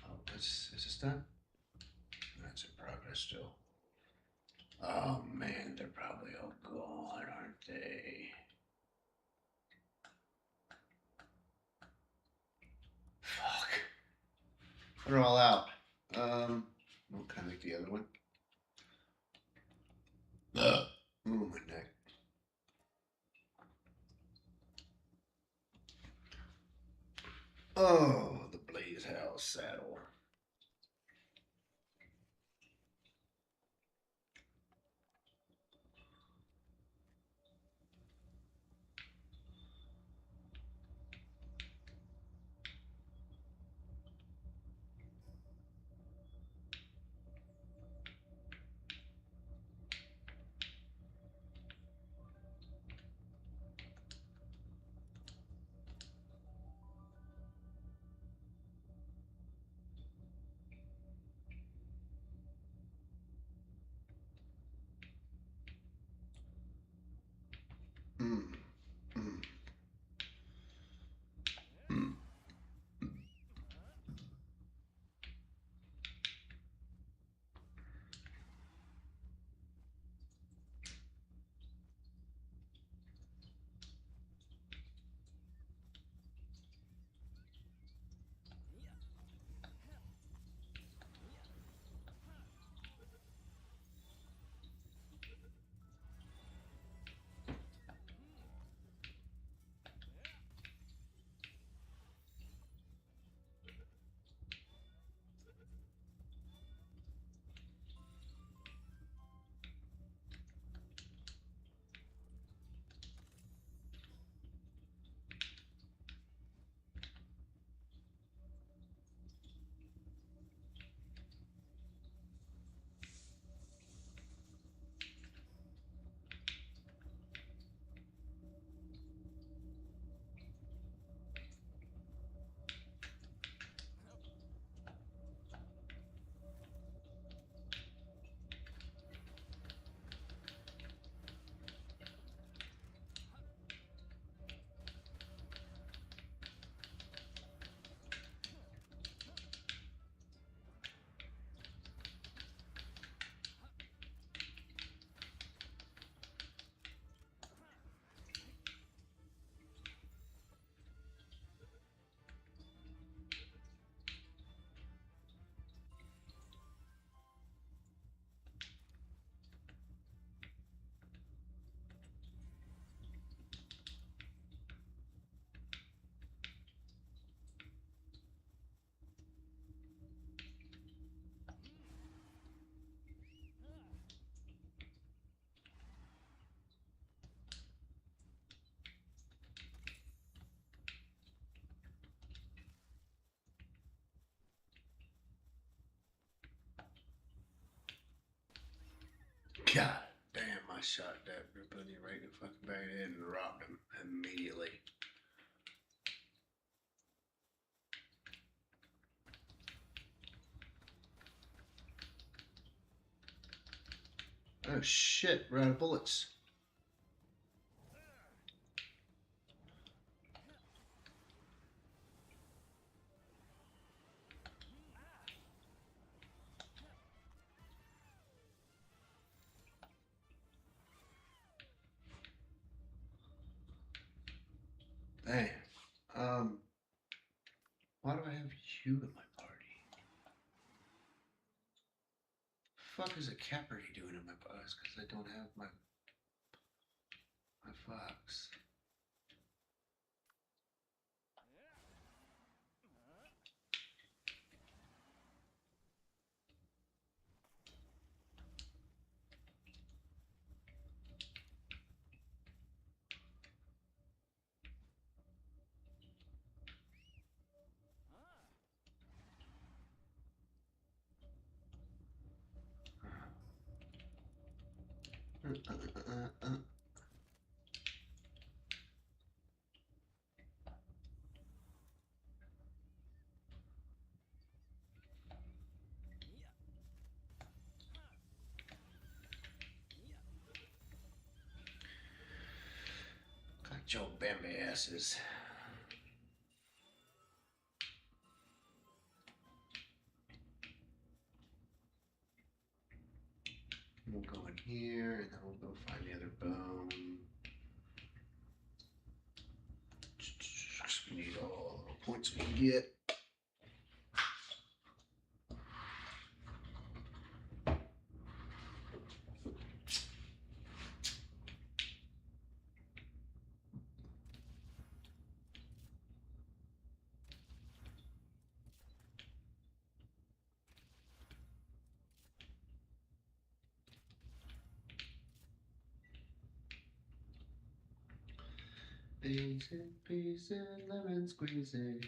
Oh, is this done? That's in progress still. Oh man, they're probably all gone, aren't they? Fuck. They're all out. What can I make the other one? Ugh. Ooh, my neck. Oh, the Blaze House saddle. God damn, I shot that bunny right in the fucking back of the head and robbed him immediately. Oh shit, we're out of bullets. Damn. Why do I have you in my party? Fuck is a Capardi doing in my box? Because I don't have my fox. Got your Bambi asses. We'll go in here and then we'll go find the other bone. We need all the points we can get. Basic pieces, lemon squeezy.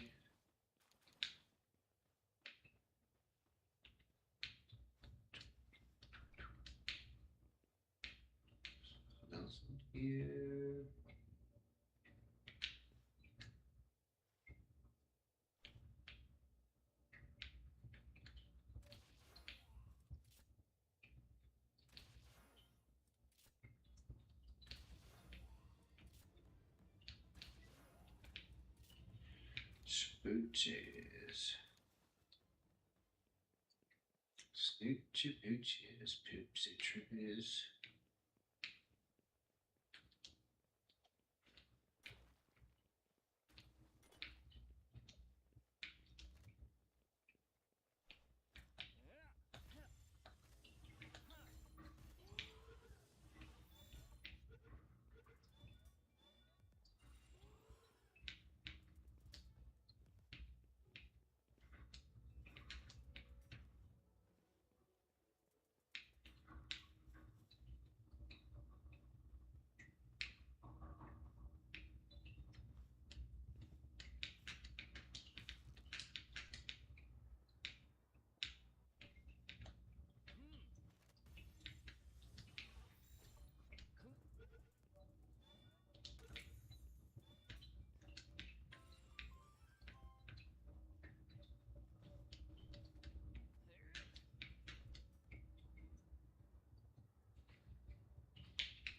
What else in here? Spooches. Snoochie booches, poopsie trippies.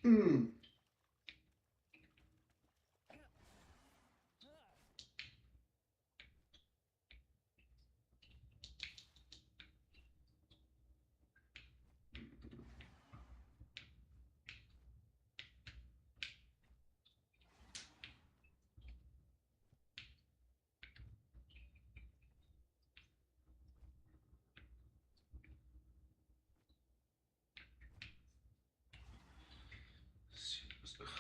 Hmm.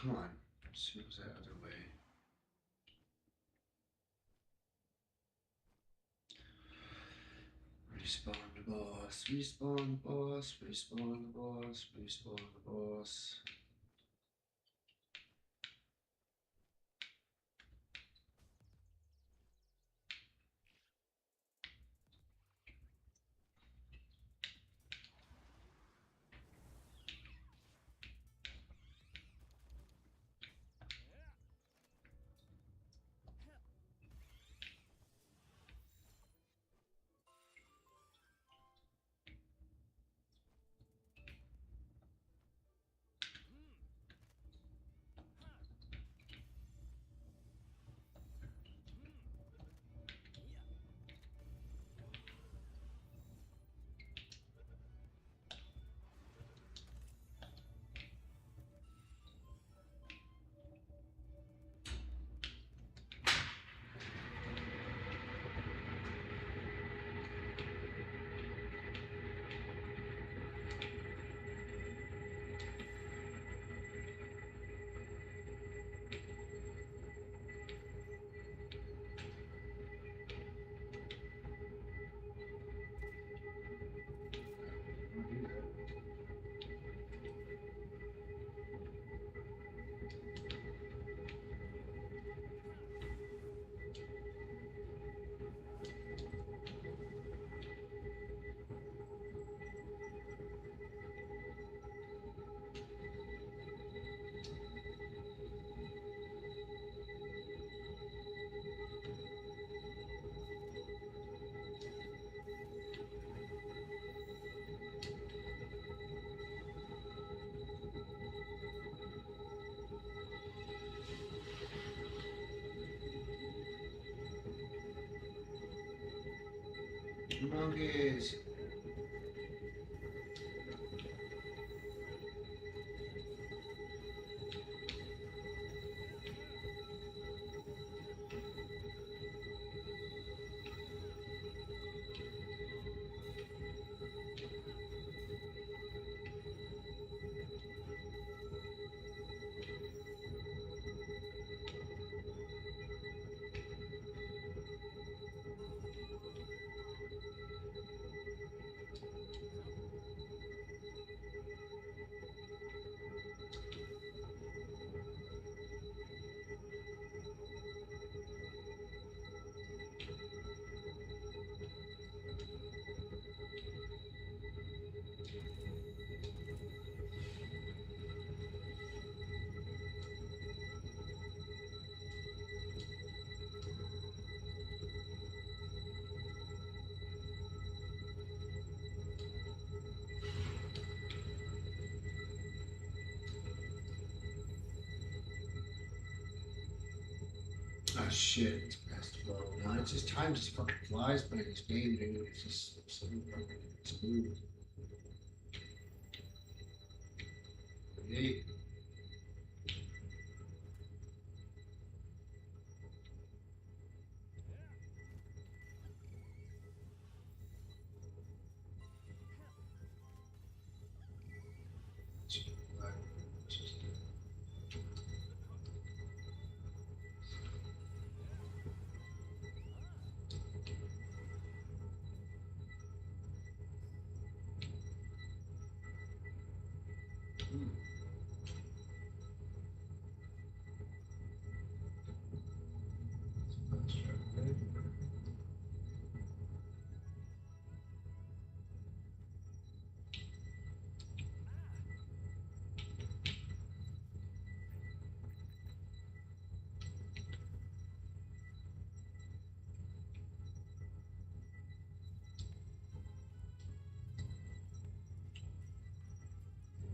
Come on. See what's that other way. Respawn the boss, respawn the boss, respawn the boss, respawn the boss. Humongous. Oh shit, it's past 12 now. It's just time just fucking flies playing this game, dude. It's just so fucking smooth. Hey.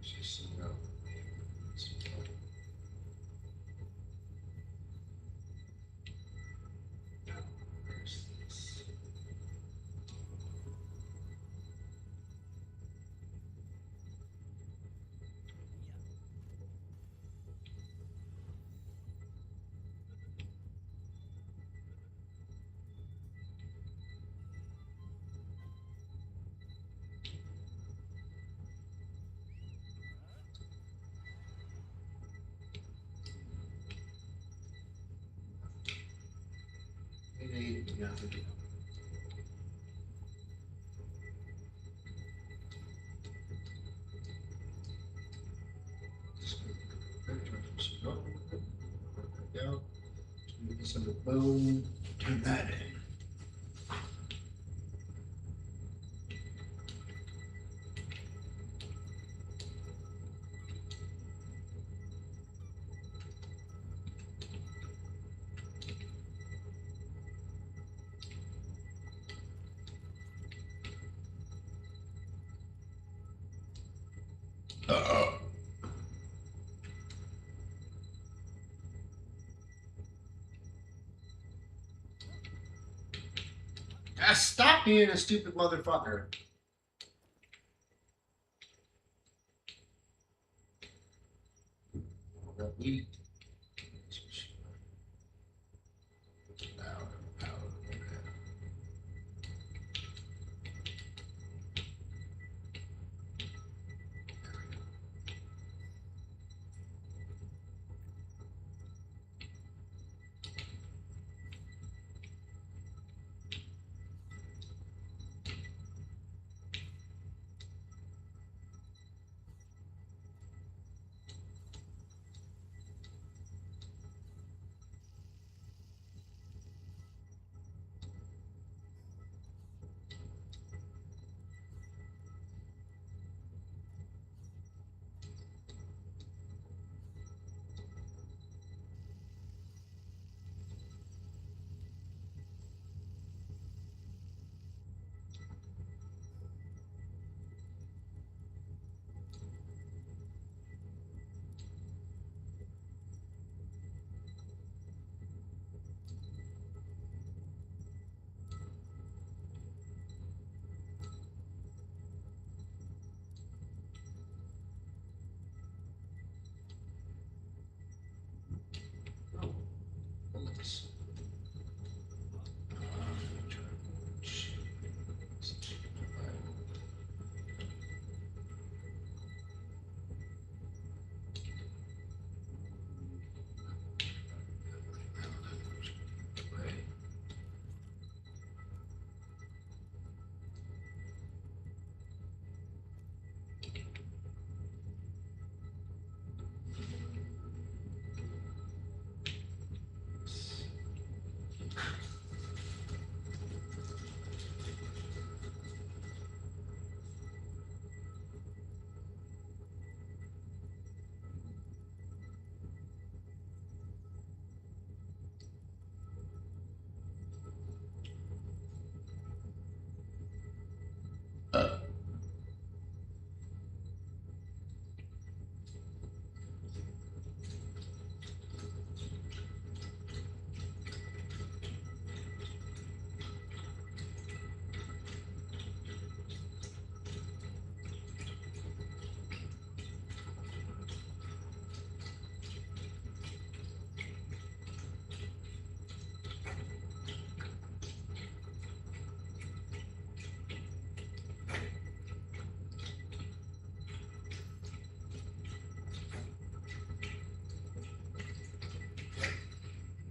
Just no. It ain't nothing. Some bone. Turn that in. Ah, stop being a stupid motherfucker. That weed.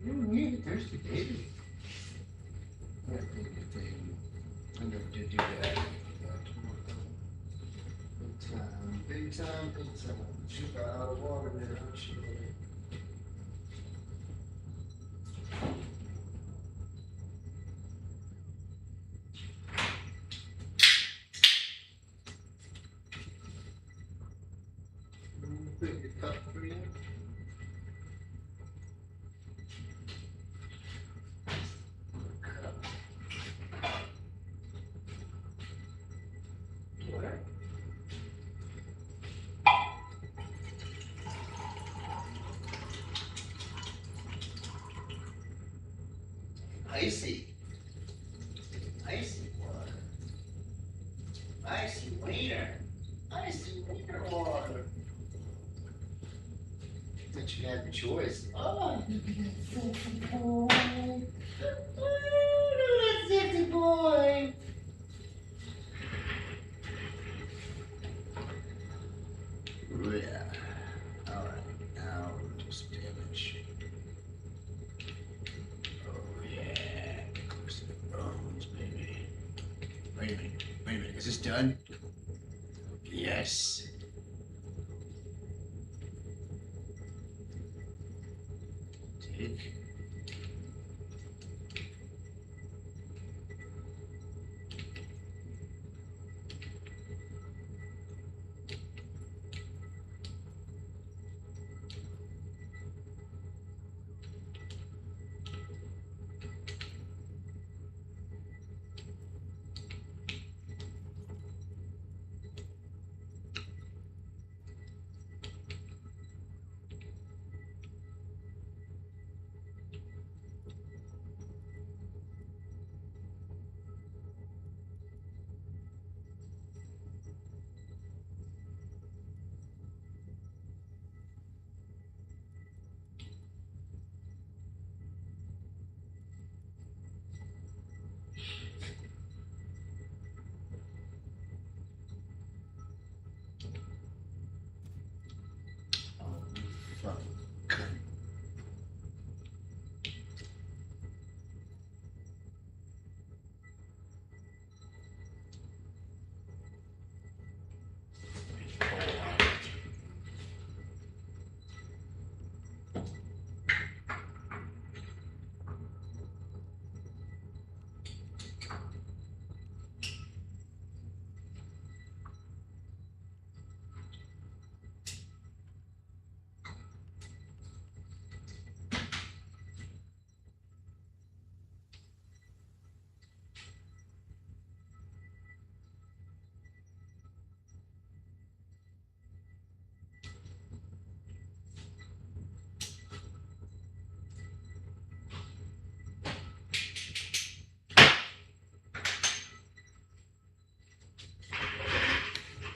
You get thirsty, baby. Yeah, big thing. I never did do that. Big time, big time, big time. Shoot out of water there, I'm sure. Cup for you. What? Icy. Icy water. Icy wiener. Icy wiener water. That you had the choice. Oh, look at that sexy boy. Oh, look at that sexy boy. Oh, yeah. All right. Now we'll do some damage. Oh, yeah. Get close to the bones, baby. Wait a minute. Wait a minute. Is this done? Yes. Take. Oh, you fucking cunt.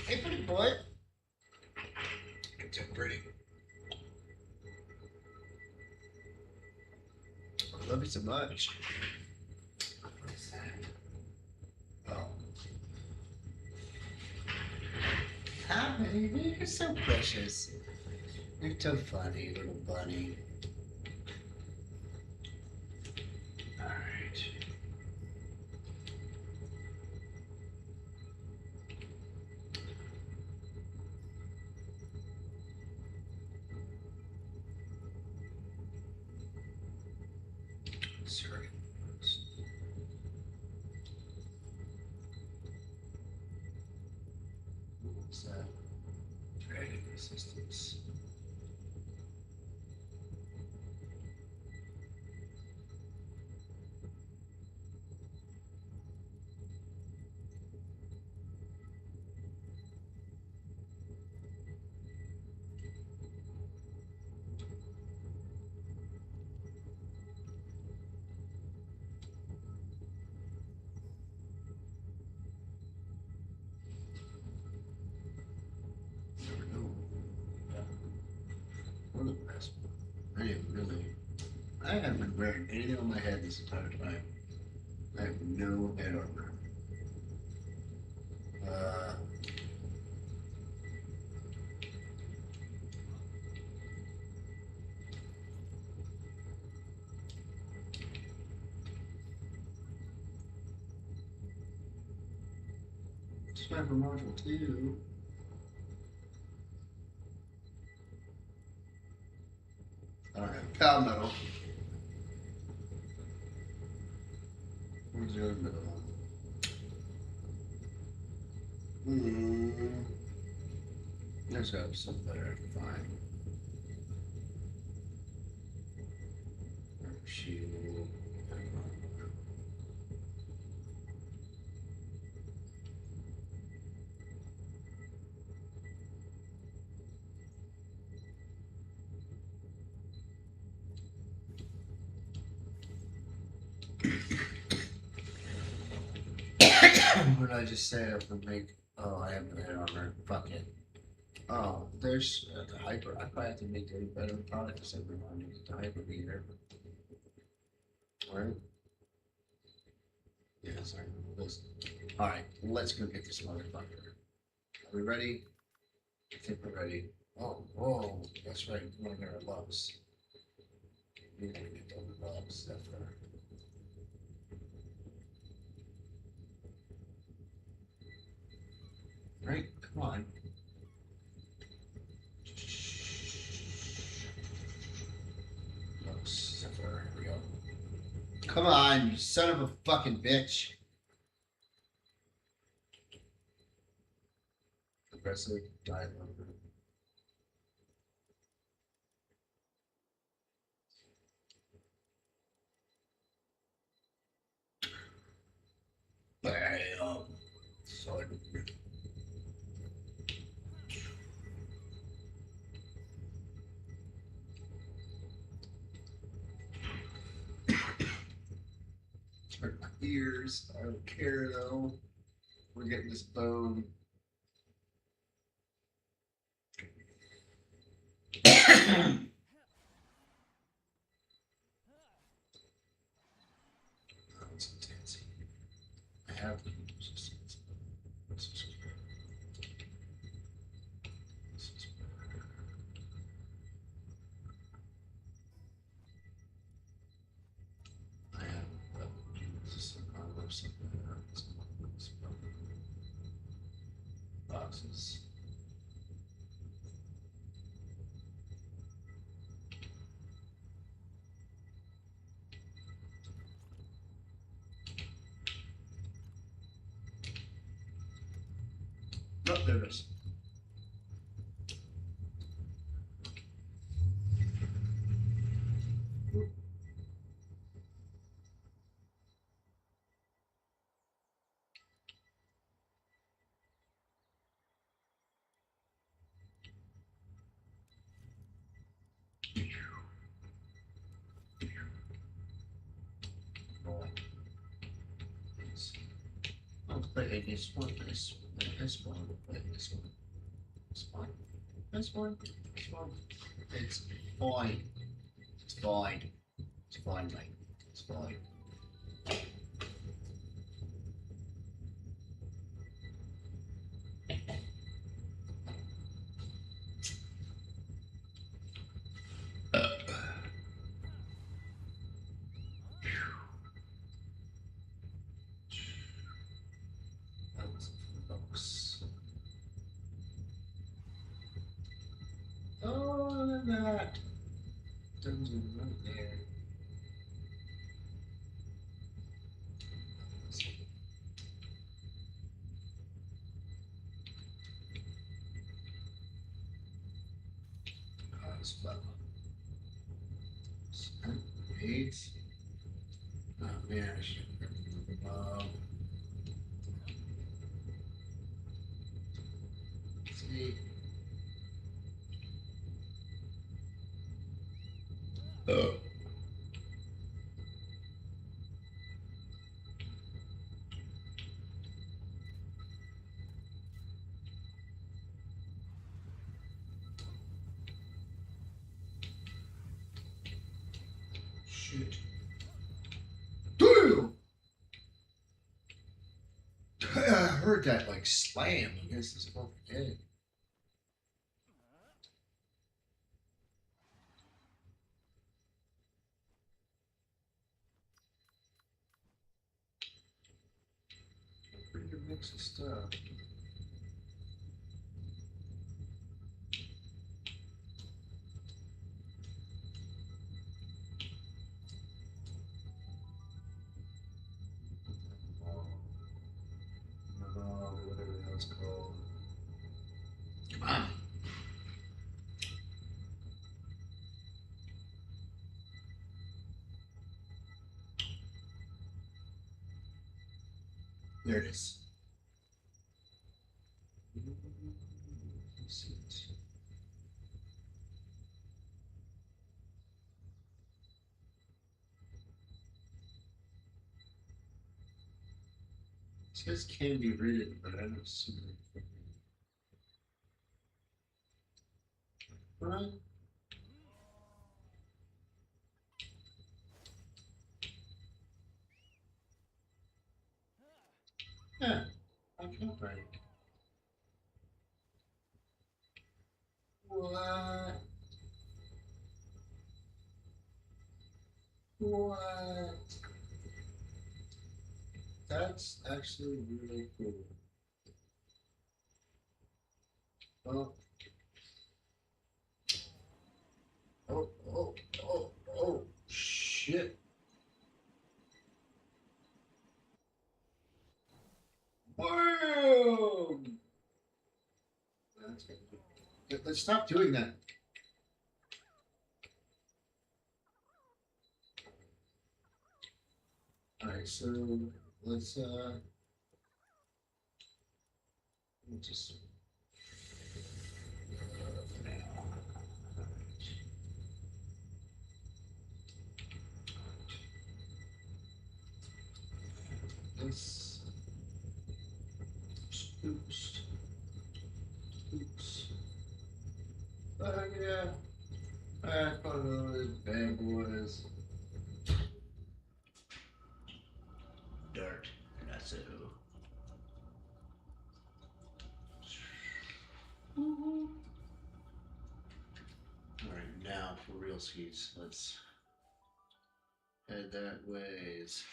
Hey, pretty boy. It's so pretty. I love you so much. What is that? Oh. Hi, baby. You're so precious. You're so funny, little bunny. All right. Sorry. What's that? Dragon resistance. Never know. Yeah. One of the best. I am really. I haven't been wearing anything on my head this entire time. I have no head armor. Sniper module 2. Alright, pal metal. Where's the other metal? There's got to be something better I can find. Shield. What did I just say? I would make. Oh, I have the head armor. Fuck it. Oh, there's the hyper. I probably have to make a better product because I've been wanting to get the hyper meter. Alright. Yeah, sorry. Alright, let's go get this motherfucker. Are we ready? I think we're ready. Oh, whoa. That's right. We want to get our loves. We want to get those loves. That's right. Right? Come on. Zephyr. Here we go. Come on, you son of a fucking bitch. Aggressive dialogue. Bam. Sword. Hurt my ears. I don't care though. We're getting this bone. That's intense. I have resistance. I have boxes. Oh, there it is. I'll play this one, this one, this one, play this one. This one, this one, this one. It's fine. It's fine. It's fine, mate. It's fine. That was a box. Oh, look at that. Dungeon right there. Spell. Eight. Oh man, I should see. Oh. Shit. Damn! I heard that like slam against this fucking head. Pretty good mix of stuff. There it is. It says can be written, but I don't see it. Right? Yeah, I can't write it. What? What? That's actually really cool. Oh. Oh, shit. Whoa! That's good. Let's stop doing that. Alright, so let's just let's oops. Oops. Yeah. Back on those bad boys. Dirt. That's it. Alright, now for real skis. Let's head that ways.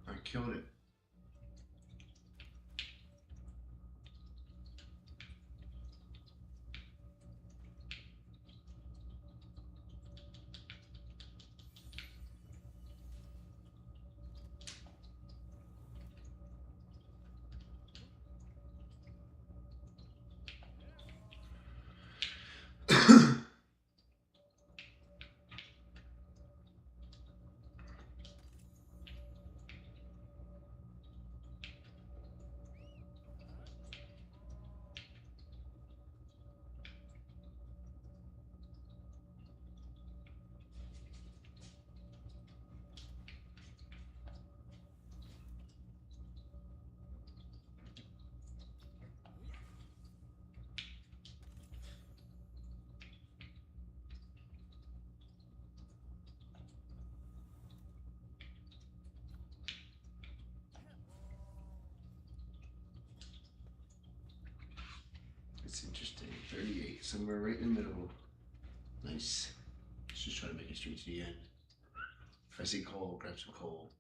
I killed it. It's interesting. 38, somewhere right in the middle. Nice. Let's just try to make it straight to the end. If I see coal, grab some coal.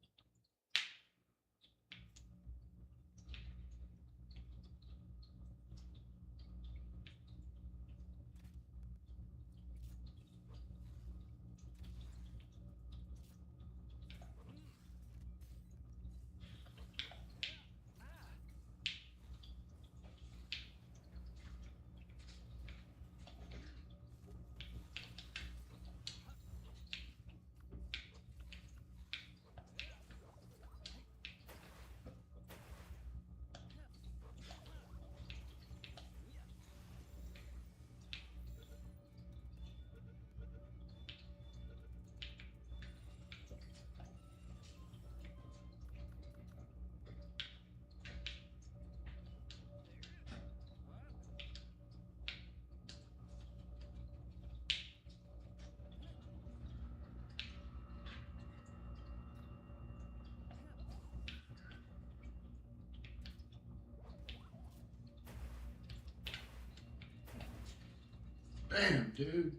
Damn, dude.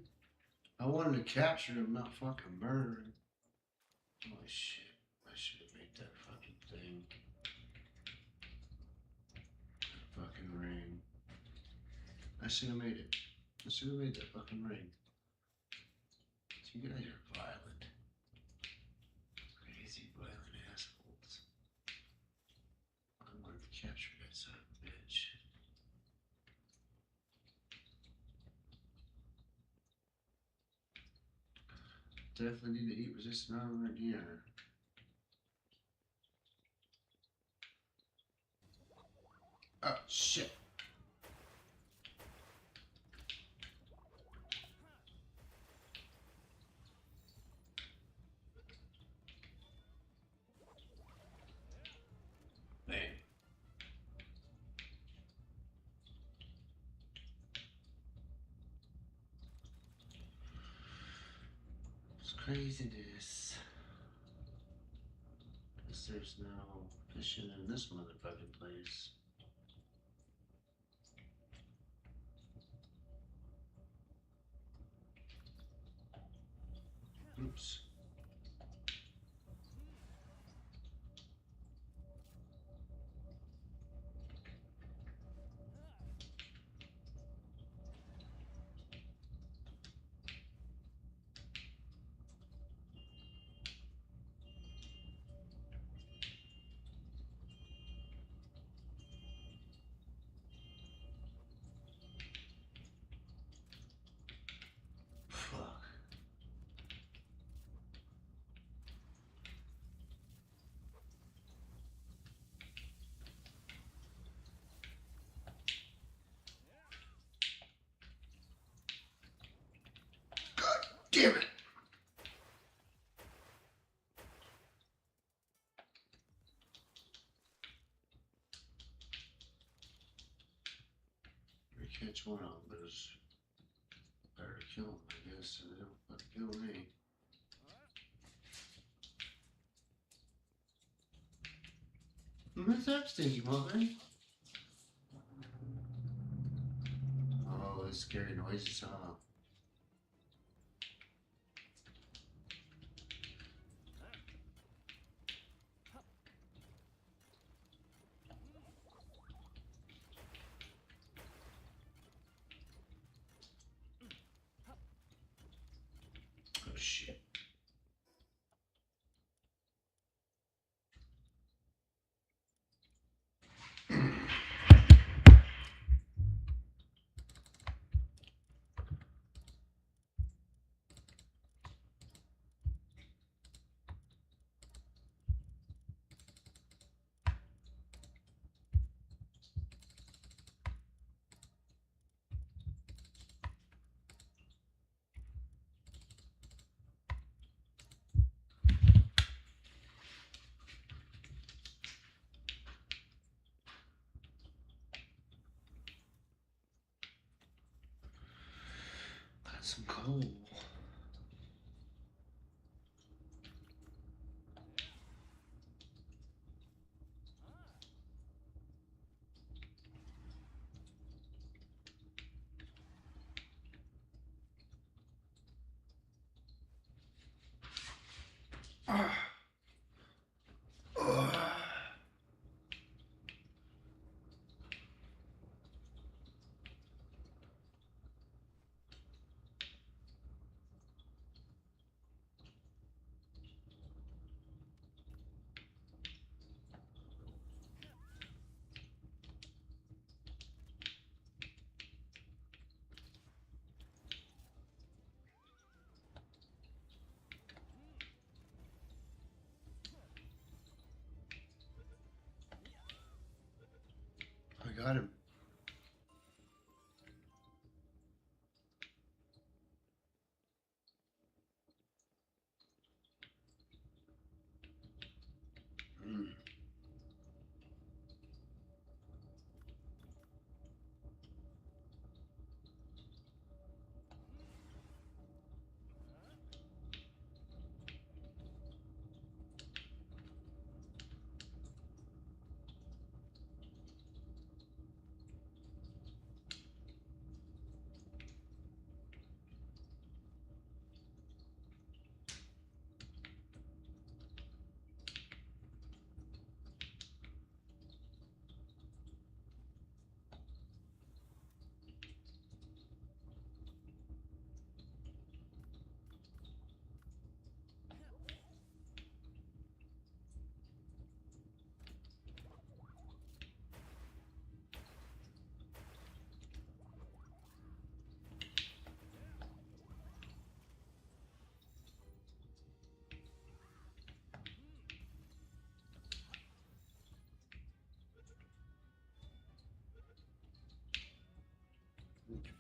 I wanted to capture him, not fucking murder him. Holy shit. I should have made that fucking thing. That fucking ring. I should have made it. I should have made that fucking ring. You guys are violent. Crazy violent assholes. I wanted to capture that son of a bitch. Definitely need a heat resistant armor in here. Oh shit. Man. It's craziness. Guess there's no fishing in this motherfucking place. Oops. Fuck. God damn it. We catch one of them, but it's better to kill them, I guess, so they don't fucking kill me. What's up, stinky mother? Oh, those scary noises, huh? Oh shit. Got some coal. I got him.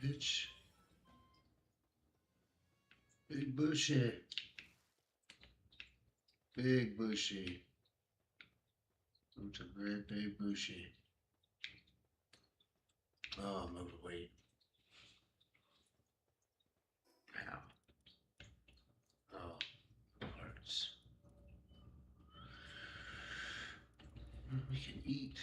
bitch. Big bushy. Big bushy. Looks a great big bushy. Oh, I'm overweight. Ow. Oh, hearts. We can eat.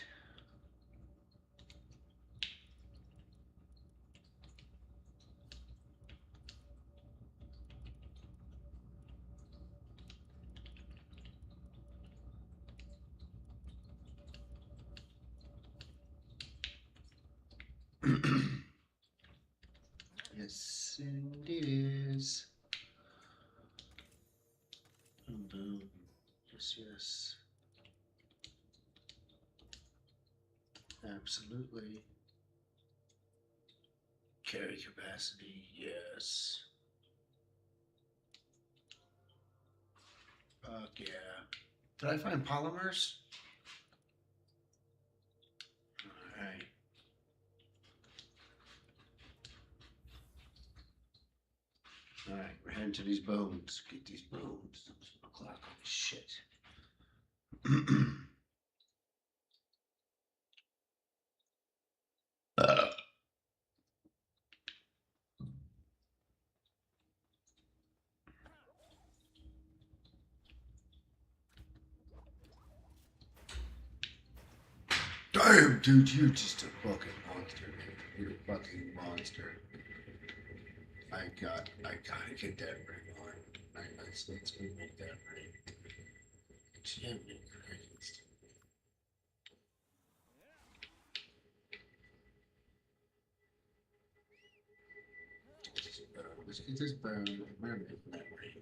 Yes, indeed it is. Boom, boom. Yes, yes. Absolutely. Carry capacity, yes. Fuck yeah. Did I find polymers? Alright. Alright, we're heading to these bones. Get these bones. It's 1 o'clock. Holy shit. Damn, dude, you're just a fucking monster, man. You're a fucking monster. I gotta get that ring on. Let's go make that ring. Jiminy Christ. Let's get this bone. We're making that ring.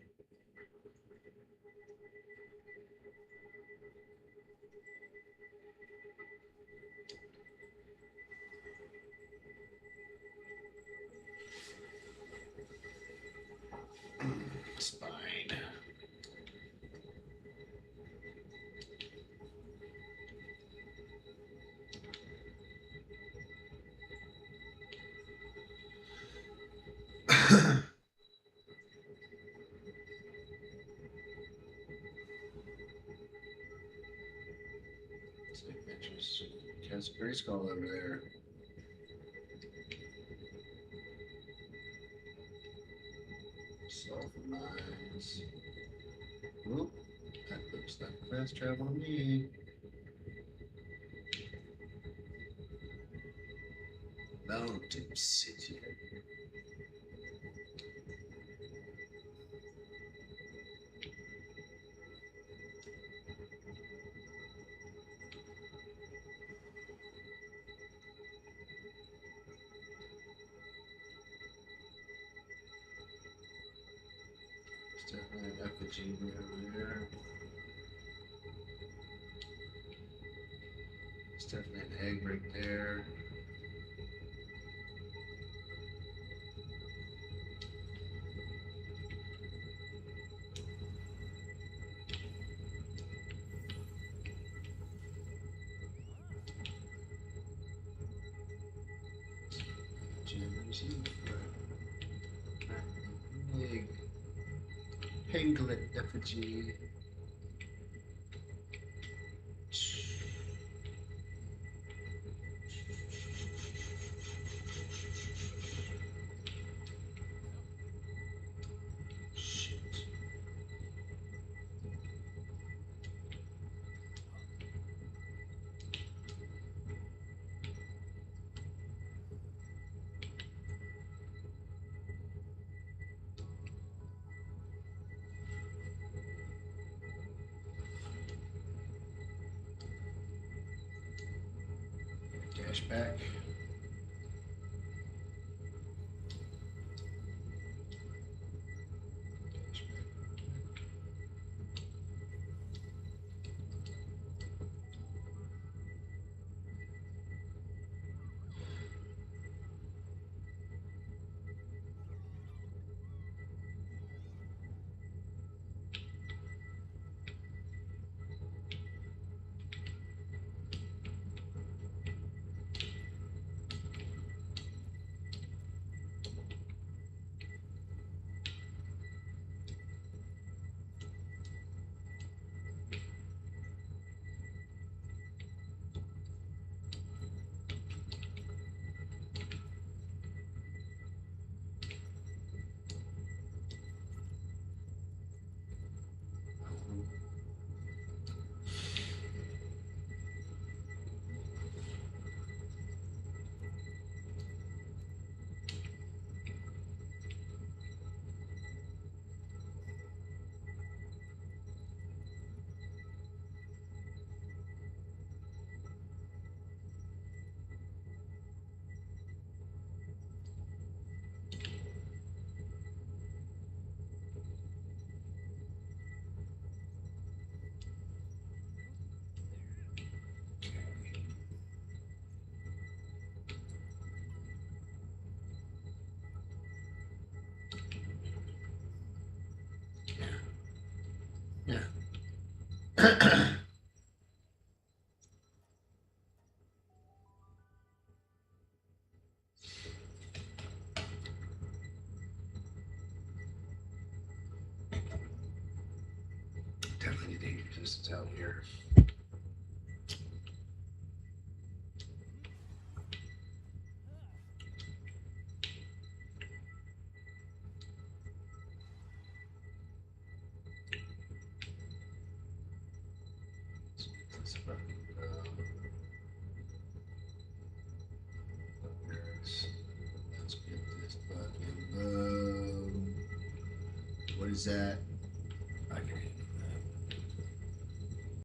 Spine. Cast a gray skull over there. Sulfur mines. Whoop. That looks like fast travel to me. Mountain City. There's definitely an effigy over there. There's definitely an egg right there. Egg. Pinglet effigy. Dash back. notices out here. Let's get this fucking what is that?